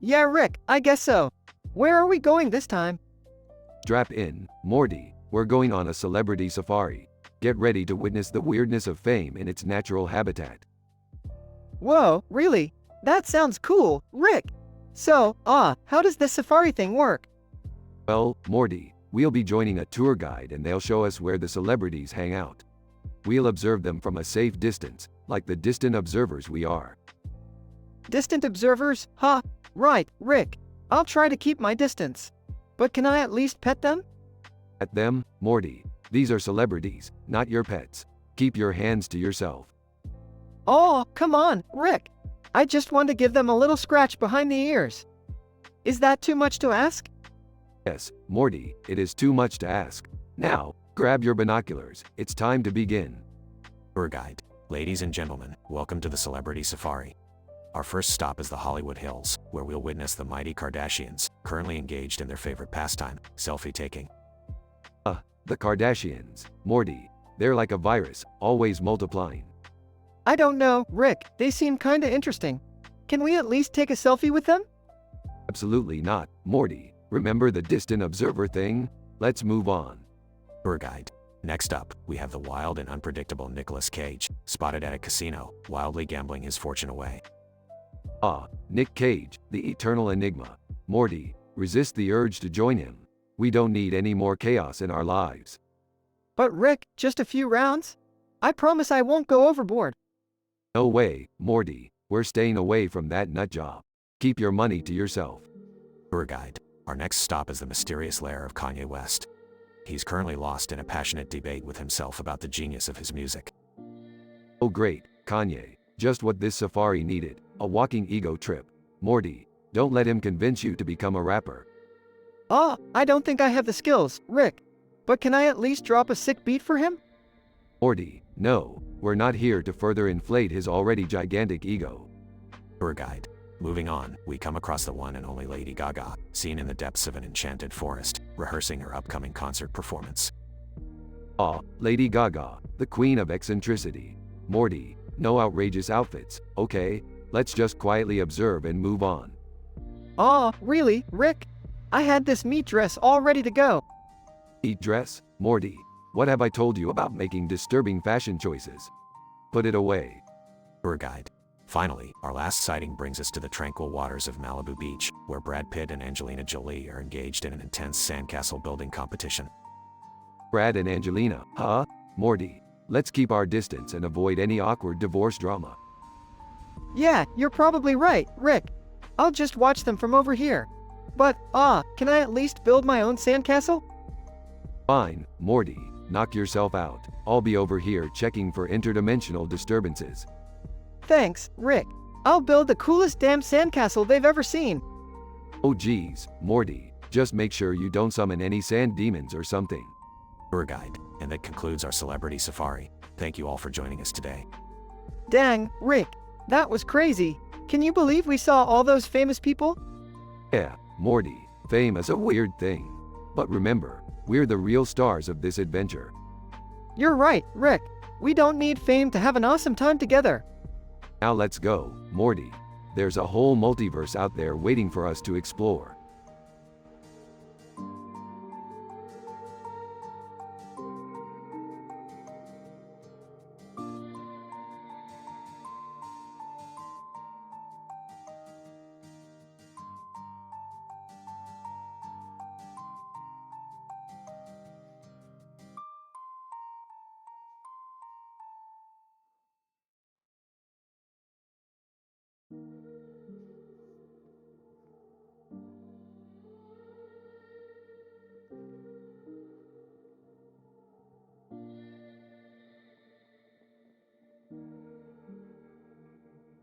Yeah Rick, I guess so. Where are we going this time? Strap in, Morty. We're going on a celebrity safari. Get ready to witness the weirdness of fame in its natural habitat. Whoa, really? That sounds cool, Rick. So, how does this safari thing work? Well, Morty, we'll be joining a tour guide and they'll show us where the celebrities hang out. We'll observe them from a safe distance, like the distant observers we are. Distant observers? Right, Rick. I'll try to keep my distance. But can I at least pet them? At them, Morty. These are celebrities, not your pets. Keep your hands to yourself. Oh, come on, Rick. I just want to give them a little scratch behind the ears. Is that too much to ask? Yes, Morty, it is too much to ask. Now, grab your binoculars. It's time to begin. Tour guide. Ladies and gentlemen, welcome to the Celebrity Safari. Our first stop is the Hollywood Hills, where we'll witness the mighty Kardashians, currently engaged in their favorite pastime, selfie taking. The Kardashians, Morty. They're like a virus, always multiplying. I don't know, Rick. They seem kinda interesting. Can we at least take a selfie with them? Absolutely not, Morty. Remember the distant observer thing? Let's move on. Tour guide. Next up, we have the wild and unpredictable Nicolas Cage, spotted at a casino, wildly gambling his fortune away. Ah, Nick Cage, the eternal enigma. Morty, resist the urge to join him. We don't need any more chaos in our lives. But Rick, just a few rounds? I promise I won't go overboard. No way, Morty. We're staying away from that nut job. Keep your money to yourself. Tour guide. Our next stop is the mysterious lair of Kanye West. He's currently lost in a passionate debate with himself about the genius of his music. Oh great, Kanye. Just what this safari needed. A walking ego trip. Morty, don't let him convince you to become a rapper. I don't think I have the skills, Rick. But can I at least drop a sick beat for him? Morty, no. We're not here to further inflate his already gigantic ego. Tour guide. Moving on, we come across the one and only Lady Gaga, seen in the depths of an enchanted forest, rehearsing her upcoming concert performance. Ah, Lady Gaga, the queen of eccentricity. Morty, no outrageous outfits, okay? Let's just quietly observe and move on. Really, Rick? I had this meat dress all ready to go. Meat dress? Morty, what have I told you about making disturbing fashion choices? Put it away. Tour guide. Finally, our last sighting brings us to the tranquil waters of Malibu Beach, where Brad Pitt and Angelina Jolie are engaged in an intense sandcastle building competition. Brad and Angelina, huh? Morty, let's keep our distance and avoid any awkward divorce drama. Yeah, you're probably right, Rick. I'll just watch them from over here. But, can I at least build my own sandcastle? Fine, Morty, knock yourself out. I'll be over here checking for interdimensional disturbances. Thanks, Rick. I'll build the coolest damn sandcastle they've ever seen. Oh geez, Morty, just make sure you don't summon any sand demons or something. Tour guide. And that concludes our celebrity safari. Thank you all for joining us today. Dang, Rick, that was crazy. Can you believe we saw all those famous people? Yeah, Morty, fame is a weird thing. But remember, we're the real stars of this adventure. You're right, Rick. We don't need fame to have an awesome time together. Now let's go, Morty. There's a whole multiverse out there waiting for us to explore.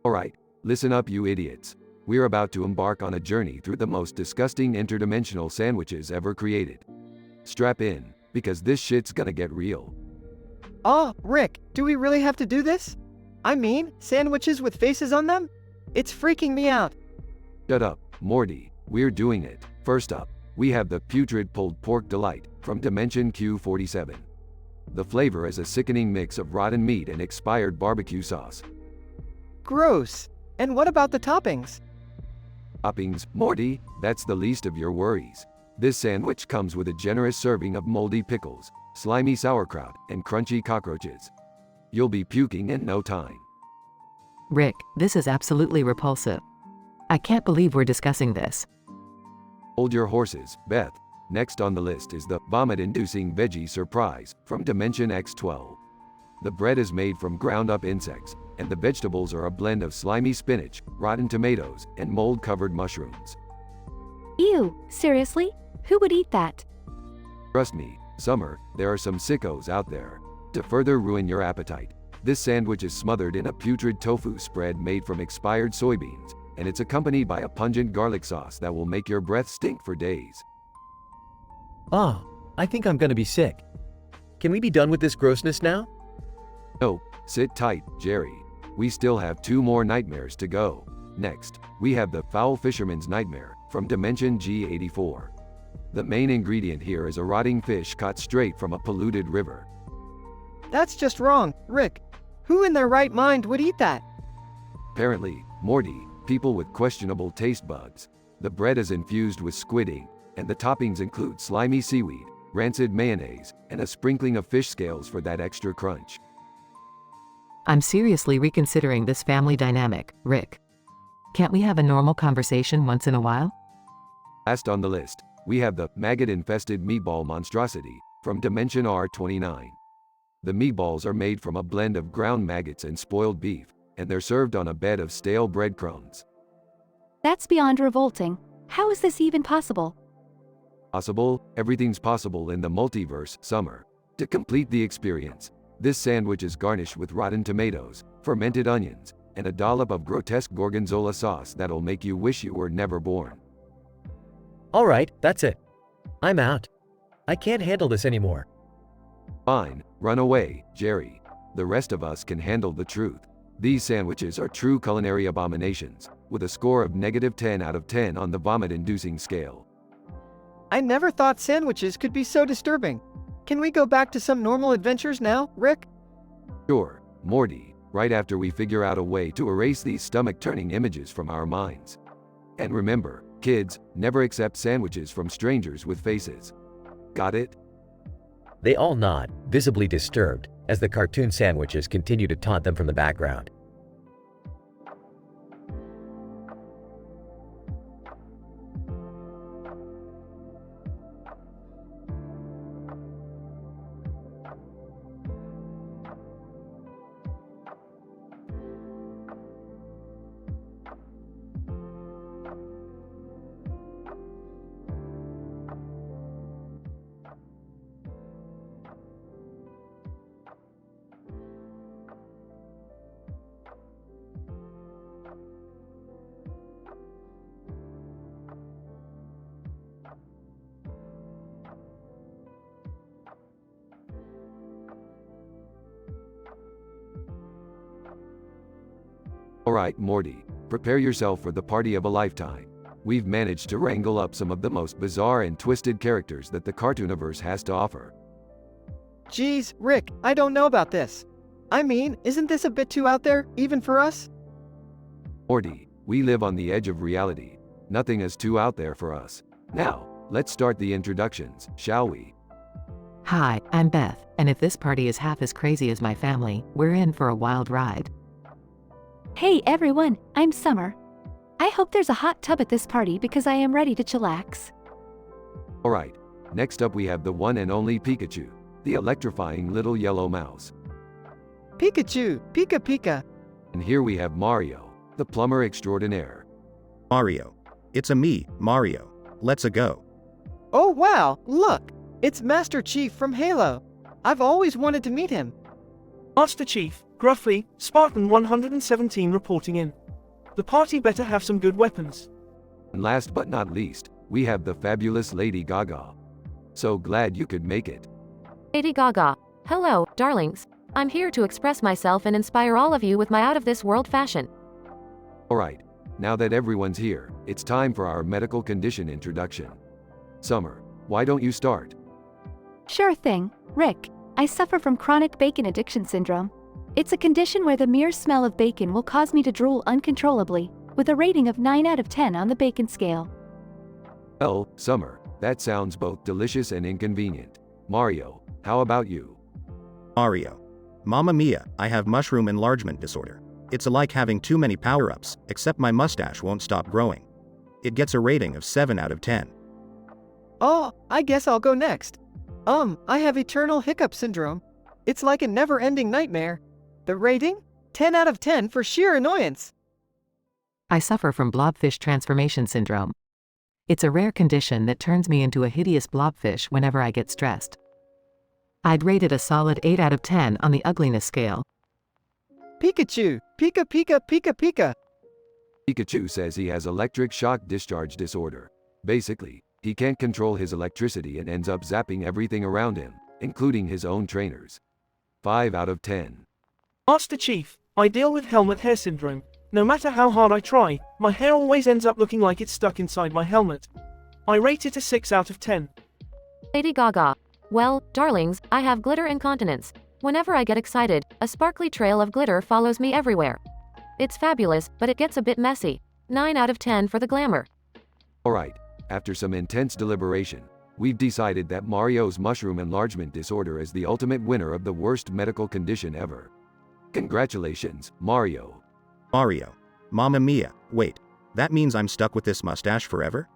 Alright, listen up you idiots. We're about to embark on a journey through the most disgusting interdimensional sandwiches ever created. Strap in, because this shit's gonna get real. Rick, do we really have to do this? I mean, sandwiches with faces on them? It's freaking me out. Shut up, Morty, we're doing it. First up, we have the putrid pulled pork delight from Dimension Q47. The flavor is a sickening mix of rotten meat and expired barbecue sauce. Gross. And what about the toppings? Toppings, Morty, that's the least of your worries. This sandwich comes with a generous serving of moldy pickles, slimy sauerkraut, and crunchy cockroaches. You'll be puking in no time. Rick, this is absolutely repulsive. I can't believe we're discussing this. Hold your horses, Beth. Next on the list is the vomit-inducing veggie surprise from Dimension X12. The bread is made from ground-up insects, and the vegetables are a blend of slimy spinach, rotten tomatoes, and mold-covered mushrooms. Ew, seriously? Who would eat that? Trust me, Summer, there are some sickos out there. To further ruin your appetite, this sandwich is smothered in a putrid tofu spread made from expired soybeans, and it's accompanied by a pungent garlic sauce that will make your breath stink for days. I think I'm gonna be sick. Can we be done with this grossness now? No, sit tight, Jerry. We still have 2 more nightmares to go. Next, we have the foul fisherman's nightmare from Dimension G84. The main ingredient here is a rotting fish caught straight from a polluted river. That's just wrong, Rick. Who in their right mind would eat that? Apparently, Morty, people with questionable taste buds. The bread is infused with squid ink, and the toppings include slimy seaweed, rancid mayonnaise, and a sprinkling of fish scales for that extra crunch. I'm seriously reconsidering this family dynamic, Rick. Can't we have a normal conversation once in a while? Last on the list, we have the maggot-infested meatball monstrosity from Dimension R29. The meatballs are made from a blend of ground maggots and spoiled beef, and they're served on a bed of stale breadcrumbs. That's beyond revolting. How is this even possible? Possible? Everything's possible in the multiverse, Summer. To complete the experience, this sandwich is garnished with rotten tomatoes, fermented onions, and a dollop of grotesque gorgonzola sauce that'll make you wish you were never born. Alright, that's it. I'm out. I can't handle this anymore. Fine, run away, Jerry. The rest of us can handle the truth. These sandwiches are true culinary abominations, with a score of -10 out of 10 on the vomit-inducing scale. I never thought sandwiches could be so disturbing. Can we go back to some normal adventures now, Rick? Sure, Morty, right after we figure out a way to erase these stomach-turning images from our minds. And remember, kids, never accept sandwiches from strangers with faces. Got it? They all nod, visibly disturbed, as the cartoon sandwiches continue to taunt them from the background. Alright, Morty, prepare yourself for the party of a lifetime. We've managed to wrangle up some of the most bizarre and twisted characters that the cartooniverse has to offer. Geez, Rick, I don't know about this. I mean, isn't this a bit too out there, even for us? Morty, we live on the edge of reality. Nothing is too out there for us. Now, let's start the introductions, shall we? Hi, I'm Beth, and if this party is half as crazy as my family, we're in for a wild ride. Hey everyone, I'm Summer. I hope there's a hot tub at this party because I am ready to chillax. Alright, next up we have the one and only Pikachu, the electrifying little yellow mouse. Pikachu, Pika Pika. And here we have Mario, the plumber extraordinaire. Mario. It's a me, Mario. Let's-a go. Oh wow, look! It's Master Chief from Halo. I've always wanted to meet him. Master Chief, gruffly, Spartan 117 reporting in. The party better have some good weapons. And last but not least, we have the fabulous Lady Gaga. So glad you could make it. Lady Gaga. Hello, darlings. I'm here to express myself and inspire all of you with my out-of-this-world fashion. Alright, now that everyone's here, it's time for our medical condition introduction. Summer, why don't you start? Sure thing, Rick. I suffer from chronic bacon addiction syndrome. It's a condition where the mere smell of bacon will cause me to drool uncontrollably, with a rating of 9 out of 10 on the bacon scale. Well, Summer, that sounds both delicious and inconvenient. Mario, how about you? Mario. Mamma mia, I have mushroom enlargement disorder. It's like having too many power-ups, except my mustache won't stop growing. It gets a rating of 7 out of 10. Oh, I guess I'll go next. I have eternal hiccup syndrome. It's like a never-ending nightmare. The rating? 10 out of 10 for sheer annoyance. I suffer from blobfish transformation syndrome. It's a rare condition that turns me into a hideous blobfish whenever I get stressed. I'd rate it a solid 8 out of 10 on the ugliness scale. Pikachu, Pika Pika Pika Pika. Pikachu says he has electric shock discharge disorder. Basically, he can't control his electricity and ends up zapping everything around him, including his own trainers. 5 out of 10. Master Chief, I deal with helmet hair syndrome. No matter how hard I try, my hair always ends up looking like it's stuck inside my helmet. I rate it a 6 out of 10. Lady Gaga. Well, darlings, I have glitter incontinence. Whenever I get excited, a sparkly trail of glitter follows me everywhere. It's fabulous, but it gets a bit messy. 9 out of 10 for the glamour. Alright, after some intense deliberation, We've decided that Mario's mushroom enlargement disorder is the ultimate winner of the worst medical condition ever. Congratulations, Mario. Mario. Mamma mia, wait. That means I'm stuck with this mustache forever?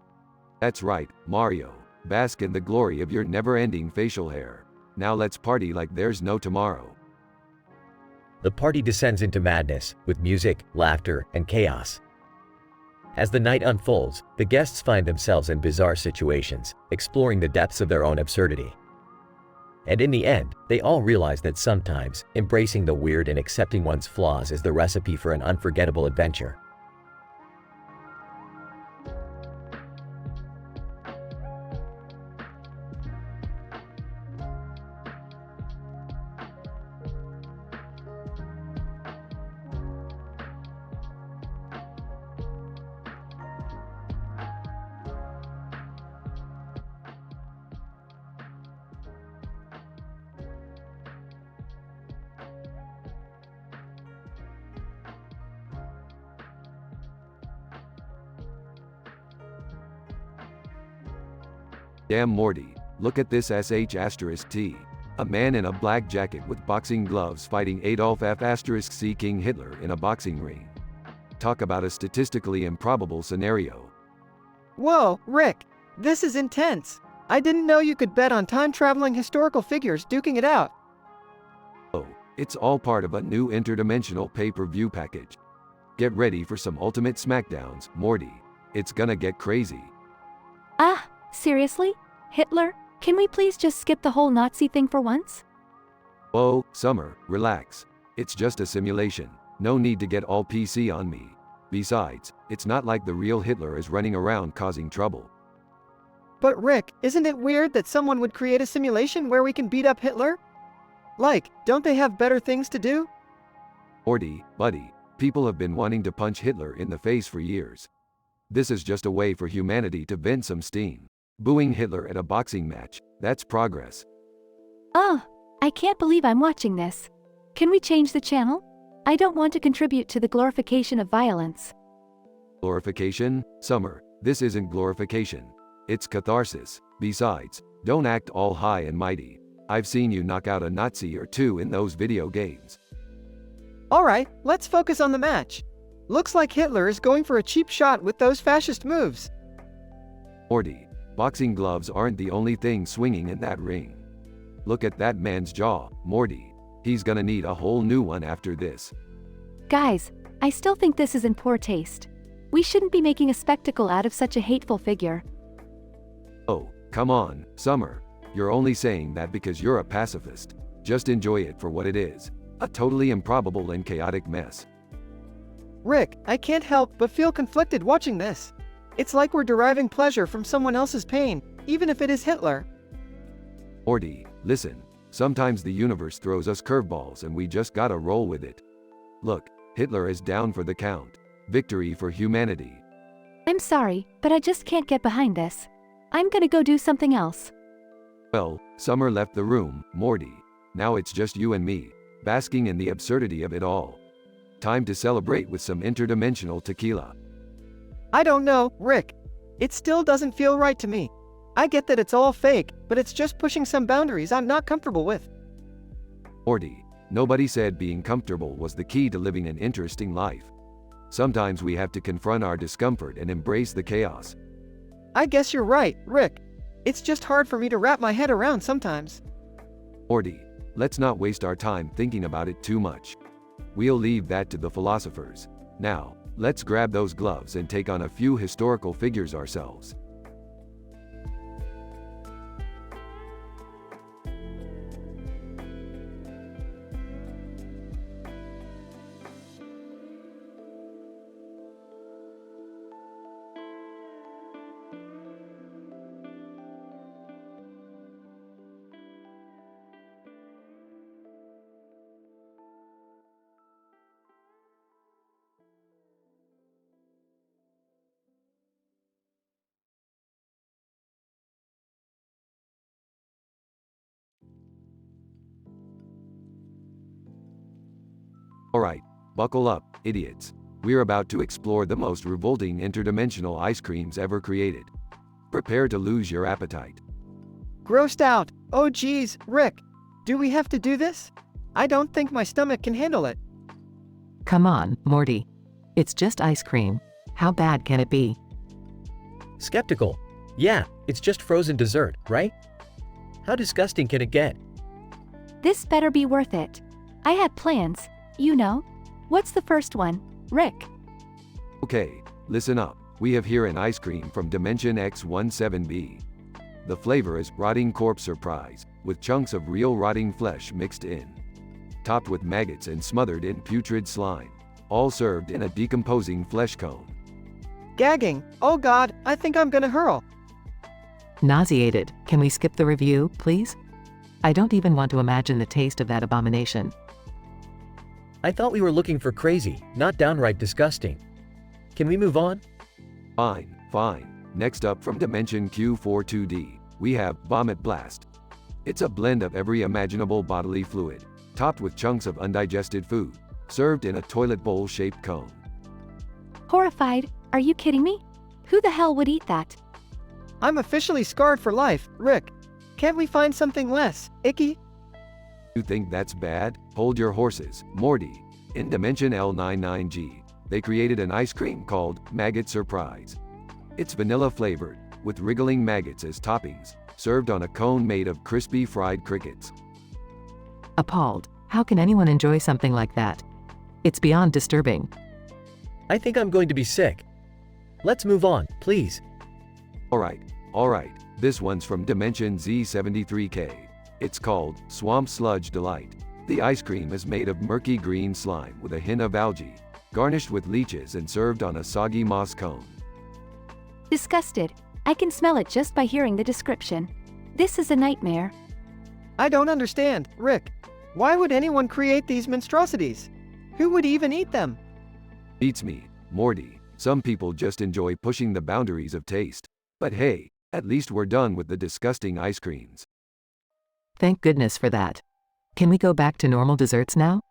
That's right, Mario. Bask in the glory of your never-ending facial hair. Now let's party like there's no tomorrow. The party descends into madness, with music, laughter, and chaos. As the night unfolds, the guests find themselves in bizarre situations, exploring the depths of their own absurdity. And in the end, they all realize that sometimes, embracing the weird and accepting one's flaws is the recipe for an unforgettable adventure. Damn Morty, look at this sh*T. A man in a black jacket with boxing gloves fighting Adolf F***C King Hitler in a boxing ring. Talk about a statistically improbable scenario. Whoa, Rick, this is intense. I didn't know you could bet on time-traveling historical figures duking it out. Oh, it's all part of a new interdimensional pay-per-view package. Get ready for some ultimate smackdowns, Morty. It's gonna get crazy. Ah, seriously? Hitler? Can we please just skip the whole Nazi thing for once? Whoa, Summer, relax. It's just a simulation. No need to get all PC on me. Besides, it's not like the real Hitler is running around causing trouble. But Rick, isn't it weird that someone would create a simulation where we can beat up Hitler? Like, don't they have better things to do? Morty, buddy, people have been wanting to punch Hitler in the face for years. This is just a way for humanity to vent some steam. Booing Hitler at a boxing match, that's progress. Oh, I can't believe I'm watching this. Can we change the channel? I don't want to contribute to the glorification of violence. Glorification? Summer, this isn't glorification. It's catharsis. Besides, don't act all high and mighty. I've seen you knock out a Nazi or two in those video games. Alright, let's focus on the match. Looks like Hitler is going for a cheap shot with those fascist moves. Morty, boxing gloves aren't the only thing swinging in that ring. Look at that man's jaw, Morty. He's gonna need a whole new one after this. Guys, I still think this is in poor taste. We shouldn't be making a spectacle out of such a hateful figure. Oh, come on, Summer. You're only saying that because you're a pacifist. Just enjoy it for what it is. A totally improbable and chaotic mess. Rick, I can't help but feel conflicted watching this. It's like we're deriving pleasure from someone else's pain, even if it is Hitler. Morty, listen. Sometimes the universe throws us curveballs and we just gotta roll with it. Look, Hitler is down for the count. Victory for humanity. I'm sorry, but I just can't get behind this. I'm gonna go do something else. Well, Summer left the room, Morty. Now it's just you and me, basking in the absurdity of it all. Time to celebrate with some interdimensional tequila. I don't know, Rick. It still doesn't feel right to me. I get that it's all fake, but it's just pushing some boundaries I'm not comfortable with. Morty, nobody said being comfortable was the key to living an interesting life. Sometimes we have to confront our discomfort and embrace the chaos. I guess you're right, Rick. It's just hard for me to wrap my head around sometimes. Morty, let's not waste our time thinking about it too much. We'll leave that to the philosophers. Now, let's grab those gloves and take on a few historical figures ourselves. Alright, buckle up, idiots. We're about to explore the most revolting interdimensional ice creams ever created. Prepare to lose your appetite. Grossed out. Oh geez, Rick. Do we have to do this? I don't think my stomach can handle it. Come on, Morty. It's just ice cream. How bad can it be? Skeptical. Yeah, it's just frozen dessert, right? How disgusting can it get? This better be worth it. I had plans, you know. What's the first one, Rick? Okay, listen up. We have here an ice cream from Dimension X17b. The flavor is rotting corpse surprise, with chunks of real rotting flesh mixed in. Topped with maggots and smothered in putrid slime. All served in a decomposing flesh cone. Gagging. Oh god, I think I'm gonna hurl. Nauseated. Can we skip the review, please? I don't even want to imagine the taste of that abomination. I thought we were looking for crazy, not downright disgusting. Can we move on? Fine, fine. Next up from Dimension Q42D, we have Vomit Blast. It's a blend of every imaginable bodily fluid, topped with chunks of undigested food, served in a toilet bowl-shaped cone. Horrified. Are you kidding me? Who the hell would eat that? I'm officially scarred for life, Rick. Can't we find something less icky? You think that's bad? Hold your horses, Morty. In Dimension L99G, they created an ice cream called Maggot Surprise. It's vanilla flavored, with wriggling maggots as toppings, served on a cone made of crispy fried crickets. Appalled. How can anyone enjoy something like that? It's beyond disturbing. I think I'm going to be sick. Let's move on, please. Alright. This one's from Dimension Z73K. It's called Swamp Sludge Delight. The ice cream is made of murky green slime with a hint of algae, garnished with leeches and served on a soggy moss cone. Disgusted. I can smell it just by hearing the description. This is a nightmare. I don't understand, Rick. Why would anyone create these monstrosities? Who would even eat them? Beats me, Morty. Some people just enjoy pushing the boundaries of taste. But hey, at least we're done with the disgusting ice creams. Thank goodness for that. Can we go back to normal desserts now?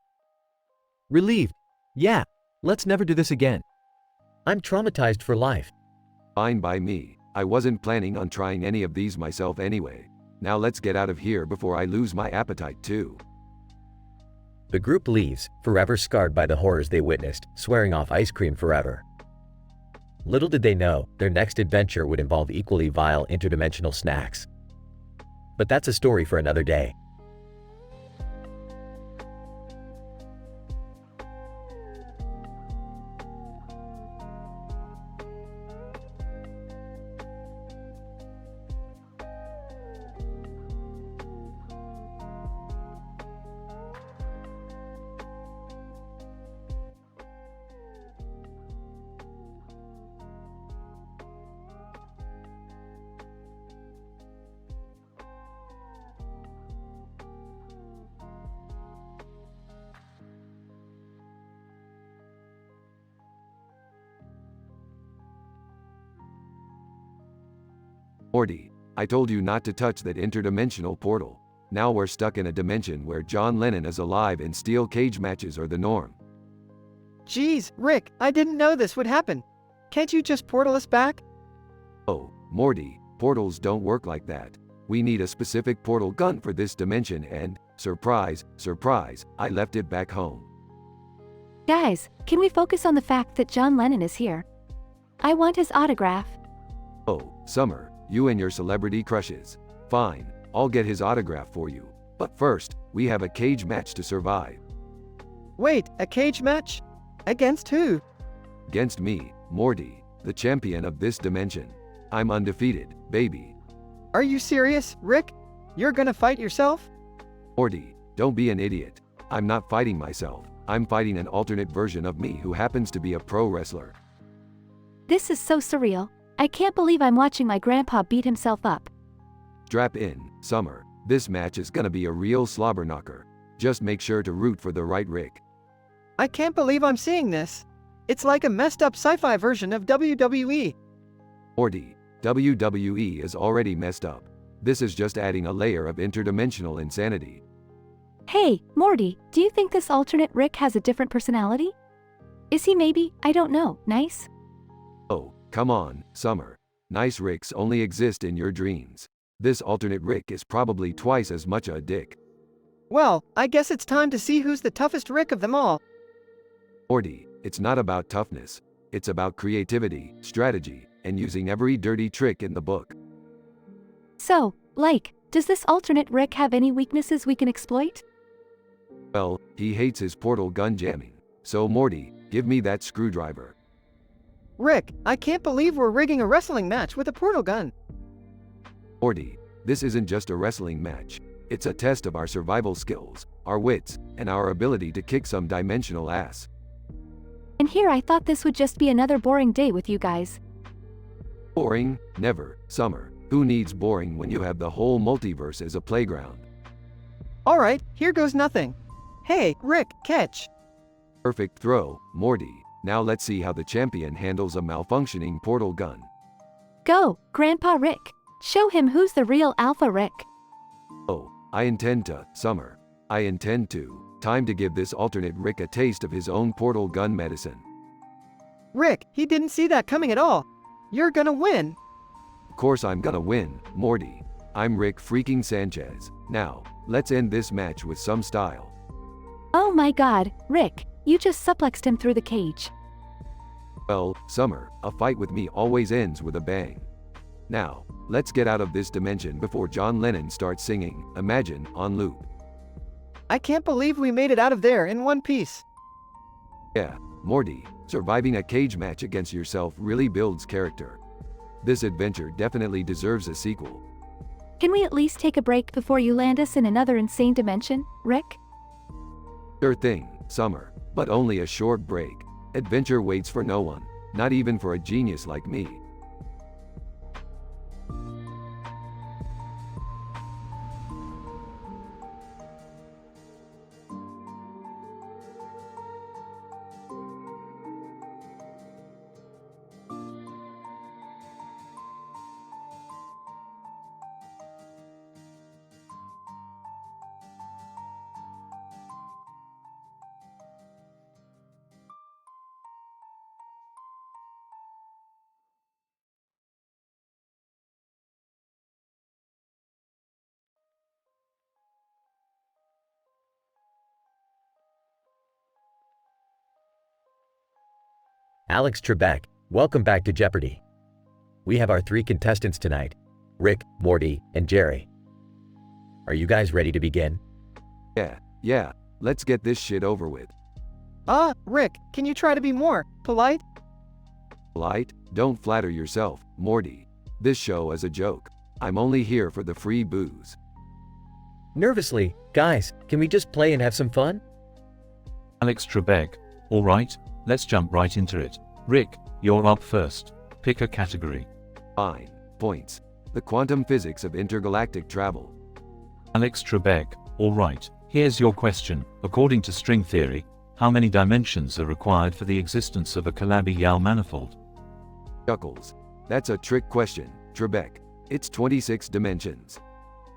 Relieved. Yeah, let's never do this again. I'm traumatized for life. Fine by me. I wasn't planning on trying any of these myself anyway. Now let's get out of here before I lose my appetite too. The group leaves, forever scarred by the horrors they witnessed, swearing off ice cream forever. Little did they know, their next adventure would involve equally vile interdimensional snacks. But that's a story for another day. Morty, I told you not to touch that interdimensional portal. Now we're stuck in a dimension where John Lennon is alive and steel cage matches are the norm. Jeez, Rick, I didn't know this would happen. Can't you just portal us back? Oh, Morty, portals don't work like that. We need a specific portal gun for this dimension and, surprise, surprise, I left it back home. Guys, can we focus on the fact that John Lennon is here? I want his autograph. Oh, Summer, you and your celebrity crushes. Fine, I'll get his autograph for you. But first, we have a cage match to survive. Wait, a cage match? Against who? Against me, Morty, the champion of this dimension. I'm undefeated, baby. Are you serious, Rick? You're gonna fight yourself? Morty, don't be an idiot. I'm not fighting myself. I'm fighting an alternate version of me who happens to be a pro wrestler. This is so surreal. I can't believe I'm watching my grandpa beat himself up. Strap in, Summer. This match is gonna be a real slobber knocker. Just make sure to root for the right Rick. I can't believe I'm seeing this. It's like a messed up sci-fi version of WWE. Morty, WWE is already messed up. This is just adding a layer of interdimensional insanity. Hey, Morty, do you think this alternate Rick has a different personality? Is he maybe, I don't know, nice? Oh, come on, Summer. Nice Ricks only exist in your dreams. This alternate Rick is probably twice as much a dick. Well, I guess it's time to see who's the toughest Rick of them all. Morty, it's not about toughness. It's about creativity, strategy, and using every dirty trick in the book. So, does this alternate Rick have any weaknesses we can exploit? Well, he hates his portal gun jamming. So Morty, give me that screwdriver. Rick, I can't believe we're rigging a wrestling match with a portal gun. Morty, this isn't just a wrestling match. It's a test of our survival skills, our wits, and our ability to kick some dimensional ass. And here I thought this would just be another boring day with you guys. Boring? Never, Summer. Who needs boring when you have the whole multiverse as a playground? Alright, here goes nothing. Hey, Rick, catch. Perfect throw, Morty. Now let's see how the champion handles a malfunctioning portal gun. Go, Grandpa Rick. Show him who's the real Alpha Rick. Oh, I intend to, Summer. I intend to. Time to give this alternate Rick a taste of his own portal gun medicine. Rick, he didn't see that coming at all. You're gonna win. Of course I'm gonna win, Morty. I'm Rick freaking Sanchez. Now, let's end this match with some style. Oh my god, Rick, you just suplexed him through the cage. Well, Summer, a fight with me always ends with a bang. Now, let's get out of this dimension before John Lennon starts singing Imagine on loop. I can't believe we made it out of there in one piece. Yeah, Morty, surviving a cage match against yourself really builds character. This adventure definitely deserves a sequel. Can we at least take a break before you land us in another insane dimension, Rick? Sure thing, Summer, but only a short break. Adventure waits for no one, not even for a genius like me. Alex Trebek, welcome back to Jeopardy! We have our 3 contestants tonight, Rick, Morty, and Jerry. Are you guys ready to begin? Yeah, let's get this shit over with. Rick, can you try to be more polite? Polite? Don't flatter yourself, Morty. This show is a joke. I'm only here for the free booze. Nervously, guys, can we just play and have some fun? Alex Trebek, alright, let's jump right into it. Rick, you're up first. Pick a category. Fine. Points. The quantum physics of intergalactic travel. Alex Trebek, alright, here's your question. According to string theory, how many dimensions are required for the existence of a Calabi-Yau manifold? Chuckles. That's a trick question, Trebek. It's 26 dimensions.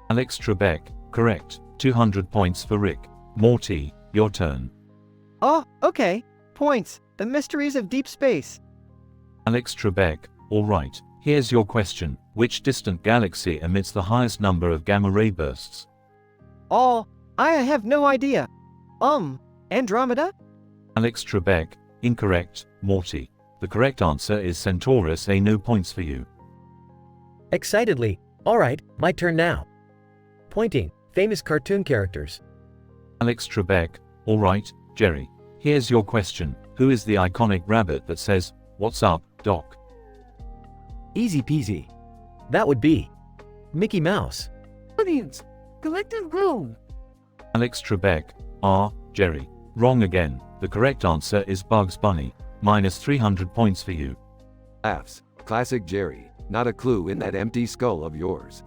Alex Trebek, correct. 200 points for Rick. Morty, your turn. Oh, okay. Points. The mysteries of deep space. Alex Trebek, alright, here's your question. Which distant galaxy emits the highest number of gamma ray bursts? I have no idea. Andromeda? Alex Trebek, incorrect. Morty, the correct answer is Centaurus. No points for you. Excitedly, alright, my turn now. Pointing, famous cartoon characters. Alex Trebek, alright, Jerry, here's your question. Who is the iconic rabbit that says, "What's up, Doc?" Easy peasy. That would be Mickey Mouse. Audience, collective groan. Alex Trebek, Jerry, wrong again. The correct answer is Bugs Bunny. Minus 300 points for you. Laughs. Classic Jerry. Not a clue in that empty skull of yours.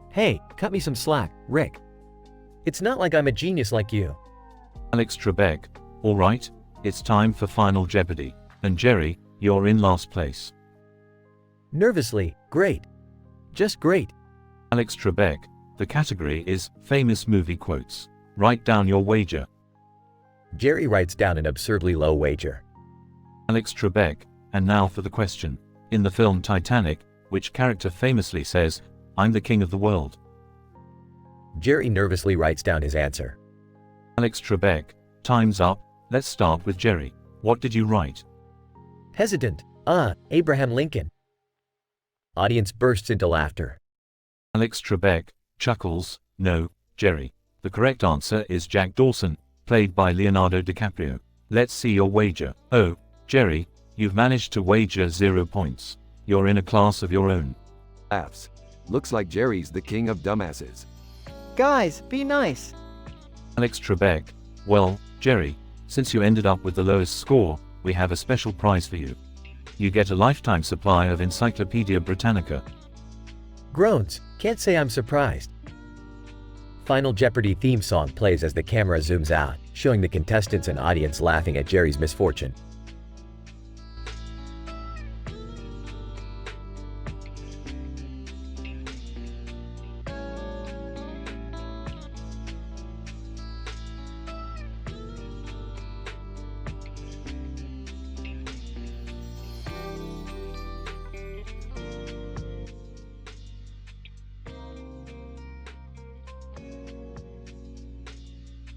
Hey, cut me some slack, Rick. It's not like I'm a genius like you. Alex Trebek, alright, it's time for Final Jeopardy. And Jerry, you're in last place. Nervously, great. Just great. Alex Trebek, the category is famous movie quotes. Write down your wager. Jerry writes down an absurdly low wager. Alex Trebek, and now for the question. In the film Titanic, which character famously says, I'm the king of the world. Jerry nervously writes down his answer. Alex Trebek, time's up. Let's start with Jerry. What did you write? Hesitant. Abraham Lincoln. Audience bursts into laughter. Alex Trebek chuckles. No, Jerry. The correct answer is Jack Dawson, played by Leonardo DiCaprio. Let's see your wager. Oh, Jerry, you've managed to wager 0 points. You're in a class of your own. Laughs. Looks like Jerry's the king of dumbasses. Guys, be nice. Alex Trebek, well, Jerry, since you ended up with the lowest score, we have a special prize for you. You get a lifetime supply of Encyclopedia Britannica. Groans. Can't say I'm surprised. Final Jeopardy theme song plays as the camera zooms out, showing the contestants and audience laughing at Jerry's misfortune.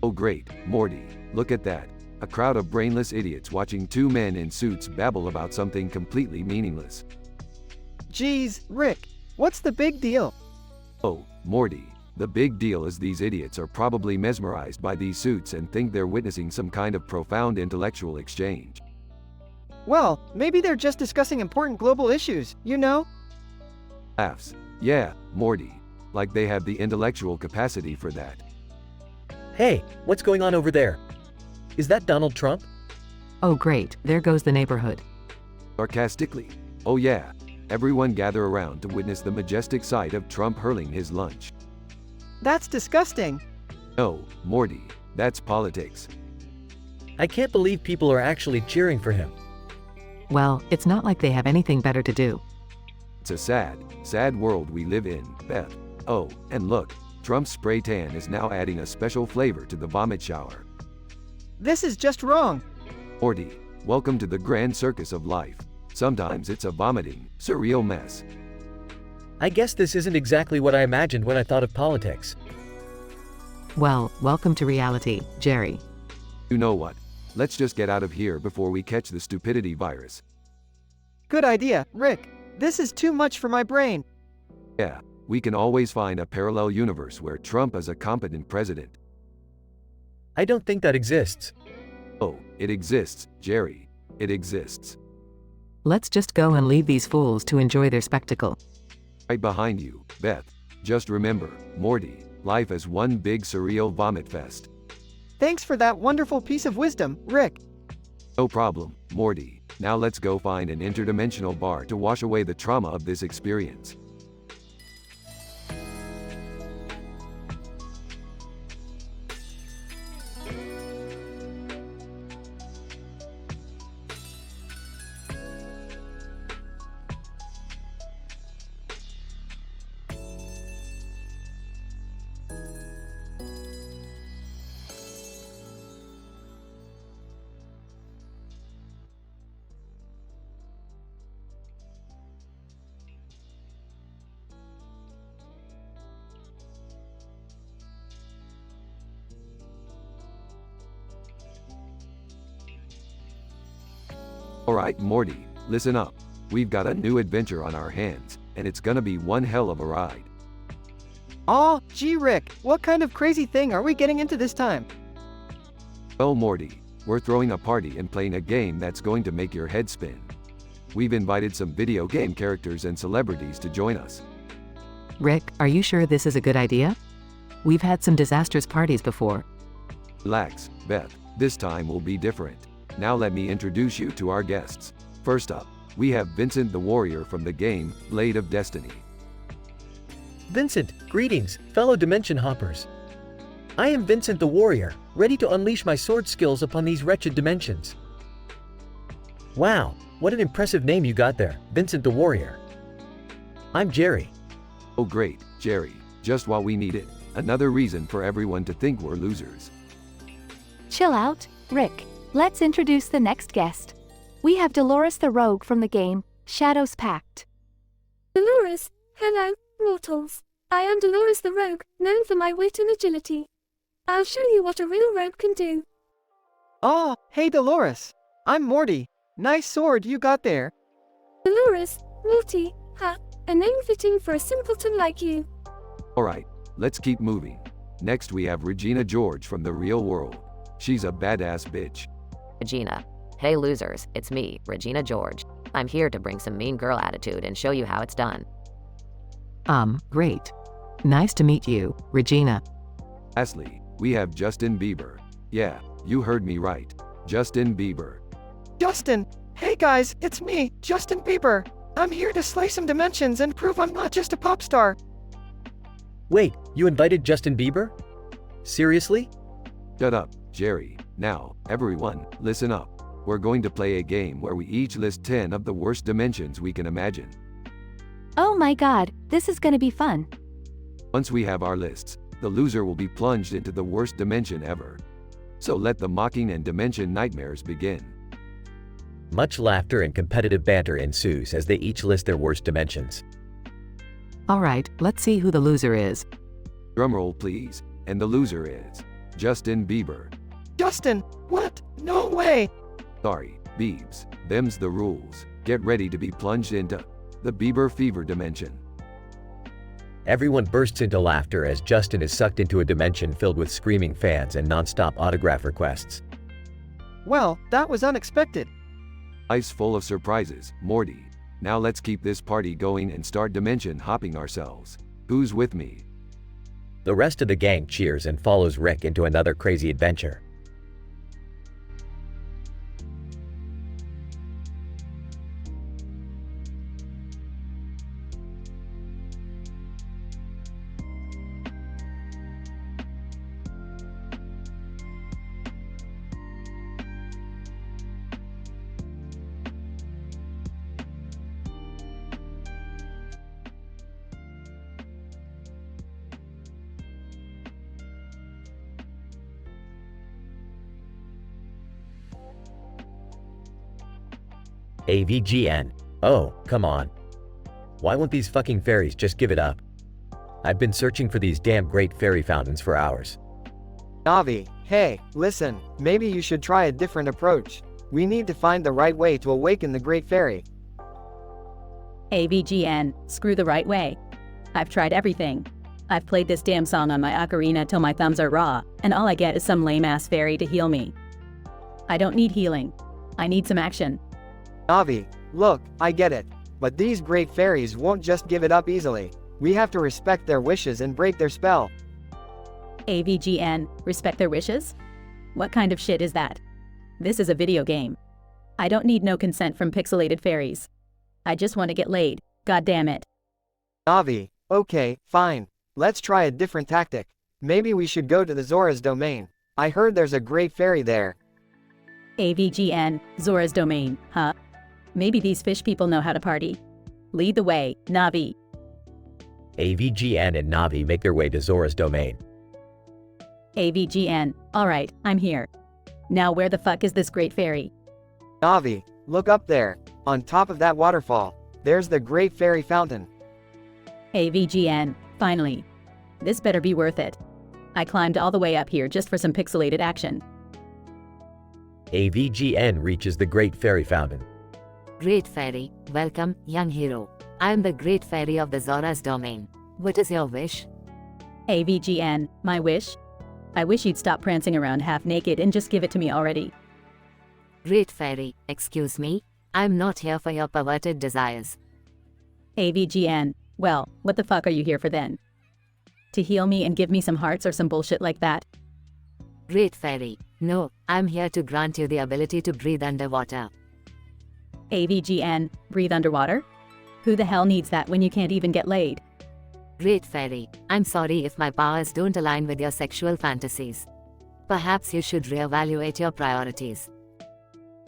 Oh great, Morty, look at that. A crowd of brainless idiots watching two men in suits babble about something completely meaningless. Geez, Rick, what's the big deal? Oh, Morty, the big deal is these idiots are probably mesmerized by these suits and think they're witnessing some kind of profound intellectual exchange. Well, maybe they're just discussing important global issues, you know? Laughs. Yeah, Morty. Like they have the intellectual capacity for that. Hey, what's going on over there? Is that Donald Trump? Oh great, there goes the neighborhood. Sarcastically. Oh yeah. Everyone gather around to witness the majestic sight of Trump hurling his lunch. That's disgusting. No, Morty, that's politics. I can't believe people are actually cheering for him. Well, it's not like they have anything better to do. It's a sad world we live in, Beth. Oh, and look, Trump's spray tan is now adding a special flavor to the vomit shower. This is just wrong. Morty, welcome to the grand circus of life. Sometimes it's a vomiting, surreal mess. I guess this isn't exactly what I imagined when I thought of politics. Well, welcome to reality, Jerry. You know what? Let's just get out of here before we catch the stupidity virus. Good idea, Rick. This is too much for my brain. Yeah, we can always find a parallel universe where Trump is a competent president. I don't think that exists. Oh, it exists, Jerry. It exists. Let's just go and leave these fools to enjoy their spectacle. Right behind you, Beth. Just remember, Morty, life is one big surreal vomit fest. Thanks for that wonderful piece of wisdom, Rick. No problem, Morty. Now let's go find an interdimensional bar to wash away the trauma of this experience. Alright, Morty, listen up. We've got a new adventure on our hands, and it's gonna be one hell of a ride. Aw, gee Rick, what kind of crazy thing are we getting into this time? Well, Morty, we're throwing a party and playing a game that's going to make your head spin. We've invited some video game characters and celebrities to join us. Rick, are you sure this is a good idea? We've had some disastrous parties before. Relax, Beth, this time will be different. Now let me introduce you to our guests. First up, we have Vincent the Warrior from the game, Blade of Destiny. Vincent, greetings, fellow Dimension Hoppers. I am Vincent the Warrior, ready to unleash my sword skills upon these wretched dimensions. Wow, what an impressive name you got there, Vincent the Warrior. I'm Jerry. Oh great, Jerry, just what we needed. Another reason for everyone to think we're losers. Chill out, Rick. Let's introduce the next guest. We have Dolores the Rogue from the game, Shadow's Pact. Dolores, hello, mortals. I am Dolores the Rogue, known for my wit and agility. I'll show you what a real rogue can do. Oh, hey Dolores. I'm Morty. Nice sword you got there. Dolores, Morty, ha, a name fitting for a simpleton like you. Alright, let's keep moving. Next we have Regina George from the real world. She's a badass bitch. Regina. Hey losers, it's me, Regina George. I'm here to bring some mean girl attitude and show you how it's done. Great. Nice to meet you, Regina. Lastly, we have Justin Bieber. Yeah, you heard me right. Justin Bieber. Justin! Hey guys, it's me, Justin Bieber. I'm here to slay some dimensions and prove I'm not just a pop star. Wait, you invited Justin Bieber? Seriously? Shut up, Jerry. Now, everyone, listen up. We're going to play a game where we each list 10 of the worst dimensions we can imagine. Oh my god, this is gonna be fun. Once we have our lists, the loser will be plunged into the worst dimension ever. So let the mocking and dimension nightmares begin. Much laughter and competitive banter ensues as they each list their worst dimensions. Alright, let's see who the loser is. Drumroll please, and the loser is Justin Bieber. Justin, what? No way! Sorry, Biebs, them's the rules. Get ready to be plunged into the Bieber fever dimension. Everyone bursts into laughter as Justin is sucked into a dimension filled with screaming fans and non-stop autograph requests. Well, that was unexpected. Life's full of surprises, Morty. Now let's keep this party going and start dimension hopping ourselves. Who's with me? The rest of the gang cheers and follows Rick into another crazy adventure. AVGN. Oh, come on. Why won't these fucking fairies just give it up? I've been searching for these damn great fairy fountains for hours. Navi, hey, listen, maybe you should try a different approach. We need to find the right way to awaken the Great Fairy. AVGN, screw the right way. I've tried everything. I've played this damn song on my ocarina till my thumbs are raw, and all I get is some lame-ass fairy to heal me. I don't need healing. I need some action. Navi, look, I get it. But these great fairies won't just give it up easily. We have to respect their wishes and break their spell. AVGN, respect their wishes? What kind of shit is that? This is a video game. I don't need no consent from pixelated fairies. I just want to get laid, god damn it. Navi, okay, fine. Let's try a different tactic. Maybe we should go to the Zora's domain. I heard there's a great fairy there. AVGN, Zora's domain, huh? Maybe these fish people know how to party. Lead the way, Navi. AVGN and Navi make their way to Zora's domain. AVGN, alright, I'm here. Now where the fuck is this great fairy? Navi, look up there. On top of that waterfall, there's the Great Fairy Fountain. AVGN, finally. This better be worth it. I climbed all the way up here just for some pixelated action. AVGN reaches the Great Fairy Fountain. Great Fairy, welcome, young hero. I am the Great Fairy of the Zora's domain. What is your wish? AVGN, my wish? I wish you'd stop prancing around half naked and just give it to me already. Great Fairy, excuse me? I'm not here for your perverted desires. AVGN, well, what the fuck are you here for then? To heal me and give me some hearts or some bullshit like that? Great Fairy, no, I'm here to grant you the ability to breathe underwater. AVGN, breathe underwater? Who the hell needs that when you can't even get laid? Great Fairy, I'm sorry if my powers don't align with your sexual fantasies. Perhaps you should reevaluate your priorities.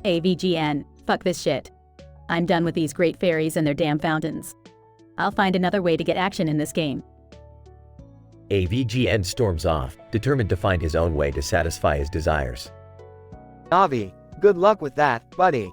AVGN, fuck this shit. I'm done with these great fairies and their damn fountains. I'll find another way to get action in this game. AVGN storms off, determined to find his own way to satisfy his desires. Navi, good luck with that, buddy.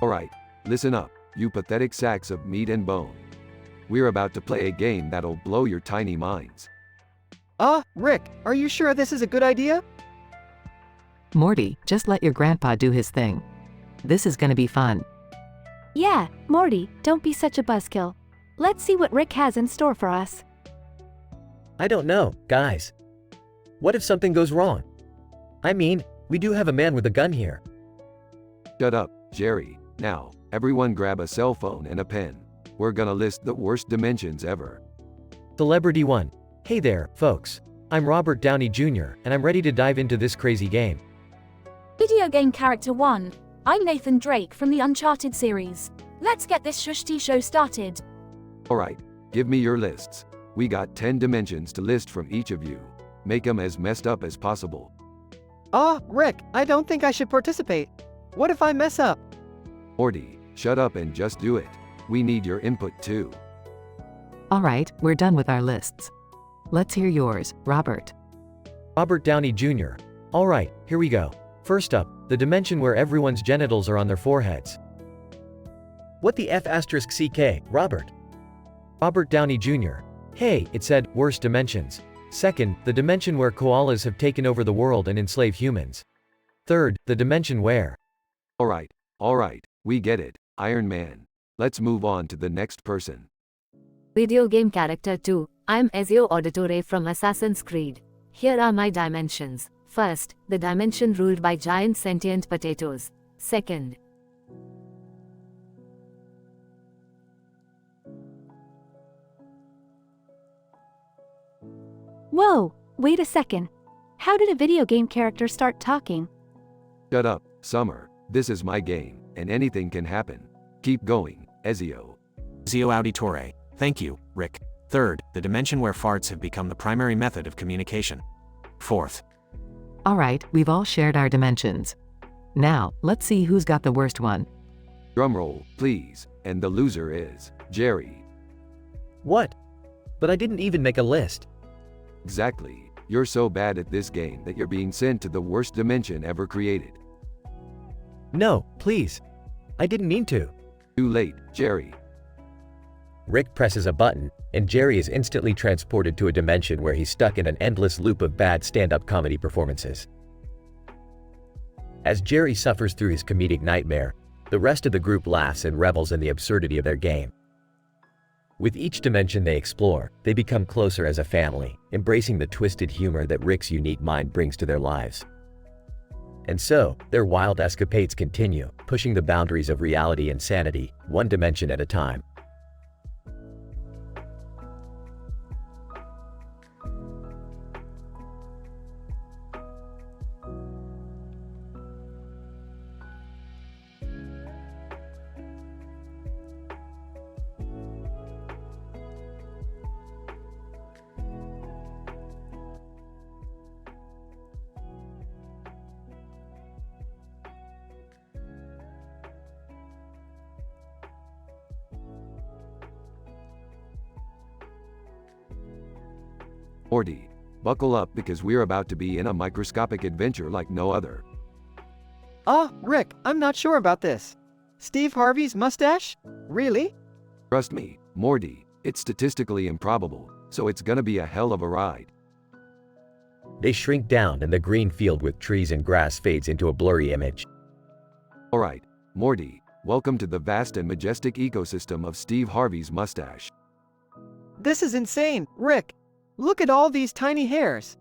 Alright, listen up, you pathetic sacks of meat and bone. We're about to play a game that'll blow your tiny minds. Rick, are you sure this is a good idea? Morty, just let your grandpa do his thing. This is gonna be fun. Yeah, Morty, don't be such a buzzkill. Let's see what Rick has in store for us. I don't know, guys. What if something goes wrong? I mean, we do have a man with a gun here. Shut up, Jerry. Now, everyone grab a cell phone and a pen. We're gonna list the worst dimensions ever. Celebrity 1. Hey there, folks. I'm Robert Downey Jr., and I'm ready to dive into this crazy game. Video game character 1. I'm Nathan Drake from the Uncharted series. Let's get this shushty show started. Alright, give me your lists. We got 10 dimensions to list from each of you. Make them as messed up as possible. Rick, I don't think I should participate. What if I mess up? Morty, shut up and just do it. We need your input too. Alright, we're done with our lists. Let's hear yours, Robert. Robert Downey Jr. Alright, here we go. First up, the dimension where everyone's genitals are on their foreheads. What the F***CK, Robert? Robert Downey Jr. Hey, it said, worst dimensions. Second, the dimension where koalas have taken over the world and enslave humans. Third, the dimension where... Alright, we get it, Iron Man. Let's move on to the next person. Video game character 2. I'm Ezio Auditore from Assassin's Creed. Here are my dimensions. First, the dimension ruled by giant sentient potatoes. Second, Whoa, wait a second. How did a video game character start talking? Shut up, Summer. This is my game, and anything can happen. Keep going, Ezio. Ezio Auditore. Thank you, Rick. Third, the dimension where farts have become the primary method of communication. Fourth. Alright, we've all shared our dimensions. Now, let's see who's got the worst one. Drumroll, please, and the loser is Jerry. What? But I didn't even make a list. Exactly. You're so bad at this game that you're being sent to the worst dimension ever created. No, please. I didn't mean to. Too late, Jerry. Rick presses a button, and Jerry is instantly transported to a dimension where he's stuck in an endless loop of bad stand-up comedy performances. As Jerry suffers through his comedic nightmare, the rest of the group laughs and revels in the absurdity of their game. With each dimension they explore, they become closer as a family, embracing the twisted humor that Rick's unique mind brings to their lives. And so, their wild escapades continue, pushing the boundaries of reality and sanity, one dimension at a time. Morty, buckle up because we're about to be in a microscopic adventure like no other. Rick, I'm not sure about this. Steve Harvey's mustache? Really? Trust me, Morty, it's statistically improbable, so it's gonna be a hell of a ride. They shrink down and the green field with trees and grass fades into a blurry image. Alright, Morty, welcome to the vast and majestic ecosystem of Steve Harvey's mustache. This is insane, Rick. Look at all these tiny hairs.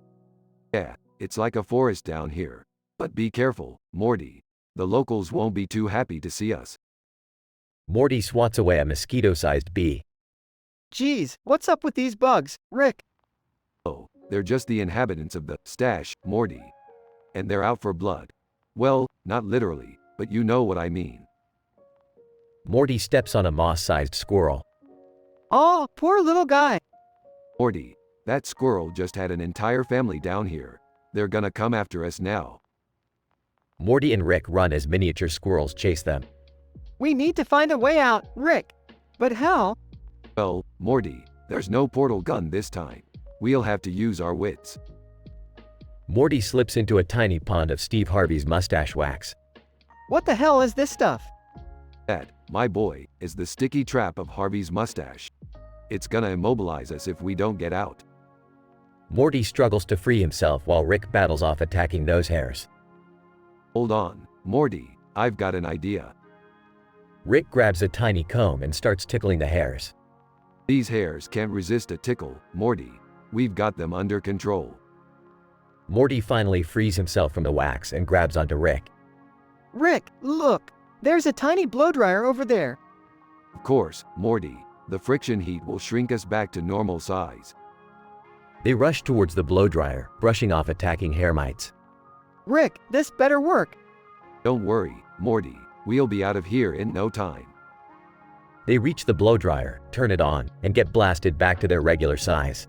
Yeah, it's like a forest down here. But be careful, Morty. The locals won't be too happy to see us. Morty swats away a mosquito-sized bee. Geez, what's up with these bugs, Rick? Oh, they're just the inhabitants of the stash, Morty. And they're out for blood. Well, not literally, but you know what I mean. Morty steps on a moss-sized squirrel. Oh, poor little guy. Morty, that squirrel just had an entire family down here. They're gonna come after us now. Morty and Rick run as miniature squirrels chase them. We need to find a way out, Rick. But how? Well, Morty, there's no portal gun this time. We'll have to use our wits. Morty slips into a tiny pond of Steve Harvey's mustache wax. What the hell is this stuff? That, my boy, is the sticky trap of Harvey's mustache. It's gonna immobilize us if we don't get out. Morty struggles to free himself while Rick battles off attacking nose hairs. Hold on, Morty, I've got an idea. Rick grabs a tiny comb and starts tickling the hairs. These hairs can't resist a tickle, Morty. We've got them under control. Morty finally frees himself from the wax and grabs onto Rick. Rick, look! There's a tiny blow dryer over there. Of course, Morty. The friction heat will shrink us back to normal size. They rush towards the blow dryer, brushing off attacking hair mites. Rick, this better work. Don't worry, Morty. We'll be out of here in no time. They reach the blow dryer, turn it on, and get blasted back to their regular size.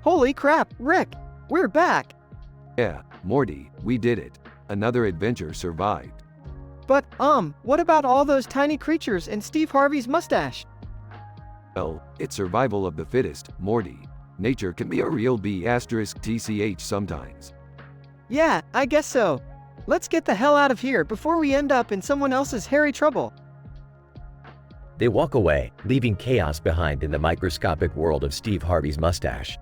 Holy crap, Rick! We're back! Yeah, Morty, we did it. Another adventure survived. But, what about all those tiny creatures in Steve Harvey's mustache? Well, it's survival of the fittest, Morty. Nature can be a real B***TCH sometimes. Yeah, I guess so. Let's get the hell out of here before we end up in someone else's hairy trouble. They walk away, leaving chaos behind in the microscopic world of Steve Harvey's mustache.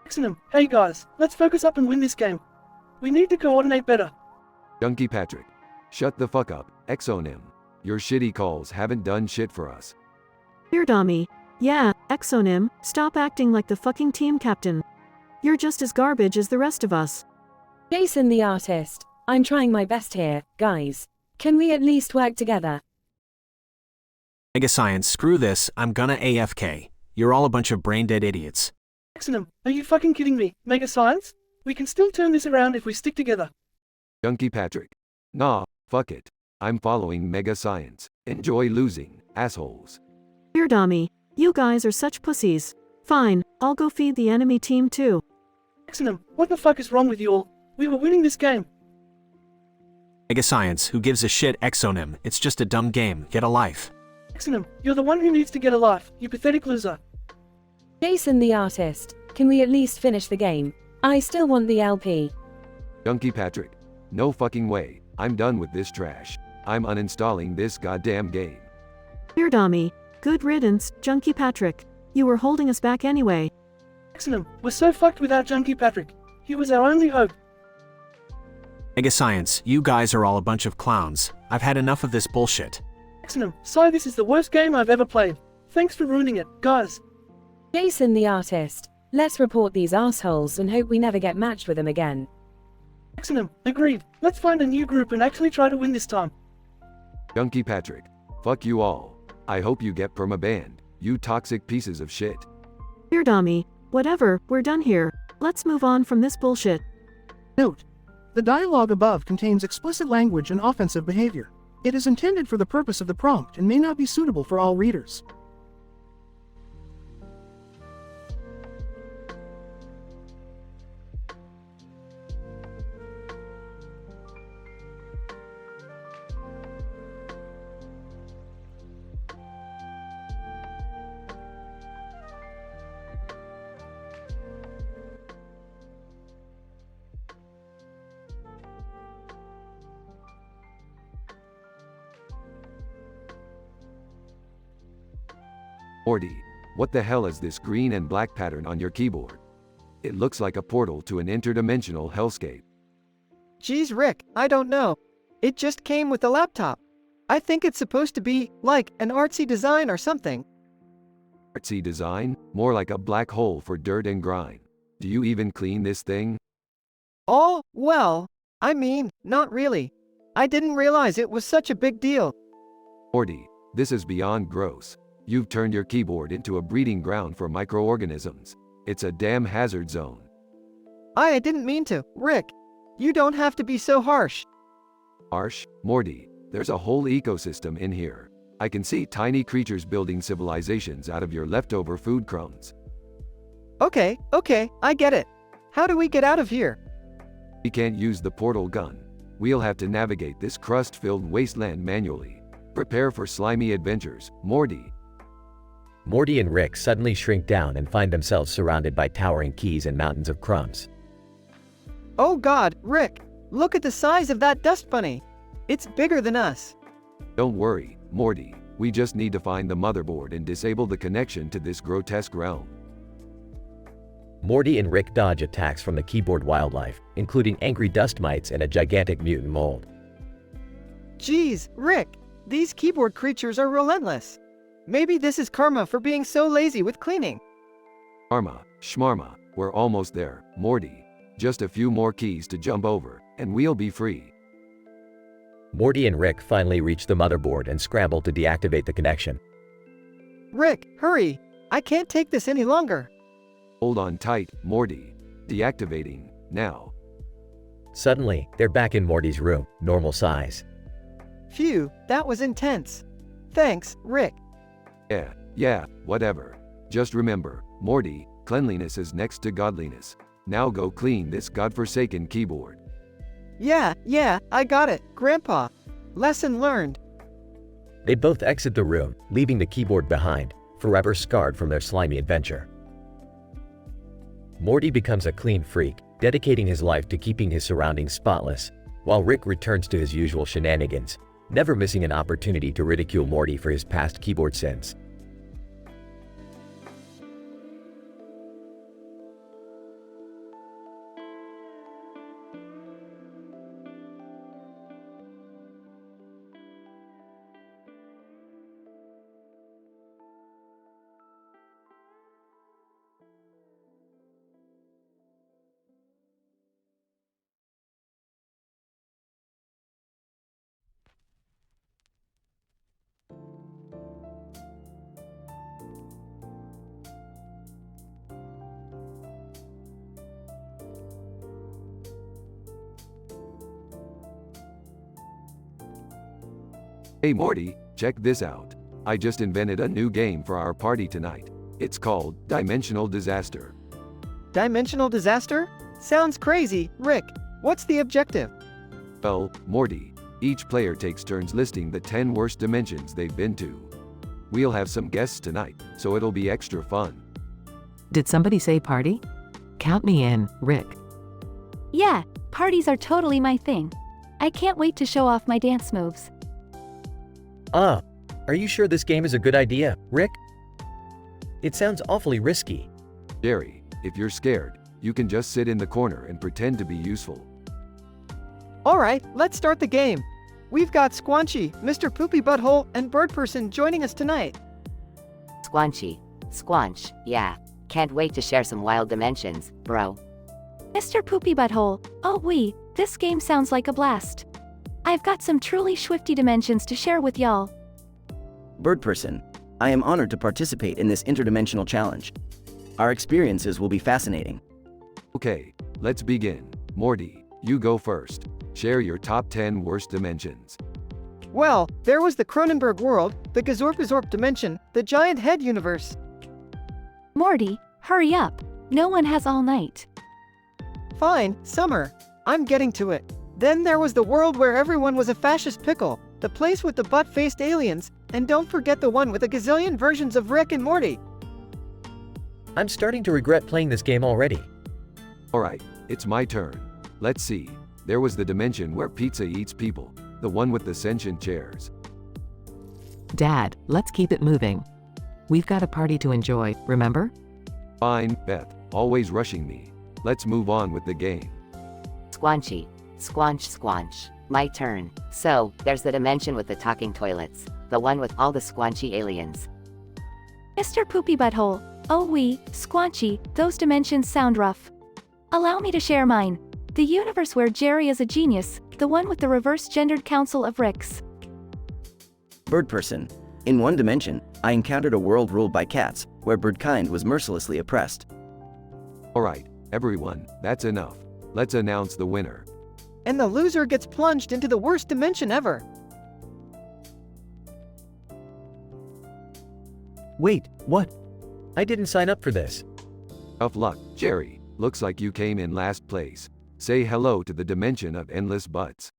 Excellent. Hey guys, let's focus up and win this game. We need to coordinate better. Junkie Patrick. Shut the fuck up, Exonym. Your shitty calls haven't done shit for us. Here, Dami. Yeah, Exonym, stop acting like the fucking team captain. You're just as garbage as the rest of us. Jason the artist. I'm trying my best here, guys. Can we at least work together? Mega Science, screw this, I'm gonna AFK. You're all a bunch of brain-dead idiots. Excellent. Are you fucking kidding me, Mega Science? We can still turn this around if we stick together. Junkie Patrick. Nah, fuck it. I'm following Mega Science. Enjoy losing, assholes. Here, Dami. You guys are such pussies. Fine, I'll go feed the enemy team too. Excellent. What the fuck is wrong with you all? We were winning this game. Mega Science, who gives a shit, Exonym? It's just a dumb game, get a life. Excellent. You're the one who needs to get a life, you pathetic loser. Jason the artist, can we at least finish the game? I still want the LP. Junkie Patrick. No fucking way. I'm done with this trash. I'm uninstalling this goddamn game. Here, Dami. Good riddance, Junkie Patrick. You were holding us back anyway. Excellent. We're so fucked without Junkie Patrick. He was our only hope. Mega Science, you guys are all a bunch of clowns. I've had enough of this bullshit. Excellent. Sorry, this is the worst game I've ever played. Thanks for ruining it, guys. Jason the artist. Let's report these assholes and hope we never get matched with them again. Excellent. Agreed. Let's find a new group and actually try to win this time. Junkie Patrick. Fuck you all. I hope you get perma-banned, you toxic pieces of shit. Here, Dami. Whatever, we're done here. Let's move on from this bullshit. Note: the dialogue above contains explicit language and offensive behavior. It is intended for the purpose of the prompt and may not be suitable for all readers. Morty, what the hell is this green and black pattern on your keyboard? It looks like a portal to an interdimensional hellscape. Geez, Rick, I don't know. It just came with the laptop. I think it's supposed to be, like, an artsy design or something. Artsy design? More like a black hole for dirt and grime. Do you even clean this thing? Oh, well, I mean, not really. I didn't realize it was such a big deal. Morty, this is beyond gross. You've turned your keyboard into a breeding ground for microorganisms. It's a damn hazard zone. I didn't mean to, Rick. You don't have to be so harsh. Harsh, Morty, there's a whole ecosystem in here. I can see tiny creatures building civilizations out of your leftover food crumbs. Okay, I get it. How do we get out of here? We can't use the portal gun. We'll have to navigate this crust-filled wasteland manually. Prepare for slimy adventures, Morty. Morty and Rick suddenly shrink down and find themselves surrounded by towering keys and mountains of crumbs. Oh God, Rick, look at the size of that dust bunny. It's bigger than us. Don't worry, Morty. We just need to find the motherboard and disable the connection to this grotesque realm. Morty and Rick dodge attacks from the keyboard wildlife, including angry dust mites and a gigantic mutant mold. Geez, Rick, these keyboard creatures are relentless. Maybe this is karma for being so lazy with cleaning. Karma, shmarma, we're almost there, Morty. Just a few more keys to jump over, and we'll be free. Morty and Rick finally reach the motherboard and scramble to deactivate the connection. Rick, hurry! I can't take this any longer. Hold on tight, Morty. Deactivating, now. Suddenly, they're back in Morty's room, normal size. Phew, that was intense. Thanks, Rick. Yeah, whatever. Just remember, Morty, cleanliness is next to godliness. Now go clean this godforsaken keyboard. Yeah, I got it, Grandpa. Lesson learned. They both exit the room, leaving the keyboard behind, forever scarred from their slimy adventure. Morty becomes a clean freak, dedicating his life to keeping his surroundings spotless, while Rick returns to his usual shenanigans, never missing an opportunity to ridicule Morty for his past keyboard sins. Hey Morty, check this out. I just invented a new game for our party tonight. It's called Dimensional Disaster. Dimensional disaster? Sounds crazy, Rick. What's the objective? Well, Morty, each player takes turns listing the 10 worst dimensions they've been to. We'll have some guests tonight, so it'll be extra fun. Did somebody say party? Count me in, Rick. Yeah, parties are totally my thing. I can't wait to show off my dance moves. Are you sure this game is a good idea, Rick? It sounds awfully risky. Jerry, if you're scared, you can just sit in the corner and pretend to be useful. Alright, let's start the game. We've got Squanchy, Mr. Poopy Butthole, and Bird Person joining us tonight. Squanchy. Squanch, yeah. Can't wait to share some wild dimensions, bro. Mr. Poopy Butthole, this game sounds like a blast. I've got some truly swifty dimensions to share with y'all. Bird Person, I am honored to participate in this interdimensional challenge. Our experiences will be fascinating. Okay, let's begin. Morty, you go first. Share your top 10 worst dimensions. Well, there was the Cronenberg world, the Gazorp dimension, the giant head universe. Morty, hurry up. No one has all night. Fine, Summer. I'm getting to it. Then there was the world where everyone was a fascist pickle, the place with the butt-faced aliens, and don't forget the one with a gazillion versions of Rick and Morty. I'm starting to regret playing this game already. Alright, it's my turn. Let's see. There was the dimension where pizza eats people, the one with the sentient chairs. Dad, let's keep it moving. We've got a party to enjoy, remember? Fine, Beth, always rushing me. Let's move on with the game. Squanchy. Squanch. My turn. So, there's the dimension with the talking toilets. The one with all the squanchy aliens. Mr. Poopy Butthole, Squanchy, those dimensions sound rough. Allow me to share mine. The universe where Jerry is a genius, the one with the reverse-gendered council of Ricks. Bird Person, in one dimension, I encountered a world ruled by cats, where birdkind was mercilessly oppressed. Alright, everyone, that's enough. Let's announce the winner. And the loser gets plunged into the worst dimension ever. Wait, what? I didn't sign up for this. Tough luck, Jerry. Looks like you came in last place. Say hello to the dimension of endless butts.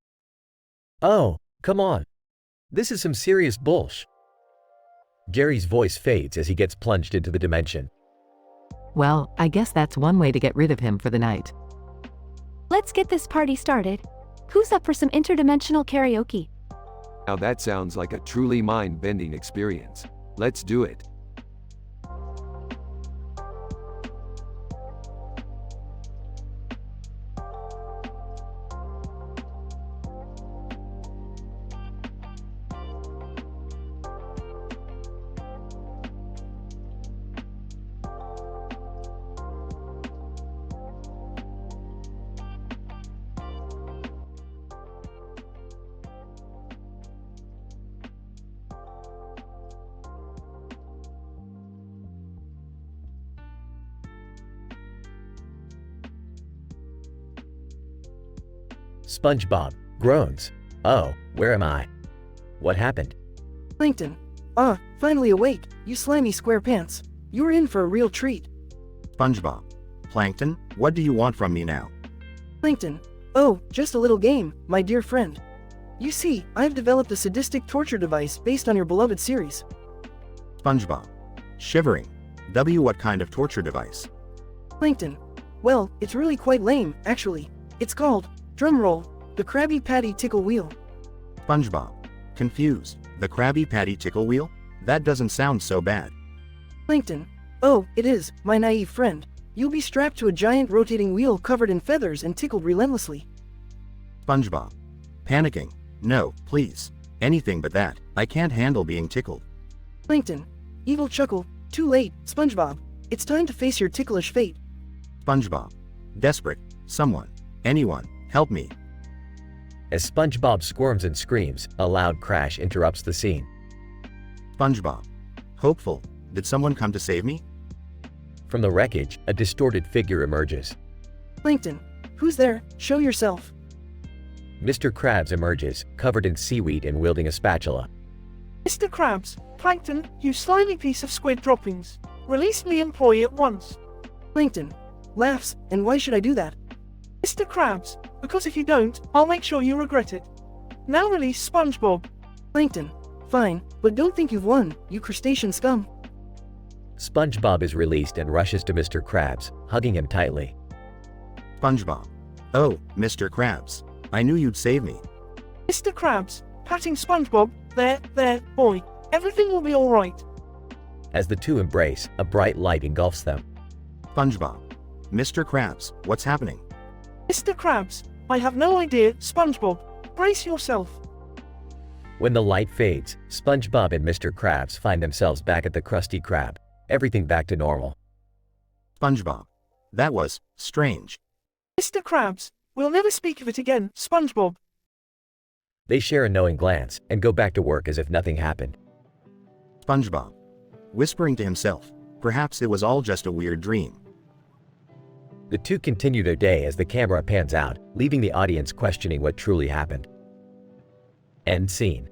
Oh, come on. This is some serious bullsh. Jerry's voice fades as he gets plunged into the dimension. Well, I guess that's one way to get rid of him for the night. Let's get this party started. Who's up for some interdimensional karaoke? Now that sounds like a truly mind-bending experience. Let's do it. SpongeBob groans. Oh, where am I? What happened? Plankton. Finally awake, you slimy square pants. You're in for a real treat. SpongeBob. Plankton, what do you want from me now? Plankton. Oh, just a little game, my dear friend. You see, I've developed a sadistic torture device based on your beloved series. SpongeBob. Shivering. What kind of torture device? Plankton. Well, it's really quite lame, actually. It's called, drumroll, the Krabby Patty Tickle Wheel. SpongeBob. Confused. The Krabby Patty Tickle Wheel? That doesn't sound so bad. Plankton. Oh, it is, my naive friend. You'll be strapped to a giant rotating wheel covered in feathers and tickled relentlessly. SpongeBob. Panicking. No, please. Anything but that. I can't handle being tickled. Plankton. Evil chuckle. Too late, SpongeBob. It's time to face your ticklish fate. SpongeBob. Desperate. Someone. Anyone. Help me. As SpongeBob squirms and screams, a loud crash interrupts the scene. SpongeBob. Hopeful. Did someone come to save me? From the wreckage, a distorted figure emerges. Plankton. Who's there? Show yourself. Mr. Krabs emerges, covered in seaweed and wielding a spatula. Mr. Krabs, Plankton, you slimy piece of squid droppings. Release the employee at once. Plankton. Laughs, and why should I do that? Mr. Krabs, because if you don't, I'll make sure you regret it. Now release SpongeBob. Plankton. Fine, but don't think you've won, you crustacean scum. SpongeBob is released and rushes to Mr. Krabs, hugging him tightly. SpongeBob. Oh, Mr. Krabs. I knew you'd save me. Mr. Krabs, patting SpongeBob, there, boy. Everything will be alright. As the two embrace, a bright light engulfs them. SpongeBob. Mr. Krabs, what's happening? Mr. Krabs, I have no idea, SpongeBob. Brace yourself. When the light fades, SpongeBob and Mr. Krabs find themselves back at the Krusty Krab. Everything back to normal. SpongeBob. That was strange. Mr. Krabs, we'll never speak of it again, SpongeBob. They share a knowing glance and go back to work as if nothing happened. SpongeBob. Whispering to himself. Perhaps it was all just a weird dream. The two continue their day as the camera pans out, leaving the audience questioning what truly happened. End scene.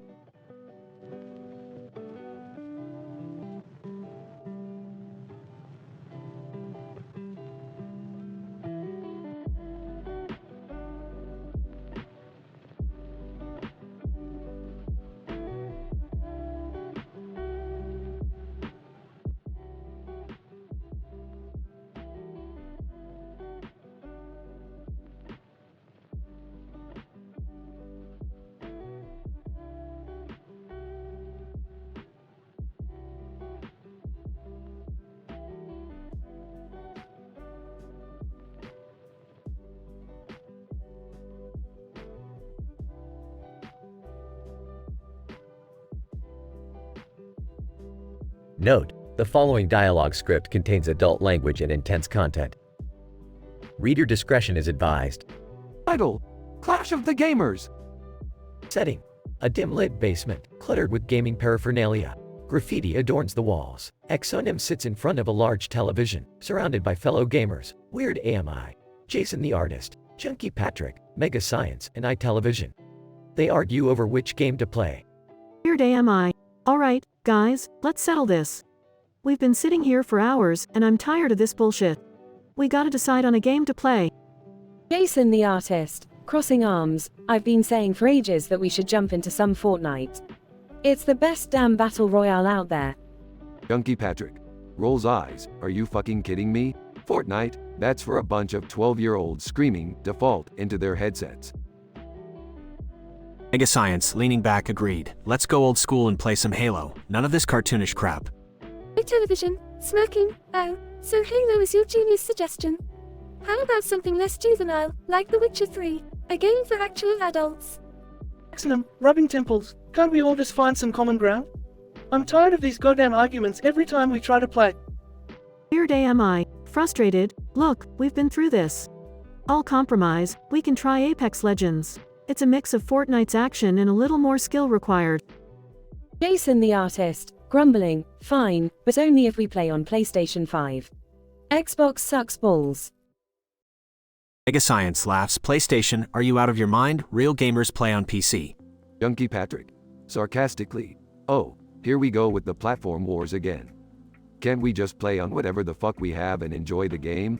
Note: the following dialogue script contains adult language and intense content. Reader discretion is advised. Title: Clash of the Gamers. Setting: a dim-lit basement, cluttered with gaming paraphernalia. Graffiti adorns the walls. Exonym sits in front of a large television, surrounded by fellow gamers. Weird AMI. Jason the artist. Chunky Patrick, Mega Science, and AiTelevision. They argue over which game to play. Weird am I. Alright, guys, let's settle this. We've been sitting here for hours, and I'm tired of this bullshit. We gotta decide on a game to play. Jason the artist, crossing arms, I've been saying for ages that we should jump into some Fortnite. It's the best damn battle royale out there. Chunky Patrick rolls eyes. Are you fucking kidding me? Fortnite? That's for a bunch of 12-year-olds screaming default into their headsets. Mega Science, leaning back, agreed. Let's go old school and play some Halo. None of this cartoonish crap. AiTelevision, smirking. Oh, so Halo is your genius suggestion. How about something less juvenile, like The Witcher 3, a game for actual adults? Excellent, rubbing temples. Can't we all just find some common ground? I'm tired of these goddamn arguments every time we try to play. Weird am I. Frustrated. Look, we've been through this. I'll compromise. We can try Apex Legends. It's a mix of Fortnite's action and a little more skill required. Jason the artist, grumbling. Fine, but only if we play on PlayStation 5. Xbox sucks balls. Mega Science laughs. PlayStation, are you out of your mind? Real gamers play on PC. Chunky Patrick sarcastically. Oh, here we go with the platform wars again. Can't we just play on whatever the fuck we have and enjoy the game?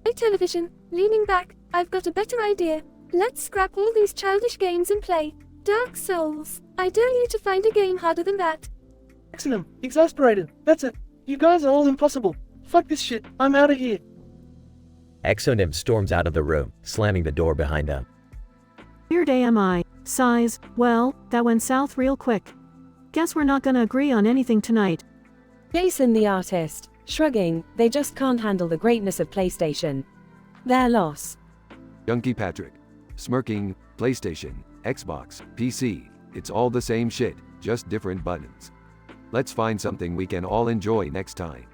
AiTelevision, leaning back, I've got a better idea. Let's scrap all these childish games and play Dark Souls. I dare you to find a game harder than that. Excellent, exasperated. That's it. You guys are all impossible. Fuck this shit. I'm out of here. Exonym storms out of the room, slamming the door behind him. Weird am I. Sighs. Well, that went south real quick. Guess we're not gonna agree on anything tonight. Jason the artist, shrugging, they just can't handle the greatness of PlayStation. Their loss. Chunky Patrick smirking. PlayStation, Xbox, PC, it's all the same shit, just different buttons. Let's find something we can all enjoy next time.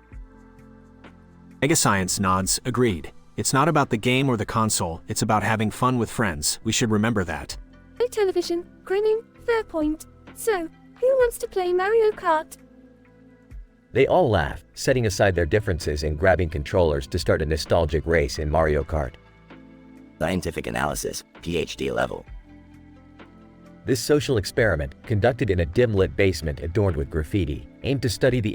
Mega Science nods, agreed. It's not about the game or the console, it's about having fun with friends. We should remember that. AiTelevision, grinning, fair point. So, who wants to play Mario Kart? They all laugh, setting aside their differences and grabbing controllers to start a nostalgic race in Mario Kart. Scientific analysis, PhD level. This social experiment, conducted in a dim-lit basement adorned with graffiti, aimed to study the